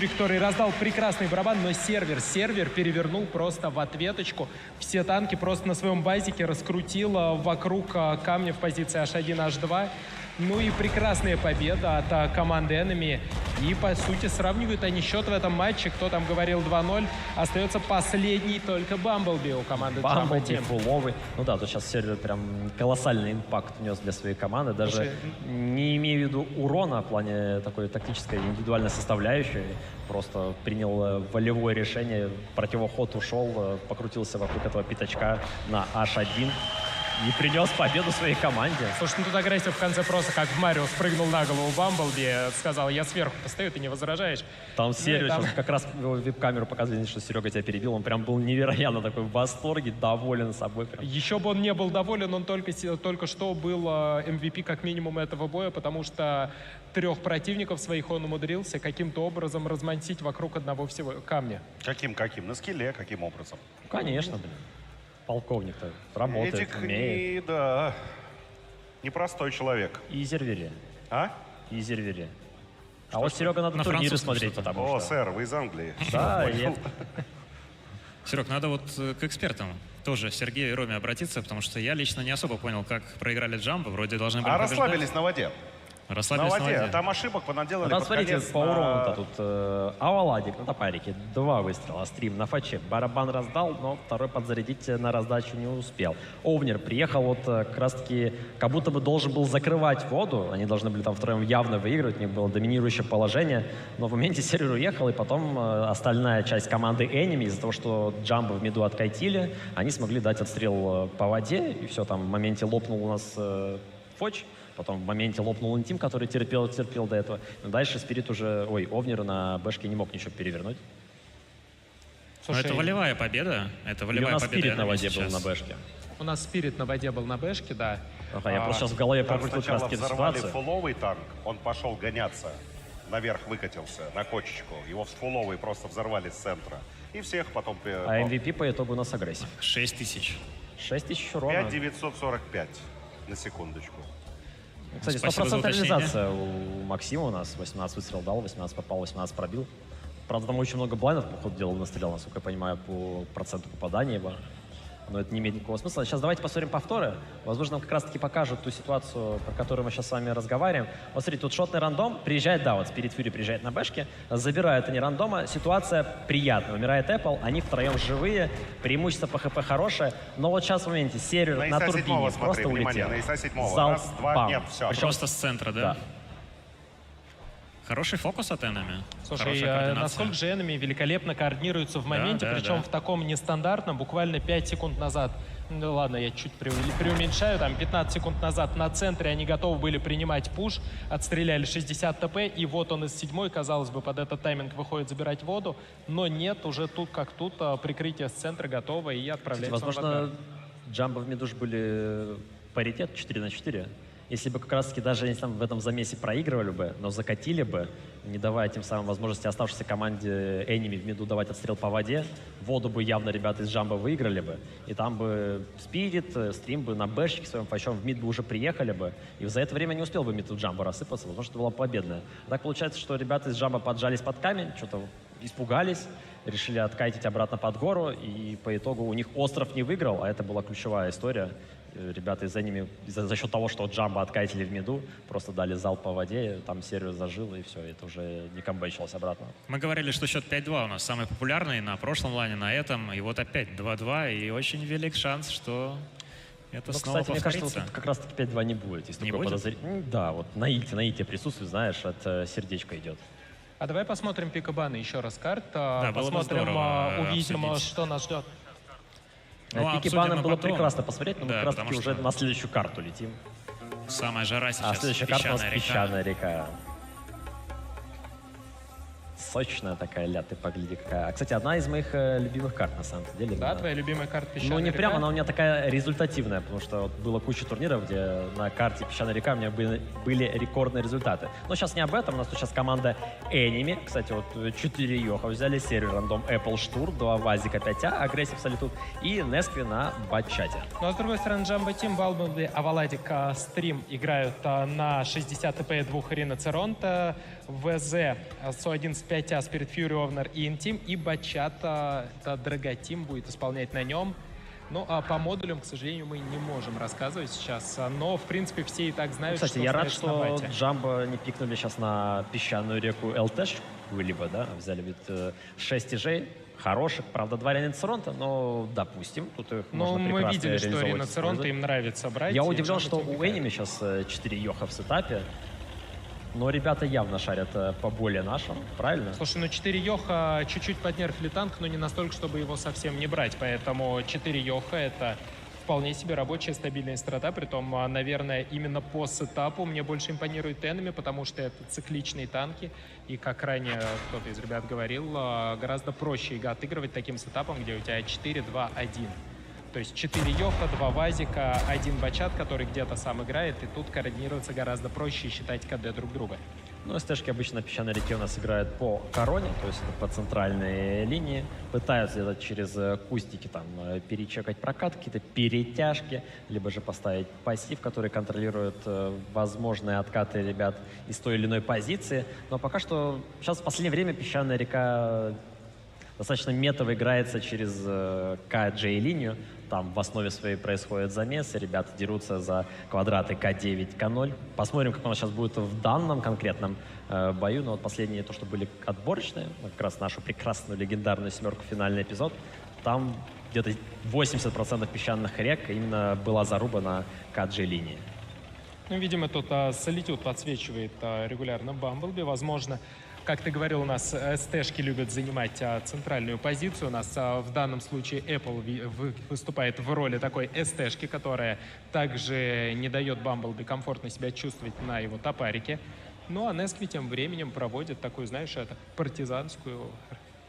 который раздал прекрасный барабан, но сервер перевернул просто в ответочку. Все танки просто на своем базике раскрутил вокруг камня в позиции H1, H2. Ну и прекрасная победа от команды Enemy. И, по сути, сравнивают они счет в этом матче. Кто там говорил 2-0. Остается последний только Бамблби у команды Jumbo Team. Фуловый. Ну да, тут сейчас сервер прям колоссальный импакт внес для своей команды. Даже не имея в виду урона в плане такой тактической индивидуальной составляющей. Просто принял волевое решение. Противоход ушел, покрутился вокруг этого пятачка на H1. И принес победу своей команде. Слушай, ну тут агрессия в конце просто как в Марио спрыгнул на голову Бамблби, сказал, я сверху постою, ты не возражаешь. Там Серега как раз веб-камеру показывали, что Серега тебя перебил. Он прям был невероятно такой в восторге, доволен собой. Прям. Еще бы он не был доволен, он только что был MVP как минимум этого боя, потому что 3 противников своих он умудрился каким-то образом размантить вокруг одного всего камня. Каким? На скилле каким образом? Конечно, блин. Полковник-то работает, Эдик умеет. непростой человек. Изервери. А? Изервери. А вот Серега надо на турниры смотреть, потому что... О, сэр, вы из Англии. Да, Серег, надо вот к экспертам тоже Сергею и Роме обратиться, потому что я лично не особо понял, как проиграли Jumbo. Вроде должны были побеждать. Расслабились на воде. На Расслабились на воде. воде. Там ошибок понаделали Там, под смотрите, конец по на- урону-то тут Аваладик на топарике 2 выстрела, стрим на фаче. Барабан раздал, но второй подзарядить на раздачу не успел. Овнер приехал вот как раз-таки, как будто бы должен был закрывать воду. Они должны были там втроем явно выигрывать, у них было доминирующее положение. Но в моменте сервер уехал, и потом остальная часть команды Enemy, из-за того, что Джамбо в миду откатили, они смогли дать отстрел по воде, и все, там в моменте лопнул у нас Фоч. Потом в моменте лопнул Интим, который терпел до этого. Но дальше Спирит уже... Овнер на бэшке не мог ничего перевернуть. Но это волевая победа. Это волевая у нас победа. Спирит на Enemy воде был сейчас. на бэшке. У нас Спирит на воде был на бэшке, да. Ага, я просто сейчас в голове Там прокрутил сначала краски взорвали ситуацию. фуловый танк, он пошел гоняться. Наверх выкатился, на кочечку. Его в фуловый просто взорвали с центра. И всех потом... А MVP по итогу у нас агрессив. 6000. 6000 урона. 5945 на секундочку. Кстати, Спасибо за 100% уточнение. реализация у Максима у нас. 18 выстрел дал, 18 попал, 18 пробил. Правда, там очень много блайндов, по ходу дела, настрелял, насколько я понимаю, по проценту попадания его. Но это не имеет никакого смысла. Сейчас давайте посмотрим повторы. Возможно, нам как раз-таки покажут ту ситуацию, про которую мы сейчас с вами разговариваем. Вот смотрите, тут шотный рандом. Приезжает, да, вот Spirit Fury приезжает на бэшке. Забирают они рандома. Ситуация приятная. Умирает Apple, они втроем живые. Преимущество по ХП хорошее. Но вот сейчас в моменте сервер на ИСа турбине 7-го просто смотри, внимание, улетел. на ИСа 7-го. Залп, Раз, два, бам. нет, все. Причем Просто с центра, да? Хороший фокус от Enemy. Слушай, Хорошая координация. насколько же Enemy великолепно координируются в моменте, да, причем да. в таком нестандартном, буквально 5 секунд назад. Ну ладно, я чуть преуменьшаю, там 15 секунд назад на центре они готовы были принимать пуш, отстреляли 60 ТП, и вот он из 7-й, казалось бы, под этот тайминг выходит забирать воду, но нет, уже тут как тут, прикрытие с центра готово и отправляется. Возможно, Джамбо в мидуш были паритет 4 на 4. Если бы как раз-таки даже если там в этом замесе проигрывали бы, но закатили бы, не давая тем самым возможности оставшейся команде Enemy в миду давать отстрел по воде, воду бы явно ребята из Джамбо выиграли бы, и там бы Спирит, Стрим бы на бэшке своем фачом в мид бы уже приехали бы, и за это время не успел бы мид у Джамбо рассыпаться, потому что это была победная. Так получается, что ребята из Джамбо поджались под камень, что-то испугались, решили откатить обратно под гору, и по итогу у них остров не выиграл, а это была ключевая история. Ребята из Enemy за счет того, что Джамбо откатили в миду, просто дали залп по воде, там серию зажил, и все, это уже не камбэчилось обратно. Мы говорили, что счет 5-2 у нас самый популярный на прошлом лане, на этом. И вот опять 2-2, и очень велик шанс, что это Ну, снова кстати, мне кажется, повторится. вот тут как раз-таки 5-2 не будет. Если Не такое будет? подозрение. Да, вот наитие присутствует, знаешь, от сердечка идет. А давай посмотрим пикабаны еще раз карт, было бы посмотрим, здорово увидим, обсудить. что нас ждет. Ну, Пики обсудим бана мы было потом. прекрасно посмотреть, но мы Да, как раз-таки потому уже что на следующую карту летим. Самая жара сейчас. А следующая карта у нас песчаная река. песчаная река. Сочная такая, ля, ты погляди какая. А, кстати, одна из моих любимых карт, на самом деле. Да, твоя любимая карта песчаная Ну, не река? прямо, она у меня такая результативная, потому что вот было куча турниров, где на карте Песчаная река у меня были рекордные результаты. Но сейчас не об этом, у нас тут сейчас команда Enemy. Кстати, вот 4 Йоха взяли, серию рандом Apple Штур, 2 Вазика 5А, Агрессив Солитут и Нескви на батчате. Ну а с другой стороны, Джамбо Тим, Балбанли, Аваладик, Стрим играют на 60 ТП двух Ирина Церонта, ВЗ, СО-11-5А, Spirit Fury, Овнер и Интим, и Бачата, это Драготим будет исполнять на нем. Ну, а по модулям, к сожалению, мы не можем рассказывать сейчас, но, в принципе, все и так знают, Кстати, что я рад, ставится на что бате. Джамбо не пикнули сейчас на песчаную реку ЛТшку, либо, да, взяли ведь 6 тяжей, хороших, правда, 2 Рина Церонта, но допустим, тут их Ну, можно мы прекрасно видели, что реализовывать, Рина Церонта использовать. им нравится брать. Я и удивлен, Джамбо что Тим у пикает. Enemy сейчас 4 Йоха в сетапе, но ребята явно шарят по более нашим, правильно? Слушай, ну 4 Йоха чуть-чуть поднерфили танк, но не настолько, чтобы его совсем не брать. Поэтому 4 Йоха — это вполне себе рабочая стабильная страта. Притом, наверное, именно по сетапу мне больше импонирует Enemy, потому что это цикличные танки. И, как ранее кто-то из ребят говорил, гораздо проще их отыгрывать таким сетапом, где у тебя 4, 2, 1. То есть 4 Йоха, 2 Вазика, 1 Бачат, который где-то сам играет, и тут координироваться гораздо проще и считать КД друг друга. Ну, СТшки обычно на песчаной реке у нас играют по короне, то есть по центральной линии. Пытаются где-то через кустики там перечекать прокат, какие-то перетяжки, либо же поставить пассив, который контролирует возможные откаты ребят из той или иной позиции. Но пока что сейчас в последнее время песчаная река достаточно метово играется через К-J-линию. Там в основе своей происходят замесы, ребята дерутся за квадраты К9, К0. Посмотрим, как оно сейчас будет в данном конкретном бою. Но вот последние, то, что были отборочные, как раз нашу прекрасную легендарную семерку, финальный эпизод, там где-то 80% песчаных рек именно была заруба на К-J-линии. Ну, видимо, тут Solitude подсвечивает регулярно Бамблби. Возможно, как ты говорил, у нас СТшки любят занимать центральную позицию. У нас в данном случае Apple выступает в роли такой СТшки, которая также не дает Бамблби комфортно себя чувствовать на его топарике. Ну, а Нескви тем временем проводит такую, знаешь, это партизанскую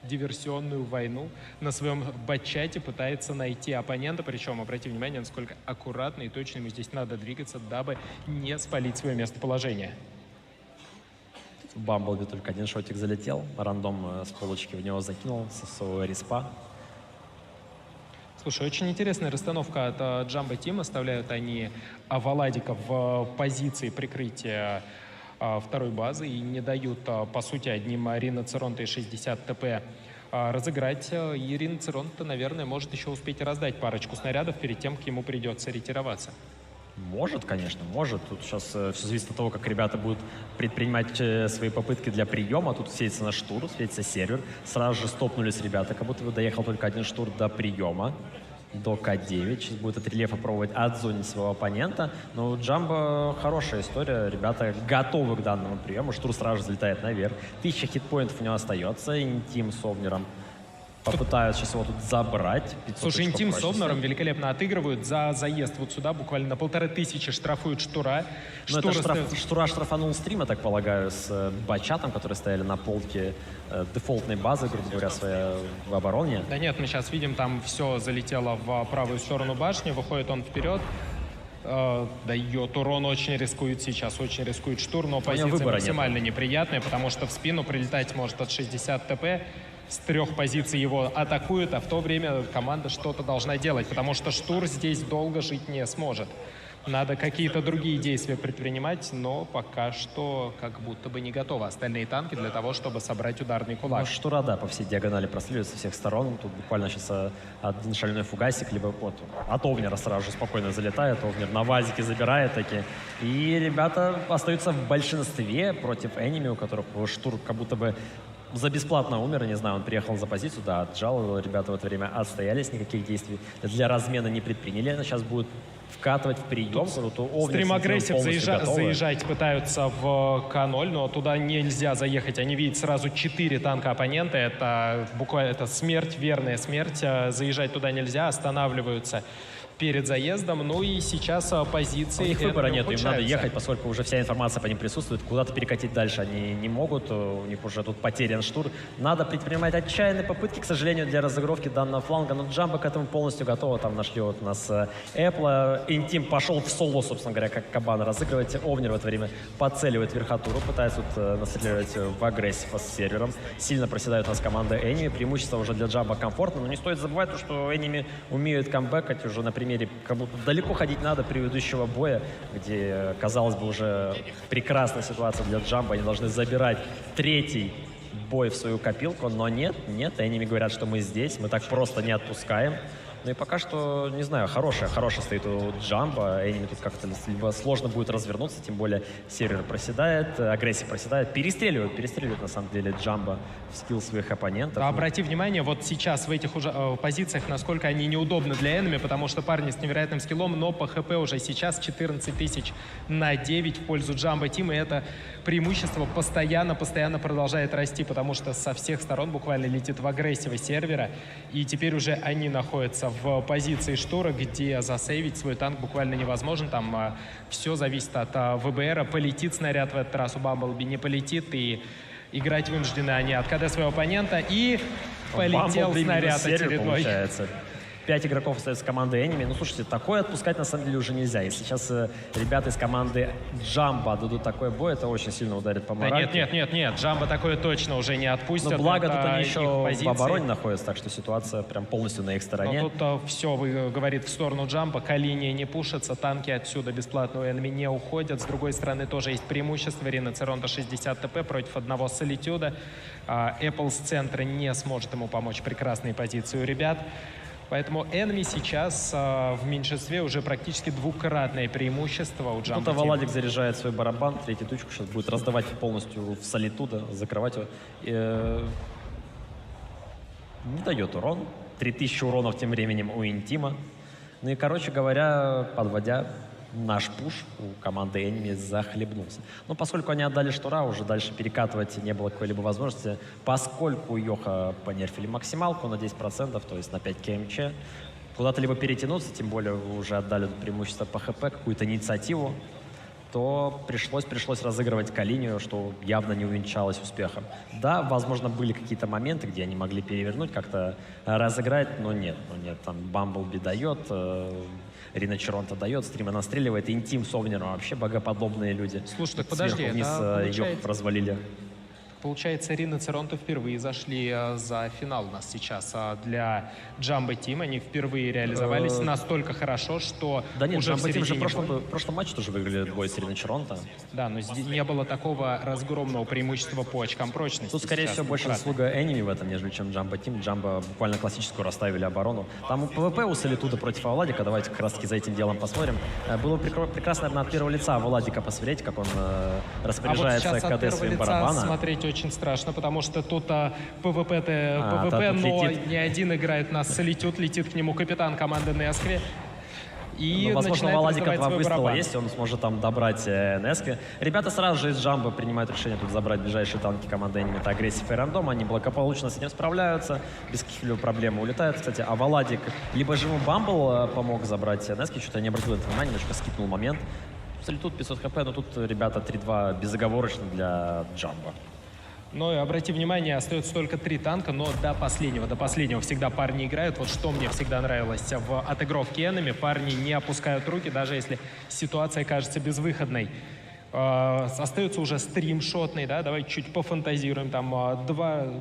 диверсионную войну. На своем батчате пытается найти оппонента, причем, обрати внимание, насколько аккуратно и точно ему здесь надо двигаться, дабы не спалить свое местоположение. Бамблби только один шотик залетел, рандом с полочки в него закинул со своего респа. Слушай, очень интересная расстановка от Jumbo Team. Оставляют они Валадика в позиции прикрытия второй базы и не дают, по сути, одним Риноцеронта и 60 ТП разыграть. И Риноцеронта, наверное, может еще успеть раздать парочку снарядов перед тем, как ему придется ретироваться. Может, конечно, может. Тут сейчас все зависит от того, как ребята будут предпринимать свои попытки для приема. Тут светится наш штурм, светится сервер. Сразу же стопнулись ребята, как будто бы доехал только один штурм до приема. До К9. Сейчас будет от рельефа пробовать отзонить своего оппонента. Но у Джамбо хорошая история. Ребята готовы к данному приему. Штур сразу же залетает наверх. 1000 хитпоинтов у него остается. Интим с Овнером попытаются сейчас его тут забрать. Слушай, Интим с Овнером великолепно отыгрывают за заезд вот сюда. Буквально на 1500 штрафуют Штура. Ну, это Штура штрафанул стрим, я так полагаю, с батчатом, которые стояли на полке дефолтной базы, грубо говоря, своей в обороне. Да нет, мы сейчас видим, там все залетело в правую сторону башни. Выходит он вперед. Дает урон, очень рискует сейчас, очень рискует Штур, но позиция максимально неприятная, потому что в спину прилетать может от 60 ТП. С 3 позиций его атакуют, а в то время команда что-то должна делать, потому что Штур здесь долго жить не сможет. Надо какие-то другие действия предпринимать, но пока что как будто бы не готовы остальные танки для того, чтобы собрать ударный кулак. Ну, Штура, да, по всей диагонали простреливает со всех сторон. Тут буквально сейчас один шальной фугасик, либо вот от Овнера сразу же спокойно залетает. Овнер на вазике забирает таки. И ребята остаются в большинстве против Эними, у которых Штур как будто бы за бесплатно умер, я не знаю, он приехал за позицию, да, отжал, ребята в это время отстоялись, никаких действий для размена не предприняли, но сейчас будут вкатывать в прием. Стрим агрессив заезжать пытаются в К0, но туда нельзя заехать. Они видят сразу 4 танка оппонента. Это буквально это смерть, верная смерть. Заезжать туда нельзя, останавливаются перед заездом. Ну и сейчас позиции... У них выбора нет, им надо ехать, поскольку уже вся информация по ним присутствует. Куда-то перекатить дальше они не могут, у них уже тут потерян штурм. Надо предпринимать отчаянные попытки, к сожалению, для разыгровки данного фланга. Но Джамбо к этому полностью готова. Там нашли вот у нас Apple. Интим пошел в соло, собственно говоря, как кабан разыгрывать. Овнер в это время подцеливает верхотуру, пытается тут настреливать в агрессив с сервером. Сильно проседает у нас команда Эними. Преимущество уже для Джамбо комфортно, но не стоит забывать, что Эними умеют камбэкать уже на примере, как будто далеко ходить надо предыдущего боя, где, казалось бы, уже прекрасная ситуация для Джамбо. Они должны забирать 3-й бой в свою копилку, но нет, Эними говорят, что мы здесь, мы так просто не отпускаем. Ну и пока что, не знаю, хорошая стоит у Джамбо. Эними тут как-то либо сложно будет развернуться, тем более сервер проседает, агрессия проседает. Перестреливают на самом деле Джамбо в скилл своих оппонентов. Да, обрати внимание, вот сейчас в этих уже позициях, насколько они неудобны для Энеми, потому что парни с невероятным скиллом, но по ХП уже сейчас 14 тысяч на 9 в пользу Jumbo Team, и это преимущество постоянно продолжает расти, потому что со всех сторон буквально летит в агрессиве сервера, и теперь уже они находятся в позиции Штура, где засейвить свой танк буквально невозможно. Там все зависит от ВБРа. Полетит снаряд в этот раз у Бамблби, не полетит, и играть вынуждены они от КД своего оппонента. И полетел снаряд очередной. 5 игроков остается команда Enemy. Ну, слушайте, такое отпускать на самом деле уже нельзя. Если сейчас ребята из команды Jumbo дадут такой бой, это очень сильно ударит по Да моральке. нет, Джамбо такое точно уже не отпустят. Но благо тут Это они их еще в позиции. обороне находятся, так что ситуация прям полностью на их стороне. Но тут все говорит в сторону Джамбо. Калиния не пушится, танки отсюда бесплатно у Enemy не уходят. С другой стороны тоже есть преимущество. Риноцеронта 60 ТП против одного Солитюда. Apple с центра не сможет ему помочь. Прекрасные позиции у ребят. Поэтому Enemy сейчас в меньшинстве, уже практически двукратное преимущество у Джамбо. Тут Владик заряжает свой барабан, третью тучку сейчас будет раздавать полностью в Солитуда, закрывать его. Не дает урон. 3000 уронов тем временем у Интима. Ну и, короче говоря, подводя наш пуш, у команды Enemy захлебнулся. Но поскольку они отдали штура, уже дальше перекатывать не было какой-либо возможности. Поскольку Йоха понерфили максималку на 10%, то есть на 5 КМЧ, куда-то либо перетянуться, тем более уже отдали преимущество по ХП, какую-то инициативу, то пришлось разыгрывать Калинию, что явно не увенчалось успехом. Да, возможно, были какие-то моменты, где они могли перевернуть, как-то разыграть, но нет. Там Бамблби дает, Риночеронта дает, стрима настреливает, Интим с Овнером вообще богоподобные люди. Слушай, так подожди, сверху вниз Йохов развалили. Получается, Риноцеронты впервые зашли за финал у нас сейчас. Для Джамбо Тим они впервые реализовались настолько хорошо, что да нет, уже Джамбо Тим же в середине прошлом матче тоже выиграли бой с Риночеронта. Да, но здесь не было такого разгромного преимущества по очкам прочности. Тут, скорее всего, больше заслуга Enemy в этом, нежели чем Джамбо Тим. Джамбо буквально классическую расставили оборону. Там ПВП у Солитуда против Владика. Давайте как раз-таки за этим делом посмотрим. Было прекрасно, наверное, от первого лица Владика посмотреть, как он распоряжается КД своим барабаном. Смотреть очень страшно, потому что тут ПВП, но летит. не один играет на Солитюд, летит к нему капитан команды Нески. И возможно, у Владика два выстрела барабан. есть, он сможет там добрать Нески. Ребята сразу же из Джамбо принимают решение тут забрать ближайшие танки команды Enemy. Это агрессив и рандом, они благополучно с этим справляются, без каких-либо проблем улетают, кстати. А Владик, либо же ему Бамбл помог забрать Нески, что-то я не обратил на это внимание, немножко скипнул момент. Тут 500 хп, но тут ребята 3-2 безоговорочно для Джамбо. Но обрати внимание, остается только 3 танка, но до последнего всегда парни играют. Вот что мне всегда нравилось в отыгровке Enemy, парни не опускают руки, даже если ситуация кажется безвыходной. Остается уже стримшотный, да, давайте чуть пофантазируем, там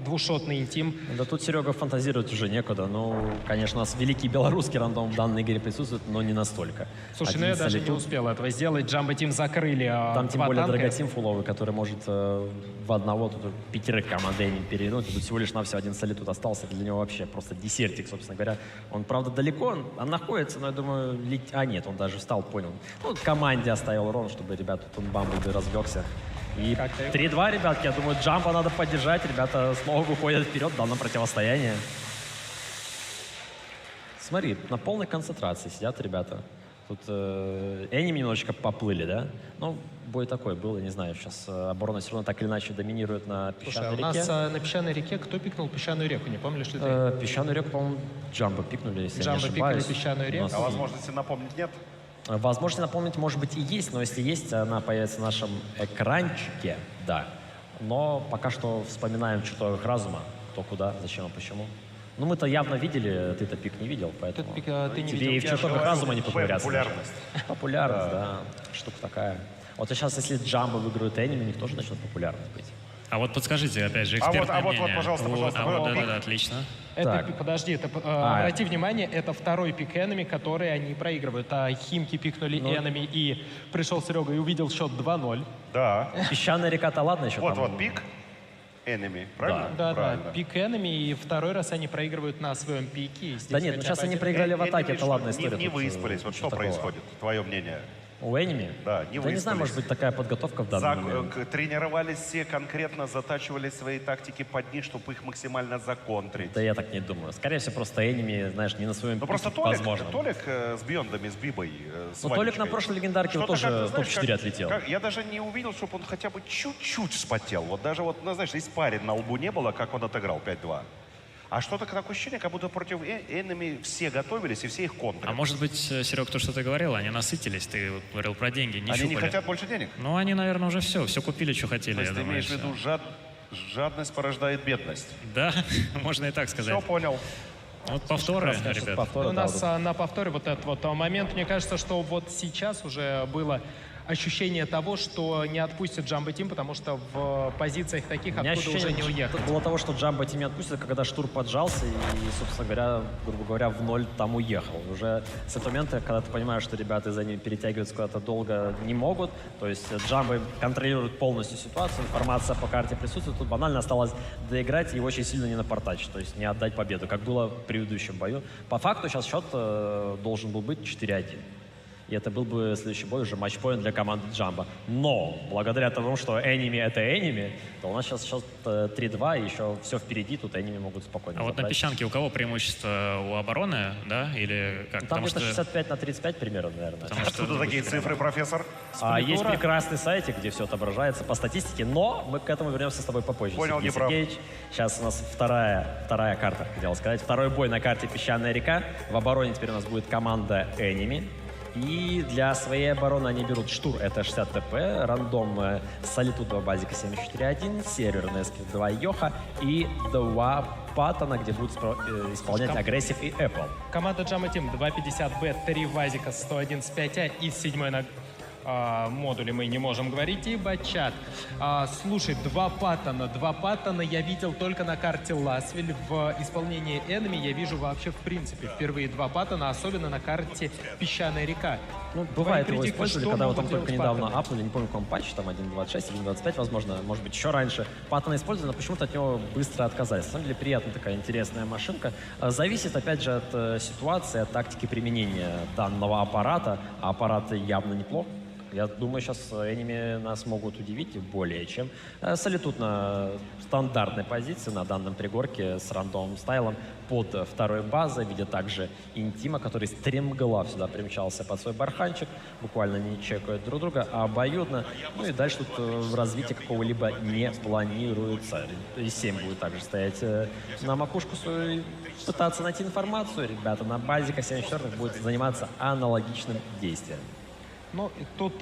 двушотный Интим. Да тут, Серега, фантазировать уже некуда. Ну, конечно, у нас великий белорусский рандом в данной игре присутствует, но не настолько. Слушай, ну я даже не успел этого сделать. Джамбо Тим закрыли там тем более танка. Драготим фуловый, который может в одного тут 5 командой перевернуть. Тут всего лишь навсего один Солитут остался. Для него вообще просто десертик, собственно говоря. Он, правда, далеко, он находится, но я думаю, нет, он даже встал, понял. Ну, команде оставил урон, чтобы ребята тут Бамблби развлекся. И 3-2, ребятки, я думаю, Джамбо надо поддержать. Ребята снова выходят вперед в данном противостоянии. Смотри, на полной концентрации сидят ребята. Тут Enemy немножечко поплыли, да? Ну, бой такой был, я не знаю, сейчас оборона все равно так или иначе доминирует на песчаной реке. У нас на песчаной реке кто пикнул песчаную реку, не помнишь ли ты? Песчаную реку, по-моему, Джамбо пикнули, если я не ошибаюсь. Джамбо пикнули песчаную реку. А возможности напомнить нет? Возможности напомнить, может быть, и есть, но если есть, она появится на нашем экранчике, да. Но пока что вспоминаем в чертогах разума, кто куда, зачем и почему. Ну, мы-то явно видели, ты-то пик не видел, поэтому ты не тебе видел. и в чертогах разума не поковыряться. Популярность. Популярность, да. Штука такая. Вот и сейчас, если Джамбо выиграет Enemy, у них тоже начнет популярность быть. А вот подскажите, опять же, экспертное мнение. вот, пожалуйста. Да, отлично. Подожди, обрати внимание, это второй пик Enemy, который они проигрывают. Химки пикнули Enemy, и пришел Серега и увидел счет 2-0. Да. Песчаная река-то ладно еще там. Вот пик Enemy, правильно? Да, пик Enemy, и второй раз они проигрывают на своем пике. Да нет, сейчас они проиграли в атаке, это ладная история. Не выспались, вот что происходит, твое мнение? У Enemy? Да, я не знаю, может быть, такая подготовка в данный момент. Тренировались все конкретно, затачивали свои тактики под них, чтобы их максимально законтрить. Да я так не думаю. Скорее всего, просто Enemy, знаешь, не на своем пике, просто возможно. Толик с Бьондами, с Бибой, с Ну, Толик на прошлой легендарке вот тоже топ-4 отлетел. Я даже не увидел, чтобы он хотя бы чуть-чуть вспотел. Вот даже вот, ну, знаешь, испарин на лбу не было, как он отыграл 5-2. А что-то такое ощущение, как будто против Enemy все готовились и все их контрят. А может быть, Серег, то, что ты говорил, они насытились, ты говорил про деньги, не Они щупали. не хотят больше денег? Ну, они, наверное, уже все купили, что хотели. То есть я ты думаю, имеешь в виду, жадность порождает бедность? Да, можно и так сказать. Все понял. Вот повторы, ребят. У нас на повторе вот этот вот момент, мне кажется, что вот сейчас уже было ощущение того, что не отпустят Jumbo Team, потому что в позициях таких, откуда уже не уехать. Было того, что Jumbo Team не отпустят, когда штурм поджался и, собственно говоря, грубо говоря, в ноль там уехал. Уже с этого момента, когда ты понимаешь, что ребята за ними перетягиваться куда-то долго не могут, то есть Jumbo контролирует полностью ситуацию, информация по карте присутствует, тут банально осталось доиграть и очень сильно не напортачить, то есть не отдать победу, как было в предыдущем бою. По факту сейчас счет должен был быть 4-1. И это был бы следующий бой уже матчпоинт для команды Jumbo. Но благодаря тому, что Enemy это Enemy, то у нас сейчас 3-2, и еще все впереди, тут Enemy могут спокойно А вот на песчанке у кого преимущество? У обороны, да? Или как? Там где-то 65/35 примерно, наверное. Откуда такие цифры, профессор? Есть прекрасный сайтик, где все отображается по статистике, но мы к этому вернемся с тобой попозже. Понял, Сергей Гепров. Сергеевич. Сейчас у нас вторая карта, хотел сказать. Второй бой на карте «Песчаная река». В обороне теперь у нас будет команда Enemy. И для своей обороны они берут штур, это 60 ТП, рандом Солитуд 2 базика 741, сервер Нески 2 Йоха и 2 Паттона, где будут исполнять агрессив и Apple. Команда Jumbo Team 250Б, 3 Вазика 111.5А и 7 на модуле мы не можем говорить. И Бачат. Слушай, 2 Паттона я видел только на карте Ласвель. В исполнении Enemy я вижу вообще в принципе впервые 2 Паттона, особенно на карте Песчаная река. Ну, бывает, его использовали, когда его там только недавно апнули, не помню, каком патче, там 1.26 или 1.25, возможно, может быть, еще раньше. Паттона использовали, но почему-то от него быстро отказались. На самом деле, приятная такая интересная машинка. Зависит, опять же, от ситуации, от тактики применения данного аппарата. А аппарат явно неплох. Я думаю, сейчас Enemy нас могут удивить более чем. Солитуд на стандартной позиции на данном пригорке с рандомным стайлом под второй базой. Видя также Интима, который стремглав сюда примчался под свой барханчик. Буквально не чекают друг друга, а обоюдно. Ну и дальше тут в развитии какого-либо не планируется. И 7 будет также стоять на макушку свою и пытаться найти информацию. Ребята на базика 74 будут заниматься аналогичным действием. Ну, тут,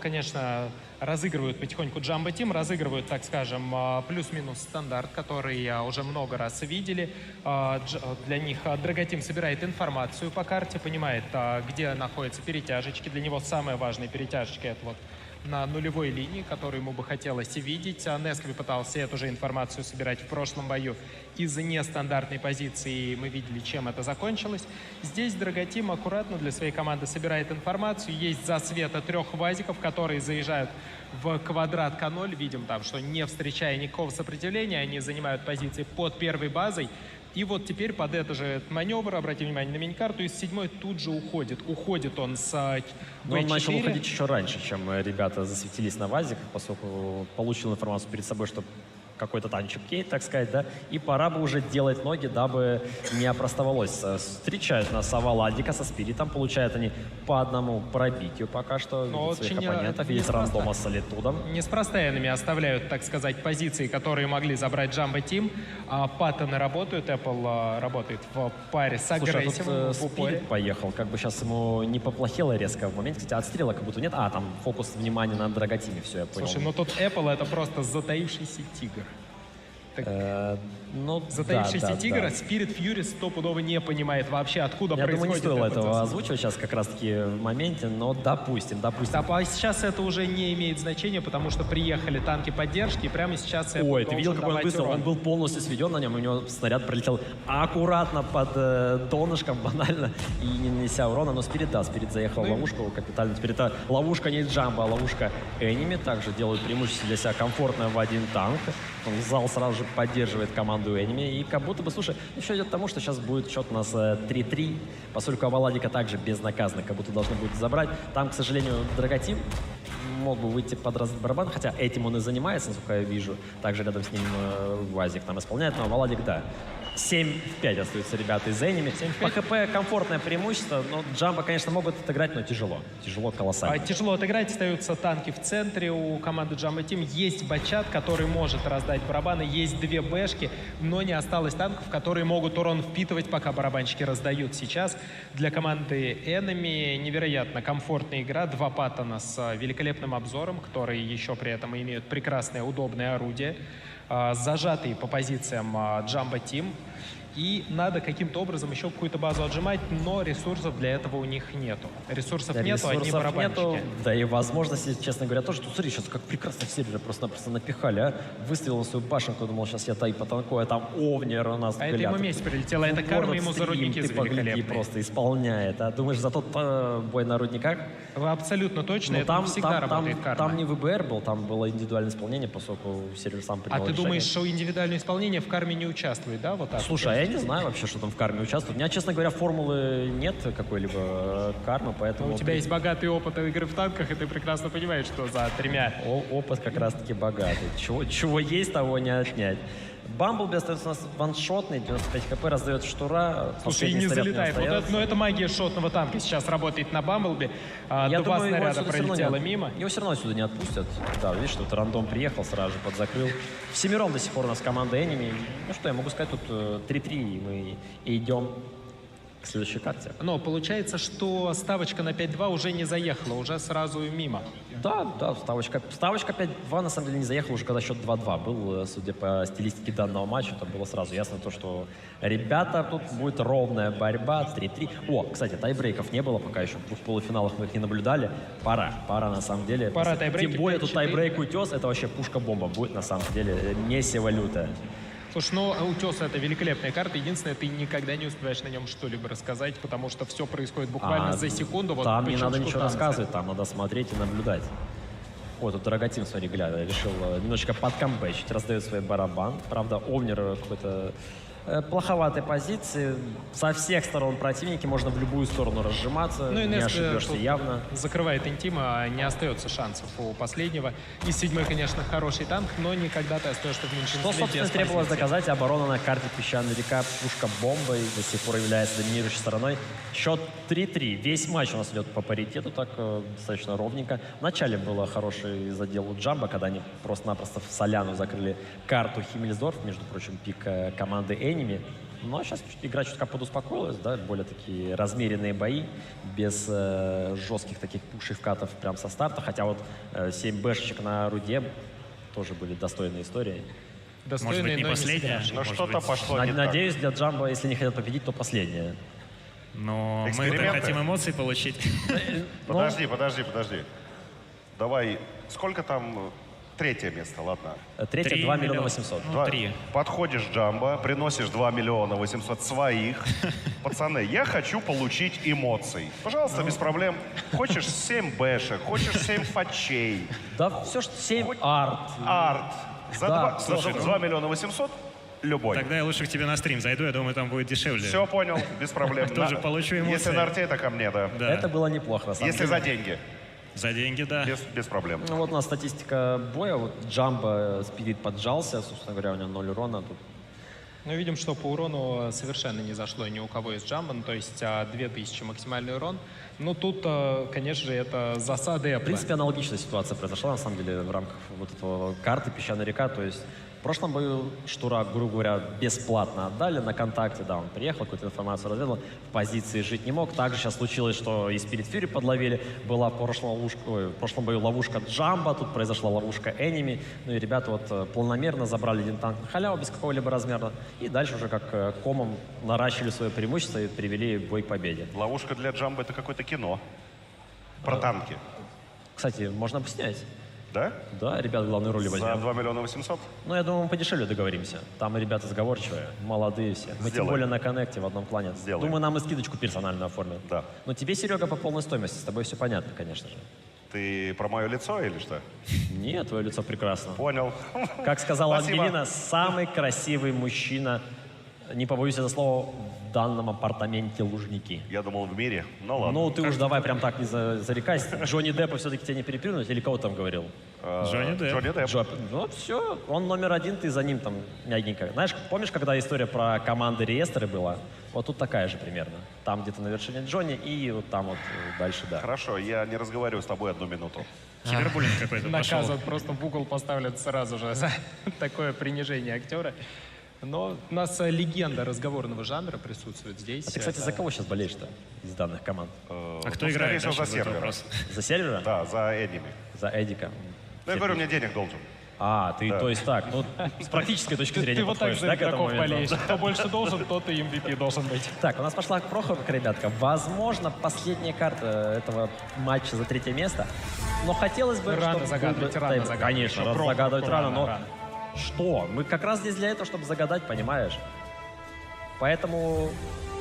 конечно, разыгрывают потихоньку Jumbo Team, разыгрывают, так скажем, плюс-минус стандарт, который уже много раз видели. Для них Drago Team собирает информацию по карте, понимает, где находятся перетяжечки. Для него самые важные перетяжечки — это вот на нулевой линии, которую ему бы хотелось видеть. Нескви пытался эту же информацию собирать в прошлом бою из нестандартной позиции, и мы видели, чем это закончилось. Здесь Drago Team аккуратно для своей команды собирает информацию. Есть засвета 3 вазиков, которые заезжают в квадрат К0. Видим там, что не встречая никакого сопротивления, они занимают позиции под первой базой. И вот теперь под это же маневр, обратите внимание на миникарту, из 7 тут же уходит. Уходит он с В4. Но он начал уходить еще раньше, чем ребята засветились на вазик, поскольку получил информацию перед собой, что какой-то танчик кейт, так сказать, да, и пора бы уже делать ноги, дабы не опростовалось. Встречают нас Аваладика со Спиритом, получают они по одному пробитию пока что, видят своих оппонентов, видят рандома с Солитудом. Неспроста Enemy оставляют, так сказать, позиции, которые могли забрать Jumbo Team. Паттоны работают, Apple работает в паре с агрессивом. Спирит поехал, как бы сейчас ему не поплохело резко в моменте, кстати, отстрела как будто нет, там фокус внимания на Drago Team, все, я понял. Слушай, ну тут Apple — это просто затаившийся тигр. Затаившийся тигр, Spirit Fury стопудово не понимает вообще, откуда Я происходит. думаю, не стоило этого озвучивать сейчас как раз-таки в моменте, но допустим. А сейчас это уже не имеет значения, потому что приехали танки поддержки, и прямо сейчас... Ой, ты видел, какой он быстро? Он был полностью сведен на нем, у него снаряд пролетел аккуратно под донышком, банально, и не нанеся урона. Но Спирит заехал в ловушку капитально. Теперь это ловушка не Jumbo, а ловушка Enemy. Также делают преимущество для себя комфортно в один танк. Зал сразу же поддерживает команду Enemy. И как будто бы, слушай, еще идет к тому, что сейчас будет счет у нас 3-3, поскольку Аваладика также безнаказанно как будто должны будут забрать. Там, к сожалению, Drago Team мог бы выйти под барабан, хотя этим он и занимается, насколько я вижу. Также рядом с ним Вазик там исполняет, но Аваладик, да. 7-5 остаются ребята из Enemy. По ХП комфортное преимущество, но Jumbo, конечно, могут отыграть, но тяжело. Тяжело колоссально. Тяжело отыграть, остаются танки в центре у команды Jumbo Team. Есть Бачат, который может раздать барабаны, есть 2 бэшки, но не осталось танков, которые могут урон впитывать, пока барабанщики раздают. Сейчас для команды Enemy невероятно комфортная игра. 2 Паттона с великолепным обзором, которые еще при этом имеют прекрасное, удобное орудие. Зажатые по позициям Jumbo Team. И надо каким-то образом еще какую-то базу отжимать, но ресурсов для этого у них нету. Ресурсов нету, одни барабанщики. Да и возможности, честно говоря, тоже. Тут смотри, сейчас как прекрасно все просто-напросто напихали, а. Выставил на свою башенку, думал, сейчас я тай потанкую, а там Овнер у нас. А это ему месть прилетела, это карма ему за рудники ты погляди, просто исполняет. А думаешь, за тот бой на рудниках? Вы абсолютно точно, это там, всегда работает карма. Там не ВБР был, там было индивидуальное исполнение, поскольку сервер сам принял А ты решение. думаешь, что индивидуальное исполнение в карме не участвует, да? Вот так. Слушай, а я не знаю вообще, что там в карме участвует. У меня, честно говоря, формулы нет какой-либо кармы, поэтому... У тебя есть богатый опыт игры в танках, и ты прекрасно понимаешь, что за тремя. Опыт как раз-таки богатый. Чего есть, того не отнять. Бамблби остается у нас ваншотный, 95 хп, раздает штура. Слушай, и не залетает. Вот это, но это магия шотного танка сейчас работает на Бамблби. Я Два думаю, снаряда пролетело мимо. Его все равно сюда не отпустят. Да, видишь, тут рандом приехал, сразу же подзакрыл. Всемиром до сих пор у нас команда Enemy. Ну что, я могу сказать, тут 3-3, и мы идем к следующей карте. Но получается, что ставочка на 5-2 уже не заехала, уже сразу мимо. Да, ставочка 5-2 на самом деле не заехала уже, когда счет 2-2 был, судя по стилистике данного матча, это было сразу ясно то, что ребята, тут будет ровная борьба, 3-3. О, кстати, тайбрейков не было пока еще, в полуфиналах мы их не наблюдали. Пора на самом деле. Пора тайбрейки. Тем более тут тайбрейк утес, это вообще пушка-бомба будет на самом деле, месиво лютое. Слушай, ну Утес — это великолепная карта. Единственное, ты никогда не успеваешь на нем что-либо рассказать, потому что все происходит буквально за секунду. Вот там не надо ничего рассказывать, там надо смотреть и наблюдать. Ой, тут Драготим, смотри, глядя, решил немножечко подкамбэчить, раздает свой барабан. Правда, Овнер какой-то плоховатой позиции. Со всех сторон противники, можно в любую сторону разжиматься, ну, и не ошибешься явно. Закрывает интима, не остается шансов у последнего. И седьмой, конечно, хороший танк, но никогда ты остаешься в меньшинстве. Что, собственно, требовалось доказать, оборона на карте Песчаная река, пушка-бомбой до сих пор является доминирующей стороной. Счет 3-3. Весь матч у нас идет по паритету, так достаточно ровненько. В начале был хороший задел у Джамба, когда они просто-напросто в соляну закрыли карту Химмельсдорф, между прочим, пик команды Enemy. Но сейчас игра чутка подуспокоилась, да, более такие размеренные бои, без жестких таких пушей-вкатов прям со старта. Хотя вот 7 бэшечек на руде тоже были достойные истории. Достойные, может быть, не последняя. Но что-то пошло не Надеюсь, для Джамба, если не хотят победить, то последняя. Но мы хотим эмоции получить. Подожди. Давай, сколько там... Третье место, ладно. Третье 2 миллиона 800. Ну, 3. Подходишь, Джамбо, приносишь 2 миллиона 800 своих. Пацаны, я хочу получить эмоций. Пожалуйста, без проблем. Хочешь 7 бэшек, хочешь 7 фачей. Да все, что 7 арт. Арт. За Да, 2 миллиона 800 любой. Тогда я лучше к тебе на стрим зайду, я думаю, там будет дешевле. Все понял, без проблем. Тоже получу эмоции. Если на арте, это ко мне, да. Это было неплохо, на самом Если деле. за деньги. За деньги, да. Без проблем. Ну, вот у нас статистика боя. Вот Джамбо, Спирит поджался, собственно говоря, у него 0 урона. Тут... Ну, видим, что по урону совершенно не зашло ни у кого из Джамбо, ну, то есть 2000 максимальный урон. Ну, тут, конечно же, это засада Эпла. В принципе, аналогичная ситуация произошла, на самом деле, в рамках вот этого карты Песчаная река. То есть в прошлом бою Штура, грубо говоря, бесплатно отдали на контакте. Да, он приехал, какую-то информацию разведал, в позиции жить не мог. Также сейчас случилось, что и Spirit Fury подловили. Была в прошлом бою ловушка Джамбо, тут произошла ловушка Enemy. Ну и ребята вот планомерно забрали один танк на халяву без какого-либо размера. И дальше уже как комом наращивали свое преимущество и привели бой к победе. Ловушка для Джамбо — это какое-то кино. Про танки. Кстати, можно объяснять. Да? Да, ребят, главной роли возьмем. За 2 миллиона 800? Ну, я думаю, мы подешевле договоримся. Там ребята сговорчивые, молодые все. Мы тем более на коннекте в одном клане. Сделаем. Думаю, нам и скидочку персональную оформят. Да. Но тебе, Серега, по полной стоимости. С тобой все понятно, конечно же. Ты про мое лицо или что? Нет, твое лицо прекрасно. Понял. Как сказала Спасибо. Ангелина, самый красивый мужчина, не побоюсь этого слова, в данном апартаменте Лужники. Я думал, в мире. Ну ладно. Ну, ты уж давай прям так не зарекайся. Джонни Деппа все-таки тебе не переплюнуть? Или кого там говорил? Джонни Депп. Джонни Депп. Ну, все, он номер один, ты за ним там мягенько. Знаешь, помнишь, когда история про команды реестры была? Вот тут такая же примерно. Там где-то на вершине Джонни и вот там вот дальше, да. Хорошо, я не разговариваю с тобой 1 минуту. Кибербуллинг какой-то пошел. Наказывают, просто в угол поставлят сразу же за такое принижение актера. Но у нас легенда разговорного жанра присутствует здесь. А ты, кстати, за кого сейчас болеешь-то из данных команд? А кто играет? Скорее всего, за сервера. За сервера? Да, за Enemy. За Эдика. Ну, я говорю, мне денег должен. Ты, то есть так, ну, с практической точки зрения Ты вот так подходишь, за да, к этому игроков моменту? болеешь. Кто больше должен, тот и MVP должен быть. Так, у нас пошла Прохоровка, ребятка. Возможно, последняя карта этого матча за 3-е место. Но хотелось бы, Рано чтобы... загадывать, рано загадывать. Конечно, раз Прохоровку загадывать рано, но... рано. Что? Мы как раз здесь для этого, чтобы загадать, понимаешь? Поэтому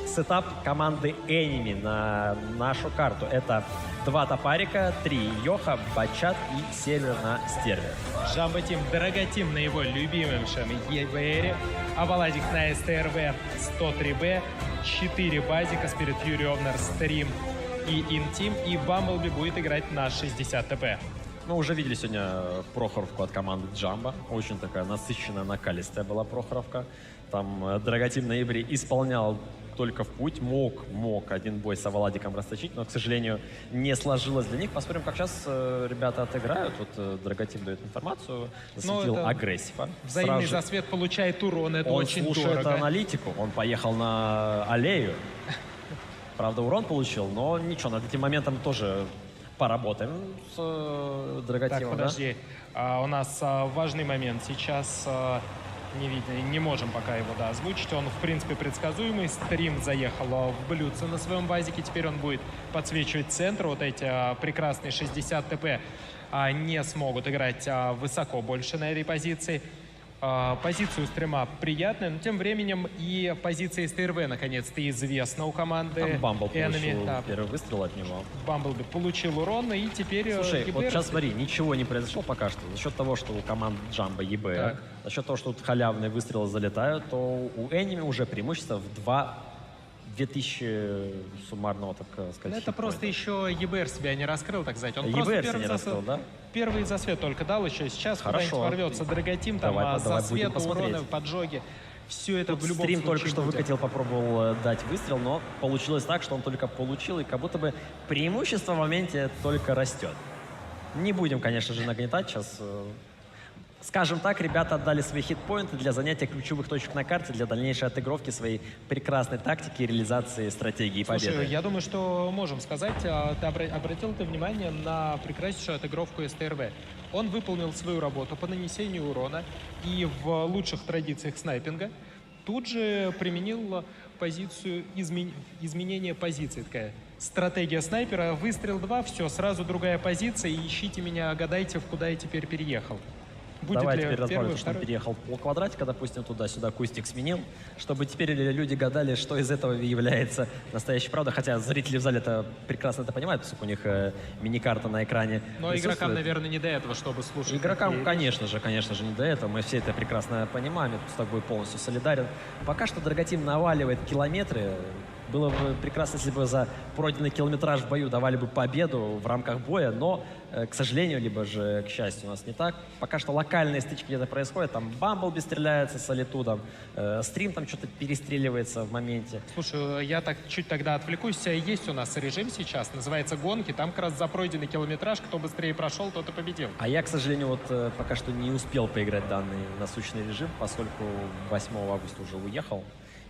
сетап команды Enemy на нашу карту. Это 2 топарика, 3 Йоха, Бачат и сервер на стерве. Джамбо Тим, Драготим на его любимом ЕБРе, а Владик на СТРВ 103Б, 4 базика, Spirit Fury, Овнер, Стрим и Интим, и Бамблби будет играть на 60 ТП. Мы уже видели сегодня Прохоровку от команды Джамбо. Очень такая насыщенная, накалистая была Прохоровка. Там Драготим на Ибре исполнял только в путь. Мог один бой с Аваладиком расточить, но, к сожалению, не сложилось для них. Посмотрим, как сейчас ребята отыграют. Вот Драготим дает информацию, засветил агрессива. Взаимный засвет получает урон, это он очень слушает дорого. аналитику, он поехал на аллею. Правда, урон получил, но ничего, над этим моментом тоже поработаем с Драготимом. Так, подожди. У нас важный момент. Сейчас не видно, не можем пока его озвучить. Он, в принципе, предсказуемый. Стрим заехал в блюдце на своем базике. Теперь он будет подсвечивать центр. Вот эти прекрасные 60 ТП не смогут играть высоко больше на этой позиции. Позицию стрима приятная, но тем временем и позиция СТРВ наконец-то известна у команды Там Бамбл Enemy. получил Да. первый выстрел от него. Бамблби получил урон, и теперь... Слушай, ЕБР... вот сейчас смотри, ничего не произошло пока что. За счет того, что у команд Джамбо ЕБР, Так. за счет того, что тут халявные выстрелы залетают, то у Enemy уже преимущество в 2000 суммарного, так сказать. Ну, это просто еще ЕБР себя не раскрыл, так сказать. Он ЕБР просто себя не раскрыл, да? Первый засвет только дал еще. Сейчас Хорошо. куда-нибудь ворвется Драготим, там Давай засвет, будем посмотреть. уроны, поджоги. Все это Тут в любом стрим случае только что будет. выкатил, попробовал дать выстрел, но получилось так, что он только получил, и как будто бы преимущество в моменте только растет. Не будем, конечно же, нагнетать сейчас. Скажем так, ребята отдали свои хитпоинты для занятия ключевых точек на карте, для дальнейшей отыгровки своей прекрасной тактики и реализации стратегии победы. Слушай, я думаю, что можем сказать, ты обратил ты внимание на прекраснейшую отыгровку СТРВ. Он выполнил свою работу по нанесению урона и в лучших традициях снайпинга тут же применил позицию изменения позиции. Такая стратегия снайпера. Выстрел 2, все, сразу другая позиция. И ищите меня, гадайте, в куда я теперь переехал. Будет Давай ли теперь первый, разбавим, что он второй? переехал полквадратика, допустим, туда-сюда кустик сменил, чтобы теперь люди гадали, что из этого является настоящей правдой. Хотя зрители в зале это прекрасно это понимают, поскольку у них мини-карта на экране Но присутствует. игрокам, наверное, не до этого, чтобы слушать. Игрокам, такие конечно же, не до этого. Мы все это прекрасно понимаем. Я с тобой полностью солидарен. Пока что Драготим наваливает километры. Было бы прекрасно, если бы за пройденный километраж в бою давали бы победу в рамках боя, но, к сожалению, либо же, к счастью, у нас не так. Пока что локальные стычки где-то происходят. Там Бамблби стреляется с Солитудом, Стрим там что-то перестреливается в моменте. Слушай, я так чуть тогда отвлекусь. Есть у нас режим сейчас, называется гонки. Там как раз за пройденный километраж, кто быстрее прошел, тот и победил. А я, к сожалению, вот пока что не успел поиграть данный насущный режим, поскольку 8 августа уже уехал.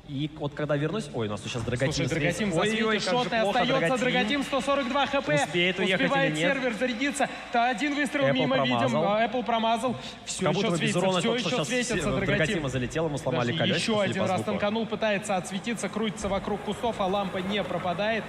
И вот когда вернусь... Ой, у нас тут сейчас Драготим. Слушай, Драготим Ой-ой-ой, засветит, как же шоты плохо, остается. Драготим 142 хп. Успеет уехать Успевает или нет? сервер зарядиться. Один выстрел Apple мимо видим. промазал. Apple промазал. Все Как будто еще бы без светится, урона все только что еще сейчас светится в Драготим. Драготима залетел, ему сломали Даже колесико, еще судя один по раз звуку. танканул, пытается отсветиться, крутится вокруг кустов, а лампа не пропадает.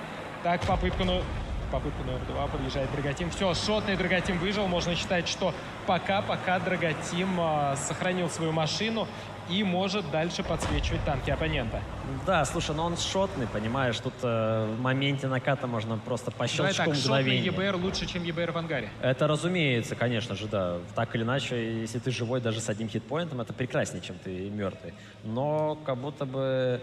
Так, попытка номер 2, подъезжает Драготим. Все, шотный Драготим выжил. Можно считать, что пока Драготим сохранил свою машину и может дальше подсвечивать танки оппонента. Да, слушай, но он шотный, понимаешь, тут в моменте наката можно просто по Давай щелчку так, шотный мгновения. ЕБР лучше, чем ЕБР в ангаре. Это разумеется, конечно же, да. Так или иначе, если ты живой даже с одним хитпоинтом, это прекраснее, чем ты мертвый. Но как будто бы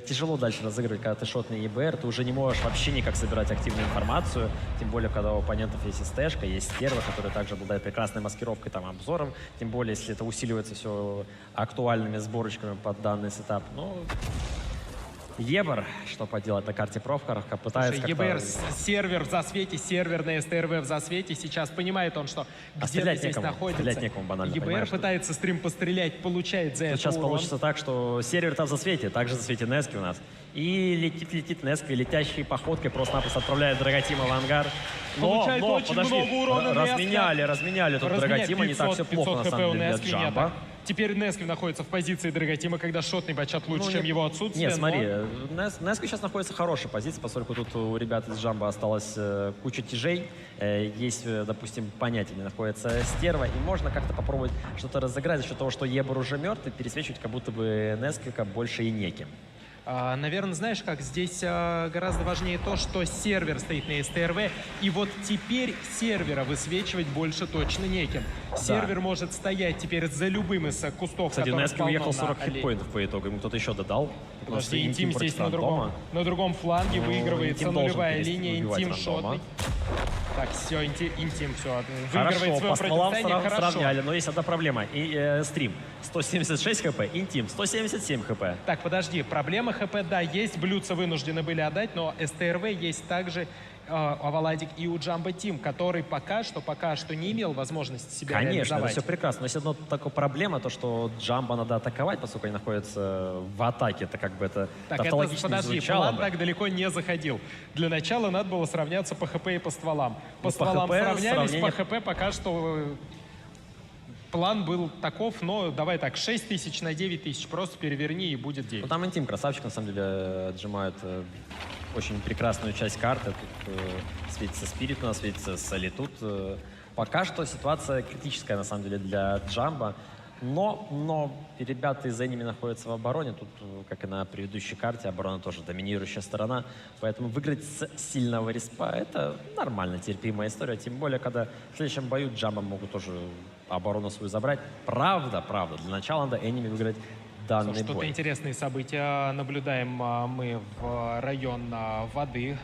тяжело дальше разыгрывать, когда ты шотный ЕБР, ты уже не можешь вообще никак собирать активную информацию, тем более, когда у оппонентов есть СТшка, есть стерва, которая также обладает прекрасной маскировкой, там, обзором, тем более, если это усиливается все актуальными сборочками под данный сетап. Ну, Ебер, что поделать на карте Профхарка, пытается Слушай, ЕБР сервер в засвете, сервер на СТРВ в засвете. Сейчас понимает он, что где-то здесь находится. Стрелять некому, банально. ЕБР пытается стрим пострелять, получает за это сейчас урон. получится так, что сервер-то в засвете, также в засвете Нески у нас. И летит Неска, летящей походкой просто-напросто отправляет Драготима в ангар. Получает очень подожди, много урона разменяли тут Драготима, не так все плохо на самом деле для Джамба. Теперь Нески находится в позиции Драготима, когда шотный бачат лучше, чем его отсутствие. Нет, смотри, Неска сейчас находится в хорошей позиции, поскольку тут у ребят из Джамба осталось куча тяжей. Есть, допустим, понятие, находится стерва, и можно как-то попробовать что-то разыграть за счет того, что Ебор уже мертв, и пересвечивать как будто бы Несколько больше и неким. Наверное, знаешь как, здесь гораздо важнее то, что сервер стоит на СТРВ, и вот теперь сервера высвечивать больше точно неким. Да. Сервер может стоять теперь за любым из кустов, Кстати, который Нески уехал 40 хитпоинтов по итогу, ему кто-то еще додал. Подожди, Интим здесь на другом фланге выигрывается нулевая линия, Интим шотный. Так, все, Интим все выигрывает свое противостояние, хорошо. Сравняли, но есть одна проблема. И стрим 176 хп, Интим 177 хп. Так, подожди, проблема хп, да, есть, блюдца вынуждены были отдать, но СТРВ есть также Аваладик и у Джамбо Тим, который пока что не имел возможности себя реализовать. Конечно, это все реализовать. прекрасно. Но есть одна такая проблема, то что Джамбо надо атаковать, поскольку они находятся в атаке. Это как бы это Так, это, подожди, план так далеко не заходил. Для начала надо было сравняться по ХП и по стволам. По стволам сравнялись, по ХП пока что план был таков, но давай так, 6 тысяч на 9 тысяч, просто переверни и будет 9. Ну, там Интим красавчик, на самом деле, отжимают очень прекрасную часть карты. Тут светится Спирит у нас, светится Солитут. Пока что ситуация критическая, на самом деле, для Джамба. Но ребята из Эними находятся в обороне. Тут, как и на предыдущей карте, оборона тоже доминирующая сторона. Поэтому выиграть с сильного респа — это нормально, терпимая история. Тем более, когда в следующем бою Джамба могут тоже оборону свою забрать. Правда, для начала надо Эними выиграть данный бой. Что-то интересные события наблюдаем мы в район воды.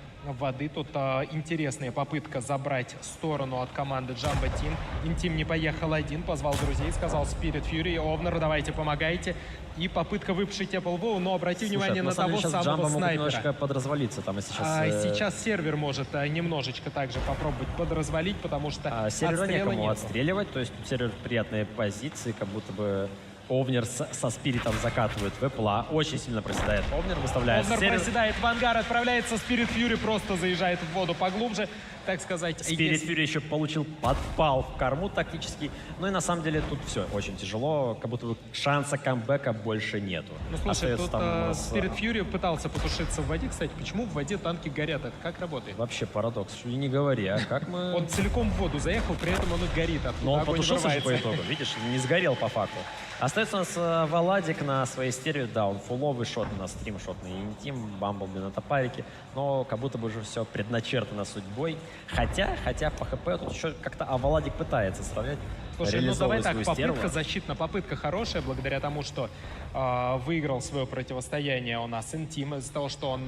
Тут интересная попытка забрать сторону от команды Джамбо Тим. Интим не поехал один, позвал друзей, сказал Spirit Fury, Овнер, давайте помогайте. И попытка выпушить Apple Vow, но обрати внимание на того самого Джамбо снайпера. немножко подразвалиться. Там, сейчас сервер может немножечко также попробовать подразвалить, потому что сервера некому отстреливать, то есть сервер в приятной позиции, как будто бы Овнер со Спиритом закатывает Вепла. Очень сильно проседает Овнер, выставляет Овнер проседает в ангар, отправляется Spirit Fury, просто заезжает в воду поглубже, так сказать. Spirit Fury еще получил подпал в корму тактически. Ну и на самом деле тут все очень тяжело, как будто бы шанса камбэка больше нету. Ну слушай, тут Spirit Fury пытался потушиться в воде. Кстати, почему в воде танки горят? Это как работает? Вообще парадокс. И не говори, а как мы... Он целиком в воду заехал, при этом он и горит. Но он потушился же по итогу, видишь, не сгорел по факту. Остается у нас Валадик на своей стерео, да, он фуловый шот, у нас стрим шотный Интим, Бамблби на топарике, но как будто бы уже все предначертано судьбой. Хотя по ХП тут еще как-то Валадик пытается сравнять. Слушай, ну давай так, попытка защитная, попытка хорошая, благодаря тому, что выиграл свое противостояние у нас Интим, из-за того, что он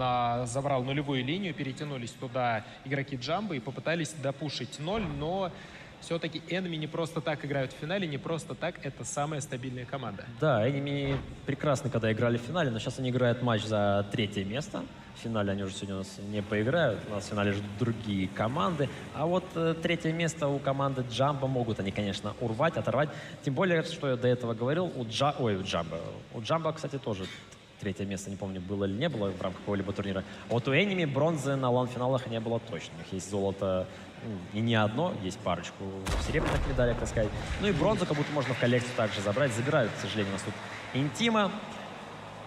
забрал нулевую линию, перетянулись туда игроки Джамбо и попытались допушить 0, но все-таки Enemy не просто так играют в финале, не просто так, это самая стабильная команда. Да, Enemy прекрасны, когда играли в финале, но сейчас они играют матч за 3-е место. В финале они уже сегодня у нас не поиграют, у нас в финале ждут другие команды. А вот 3-е место у команды Джамбо могут они, конечно, урвать, оторвать. Тем более, что я до этого говорил, у Джамбо, кстати, тоже 3-е место, не помню, было или не было в рамках какого-либо турнира. А вот у Enemy бронзы на лан-финалах не было точно. У них есть золото и не одно, есть парочку серебряных медалей, так сказать. Ну и бронзу как будто можно в коллекцию также забрать. Забирают, к сожалению, у нас тут Интима.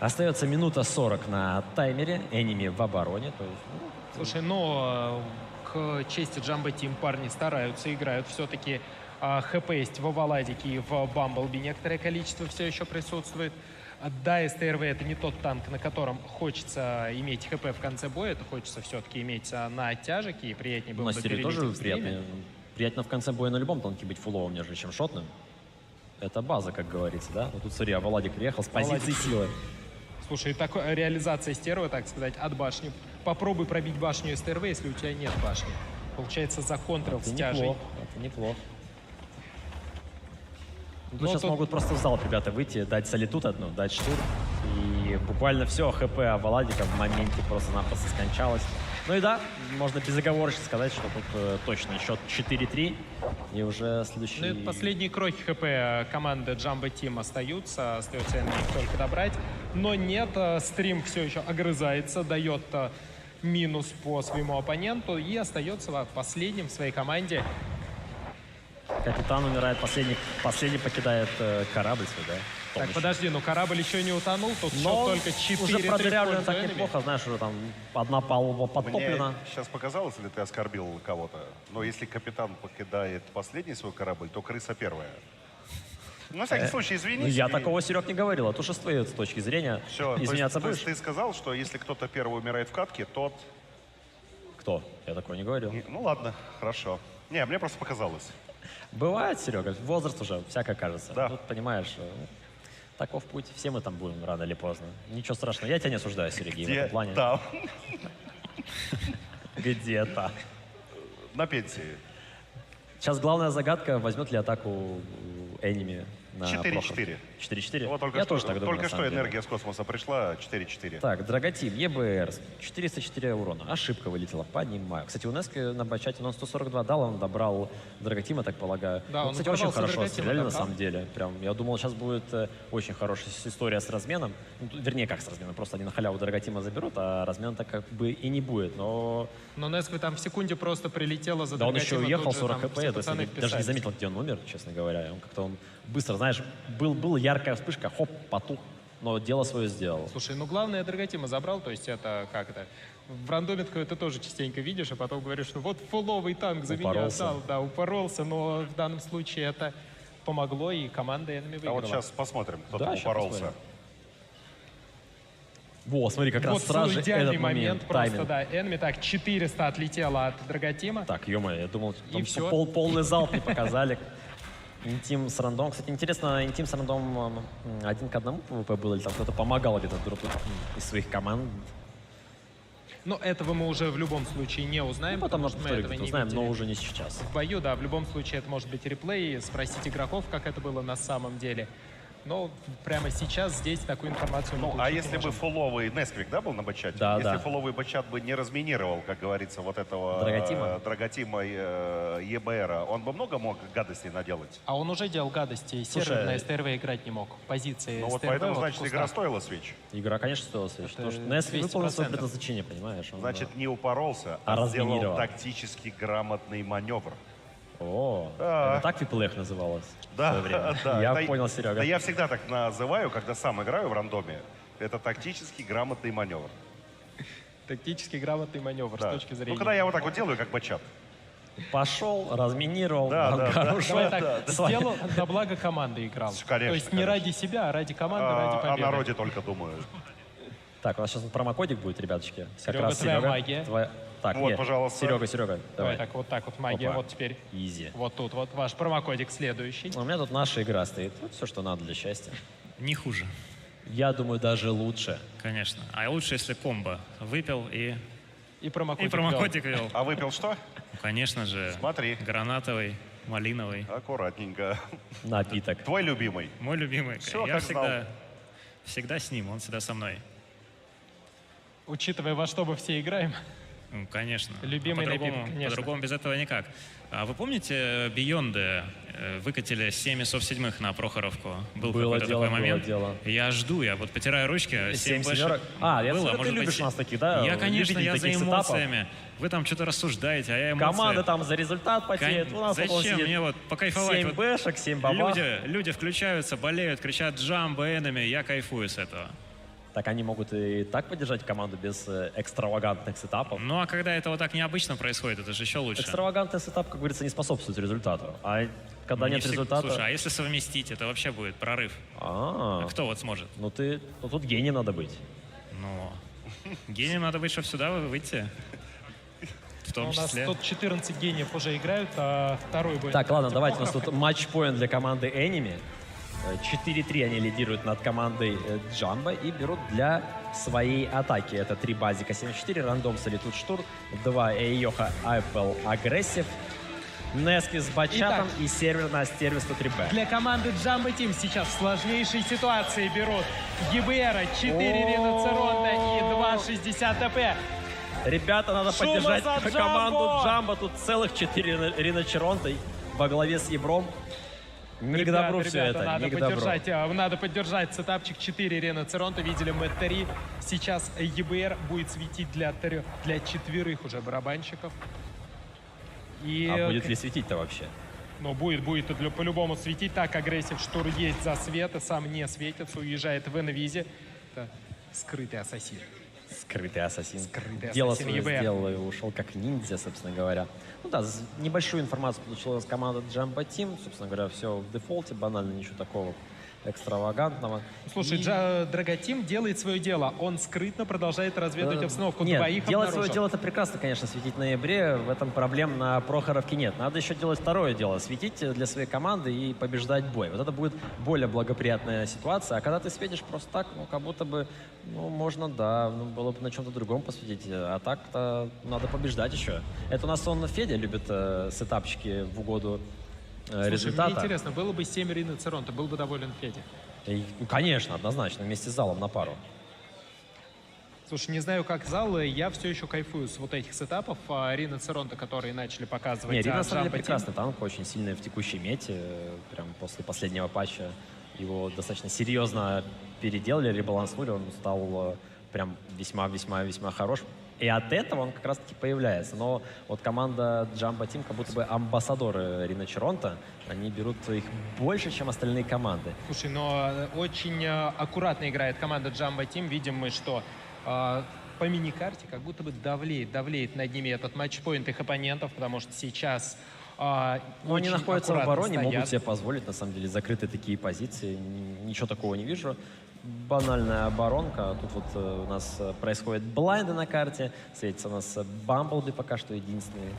Остается минута 40 на таймере. Enemy в обороне. То есть, слушай, но к чести Джамбо Тим парни стараются, играют. Все-таки ХП есть в Оваладике и в Бамблби. Некоторое количество все еще присутствует. Да, СТРВ — это не тот танк, на котором хочется иметь ХП в конце боя. Это хочется все-таки иметь на оттяжек, и приятнее было бы перелить тоже в стриме. Приятно в конце боя на любом танке быть фуловым, нежели чем шотным. Это база, как говорится, да? Вот тут, смотри, Валадик приехал с позиции силы. Слушай, такая реализация стерва, так сказать, от башни. Попробуй пробить башню СТРВ, если у тебя нет башни. Получается, законтрил с тяжей. Это неплохо. Тут сейчас могут просто в зал ребята выйти, дать солитут одну, дать штурм. И И буквально все ХП Владика в моменте просто-напросто скончалось. Ну и да, можно безоговорочно сказать, что тут точно счет 4-3. И уже следующий... Ну, это последние крохи ХП команды Jumbo Team остаются. Остается их только добрать. Но нет, стрим все еще огрызается, дает минус по своему оппоненту и остается последним в своей команде. Капитан умирает, последний покидает корабль свой, да? Так, подожди, ну корабль еще не утонул, тут счет Но только 4-3 уже продырявлено в так пользу неплохо, знаешь, уже там одна палуба подтоплена. Мне сейчас показалось, или ты оскорбил кого-то? Но если капитан покидает последний свой корабль, то крыса первая. На всякий случай, извините. Ну, я такого, Серег, не говорил. Это уже с твоей точки зрения. Все, Извиняться то будешь? есть ты сказал, что если кто-то первый умирает в катке, тот... Кто? Я такого не говорил. Ну ладно, хорошо. Не, мне просто показалось. Бывает, Серега, возраст уже, всякое кажется. Да. Тут, понимаешь, таков путь. Все мы там будем рано или поздно. Ничего страшного. Я тебя не осуждаю, Сергей, в этом плане. Там? Где-то. На пенсии. Сейчас главная загадка, возьмет ли атаку Эними на 4-4. 4-4? Вот только Я что, тоже так думаю, только на что самом деле. энергия с космоса пришла, 4-4. Так, Драготим, ЕБР, 404 урона. Ошибка вылетела, понимаю. Кстати, у Нески на бачате он 142 дал, он добрал Драготима, так полагаю. Да, Ну, он кстати, очень ворвался хорошо Драготима, стреляли, на да, самом деле. Прям, я думал, сейчас будет очень хорошая история с разменом. Ну, вернее, как с разменом, просто они на халяву Драготима заберут, а размена так как бы и не будет. Но Нескве там в секунде просто прилетело за да, он еще Драготима, уехал, тут же 40 там хп, все то есть пацаны я даже не вписались. заметил, где он умер, честно говоря. Он быстро, знаешь, был яркая вспышка, хоп, потух, но дело свое сделал. Слушай, ну главное, Драготима забрал, то есть это как это? В рандоме ты тоже частенько видишь, а потом говоришь, что вот фуловый танк за меня Упоролся. отдал. Да, упоролся, но в данном случае это помогло, и команда Enemy выиграла. А вот сейчас посмотрим, кто Да, там щас упоролся. посмотрим. Во, смотри, как раз Вот сразу же идеальный этот момент, просто, тайминг. да. Enemy так 400 отлетело от Драготима. Так, ё-моё, я думал, там всё. полный залп не показали. Интим с рандом. Кстати, интересно, интим с рандом 1 к 1 ПВП был, или там кто-то помогал где-то друг из своих команд? Но этого мы уже в любом случае не узнаем, Ну, потом потому что мы повторю, этого не узнаем, видели. но уже не сейчас. В бою, да, в любом случае это может быть реплей, спросить игроков, как это было на самом деле. Но прямо сейчас здесь такую информацию мы Ну, а получить не если бы можем. фуловый Несквик, да, был на бачате? Да, если да. фуловый бачат бы не разминировал, как говорится, вот этого Драготима? ЕБРа, он бы много мог гадостей наделать? А он уже делал гадости, Слушай, сервер на СТРВ играть не мог. Позиции Ну вот СТРВ поэтому, вот в значит, игра кустах. стоила свеч. Игра, конечно, стоила свеч. Потому что Это Нески выполнил свое 200%. предназначение, понимаешь? Он, Значит, не упоролся, А а сделал разминировал. тактически грамотный маневр. О, Да. это так Фиплех называлось в Да, свое время? да. Я Да, понял, Серега. Да я всегда так называю, когда сам играю в рандоме. Это тактически грамотный маневр. Тактически грамотный маневр Да. с точки зрения. Ну, когда я вот так вот делаю, как бачат. Пошел, разминировал, Да, да, хорошо. Давай так, сделал, на благо команды играл. Конечно, То есть не ради себя, а ради команды, ради О победы. народе только думаю. Так, у нас сейчас промокодик будет, ребяточки. Как Серега, раз твоя Серега, магия. Так, Вот, нет, пожалуйста. Серега, Давай давай. так вот магия, Опа. вот теперь. Изи. Вот тут, вот ваш промокодик следующий. У меня тут наша игра стоит. Вот все, что надо для счастья. Не хуже. Я думаю, даже лучше. Конечно. А лучше, если комбо выпил и промокодик вел. А выпил что? Ну, конечно же. Смотри. Гранатовый, малиновый. Аккуратненько. Напиток. Твой любимый. Мой любимый. Всё, Я как знал. всегда с ним, он всегда со мной. Учитывая, во что мы все играем. Ну, конечно. Любимый по-другому, напиток, конечно. по-другому без этого никак. А вы помните, Бионды выкатили 7 СОВ-7 на Прохоровку? Был Было какой-то дело, такой момент. было дело. Я жду, я вот потираю ручки. 7 больше семерок. А, я было, смотрю, ты может быть, любишь нас таких, да? Я, конечно, Любителей я за таких сетапов. эмоциями. Вы там что-то рассуждаете, а я эмоции. Команда там за результат потеет. У нас вот он Зачем сидит. мне вот покайфовать? 7 Вот бэшек, 7 бабах. люди включаются, болеют, кричат «Джамбо, Enemy», я кайфую с этого. Так они могут и так поддержать команду без экстравагантных сетапов. Ну а когда это вот так необычно происходит, это же еще лучше. Экстравагантный сетап, как говорится, не способствует результату. А когда Ну, не нет всег- результата... Слушай, а если совместить, это вообще будет прорыв. А, Кто вот сможет? Ну тут гением надо быть. Ну, гением надо быть, чтобы сюда выйти. В том У нас числе. тут 14 гениев уже играют, а второй будет. Так, ладно, давайте, у нас тут матч-поинт для команды Enemy. 4-3 они лидируют над командой Jumbo и берут для своей атаки. Это 3 базика 74, рандом Солитуд Штурм, 2 Эйоха Apple Агрессив Нески с бачатом и сервер на сервис 103Б. Для команды Jumbo Team сейчас в сложнейшей ситуации берут ЕБРа, 4 Риноцеронта и 2,60 ТП. Ребята, надо Шума поддержать за команду Jumbo! Джамбо. Тут целых 4 Риноцеронта во главе с Ебром. Не к добру все это, надо не к добру. надо поддержать сетапчик 4 Риноцеронта. Видели мы 3. Сейчас ЕБР будет светить для 4 уже барабанщиков. И, А будет ли светить-то вообще? ну, будет по-любому светить. Так, агрессив штур есть за света, сам не светится, уезжает в инвизе. Это скрытый ассасин. Скрытый ассасин. Скрытый Дело ассасин свое ЕБР. сделал и ушел как ниндзя, собственно говоря. Ну да, небольшую информацию получила команда Jumbo Team. Собственно говоря, все в дефолте, банально, ничего такого экстравагантного. Слушай, И- Драготим делает свое дело. Он скрытно продолжает разведывать обстановку. Нет, Двоих делать свое обнаружил. дело — это прекрасно, конечно, светить на ноябре. В этом проблем на Прохоровке нет. Надо еще делать второе дело — светить для своей команды и побеждать бой. Вот это будет более благоприятная ситуация. А когда ты светишь просто так, ну, как будто бы, ну, можно, да, ну, было бы на чем-то другом посветить. А так-то надо побеждать еще. Это у нас Федя любит сетапчики в угоду Слушай, результата. мне интересно, было бы 7 Риноцерон, ты был бы доволен Федя? Ну, конечно, однозначно, вместе с залом на пару. Слушай, не знаю, как зал, я все еще кайфую с вот этих сетапов Риноцеронта, которые начали показывать. Не, Рина, на самом деле, Jumbo Team. прекрасный танк, очень сильный в текущей мете. Прям после последнего патча его достаточно серьезно переделали, ребаланснули, он стал прям весьма-весьма-весьма хорош. И от этого он как раз-таки появляется. Но вот команда Jumbo Team как будто бы амбассадоры Риноцеронта. Они берут их больше, чем остальные команды. Слушай, но очень аккуратно играет команда Jumbo Team. Видим мы, что по миникарте как будто бы давлеет над ними этот матчпоинт их оппонентов, потому что сейчас Но они очень находятся в аккуратно обороне, стоят. могут себе позволить, на самом деле, закрытые такие позиции. Ничего такого не вижу. Банальная оборонка. Тут вот у нас происходят блайнды на карте. Светится у нас Бамблби пока что единственный.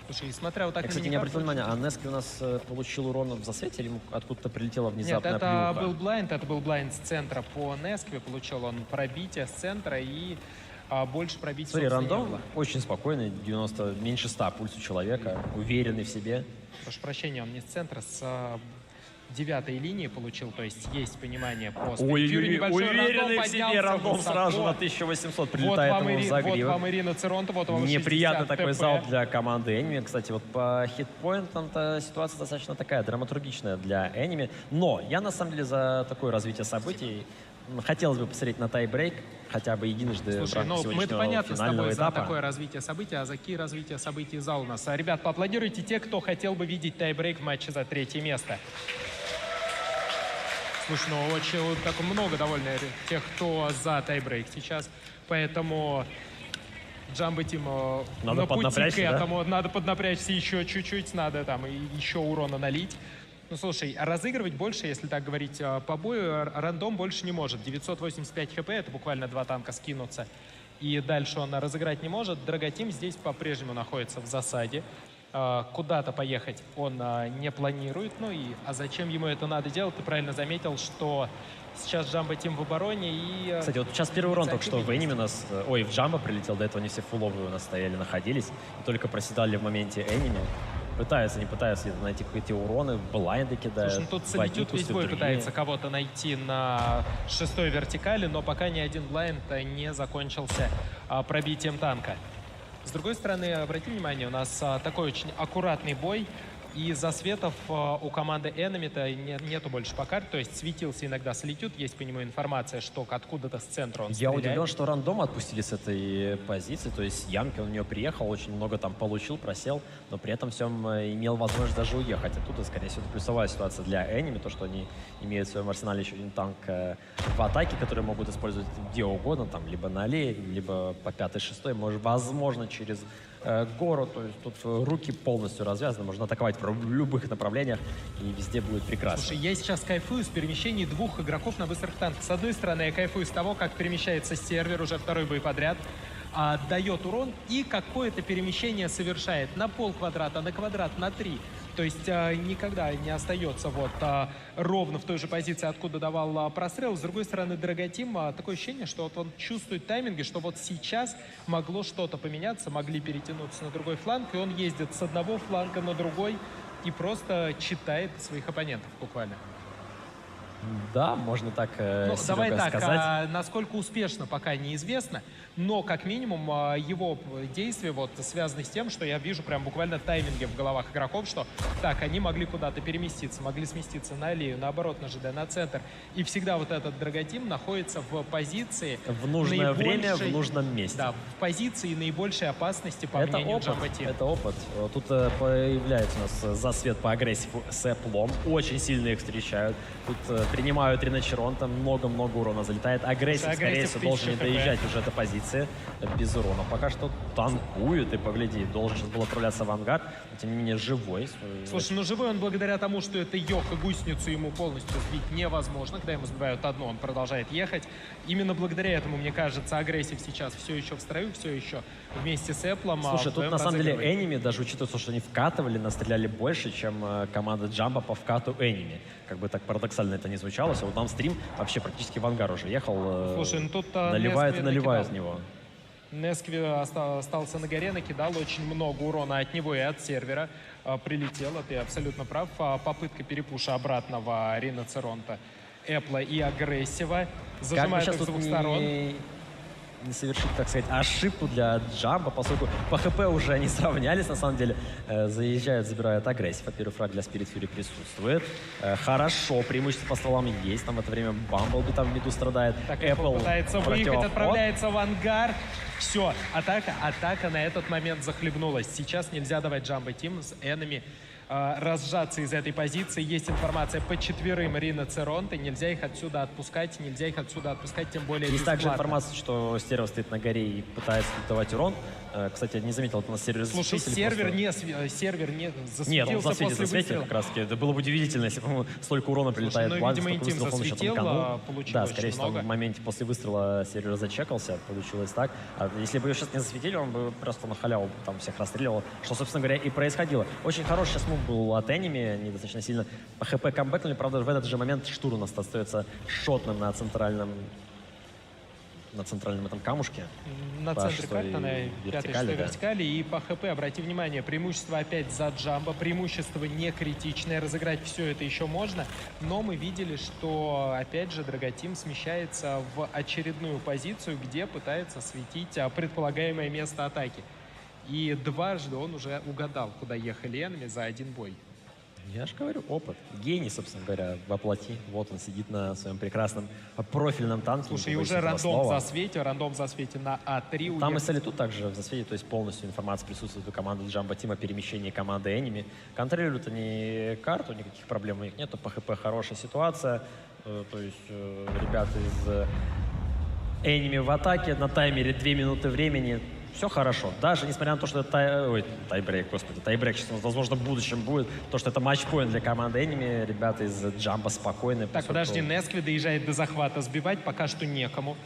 Слушай, и смотря вот так Я, кстати, не миникарту- обратил внимания, а Нески у нас получил урон в засвете или ему откуда-то прилетела Нет, внезапная это плюха? был блайнд с центра по Нескве. Получил он пробитие с центра и больше пробить, Смотри, собственно, не рандом было. очень спокойный, 90, меньше 100 пульс у человека, уверенный в себе. Прошу прощения, он не с центра, с 9-й линии получил, то есть есть понимание по Ой, спидфьюри. Небольшой уверенный в рандом себе, поднялся рандом высоко. сразу на 1800 Вот прилетает вам, ему в вот загривок. вам Ирина Церонта, вот вам Неприятный 60 такой ТП. залп для команды Enemy. Кстати, вот по хитпоинтам-то ситуация достаточно такая драматургичная для Enemy. Но я на самом деле за такое развитие событий. Хотелось бы посмотреть на тайбрейк, хотя бы единожды в Слушай, рамках ну мы-то сегодняшнего понятно с финального тобой за этапа. такое развитие событий, а за какие развития событий зал у нас? Ребят, поаплодируйте те, кто хотел бы видеть тайбрейк в матче за 3-е место. Слушай, ну очень вот так много довольно тех, кто за тайбрейк сейчас, поэтому Jumbo Team Надо на пути к поднапрячься, да? этому, надо поднапрячься еще чуть-чуть, надо там и еще урона налить. Ну, слушай, разыгрывать больше, если так говорить, по бою рандом больше не может. 985 хп, это буквально 2 танка скинутся. И дальше он разыграть не может. Драготим здесь по-прежнему находится в засаде. Куда-то поехать он не планирует. Ну и а зачем ему это надо делать? Ты правильно заметил, что сейчас Jumbo Team в обороне и... Кстати, вот сейчас первый урон только что в инициатива Enemy у нас... Ой, в Джамбо прилетел, до этого они все фуловые у нас стояли, находились. И только проседали в моменте Enemy. Пытаются, не пытаются где-то найти какие-то уроны, блайнды кидают. Слушай, ну тут Солитюд весь бой пытается кого-то найти на 6-й вертикали, но пока ни один блайнд не закончился пробитием танка. С другой стороны, обрати внимание, у нас такой очень аккуратный бой. И засветов у команды Enemy-то нету больше по карте. То есть светился иногда Солитюд, есть по нему информация, что откуда-то с центра он Я стреляет. удивлен, что рандом отпустили с этой позиции. То есть ямки он в нее приехал, очень много там получил, просел, но при этом всем имел возможность даже уехать. Оттуда, скорее всего, это плюсовая ситуация для Enemy, то, что они имеют в своем арсенале еще один танк в атаке, который могут использовать где угодно, там, либо на аллее, либо по 5-6, может, возможно, через гору. То есть тут руки полностью развязаны, можно атаковать в любых направлениях, и везде будет прекрасно. Слушай, я сейчас кайфую с перемещений двух игроков на быстрых танках. С одной стороны, я кайфую с того, как перемещается сервер уже второй бой подряд. дает урон и какое-то перемещение совершает на полквадрата, на квадрат, на 3. То есть никогда не остается вот ровно в той же позиции, откуда давал прострел. С другой стороны, Драготим, такое ощущение, что вот он чувствует тайминги, что вот сейчас могло что-то поменяться, могли перетянуться на другой фланг, и он ездит с одного фланга на другой и просто читает своих оппонентов буквально. Да, можно так, Ну, давай так, сказать. насколько успешно, пока неизвестно, но как минимум его действия вот связаны с тем, что я вижу прям буквально тайминги в головах игроков, что так, они могли куда-то переместиться, могли сместиться на аллею, наоборот, на ЖД, на центр. И всегда вот этот Драготим находится в позиции... В нужное время, в нужном месте. Да, в позиции наибольшей опасности, по Это мнению опыт, Jumbo Team. это опыт. Тут появляется у нас засвет по агрессиву с Эпплом. Очень сильно их встречают. Тут принимают Риночерон, там много-много урона залетает. Агрессив, скорее всего, должен не доезжать уже до позиции без урона. Пока что танкует, и погляди, должен сейчас был отправляться в ангар, но тем не менее живой. Слушай, ну живой он благодаря тому, что это Йох и гусеницу ему полностью сбить невозможно. Когда ему сбивают одну, он продолжает ехать. Именно благодаря этому, мне кажется, агрессив сейчас все еще в строю, все еще вместе с Эпплом. Слушай, тут на самом деле Эними, даже учитывая, что они вкатывали, настреляли больше, чем команда Jumbo по вкату Эними. Как бы так парадоксально это не звучало. Вот нам стрим вообще практически в ангар уже ехал. Слушай, ну тут наливает и наливает в накидал. него. Нескви остался на горе, накидал очень много урона от него и от сервера. Прилетело, ты абсолютно прав. Попытка перепуша обратного Риноцеронта, Эппла и агрессива. Зажимает их с двух сторон. Не совершить, так сказать, ошибку для Jumbo, поскольку по ХП уже они сравнялись, на самом деле. Заезжают, забирают агрессив. Первый фраг для Spirit Fury присутствует. Хорошо, преимущество по стволам есть. Там в это время Бамблби там в миду страдает. Так, Apple пытается выехать, отправляется в ангар. Все, атака на этот момент захлебнулась. Сейчас нельзя давать Jumbo Team с Enemy разжаться из этой позиции. Есть информация по 4 Риноцеронты. Нельзя их отсюда отпускать, тем более есть также бесплатно. информация, что Стерва стоит на горе и пытается давать урон. Кстати, я не заметил, это у нас сервер Слушай, сервер не засветился. Нет, он после засветил как раз таки. Это было бы удивительно, если бы столько урона прилетает. Слушай, ну, видимо, Интим засветил, получилось да, скорее очень всего, много. в моменте после выстрела сервер зачекался, получилось так. А если бы ее сейчас не засветили, он бы просто на халяву там всех расстреливал, что, собственно говоря, и происходило. Очень хороший сейчас мув был от Enemy, они достаточно сильно по ХП камбэкнули, правда, в этот же момент Штур у нас остается шотным на центральном этом камушке. На по центре шестой карты, на пятой, шестой да. вертикали. И по ХП, обрати внимание, преимущество опять за Jumbo. Преимущество не критичное. Разыграть все это еще можно. Но мы видели, что, опять же, Драготим смещается в очередную позицию, где пытается светить предполагаемое место атаки. И дважды он уже угадал, куда ехали Enemy за один бой. Я же говорю, опыт. Гений, собственно говоря, воплоти. Вот он сидит на своем прекрасном профильном танке. Слушай, и уже рандом в засвете на А3. Там и Солитуд также в засвете, то есть полностью информация присутствует у команды Jumbo Team о перемещении команды Enemy. Контролируют они карту, никаких проблем у них нету. По ХП хорошая ситуация. То есть ребята из Enemy в атаке на таймере 2 минуты времени. Все хорошо. Даже несмотря на то, что это тайбрейк, господи, тайбрейк сейчас, возможно, в будущем будет. То, что это матчпоинт для команды Enemy, ребята из Jumbo спокойны. Так, подожди, Нескви доезжает до захвата, сбивать пока что некому.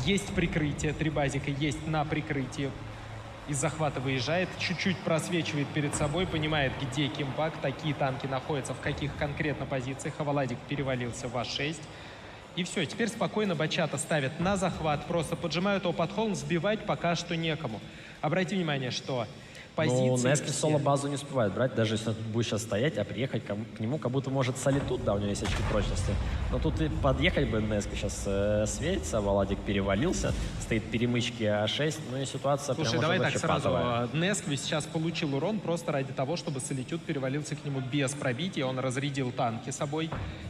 Есть прикрытие, 3 базика есть на прикрытии. Из захвата выезжает, чуть-чуть просвечивает перед собой, понимает, где Кимпак, такие танки находятся, в каких конкретно позициях. Хаваладик перевалился в А6. И все, теперь спокойно Бачата ставит на захват, просто поджимают его под холм, сбивать пока что некому. Обрати внимание, что позиции... Ну, Нескви соло-базу не успевает брать, даже если он будет сейчас стоять, а приехать к нему, как будто может Солитуд, да, у него есть очки прочности. Но тут и подъехать бы Нескви сейчас светится, Валадик перевалился, стоит перемычки А6, ну и ситуация Слушай, прям давай уже так сразу. патовая. Нескви сейчас получил урон просто ради того, чтобы Солитюд перевалился к нему без пробития. Он разрядил танки собой.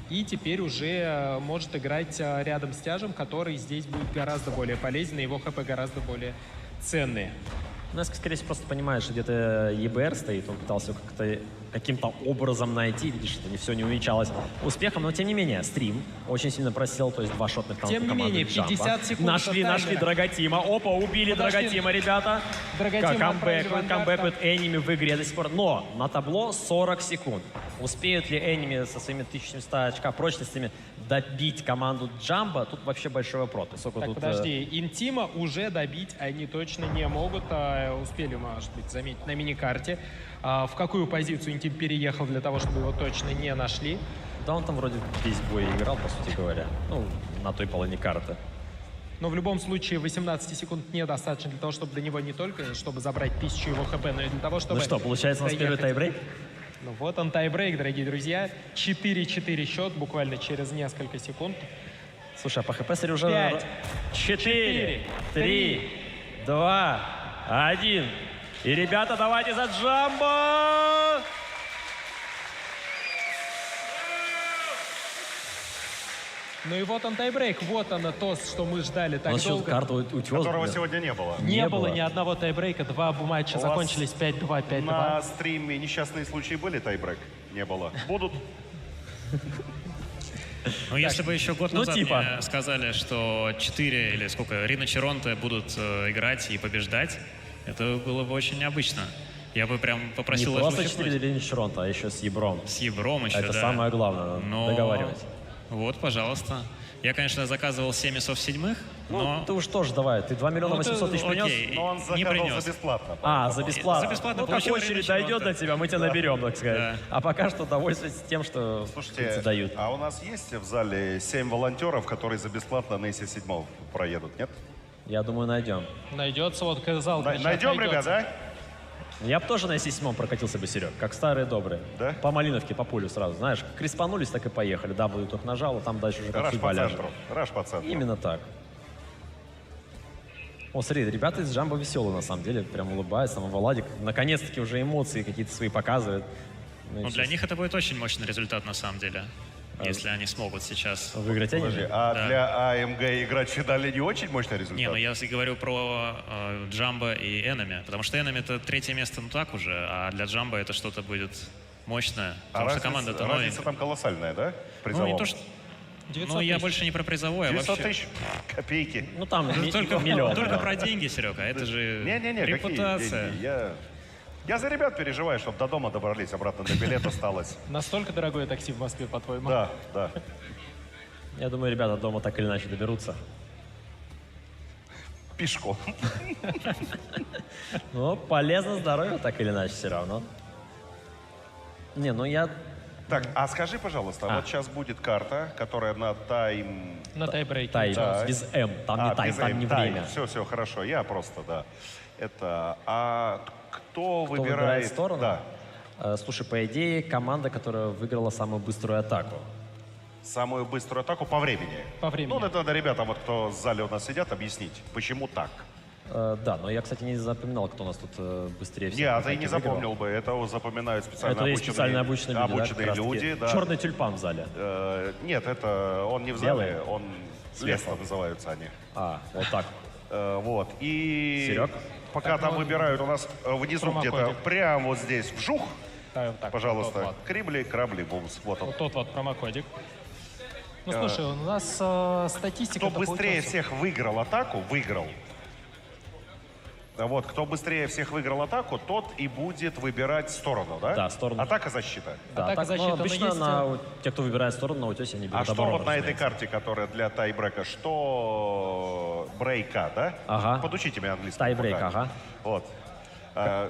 И теперь уже может играть рядом с тяжем, который здесь будет гораздо более полезен, и его ХП гораздо более ценные. Нескви, скорее всего, просто понимает, что где-то ЕБР стоит, он пытался его каким-то образом найти, видишь, это все не увенчалось успехом, но тем не менее, стрим очень сильно просел, то есть 2 шотных танка команды команды Jumbo. Тем не менее, 50 секунд Нашли Драготима, опа, убили Драготима, ребята. Драготима Камбэкует Enemy в игре до сих пор, но на табло 40 секунд. Успеют ли Enemy со своими 1700 очка прочностями добить команду Джамбо? Тут вообще большой вопрос. Поскольку Так, тут, подожди, Интима уже добить они точно не могут. Успели, может быть, заметить на миникарте. В какую позицию Интим переехал для того, чтобы его точно не нашли? Да он там вроде весь бой играл, по сути говоря. Ну, на той половине карты. Но в любом случае 18 секунд недостаточно для того, чтобы до него не только, чтобы забрать 1000 его хп, но и для того, чтобы... Ну что, получается у нас первый тайбрейк? Ну вот он тайбрейк, дорогие друзья. 4-4 счет буквально через несколько секунд. Слушай, а по хп смотри уже... 5, 4, 3, 2, 1. И, ребята, давайте за Джамбо! Ну и вот он тайбрейк, вот оно то, что мы ждали так долго. Карту утес, Которого сегодня не было. Не было ни одного тайбрейка, 2 матча закончились 5-2, 5-2. На стриме несчастные случаи были, тайбрейк? Не было. Будут? Ну, если бы еще год назад мне сказали, что 4 или сколько, Рина Черонте будут играть и побеждать, это было бы очень необычно. Я бы прям попросил... Не просто 4 Рина Черонте, а еще с Ебром. С Ебром еще, это да. самое главное, договаривать. Вот, пожалуйста. Я, конечно, заказывал 7 ИСов седьмых, но... Ты уж тоже давай, ты 2 миллиона 800 тысяч принес? Но он заказал за бесплатно. За бесплатно. За бесплатно ну, как получил очередь дойдет до тебя, мы тебя наберем, так сказать. Да. А пока что довольствуйтесь тем, что Слушайте, дают. а у нас есть в зале 7 волонтеров, которые за бесплатно на ИСе 7 проедут, нет? Я думаю, найдем. Найдется, вот казал. Найдем, ребят, да? Я бы тоже на ИСе-7 прокатился бы, Серег, как старые добрые. Да? По Малиновке, по полю сразу. Знаешь, креспанулись, так и поехали. W только нажал, а там дальше уже как Раш судьба по ляжет. центру. Раш по центру. Именно так. О, смотри, ребята из Джамбо веселые, на самом деле. Прям улыбаются. Там Владик наконец-таки уже эмоции какие-то свои показывает. Ну, для них это будет очень мощный результат, на самом деле. Если они смогут сейчас... Выиграть они? Подожди, а для АМГ играть в финале не очень мощный результат? Не, ну я говорю про Джамбо и Enemy, потому что Enemy это 3-е место, ну так уже, а для Джамбо это что-то будет мощное, потому что команда-то новенькая. Разница там колоссальная, да? Ну, не то, что... Ну, я больше не про призовое, а 900 вообще... тысяч копейки. Ну, там только миллион. Только про деньги, Серега, это же репутация. Какие деньги? Я за ребят переживаю, чтобы до дома добрались, обратно до билета осталось. Настолько дорогое такси в Москве, по-твоему? Да, да. Я думаю, ребята дома так или иначе доберутся. Пешком. Ну, полезно здоровье так или иначе все равно. Не, ну я... Так, а скажи, пожалуйста, вот сейчас будет карта, которая на тайм... На тайбрейке. Тайм, без М, там не тайм, там не время. Все, хорошо, я просто, да. Это... А кто выбирает сторону? Да. Слушай, по идее, команда, которая выиграла самую быструю атаку. Самую быструю атаку по времени? По времени. Ну, это надо ребятам, вот, кто в зале у нас сидят, объяснить, почему так. Да, но я, кстати, не запоминал, кто у нас тут быстрее всех. Нет, ты не запомнил бы. Это запоминают специально обученные люди. Да. Черный тюльпан в зале. Нет, это он не в зале, он Леста называются они. Вот так. Вот. И Серег? пока там выбирают, у нас внизу где-то, прямо вот здесь, вжух, так, пожалуйста, вот. крибли, крабли, бумс. Вот он. Вот тот вот промокодик. Ну, слушай, у нас статистика... Кто быстрее всех выиграл атаку, выиграл. Вот, кто быстрее всех выиграл атаку, тот и будет выбирать сторону, да? Да, сторону. Атака-защита. Да, Атака-защита, обычно те, кто выбирает сторону, на утесе, они берут А что оборону, вот на этой разумеется. карте, которая для тайбрека, что брейка, да? Ага. Подучите меня английскому. Тайбрейк, пока. ага. Вот.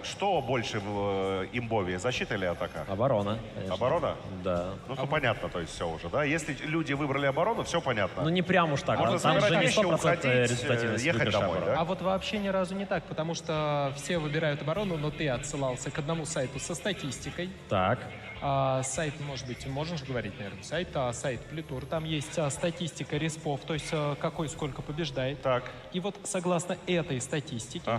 Что больше в имбове, защита или атака? Оборона, конечно. Оборона? Да. Ну, то понятно, то есть все уже, да? Если люди выбрали оборону, все понятно. Ну, не прям уж так. Можно Там же собирать не вещи, 100% уходить, результативность ехать выигрыша домой, обороны. да? А вот вообще ни разу не так, потому что все выбирают оборону, но ты отсылался к одному сайту со статистикой. Так. Сайт, может быть, можешь говорить, наверное, сайт Плитур. Там есть статистика респов, то есть какой сколько побеждает. Так. И вот согласно этой статистике,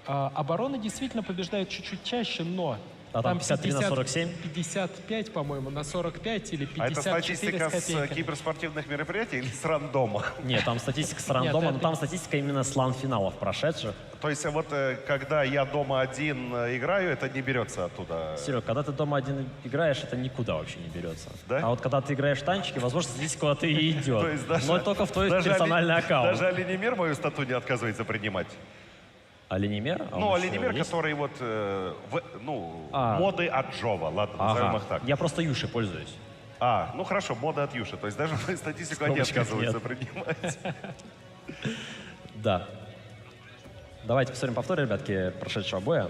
оборона действительно побеждает чуть-чуть чаще, но... А там 53 на 47? 55, по-моему, на 45 или 54 А это статистика с с копейками. киберспортивных мероприятий или с рандома? Нет, там статистика с рандома, но там статистика именно с лан-финалов прошедших. То есть вот когда я дома один играю, это не берется оттуда? Серег, когда ты дома один играешь, это никуда вообще не берется. Да? А вот когда ты играешь в танчики, возможно, статистика куда-то и идет. То есть даже- Но только в твой даже персональный аккаунт. Даже Оленемир мою стату не отказывается принимать? Оленимер? Ну, Оленимер, который вот, моды от Джова, ладно, назовем их так. Я просто Юшей пользуюсь. Ну хорошо, мода от Юши. То есть даже статистику они отказываются принимать. Да. Давайте посмотрим повтор, ребятки, прошедшего боя.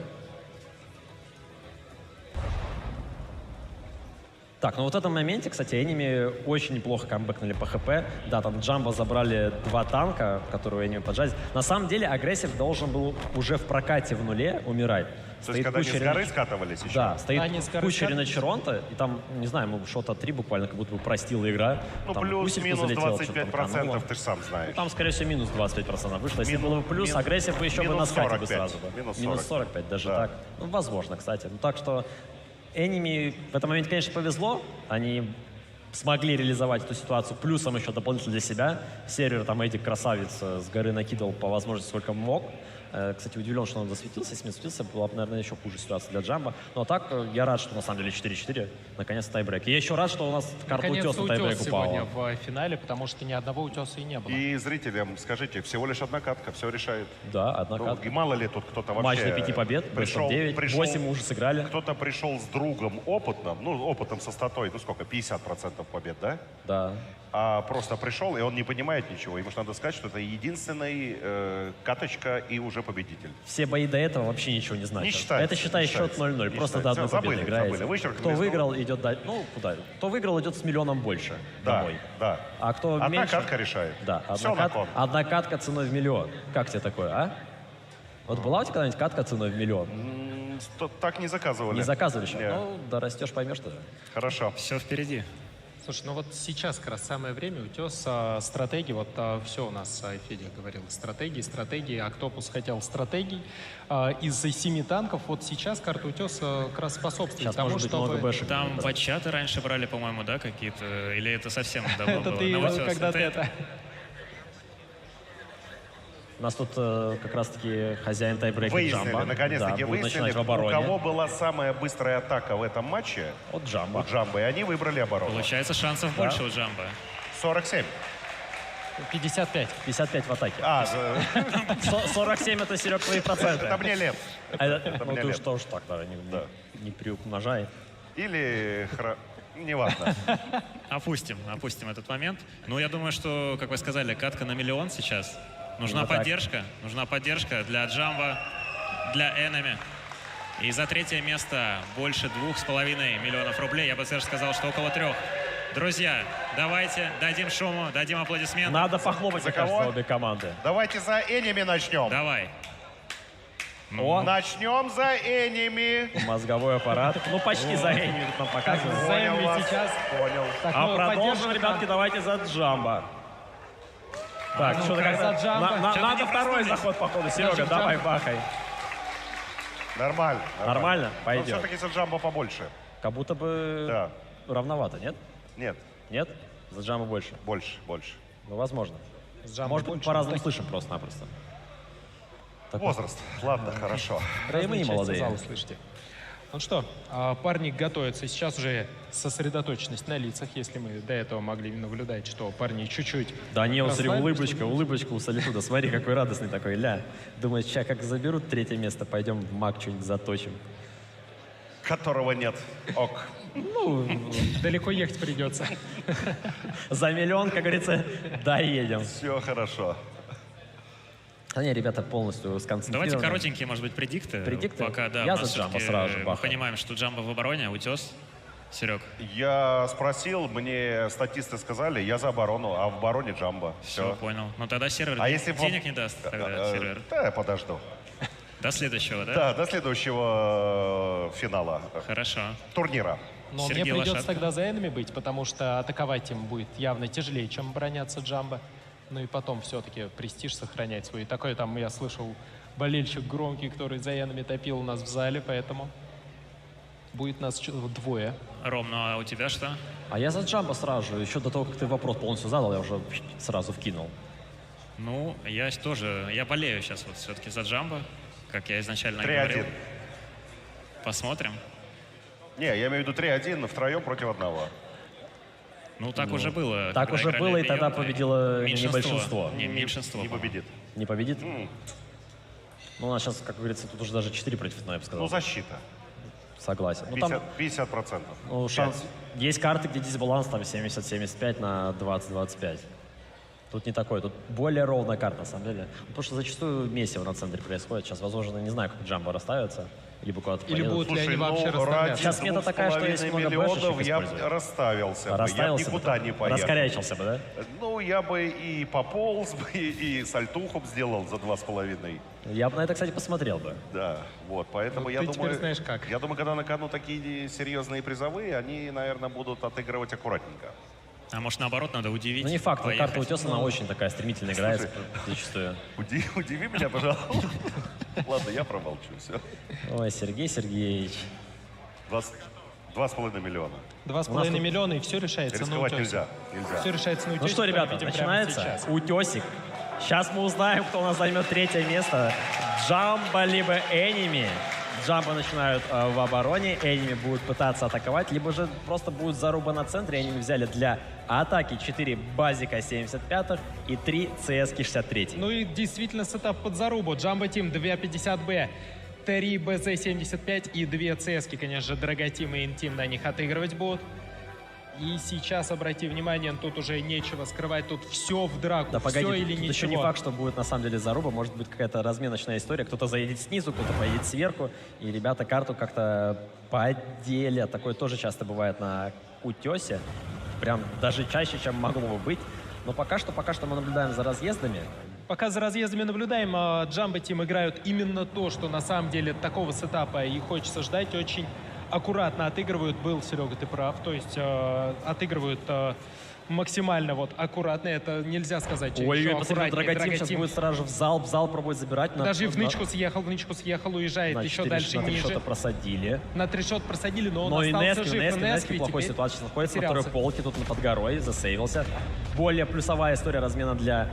Так, ну вот в этом моменте, кстати, Enemy очень неплохо камбэкнули по ХП. Да, там Джамбо забрали 2 танка, которые Enemy поджать. На самом деле агрессив должен был уже в прокате в нуле умирать. То есть когда они с горы скатывались еще? Да, стоит куча Реночеронта, и там, не знаю, ему шота 3 буквально, как будто бы простила игра. Ну, там плюс-минус залетело, 25%, ты же сам знаешь. Ну, там, скорее всего, минус 25% вышло. Если было бы плюс, агрессив бы еще бы на скате бы сразу бы. Минус 45, даже так. Ну, возможно, кстати. Ну, так что Enemy в этом моменте, конечно, повезло. Они смогли реализовать эту ситуацию. Плюсом еще дополнительно для себя. Сервер там этих красавиц с горы накидывал по возможности сколько мог. Кстати, удивлен, что он засветился. Если бы не засветился, была бы, наверное, еще хуже ситуация для Джамбо. Но так, я рад, что на самом деле 4-4. Наконец-то тайбрейк. И я еще рад, что у нас карта утес на тайбрейк сегодня упала. в финале, потому что ни одного утеса и не было. И зрителям скажите, всего лишь одна катка, все решает. Да, одна катка. И мало ли тут кто-то вообще... Матч до 5 побед, пришел 9, 8 мы уже сыграли. Кто-то пришел с другом опытным, опытом со статой, 50% побед, да? Да. А просто пришел, и он не понимает ничего. Ему же надо сказать, что это единственная каточка и уже победитель. Все бои до этого вообще ничего не значат. Не считается. Это считай счет 0-0. Просто до одной победы играете. Кто выиграл, идет дальше. Ну, куда? Кто выиграл, идет с миллионом больше домой. Да. А кто одна меньше... катка решает. Да, Все на кон. одна катка ценой в миллион. Как тебе такое, а? Вот была у тебя когда-нибудь катка ценой в миллион? Так не заказывали. Не заказывали еще? Ну, да растешь, поймешь тоже. Хорошо. Все впереди. Слушай, ну вот сейчас как раз самое время, утес, стратегии, вот все у нас Федя говорил, стратегии, Октопус хотел стратегий. Из 7 танков вот сейчас карта утес как раз способствует сейчас тому, чтобы... Там бачаты раньше брали, по-моему, да, какие-то? Или это совсем давно было? Это ты когда-то это... У нас тут как раз-таки хозяин тайбрейка Джамбо. Наконец-таки выяснили, в обороне. у кого была самая быстрая атака в этом матче. От Джамбо. У Джамбо, и они выбрали оборону. Получается, шансов больше у Джамбо. 47. 55. 55 в атаке. 47 это, Серег, твои проценты. Это мне лет. Ну ты уж тоже так, не приумножай. Или... Неважно. Опустим этот момент. Ну, я думаю, что, как вы сказали, катка на миллион сейчас. Нужна поддержка для Джамбо, для Enemy. И за 3-е место больше 2,5 миллионов рублей. Я бы даже сказал, что около 3. Друзья, давайте дадим шуму, дадим аплодисменты. Надо похлопать за кого? Обе команды. Давайте за Enemy начнем. Давай. Начнем за Enemy. Мозговой аппарат. Ну, почти за Enemy нам показывают. За Enemy сейчас. Понял. А продолжим, ребятки, давайте за Джамбо. Так, что-то как-то... Надо второй заход, походу. Серега, давай, бахай. Нормально. Нормально? Но Пойдем. все-таки за Джамбо побольше. Как будто бы равновато, нет? Нет. Нет? За Джамбо больше? Больше. Ну, возможно. Может быть, по-разному слышим просто-напросто. Возраст. Ладно, хорошо. Да и мы не молодые. Зала, слышите. Ну что, парни готовятся. Сейчас уже сосредоточенность на лицах, если мы до этого могли наблюдать, что парни чуть-чуть... Да не, смотри, улыбочка у Солитуда. Смотри, какой радостный такой, ля. Думает, сейчас как заберут 3-е место, пойдем в МАК что-нибудь заточим. Которого нет. Ок. Ну, далеко ехать придется. За миллион, как говорится, доедем. Все хорошо. Да не, ребята полностью сконцентрированы. Давайте коротенькие, может быть, предикты. Предикты? Пока, да, я за Джамбо сразу же мы понимаем, что Джамбо в обороне, утес. Серег? Я спросил, мне статисты сказали, я за оборону, а в обороне Джамбо. Все, понял. Ну тогда сервер денег не даст. Тогда сервер. Да, я подожду. До следующего, да? Да, до следующего финала. Хорошо. Турнира. Но мне придется тогда за Enemy быть, потому что атаковать им будет явно тяжелее, чем обороняться Джамбо. Ну и потом все-таки престиж сохранять свой. И такой там, я слышал, болельщик громкий, который за Enemy топил у нас в зале, поэтому будет нас 2. Ром, ну а у тебя что? А я за Джамбо сразу же. Еще до того, как ты вопрос полностью задал, я уже сразу вкинул. Ну, я тоже, я болею сейчас вот все-таки за Джамбо, как я изначально 3-1. говорил. Посмотрим. Не, я имею в виду 3-1 втроем против одного. Ну, так уже было. Так уже было, и тогда победило меньшинство. не большинство. Не меньшинство. Не победит. Не победит? Ну, у нас сейчас, как говорится, тут уже даже 4 против 1, я бы сказал. Ну, защита. Согласен. 50%. Ну, шанс. Есть карты, где дисбаланс там 70-75 на 20-25. Тут не такой, тут более ровная карта, на самом деле. Потому что зачастую месиво на центре происходит. Сейчас, возможно, не знаю, как Джамбо расставится. Либо куда-то Или поедут. будут ли они вообще расставляться? Сейчас мета такая, что есть много бэшечек я используют. расставился бы. Я бы никуда не поехал. Раскорячился бы, да? Ну, я бы и пополз бы, и сальтуху бы сделал за 2,5. Я бы на это, кстати, посмотрел бы. Да, вот, поэтому Вот я ты думаю... теперь знаешь как. Я думаю, когда на кону такие серьезные призовые, они, наверное, будут отыгрывать аккуратненько. А может, наоборот, надо удивить? Ну, не факт, но поехать? карта утеса, она очень такая стремительно играется зачастую. Удиви меня, пожалуйста. Ладно, я промолчу, все. Ой, Сергей Сергеевич. 2,5 миллиона. 2,5 миллиона, и все решается на Рисковать утесе. нельзя. Все решается на утесе. Ну что, ребята, видим прямо начинается сейчас. утесик. Сейчас мы узнаем, кто у нас займет 3-е место. Джамбо либо Эними. Джамбо начинают в обороне, Эними будут пытаться атаковать, либо же просто будет заруба на центре. Эними взяли для атаки 4 базика 75-х и 3 ЦСки 63. Ну и действительно сетап под зарубу. Джамбо Тим 250Б, 3 БЗ-75 и 2 ЦСки, конечно же, Драготим и Интим на них отыгрывать будут. И сейчас, обрати внимание, тут уже нечего скрывать, тут все в драку, Да все погоди, или тут ничего. еще не факт, что будет на самом деле заруба, может быть какая-то разменочная история, кто-то заедет снизу, кто-то поедет сверху, и ребята карту как-то поделят. Такое тоже часто бывает на утесе, прям даже чаще, чем могло бы быть. Но пока что мы наблюдаем за разъездами. Пока за разъездами наблюдаем, Джамбо Тим играют именно то, что на самом деле такого сетапа и хочется ждать. Очень аккуратно отыгрывают. Был, Серега, ты прав. То есть отыгрывают максимально вот аккуратно. Это нельзя сказать. Ой, посмотри, Драготим сейчас будет сразу же в зал пробовать забирать. Даже и в нычку съехал, уезжает на еще 4, дальше на 3 ниже. шота просадили. На 3 шот просадили, но он Но и остался жив. Нески в плохой теперь ситуации находится на потерялся. второй полке, тут под горой, засейвился. Более плюсовая история размена для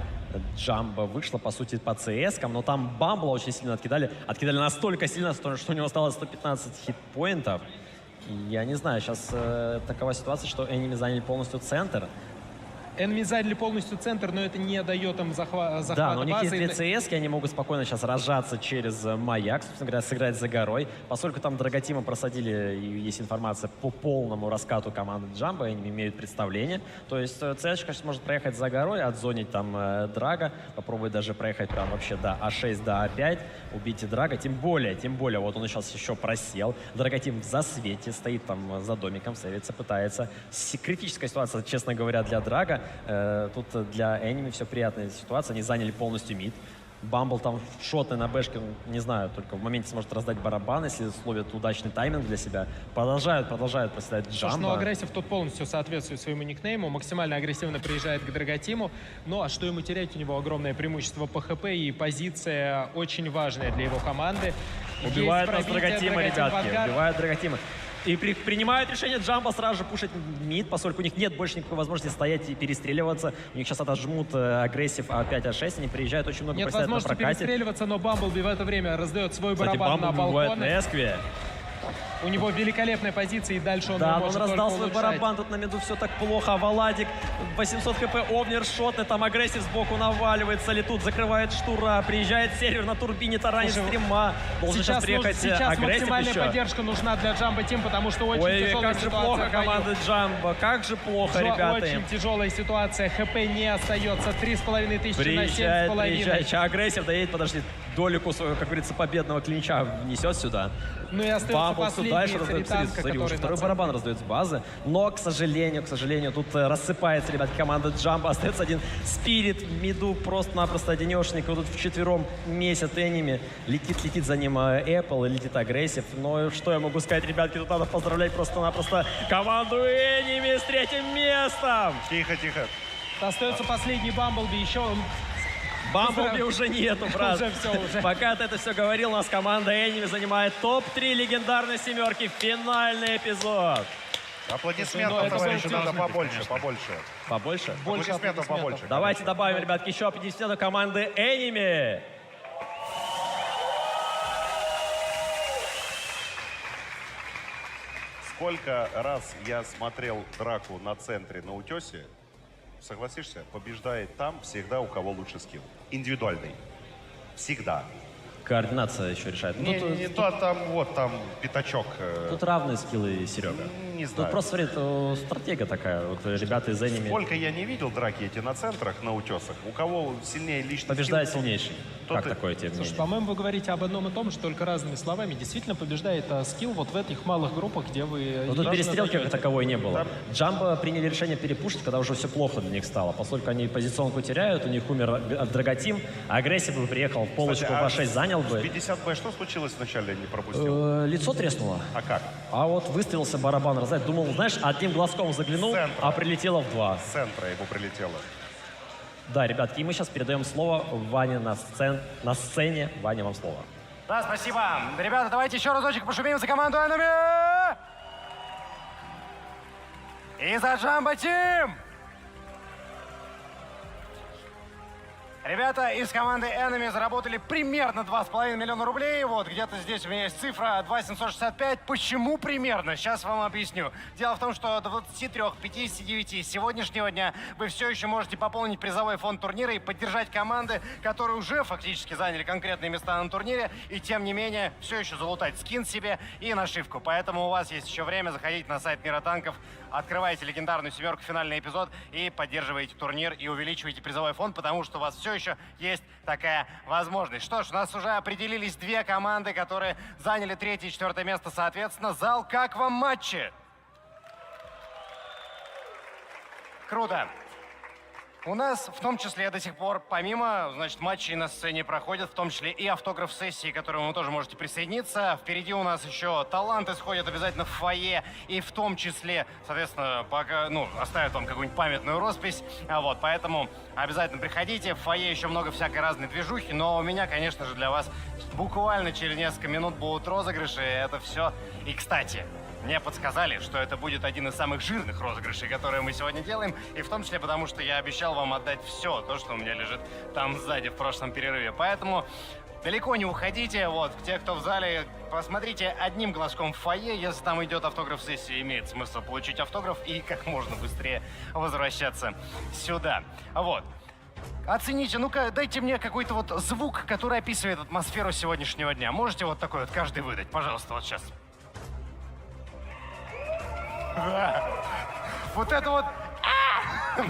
Джамбо вышла, по сути, по ЦС-кам, но там Бамбла очень сильно откидали. Откидали настолько сильно, что у него осталось 115 хитпоинтов. И я не знаю, сейчас такова ситуация, что Эними заняли полностью центр. Энми заняли полностью центр, но это не дает им захвата Да, но у них базы. есть 2 ЦСки, они могут спокойно сейчас разжаться через маяк, собственно говоря, сыграть за горой. Поскольку там Драготима просадили, и есть информация по полному раскату команды Джамбо, они имеют представление. То есть ЦСка сейчас может проехать за горой, отзонить там Драга, попробовать даже проехать прям вообще до А6, до А5, убить Драга. Тем более, вот он сейчас еще просел. Драготим в засвете, стоит там за домиком, сейвится, пытается. Критическая ситуация, честно говоря, для Драга. Тут для Эними все приятная ситуация. Они заняли полностью мид. Бамбл там шотный на бэшке, не знаю, только в моменте сможет раздать барабан, если словит удачный тайминг для себя. Продолжают проседать Слушай, Джамбо. ну агрессив тут полностью соответствует своему никнейму, максимально агрессивно приезжает к Драготиму. Ну а что ему терять? У него огромное преимущество по ХП и позиция очень важная для его команды. Убивают нас Есть пробитие, Драготима, Драготим в ребятки, ангар. убивают Драготима. И принимают решение Джамбо сразу же пушить мид, поскольку у них нет больше никакой возможности стоять и перестреливаться. У них сейчас отожмут агрессив А5, А6, они приезжают очень много, Нет проседают на возможности прокате. перестреливаться, но Бамблби в это время раздает свой Кстати, барабан на Бамбл убивает балконе. Нескви. У него великолепная позиция, и дальше он Да, ее но он может раздал только свой улучшать. барабан, тут на миду все так плохо. А Валадик, 800 хп, Овнер шотный, там агрессив сбоку наваливается, Летут закрывает штура, приезжает сервер на турбине, таранит Слушай, стрима. Должен сейчас приехать сейчас агрессив максимальная еще. поддержка нужна для Джамбо Тим, потому что очень Ой, тяжелая как же ситуация плохо в бою. команда Джамбо, как же плохо, ребята. Очень тяжелая ситуация, ХП не остается, 3500 на 7,5. Приезжает, сейчас агрессив доедет, подожди, долику своего, как говорится, победного клинча внесет сюда. Ну и остается Бамбл последний дальше раздает, Цаританка, смотри, уже который второй на барабан раздает с базы. Но, к сожалению, тут рассыпается, ребят, команда Джамбо. Остается один Спирит в миду, просто-напросто одинешник. Вот тут вчетвером месяц Эними. Летит за ним Apple, летит агрессив. Но что я могу сказать, ребятки, тут надо поздравлять просто-напросто команду Эними с 3-м местом. Тихо. Остается последний Бамблби, еще он... Бамблби уже нету, брат. Уже все, уже. Пока ты это все говорил, у нас команда Эними занимает топ-3 легендарной семерки. Финальный эпизод. Аплодисментов, товарищи, надо побольше. Побольше? Аплодисментов побольше. Давайте добавим, ребятки, еще аплодисментов команды Эними. Сколько раз я смотрел драку на центре на утесе, согласишься, побеждает там всегда, у кого лучше скилл. Индивидуальный. Всегда. координация еще решает. Не то, там пятачок. Тут равные скиллы, Серега. Не знаю. Тут просто, смотри, стратегия такая. Вот ребята из Enemy. Сколько я не видел драки эти на центрах, на утесах, у кого сильнее личный Побеждает скилл, сильнейший. Как такое тебе мнение? Слушай, по-моему, вы говорите об одном и том же, только разными словами. Действительно побеждает скилл вот в этих малых группах, где вы... Но тут перестрелки как таковой не было. Джамбо приняли решение перепушить, когда уже все плохо для них стало. Поскольку они позиционку теряют, у них умер Драготим, а Агрессив бы приехал в полочку по 6 занял бы. 50Б что случилось вначале, не пропустил? Лицо треснуло. А как? А вот выстрелился барабан раздать. Думал, знаешь, одним глазком заглянул, а прилетело в 2. С центра ему прилетело. Да, ребятки, и мы сейчас передаем слово Ване на сцене. Ваня, вам слово. Да, спасибо. Ребята, давайте еще разочек пошумим за команду Enemy! И за Jumbo Team! Ребята из команды Enemy заработали примерно 2,5 миллиона рублей. Вот где-то здесь у меня есть цифра 2,765. Почему примерно? Сейчас вам объясню. Дело в том, что до 23:59 сегодняшнего дня вы все еще можете пополнить призовой фонд турнира и поддержать команды, которые уже фактически заняли конкретные места на турнире, и тем не менее все еще залутать скин себе и нашивку. Поэтому у вас есть еще время заходить на сайт Мира Танков, открывайте легендарную семерку, финальный эпизод и поддерживаете турнир и увеличиваете призовой фонд, потому что у вас все еще есть такая возможность. Что ж, у нас уже определились две команды, которые заняли 3-е и 4-е место соответственно. Зал, как вам матчи? Круто. У нас в том числе до сих пор, помимо, значит, матчей на сцене проходят, в том числе и автограф-сессии, к которым вы тоже можете присоединиться. Впереди у нас еще таланты сходят обязательно в фойе, и в том числе, соответственно, пока, оставят вам какую-нибудь памятную роспись. Вот, поэтому обязательно приходите. В фойе еще много всякой разной движухи, но у меня, конечно же, для вас буквально через несколько минут будут розыгрыши. Это все. И, кстати, мне подсказали, что это будет один из самых жирных розыгрышей, которые мы сегодня делаем. И в том числе потому, что я обещал вам отдать все то, что у меня лежит там сзади в прошлом перерыве. Поэтому далеко не уходите. Вот, те, кто в зале, посмотрите одним глазком в фойе. Если там идет автограф-сессия, имеет смысл получить автограф и как можно быстрее возвращаться сюда. Вот. Оцените, ну-ка, дайте мне какой-то вот звук, который описывает атмосферу сегодняшнего дня. Можете вот такой вот каждый выдать? Пожалуйста, вот сейчас. Вот это вот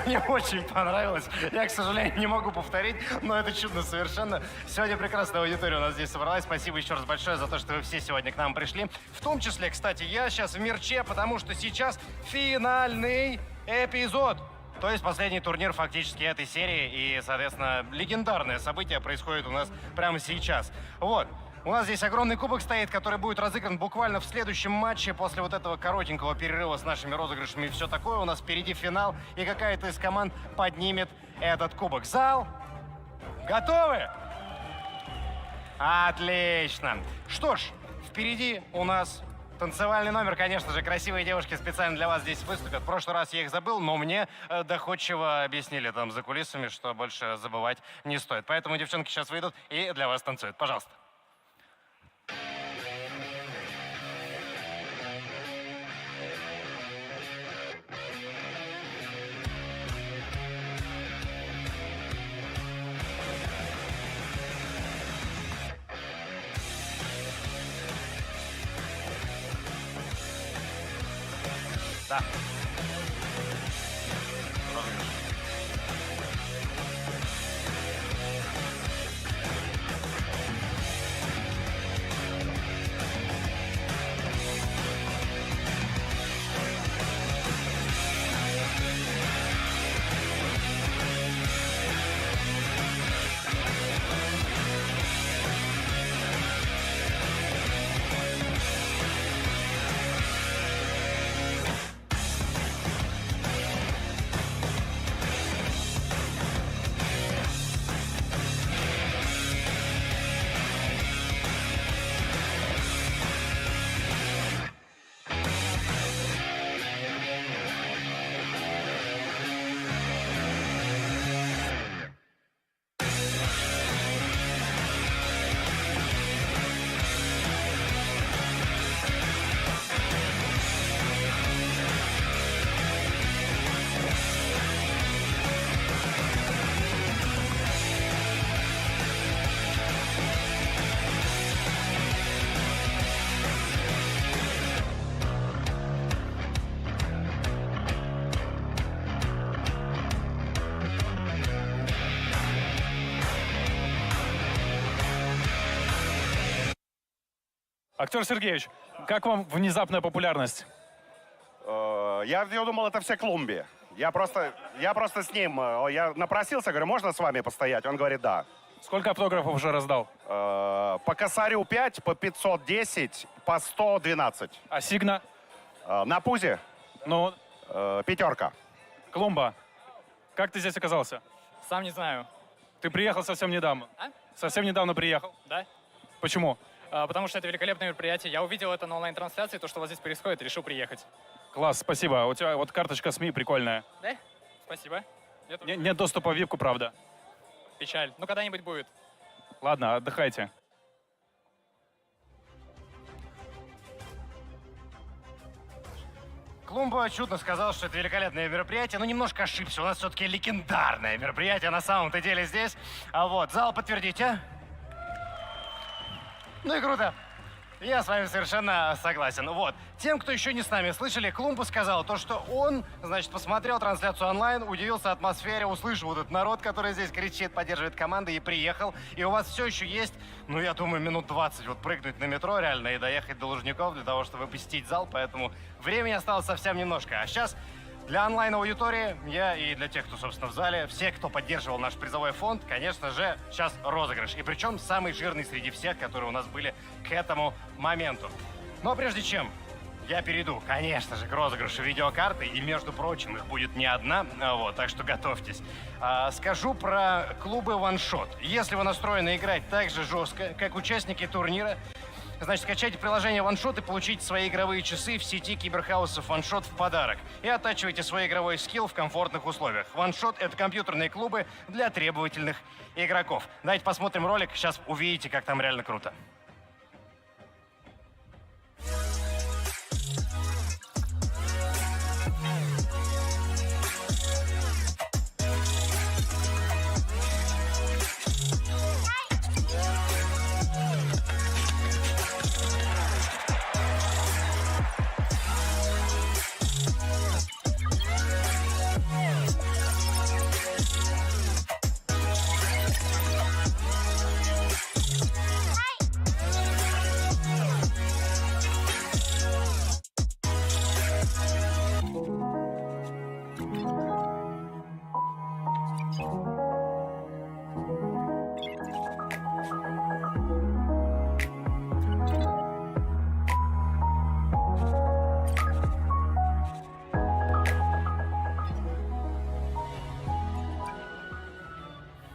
мне очень понравилось. Я, к сожалению, не могу повторить, но это чудно совершенно. Сегодня прекрасная аудитория у нас здесь собралась. Спасибо еще раз большое за то, что вы все сегодня к нам пришли. В том числе, кстати, я сейчас в мерче, потому что сейчас финальный эпизод. То есть последний турнир фактически этой серии. И, соответственно, легендарное событие происходит у нас прямо сейчас. Вот. У нас здесь огромный кубок стоит, который будет разыгран буквально в следующем матче после вот этого коротенького перерыва с нашими розыгрышами и все такое. У нас впереди финал, и какая-то из команд поднимет этот кубок. Зал, готовы? Отлично. Что ж, впереди у нас танцевальный номер. Конечно же, красивые девушки специально для вас здесь выступят. В прошлый раз я их забыл, но мне доходчиво объяснили там за кулисами, что больше забывать не стоит. Поэтому девчонки сейчас выйдут и для вас танцуют. Пожалуйста. Да. Актер Сергеевич, как вам внезапная популярность? Я думал, это все Клумби. Я просто с ним, я напросился, говорю, можно с вами постоять? Он говорит, да. Сколько автографов уже раздал? По косарю 5, по 510, по 112. А Сигна? На пузе? Ну? 5. Клумба, как ты здесь оказался? Сам не знаю. Ты приехал совсем недавно. А? Совсем недавно приехал. Да? Почему? Потому что это великолепное мероприятие. Я увидел это на онлайн-трансляции, то, что у вас здесь происходит, и решил приехать. Класс, спасибо. У тебя вот карточка СМИ прикольная. Да? Спасибо. Нет доступа в випку, правда. Печаль. Ну, когда-нибудь будет. Ладно, отдыхайте. Клумба чудно сказал, что это великолепное мероприятие, но немножко ошибся. У нас все-таки легендарное мероприятие на самом-то деле здесь. А вот, зал, подтвердите. Ну и круто. Я с вами совершенно согласен. Вот. Тем, кто еще не с нами слышали, Клумба сказал то, что он, значит, посмотрел трансляцию онлайн, удивился атмосфере, услышал вот этот народ, который здесь кричит, поддерживает команды, и приехал. И у вас все еще есть, ну, я думаю, минут 20 вот прыгнуть на метро реально и доехать до Лужников для того, чтобы посетить зал. Поэтому времени осталось совсем немножко. А сейчас для онлайн-аудитории, я и для тех, кто, собственно, в зале, все, кто поддерживал наш призовой фонд, конечно же, сейчас розыгрыш. И причем самый жирный среди всех, которые у нас были к этому моменту. Но прежде чем я перейду, конечно же, к розыгрышу видеокарты, и, между прочим, их будет не одна, вот, так что готовьтесь. Скажу про клубы OneShot. Если вы настроены играть так же жестко, как участники турнира, значит, скачайте приложение OneShot и получите свои игровые часы в сети киберхаусов OneShot в подарок. И оттачивайте свой игровой скилл в комфортных условиях. OneShot — это компьютерные клубы для требовательных игроков. Давайте посмотрим ролик, сейчас увидите, как там реально круто.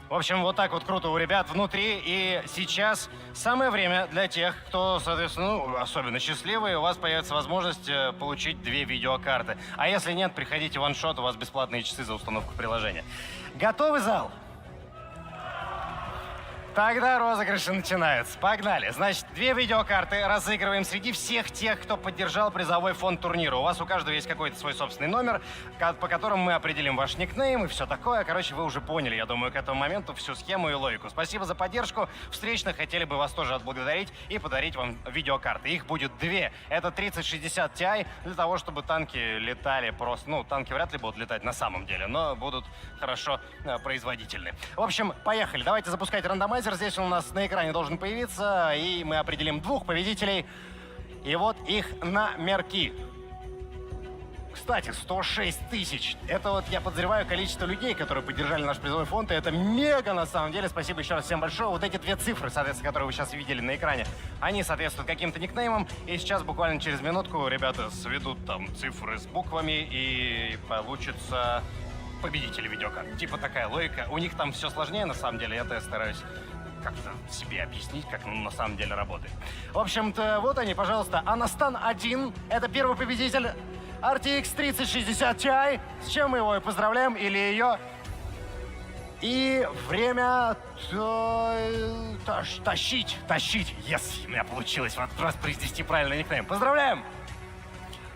В общем, вот так вот круто у ребят внутри. И сейчас самое время для тех, кто, соответственно, ну, особенно счастливый, у вас появится возможность получить 2 видеокарты. А если нет, приходите в OneShot, у вас бесплатные часы за установку приложения. Готовы, зал? Тогда розыгрыши начинаются. Погнали. Значит, 2 видеокарты разыгрываем среди всех тех, кто поддержал призовой фонд турнира. У вас у каждого есть какой-то свой собственный номер, по которому мы определим ваш никнейм и все такое. Короче, вы уже поняли, я думаю, к этому моменту всю схему и логику. Спасибо за поддержку. Встречно хотели бы вас тоже отблагодарить и подарить вам видеокарты. Их будет 2. Это 3060 Ti для того, чтобы танки летали просто... Ну, танки вряд ли будут летать на самом деле, но будут хорошо производительны. В общем, поехали. Давайте запускать рандомайзер. Здесь он у нас на экране должен появиться, и мы определим 2 победителей. И вот их номерки. Кстати, 106 тысяч. Это вот, я подозреваю, количество людей, которые поддержали наш призовой фонд. И это мега, на самом деле. Спасибо еще раз всем большое. Вот эти 2 цифры, соответственно, которые вы сейчас видели на экране, они соответствуют каким-то никнеймам. И сейчас буквально через минутку ребята сведут там цифры с буквами, и получится победители видеокарт. Типа такая логика. У них там все сложнее, на самом деле. Я стараюсь как-то себе объяснить, как на самом деле работает. В общем-то, вот они, пожалуйста. Анастан 1. Это первый победитель. RTX 3060 Ti. С чем мы его и поздравляем, или ее. И время тащить. Yes, у меня получилось в этот раз произнести правильный никнейм. Поздравляем!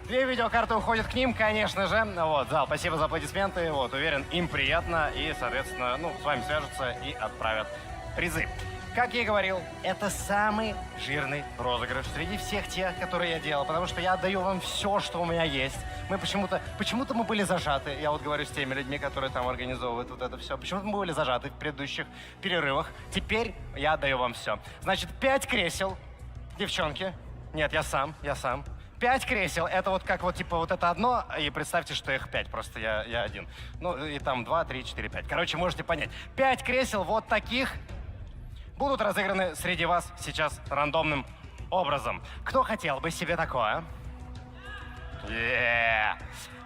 2 видеокарты уходят к ним, конечно же. Вот, зал, спасибо за аплодисменты. Вот, уверен, им приятно. И, соответственно, ну, с вами свяжутся и отправят призы. Как я и говорил, это самый жирный розыгрыш среди всех тех, которые я делал, потому что я отдаю вам все, что у меня есть. Мы почему-то мы были зажаты. Я вот говорю с теми людьми, которые там организовывают вот это все. Почему-то мы были зажаты в предыдущих перерывах. Теперь я отдаю вам все. Значит, 5 кресел, девчонки, Нет, я сам. 5 кресел, это вот как вот типа вот это одно, и представьте, что их 5, просто я один. Ну, и там 2, 3, 4, 5. Короче, можете понять. 5 кресел вот таких будут разыграны среди вас сейчас рандомным образом. Кто хотел бы себе такое?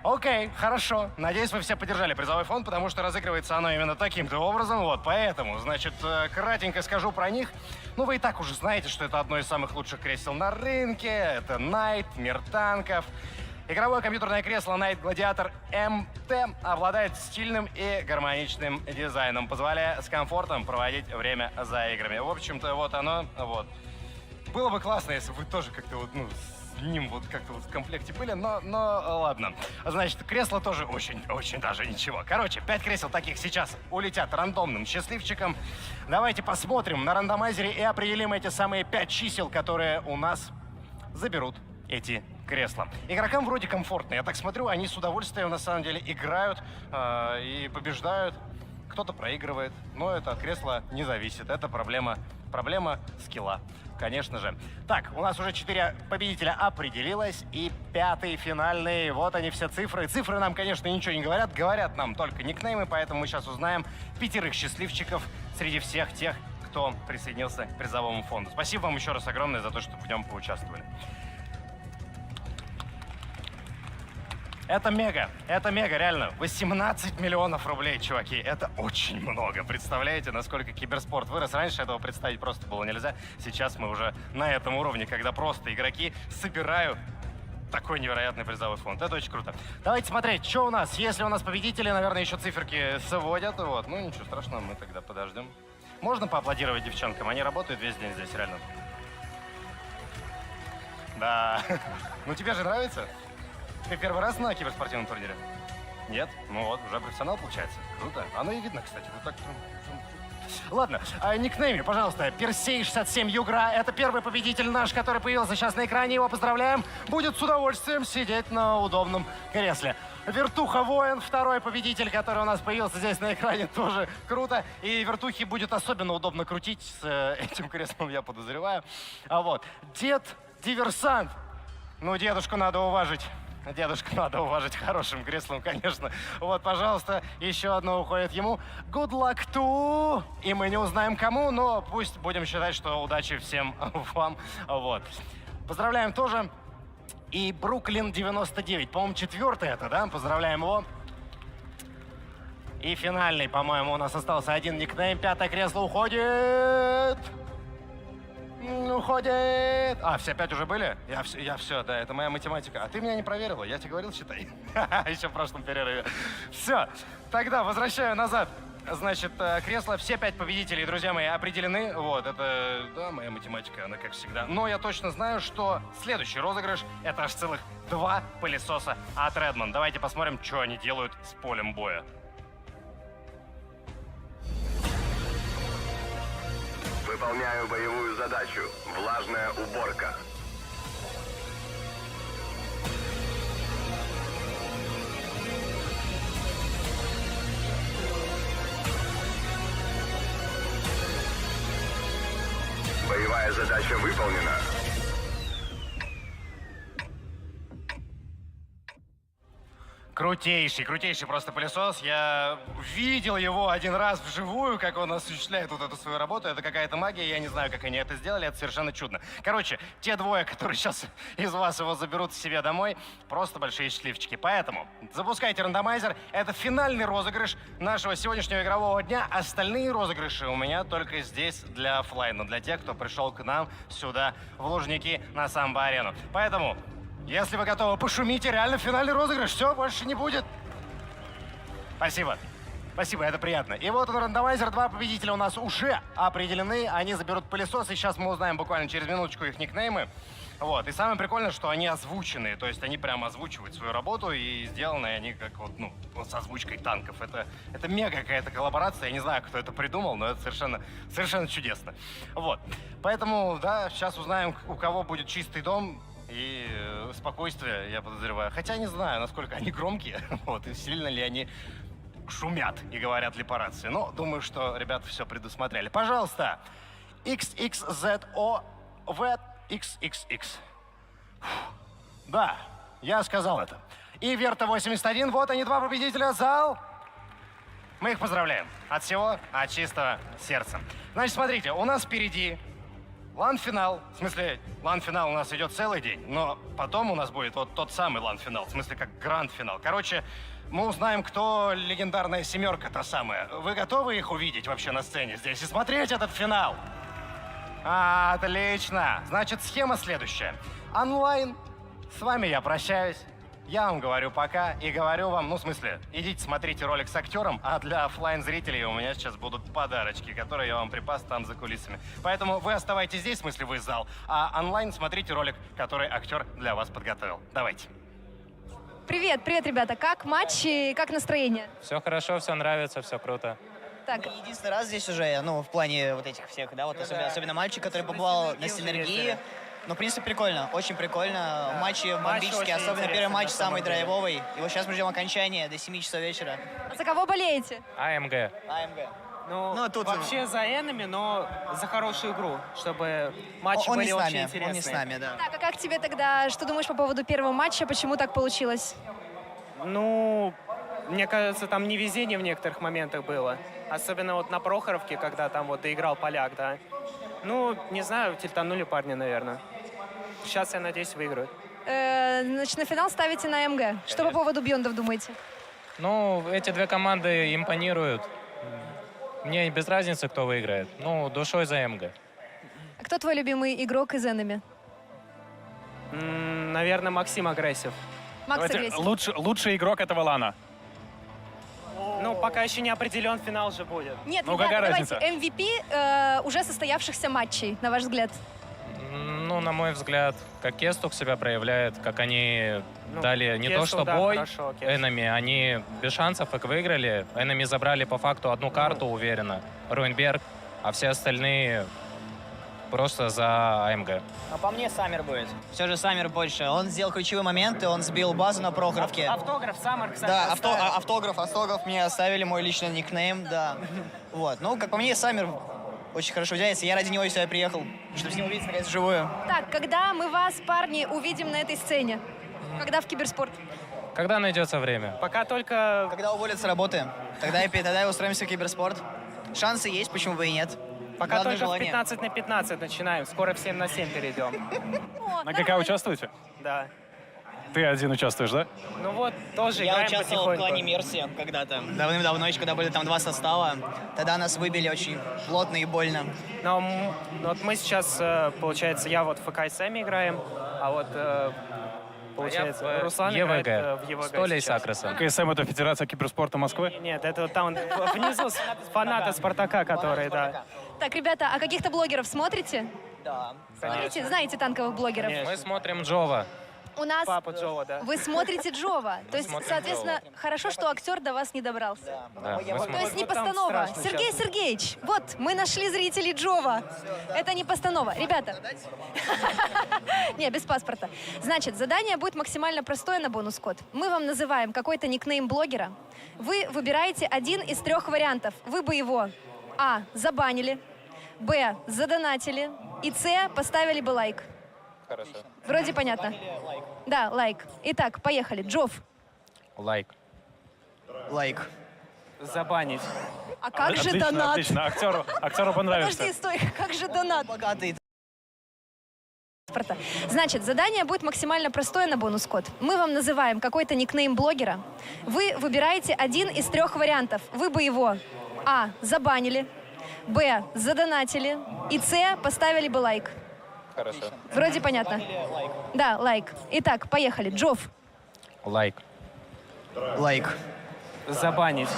Окей, хорошо. Надеюсь, вы все поддержали призовой фонд, потому что разыгрывается оно именно таким-то образом. Вот, поэтому, значит, кратенько скажу про них. Ну, вы и так уже знаете, что это одно из самых лучших кресел на рынке. Это Knight, мир танков. Игровое компьютерное кресло Knight Gladiator MT обладает стильным и гармоничным дизайном, позволяя с комфортом проводить время за играми. В общем-то, вот оно, вот. Было бы классно, если бы вы тоже как-то вот, ну, с ним вот как-то вот в комплекте были, но ладно. Значит, кресло тоже очень даже ничего. Короче, 5 кресел таких сейчас улетят рандомным счастливчикам. Давайте посмотрим на рандомайзере и определим эти самые 5 чисел, которые у нас заберут эти кресла. Игрокам вроде комфортно. Я так смотрю, они с удовольствием на самом деле играют и побеждают. Кто-то проигрывает, но это от кресла не зависит. Это проблема скилла, конечно же. Так, у нас уже 4 победителя определилось. И 5-й финальный. Вот они все цифры. Цифры нам, конечно, ничего не говорят. Говорят нам только никнеймы, поэтому мы сейчас узнаем 5 счастливчиков среди всех тех, кто присоединился к призовому фонду. Спасибо вам еще раз огромное за то, что в нем поучаствовали. Это мега, реально. 18 миллионов рублей, чуваки. Это очень много. Представляете, насколько киберспорт вырос? Раньше этого представить просто было нельзя. Сейчас мы уже на этом уровне, когда просто игроки собирают такой невероятный призовой фонд. Это очень круто. Давайте смотреть, что у нас. Если у нас победители, наверное, еще циферки сводят. Вот. Ну, ничего страшного, мы тогда подождем. Можно поаплодировать девчонкам? Они работают весь день здесь, реально. Да. Ну, тебе же нравится? Ты первый раз на киберспортивном турнире? Нет? Ну вот, уже профессионал получается. Круто. Оно и видно, кстати. Вот так. Ладно, никнейме, пожалуйста. Персей67 Югра. Это первый победитель наш, который появился сейчас на экране. Его поздравляем. Будет с удовольствием сидеть на удобном кресле. Вертуха Воин, второй победитель, который у нас появился здесь на экране. Тоже круто. И Вертухе будет особенно удобно крутить с этим креслом, я подозреваю. А вот. Дед Диверсант. Ну, дедушку надо уважить. Дедушку надо уважить хорошим креслом, конечно. Вот, пожалуйста, еще одно уходит ему. Good luck to... И мы не узнаем кому, но пусть будем считать, что удачи всем вам. Вот. Поздравляем тоже. И Бруклин 99. По-моему, 4-й это, да? Поздравляем его. И финальный, по-моему, у нас остался один никнейм. 5-е кресло уходит. Уходит. А, все 5 уже были? Я все, да, это моя математика. А ты меня не проверила, я тебе говорил, считай. Еще в прошлом перерыве. Все, тогда возвращаю назад. Значит, кресло, все 5 победителей, друзья мои, определены. Вот, это, да, моя математика, она как всегда. Но я точно знаю, что следующий розыгрыш — это аж целых 2 пылесоса от Redmond. Давайте посмотрим, что они делают с полем боя. Выполняю боевую задачу. Влажная уборка. Боевая задача выполнена. Крутейший просто пылесос. Я видел его один раз вживую, как он осуществляет вот эту свою работу. Это какая-то магия, я не знаю, как они это сделали, это совершенно чудно. Короче, те 2, которые сейчас из вас его заберут себе домой, просто большие счастливчики. Поэтому запускайте рандомайзер. Это финальный розыгрыш нашего сегодняшнего игрового дня. Остальные розыгрыши у меня только здесь для оффлайна, для тех, кто пришел к нам сюда, в Лужники, на самбо-арену. Поэтому... Если вы готовы, пошумите, реально финальный розыгрыш. Все, больше не будет. Спасибо. Спасибо, это приятно. И вот он, рандомайзер. 2 победителя у нас уже определены. Они заберут пылесос, и сейчас мы узнаем буквально через минуточку их никнеймы. Вот. И самое прикольное, что они озвученные. То есть они прямо озвучивают свою работу, и сделаны они как вот, ну, с озвучкой танков. Это мега какая-то коллаборация. Я не знаю, кто это придумал, но это совершенно чудесно. Вот. Поэтому, да, сейчас узнаем, у кого будет чистый дом. И спокойствие, я подозреваю. Хотя не знаю, насколько они громкие, вот, и сильно ли они шумят и говорят ли по рации. Но думаю, что ребята все предусмотрели. Пожалуйста, XXZOVXXX. Да, я сказал это. И Верта-81, вот они, два победителя, зал. Мы их поздравляем. От всего, от чистого сердца. Значит, смотрите, у нас впереди лан-финал. В смысле, лан-финал у нас идет целый день, но потом у нас будет вот тот самый лан-финал, в смысле, как гранд-финал. Короче, мы узнаем, кто легендарная семерка та самая. Вы готовы их увидеть вообще на сцене здесь и смотреть этот финал? Отлично. Значит, схема следующая. Онлайн. С вами я прощаюсь. Я вам говорю пока и говорю вам, ну, в смысле, идите смотрите ролик с актером, а для оффлайн зрителей у меня сейчас будут подарочки, которые я вам припас там за кулисами. Поэтому вы оставайтесь здесь, в смысле, вы зал, а онлайн смотрите ролик, который актер для вас подготовил. Давайте. Привет, привет, ребята. Как матч и как настроение? Все хорошо, все нравится, все круто. Так. Единственный раз здесь уже, ну, в плане вот этих всех, да, вот особенно мальчик, который побывал на Синергии. Ну, в принципе, прикольно, очень прикольно. Да. Матчи бомбические, особенно первый матч самый драйвовый. И вот сейчас мы ждем окончания до 7 часов вечера. А за кого болеете? АМГ. АМГ. Ну, тут вообще за Энами, но за хорошую игру, чтобы матчи он были не с очень нами, интересные. Он не с нами, да. Так, а как тебе тогда, что думаешь по поводу первого матча, почему так получилось? Ну, мне кажется, там невезение в некоторых моментах было. Особенно вот на Прохоровке, когда там вот доиграл поляк, да. Ну, не знаю, тильтанули парни, наверное. Сейчас, я надеюсь, выиграют. Значит, на финал ставите на МГ. Что по поводу Бьондов думаете? Ну, эти две команды импонируют. Мне без разницы, кто выиграет. Ну, душой за МГ. А кто твой любимый игрок из Энами? Наверное, Максим Агрессив. Макс Агрессив. Лучший игрок этого лана. Ну, пока еще не определен, финал же будет. Нет, Ну, ребята, какая давайте разница? MVP уже состоявшихся матчей, на ваш взгляд. Ну, на мой взгляд, как Кестук себя проявляет, как они дали не то Кестук, что да, бой хорошо, Кестук. Энами, они без шансов их выиграли. Энами забрали по факту одну карту уверенно, Руинберг, а все остальные просто за АМГ. А по мне Саммер будет. Все же Саммер больше. Он сделал ключевые моменты, он сбил базу на Прохоровке. Автограф Саммер, кстати, Да, оставил. автограф мне оставили, мой личный никнейм, да. Вот, ну, как по мне, Саммер очень хорошо уделяется. Я ради него сюда приехал, чтобы с ним увидеться наконец вживую. Так, когда мы вас, парни, увидим на этой сцене? Когда в Киберспорт? Когда найдется время? Пока только... Когда уволят с работы, тогда и устроимся в Киберспорт. Шансы есть, почему бы и нет. Пока Главное только желание. в 15 на 15 начинаем. Скоро в 7 на 7 перейдем. На ГК участвуете? Да. Ты один участвуешь, да? Ну вот, тоже Я играем участвовал в потихоньку. клане Мерси когда-то. Давным-давно еще, когда были там два состава. Тогда нас выбили очень плотно и больно. Но вот мы сейчас, получается, я вот в ФК Сэми играем, а вот, получается, Руслан ЕВГ. играет в ЕВГ С Толей сейчас. Сакрасом. КСМ — это Федерация киберспорта Москвы? Нет, это вот там внизу фанаты Спартака, которые, да. Так, ребята, а каких-то блогеров смотрите? Да. Смотрите, знаете танковых блогеров? Мы смотрим Джова. У нас... Папа Джова, да. Вы смотрите Джова. То есть, смотрим соответственно, хорошо, что актер до вас не добрался. Да, мы То смотрим. есть не Вот там постанова. страшно Сергей сейчас. Сергеевич, вот, мы нашли зрителей Джова. Это не постанова. Ребята. Не, без паспорта. Значит, задание будет максимально простое на бонус-код. Мы вам называем какой-то никнейм блогера. Вы выбираете один из 3 вариантов. Вы бы его А. забанили, Б. задонатили и С. поставили бы лайк. Хорошо. Вроде понятно. Да, лайк. Итак, поехали. Джов. Лайк. Лайк. Забанить. А как же Отлично, донат? отлично. Актеру понравится. Подожди, стой, как же донат? Богатый. Значит, задание будет максимально простое на бонус-код. Мы вам называем какой-то никнейм блогера. Вы выбираете один из 3 вариантов. Вы бы его А. забанили, Б. задонатили и С. поставили бы лайк. Хорошо. Вроде понятно. Да, лайк. Итак, поехали. Джов. Лайк. Лайк. Забанить.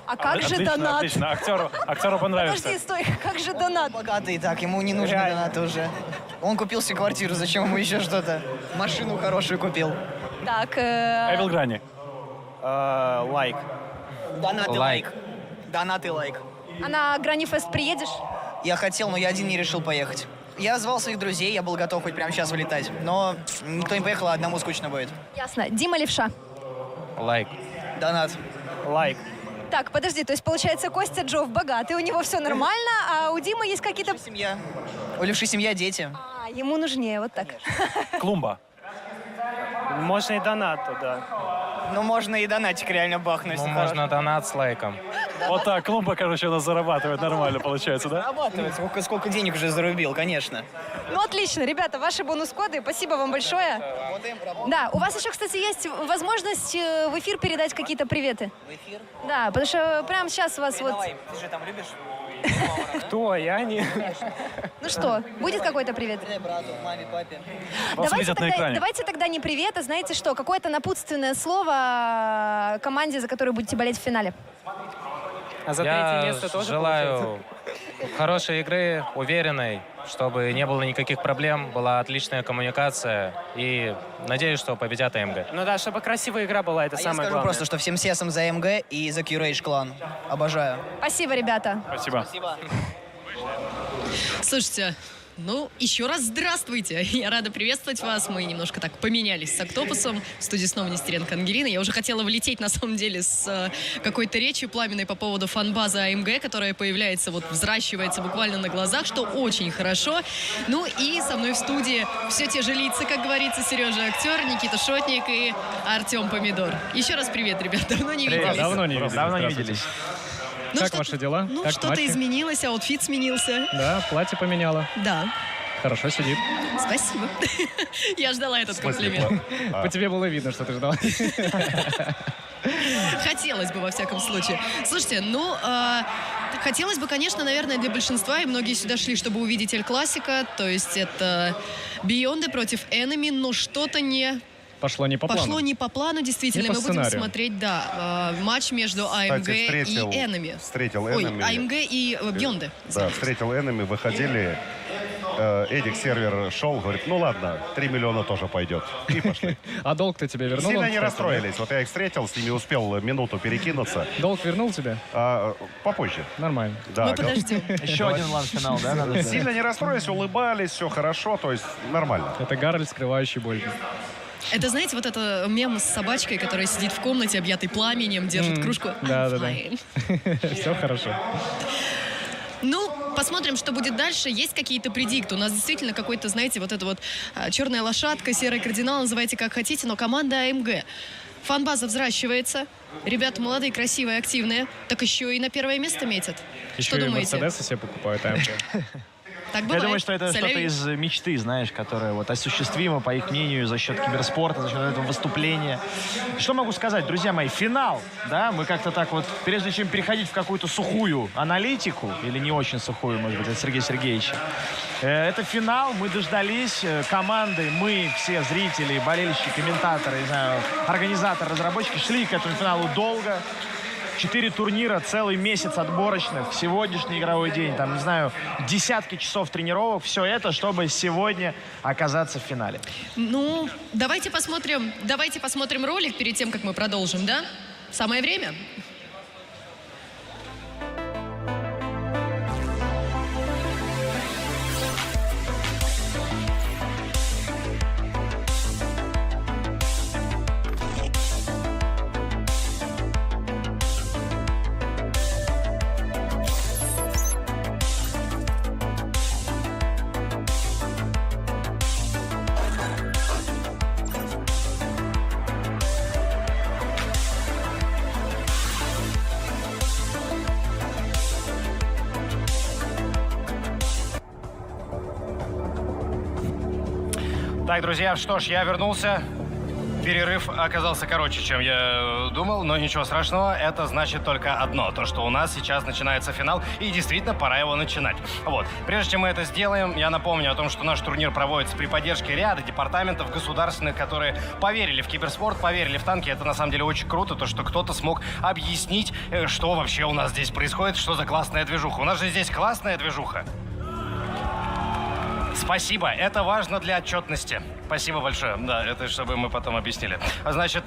А как же Отлично, донат? отлично. Актеру понравится. Подожди, стой, как же донат? Богатый, так, ему не нужны донаты уже. Он купил себе квартиру, зачем ему еще что-то? Машину хорошую купил. Так, Эвил Грани. Лайк. Донаты Лайк. лайк. Донаты лайк. а на Гранифест приедешь? Я хотел, но я один не решил поехать. Я звал своих друзей, я был готов хоть прямо сейчас вылетать. Но никто не поехал, а одному скучно будет. Ясно. Дима Левша. Лайк. Донат. Лайк. Так, подожди, то есть получается Костя Джов богатый, у него все нормально, а у Димы есть какие-то... Семья. У Левши семья, дети. А, ему нужнее, вот так. Клумба. Можно и донат туда. Ну, можно и донатик реально бахнуть. Ну, можно донат с лайком. Вот так, клумба, короче, у нас зарабатывает нормально, получается, да? Зарабатывает. Сколько денег уже зарубил, конечно. Ну, отлично, ребята, ваши бонус-коды, спасибо вам большое. Да, у вас еще, кстати, есть возможность в эфир передать какие-то приветы. В эфир? Да, потому что прямо сейчас у вас Передавай, ты же там любишь? Кто? Я не... Ну что, будет какой-то привет? Передай брату, маме, папе. Давайте тогда не привет, а знаете что, какое-то напутственное слово команде, за которую будете болеть в финале. А за Я третье место тоже желаю хорошей игры, уверенной, чтобы не было никаких проблем, была отличная коммуникация. И надеюсь, что победят АМГ. Ну да, чтобы красивая игра была, это А я самое скажу главное. просто, что всем сесам за МГ и за Q-Rage клан. Обожаю. Спасибо, ребята. Спасибо. Спасибо. Слушайте, ну, еще раз здравствуйте. Я рада приветствовать вас. Мы немножко так поменялись с Октопусом. В студии снова Нестеренко Ангелина. Я уже хотела влететь, на самом деле, с какой-то речью пламенной по поводу фан-базы АМГ, которая появляется, вот взращивается буквально на глазах, что очень хорошо. Ну и со мной в студии все те же лица, как говорится, Сережа Актер, Никита Шотник и Артем Помидор. Еще раз привет, ребят. Давно не виделись. Давно не виделись. Ну, как что-то- ваши дела? Ну, Как что-то матчи? изменилось, аутфит сменился. Да, платье поменяла. Да. Хорошо сидит. Спасибо. Я ждала этот комплимент. По тебе было видно, что ты ждала. Хотелось бы, во всяком случае. Слушайте, ну, хотелось бы, конечно, наверное, для большинства, и многие сюда шли, чтобы увидеть Эль Классика, то есть это Beyond против Enemy, но что-то не... Пошло не по плану. Пошло не по плану, действительно. Не по Мы будем сценарию. смотреть, да, матч между AMG и Enemy. Встретил Ой, Enemy. AMG и Beyond. Да, встретил Enemy, выходили. Эдик сервер шел, говорит, ну ладно, 3 миллиона тоже пойдет. И пошли. А долг-то тебе вернул? Сильно он, не кстати, расстроились. Вот я их встретил, с ними успел минуту перекинуться. Долг вернул тебе? Попозже. Нормально. Да, Мы подождем. Еще один лан-финал, да? Сильно не расстроились, улыбались, все хорошо, то есть нормально. Это Гарольд, скрывающий боль. Это, знаете, вот это мем с собачкой, которая сидит в комнате, объятой пламенем, держит кружку. Да. Fine. Все хорошо. Ну, посмотрим, что будет дальше. Есть какие-то предикты. У нас действительно какой-то, знаете, вот эта вот черная лошадка, серый кардинал, называйте как хотите, но команда АМГ. Фан-база взращивается. Ребята молодые, красивые, активные. Так еще и на первое место метят. Еще Что и думаете? Мерседесы себе покупают АМГ. Так Я бывает. думаю, что это что-то Соляви. из мечты, знаешь, которое вот осуществимо, по их мнению, за счет киберспорта, за счет этого выступления. Что могу сказать, друзья мои? Финал, да? Мы как-то так вот, прежде чем переходить в какую-то сухую аналитику, или не очень сухую, может быть, от Сергея Сергеевича, это финал, мы дождались команды, мы, все зрители, болельщики, комментаторы, не знаю, организаторы, разработчики, шли к этому финалу долго. 4 турнира, целый месяц отборочных, сегодняшний игровой день, там, не знаю, десятки часов тренировок, все это, чтобы сегодня оказаться в финале. Ну, давайте посмотрим ролик перед тем, как мы продолжим, да? Самое время. Так, друзья, что ж, я вернулся. Перерыв оказался короче, чем я думал, но ничего страшного. Это значит только одно, то, что у нас сейчас начинается финал, и действительно пора его начинать. Вот. Прежде чем мы это сделаем, я напомню о том, что наш турнир проводится при поддержке ряда департаментов государственных, которые поверили в киберспорт, поверили в танки. Это на самом деле очень круто, то, что кто-то смог объяснить, что вообще у нас здесь происходит, что за классная движуха. У нас же здесь классная движуха. Спасибо, это важно для отчетности. Спасибо большое. Да, это чтобы мы потом объяснили. Значит,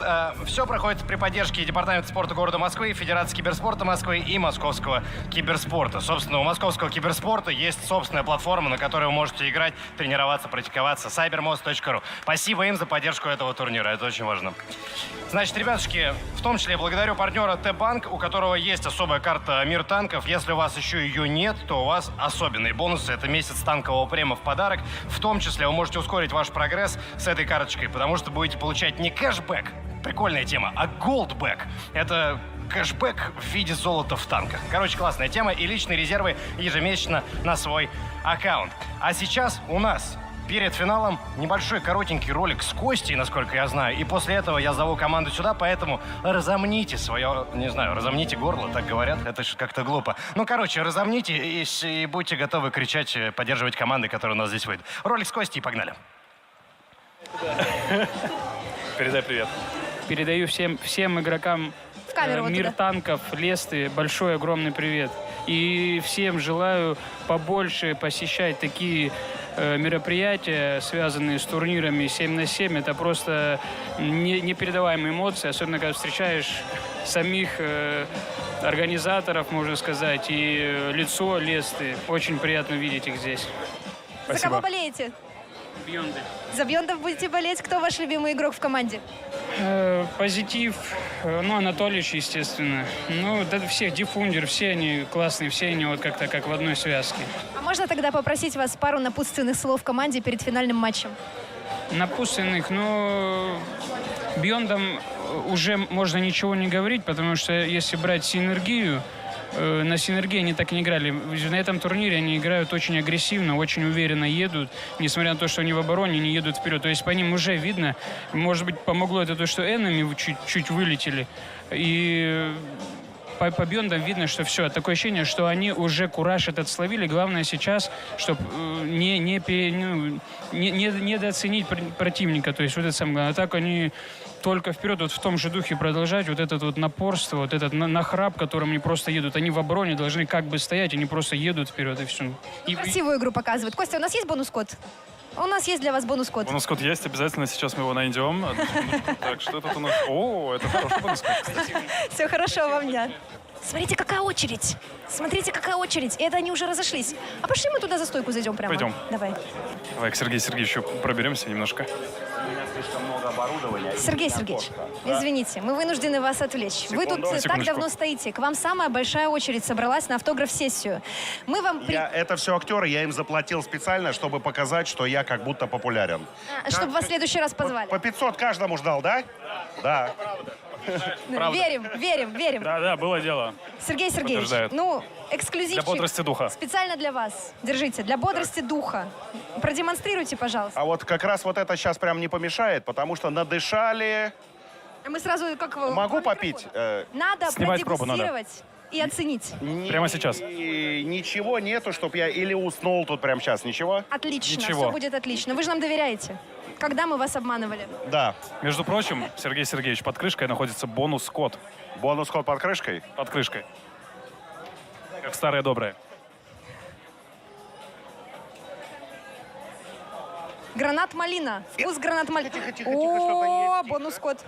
все проходит при поддержке Департамента спорта города Москвы, Федерации киберспорта Москвы и Московского киберспорта. Собственно, у Московского киберспорта есть собственная платформа, на которой вы можете играть, тренироваться, практиковаться. cybermost.ru. Спасибо им за поддержку этого турнира. Это очень важно. Значит, ребятушки, в том числе благодарю партнера Т-Банк, у которого есть особая карта «Мир танков». Если у вас еще ее нет, то у вас особенные бонусы. Это месяц танкового према в подарок. подарок. В том числе вы можете ускорить ваш прогресс с этой карточкой, потому что будете получать не кэшбэк, прикольная тема, а голдбэк. Это кэшбэк в виде золота в танках. Короче, классная тема и личные резервы ежемесячно на свой аккаунт. А сейчас у нас перед финалом небольшой коротенький ролик с Костей, насколько я знаю. И после этого я зову команду сюда, поэтому разомните свое, не знаю, разомните горло, так говорят. Это же как-то глупо. Ну, короче, разомните и будьте готовы кричать, поддерживать команды, которые у нас здесь выйдут. Ролик с Костей, погнали. Передай привет. Передаю всем игрокам вот Мир туда. танков, Лесты большой огромный привет. И всем желаю побольше посещать такие мероприятия, связанные с турнирами 7 на 7. Это просто непередаваемые эмоции, особенно когда встречаешь самих организаторов, можно сказать, и лицо Лесты. Очень приятно видеть их здесь. За кого болеете? Бьонды. За Бьондов будете болеть. Кто ваш любимый игрок в команде? Позитив, Анатольевич, естественно. Ну, да, всех, Диффундер, все они классные, все они вот как-то как в одной связке. А можно тогда попросить вас пару напутственных слов команде перед финальным матчем? Напутственных, Бьондам уже можно ничего не говорить, потому что если брать синергию, на синергии они так не играли. На этом турнире они играют очень агрессивно, очень уверенно едут. Несмотря на то, что они в обороне, они едут вперед. То есть по ним уже видно. Может быть, помогло это то, что Enemy чуть вылетели. И по Бьондам видно, что все. Такое ощущение, что они уже кураж этот словили. Главное сейчас, чтобы недооценить противника. То есть вот это самое главное. А так они только вперед, вот в том же духе продолжать, вот это вот напорство, вот этот нахрап, которым они просто едут. Они в обороне должны как бы стоять, они просто едут вперед, и все. Красивую игру показывают. Костя, у нас есть бонус-код? У нас есть для вас бонус-код. Бонус-код есть, обязательно сейчас мы его найдем. Так, что тут у нас? О, это хороший бонус-код, кстати. Все хорошо вам дня. Смотрите, какая очередь. Смотрите, какая очередь. И это они уже разошлись. А пошли мы туда за стойку зайдем прямо. Пойдем. Давай. Давай к Сергею Сергеевичу проберемся немножко. Слишком много оборудования. Сергей Сергеевич, извините, мы вынуждены вас отвлечь. Вы тут так Секундочку. давно стоите. К вам самая большая очередь собралась на автограф-сессию. Мы вам... Это все актеры, я им заплатил специально, чтобы показать, что я как будто популярен. Чтобы вас в следующий раз позвали. По 500 каждому ждал, да? Да. Верим. Да, было дело. Сергей Сергеевич, Подтверждаю. эксклюзивчик. Для бодрости духа. Специально для вас. Держите, для бодрости духа. Продемонстрируйте, пожалуйста. А вот как раз вот это сейчас прям не помешает, потому что надышали. А мы сразу как... Могу попить? Надо Снимать пробу продегустировать и оценить. Прямо сейчас. Ничего нету, чтоб я или уснул тут прямо сейчас, ничего? Отлично, Ничего. все будет отлично. Вы же нам доверяете. Когда мы вас обманывали? Да. Между прочим, Сергей Сергеевич, под крышкой находится бонус-код. Бонус-код под крышкой? Под крышкой. Как старое доброе. Гранат-малина. Вкус гранат-малина. Тихо, О, бонус-код.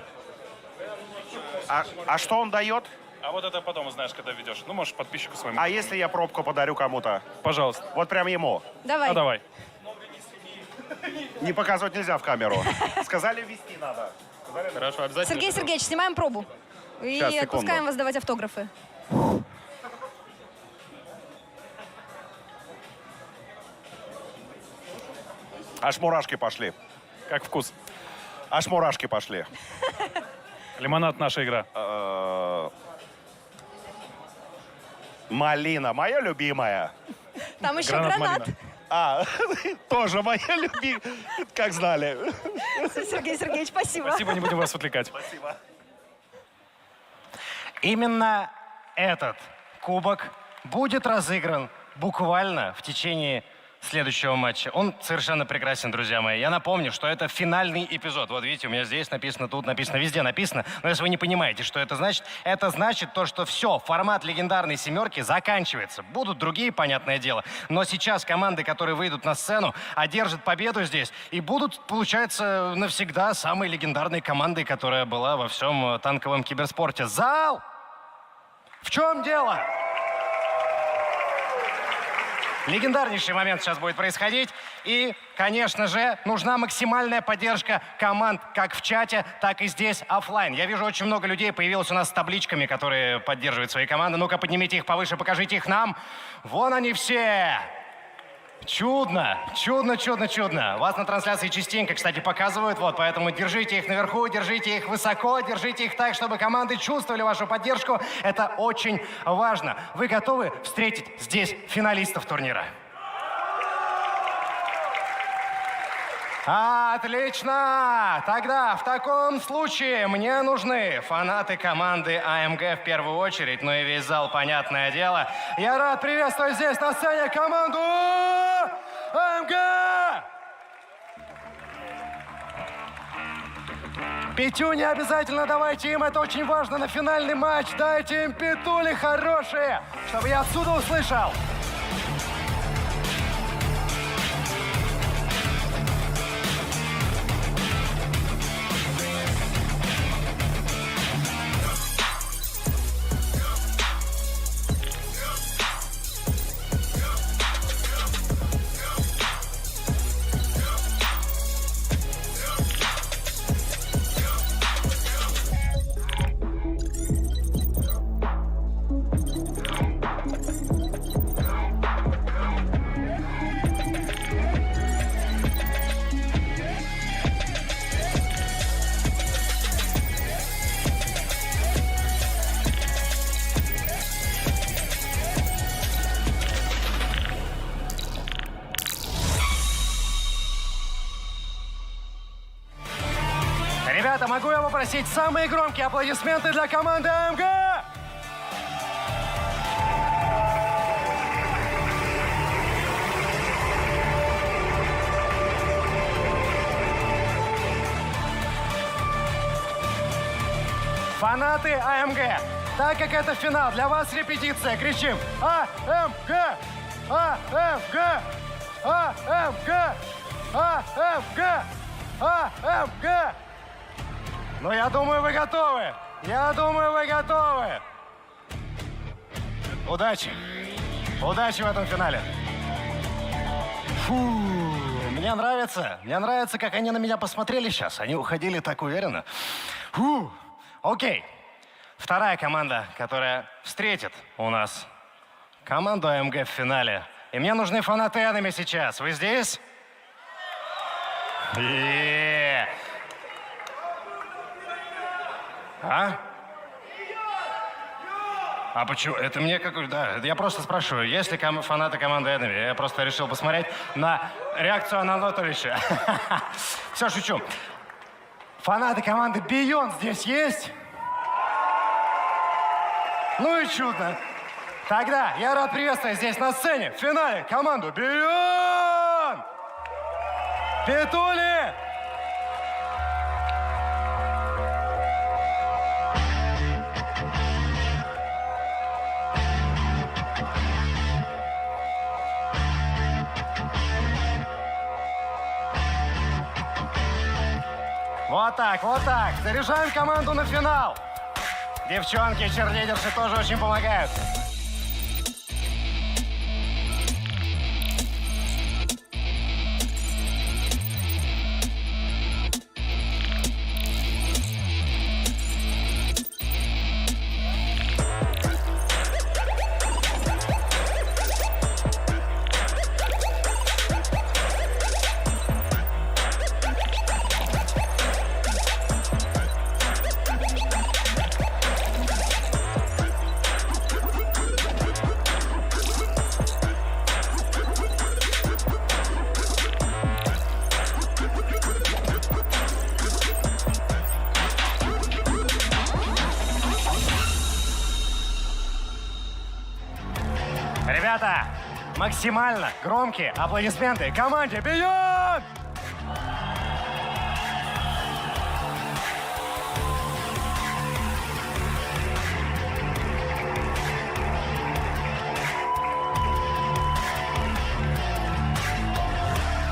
А что он дает? А вот это потом узнаешь, когда ведешь. Ну, можешь подписчику своему. А если я пробку подарю кому-то? Пожалуйста. Вот прям ему. Давай. А давай. Не показывать нельзя в камеру. Сказали вести надо. Хорошо, обязательно. Сергей Сергеевич, снимаем пробу. И Сейчас, секунду. отпускаем вас давать автографы. Аж мурашки пошли. Как вкус? Аж мурашки пошли. Лимонад — наша игра. Малина, моя любимая. Там еще гранат. А, тоже моя любимая. Как знали. Сергей Сергеевич, спасибо. Спасибо, не будем вас отвлекать. Спасибо. Именно этот кубок будет разыгран буквально в течение следующего матча. Он совершенно прекрасен, друзья мои. Я напомню, что это финальный эпизод. Вот видите, у меня здесь написано, тут написано, везде написано. Но если вы не понимаете, что это значит то, что все, формат легендарной семерки заканчивается. Будут другие, понятное дело. Но сейчас команды, которые выйдут на сцену, одержат победу здесь и будут, получается, навсегда самой легендарной командой, которая была во всем танковом киберспорте. Зал! В чем дело? Легендарнейший момент сейчас будет происходить. И, конечно же, нужна максимальная поддержка команд как в чате, так и здесь офлайн. Я вижу, очень много людей появилось у нас с табличками, которые поддерживают свои команды. Ну-ка, поднимите их повыше, покажите их нам. Вон они все. Чудно, чудно, чудно, чудно. Вас на трансляции частенько, кстати, показывают, вот, поэтому держите их наверху, держите их высоко, держите их так, чтобы команды чувствовали вашу поддержку. Это очень важно. Вы готовы встретить здесь финалистов турнира? Отлично! Тогда в таком случае мне нужны фанаты команды АМГ в первую очередь, ну и весь зал, понятное дело. Я рад приветствовать здесь на сцене команду АМГ! Пятюни обязательно давайте им, это очень важно на финальный матч. Дайте им петули хорошие, чтобы я отсюда услышал. Ребята, могу я попросить самые громкие аплодисменты для команды АМГ? Фанаты АМГ, так как это финал, для вас репетиция. Кричим АМГ! АМГ! АМГ! АМГ! АМГ! Ну, я думаю, вы готовы. Я думаю, вы готовы. Удачи. Удачи в этом финале. Фу, мне нравится, как они на меня посмотрели сейчас. Они уходили так уверенно. Фу, окей. Вторая команда, которая встретит у нас команду АМГ в финале. И мне нужны фанаты Энеми сейчас. Вы здесь? А почему? Это мне как... Да, я просто спрашиваю, есть ли фанаты команды Энеми? Я просто решил посмотреть на реакцию Анатолича. Все, шучу. Фанаты команды Beyond здесь есть? Ну и чудно. Тогда я рад приветствовать здесь на сцене в финале команду Beyond! Петули! Вот так, вот так. Заряжаем команду на финал. Девчонки, черлидерши тоже очень помогают. Ребята, максимально громкие аплодисменты команде Beyond!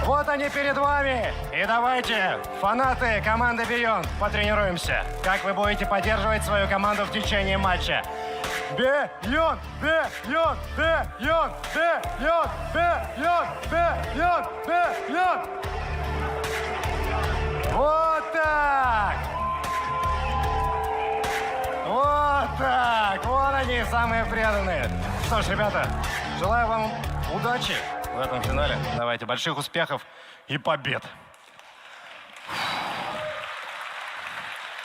Вот они перед вами. И давайте, фанаты команды Beyond, потренируемся. Как вы будете поддерживать свою команду в течение матча. Beyond! Beyond! Beyond! Beyond! Beyond! Beyond! Beyond! Вот так! Вот так! Вот они, самые преданные. Что ж, ребята, желаю вам удачи. в этом финале. Давайте, больших успехов и побед.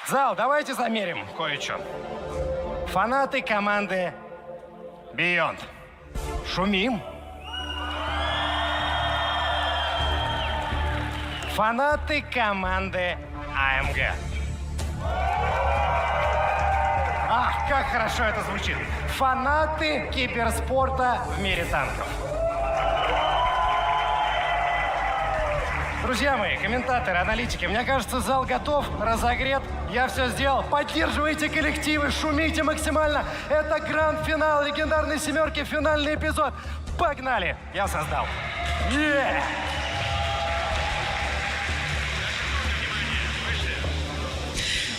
Зал, давайте замерим кое-что. Фанаты команды Beyond. Шумим. Фанаты команды AMG. Ах, как хорошо это звучит. Фанаты киберспорта в мире танков. Друзья мои, комментаторы, аналитики, мне кажется, зал готов, разогрет. Я все сделал. Поддерживайте коллективы, шумите максимально. Это гранд-финал легендарной семерки, финальный эпизод. Погнали! Я создал.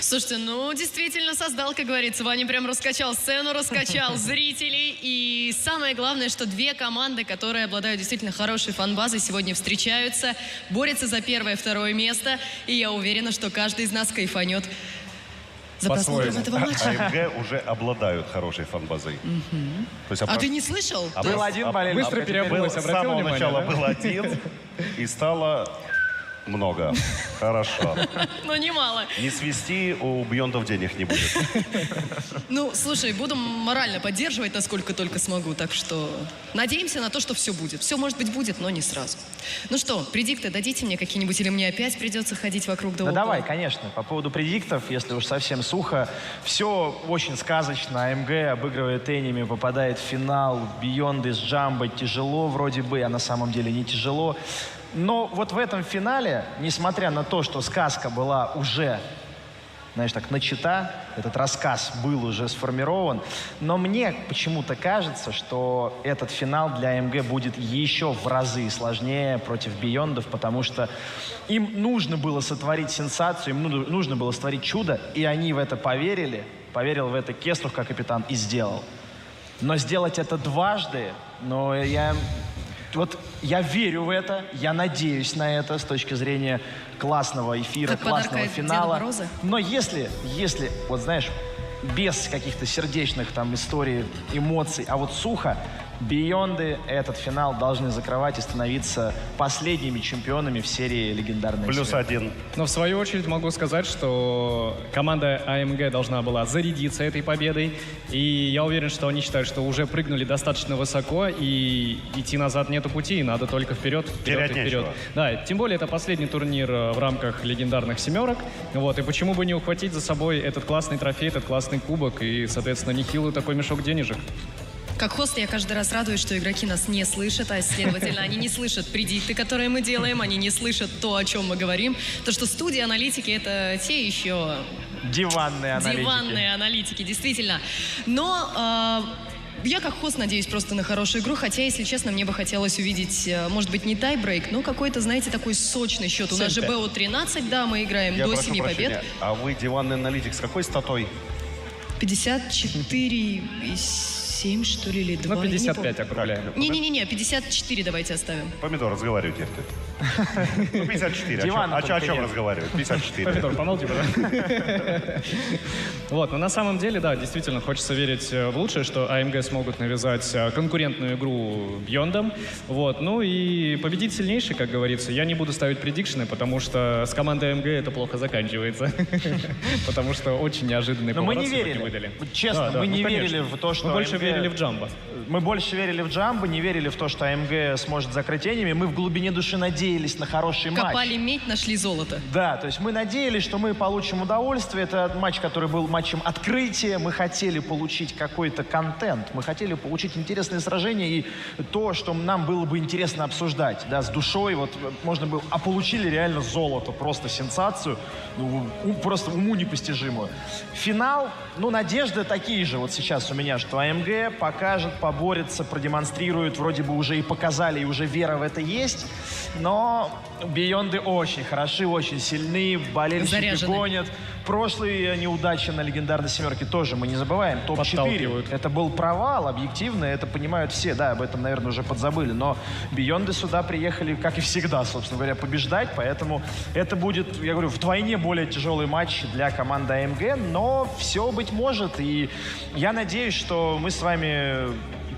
Слушайте, ну действительно создал, как говорится. Ваня прям раскачал сцену, раскачал зрителей. И самое главное, что две команды, которые обладают действительно хорошей фан-базой, сегодня встречаются, борются за первое и второе место. И я уверена, что каждый из нас кайфанет за просмотром этого матча. АМГ уже обладают хорошей фан-базой. То есть, А ты не слышал? Был один болельщик. Быстро переобулась, с самого начала был один, и стало много. Хорошо. Ну, немало. Не свести, у Бьондов денег не будет. Ну, слушай, буду морально поддерживать, насколько только смогу. Так что надеемся на то, что все будет. Все, может быть, будет, но не сразу. Ну что, предикты дадите мне какие-нибудь, или мне опять придется ходить вокруг да около? Да давай, конечно. По поводу предиктов, если уж совсем сухо, все очень сказочно. АМГ обыгрывает Enemy, попадает в финал. Beyond с Джамбо тяжело вроде бы, а на самом деле не тяжело. Но вот в этом финале, несмотря на то, что сказка была уже, знаешь, так, начата, этот рассказ был уже сформирован, но мне почему-то кажется, что этот финал для АМГ будет еще в разы сложнее против Бейондов, потому что им нужно было сотворить сенсацию, им нужно было сотворить чудо, и они в это поверили, поверил в это Кестлух как капитан и сделал. Но сделать это дважды, но я верю в это, я надеюсь на это с точки зрения классного эфира, как классного финала. Деда Мороза? Но если, вот знаешь, без каких-то сердечных там историй, эмоций, а вот сухо, Бейонды этот финал должны закрывать и становиться последними чемпионами в серии легендарной Плюс семерки. один. Но в свою очередь могу сказать, что команда АМГ должна была зарядиться этой победой. И я уверен, что они считают, что уже прыгнули достаточно высоко, и идти назад нету пути, надо только вперед, вперед и вперед. Да, тем более это последний турнир в рамках легендарных семерок. Вот, и почему бы не ухватить за собой этот классный трофей, этот классный кубок и, соответственно, нехилый такой мешок денежек. Как хост я каждый раз радуюсь, что игроки нас не слышат, а следовательно, они не слышат предикты, которые мы делаем, они не слышат то, о чем мы говорим. То, что студии аналитики — это те еще... Диванные аналитики. Диванные аналитики, действительно. Но... я как хост надеюсь просто на хорошую игру, хотя, если честно, мне бы хотелось увидеть, может быть, не тайбрейк, но какой-то, знаете, такой сочный счет. У нас же БО-13, да, мы играем до 7 побед. А вы диванный аналитик с какой статой? 54,7, что ли, или 2? Ну, 55 округляем. Не-не-не, 54 давайте оставим. Помидор, разговаривайте. 54. Диван, о чем разговаривать? 54. Помидор, помолчи, пожалуйста. Вот, но на самом деле, да, действительно, хочется верить в лучшее, что АМГ смогут навязать конкурентную игру Бьондам. Вот, ну и победить сильнейший, как говорится. Я не буду ставить предикшены, потому что с командой АМГ это плохо заканчивается. Потому что очень неожиданный поворот. Но мы не верили. Честно, мы не верили в то, что мы больше верили в Джамбо. Мы больше верили в Джамбо, не верили в то, что АМГ сможет закрыть Enemy. Мы в глубине души надеялись на хороший матч. Копали медь, нашли золото. Да, то есть мы надеялись, что мы получим удовольствие. Это матч, который был матчем открытия. Мы хотели получить какой-то контент. Мы хотели получить интересные сражения и то, что нам было бы интересно обсуждать. Да, с душой. Вот можно было... А получили реально золото. Просто сенсацию. Просто уму непостижимую. Финал. Ну, надежды такие же вот сейчас у меня, что АМГ покажет, поборется, продемонстрирует. Вроде бы уже и показали, и уже вера в это есть. Но Бейонды очень хороши, очень сильны, болельщики гонят. Прошлые неудачи на легендарной семерке тоже мы не забываем. Топ-4. Это был провал, объективно, это понимают все. Да, об этом, наверное, уже подзабыли. Но Бейонды сюда приехали, как и всегда, собственно говоря, побеждать. Поэтому это будет, я говорю, вдвойне более тяжелый матч для команды АМГ. Но все быть может. И я надеюсь, что мы с вами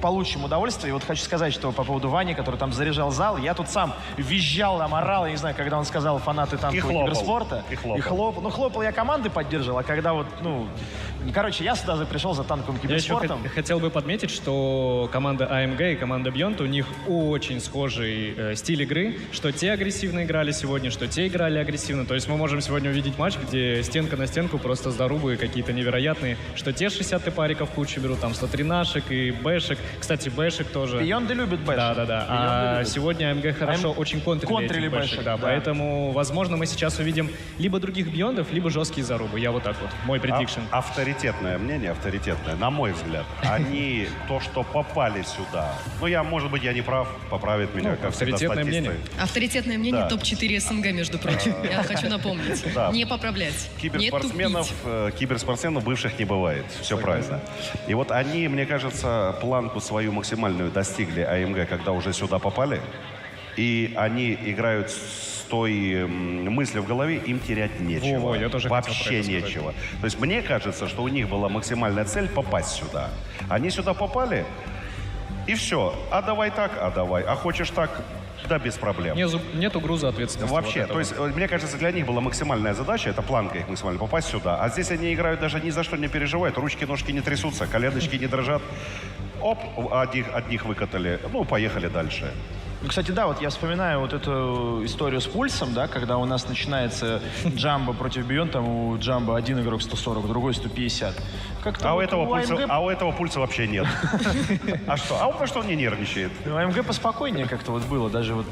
получим удовольствие. И вот хочу сказать, что по поводу Вани, который там заряжал зал, я тут сам визжал, там орал, я не знаю, когда он сказал фанаты танкового киберспорта. И хлопал. Ну, хлопал я команды поддерживал, а когда вот, ну... Короче, я сюда пришел за танковым киберспортом. Я еще хотел бы подметить, что команда AMG и команда Beyond, у них очень схожий стиль игры, что те агрессивно играли сегодня, что те играли агрессивно. То есть мы можем сегодня увидеть матч, где стенка на стенку просто зарубы какие-то невероятные, что те 60 тпариков кучу берут, там 103 нашек и бэшек. Кстати, бэшек тоже. Бейонды любят бэшек. Да. А сегодня AMG хорошо очень контрили бэшек. Да, поэтому, возможно, мы сейчас увидим либо других Бейондов, либо жесткие зарубы. Я вот так вот. Мой предикшн. Авторитетное мнение, на мой взгляд. Они, то, что попали сюда, ну, может быть, я не прав, поправит меня, как всегда, авторитетное статисты. мнение. Авторитетное мнение Да. топ-4 СНГ, между прочим. Я хочу напомнить. Да. Не поправлять. Киберспортсменов бывших не бывает. Все правильно. И вот они, мне кажется, планку свою максимальную достигли AMG, когда уже сюда попали. И они играют с той мыслью в голове, им терять нечего. Я тоже вообще хотел про это сказать. нечего. То есть мне кажется, что у них была максимальная цель попасть сюда. Они сюда попали, и все. А давай так, а давай. А хочешь так, да без проблем. Нету груза ответственности. Вообще, вот то есть, мне кажется, для них была максимальная задача, это планка их максимально, попасть сюда. А здесь они играют, даже ни за что не переживают, ручки-ножки не трясутся, коленочки не дрожат. Оп, одних выкатали, ну, поехали дальше. Ну, кстати, да, вот я вспоминаю вот эту историю с пульсом, да, когда у нас начинается Джамбо против Beyond, там у Джамбо один игрок 140, другой 150. А у этого пульса вообще нет. А что? А потому что он не нервничает. У АМГ поспокойнее как-то вот было, даже вот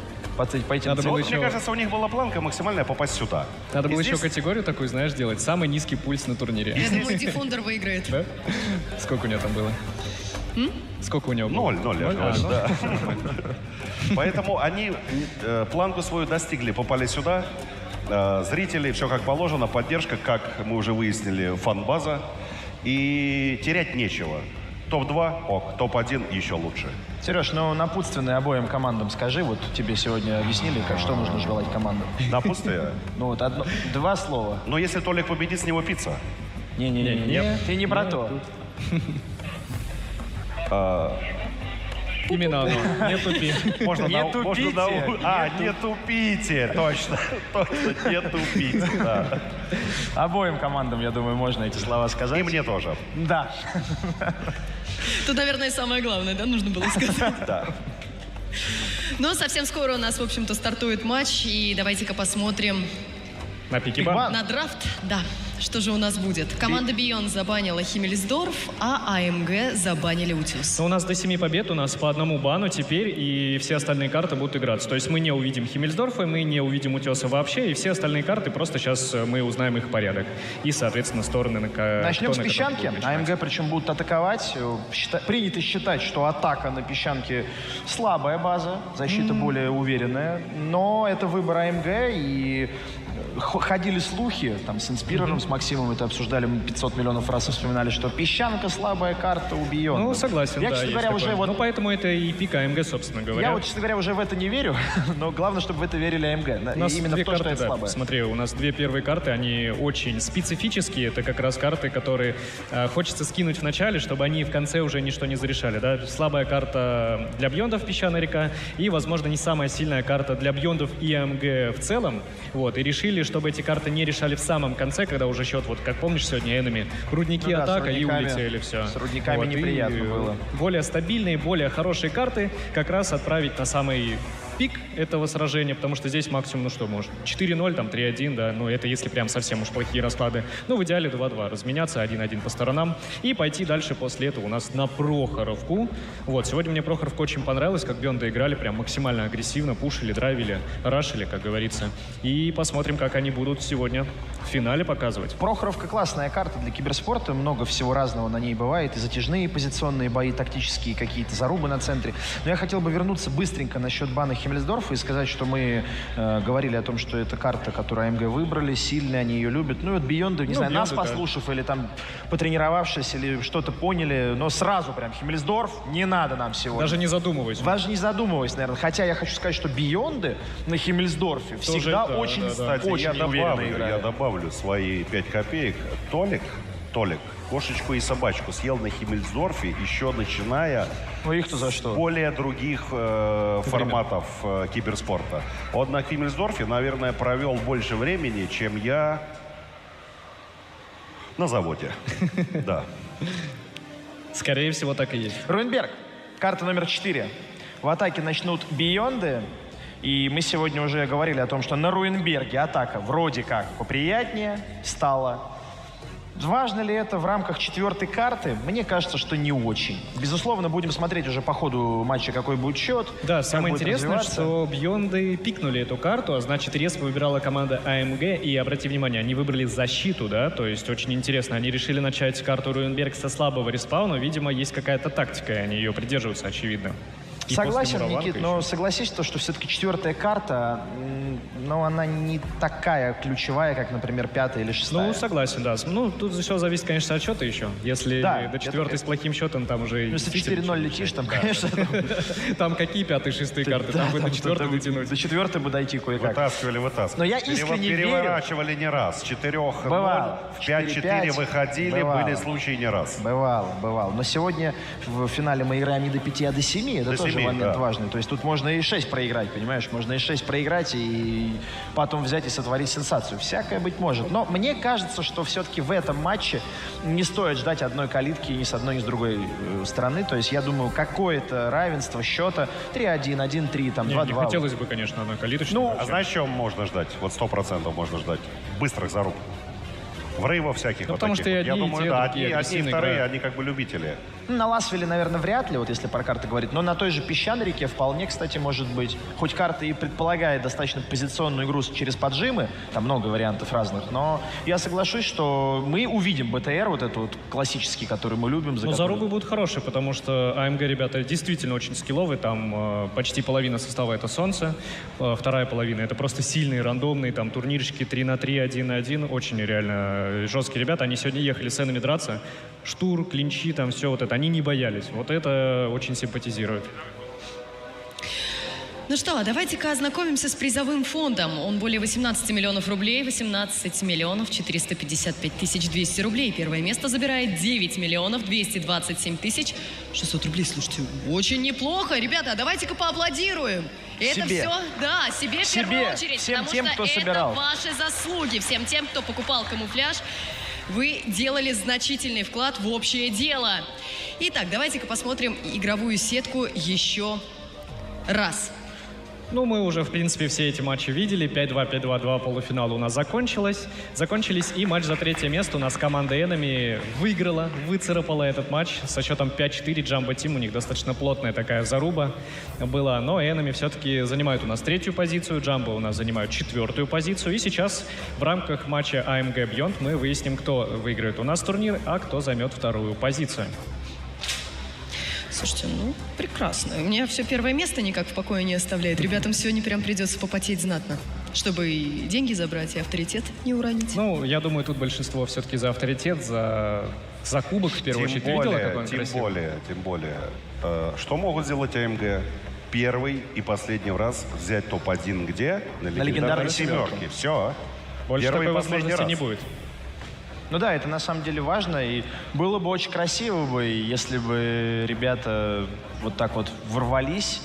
пойти на Вот, мне кажется, у них была планка максимальная попасть сюда. Надо было И еще здесь- категорию такую, знаешь, делать. Самый низкий пульс на турнире. Я думаю, Диффундер выиграет. Да? Сколько у него там было? Сколько у него было? 0, я же говорю, да. Поэтому они планку свою достигли, попали сюда. Зрители, все как положено, поддержка, как мы уже выяснили, фан-база. И терять нечего. Топ-2 ок, топ-1 еще лучше. Сереж, ну напутственные обоим командам скажи, вот тебе сегодня объяснили, что нужно желать командам. Напутствие? Ну вот два слова. Но если Толик победит, с него пицца. Не-не-не, ты не про то. Именно оно. Не тупи. Не тупите. Не тупите. Точно, не тупите. Да. Обоим командам, я думаю, можно эти слова сказать. И мне тоже. Да. Тут, наверное, самое главное, да, нужно было сказать. Да. Но совсем скоро у нас, в общем-то, стартует матч, и давайте-ка посмотрим На пикибан. на драфт. Да. Что же у нас будет? Команда Beyond забанила Химмельсдорф, а АМГ забанили Утиус. Но у нас до 7 побед, у нас по одному бану теперь, и все остальные карты будут играться. То есть мы не увидим Химмельсдорфа, мы не увидим Утеса вообще, и все остальные карты, просто сейчас мы узнаем их порядок. И, соответственно, стороны на Начнем с песчанки. АМГ причем будут атаковать. Принято считать, что атака на песчанке слабая база, защита более уверенная. Но это выбор АМГ, и ходили слухи, там с Инспирером, с Максимом это обсуждали, мы 500 миллионов раз вспоминали, что песчанка слабая карта у Beyond. Ну, согласен, я, да, честно есть говоря, такое. уже вот... Ну, поэтому это и пик АМГ, собственно говоря. Я вот, честно говоря, уже в это не верю, но главное, чтобы в это верили АМГ. У нас Именно две в то, карты, что это да, слабое. смотри, у нас две первые карты, они очень специфические. Это как раз карты, которые хочется скинуть в начале, чтобы они в конце уже ничто не зарешали. Да? Слабая карта для Бьондов «Песчаная река» и, возможно, не самая сильная карта для Бьондов и АМГ в целом. Вот, и решили, чтобы эти карты не решали в самом конце, когда уже счет, вот как помнишь, сегодня Энами, рудники, Ну да, с атака и рудниками. улетели, все. С рудниками неприятно было. Более стабильные, более хорошие карты как раз отправить на самый пик этого сражения, потому что здесь максимум, ну что, может, 4-0, там 3-1, да, ну это если прям совсем уж плохие расклады. Ну, в идеале 2-2, разменяться 1-1 по сторонам и пойти дальше после этого у нас на Прохоровку. Вот, сегодня мне Прохоровка очень понравилась, как Бьонды играли прям максимально агрессивно, пушили, драйвили, рашили, как говорится. И посмотрим, как они будут сегодня в финале показывать. Прохоровка классная карта для киберспорта, много всего разного на ней бывает, и затяжные позиционные бои, тактические какие-то зарубы на центре. Но я хотел бы вернуться быстренько насчет бана Химмельсдорфа и сказать, что мы говорили о том, что это карта, которую АМГ выбрали, сильная, они ее любят. Ну и вот Бейонды, не знаю, нас Бейонды, да. послушав или там потренировавшись, или что-то поняли, но сразу прям Химмельсдорф не надо нам сегодня. Даже не задумываясь. Даже не задумываясь, наверное. Хотя я хочу сказать, что Бейонды на Химмельсдорфе всегда да, очень, да, да. очень Кстати, я уверенно играют. добавлю свои 5 копеек. Толик Толик, кошечку и собачку съел на Химмельсдорфе, еще начиная их-то за что? с более других форматов киберспорта. Он на Химмельсдорфе, наверное, провел больше времени, чем я на заводе. Да. Скорее всего, так и есть. Руинберг, карта номер 4. В атаке начнут Бионды. И мы сегодня уже говорили о том, что на Руинберге атака вроде как поприятнее стала. Важно ли это в рамках 4-й карты? Мне кажется, что не очень. Безусловно, будем смотреть уже по ходу матча, какой будет счет. Да, самое будет интересное, развиваться. что Бьонды пикнули эту карту, а значит, резко выбирала команда АМГ. И обрати внимание, они выбрали защиту, да, то есть очень интересно. Они решили начать карту Руинберг со слабого респауна. Видимо, есть какая-то тактика, и они ее придерживаются, очевидно. И Согласен, после Никит, но согласись, что все-таки 4-я карта, но она не такая ключевая, как, например, 5-я или 6-я. Ну, согласен, да. Ну, тут все зависит, конечно, от счета еще. Если Да, до 4-й с плохим счетом, там уже... Ну, если 4-0 летишь, там, конечно... Там какие 5-й, 6-й карты? Там бы до 4-й дотянуть. До 4-й бы дойти кое-как. Вытаскивали. Но я искренне верю. Переворачивали не раз. С 4-0 Бывало. в 5-4 выходили, Бывало. были случаи не раз. Бывало. Но сегодня в финале мы играем не до 5, а до 7. Это До тоже 7, момент да. важный. То есть тут можно и 6 проиграть, понимаешь? Можно и 6 проиграть и потом взять и сотворить сенсацию. Всякое быть может. Но мне кажется, что все-таки в этом матче не стоит ждать одной калитки ни с одной, ни с другой стороны. То есть я думаю, какое-то равенство счета 3-1, 1-3, там 2-2. Не хотелось бы, конечно, одной калиточной. Ну, а знаешь, чем можно ждать? Вот 100% можно ждать. Быстрых заруб. Врывов всяких. Ну, вот потому таких что и вот. Я одни, и думаю, те, да, другие одни и агрессивно вторые, играют. они как бы любители. На Ласвеле, наверное, вряд ли, вот если про карты говорить. Но на той же Песчаной реке вполне, кстати, может быть. Хоть карта и предполагает достаточно позиционную игру через поджимы, там много вариантов разных, но я соглашусь, что мы увидим БТР, вот этот вот классический, который мы любим. Ну, зарубы будут хорошие, потому что АМГ, ребята, действительно очень скилловые. Там почти половина состава — это Солнце, вторая половина — это просто сильные, рандомные, там турнирчики 3-3, 1-1. Очень реально жесткие ребята. Они сегодня ехали с энами драться. Штур, клинчи, там все вот это. Они не боялись. Вот это очень симпатизирует. Ну что, давайте-ка ознакомимся с призовым фондом. Он более 18 миллионов рублей, 18 миллионов 455 тысяч 200 рублей. Первое место забирает 9 миллионов 227 тысяч 600 рублей. Слушайте, очень неплохо. Ребята, давайте-ка поаплодируем. Это Себе. все, да, себе в первую очередь. Всем потому тем, что кто это собирал. ваши заслуги. Всем тем, кто покупал камуфляж. Вы делали значительный вклад в общее дело. Итак, давайте-ка посмотрим игровую сетку еще раз. Ну, мы уже, в принципе, все эти матчи видели. 5-2, 5-2, 2 полуфинала у нас закончились. И матч за третье место у нас команда Enemy выиграла, выцарапала этот матч со счетом 5-4. Jumbo Team, у них достаточно плотная такая заруба была. Но Enemy все-таки занимают у нас третью позицию, Jumbo у нас занимают четвертую позицию. И сейчас в рамках матча AMG Beyond мы выясним, кто выиграет у нас турнир, а кто займет вторую позицию. Слушайте, ну, прекрасно. У меня все первое место никак в покое не оставляет. Ребятам сегодня прям придется попотеть знатно, чтобы и деньги забрать, и авторитет не уронить. Ну, я думаю, тут большинство все-таки за авторитет, за кубок, в первую очередь. Ты видела, какой он красивый? Тем более. Что могут сделать АМГ? Первый и последний раз взять топ-1 где? На легендарной семерке. Все. Больше Первый такой и последний возможности раз. не будет. Ну да, это на самом деле важно, и было бы очень красиво бы, если бы ребята вот так вот ворвались.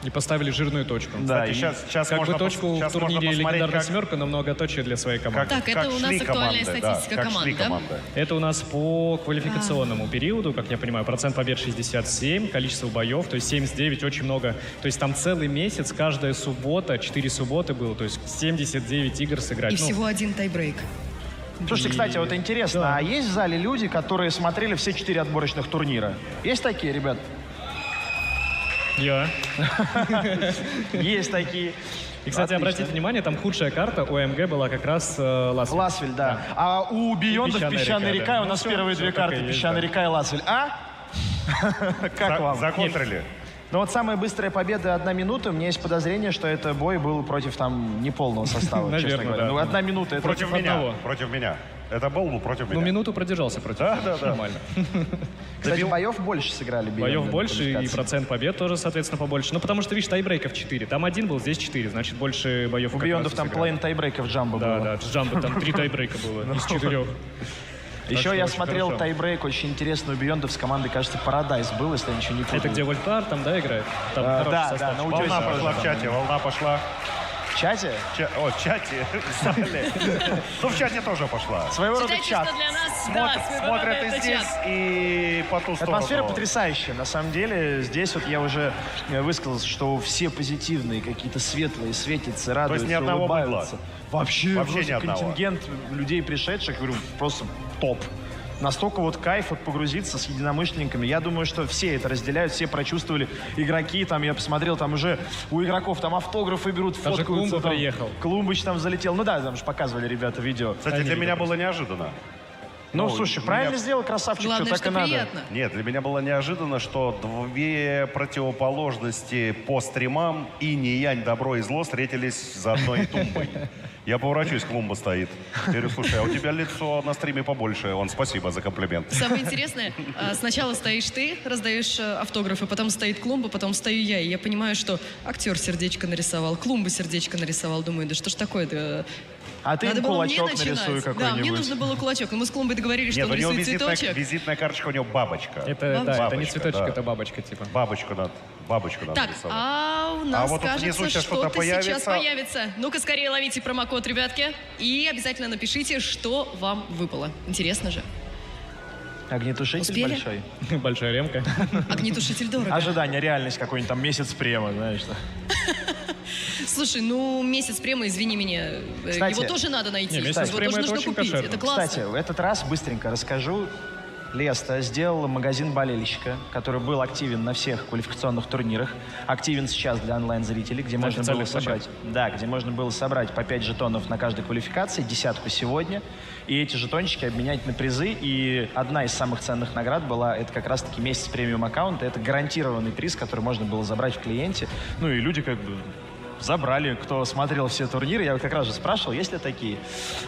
И поставили жирную точку. Да, Кстати, сейчас как можно бы точку сейчас в турнире можно посмотреть, легендарная как- семерка, но многоточие для своей команды. Так, это у нас актуальная статистика команд, да? Это у нас по квалификационному периоду, как я понимаю, процент побед 67, количество боев, то есть 79, очень много. То есть там целый месяц, каждая суббота, 4 субботы было, то есть 79 игр сыграть. И Ну, всего один тайбрейк. Слушайте, кстати, вот интересно, а есть в зале люди, которые смотрели все 4 отборочных турнира? Есть такие, ребят? Я. Есть такие. И, кстати, Отлично. обратите внимание, там худшая карта у МГ была как раз Ласвель. Ласвель, да. А у Биондов Песчаная река, да. у нас Ну, первые всё две так и карты есть, Песчаная да. река и Ласвель. А? Как вам? Законтрили. Ну вот самая быстрая победа 1 минута. У меня есть подозрение, что это бой был против там неполного состава, честно Наверное, говоря. да. Ну 1 минута это Против меня. Против меня. Это был против меня. Ну, минуту продержался против. Да. Нормально. Кстати, боев больше сыграли. Боев Бионды больше, на и квалификации. процент побед тоже, соответственно, побольше. Ну, потому что, видишь, тайбрейков 4. Там 1 был, здесь 4. Значит, больше боев У как Биондов раз там сыграли. половина тайбрейков Джамбо Да, было. да, с Джамбо там 3 тайбрейка было из 4. Еще я смотрел тайбрейк, очень интересный у Биондов с командой, кажется, Paradise был, если я ничего не путаю. Это где Вольтар там, да, играет? Там Да, на утёсе. Волна пошла в чате, волна пошла. В чате? В чате. В зале. Ну, в чате тоже пошла. Своего рода Считайте, чат. что для нас, да, своего рода Смотрят и это здесь, чат. и по ту сторону. Атмосфера потрясающая. На самом деле, здесь вот я уже высказался, что все позитивные, какие-то светлые, светятся, радуются, ни одного улыбаются. быдла? Вообще Вообще ни просто одного. контингент людей, пришедших, говорю, просто топ. Настолько вот кайф вот погрузиться с единомышленниками. Я думаю, что все это разделяют, все прочувствовали. Игроки, там я посмотрел, там уже у игроков там автографы берут, Даже фоткаются. Клумба приехал. Клумбыч там залетел. Ну да, там же показывали ребята видео. Кстати, для меня было неожиданно. Ну, слушай, правильно меня- сделал красавчик, Главное, что так что и надо. приятно. Нет, для меня было неожиданно, что две противоположности по стримам, инь и янь, добро и зло, встретились за одной тумбой. Я поворачиваюсь, Клумба стоит. Я говорю, слушай, а у тебя лицо на стриме побольше. Он, спасибо за комплимент. Самое интересное, сначала стоишь ты, раздаешь автографы, потом стоит Клумба, потом стою я. И я понимаю, что актер сердечко нарисовал, Клумба сердечко нарисовал. Думаю, да что ж такое-то? А ты Надо им было мне кулачок начинать. нарисуй Да, какой-нибудь. мне нужно было кулачок. Но мы с Клумбой договорились, что Нет, он у него рисует цветочек. визитная карточка, у него бабочка. Это, да, это не цветочек, да. это бабочка, типа. Бабочку надо Так, рисовать. а у нас, вот тут кажется, внизу сейчас что-то что-то сейчас появится. появится. Ну-ка, скорее ловите промокод, ребятки. И обязательно напишите, что вам выпало. Интересно же. Огнетушитель Успели? большой. Большая ремка. Огнетушитель дорого. Ожидание, реальность какой-нибудь там месяц према, знаешь что. Слушай, ну месяц према, извини меня, Кстати, его тоже надо найти. не, месяц Его према тоже это нужно очень купить. кошерно. Это классно. Кстати, в этот раз быстренько расскажу. Леста сделал магазин болельщика, который был активен на всех квалификационных турнирах. Активен сейчас для онлайн-зрителей, где На можно было официальной собрать, где можно было собрать по 5 жетонов на каждой квалификации, 10 сегодня. И эти жетончики обменять на призы. И одна из самых ценных наград была, это как раз-таки месяц премиум аккаунта. Это гарантированный приз, который можно было забрать в клиенте. Ну и люди как бы забрали, кто смотрел все турниры. Я вот как раз же спрашивал, есть ли такие.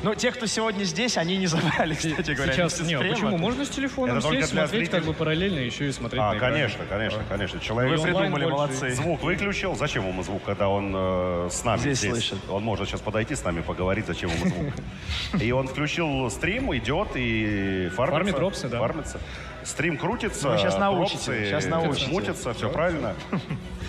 Но те, кто сегодня здесь, они не забрали, кстати говоря. Сейчас, месяц не, према. почему? Можно с телефоном Это только сесть, для смотреть, как зрителей. бы параллельно еще и смотреть на экране. Конечно. Человек Вы придумали, молодцы. Звук выключил. Зачем ему звук, когда он с нами Здесь здесь? слышит. Он может сейчас подойти с нами, поговорить, зачем ему звук. И он включил стрим, идет и фармится. Фармит ропсы, да. Фармится. Стрим крутится, Вы сейчас научите, пропсы сейчас научите. мутятся, все правильно.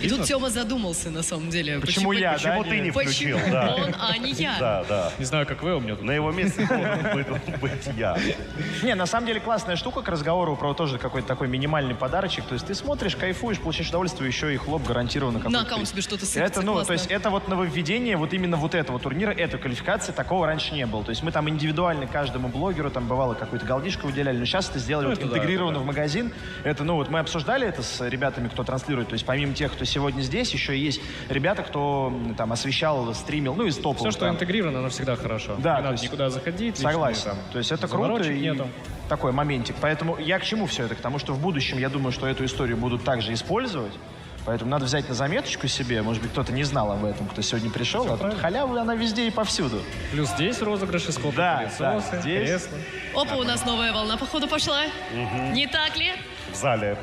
И тут Тёма задумался, на самом деле. Почему я, да? Почему ты не включил? Почему Да. он, а не я? Да. Не знаю, как вы, у меня тут. На его месте должен быть я. Не, на самом деле классная штука к разговору про тоже какой-то такой минимальный подарочек. То есть ты смотришь, кайфуешь, получаешь удовольствие, еще и хлоп гарантированно какой-то. На аккаунт себе что-то сыпется, Это, ну, классно. то есть это вот нововведение вот именно вот этого турнира, этой квалификации, такого раньше не было. То есть мы там индивидуально каждому блогеру, там бывало какую-то голдишку выделяли, но сейчас это сделали вот это да, интегрированно это в магазин. Это, ну, вот мы обсуждали это с ребятами, кто транслирует. То есть помимо тех, кто сегодня здесь, еще есть ребята, кто там освещал, стримил, ну, из топовых. Все, что там. интегрировано, оно всегда хорошо. Да, не то надо есть никуда заходить. Согласен. лишние там То есть это круто заморочек и нету. такой моментик. Поэтому я к чему все это? К тому, что в будущем, я думаю, что эту историю будут также использовать. Поэтому надо взять на заметочку себе. Может быть, кто-то не знал об этом, кто сегодня пришел. А тут халява, она везде и повсюду. Плюс здесь розыгрыши, сколько пылесосы, здесь. кресла. Опа, у нас новая волна, походу, пошла. Не так ли? В зале.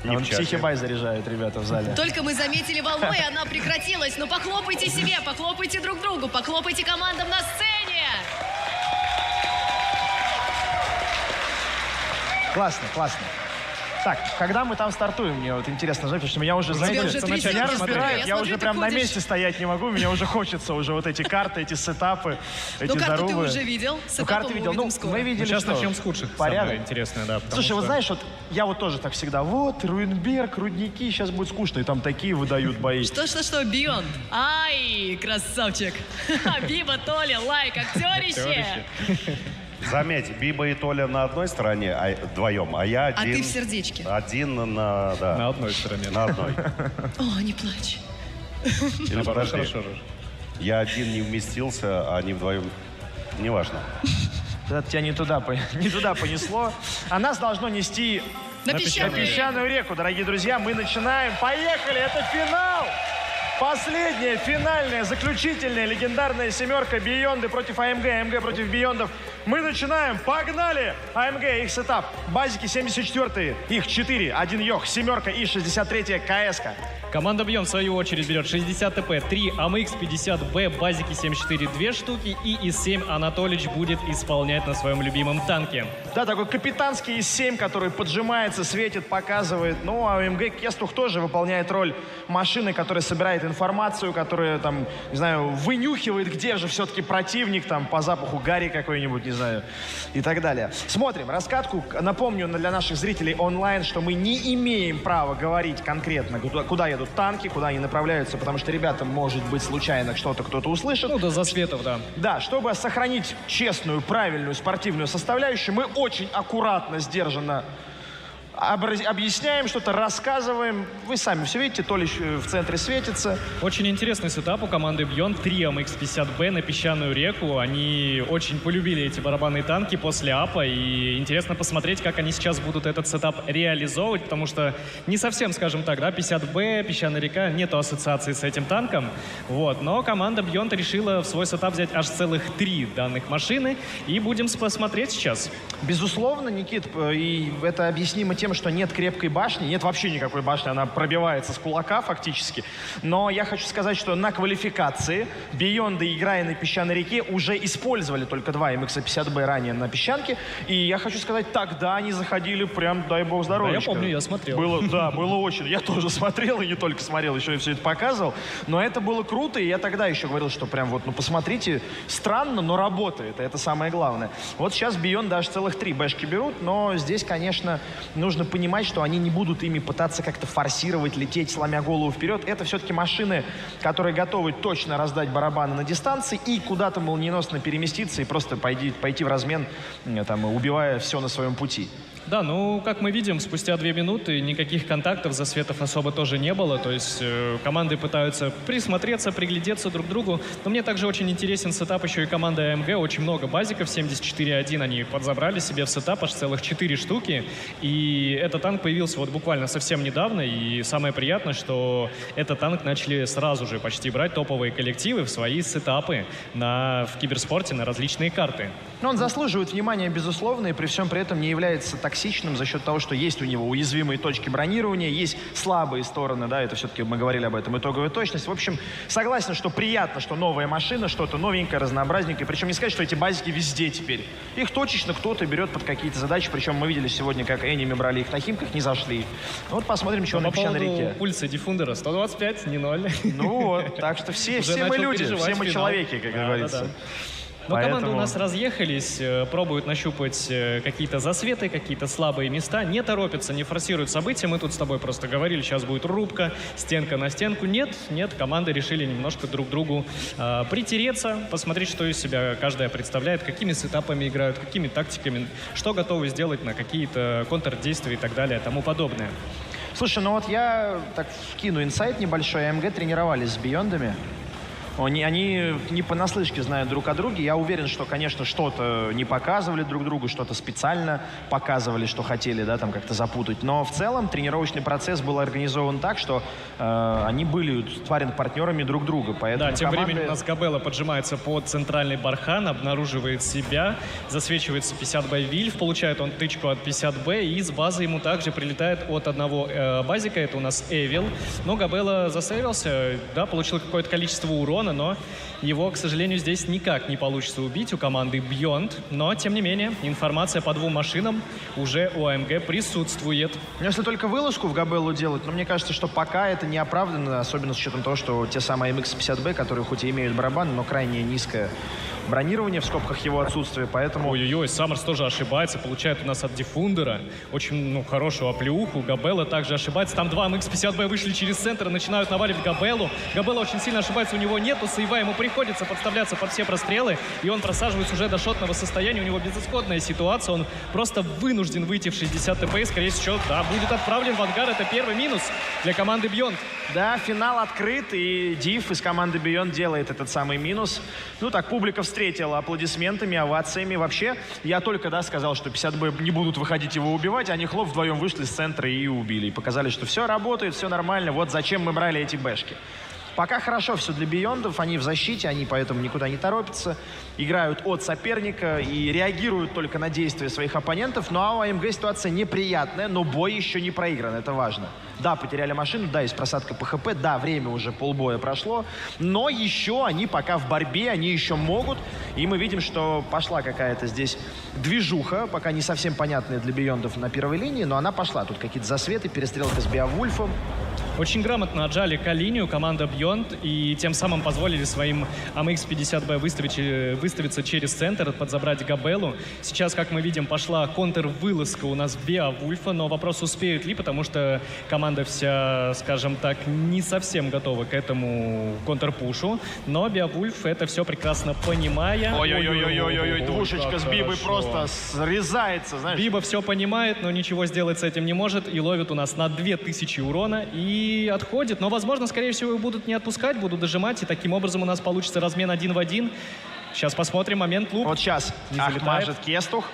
Не Он в чате. психибай заряжает, ребята, в зале. Только мы заметили волну, и она прекратилась. Но похлопайте себе, похлопайте друг другу, похлопайте командам на сцене. Классно, классно. Так, когда мы там стартуем, мне вот интересно знать, потому что меня уже, Тебя знаете, уже трясет, меня я разбирает, смотрю, я я уже смотрю, прям ты на ходишь. месте стоять не могу, мне уже хочется уже вот эти карты, эти сетапы, эти Ну, карту ты здоровые. уже видел, Ну, сетапом карты мы видел, увидим ну, скоро. мы видели, Сейчас что начнем с худших, порядок. самое интересное, да. потому Слушай, что- вот знаешь, вот я вот тоже так всегда, вот, Руинберг, Рудники, сейчас будет скучно, и там такие выдают бои. Что, Beyond? Ай, красавчик. Биба, Толя, лайк, актерище. Заметь, Биба и Толя на одной стороне, вдвоем, а я А один. ты в сердечке. Один на, да. На одной стороне. На одной. О, не плачь. Или подожди. Хорошо же. Я один не вместился, а они вдвоем. Неважно. Это тебя не туда понесло. А нас должно нести На песчаную песчаную реку, дорогие друзья. Мы начинаем. Поехали, это финал! Последняя, финальная, заключительная, легендарная семерка Бейонды против АМГ, АМГ против Бейондов. Мы начинаем. Погнали! АМГ, их сетап. Базики 74-е, их 4. Один Йох, семерка и 63-я КС-ка. Команда Бьон, в свою очередь, берет 60 ТП, 3 АМХ, 50Б, базики 74, 2 штуки. И ИС-7 Анатолич будет исполнять на своем любимом танке. Да, такой капитанский ИС-7, который поджимается, светит, показывает. Ну, а АМГ Кестух тоже выполняет роль машины, которая собирает информацию, которая, там, не знаю, вынюхивает, где же все-таки противник, там, по запаху гари какой-нибудь, не знаю, и так далее. Смотрим раскатку. Напомню для наших зрителей онлайн, что мы не имеем права говорить конкретно, куда едут танки, куда они направляются, потому что ребятам, может быть, случайно что-то кто-то услышит. Ну, до засветов, да. Да, чтобы сохранить честную, правильную спортивную составляющую, мы очень аккуратно, сдержанно объясняем что-то, рассказываем. Вы сами все видите, Толич в центре светится. Очень интересный сетап у команды Бьон. 3 АМХ-50Б на Песчаную реку. Они очень полюбили эти барабанные танки после АПа. И интересно посмотреть, как они сейчас будут этот сетап реализовывать, потому что не совсем, скажем так, да, 50Б, Песчаная река, нету ассоциации с этим танком. Вот. Но команда Бьон решила в свой сетап взять аж целых 3 данных машины. И будем посмотреть сейчас. Безусловно, Никит, и это объяснимо тем, что нет крепкой башни, нет вообще никакой башни, она пробивается с кулака фактически. Но я хочу сказать, что на квалификации Бейонды, играя на Песчаной реке, уже использовали только 2 МХ-50Б ранее на Песчанке. И я хочу сказать, тогда они заходили прям, дай бог здоровья. Да, я помню, я смотрел. Было очень. Я тоже смотрел, и не только смотрел, еще и все это показывал. Но это было круто, и я тогда еще говорил, что прям вот, ну посмотрите, странно, но работает. Это самое главное. Вот сейчас Бейонд даже целых 3 бэшки берут, но здесь, конечно, нужно понимать, что они не будут ими пытаться как-то форсировать, лететь, сломя голову вперед. Это все-таки машины, которые готовы точно раздать барабаны на дистанции и куда-то молниеносно переместиться и просто пойти в размен, там, убивая все на своем пути. Да, ну, как мы видим, спустя 2 минуты никаких контактов, засветов особо тоже не было. То есть команды пытаются присмотреться, приглядеться друг к другу. Но мне также очень интересен сетап еще и команды АМГ. Очень много базиков, 74.1 они подзабрали себе в сетап, аж целых 4 штуки. И этот танк появился вот буквально совсем недавно. И самое приятное, что этот танк начали сразу же почти брать топовые коллективы в свои сетапы в киберспорте на различные карты. Но он заслуживает внимания, безусловно, и при всем при этом не является токсичным за счет того, что есть у него уязвимые точки бронирования, есть слабые стороны, да, это все-таки мы говорили об этом, итоговая точность. В общем, согласен, что приятно, что новая машина, что-то новенькое, разнообразненькое. Причем не сказать, что эти базики везде теперь. Их точечно кто-то берет под какие-то задачи, причем мы видели сегодня, как Эними брали их на Химках, не зашли. Вот посмотрим, что на Песчаной реке. Пульса Диффундера 125, не 0. Ну вот, так что все мы люди, все мы человеки, как говорится. Но команды у нас разъехались, пробуют нащупать какие-то засветы, какие-то слабые места, не торопятся, не форсируют события. Мы тут с тобой просто говорили, сейчас будет рубка, стенка на стенку. Нет, команды решили немножко друг другу притереться, посмотреть, что из себя каждая представляет, какими сетапами играют, какими тактиками, что готовы сделать на какие-то контрдействия и так далее, тому подобное. Слушай, ну вот я так вкину инсайт небольшой. АМГ тренировались с Бейондами. Они не понаслышке знают друг о друге. Я уверен, что, конечно, что-то не показывали друг другу, что-то специально показывали, что хотели, да, там как-то запутать. Но в целом тренировочный процесс был организован так, что они были спарринг-партнерами друг друга. Поэтому да, тем временем у нас Габелла поджимается под центральный бархан, обнаруживает себя, засвечивается 50Б Вильф, получает он тычку от 50Б, и с базы ему также прилетает от одного базика, это у нас Эвил. Но Габелла засейвился, да, получил какое-то количество урона, но его, к сожалению, здесь никак не получится убить у команды Beyond. Но, тем не менее, информация по 2 машинам уже у АМГ присутствует. Если только вылазку в Габеллу делать, но мне кажется, что пока это не оправдано, особенно с учетом того, что те самые MX-50B, которые хоть и имеют барабан, но крайне низкое бронирование, в скобках его отсутствие, поэтому... Ой-ой-ой, Саммерс тоже ошибается, получает у нас от Диффундера очень, хорошую оплеуху. Габелла также ошибается. Там 2 MX-50B вышли через центр, начинают наваливать Габеллу. Габелла очень сильно ошибается, у него нету сейва, ему приходится подставляться под все прострелы, и он просаживается уже до шотного состояния, у него безысходная ситуация, он просто вынужден выйти в 60 ТП, и, скорее всего, да, будет отправлен в ангар. Это первый минус для команды Beyond. Да, финал открыт, и Диф из команды Beyond делает этот самый минус. Ну так, публика встретила аплодисментами, овациями. Вообще, я только, да, сказал, что 50Б не будут выходить его убивать, они хлоп вдвоем вышли с центра и убили. И показали, что все работает, все нормально, вот зачем мы брали эти бэшки. Пока хорошо все для Бейондов, они в защите, они поэтому никуда не торопятся, играют от соперника и реагируют только на действия своих оппонентов. Ну а у АМГ ситуация неприятная, но бой еще не проигран, это важно. Да, потеряли машину, да, есть просадка по ХП, да, время уже полбоя прошло, но еще они пока в борьбе, они еще могут, и мы видим, что пошла какая-то здесь движуха, пока не совсем понятная для Бейондов на первой линии, но она пошла. Тут какие-то засветы, перестрелка с Беовульфом. Очень грамотно отжали К-линию команда Beyond и тем самым позволили своим AMX-50B выставиться через центр, подзабрать Габеллу. Сейчас, как мы видим, пошла контр-вылазка у нас Беовульфа, но вопрос, успеют ли, потому что команда вся, скажем так, не совсем готова к этому контрпушу. Но Беовульф это все прекрасно понимая. Ой-ой-ой, двушечка с Бибой просто срезается, знаешь. Биба все понимает, но ничего сделать с этим не может и ловит у нас на 2000 урона и отходит. Но, возможно, скорее всего, будут не отпускать, будут дожимать, и таким образом у нас получится размен 1 в 1. Сейчас посмотрим, момент луп. Вот сейчас мажет Кестух.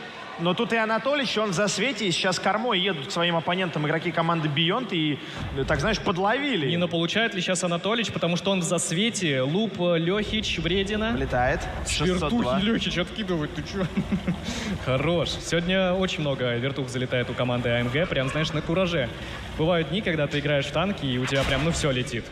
Но тут и Анатолич, он в засвете, и сейчас кормой едут к своим оппонентам игроки команды Beyond, и, так знаешь, подловили. Но получает ли сейчас Анатолич, потому что он в засвете. Луп Лехич, вредина. Влетает. Вертухи Лехич откидывает, ты чё? Хорош. Сегодня очень много вертух залетает у команды АМГ, прям, знаешь, на кураже. Бывают дни, когда ты играешь в танки, и у тебя прям, ну, все летит.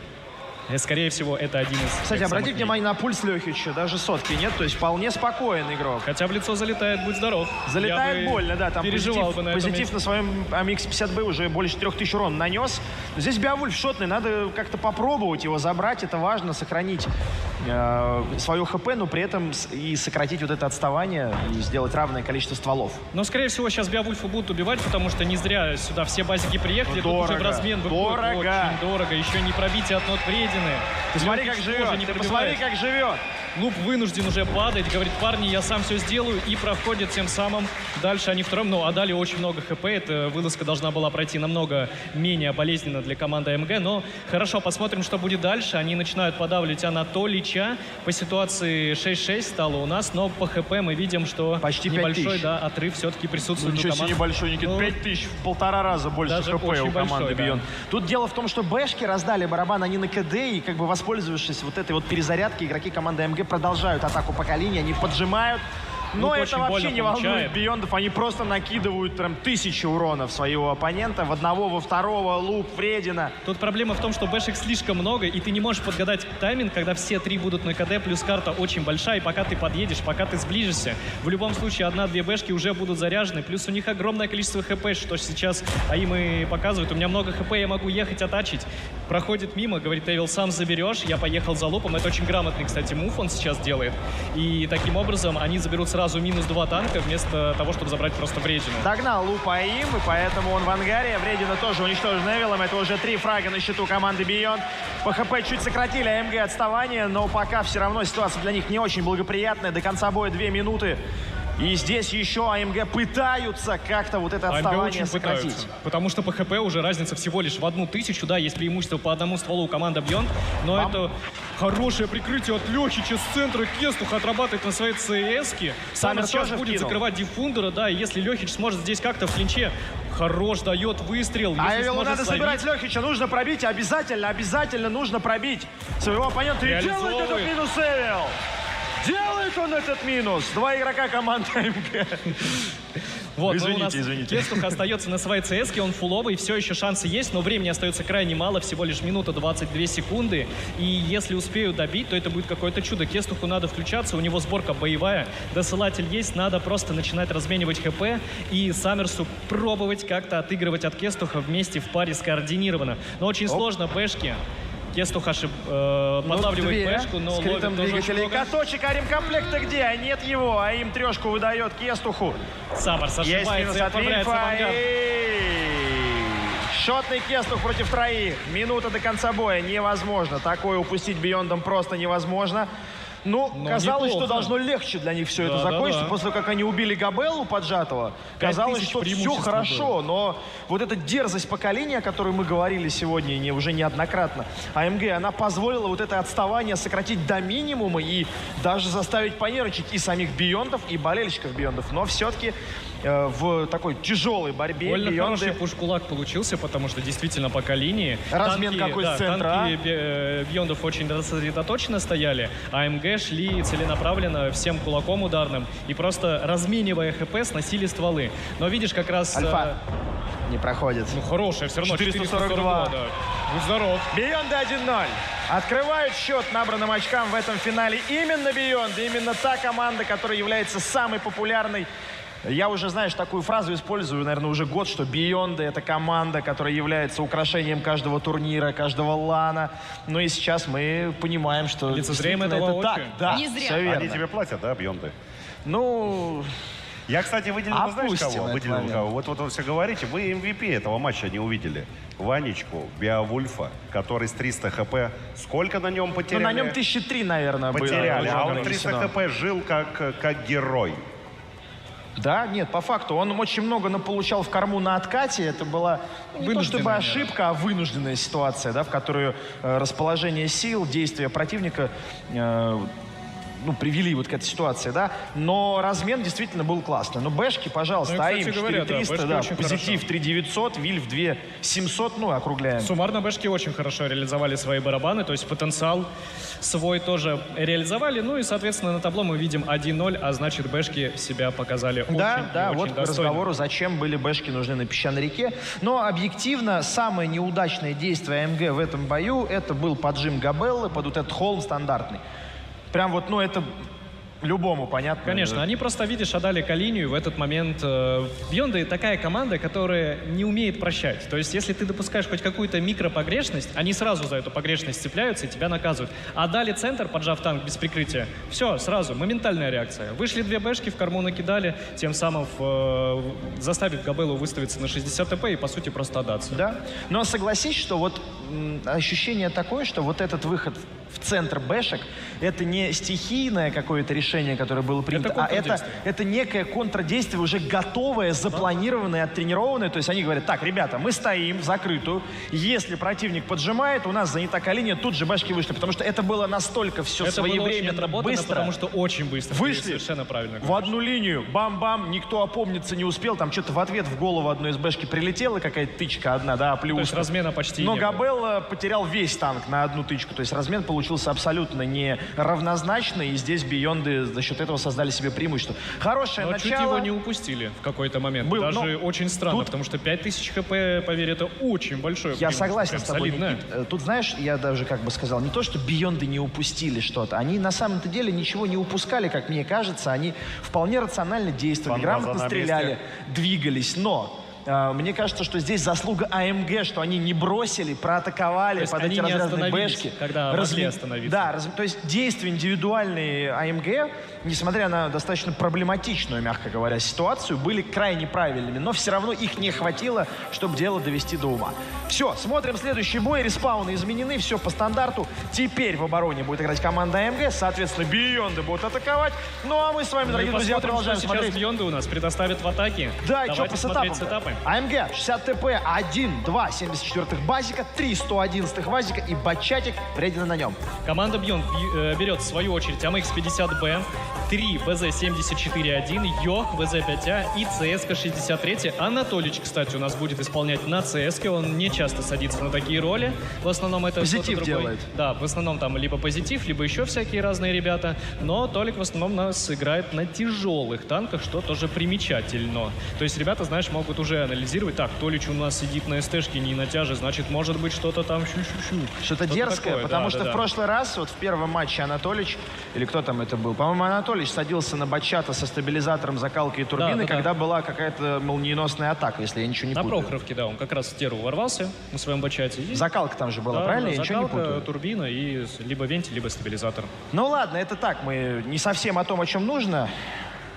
И, скорее всего, это один из... Кстати, обратите внимание на пульс Лехича, даже сотки нет, то есть вполне спокоен игрок. Хотя в лицо залетает, будь здоров. Залетает больно, да, там переживал бы на позитив на своем AMX-50B уже больше 3000 урон нанес. Но здесь Беовульф шотный, надо как-то попробовать его забрать, это важно, сохранить свое ХП, но при этом и сократить вот это отставание и сделать равное количество стволов. Но, скорее всего, сейчас Беовульфа будут убивать, потому что не зря сюда все базики приехали, дорого, тут уже в размен выходит очень дорого, еще не пробитие от нот вредины. Ты смотри, как живет, ты посмотри, как живет. Луп вынужден уже падать, говорит, парни, я сам все сделаю, и проходит тем самым. Дальше они втором, но отдали очень много ХП, эта вылазка должна была пройти намного менее болезненно для команды АМГ, но хорошо, посмотрим, что будет дальше. Они начинают подавливать Анатолича, по ситуации 6-6 стало у нас, но по ХП мы видим, что почти небольшой, да, отрыв все-таки присутствует у команды. Небольшой, Никит, 5000, в 1,5 раза больше ХП у команды Beyond. Тут дело в том, что бэшки раздали барабан, они на КД, и как бы воспользовавшись вот этой вот перезарядкой, игроки команды АМГ продолжают атаку по линии, они поджимают. Но это вообще не волнует Бейондов, они просто накидывают прям 1000 урона в своего оппонента, в одного, во второго, луп, вредина. Тут проблема в том, что бэшек слишком много, и ты не можешь подгадать тайминг, когда все 3 будут на КД, плюс карта очень большая, и пока ты подъедешь, пока ты сближишься, в любом случае 1-2 бэшки уже будут заряжены, плюс у них огромное количество ХП, что сейчас АИМ и показывает. У меня много ХП, я могу ехать, атачить. Проходит мимо, говорит, Эвил, сам заберешь, я поехал за лупом. Это очень грамотный, кстати, мув он сейчас делает. И таким образом они заберут сразу минус 2 танка, вместо того, чтобы забрать просто вредину. Догнал луп АИМ, и поэтому он в ангаре. Вредина тоже уничтожен Эвилом. Это уже 3 фрага на счету команды Beyond. По ХП чуть сократили АМГ отставание, но пока все равно ситуация для них не очень благоприятная. До конца боя 2 минуты. И здесь еще АМГ пытаются как-то вот это отставание сократить. Пытаются, потому что по ХП уже разница всего лишь в 1000. Да, есть преимущество по одному стволу у команды Beyond, но это хорошее прикрытие от Лехича с центра. Кестух отрабатывает на своей ЦС-ке. Саммер сейчас будет закрывать диффундера, да, и если Лехич сможет здесь как-то в клинче, хорош, дает выстрел. Эвилу надо собирать Лехича, нужно пробить, обязательно нужно пробить своего оппонента. И делает этот минус Эвил. Делает он этот минус. 2 игрока команды АМГ. Вот, извините. Кестух остается на своей ЦС-ке, он фуловый, все еще шансы есть, но времени остается крайне мало, всего лишь минута 22 секунды. И если успею добить, то это будет какое-то чудо. Кестуху надо включаться, у него сборка боевая, досылатель есть, надо просто начинать разменивать ХП и Саммерсу пробовать как-то отыгрывать от Кестуха вместе в паре скоординированно. Но очень сложно, бэшки. Кестух подлавливает бэшку, но ловит тоже очень много. Каточек, а ремкомплекта где? А нет его, а им 3 выдает Кестуху. Саммерс ошибается и отправляется в ангар. Шотный Кестух против 3. Минута до конца боя. Невозможно. Такое упустить Бейондом просто невозможно. Ну, казалось, что должно легче для них все это закончиться. После того, как они убили Габеллу поджатого, казалось, что все хорошо. Но вот эта дерзость поколения, о которой мы говорили сегодня уже неоднократно, АМГ, она позволила вот это отставание сократить до минимума и даже заставить понервничать и самих Бейондов, и болельщиков Бейондов. Но все-таки в такой тяжелой борьбе. Больно Beyond хороший пуш-кулак получился, потому что действительно пока линии. Размен какой с центра. Танки Бьондов очень сосредоточенно стояли, а МГ шли целенаправленно всем кулаком ударным и просто разменивая ХП сносили стволы. Но видишь, как раз... Альфа не проходит. Ну хорошая, все равно 442. Да. Будь здоров. Beyond 1-0. Открывают счет набранным очкам в этом финале именно Beyond. Именно та команда, которая является самой популярной. Я уже, знаешь, такую фразу использую, наверное, уже год, что Beyond — это команда, которая является украшением каждого турнира, каждого лана. Ну и сейчас мы понимаем, что лицезреем это этого так. Да, Не зря. все верно. Они тебе платят, да, Бьонды? Ну... Я, кстати, выделил, вы знаешь, Опустим кого? этот Выделил момент. кого? Вот вы все говорите, вы MVP этого матча не увидели. Ванечку, Беовульфа, который с 300 хп. Сколько на нем потеряли? Ну, на нем 1003, наверное, было. Потеряли, а он Уже 300 нанесено. хп жил как герой. Да, нет, по факту. Он очень много получал в корму на откате. Это была не то чтобы ошибка, а вынужденная ситуация, да, в которую расположение сил, действия противника привели вот к этой ситуации, да. Но размен действительно был классный. Но бэшки, пожалуйста, Ну, и, АИМ кстати говоря, 4300, да, бэшки очень позитив хорошо. 3900, Вильф 2700, ну, округляем. Суммарно бэшки очень хорошо реализовали свои барабаны, то есть потенциал свой тоже реализовали. Ну и, соответственно, на табло мы видим 1-0, а значит, бэшки себя показали очень Да, и очень вот к достойно. разговору, зачем были бэшки нужны на песчаной реке. Но объективно, самое неудачное действие АМГ в этом бою, это был поджим Габеллы под вот этот холм стандартный. Прям вот, ну, это любому понятно. Конечно, они просто, видишь, отдали Калинию в этот момент. Бьонды такая команда, которая не умеет прощать. То есть, если ты допускаешь хоть какую-то микропогрешность, они сразу за эту погрешность цепляются и тебя наказывают. А дали центр, поджав танк без прикрытия. Все, сразу, моментальная реакция. Вышли две бэшки, в корму накидали, тем самым заставив Габеллу выставиться на 60 ТП и, по сути, просто отдаться. Да, но согласись, что вот ощущение такое, что вот этот выход в центр бэшек, это не стихийное какое-то решение, которое было принято, а это некое контрдействие, уже готовое, запланированное, оттренированное. То есть они говорят: так, ребята, мы стоим в закрытую, если противник поджимает, у нас занята линия, тут же бэшки вышли, потому что это было настолько все Это было очень своевременно, отработано, быстро. потому что очень быстро. Ты Вышли совершенно правильно в одну линию, бам-бам, никто опомниться не успел, там что-то в ответ в голову одной из бэшки прилетела, какая-то тычка одна, да, плюс. То есть размена почти Но не было. Габелла потерял весь танк на одну тычку, то есть размен получился абсолютно неравнозначный, и здесь Бейонды за счет этого создали себе преимущество. Хорошее Но начало. чуть его не упустили в какой-то момент. Был, Даже но очень странно, тут- потому что 5000 хп, поверь, это очень большое Я преимущество, согласен прям с тобой, солидное. Никит. Тут, знаешь, я даже как бы сказал, не то, что Бейонды не упустили что-то, они на самом-то деле ничего не упускали, как мне кажется, они вполне рационально действовали, Фан-база грамотно на стреляли, месте. двигались, но... Мне кажется, что здесь заслуга АМГ, что они не бросили, проатаковали То есть под они эти не разрядные остановились, бэшки. когда могли остановиться. Да, то есть действия индивидуальные АМГ, несмотря на достаточно проблематичную, мягко говоря, ситуацию, были крайне правильными, но все равно их не хватило, чтобы дело довести до ума. Все, смотрим следующий бой. Респауны изменены, все по стандарту. Теперь в обороне будет играть команда АМГ, соответственно, Бейонды будут атаковать. Ну а мы с вами, дорогие друзья, продолжаем сейчас смотреть. Бьонды у нас предоставят в атаке. Да, и что Давайте по смотреть сетапам? сетапы. АМГ 60 ТП, 1, 2, 74-х базика, 3 111-х вазика и бачатик вредина на нем. Команда Бьонд берет в свою очередь АМХ-50Б, 3 БЗ-74-1, Йо, ВЗ-5А и ЦСК-63. Анатолич, кстати, у нас будет исполнять на ЦСК. Он не часто садится на такие роли. В основном это Позитив кто-то другой. делает. Да, в основном там либо позитив, либо еще всякие разные ребята. Но Толик в основном нас играет на тяжелых танках, что тоже примечательно. То есть ребята, знаешь, могут уже анализировать. Так, Толич у нас сидит на СТшке, не на тяже, значит, может быть, что-то там щу-щу-щу. Что-то дерзкое, такое, потому да, что да, в да. прошлый раз, вот в первом матче Анатолич, или кто там это был, по-моему, Анатолич садился на бачата со стабилизатором, закалкой и турбиной, да. когда была какая-то молниеносная атака, если я ничего не На путаю. Прохоровке, да, он как раз в теру ворвался на своем бачате. И... Закалка там же была, Да, правильно? да, Я ничего не закалка, путаю. турбина и либо вентиль, либо стабилизатор. Ну ладно, это так, мы не совсем о том, о чем нужно.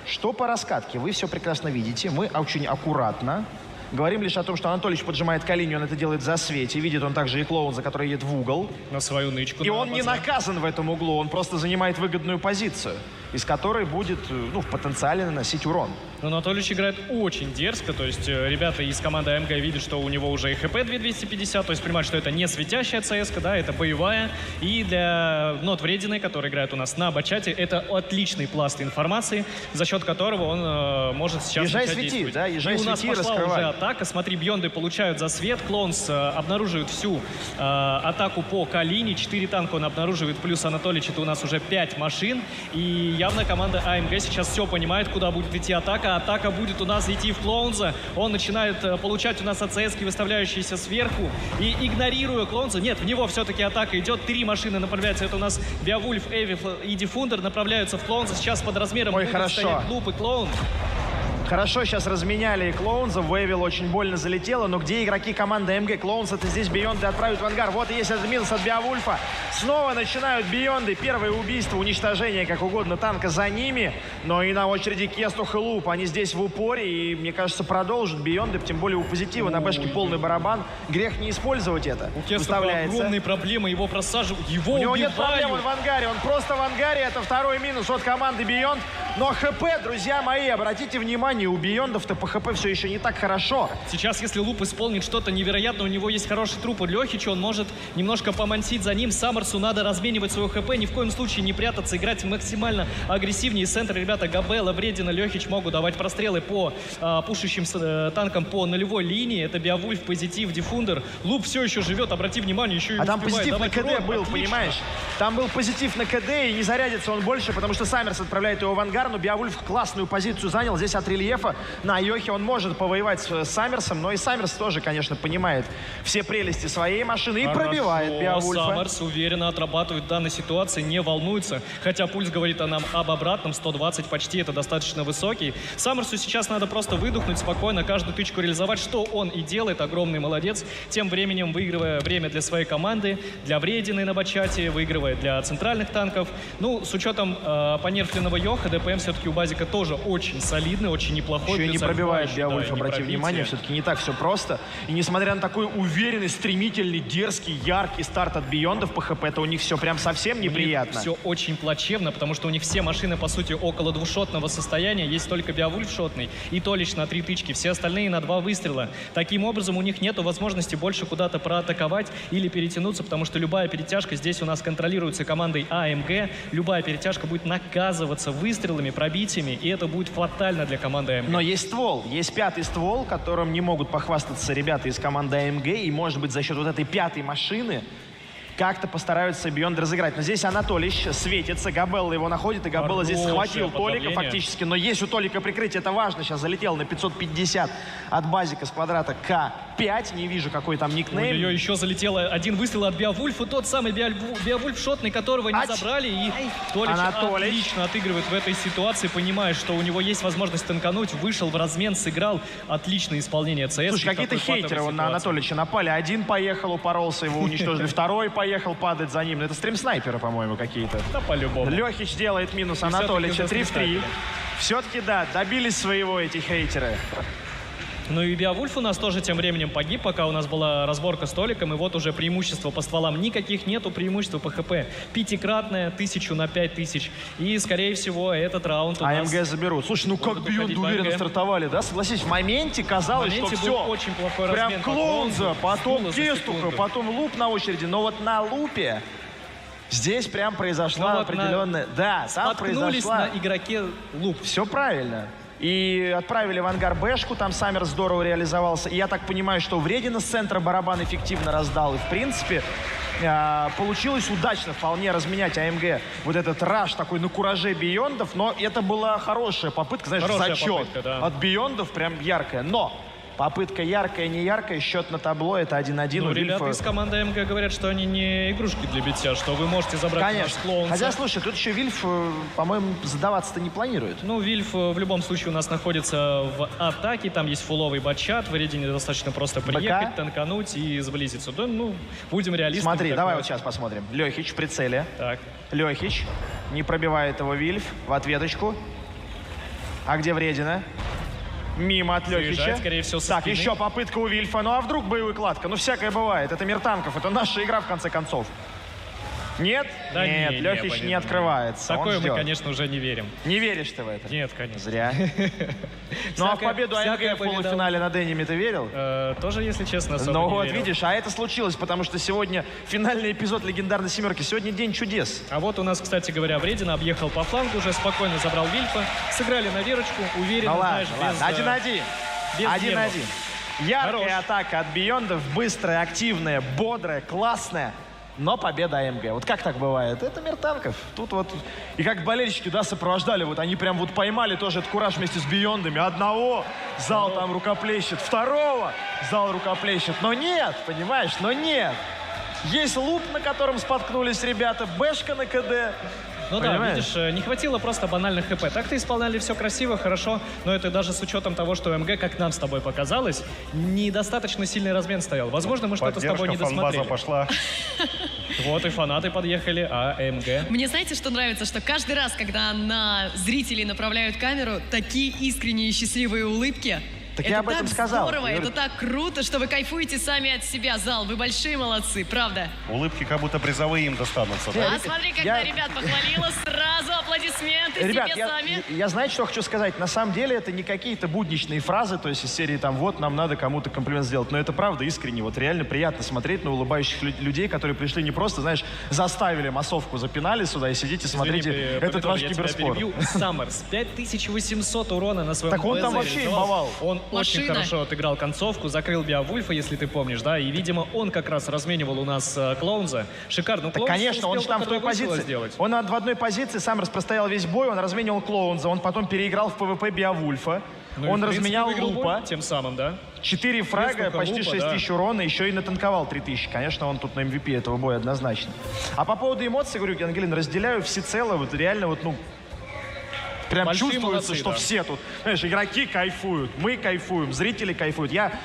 Что по раскатке? Вы все прекрасно видите. Мы очень аккуратно Говорим лишь о том, что Анатолич поджимает колени, он это делает за Свете. Видит он также и Клоунза, который едет в угол. На свою нычку. И он не наказан в этом углу, он просто занимает выгодную позицию, из которой будет, ну, в потенциале наносить урон. Но Анатолич играет очень дерзко, то есть ребята из команды АМГ видят, что у него уже и ХП 2250, то есть понимают, что это не светящая ЦСКА, да, это боевая. И для Not Врединой, который играет у нас на бачате, это отличный пласт информации, за счет которого он может сейчас Езжай начать свети, действовать. да, езжай и у нас свети, пошла раскрывай. уже атака, смотри, бьонды получают за свет, Клоунс обнаруживает всю атаку по Калине, 4 танка он обнаруживает, плюс Анатолич, это у нас уже 5 машин, и явно команда АМГ сейчас все понимает, куда будет идти атака. Атака будет у нас идти в Клоунза. Он начинает получать у нас АЦСки, выставляющиеся сверху. И игнорируя Клоунза, нет, в него все-таки атака идет. 3 машины направляются. Это у нас Беовульф, Эвиф и Диффундер направляются в Клоунза. Сейчас под размером Ой, будут хорошо. стоять Луп и Клоун. Хорошо, сейчас разменяли и Клоунза. Вейвил очень больно залетело. Но где игроки команды МГ? Клоунс это здесь Бейонды отправят в ангар. Вот и есть этот минус от Беовульфа. Снова начинают Бейонды. Первое убийство, уничтожение, как угодно, танка за ними. Но и на очереди Кестух и Луп. Они здесь в упоре. И, мне кажется, продолжат Бейонды. Тем более у Позитива на бэшке полный барабан. Грех не использовать это. У Кестуха огромные проблемы. Его просаживают. Его У него убивают. нет проблем, он в ангаре. Он просто в ангаре. Это второй минус от команды Бейонд. Но ХП, друзья мои, обратите внимание, у Бейондов-то по ХП все еще не так хорошо. Сейчас, если Луп исполнит что-то невероятное, у него есть хороший труп у Лехича, он может немножко помансить за ним. Саммерсу надо разменивать свое ХП, ни в коем случае не прятаться, играть максимально агрессивнее. Из центра ребята Габелла, Вредина, Лехич могут давать прострелы по пушащим танкам по нулевой линии. Это Беовульф, Позитив, Диффундер. Луп все еще живет, обрати внимание, еще и А там успевает позитив на давать КД урон. был, Отлично. понимаешь? Там был позитив на КД, и не зарядится он больше, потому что Саммерс отправляет его в ангар, но Беовульф классную позицию занял. Здесь от рельефа на Йохе он может повоевать с Саммерсом, но и Саммерс тоже, конечно, понимает все прелести своей машины и пробивает Беовульфа. Саммерс уверенно отрабатывает в данной ситуации, не волнуется. Хотя пульс говорит нам об обратном, 120 почти, это достаточно высокий. Саммерсу сейчас надо просто выдохнуть спокойно, каждую тычку реализовать, что он и делает, огромный молодец. Тем временем выигрывая время для своей команды, для Вредины на бачате, выигрывая для центральных танков. Ну, с учетом понерфленного Йоха, ДПМ все-таки у Базика тоже очень солидный, очень неплохой. Еще и не плюс пробивает Альфа, Беовульф, да, и не обрати пробитие. внимание, все-таки не так все просто. И несмотря на такой уверенный, стремительный, дерзкий, яркий старт от Бейондов по ХП, то у них все прям совсем неприятно. Все очень плачевно, потому что у них все машины, по сути, около двушотного состояния. Есть только Беовульф шотный, и то лишь на 3 тычки. Все остальные на 2 выстрела. Таким образом, у них нет возможности больше куда-то проатаковать или перетянуться, потому что любая перетяжка здесь у нас контролируется командой АМГ. Любая перетяжка будет наказываться выстрелами, пробитиями, и это будет фатально для команды АМГ. Но есть ствол, есть 5-й ствол, которым не могут похвастаться ребята из команды АМГ, и, может быть, за счет вот этой 5-й машины как-то постараются Бейонд разыграть. Но здесь Анатолич светится, Габелла его находит, и Габелла здесь схватил Толика фактически. Но есть у Толика прикрытие, это важно. Сейчас залетел на 550 от Базика с квадрата К5. Не вижу, какой там никнейм. Ой-ой-ой, еще залетело один выстрел от Беовульфа, тот самый Беовульф шотный, которого не забрали. И Толич отлично отыгрывает в этой ситуации, понимая, что у него есть возможность танкануть, вышел в размен, сыграл. Отличное исполнение ЦС. Слушай, какие-то хейтеры на Анатолича напали. Один поехал, упоролся, его уничтожили. Второй поехал падать за ним. Ну, это стрим-снайперы, по-моему, какие-то. Да, по-любому. Лехич делает минус Анатолича. 3 в 3. Все-таки, да, добились своего эти хейтеры. Ну и Беовульф у нас тоже тем временем погиб, пока у нас была разборка с Толиком, и вот уже преимущества по стволам никаких нету, преимущества по ХП 5-кратное, 1000 на 5000. И, скорее всего, этот раунд у нас... АМГ заберут. Слушай, ну как Бейонд уверенно стартовали, да? Согласись, в моменте казалось, что все. очень плохой прям размен. Клоунза, потом Стула за Кестуха, секунду. потом Луп на очереди. Но вот на Лупе здесь прям произошла Ну вот определенная... Да, там Споткнулись произошла... на игроке Луп. Все правильно. И отправили в ангар Бэшку, там Саммер здорово реализовался. И я так понимаю, что Вредина с центра барабан эффективно раздал. И, в принципе, получилось удачно вполне разменять АМГ вот этот раш такой на кураже Бейондов. Но это была хорошая попытка, знаешь, Хорошая зачет попытка, да. от Бейондов, прям яркая. Но попытка яркая, не яркая, счет на табло, это 1-1. Ну, у ребята Вильфа. из команды АМГ говорят, что они не игрушки для битья, что вы можете забрать Конечно. наш Клоунса. Хотя, слушай, тут еще Вильф, по-моему, сдаваться-то не планирует. Ну, Вильф в любом случае у нас находится в атаке, там есть фуловый батчат, в Вредине достаточно просто приехать, танкануть и сблизиться. Да, ну, будем реалистами. Смотри, такое. давай вот сейчас посмотрим. Лехич в прицеле. Так. Лехич. Не пробивает его Вильф в ответочку. А где Вредина? Мимо от Лехича. Заезжает, скорее всего, со Так, спины. еще попытка у Вильфа. Ну а вдруг боевая кладка? Ну всякое бывает. Это мир танков. Это наша игра, в конце концов. Нет? Да нет, не, Лехич понятно. не открывается. Такое он мы, ждет. конечно, уже не верим. Не веришь ты в это? Нет, конечно. Зря. Ну а в победу АМГ в полуфинале над Эними ты верил? Тоже, если честно, особо Ну не вот, верил. видишь, а это случилось, потому что сегодня финальный эпизод легендарной семерки. Сегодня день чудес. А вот у нас, кстати говоря, Вредина объехал по флангу, уже спокойно забрал Вильфа. Сыграли на Верочку, уверенно, Ну ладно, знаешь, без... ладно. 1-1. без 1-1. нервов. Яркая Хорош. атака от Биондов, быстрая, активная, бодрая, классная. Но победа АМГ. Вот как так бывает? Это мир танков. Тут вот... И как болельщики, да, сопровождали. Вот они прям вот поймали тоже этот кураж вместе с Биондами. Одного зал там рукоплещет, второго зал рукоплещет. Но нет, понимаешь, но нет. Есть луп, на котором споткнулись ребята, бэшка на КД. Ну да, Понимаешь? видишь, не хватило просто банальных ХП. Так-то исполняли все красиво, хорошо, но это даже с учетом того, что МГ, как нам с тобой показалось, недостаточно сильный размен стоял. Возможно, мы что-то с тобой не досмотрели. пошла. Вот и фанаты подъехали, а МГ... Мне знаете, что нравится? Что каждый раз, когда на зрителей направляют камеру, такие искренние и счастливые улыбки. Так это я об этом так сказал. здорово, Я это говорю- так круто, что вы кайфуете сами от себя, зал. Вы большие молодцы, правда. Улыбки как будто призовые им достанутся. да? А смотри, когда ребят похвалила, сразу аплодисменты Ребят, себе сами. я знаете, что хочу сказать? На самом деле это не какие-то будничные фразы, то есть из серии там вот нам надо кому-то комплимент сделать, но это правда искренне. Вот реально приятно смотреть на улыбающих людей, которые пришли не просто, знаешь, заставили массовку, запинали сюда и сидите, смотрите Извини, этот Помидор, ваш я тебя киберспорт. перебью. Саммерс, 5800 урона на своем Так он там БЗ вообще реализовал. имбовал. Он очень Машина. хорошо отыграл концовку, закрыл Беовульфа, если ты помнишь, да, и, видимо, он как раз разменивал у нас Клоунза. Шикарно. Ну, Так, Клоунз конечно, он успел же там в той только вышло позиции. сделать. Он в одной позиции сам простоял весь бой, он разменивал Клоунза, он потом переиграл в ПВП Беовульфа, Ну и, он в принципе, разменял выиграл бой Лупа. тем самым, да. 4 фрага, Несколько почти лупа, 6 да. тысяч урона, еще и натанковал 3000. Конечно, он тут на MVP этого боя однозначно. А по поводу эмоций, говорю, Ангелин, разделяю всецело, вот реально вот, ну, прям Большие чувствуется, молодцы, что да. все тут, знаешь, игроки кайфуют, мы кайфуем, зрители кайфуют. Ребята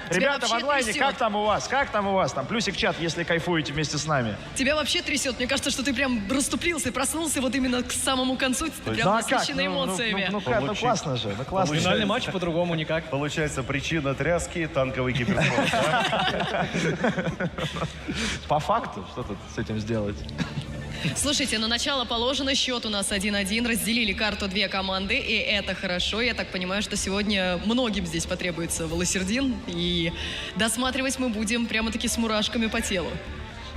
в вообще онлайне, трясет. как там у вас? Как там у вас? Там плюсик в чат, если кайфуете вместе с нами. Тебя вообще трясет. Мне кажется, что ты прям расступился и проснулся вот именно к самому концу. Ты прям Ну, а как? насыщенный Ну, эмоциями. ну, классно же, ну классно. Финальный матч по-другому никак. Получается, причина тряски — танковый киберспорт. По факту, что тут с этим сделать? Слушайте, на начало положено, счет у нас 1-1, разделили карту две команды, и это хорошо. Я так понимаю, что сегодня многим здесь потребуется волосердин, и досматривать мы будем прямо-таки с мурашками по телу.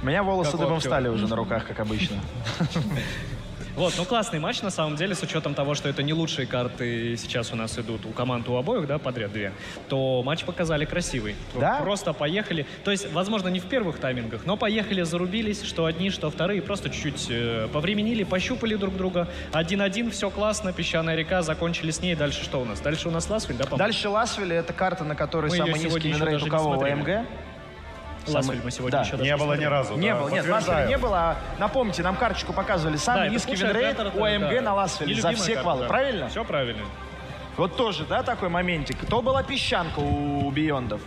У меня волосы Как дыбом актер. встали уже на руках, как обычно. Вот, ну классный матч, на самом деле, с учетом того, что это не лучшие карты сейчас у нас идут у команд у обоих, да, подряд две, то матч показали красивый. Да? Просто поехали, то есть, возможно, не в первых таймингах, но поехали, зарубились, что одни, что вторые, просто чуть-чуть повременили, пощупали друг друга. 1-1, все классно, песчаная река, закончили с ней. Дальше что у нас? Дальше у нас Ласвель, да, по-моему? Дальше Ласвель — это карта, на которой Мы её самый низкий сегодня еще винрейт даже у не кого? У смотрели. АМГ? Ласвель мы сегодня Да. еще даже Не было ни смотрели. разу. Не да, было, нет, подтверждаю. Ласвеля не было. А напомните, нам карточку показывали. Самый это низкий худшая винрейт карта, у АМГ да. на Ласвеле за Нелюбимая все карта, квалы. да. Правильно? Все правильно. Вот тоже, да, такой моментик. То была песчанка у Биондов.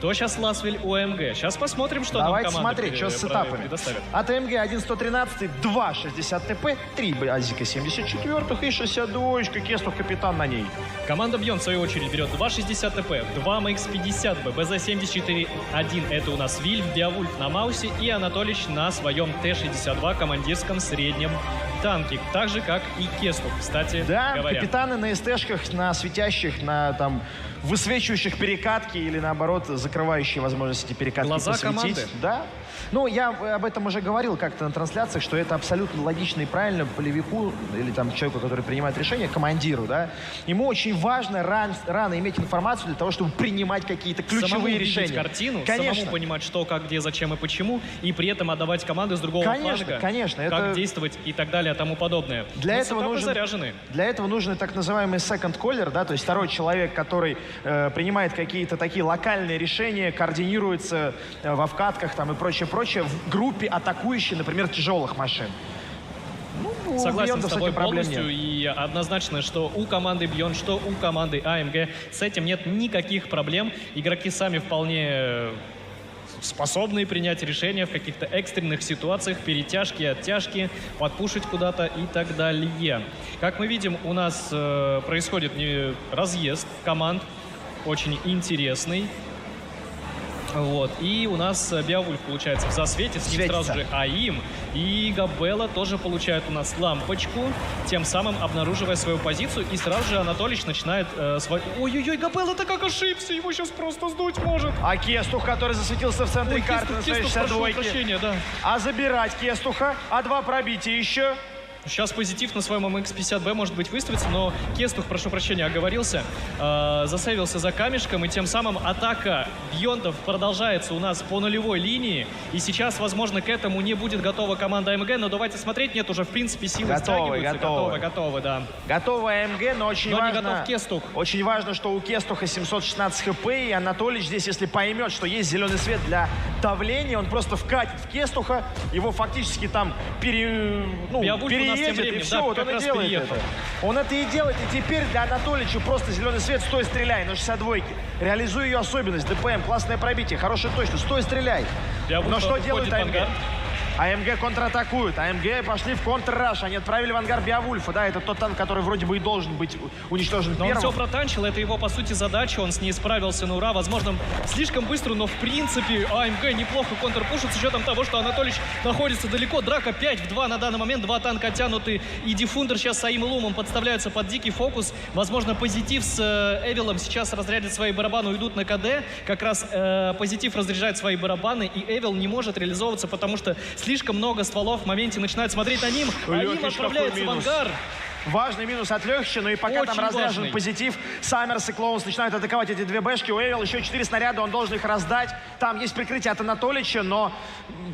То сейчас Ласвель у АМГ. Сейчас посмотрим, что Давайте нам команда смотреть, что с сетапами. предоставит. От АМГ 1.113, 2.60 ТП, 3 Азика 74 и 62 Кестов капитан на ней. Команда Бьон, в свою очередь, берет 2.60 ТП, 2 МХ-50 Б, БЗ-74-1. Это у нас Вильф, Беовульф на Маусе и Анатолич на своем Т-62 командирском среднем танке. Так же, как и Кестов, кстати Да, говоря. капитаны на СТшках, на светящих, на там высвечивающих перекатки или наоборот закрывающие возможность эти перекатки Глаза посветить. команды. Да. Ну, я об этом уже говорил как-то на трансляциях, что это абсолютно логично и правильно полевику или там человеку, который принимает решение, командиру, да. Ему очень важно рано иметь информацию для того, чтобы принимать какие-то ключевые Самому решения. видеть картину, Конечно. самому понимать, что, как, где, зачем и почему, и при этом отдавать команды с другого Конечно, фланга, конечно, как это- действовать и так далее, и тому подобное. Для Но этого сетапы нужен, заряжены. для этого нужен так называемый second caller, да, то есть второй человек, который принимает какие-то такие локальные решения, координируется во вкатках там и прочее, в группе атакующей, например, тяжелых машин. Ну, у Согласен Биондов с этим тобой проблем полностью. нет. И однозначно, что у команды Бьон, что у команды АМГ с этим нет никаких проблем. Игроки сами вполне способны принять решения в каких-то экстренных ситуациях, перетяжки, оттяжки, подпушить куда-то и так далее. Как мы видим, у нас происходит разъезд команд. очень интересный. Вот. И у нас Беовульф получается в засвете, с ним сразу же АИМ. И Габелла тоже получает у нас лампочку, тем самым обнаруживая свою позицию. И сразу же Анатолич начинает свой... Ой-ой-ой, Габелла-то как ошибся, его сейчас просто сдуть может. А Кестух, который засветился в центре карты на своей 62-ке. Да. А забирать Кестуха, А2 пробития еще. Сейчас позитив на своем MX-50B, может быть, выставится, но Кестух, прошу прощения, оговорился, засейвился за камешком, и тем самым атака Бьондов продолжается у нас по нулевой линии, и сейчас, возможно, к этому не будет готова команда АМГ, но давайте смотреть, нет, уже, в принципе, силы стягиваются. Готовы, да. Готовы АМГ, но очень важно... не готов Кестух. Очень важно, что у Кестуха 716 хп, и Анатолич здесь, если поймет, что есть зеленый свет для давления, он просто вкатит в Кестуха, его фактически там переедет, и все, вот он и делает это. Он это и делает, и теперь для Анатолича просто зеленый свет, стой, стреляй, на 62-ке. Реализуй ее особенность, ДПМ, классное пробитие, хорошая точность, стой, стреляй. Но что делает АМГ? АМГ контратакуют. АМГ пошли в контрраш. Они отправили в ангар Беовульфа. Да, это тот танк, который вроде бы и должен быть уничтожен но первым. Он все протанчил. Это его, по сути, задача. Он с ней справился на ура. Возможно, слишком быстро, но, в принципе, АМГ неплохо контрпушит с учетом того, что Анатолич находится далеко. Драка 5-2 на данный момент. Два танка оттянуты. И Диффундер сейчас с Аим и Лумом подставляются под дикий фокус. Возможно, позитив с Эвилом сейчас разрядит свои барабаны, уйдут на КД. Как раз позитив разряжает свои барабаны. И Эвил не может реализовываться, потому что слишком много стволов в моменте начинают смотреть на ним. Аим отправляется в ангар. Важный минус от Лехича, но и пока очень там разряжен важный позитив, Саммерс и Клоунс начинают атаковать эти две бэшки. У Эвил еще 4 снаряда, он должен их раздать. Там есть прикрытие от Анатолича, но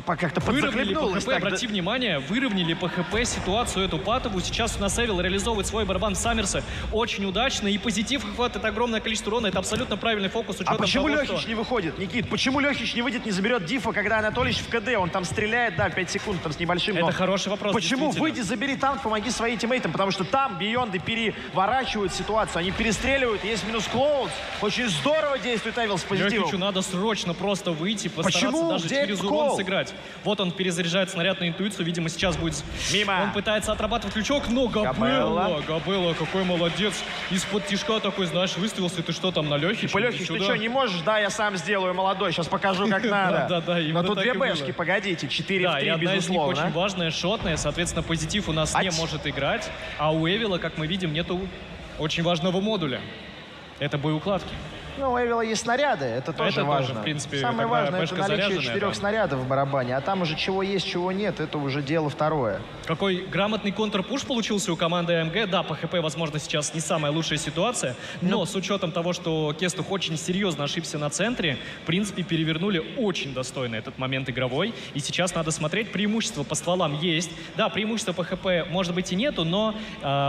как-то подзахлебнулось. Обрати внимание, выровняли по ХП ситуацию эту патовую. Сейчас у нас Эвил реализовывает свой барабан Саммерса очень удачно. И позитив хватает огромное количество урона. Это абсолютно правильный фокус. А почему Лехич не выходит, Никит? Почему Лехич не выйдет, не заберет дифа, когда Анатолич в КД? Он там стреляет, да, 5 секунд там с небольшим. Это хороший вопрос. Почему? Выйди, забери танк, помоги своим тиммейтам, потому что там Бионды переворачивают ситуацию, они перестреливают, есть минус Клоунс. Очень здорово действует Эвил с позитивом. Лехичу надо срочно просто выйти, постараться даже через урон сыграть. Вот он перезаряжает снаряд на интуицию, видимо, сейчас будет... Мимо. Он пытается отрабатывать крючок, но Габелла, какой молодец. Из-под тишка такой, знаешь, выставился, ты что там, на Лехича? Лехич, ты что, не можешь? Да, я сам сделаю, молодой, сейчас покажу, как надо. Да, но тут две бэшки, погодите, 4 в 3, и одна из них безусловно. очень важная, шотная, соответственно, позитив у нас не может играть, а у Эвила, как мы видим, нету очень важного модуля. Это боеукладки. Ну, у Эвила есть снаряды, это тоже важно. Тоже, в принципе, самое важное, это наличие 4 снарядов в барабане, а там уже чего есть, чего нет, это уже дело второе. Какой грамотный контрпуш получился у команды АМГ. Да, по ХП, возможно, сейчас не самая лучшая ситуация, но с учетом того, что Кестух очень серьезно ошибся на центре, в принципе, перевернули очень достойно этот момент игровой. И сейчас надо смотреть, преимущество по стволам есть. Да, преимущество по ХП, может быть, и нету, но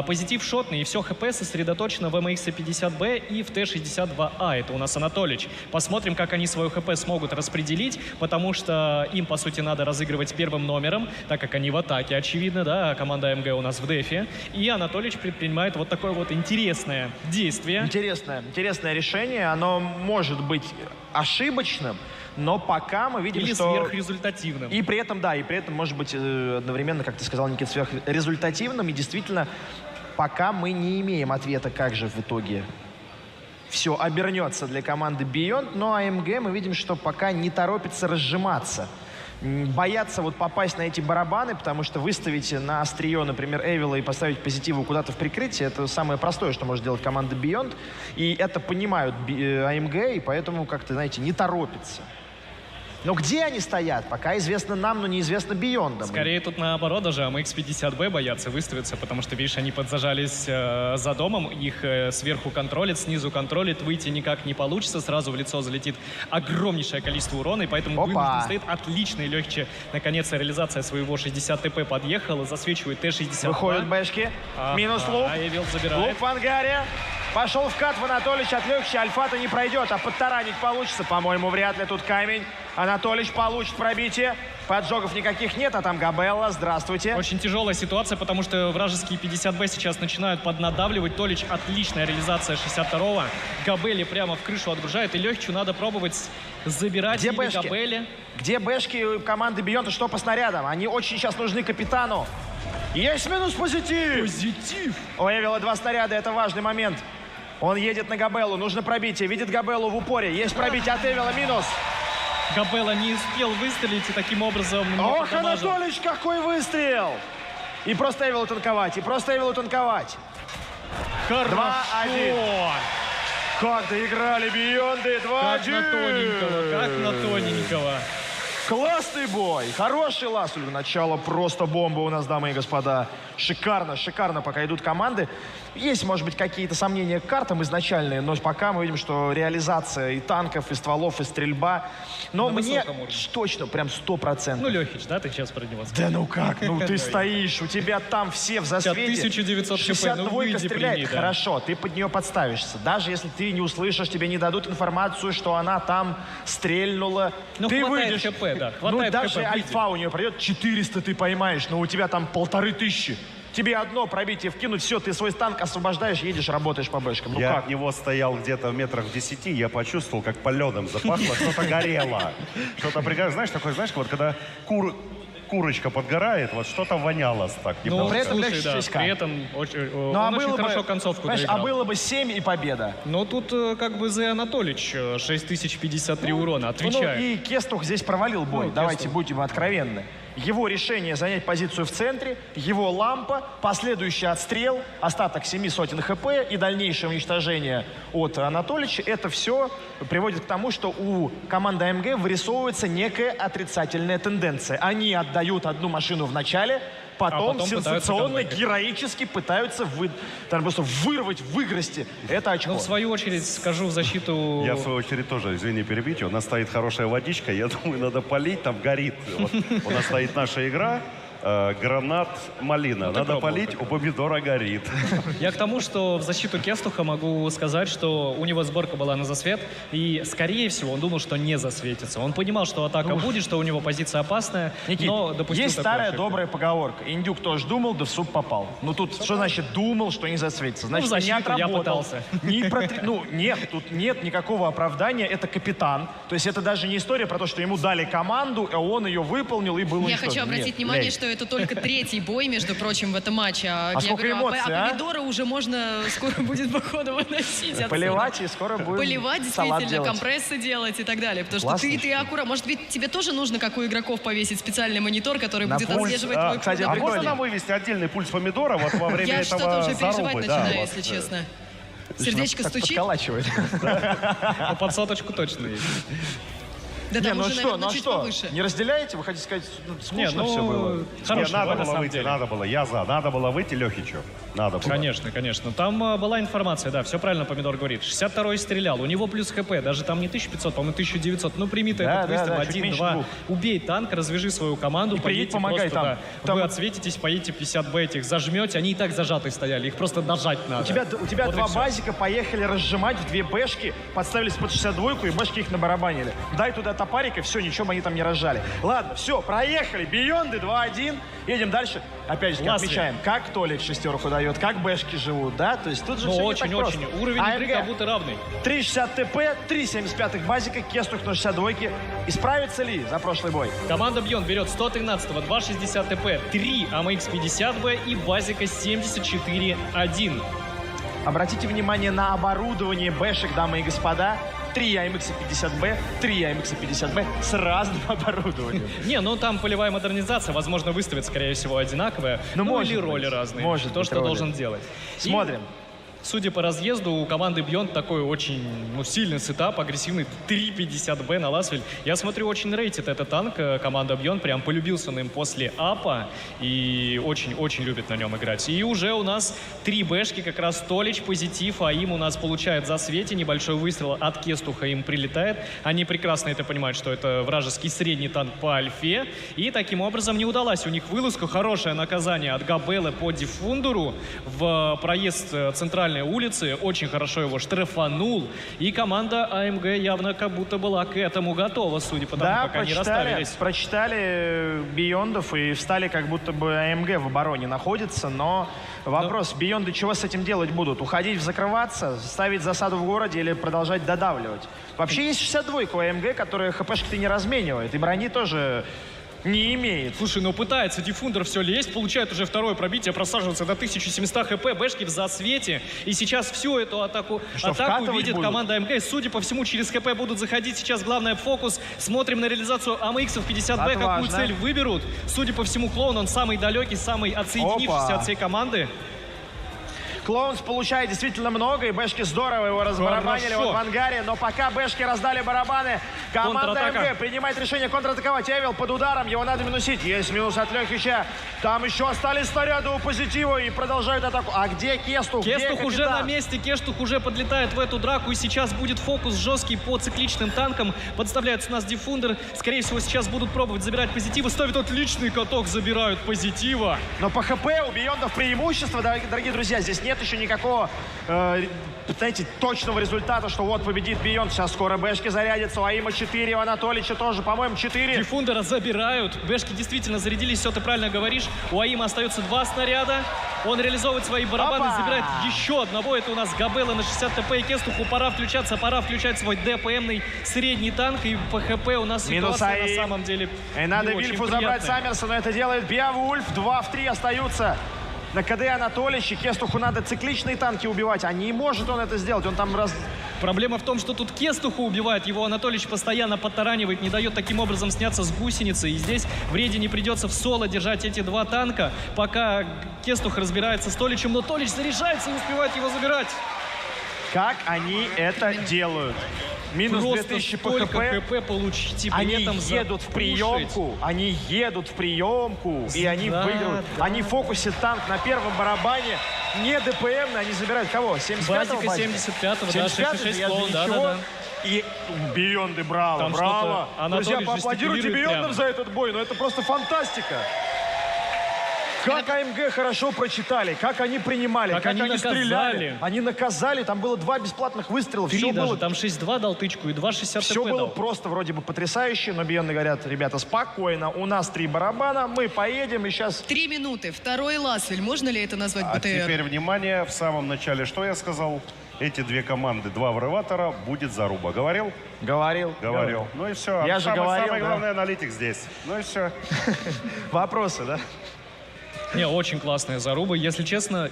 позитив шотный, и все ХП сосредоточено в MX-50B и в Т-62А. Это у нас Анатолич. Посмотрим, как они свою ХП смогут распределить, потому что им, по сути, надо разыгрывать первым номером, так как они в атаке, очевидно, да, команда АМГ у нас в дефе. И Анатолич предпринимает вот такое вот интересное действие. Интересное решение. Оно может быть ошибочным, но пока мы видим, или что... сверхрезультативным. И при этом, да, и при этом может быть одновременно, как ты сказал, Никит, сверхрезультативным. И действительно, пока мы не имеем ответа, как же в итоге все обернется для команды Beyond, но АМГ мы видим, что пока не торопится разжиматься. Боятся вот попасть на эти барабаны, потому что выставить на острие, например, Эвила и поставить позитиву куда-то в прикрытие, это самое простое, что может делать команда Beyond. И это понимают АМГ, и поэтому как-то, знаете, не торопится. Но где они стоят, пока известно нам, но неизвестно Биондам. Скорее тут наоборот, даже MX-50B боятся выставиться, потому что, видишь, они подзажались за домом, их сверху контролят, снизу контролят, выйти никак не получится, сразу в лицо залетит огромнейшее количество урона, и поэтому вынужден стоит отличный Лехича. Наконец-то реализация своего 60 ТП подъехала, засвечивает Т-62. Выходят бэшки, минус лук, Эвил забирает. лук в ангаре. Пошел вкат в Анатолич от Лехича. Альфа-то не пройдет, а подтаранить получится. По-моему, вряд ли тут камень. Анатолич получит пробитие. Поджогов никаких нет, а там Габелла. Здравствуйте. Очень тяжелая ситуация, потому что вражеские 50Б сейчас начинают поднадавливать. Толич отличная реализация 62-го. Габелли прямо в крышу отгружает. И Лехичу надо пробовать забирать. Где бэшки? Габелли. Где бэшки команды Бионда? Что по снарядам? Они очень сейчас нужны капитану. Есть минус позитив. Позитив. У Эвила 2 снаряда, это важный момент. Он едет на Габеллу, нужно пробитие. Видит Габеллу в упоре. Есть пробитие от Эвила, минус. Габелла не успел выстрелить, и таким образом... Ох, Анатолич, какой выстрел! И просто Эвилу танковать, и просто Эвилу танковать. Хорошо! 2-1. Как доиграли Бионды, 2-1. Как на тоненького, как на тоненького. Классный бой, хороший ласт. Начало просто бомба у нас, дамы и господа. Шикарно, шикарно пока идут команды. Есть, может быть, какие-то сомнения к картам изначальные, но пока мы видим, что реализация и танков, и стволов, и стрельба. Но на мне точно, прям 100%. Ну, Лехич, да, ты сейчас про него Да ну как? Ну ты стоишь, у тебя там все в засвете. 1900 хп, 62-ка выйди, стреляет. прими, да. Хорошо, ты под нее подставишься. Даже если ты не услышишь, тебе не дадут информацию, что она там стрельнула. Ну, ты хватает выйдешь. хп, да, Ну хватает даже хп, выйди. альфа у нее пройдет, 400 ты поймаешь, но у тебя там 1500. Тебе одно пробитие вкинуть, все, ты свой танк освобождаешь, едешь, работаешь по бэшкам. Ну Я как? от него стоял где-то в метрах в 10, я почувствовал, как паленым запахло, что-то горело. Что-то прекрасно. Знаешь, такое, знаешь, вот когда курочка подгорает, вот что-то воняло так. Ну, при этом слушай, да, 6К. при этом очень, Ну, он очень хорошо бы, концовку понимаешь, доиграл. а было бы 7 и победа. Но тут как бы Зе Анатолич 6053 урона, отвечает. Ну, и Кестух здесь провалил бой. Ну, Давайте Кестух. будем откровенны. Его решение занять позицию в центре, его лампа, последующий отстрел, остаток 7 сотен хп и дальнейшее уничтожение от Анатолича, это все приводит к тому, что у команды АМГ вырисовывается некая отрицательная тенденция. Они отдают одну машину в начале, потом потом сенсационно, пытаются героически пытаются просто вырвать, выгрести это очко. Ну, в свою очередь, скажу в защиту... Я, в свою очередь, тоже, извини, перебить. У нас стоит хорошая водичка. Я думаю, надо полить, там горит. Вот, у нас стоит наша игра. Гранат малина. Надо полить, у помидора горит. Я к тому, что в защиту Кестуха могу сказать, что у него сборка была на засвет, и, скорее всего, он думал, что не засветится. Он понимал, что атака будет, что у него позиция опасная, Никит, но допустил есть такую старая ошибку. добрая поговорка. Индюк тоже думал, да в суп попал. Ну тут что значит думал, что не засветится? Значит, в не защиту я отработал. пытался. Ну нет, тут нет никакого оправдания. Это капитан. То есть это даже не история про то, что ему дали команду, а он ее выполнил и был Я уничтожен. хочу обратить Нет, внимание, лень. что это только третий бой, между прочим, в этом матче. Я сколько говорю, эмоций, а? помидоры уже можно скоро будет, походу, выносить отсюда. Поливать и скоро будет Поливать, салат действительно, делать. компрессы делать и так далее. Потому что Классно. ты аккуратно. Может быть, тебе тоже нужно, как у игроков, повесить специальный монитор, который На будет пульс. отслеживать твой Кстати, код. А можно нам вывести отдельный пульс помидора вот во время Я этого что-то уже переживать зарубы? Да, начинаю, вот. если честно. Сердечко Так стучит. подколачивает. Ну, под соточку точно есть. Да Не, там ну уже, что, наверное, ну чуть что, повыше. не разделяете? Вы хотите сказать, скучно Не, ну, все было? хороший Надо бой, на было самом выйти, деле. надо было. Я за. Надо было выйти Лехичу. Надо было. Конечно, конечно. Там была информация, да, все правильно Помидор говорит. 62-й стрелял, у него плюс ХП, даже там не 1500, по-моему, 1900. Ну, прими ты Да, этот да, выстрел, да, чуть меньше 1-2. двух. Убей танк, развяжи свою команду, И приедь, поедете помогай просто, там. да. Там- Вы отсветитесь, поедете 50 Б этих, зажмете, они и так зажатые стояли, их просто дожать надо. У тебя Вот и два всё. базика поехали разжимать в две бэшки, подставились под 62-ку и бэшки их набарабанили. Дай туда топарик, и все, ничего бы они там не разжали. Ладно, все, проехали. Бионды 2-1. Едем дальше. Опять же, Ласли. отмечаем, как Толик шестерку дает, как бэшки живут, да? То есть тут же Ну, все не очень-очень. так просто. Уровень игры АМГ как будто равный. 3,60 ТП, 3,75 базика, Кестух на 62-ке. Исправится ли за прошлый бой? Команда Бьон берет 113-го, 2,60 ТП, 3 АМХ 50Б и базика 74-1. Обратите внимание на оборудование бэшек, дамы и господа. 3 АМХ 50Б, 3 АМХ 50Б с разным оборудованием. Не, ну там полевая модернизация, возможно, выставит, скорее всего, одинаковая. Ну, может или быть. роли разные. Может То, быть, что роли. должен делать. И, Смотрим. судя по разъезду, у команды Beyond такой очень сильный сетап, агрессивный 3.50Б на Ласвель. Я смотрю, очень рейтит этот танк. Команда Beyond прям полюбился он им после апа и очень-очень любит на нем играть. И уже у нас 3 бэшки, как раз Толич, Позитив, а им у нас получает засвете, небольшой выстрел от Кестуха им прилетает. Они прекрасно это понимают, что это вражеский средний танк по альфе. И таким образом не удалась у них вылазка. Хорошее наказание от Габеллы по Диффундеру в проезд центральной улицы, очень хорошо его штрафанул, и команда АМГ явно как будто была к этому готова, судя по тому, Да, как они расставились. прочитали Биондов и встали, как будто бы АМГ в обороне находится, но вопрос, Бионды чего с этим делать будут? Уходить, закрываться, ставить засаду в городе или продолжать додавливать? Вообще есть 62-ка у АМГ, которая хпшки-то не разменивает, и брони тоже Не имеет. Слушай, ну пытается Диффундер все лезть, получает уже второе пробитие, просаживается до 1700 хп, Бэшки в засвете. И сейчас всю эту атаку видит команда АМГ. Судя по всему, через хп будут заходить. Сейчас главное фокус. Смотрим на реализацию АМХ 50Б, какую цель выберут. Судя по всему, Клоун, он самый далекий, самый отсоединившийся от всей команды. Клоунс получает действительно много, и Бэшки здорово его разбарабанили вот в ангаре, но пока Бэшки раздали барабаны, команда МГ принимает решение контратаковать. Эвил под ударом, его надо минусить. Есть минус от Лехича. Там еще остались снаряды у Позитива и продолжают атаку. А где Кестух? Кестух уже на месте, Кестух уже подлетает в эту драку, и сейчас будет фокус жесткий по цикличным танкам. Подставляется у нас Диффундер. Скорее всего, сейчас будут пробовать забирать Позитива. Ставит отличный каток, забирают Позитива. Но по ХП у Биондов преимущество, дорогие друзья. Здесь нет еще никакого, знаете, точного результата, что вот победит Бионд. Сейчас скоро Бэшки зарядятся. У Аима 4, у Анатолича тоже, по-моему, 4. Диффундера забирают. Бэшки действительно зарядились, все ты правильно говоришь. У Аима остается 2 снаряда. Он реализовывает свои барабаны, забирает еще одного. Это у нас Габелла на 60 ТП. И Кестуху пора включать свой ДПМный средний танк. И по ХП у нас ситуация на самом деле и надо Вильфу забрать Саммерса, но это делает Беовульф. 2 в 3 остаются. На КД Анатолич, и Кестуху надо цикличные танки убивать, а не может он это сделать. Он там Проблема в том, что тут Кестуху убивает, его Анатолич постоянно подтаранивает, не дает таким образом сняться с гусеницы. И здесь Вредине придется в соло держать эти 2 танка, пока Кестух разбирается с Толичем, но Толич заряжается и успевает его забирать. Как они это делают? Минус Просто 2000 по ХП получите, при этом едут в приемку, они едут в приемку, и они выигрывают. Да. Они фокусят танк на первом барабане, не ДПМ, они забирают кого? 75-го? Базика 75-го, да, 666 клоун, да. И Бионды, браво, Там браво. Друзья, Анатолий поаплодируйте Биондам за этот бой, но это просто фантастика. Как АМГ хорошо прочитали, как они принимали, как они стреляли. Они наказали, там было 2 бесплатных выстрела. 3 даже, было... там 6-2 дал тычку и 2.60 Все было просто вроде бы потрясающе, но Бионды говорят, ребята, спокойно, у нас 3 барабана, мы поедем и сейчас... 3 минуты, второй ласель, можно ли это назвать БТР? А теперь, внимание, в самом начале что я сказал? Эти 2 команды, 2 врыватора, будет заруба. Говорил? Говорил. Ну и все. Я же говорил, самый главный аналитик здесь. Ну и все. Вопросы, да? Не, очень классная заруба. Если честно,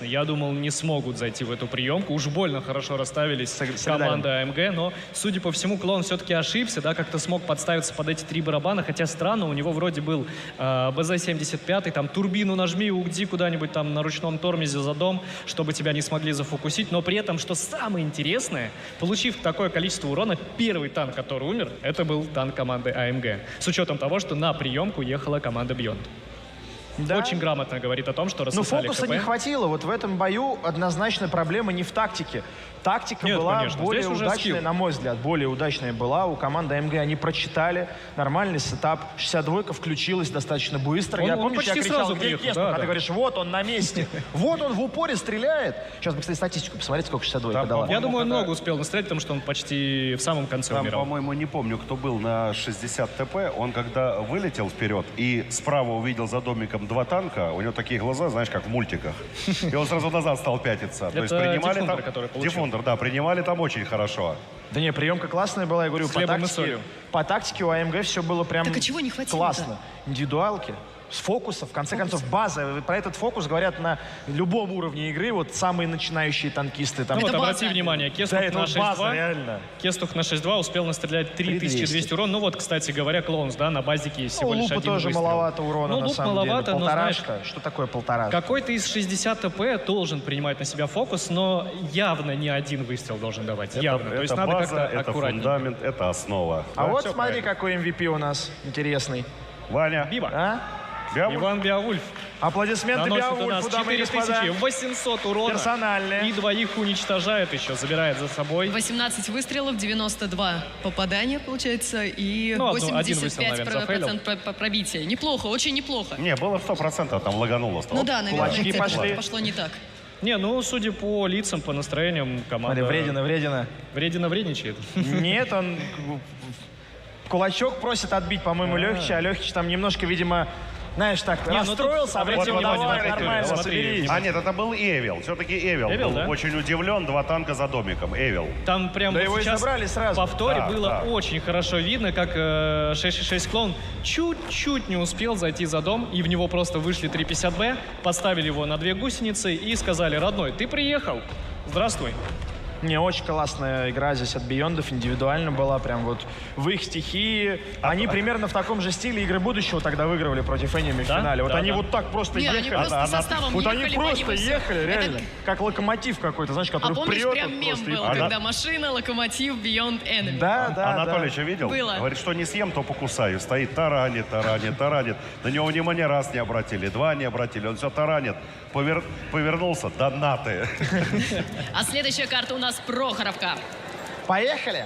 я думал, не смогут зайти в эту приемку. Уж больно хорошо расставились команда АМГ, но, судя по всему, Клоун все-таки ошибся, да, как-то смог подставиться под эти 3 барабана, хотя странно, у него вроде был БЗ-75, там турбину нажми, угди куда-нибудь там на ручном тормозе за дом, чтобы тебя не смогли зафокусить, но при этом, что самое интересное, получив такое количество урона, первый танк, который умер, это был танк команды АМГ, с учетом того, что на приемку ехала команда Beyond. Да. Очень грамотно говорит о том, что рассосали фокуса ХП. не хватило. Вот в этом бою однозначно проблема не в тактике. Тактика была конечно. более удачная, на мой взгляд, более удачная была у команды АМГ. Они прочитали нормальный сетап. 62-ка включилась достаточно быстро. Я помню, я кричал, где Кестух? А ты говоришь, вот он на месте. Вот он в упоре стреляет. Сейчас бы, кстати, статистику посмотреть, сколько 62-ка дала. Я думаю, он много успел настрелять, потому что он почти в самом конце умирал. По-моему, не помню, кто был на 60 ТП. Он когда вылетел вперед и справа увидел за домиком 2 танка, у него такие глаза, знаешь, как в мультиках. И он сразу назад стал пятиться. То есть принимали там... Диффундер, да, принимали там очень хорошо. Да не, приемка классная была, я говорю, по тактике у АМГ все было прям так, а чего не хватило-то? Классно. Индивидуалки. С фокуса, в конце концов, база. Про этот фокус говорят на любом уровне игры. Вот самые начинающие танкисты. Там. Ну вот, обрати внимание, Кестух на 6-2. Кестух на 6-2 успел настрелять 3200 урона. Ну вот, кстати говоря, Клоунс, да, на базике есть всего лишь 1 тоже выстрел. маловато урона, на самом деле. Полторашка. Знаешь, что такое полторашка? Какой-то из 60 ТП должен принимать на себя фокус, но явно не 1 выстрел должен давать. Явно. То есть это надо база, как-то это аккуратнее. фундамент, это основа. А да, вот смотри, правильно. Какой MVP у нас интересный. Ваня. Биба. А? Иван Беовульф. Аплодисменты Беовульфу, дамы и господа. 4800 урона. Персональные. И 2 уничтожает еще, забирает за собой. 18 выстрелов, 92 попадания, получается, и 85% пробития. Неплохо, очень неплохо. Не, было 100%, там лагануло. Ну да, наверное, пошли. Пошло не так. Не, ну, судя по лицам, по настроениям, команда... Вредина. Вредина вредничает. Нет, он... Кулачок просит отбить, по-моему, Лехича, а Лехич там немножко, видимо, Знаешь, так Не, ну тут расстроился, а обратите вот внимание давай, на траекторию, нормально, смотри. соберись. А нет, это был Эвил. Все-таки Эвил Эвил, был да? очень удивлен. 2 танка за домиком. Эвил. Там прям Да вот его и сейчас забрали сразу. в повторе Да, было да. очень хорошо видно, как 666 клоун чуть-чуть не успел зайти за дом, и в него просто вышли 350Б, поставили его на 2 гусеницы и сказали: родной, ты приехал, здравствуй. Не, очень классная игра здесь от Биондов, индивидуально была, прям вот в их стихии. Они примерно в таком же стиле игры будущего тогда выигрывали против Энеми в Да? финале. Вот Да, они да. вот так просто Не, они ехали. просто составом Вот ехали, они по просто ним и всё. ехали, реально. Как локомотив какой-то, знаешь, А который помнишь, прет. прям вот мем просто и- был, когда машина, локомотив, Beyond Enemy. Да, да, Анатолича видел? Было. Говорит, что не съем, то покусаю. Стоит, таранит. На него внимания раз не обратили, 2 не обратили. Он все таранит. Повернулся, донаты. А следующая карта у нас Прохоровка. Поехали!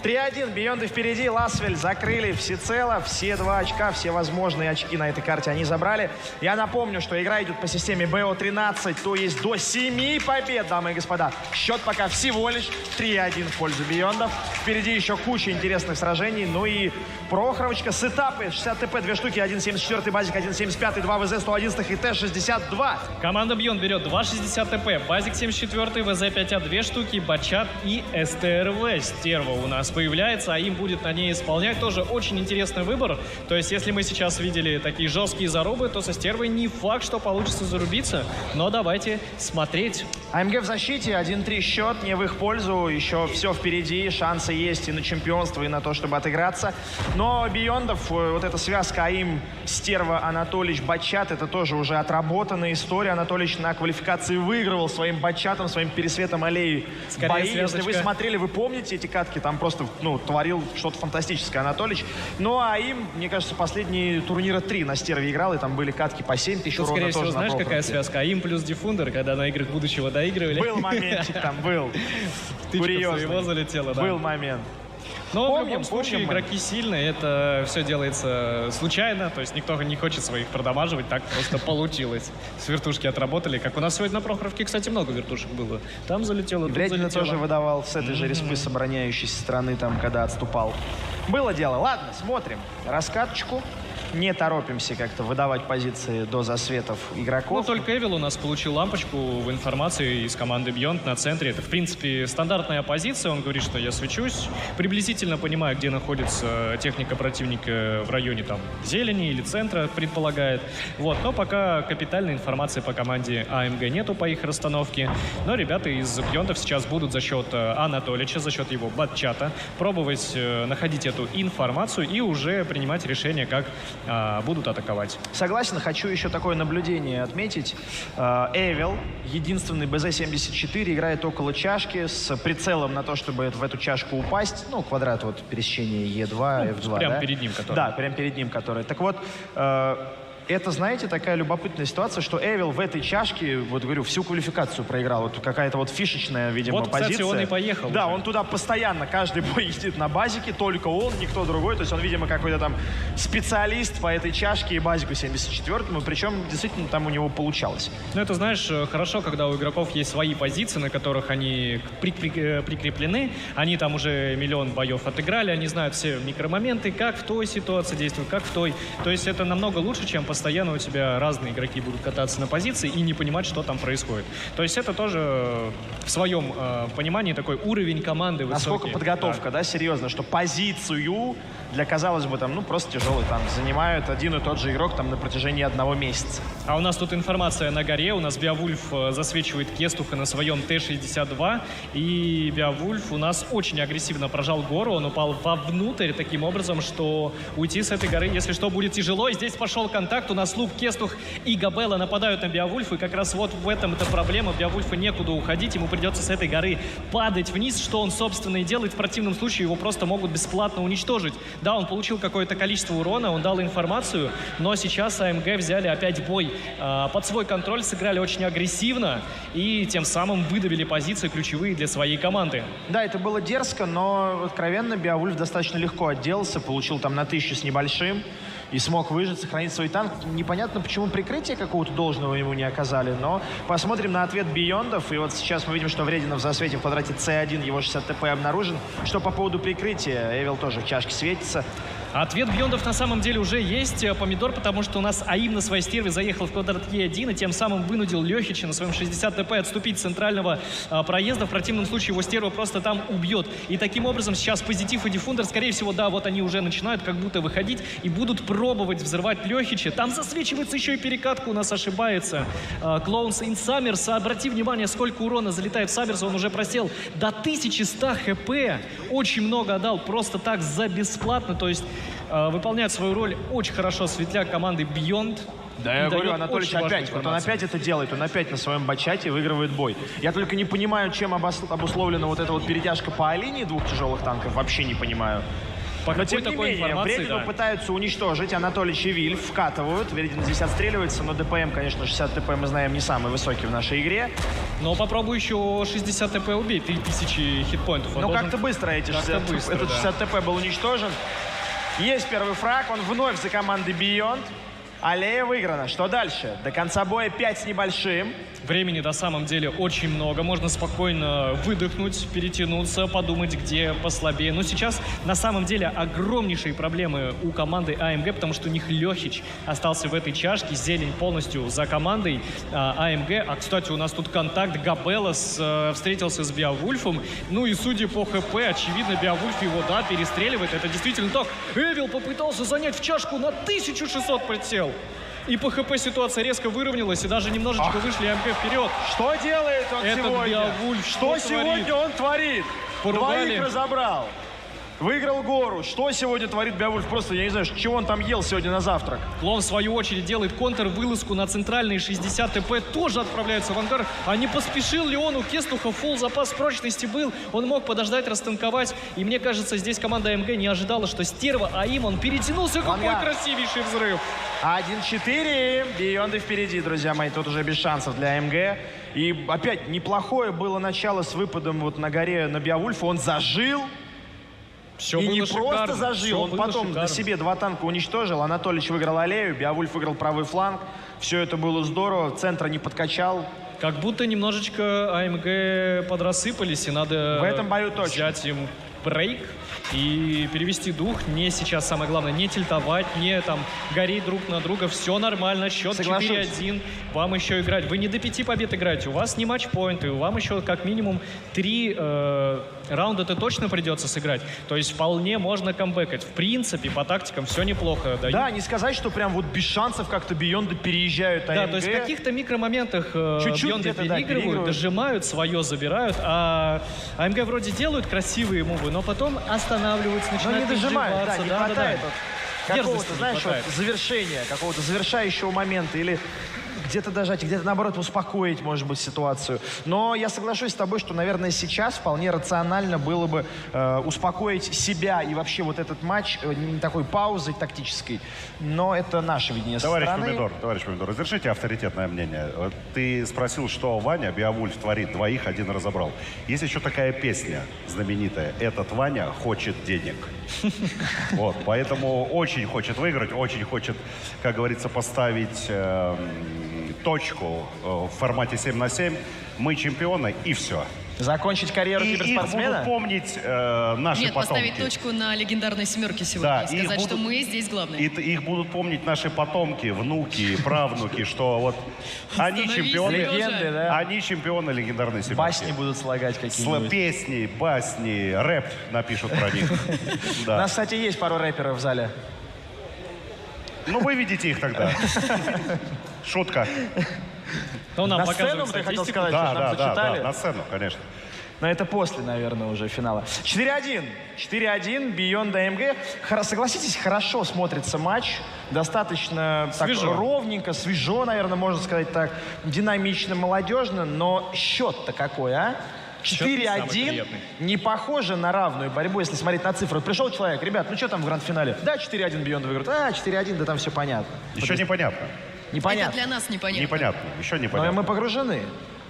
3-1, Бионды впереди, Ласвель закрыли всецело, все 2 очка, все возможные очки на этой карте они забрали. Я напомню, что игра идет по системе БО-13, то есть до 7 побед, дамы и господа. Счет пока всего лишь 3-1 в пользу Биондов. Впереди еще куча интересных сражений, ну и Прохоровочка с этапы 60 ТП, 2 штуки, 1.74 базик, 1.75, 2 ВЗ, 111 и Т-62. Команда Бьон берет 2.60 ТП, базик 74, ВЗ-5А 2 штуки, Бачат и СТРВ. Стерва у нас появляется, а им будет на ней исполнять тоже очень интересный выбор. То есть, если мы сейчас видели такие жесткие зарубы, то со Стервой не факт, что получится зарубиться. Но давайте смотреть. АМГ в защите, 1-3 счет, не в их пользу. Еще все впереди, шансы есть и на чемпионство, и на то, чтобы отыграться. Но Биондов, вот эта связка АИМ, Стерва, Анатолич, Бачат, это тоже уже отработанная история. Анатолич на квалификации выигрывал своим Бачатом, своим пересветом аллеи Скорее бои. Если связочка. вы смотрели, вы помните эти катки, там просто творил что-то фантастическое Анатолич. Ну, а АИМ, мне кажется, последние турнира 3 на Стерве играл, и там были катки по 7 тысяч Тут, урона скорее всего, тоже на знаешь, какая Прохоровке. связка? АИМ плюс Диффундер, когда на играх будущего доигрывали. Был моментик там, был. Тычка в Курьезный. своего залетела, да. Был момент. Но в Помним, любом случае помним мы. игроки сильные, это все делается случайно, то есть никто не хочет своих продамаживать, так просто получилось. С вертушки отработали, как у нас сегодня на Прохоровке, кстати, много вертушек было. Там залетело, тут Вредина залетело. тоже выдавал с этой же респы с обороняющейся стороны, там, когда отступал. Было дело. Ладно, смотрим. Раскаточку. Не торопимся как-то выдавать позиции до засветов игроков. Ну, только Эвил у нас получил лампочку в информации из команды Beyond на центре. Это, в принципе, стандартная позиция. Он говорит, что я свечусь. Приблизительно понимаю, где находится техника противника в районе там зелени или центра, предполагает. Вот. Но пока капитальной информации по команде АМГ нету по их расстановке. Но ребята из Beyond'ов сейчас будут за счет Анатолича, за счет его батчата пробовать находить эту информацию и уже принимать решение, как будут атаковать. Согласен, хочу еще такое наблюдение отметить. Эвил, единственный БЗ-74, играет около чашки с прицелом на то, чтобы в эту чашку упасть. Ну, квадрат вот пересечения Е2, F2. Прямо да? перед ним, который. Да, прямо перед ним, который. Так вот, это, знаете, такая любопытная ситуация, что Эвил в этой чашке, вот говорю, всю квалификацию проиграл. Вот какая-то вот фишечная, видимо, Вот, кстати, позиция. он и поехал Да, уже. он туда постоянно, каждый бой едет на базике, только он, никто другой. То есть он, видимо, какой-то там специалист по этой чашке и базику 74-му, причем действительно там у него получалось. Ну, это, знаешь, хорошо, когда у игроков есть свои позиции, на которых они прикреплены. Они там уже миллион боев отыграли, они знают все микромоменты, как в той ситуации действуют, как в той. То есть это намного лучше, чем постоянно у тебя разные игроки будут кататься на позиции и не понимать, что там происходит. То есть это тоже в своем понимании такой уровень команды высокий. Насколько подготовка, да, серьезно, что позицию для, казалось бы, там, ну, просто тяжелый, там, занимает один и тот же игрок там на протяжении 1 месяца. А у нас тут информация на горе. У нас Беовульф засвечивает Кестуха на своем Т-62. И Беовульф у нас очень агрессивно прожал гору. Он упал вовнутрь таким образом, что уйти с этой горы, если что, будет тяжело. И здесь пошел контакт. У нас Лук, Кестух и Габелла нападают на Беовульфа. И как раз вот в этом-то проблема. Беовульфу некуда уходить. Ему придется с этой горы падать вниз, что он, собственно, и делает. В противном случае его просто могут бесплатно уничтожить. Да, он получил какое-то количество урона, он дал информацию, но сейчас АМГ взяли опять бой под свой контроль, сыграли очень агрессивно и тем самым выдавили позиции ключевые для своей команды. Да, это было дерзко, но откровенно Беовульф достаточно легко отделался, получил там на 1000 с небольшим и смог выжить, сохранить свой танк. Непонятно, почему прикрытия какого-то должного ему не оказали, но посмотрим на ответ Биондов. И вот сейчас мы видим, что Вредина в засвете в квадрате С1, его 60 ТП обнаружен. Что по поводу прикрытия, Эвил тоже в чашке светится. Ответ Бьондов на самом деле уже есть. Помидор, потому что у нас АИМ на своей стерве заехал в квадрат Е1 и тем самым вынудил Лехича на своем 60 ТП отступить с центрального проезда. В противном случае его стерва просто там убьет. И таким образом сейчас Позитив и Диффундер, скорее всего, да, вот они уже начинают как будто выходить и будут пробовать взрывать Лехича. Там засвечивается еще и перекатка, у нас ошибается. Клоунс ин Саммерс. Обрати внимание, сколько урона залетает в Саммерс. Он уже просел до 1100 хп. Очень много отдал просто так за бесплатно. То есть выполняет свою роль очень хорошо светляк команды Beyond. Да, я говорю, Анатольевич опять, вот он опять это делает, он опять на своем бачате выигрывает бой. Я только не понимаю, чем обусловлена вот эта вот перетяжка по линии двух тяжелых танков, вообще не понимаю. Но тем не менее, Вредину пытаются уничтожить, Анатольевич и Вильф вкатывают, Вредин здесь отстреливается, но ДПМ, конечно, 60 ТП мы знаем не самый высокий в нашей игре. Но попробуй еще 60 ТП убей, 3000 хитпоинтов. Ну как-то быстро эти 60, этот 60 ТП был уничтожен. Есть первый фраг, он вновь за командой Beyond. Аллея выиграна. Что дальше? До конца боя 5 с небольшим. Времени на самом деле очень много. Можно спокойно выдохнуть, перетянуться, подумать, где послабее. Но сейчас на самом деле огромнейшие проблемы у команды АМГ, потому что у них Лехич остался в этой чашке. Зелень полностью за командой АМГ. А, кстати, у нас тут контакт. Габелос встретился с Беовульфом. Ну и судя по ХП, очевидно, Беовульф его, да, перестреливает. Это действительно так. Эвил попытался занять в чашку, на 1600 прицел. И по ХП ситуация резко выровнялась, и даже немножечко вышли АМГ вперед. Что делает он сегодня? Беовульф, что сегодня он творит? Поругали. Двоих разобрал. Выиграл гору. Что сегодня творит Беовульф? Просто я не знаю, чего он там ел сегодня на завтрак. Клон, в свою очередь, делает контр-вылазку на центральные 60 ТП. Тоже отправляется в ангар. А не поспешил ли он? У Кестуха фулл запас прочности был. Он мог подождать, растанковать. И мне кажется, здесь команда АМГ не ожидала, что стерва АИМ, он перетянулся. Какой красивейший взрыв. 1-4. Бейонды впереди, друзья мои. Тут уже без шансов для АМГ. И опять неплохое было начало с выпадом вот на горе на Беовульфа. Он зажил. Все и было не шикарно. просто зажил, он потом на себе 2 танка уничтожил. Анатольевич выиграл аллею, Беовульф выиграл правый фланг. Все это было здорово, центра не подкачал. Как будто немножечко АМГ подрассыпались, и надо в этом бою точно взять им брейк и перевести дух. Не сейчас, самое главное, не тильтовать, не там гореть друг на друга. Все нормально, счет 4-1. Вам еще играть. Вы не до 5 побед играете, у вас не матчпоинты, вам еще как минимум 3 раунда-то точно придется сыграть. То есть вполне можно камбэкать. В принципе, по тактикам все неплохо. Да, не сказать, что прям вот без шансов как-то Бейонды переезжают АМГ. Да, то есть в каких-то микромоментах Бейонды переигрывают, дожимают, свое забирают, а АМГ вроде делают красивые мувы, но потом останавливаются, начинают не дожимают, да, не хватает да. какого-то, знаешь, вот завершения, какого-то завершающего момента или где-то дожать, где-то, наоборот, успокоить, может быть, ситуацию. Но я соглашусь с тобой, что, наверное, сейчас вполне рационально было бы успокоить себя и вообще вот этот матч такой паузой тактической. Но это наше видение товарищ стороны. Товарищ Помидор, разрешите авторитетное мнение. Ты спросил, что Ваня Беовульф творит, 2 один разобрал. Есть еще такая песня знаменитая. Этот Ваня хочет денег. Вот, поэтому очень хочет выиграть, очень хочет, как говорится, поставить точку в формате 7 на 7. Мы чемпионы, и все. Закончить карьеру киберспортсмена? Их будут помнить наши Нет, потомки. поставить точку на легендарной 7 сегодня. Да, и сказать, что мы здесь главные. Их будут помнить наши потомки, внуки, правнуки, что вот они чемпионы, легенды, да? Они чемпионы легендарной 7. Басни будут слагать какие-нибудь. Песни, басни, рэп напишут про них. У нас, кстати, есть пару рэперов в зале. Ну, вы видите их тогда. Шутка. На сцену, ты хотел сказать, что нам зачитали? Да, на сцену, конечно. Но это после, наверное, уже финала. 4-1. 4-1, Beyond AMG. Согласитесь, хорошо смотрится матч. Достаточно так, ровненько, свежо, наверное, можно сказать так. Динамично, молодежно. Но счет-то какой, а? 4-1 не похоже на равную борьбу, если смотреть на цифры. Вот пришел человек, ребят, ну что там в гранд-финале? Да, 4-1 Beyond выиграют. 4-1, да там все понятно. Еще непонятно. Непонятно. Это для нас непонятно. Непонятно, еще непонятно. Но мы погружены.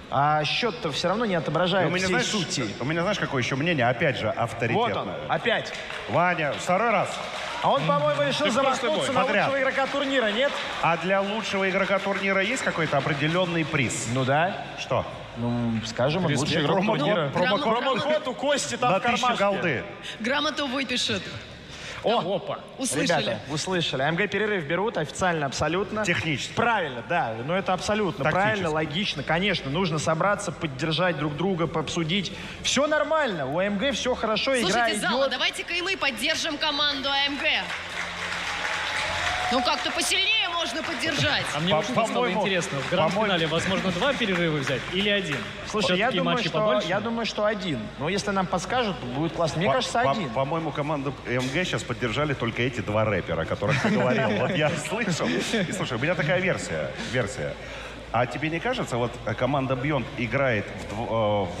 А счет-то все равно не отображает всей сути. У меня, знаешь, какое еще мнение? Опять же, авторитетное. Вот он, опять. Ваня, 2-й раз. А он, по-моему, решил замахнуться на лучшего игрока турнира, нет? А для лучшего игрока турнира есть какой-то определенный приз? Ну да. Что? Ну, скажем, он лучший игрок турнира. Промокод у Кости там в кармашке. На 1000 голды. Грамоту выпишет. Опа. Услышали. Ребята, услышали. АМГ перерыв берут официально, абсолютно. Технически. Правильно, да. Но это абсолютно Тактически. правильно, логично. Конечно, нужно собраться, поддержать друг друга, пообсудить. Все нормально. У АМГ все хорошо, игра Слушайте, идет. зала, давайте-ка и мы поддержим команду АМГ. Ну, как-то посильнее можно поддержать. А мне вот что стало интересно. В гранд-финале возможно 2 перерыва взять или 1? Слушай, я Всё-таки думаю, матчи что, побольше? я думаю, что 1. Но если нам подскажут, будет классно. Мне кажется, 1. По-моему, команду МГ сейчас поддержали только эти 2 рэпера, о которых ты говорил. Вот я слышал. И слушай, у меня такая версия. А тебе не кажется, вот команда Beyond играет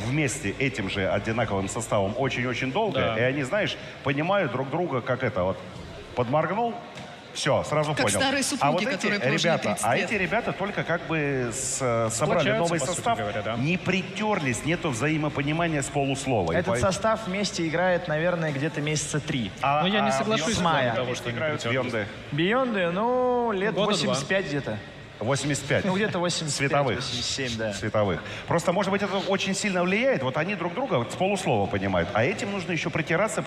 вместе этим же одинаковым составом очень-очень долго, Да. и они, знаешь, понимают друг друга, как это вот, подморгнул, все, сразу Как понял. старые супруги, а вот которые эти прожили ребята, 30 лет. эти ребята только как бы собрали Сплочаются, новый по сути состав, говоря, да. не притерлись, нету взаимопонимания с полуслова. И Этот поэтому- состав вместе играет, наверное, где-то месяца 3. Но я не соглашусь с с мая. вами того, что они играют притерлись. Бьонды. Бионды, ну, лет Года 85 где-то. 85. Ну, где-то 85, Световых. 87, да. Световых. Просто, может быть, это очень сильно влияет. Вот они друг друга вот с полуслова понимают. А этим нужно еще притираться и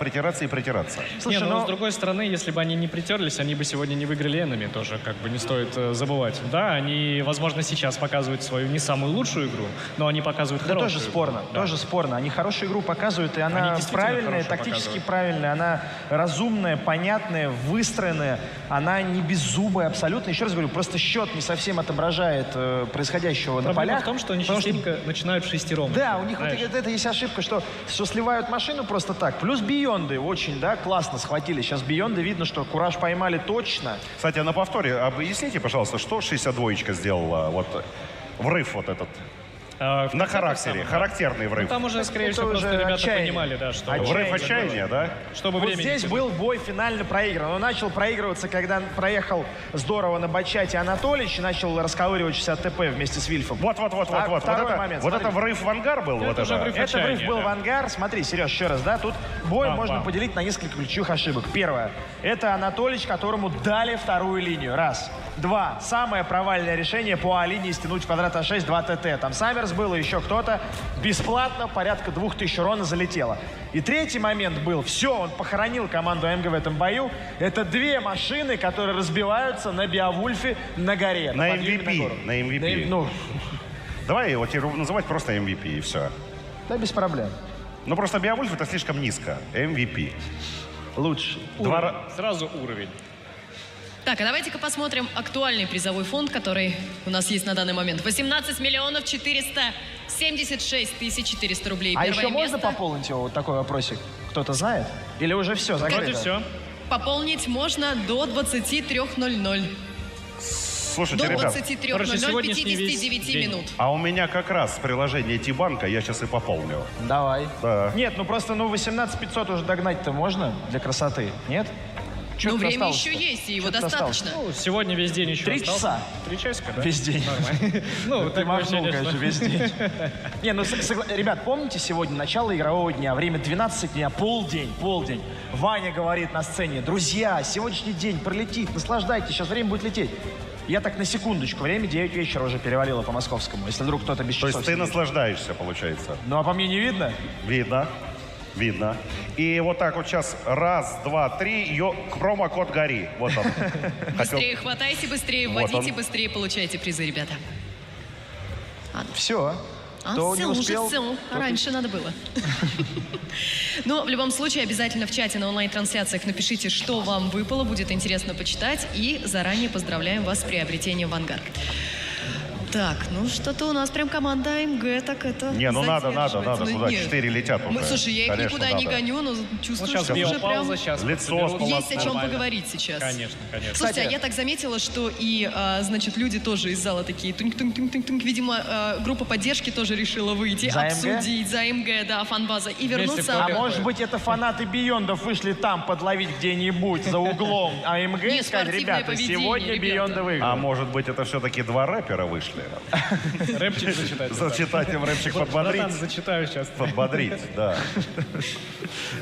притираться. Не, но с другой стороны, если бы они не притерлись, они бы сегодня не выиграли Энами, тоже как бы не стоит забывать. Да, они, возможно, сейчас показывают свою не самую лучшую игру, но они показывают Да хорошую тоже игру. спорно, Да. тоже спорно. Они хорошую игру показывают, и Они она действительно правильная, хорошую тактически показывают. правильная, она разумная, понятная, выстроенная, она не беззубая абсолютно. Еще раз говорю, просто счет не совсем отображает происходящего на Проблема полях. в том, что они потому частенько начинают в шестером. Да, у них вот знаешь. это есть ошибка, что сливают машину просто так. Плюс Бионды очень, да, классно схватили. Сейчас Бионды видно, что кураж поймали точно. Кстати, на повторе объясните, пожалуйста, что 62-ка сделала, вот врыв вот этот? На характере, характерный врыв. Ну, там уже, скорее Это всего, просто уже ребята отчаяние. понимали, да, что... Врыв отчаяния, да? Чтобы Вот времени здесь не был бой финально проигран. Он начал проигрываться, когда проехал здорово на Бачате Анатолич и начал расковыривать 60 ТП вместе с Вильфом. Вот. Второй момент. Вот смотри. это врыв в ангар был? Это вот уже врыв Это врыв отчаяния, был да. в ангар. Смотри, Сереж, еще раз, да, тут бой можно поделить на несколько ключевых ошибок. Первое, это Анатолич, которому дали вторую линию. Раз. Два, самое провальное решение по А-линии стянуть в квадрат А6 2 ТТ. Там Саммерс был и еще кто-то. Бесплатно, порядка 2000 урона залетело. И третий момент был, все, он похоронил команду АМГ в этом бою. Это 2 машины, которые разбиваются на Беовульфе на горе. На подъеме MVP, гору. на MVP. Ну, Давай его теперь называть просто MVP и все. да, без проблем. Ну просто Беовульф это слишком низко. MVP. Лучше. Сразу уровень. Так, а давайте-ка посмотрим актуальный призовой фонд, который у нас есть на данный момент. 18 миллионов 476 тысяч 400 рублей. А Первое еще можно место. пополнить его, вот такой вопросик? Кто-то знает? Или уже все, закрыто? Вроде все. Пополнить можно до 23:00. Слушайте, До ребят, 23:00 59 минут. а у меня как раз приложение Тибанка, я сейчас и пополню. Давай. Да. Нет, ну просто 18 500 уже догнать-то можно для красоты, нет? Чё Ну, тут время осталось-то? еще есть, и его Чё тут достаточно. осталось? Ну, сегодня весь день еще 3 остался. часа. 3 часика, да? Весь день. Нормально. Ну, Ты такое махнул, ощущение, конечно, что- весь день. Не, ну, ребят, помните сегодня начало игрового дня, время 12 дня, полдень. Ваня говорит на сцене: друзья, сегодняшний день пролетит, наслаждайтесь, сейчас время будет лететь. Я так на секундочку, время 9 вечера уже перевалило по московскому, если вдруг кто-то без То часов есть ты сидит. наслаждаешься, получается? Ну, а по мне не видно? Видно. И вот так вот сейчас раз, два, три, промокод «Гори». Вот он. Быстрее хватайте, быстрее Вот вводите, он. быстрее получайте призы, ребята. Все. А, Кто все, не уже успел, все. тот- Раньше надо было. Но в любом случае обязательно в чате на онлайн-трансляциях напишите, что вам выпало, будет интересно почитать. И заранее поздравляем вас с приобретением в ангар. Так, ну что-то у нас прям команда АМГ, так это Не, ну надо, задерживается. Ну, сюда нет. 4 летят уже. Слушай, я их Конечно, никуда не надо. гоню, но чувствую, сейчас что уже прям... биопауза, сейчас Лицо соберут. Есть о чем Нормально. поговорить сейчас. Конечно. Слушайте, а я так заметила, что и, значит, люди тоже из зала такие тунь-тунь-тунь-тунь. Видимо, группа поддержки тоже решила выйти, За АМГ? обсудить за АМГ, да, фан-база, и вернуться. А может быть, это фанаты Биондов вышли там подловить где-нибудь за углом АМГ и сказать: Неспортивное ребята, поведение, сегодня ребята. Бионды выиграли. А может быть, это все-таки 2 рэпера вышли? Рэпчик зачитать. Зачитать им рэпчик, Братан, подбодрить. зачитаю сейчас. Подбодрить, да.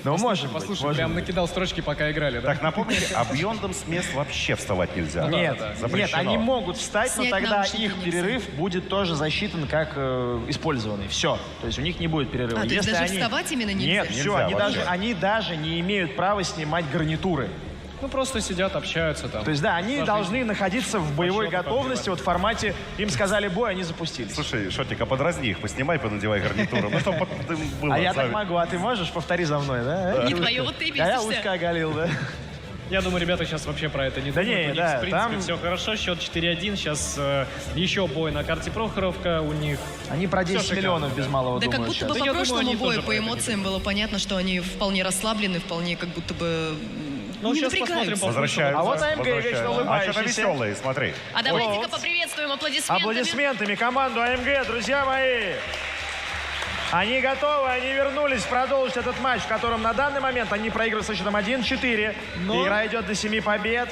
Ну, может быть. Послушай, прям накидал строчки, пока играли, да? Так, напомните, а Бьондам с мест вообще вставать нельзя. Нет, Запрещено. нет, они могут встать, но Снять тогда наушники их нельзя. перерыв будет тоже засчитан как использованный. Все. То есть у них не будет перерыва. А, то есть Если даже они... вставать именно нельзя? Нет, все, Нельзя они вообще. даже не имеют права снимать гарнитуры. Ну, просто сидят, общаются там. То есть, да, они Сложнее. должны находиться в боевой Расчеты готовности, вот в формате, им сказали бой, они запустились. Слушай, Шотик, а подразни их, поснимай, понадевай гарнитуру. Ну, чтобы было. А я так могу, а ты можешь? Повтори за мной, да? Не твое, вот ты А я бесишься. ушко оголил, да? Я думаю, ребята сейчас вообще про это не Да думают. не, у них, да, в принципе, там- все хорошо. Счет 4-1. Сейчас еще бой на карте Прохоровка у них. Они про Всё 10 шикарно, миллионов без малого Да как думают будто бы сейчас. по я думаю, прошлому они бою, тоже по про это не эмоциям было понятно, что они вполне расслаблены, вполне как будто бы Ну, не сейчас посмотрим напрягаются. по Возвращаются. А вот АМГ вечно возвращаются. А улыбающийся. что-то веселые, смотри. А давайте-ка поприветствуем аплодисментами. Аплодисментами команду АМГ, друзья мои. Они готовы, они вернулись продолжить этот матч, в котором на данный момент они проигрывают со счетом 1-4. Но- Игра идет до 7 побед.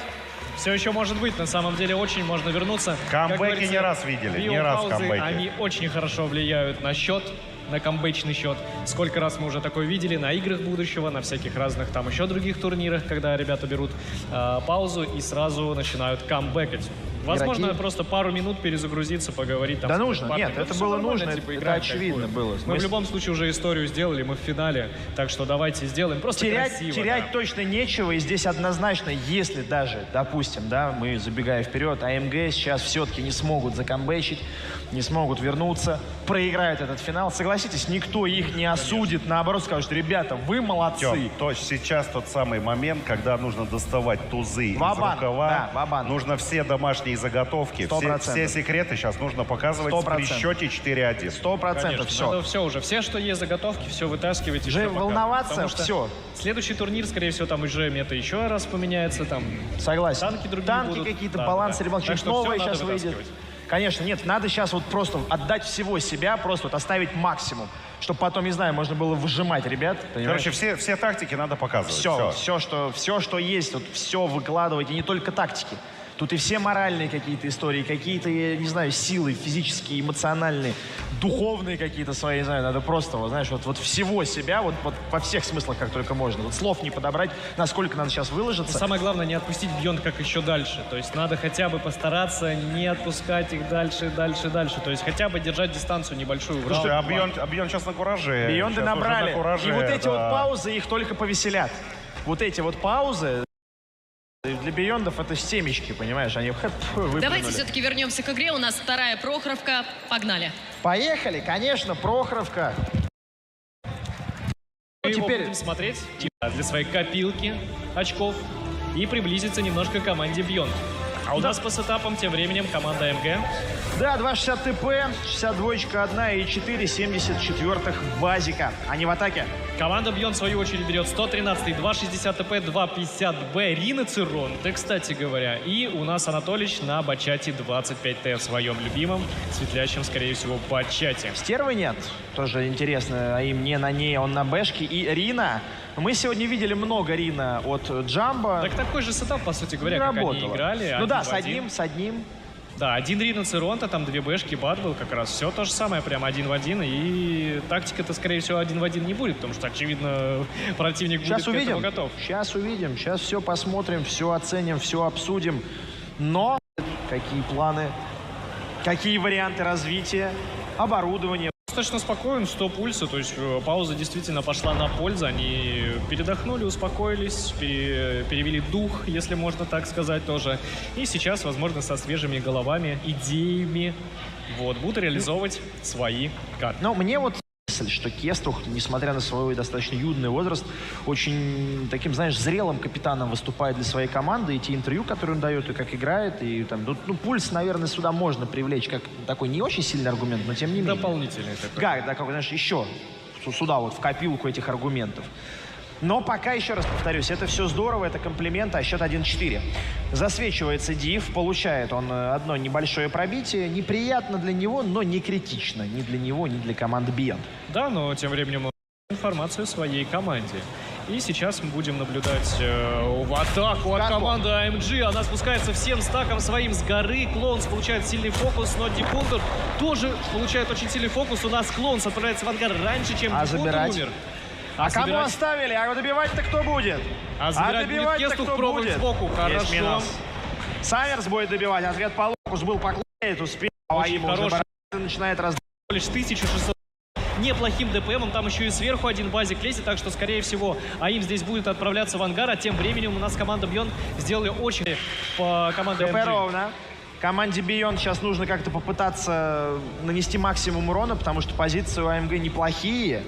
Все еще может быть. На самом деле очень можно вернуться. Как Камбэки говорится, не раз видели, не раз биопаузы, камбэки. Они очень хорошо влияют на счет, на камбэчный счет. Сколько раз мы уже такое видели на играх будущего, на всяких разных там еще других турнирах, когда ребята берут паузу и сразу начинают камбэкать. Возможно, Игроки- просто пару минут перезагрузиться, поговорить. Там, Да с нужно, напарником. нет, это Всё было нормально, нужно, типа, это играем, очевидно кайфуем. было. Мы в любом случае уже историю сделали, мы в финале, так что давайте сделаем. Просто красиво. Терять да. точно нечего, и здесь однозначно, если даже, допустим, да, мы забегая вперед, АМГ сейчас все-таки не смогут закамбэчить, не смогут вернуться, проиграют этот финал, согласитесь, никто их не осудит, наоборот скажет, ребята, вы молодцы. Тём, то сейчас тот самый момент, когда нужно доставать тузы из Ва-банк, рукава. да, ва-банк. Нужно все домашние заготовки, все 100%. секреты сейчас нужно показывать 100%. при счете 4-1. 100% Конечно, все. надо все уже. Все, что есть заготовки, все вытаскивайте. Уже всё показывайте. волноваться, Потому что всё. Следующий турнир, скорее всего, там уже мета еще раз поменяется. Там Согласен. танки другие Танки будут. какие-то, Да, балансы, да. ребят, Так что-то что всё новое надо сейчас выйдет. вытаскивать. Конечно, нет, надо сейчас вот просто отдать всего себя, просто вот оставить максимум, чтобы потом, не знаю, можно было выжимать ребят, понимаешь? Короче, все тактики надо показывать. Все, что есть, вот все выкладывать, и не только тактики. Тут и все моральные какие-то истории, какие-то, я не знаю, силы физические, эмоциональные, духовные какие-то свои, не знаю, надо просто, вот, знаешь, вот всего себя, вот во всех смыслах, как только можно. Вот слов не подобрать, насколько надо сейчас выложиться. Самое главное, не отпустить Beyond как еще дальше. То есть надо хотя бы постараться не отпускать их дальше. То есть хотя бы держать дистанцию небольшую. в Слушай, а раунд. Бьон сейчас на кураже. Бионды Сейчас уже набрали. на кураже, И вот эти да. вот паузы их только повеселят. Вот эти вот паузы для Биондов это семечки, понимаешь? Они выплюнули. Давайте все-таки вернемся к игре. У нас вторая Прохоровка. Погнали. Поехали, конечно, Прохоровка. Мы его теперь- будем смотреть для своей копилки очков и приблизиться немножко к команде Beyond. А у нас по сетапам тем временем команда МГ. Да, 2,60 ТП, 62 1 и 4, 74 базика. Они в атаке. Команда Beyond, в свою очередь, берет 113, 2,60 ТП, 2,50 Б, Рина Циронте, кстати говоря. И у нас Анатолич на бачате 25 Т в своем любимом, светлящем, скорее всего, бачате. Стервы нет, тоже интересно, а им не на ней, он на бэшке. И Рина. Мы сегодня видели много Рина от Джамбо. Так такой же сетап, по сути говоря, Не как работало. они играли. Ну да, в один. с одним. Да, один Рина Циронта, там две бэшки, бат был как раз. Все то же самое, прям 1 в 1. И тактика-то, скорее всего, 1 в 1 не будет, потому что, очевидно, противник Сейчас будет к этому увидим. готов. Сейчас увидим. Сейчас все посмотрим, все оценим, все обсудим. Но какие планы, какие варианты развития, оборудование. Достаточно спокоен, 100 пульса, то есть пауза действительно пошла на пользу. Они передохнули, успокоились, перевели дух, если можно так сказать тоже. И сейчас, возможно, со свежими головами, идеями, вот, будут реализовывать свои карты. Но мне вот мысль, что Кеструх, несмотря на свой достаточно юный возраст, очень таким, знаешь, зрелым капитаном выступает для своей команды. И те интервью, которые он дает, и как играет, и там, ну, пульс, наверное, сюда можно привлечь как такой не очень сильный аргумент, но тем не менее. Дополнительный такой. Как, да, как, знаешь, еще сюда вот в копилку этих аргументов. Но пока, еще раз повторюсь, это все здорово, это комплимент, а счет 1-4. Засвечивается Див, получает он одно небольшое пробитие. Неприятно для него, но не критично. Ни для него, ни для команды Beyond. Да, но тем временем информацию своей команде. И сейчас мы будем наблюдать в атаку от команды AMG. Она спускается всем стаком своим с горы. Клоунс получает сильный фокус, но Дипунтер тоже получает очень сильный фокус. У нас Клоунс отправляется в ангар раньше, чем А Дипунтер забирать? умер. А кому забирать? оставили? А добивать-то кто будет? А забирать будет добивать-то Кестух, кто пробует будет? сбоку. Есть Хорошо. минус. Саммерс будет добивать. Ответ по локус был поклонит, успел. А Очень ему уже хороший. начинает раздавать. Лишь 1600 неплохим ДПМом. Там еще и сверху один базик лезет, так что, скорее всего, АИМ здесь будет отправляться в ангар. А тем временем у нас команда Beyond сделали очень по команде КП MG. ровно. Команде Beyond сейчас нужно как-то попытаться нанести максимум урона, потому что позиции у АМГ неплохие.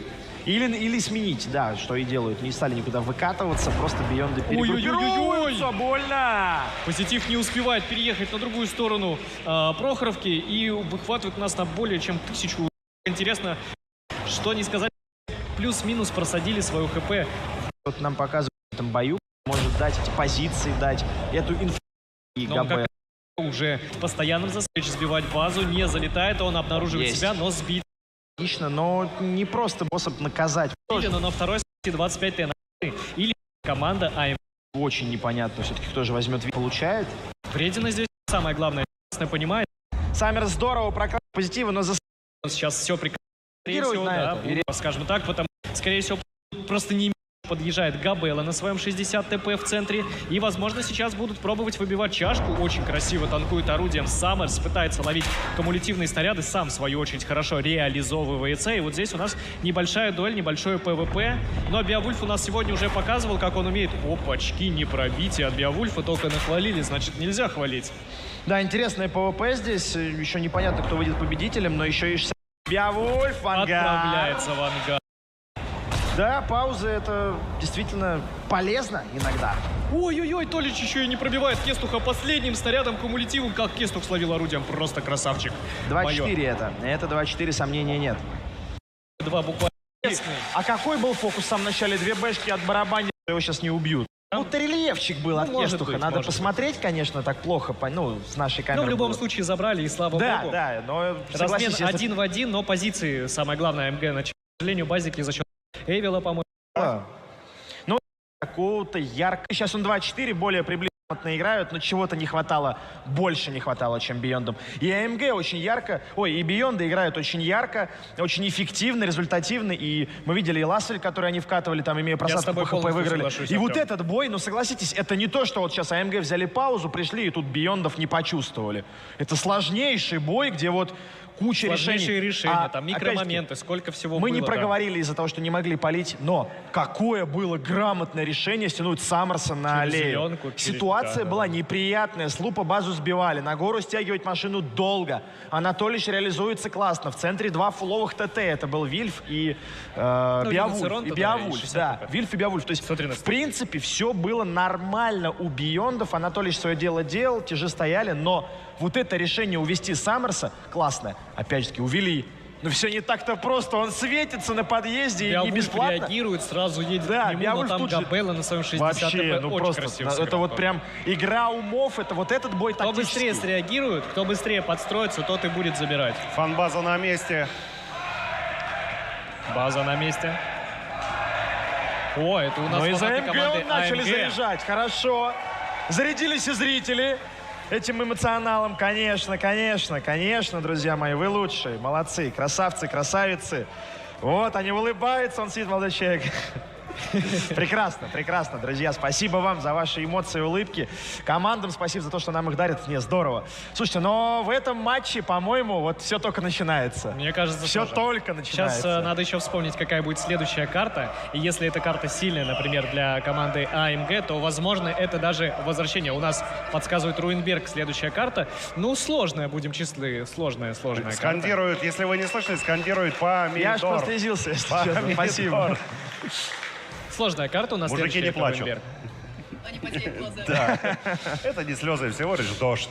Или сменить, да, что и делают. Не стали никуда выкатываться, просто Beyond перегруппируются. Больно! Позитив не успевает переехать на другую сторону Прохоровки и выхватывает нас на более чем 1000. Интересно, что не сказать, плюс-минус просадили свою ХП. Вот нам показывают в этом бою, может дать эти позиции, дать эту инфу. И ГБ. Уже в постоянном засвече сбивать базу, не залетает, он обнаруживает Есть. себя, но сбит. Логично, но не просто способ наказать. Но на второй стадии 25 ТН. Или команда АМ. Очень непонятно все-таки, кто же возьмет, получает. Вредина здесь самое главное, понимает. Саммер здорово прокатывает позитивы, но сейчас все прекрасно. Скорее Реагирует всего, на да, это. скажем так, потому скорее всего, просто не подъезжает Габелла на своем 60 ТП в центре. И, возможно, сейчас будут пробовать выбивать чашку. Очень красиво танкует орудием Саммерс. Пытается ловить кумулятивные снаряды. Сам, в свою очередь, хорошо реализовывается. И вот здесь у нас небольшая дуэль, небольшое ПВП. Но Беовульф у нас сегодня уже показывал, как он умеет. Опачки, не пробитие от Беовульфа. Только нахвалили, значит, нельзя хвалить. Да, интересное ПВП здесь. Еще непонятно, кто выйдет победителем, но еще и Беовульф в ангар. Отправляется в ангар. Да, паузы — это действительно полезно иногда. Ой-ой-ой, Толич еще и не пробивает Кестуха последним снарядом кумулятивом. Как Кестух словил орудием, просто красавчик. 2-4 это. Это 2-4, сомнений нет. Два буквально. А какой был фокус в самом начале? 2 бэшки от барабанера, его сейчас не убьют. Будто рельефчик был от Кестуха. Надо посмотреть, конечно, так плохо, ну, с нашей камеры. Но в любом было. случае забрали, и слава богу. Да, но размен согласись, один в один, но позиции, самое главное, МГ, к сожалению, базики за счет Эвила, по-моему. Ну, какого-то ярко. Сейчас он 2-4, более приближенно играют, но чего-то не хватало, больше не хватало, чем Бейондом. И АМГ очень ярко, и Бейонды играют очень ярко, очень эффективно, результативно. И мы видели и Лассель, который они вкатывали, там, имея просадку по ХП, выиграли. И вот этот бой, ну, согласитесь, это не то, что вот сейчас АМГ взяли паузу, пришли, и тут Бейондов не почувствовали. Это сложнейший бой, где вот куча сложнейшие решения, там микромоменты, опять-таки, сколько всего мы было. не проговорили из-за того, что не могли палить, но какое было грамотное решение стянуть Саммерса на аллею. Ситуация была неприятная, с лупа базу сбивали, на гору стягивать машину долго. Анатолич реализуется классно. В центре 2 фуловых ТТ, это был Вильф и Беовульф. Вильф и Беовульф. То есть, в принципе, все было нормально у Бейондов. Анатолич свое дело делал, те же стояли, но вот это решение увести Саммерса классное. Опять же таки, увели. Но все не так-то просто. Он светится на подъезде и не бесплатно. Реагирует, сразу едет да, к нему, но там Габелла на своем 60 вообще, ТП ну очень просто, красиво это сыграл. вот прям игра умов, это вот этот бой кто тактический. Быстрее среагирует, кто быстрее подстроится, тот и будет забирать. Фан-база на месте. База на месте. О, это у нас Но из АМГ команды начали АМГ. заряжать, хорошо. Зарядились и зрители этим эмоционалом, конечно, друзья мои, вы лучшие, молодцы, красавцы, красавицы. Вот, они улыбаются, он сидит, молодой человек. Прекрасно, прекрасно, друзья. Спасибо вам за ваши эмоции и улыбки. Командам спасибо за то, что нам их дарят. Не, здорово. Слушайте, но в этом матче, по-моему, вот все только начинается. Мне кажется, все тоже. только начинается. Сейчас надо еще вспомнить, какая будет следующая карта. И если эта карта сильная, например, для команды АМГ, то, возможно, это даже возвращение. У нас подсказывает Руинберг, следующая карта. Ну, сложная, будем честны, сложная скандируют, карта. если вы не слышали, скандируют помидор. Я аж прослезился, если честно. Спасибо. Сложная карта у нас. Мужики не плачут. Они потеют глаза. Да. Это не слезы, всего лишь дождь.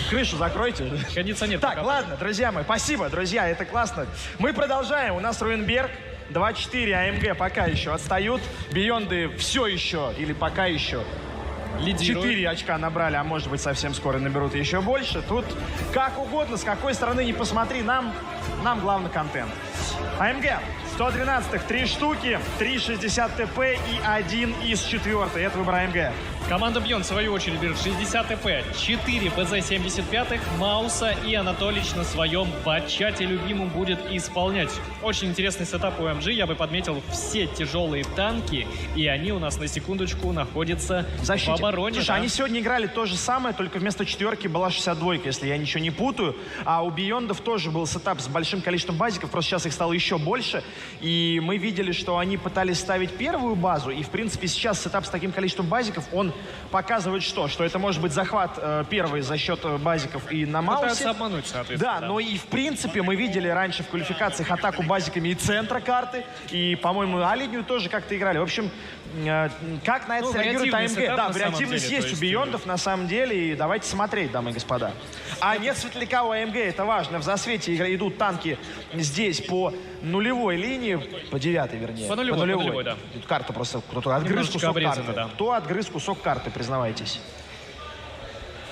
Крышу закройте. Кондиционер. Так, ладно, друзья мои, спасибо, друзья, это классно. Мы продолжаем. У нас Руинберг. 2-4, АМГ пока еще отстают. Бейонды все еще, или пока еще, 4 очка набрали, а может быть совсем скоро наберут еще больше. Тут как угодно, с какой стороны не посмотри, нам главный контент. АМГ, 113-х 3 штуки, 3,60 ТП и 1 из 4. Это выбор АМГ. Команда Бьон, в свою очередь, берет 60 ТП, 4 БЗ-75, Мауса и Анатолич на своем батчате любимом будет исполнять. Очень интересный сетап у МГ. Я бы подметил все тяжелые танки, и они у нас на секундочку находятся в обороне. Слушай, да. они сегодня играли то же самое, только вместо 4 была 62, если я ничего не путаю. А у Биондов тоже был сетап с большим количеством базиков, просто сейчас их стало еще больше. И мы видели, что они пытались ставить первую базу, и, в принципе, сейчас сетап с таким количеством базиков, он показывает что? Что это может быть захват первый за счет базиков и на Маусе. Пытаются обмануть, соответственно. Да, но и, в принципе, мы видели раньше в квалификациях атаку базиками и центра карты, и, по-моему, А-линию тоже как-то играли. В общем, как на это реагирует АМГ? Да, вариативность есть у Биондов, на самом деле, и давайте смотреть, дамы и господа. А нет светляка у АМГ, это важно. В засвете идут танки здесь по нулевой линии, по 9-й, вернее. По нулевой, да. Тут карта просто, кто-то отгрыз кусок обрезана, карты. да. Кто отгрыз кусок карты, признавайтесь.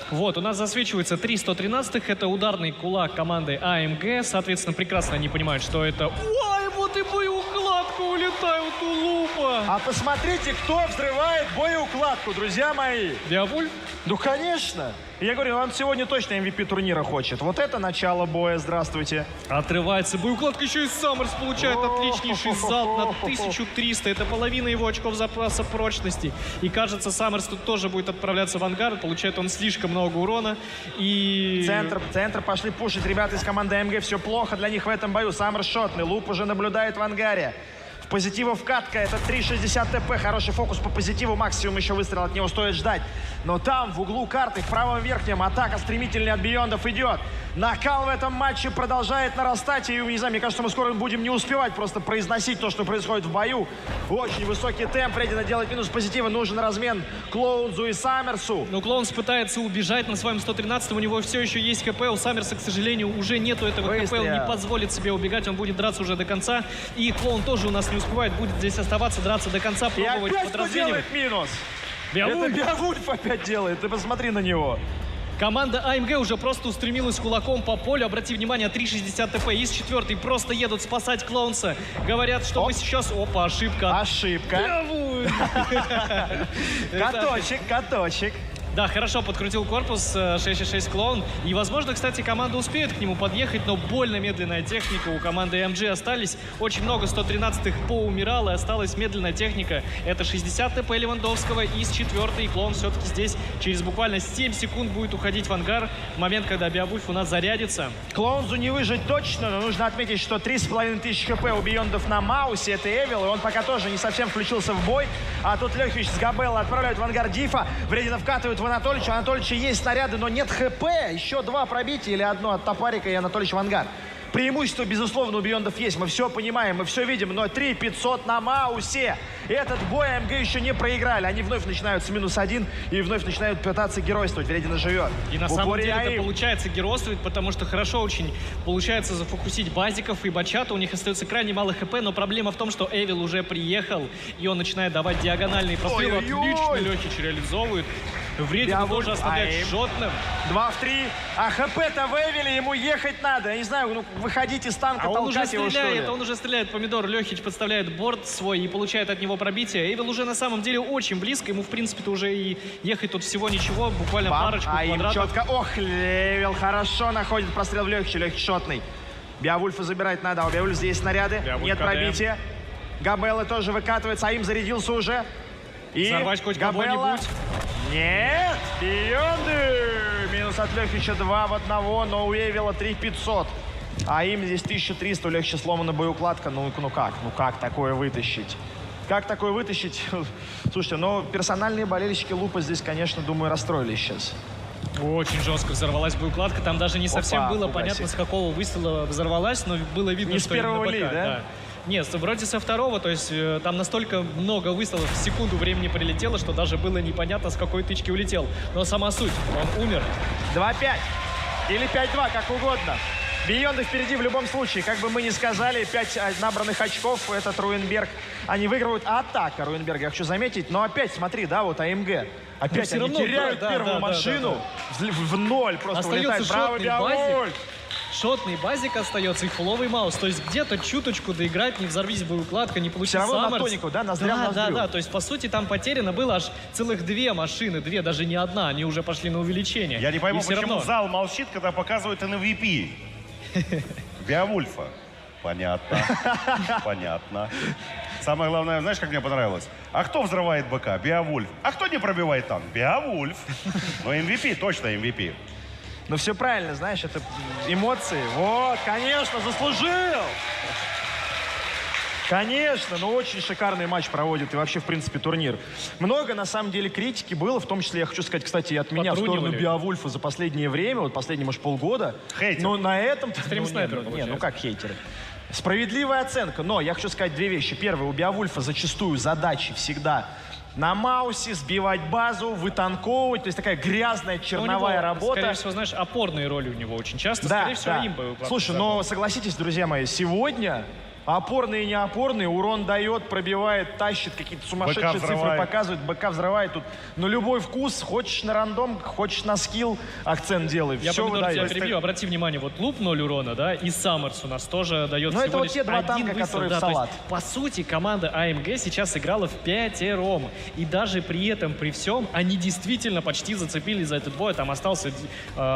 Вот, у нас засвечивается 3 113-х. Это ударный кулак команды АМГ. Соответственно, прекрасно они понимают, что это... Ой, вот и боеукладка улетают у лупа. А посмотрите, кто взрывает боеукладку, друзья мои. Беовульф? Ну, конечно. Я говорю, он сегодня точно MVP турнира хочет. Вот это начало боя, здравствуйте. Отрывается боеукладка, еще и Саммерс получает отличнейший залп на 1300. Это половина его очков запаса прочности. И кажется, Саммерс тут тоже будет отправляться в ангар. Получает он слишком много урона. И... Центр пошли пушить ребята из команды АМГ. Все плохо для них в этом бою. Саммерс шотный. Луп уже наблюдает в ангаре. Позитива вкатка, это 3,60 ТП, хороший фокус по позитиву, максимум еще выстрел от него стоит ждать. Но там, в углу карты, в правом верхнем, атака стремительнее от Биондов идет. Накал в этом матче продолжает нарастать, и, не знаю, мне кажется, мы скоро будем не успевать просто произносить то, что происходит в бою. Очень высокий темп, Редина делает минус позитива, нужен размен Клоунзу и Саммерсу. Но Клоунс пытается убежать на своем 113-м, у него все еще есть ХП, у Саммерса, к сожалению, уже нету этого ХП, он не позволит себе убегать, он будет драться уже до конца. И Клоун тоже у нас не успевает, будет здесь оставаться, драться до конца, пробовать и опять кто делает минус? Это Беовульф опять делает, ты посмотри на него. Команда АМГ уже просто устремилась кулаком по полю. Обрати внимание, 3,60 ТП из 4-й просто едут спасать Клоунса. Говорят, что мы сейчас... Опа, ошибка. Ошибка. Каточек. Да, хорошо подкрутил корпус 6,6 Клоун. И, возможно, кстати, команда успеет к нему подъехать, но больно медленная техника у команды МГ остались. Очень много 113-х поумирало, и осталась медленная техника. Это 60 ТП Левандовского из 4-й. Клоун все-таки здесь через буквально 7 секунд будет уходить в ангар. В момент, когда Беовульф у нас зарядится. Клоунзу не выжить точно, но нужно отметить, что 3500 хп у Биондов на Маусе. Это Эвил, и он пока тоже не совсем включился в бой. А тут Лехвич с Габелла отправляют в ангар Дифа. Вредина вкатывают в Анатолича. У Анатолича есть снаряды, но нет ХП. Еще 2 пробития или одно от Топарика и Анатолич в ангар. Преимущество, безусловно, у Биондов есть. Мы все понимаем, мы все видим. Но 3500 на Маусе. Этот бой АМГ еще не проиграли. Они вновь начинают с -1 и вновь начинают пытаться геройствовать. Вредина живет. И на самом деле это получается геройствовать, потому что хорошо очень получается зафокусить базиков и бачата. У них остается крайне мало ХП, но проблема в том, что Эвил уже приехал, и он начинает давать диагональные прострелы. Отлично Лехич реализовывает. Вредина тоже оставляет шотным. 2 в 3. А ХП-то в Эвиле, ему ехать надо. Я не знаю, ну выходить из танка, он уже толкать его, что ли. он уже стреляет помидор. Лехич подставляет борт свой и получает от него пробитие. Эвил уже на самом деле очень близко. Ему, в принципе-то, уже и ехать тут всего ничего. Буквально парочку квадратов. Четко. Ох, Эвил хорошо находит прострел в Лехича. Лехич шотный. Беовульфа забирать надо. У Беовульфа здесь снаряды. Нет пробития. Габелла тоже выкатывается. А им зарядился уже. И взорвать хоть Габелла. кого-нибудь. Нет! Бионды! Минус от Лехича 2 в 1, но у Эвила 3500. А им здесь 1300. У Лехича сломана боеукладка. Ну как такое вытащить? Как такое вытащить? Слушайте, ну персональные болельщики Лупа здесь, конечно, думаю, расстроились сейчас. Очень жестко взорвалась боеукладка. Там даже не совсем было понятно, с какого выстрела взорвалась, но было видно, не что с первого ли, да? Нет, вроде со второго, то есть там настолько много выстрелов в секунду времени прилетело, что даже было непонятно, с какой тычки улетел. Но сама суть, он умер. 2-5 или 5-2, как угодно. Бионды впереди в любом случае. Как бы мы ни сказали, 5 набранных очков, этот Руинберг, они выигрывают. Атака Руинберга, я хочу заметить. Но опять, смотри, да, вот АМГ. Опять они теряют первую машину в ноль. Просто остается улетает. Браво, Беовульф! шотный базик остается и фуловый маус. То есть где-то чуточку доиграть, не взорвись бы укладка, не получить Все равно на Саммерс. тонику, да, ноздря в ноздрю. Да. То есть, по сути, там потеряно было аж целых 2 машины. 2, даже не одна. Они уже пошли на увеличение. Я не пойму, И всё почему равно. зал молчит, когда показывают MVP. Беовульфа. Понятно. Понятно. Самое главное, знаешь, как мне понравилось? А кто взрывает БК? Беовульф. А кто не пробивает танк? Беовульф. Но MVP, точно MVP. Ну все правильно, знаешь, это эмоции. Вот, конечно, заслужил! Конечно, но очень шикарный матч проводит и вообще, в принципе, турнир. Много, на самом деле, критики было, в том числе, я хочу сказать, кстати, и от меня в сторону Беовульфа за последнее время, вот последние, может, полгода. Хейтер. Но на этом... Стрим-снайпер, ну как хейтеры? Справедливая оценка, но я хочу сказать 2 вещи. Первое, у Беовульфа зачастую задачи всегда на маусе сбивать базу, вытанковывать, то есть такая грязная черновая работа. Скорее всего, знаешь, опорные роли у него очень часто. Да, Скорее всего, да. им бы Слушай, но согласитесь, друзья мои, сегодня опорные и неопорные урон дает, пробивает, тащит, какие-то сумасшедшие цифры показывает, БК взрывает тут. Но любой вкус, хочешь на рандом, хочешь на скилл, акцент делай. Я все помидор тебя выдает. перебью, обрати внимание, вот луп 0 урона, да, и Саммерс у нас тоже дает Но всего это вот лишь те 2 один танка, выстрел, которые в да, то есть, салат. по сути, команда АМГ сейчас играла в 5-ром. И даже при этом, при всем, они действительно почти зацепились за этот бой. Там остался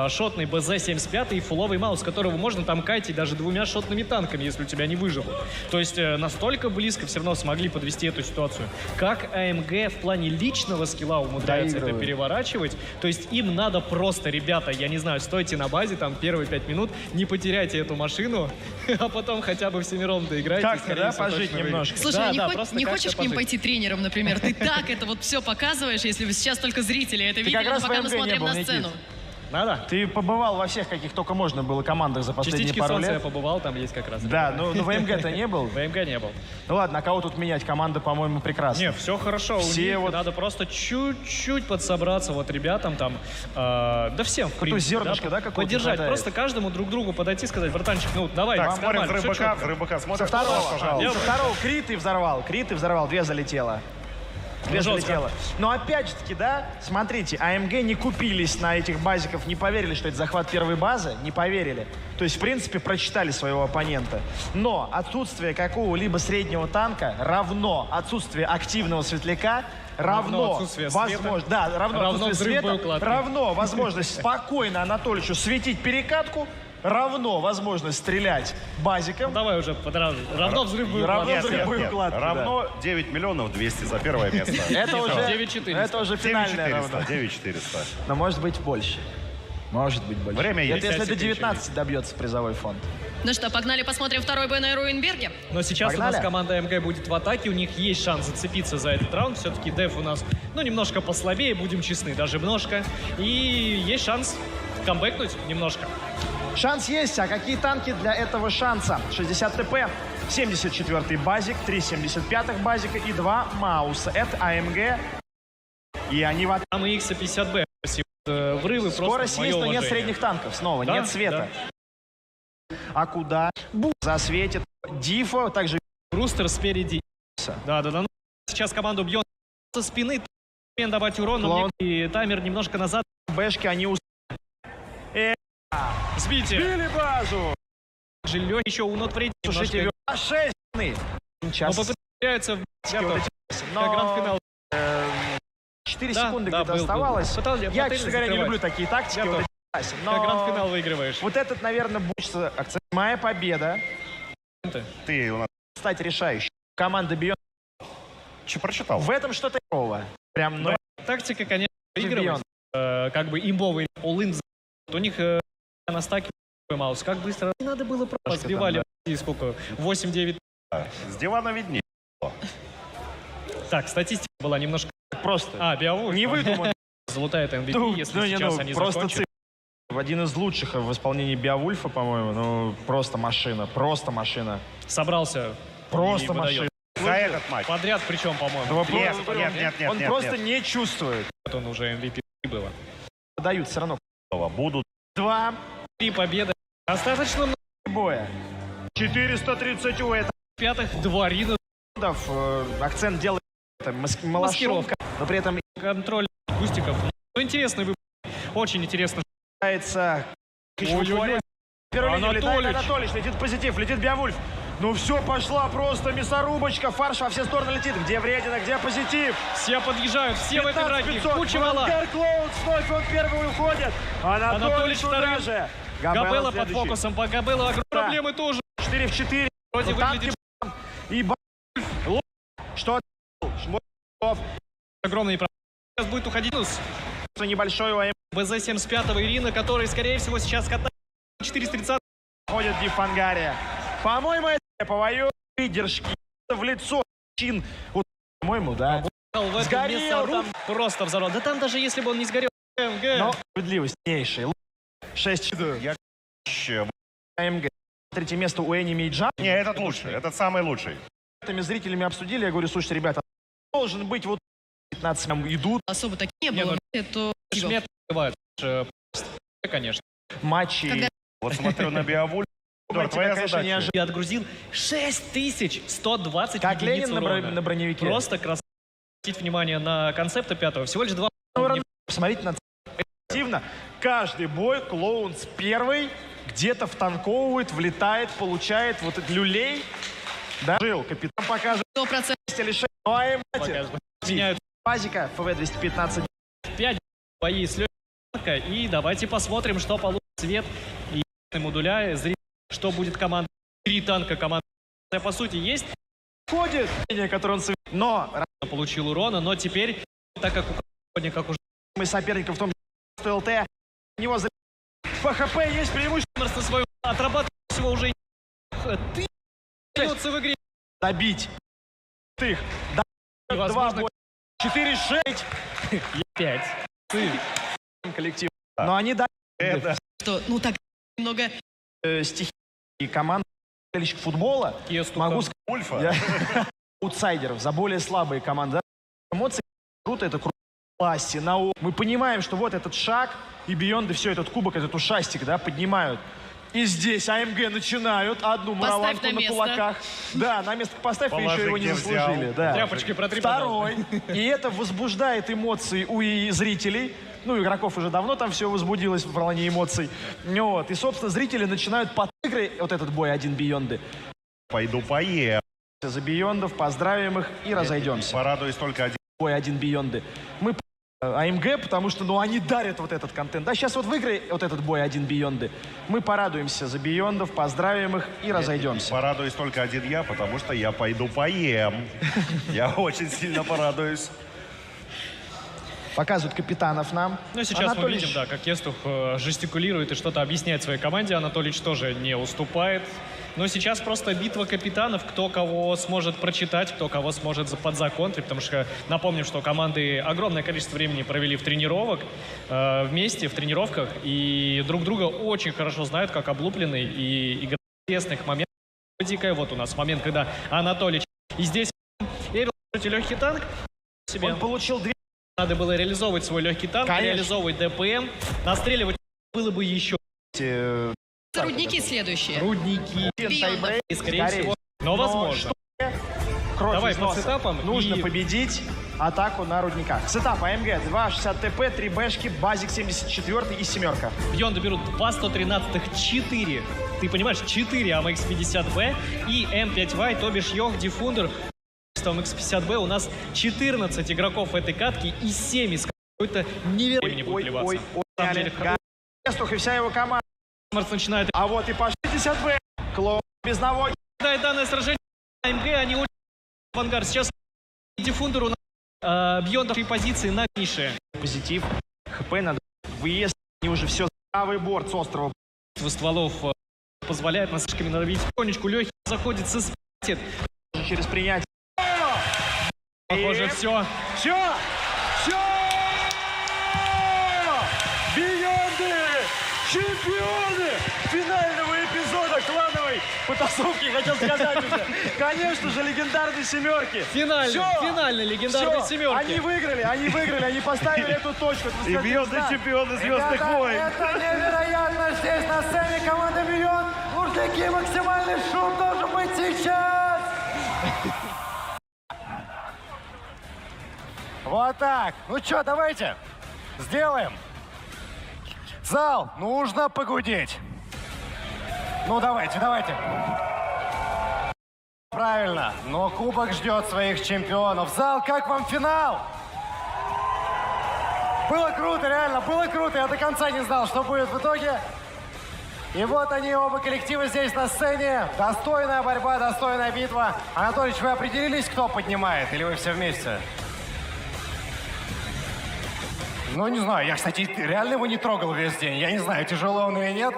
шотный БЗ-75 и фуловый маус, которого можно там кайтить даже 2 шотными танками, если у тебя не выживут. То есть настолько близко все равно смогли подвести эту ситуацию. Как АМГ в плане личного скилла умудряется это переворачивать, то есть им надо просто, ребята, я не знаю, стойте на базе, там первые 5 минут, не потеряйте эту машину, а потом хотя бы всемиром доиграйте. Как-то, да, пожить немножко. Слушай, не хочешь к ним пойти? пойти тренером, например? Ты так это вот все показываешь, если бы сейчас только зрители это Ты видели, как раз но пока в мы МГ не смотрим был, на Никит. сцену. Надо? Ты побывал во всех, каких только можно было командах за последние Частички пару солнца я лет. побывал, там есть как раз. Да, но в МГ-то не был. В МГ не был. Ну ладно, а кого тут менять? Команда, по-моему, прекрасная. Не, все хорошо. Все у них вот- надо просто чуть-чуть подсобраться вот ребятам там, да всем, в принципе. зернышко, да, какого-то поддержать. хватает. Просто каждому друг другу подойти, сказать, братанчик, ну давай, Так, смотрим нормально, всё взрыв БК, чётко. взрыв БК. Смотрим. Со второго, Пожалуйста. со второго Криты взорвал, 2 залетело. 2 жестко. залетело. Но опять же таки, да, смотрите, АМГ не купились на этих базиков, не поверили, что это захват первой базы, не поверили. То есть, в принципе, прочитали своего оппонента. Но отсутствие какого-либо среднего танка равно отсутствие активного светляка, равно отсутствие света. возможность, да, равно отсутствие взрыв света, боеукладки. равно возможность спокойно Анатольевичу светить перекатку, равно возможность стрелять базиком. Давай уже равно взрыв боеукладки. Равно Нет, взрыв нет, нет. боеукладки, да. Равно 9 миллионов 200 за первое место. Это уже 9400. это уже финальное 9400. равно. 9400. Но может быть больше. Может быть больше. Время есть. Это если до 10 тысяч 19 добьется призовой фонд. Ну что, погнали посмотрим второй бой на Руинберге? Но сейчас у Погнали. нас команда МГ будет в атаке, у них есть шанс зацепиться за этот раунд. Все-таки деф у нас, ну, немножко послабее, будем честны, даже немножко. И есть шанс камбэкнуть немножко. Шанс есть. А какие танки для этого шанса? 60 ТП, 74-й базик, 3 75-х базика и 2 Мауса. Это АМГ. И они в атаке. Там и X50B. Врывы Скорость просто в моё есть, но нет уважение. средних танков. Снова Да, нет света. А куда? Засветит. Дифо, также Брустер спереди. Да. Ну, сейчас команду бьет со спины. Давать урон, но Клоун. мне и таймер немножко назад. бэшки, они Сбите. Били базу. Жилье еще унот вредит. Слушайте, 6. Но Сейчас. попытаются Но- гранд-финал. 4 Да, секунды да, где-то был. оставалось. Пытался- Я, пытались честно говоря, не закрывать. люблю такие тактики. Я вот тоже. эти классы, Как но гранд-финал выигрываешь. вот этот, наверное, будет акцент. Моя победа. Ты у нас Стать решающей. Команда Бьон. что прочитал? В этом что-то нового. Прям, ну, Тактика, конечно, выигрывать. Как бы имбовый all-in. У них на стаке маус. Как быстро надо было просто сбивали. Сколько? 8-9. С дивана виднее. Так, статистика была немножко... просто. Беовульф. Не выдуманно. Залутает MVP, если сейчас они просто закончат. Один из лучших в исполнении Беовульфа, по-моему. Ну, просто машина. Просто машина. Собрался. Просто и выдает. машина. За этот матч. Подряд причем, по-моему. Да вопрос- Нет. Он просто не чувствует. Вот он уже MVP было. Дают все равно. Будут 2 3 победы. Достаточно много боя. 430 у этого. пятых, 2 рина. Акцент делает это малошумка, но при этом Контроль густиков. Ну, интересный выбор. Очень интересно. является Ой-ой-ой. Первая линия, летает Анатолич. Анатолич, летит позитив, летит Беовульф. Ну все, пошла просто мясорубочка, фарш во все стороны летит. Где вредина, где позитив? Все подъезжают, все в этой драке. 15 500, Куча вала. Вангар Клоунс, вновь он первый уходит. Анатолич туда вторым. же. Габелла под следующий. фокусом. По Габелло огромные проблемы тоже. 4 в 4. Вроде выглядит... И что? Шмотов. Огромные проблемы. Сейчас будет уходить. Небольшой у АМ. БЗ-75 Ирина, который, скорее всего, сейчас катает 430. Ходит Див Ангария. По-моему, это повоюет выдержки в лицо. Чин. Вот, по-моему, да. Сгорел там. Просто взорвал. Да там даже если бы он не сгорел. АМГ. Но справедливость сильнейшая. 6 Я АМГ. Третье место у Эними и Джа. Не, этот лучший, этот самый лучший. Этими зрителями обсудили. Я говорю, слушайте, ребята, должен быть вот 15 идут. Особо так не было. Это... Шмет бывает. Конечно. Матчи. Когда- Вот смотрю на Беовульф. Твоя задача. Я отгрузил 6120 Как единиц Ленин урона. на броневике. Просто красота. Обратите внимание на концепта пятого. Всего лишь 2. Посмотрите на активно. Каждый бой Клоунс первый где-то втанковывает, влетает, получает вот этот люлей. Да? Жил, капитан покажет. 100%. Или 6. Ну, а им Меняют Пазика, ФВ-215. 5 бои с легкой. И давайте посмотрим, что получит Свет и модуля. Зритель, что будет команда. 3 танка команда. По сути, есть. Ходит, который он но получил урона, но теперь, так как у сегодня, как уже мы соперников в том числе ЛТ, у него по ХП есть преимущество. свою отрабатывать всего уже ты остается в игре. Добить их. 2 боя. 4-6. 5. Коллектив. Но они дали это. Что, ну так много... Стихи и команд футбола. Могу сказать, Ульфа. аутсайдеров за более слабые команды. Эмоции круто, это круто. Классе, мы понимаем, что вот этот шаг и Бионды, все, этот кубок, этот ушастик, да, поднимают. И здесь АМГ начинают одну мураванку на кулаках. Да, на место поставь, мы еще его не заслужили. Да. Тряпочкой протри. Второй. И это возбуждает эмоции у зрителей. Ну, игроков уже давно там все возбудилось в плане эмоций. Вот. И, собственно, зрители начинают подыгрывать вот этот бой один Бионды. Пойду поем. За Биондов, поздравим их и разойдемся. Порадуюсь только один. Бой один Бионды. Мы АМГ, потому что, ну, они дарят вот этот контент. Да, сейчас вот выиграй вот этот бой один Бионды. Мы порадуемся за Биондов, поздравим их и разойдемся. Порадуюсь только один я, потому что я пойду поем. Я очень сильно порадуюсь. Показывают капитанов нам. Ну, сейчас Анатолич... мы видим, да, как Кестух жестикулирует и что-то объясняет своей команде. Анатолич тоже не уступает. Но сейчас просто битва капитанов, кто кого сможет прочитать, кто кого сможет подзаконтрить, потому что напомню, что команды огромное количество времени провели в тренировок, вместе в тренировках, и друг друга очень хорошо знают, как облупленный, и играют в тесных моментах. Вот у нас момент, когда Анатолич, и здесь Эвил, легкий танк, себе. Он получил 2. Надо было реализовывать свой легкий танк, Конечно. реализовывать ДПМ, настреливать было бы еще. Рудники следующие. Рудники. Биондов. И, скорее всего, но возможно. Давай по сетапам. Нужно победить атаку на рудниках. Сетап АМГ 2.60 ТП, 3 бэшки, базик 74 и 7. Бионды берут 2 113-х, 4. Ты понимаешь, 4 АМХ-50Б и М5Y, то бишь Йох, Диффундер. В X50B у нас 14 игроков в этой катке и 7 из какой-то невероятной будет вливаться. Кестух и вся его команда. Марс начинает. А вот и по 60Б. Клоун без наводки. Да, и данное сражение АМГ, они очень авангард. Сейчас Диффундер у нас Биондов и позиции на финише. Позитив. ХП надо выезд. Они уже все. Правый борт с острова. Стволов позволяет нас слишком наловить. Потихонечку Лехи заходит со спит. Через принятие. Похоже, все. Все! Все! Бионды! Чемпионы финального эпизода клановой потасовки, хотел сказать уже. Конечно же, легендарной семерки. Финальной легендарной семерки. Они выиграли, они поставили эту точку. И Бионды чемпионы Звездных войн. Это невероятно! Здесь на сцене команда Бионд. Лужники, максимальный шум должен быть сейчас! Вот так. Ну что, давайте сделаем. Зал, нужно погудеть. Ну, давайте, давайте. Правильно, но кубок ждет своих чемпионов. Зал, как вам финал? Было круто, реально, было круто. Я до конца не знал, что будет в итоге. И вот они, оба коллектива здесь на сцене. Достойная борьба, достойная битва. Анатольевич, вы определились, кто поднимает? Или вы все вместе? Ну, не знаю. Я, кстати, реально его не трогал весь день. Я не знаю, тяжело он или нет.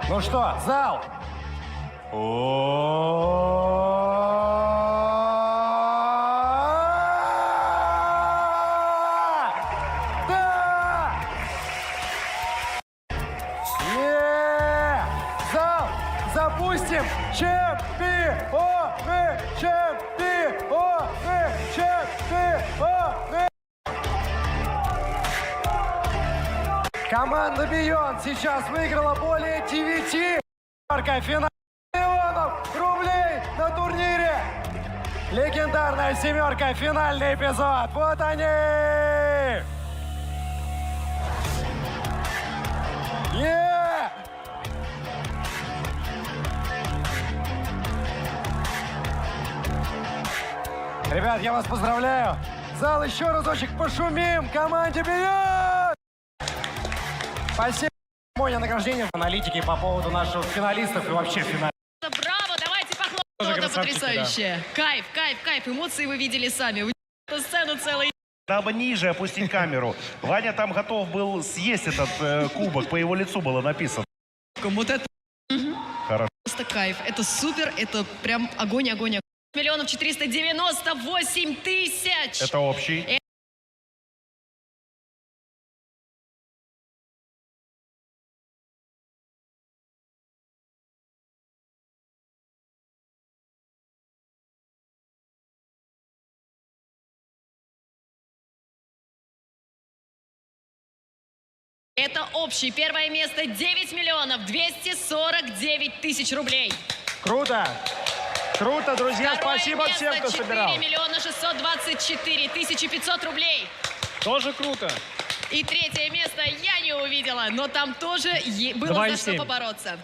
Ну что, зал? Зал, запустим чемпионы, чемпионы, чемпионы. Команда Beyond сейчас выиграла более 9 миллионов рублей на турнире. Легендарная семерка, финальный эпизод. Вот они! Ребят, я вас поздравляю. Зал, еще разочек пошумим команде Beyond! Спасибо. Мое награждение в аналитике по поводу наших финалистов и вообще финалистов. Браво, давайте похлопаем. Это потрясающе. Да. Кайф, кайф, кайф. Эмоции вы видели сами. Вы сцену целый. Надо бы ниже опустить камеру. Ваня там готов был съесть этот кубок, по его лицу было написано. Вот это Хорошо. просто кайф. Это супер, это прям огонь, огонь, огонь. 1 498 000. Это общий. Это общий. Первое место 9 249 000 рублей. Круто! Круто, друзья. Второе Спасибо место, всем, кто собирал. 4 624 500 рублей. Тоже круто. И третье место я не увидела, но там тоже было за что побороться.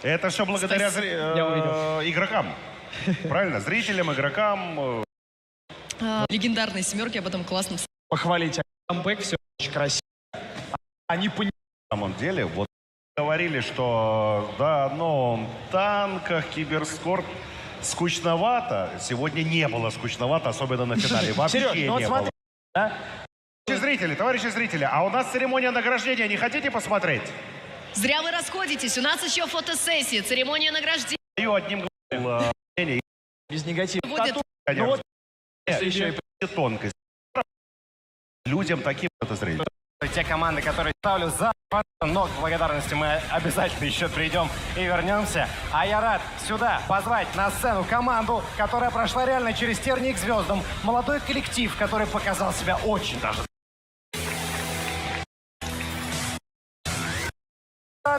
Это все благодаря игрокам. Правильно? Зрителям, игрокам. Легендарные семерки, об этом классно. Похвалить. Камбэк, все очень красиво. Они понимают. На самом деле, вот говорили, что да, но в танках, киберспорт скучновато. Сегодня не было скучновато, особенно на финале. Вообще Сереж, ну вот не смотри, было. да? Товарищи зрители, а у нас церемония награждения. Не хотите посмотреть? Зря вы расходитесь. У нас еще фотосессия, церемония награждения. Даю одним голосом. Без негатива. Будет. Ну вот, еще и тонкость. Людям таким это зрителям. Те команды, которые ставлю за, но к благодарности мы обязательно еще придем и вернемся. А я рад сюда позвать на сцену команду, которая прошла реально через тернии к звездам. Молодой коллектив, который показал себя очень даже.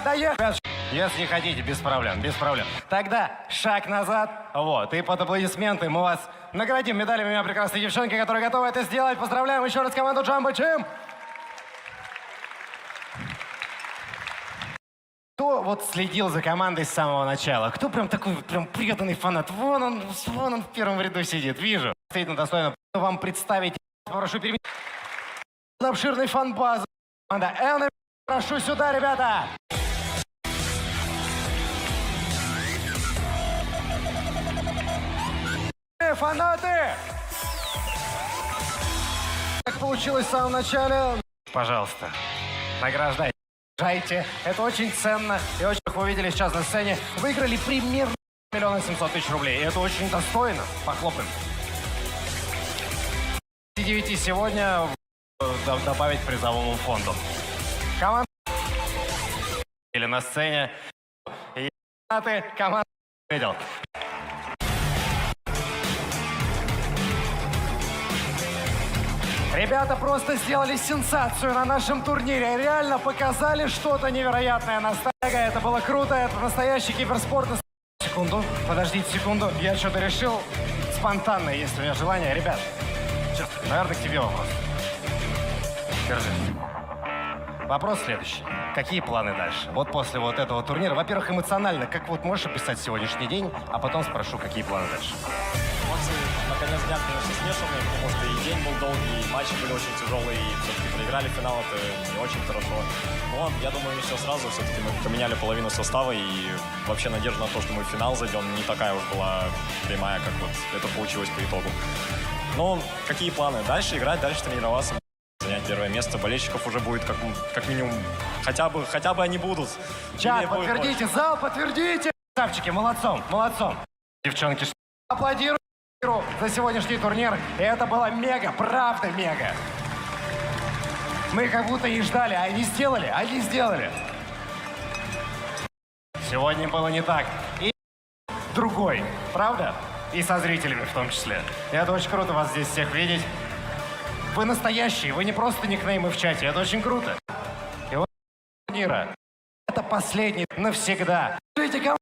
Доехали. Если хотите, без проблем, без проблем. Тогда шаг назад, вот, и под аплодисменты мы вас наградим медалями, моя прекрасная девчонка, которая готова это сделать. Поздравляем еще раз команду Jumbo Team. Кто вот следил за командой с самого начала? Кто прям такой прям преданный фанат? Вон он в первом ряду сидит, вижу. Действительно достойно вам представить. Прошу переменить обширной фан-базы. Команда Enemy. Прошу сюда, ребята. Фанаты! Как получилось в самом начале? Пожалуйста, награждайте. Это очень ценно. И очень, как вы видели сейчас на сцене, выиграли примерно 1 700 000 рублей. И это очень достойно. Похлопаем. 9 сегодня добавить к призовому фонду. Команда или на сцене. И команда видел. Ребята просто сделали сенсацию на нашем турнире. Реально показали что-то невероятное на стаге. Это было круто. Это настоящий киберспорт. Секунду. Подождите секунду. Я что-то решил спонтанно, есть у меня желание. Ребят, сейчас, наверное, к тебе вопрос. Держи. Вопрос следующий. Какие планы дальше? Вот после вот этого турнира. Во-первых, эмоционально, как вот можешь описать сегодняшний день, а потом спрошу, какие планы дальше? Эмоции на конец дня, конечно, смешанные, потому что и день был долгий, и матчи были очень тяжелые, и все-таки проиграли финал, это не очень хорошо. Но я думаю, не все сразу, все-таки мы поменяли половину состава, и вообще надежда на то, что мы в финал зайдем, не такая уж была прямая, как вот это получилось по итогу. Но какие планы? Дальше играть, дальше тренироваться, занять первое место. Болельщиков уже будет как минимум, хотя бы они будут. Чат, Или будет подтвердите, больше. зал, подтвердите! Красавчики, молодцом, молодцом. Девчонки, аплодирую за сегодняшний турнир. И это было мега, правда мега. Мы как будто и ждали, а они сделали. Сегодня было не так. И другой, правда? И со зрителями в том числе. И это очень круто вас здесь всех видеть. Вы настоящие, вы не просто никнеймы в чате, это очень круто. И вот турнира. Это последний навсегда. Видите, кому...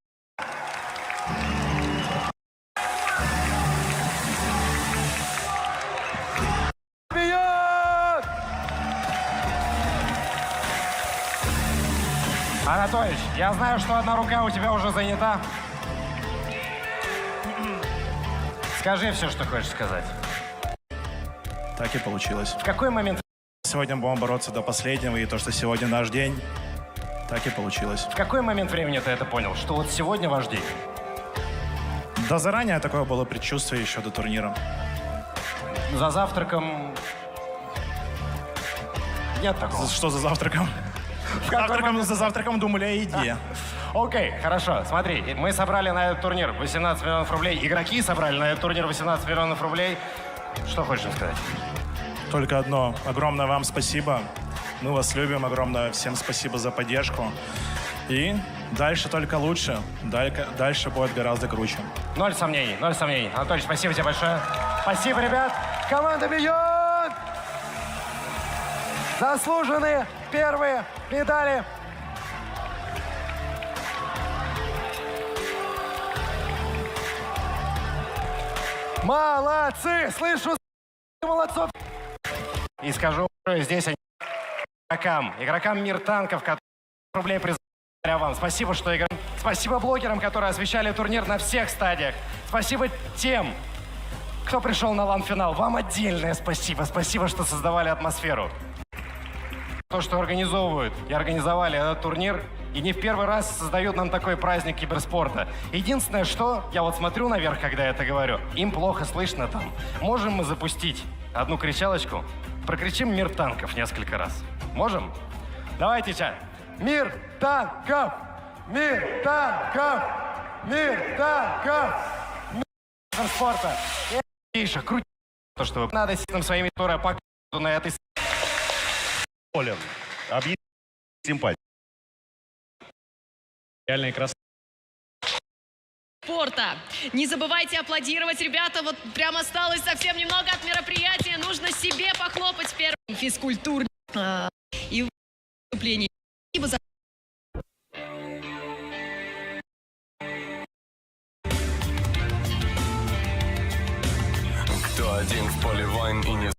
Анатольевич, я знаю, что одна рука у тебя уже занята. Скажи все, что хочешь сказать. Так и получилось. В какой момент... Сегодня будем бороться до последнего, и то, что сегодня наш день, так и получилось. В какой момент времени ты это понял, что вот сегодня ваш день? Да заранее такое было предчувствие еще до турнира. За завтраком... Нет такого. Что за завтраком? За завтраком думали о еде. Окей, хорошо. Смотри, мы собрали на этот турнир 18 миллионов рублей. Игроки собрали на этот турнир 18 миллионов рублей. Что хочешь им сказать? Только одно. Огромное вам спасибо. Мы вас любим. Огромное всем спасибо за поддержку. И дальше только лучше. Дальше будет гораздо круче. Ноль сомнений, ноль сомнений. Анатолий, спасибо тебе большое. Спасибо, ребят. Команда Beyond! Заслуженные первые медали. Молодцы! Слышу, молодцов! И скажу, здесь они игрокам Мир Танков, которые рублей призываю вам. Спасибо, что играем. Спасибо блогерам, которые освещали турнир на всех стадиях. Спасибо тем, кто пришел на лан-финал. Вам отдельное спасибо. Спасибо, что создавали атмосферу. То, что организовывают и организовали этот турнир, и не в первый раз создают нам такой праздник киберспорта. Единственное, что я вот смотрю наверх, когда я это говорю, им плохо слышно там. Можем мы запустить одну кричалочку? Прокричим «Мир танков» несколько раз. Можем? Давайте, чат. Мир танков! Мир танков! Мир танков! Мир спорта! Тише, крути то, что вы надо с своими турами показывать на этой... Олен, объясни симпатию. Реальные красавцы. Спорта. Не забывайте аплодировать, ребята. Вот прям осталось совсем немного от мероприятия. Нужно себе похлопать в первом физкультурном и выступлении. Спасибо за... Кто один в поле войн и не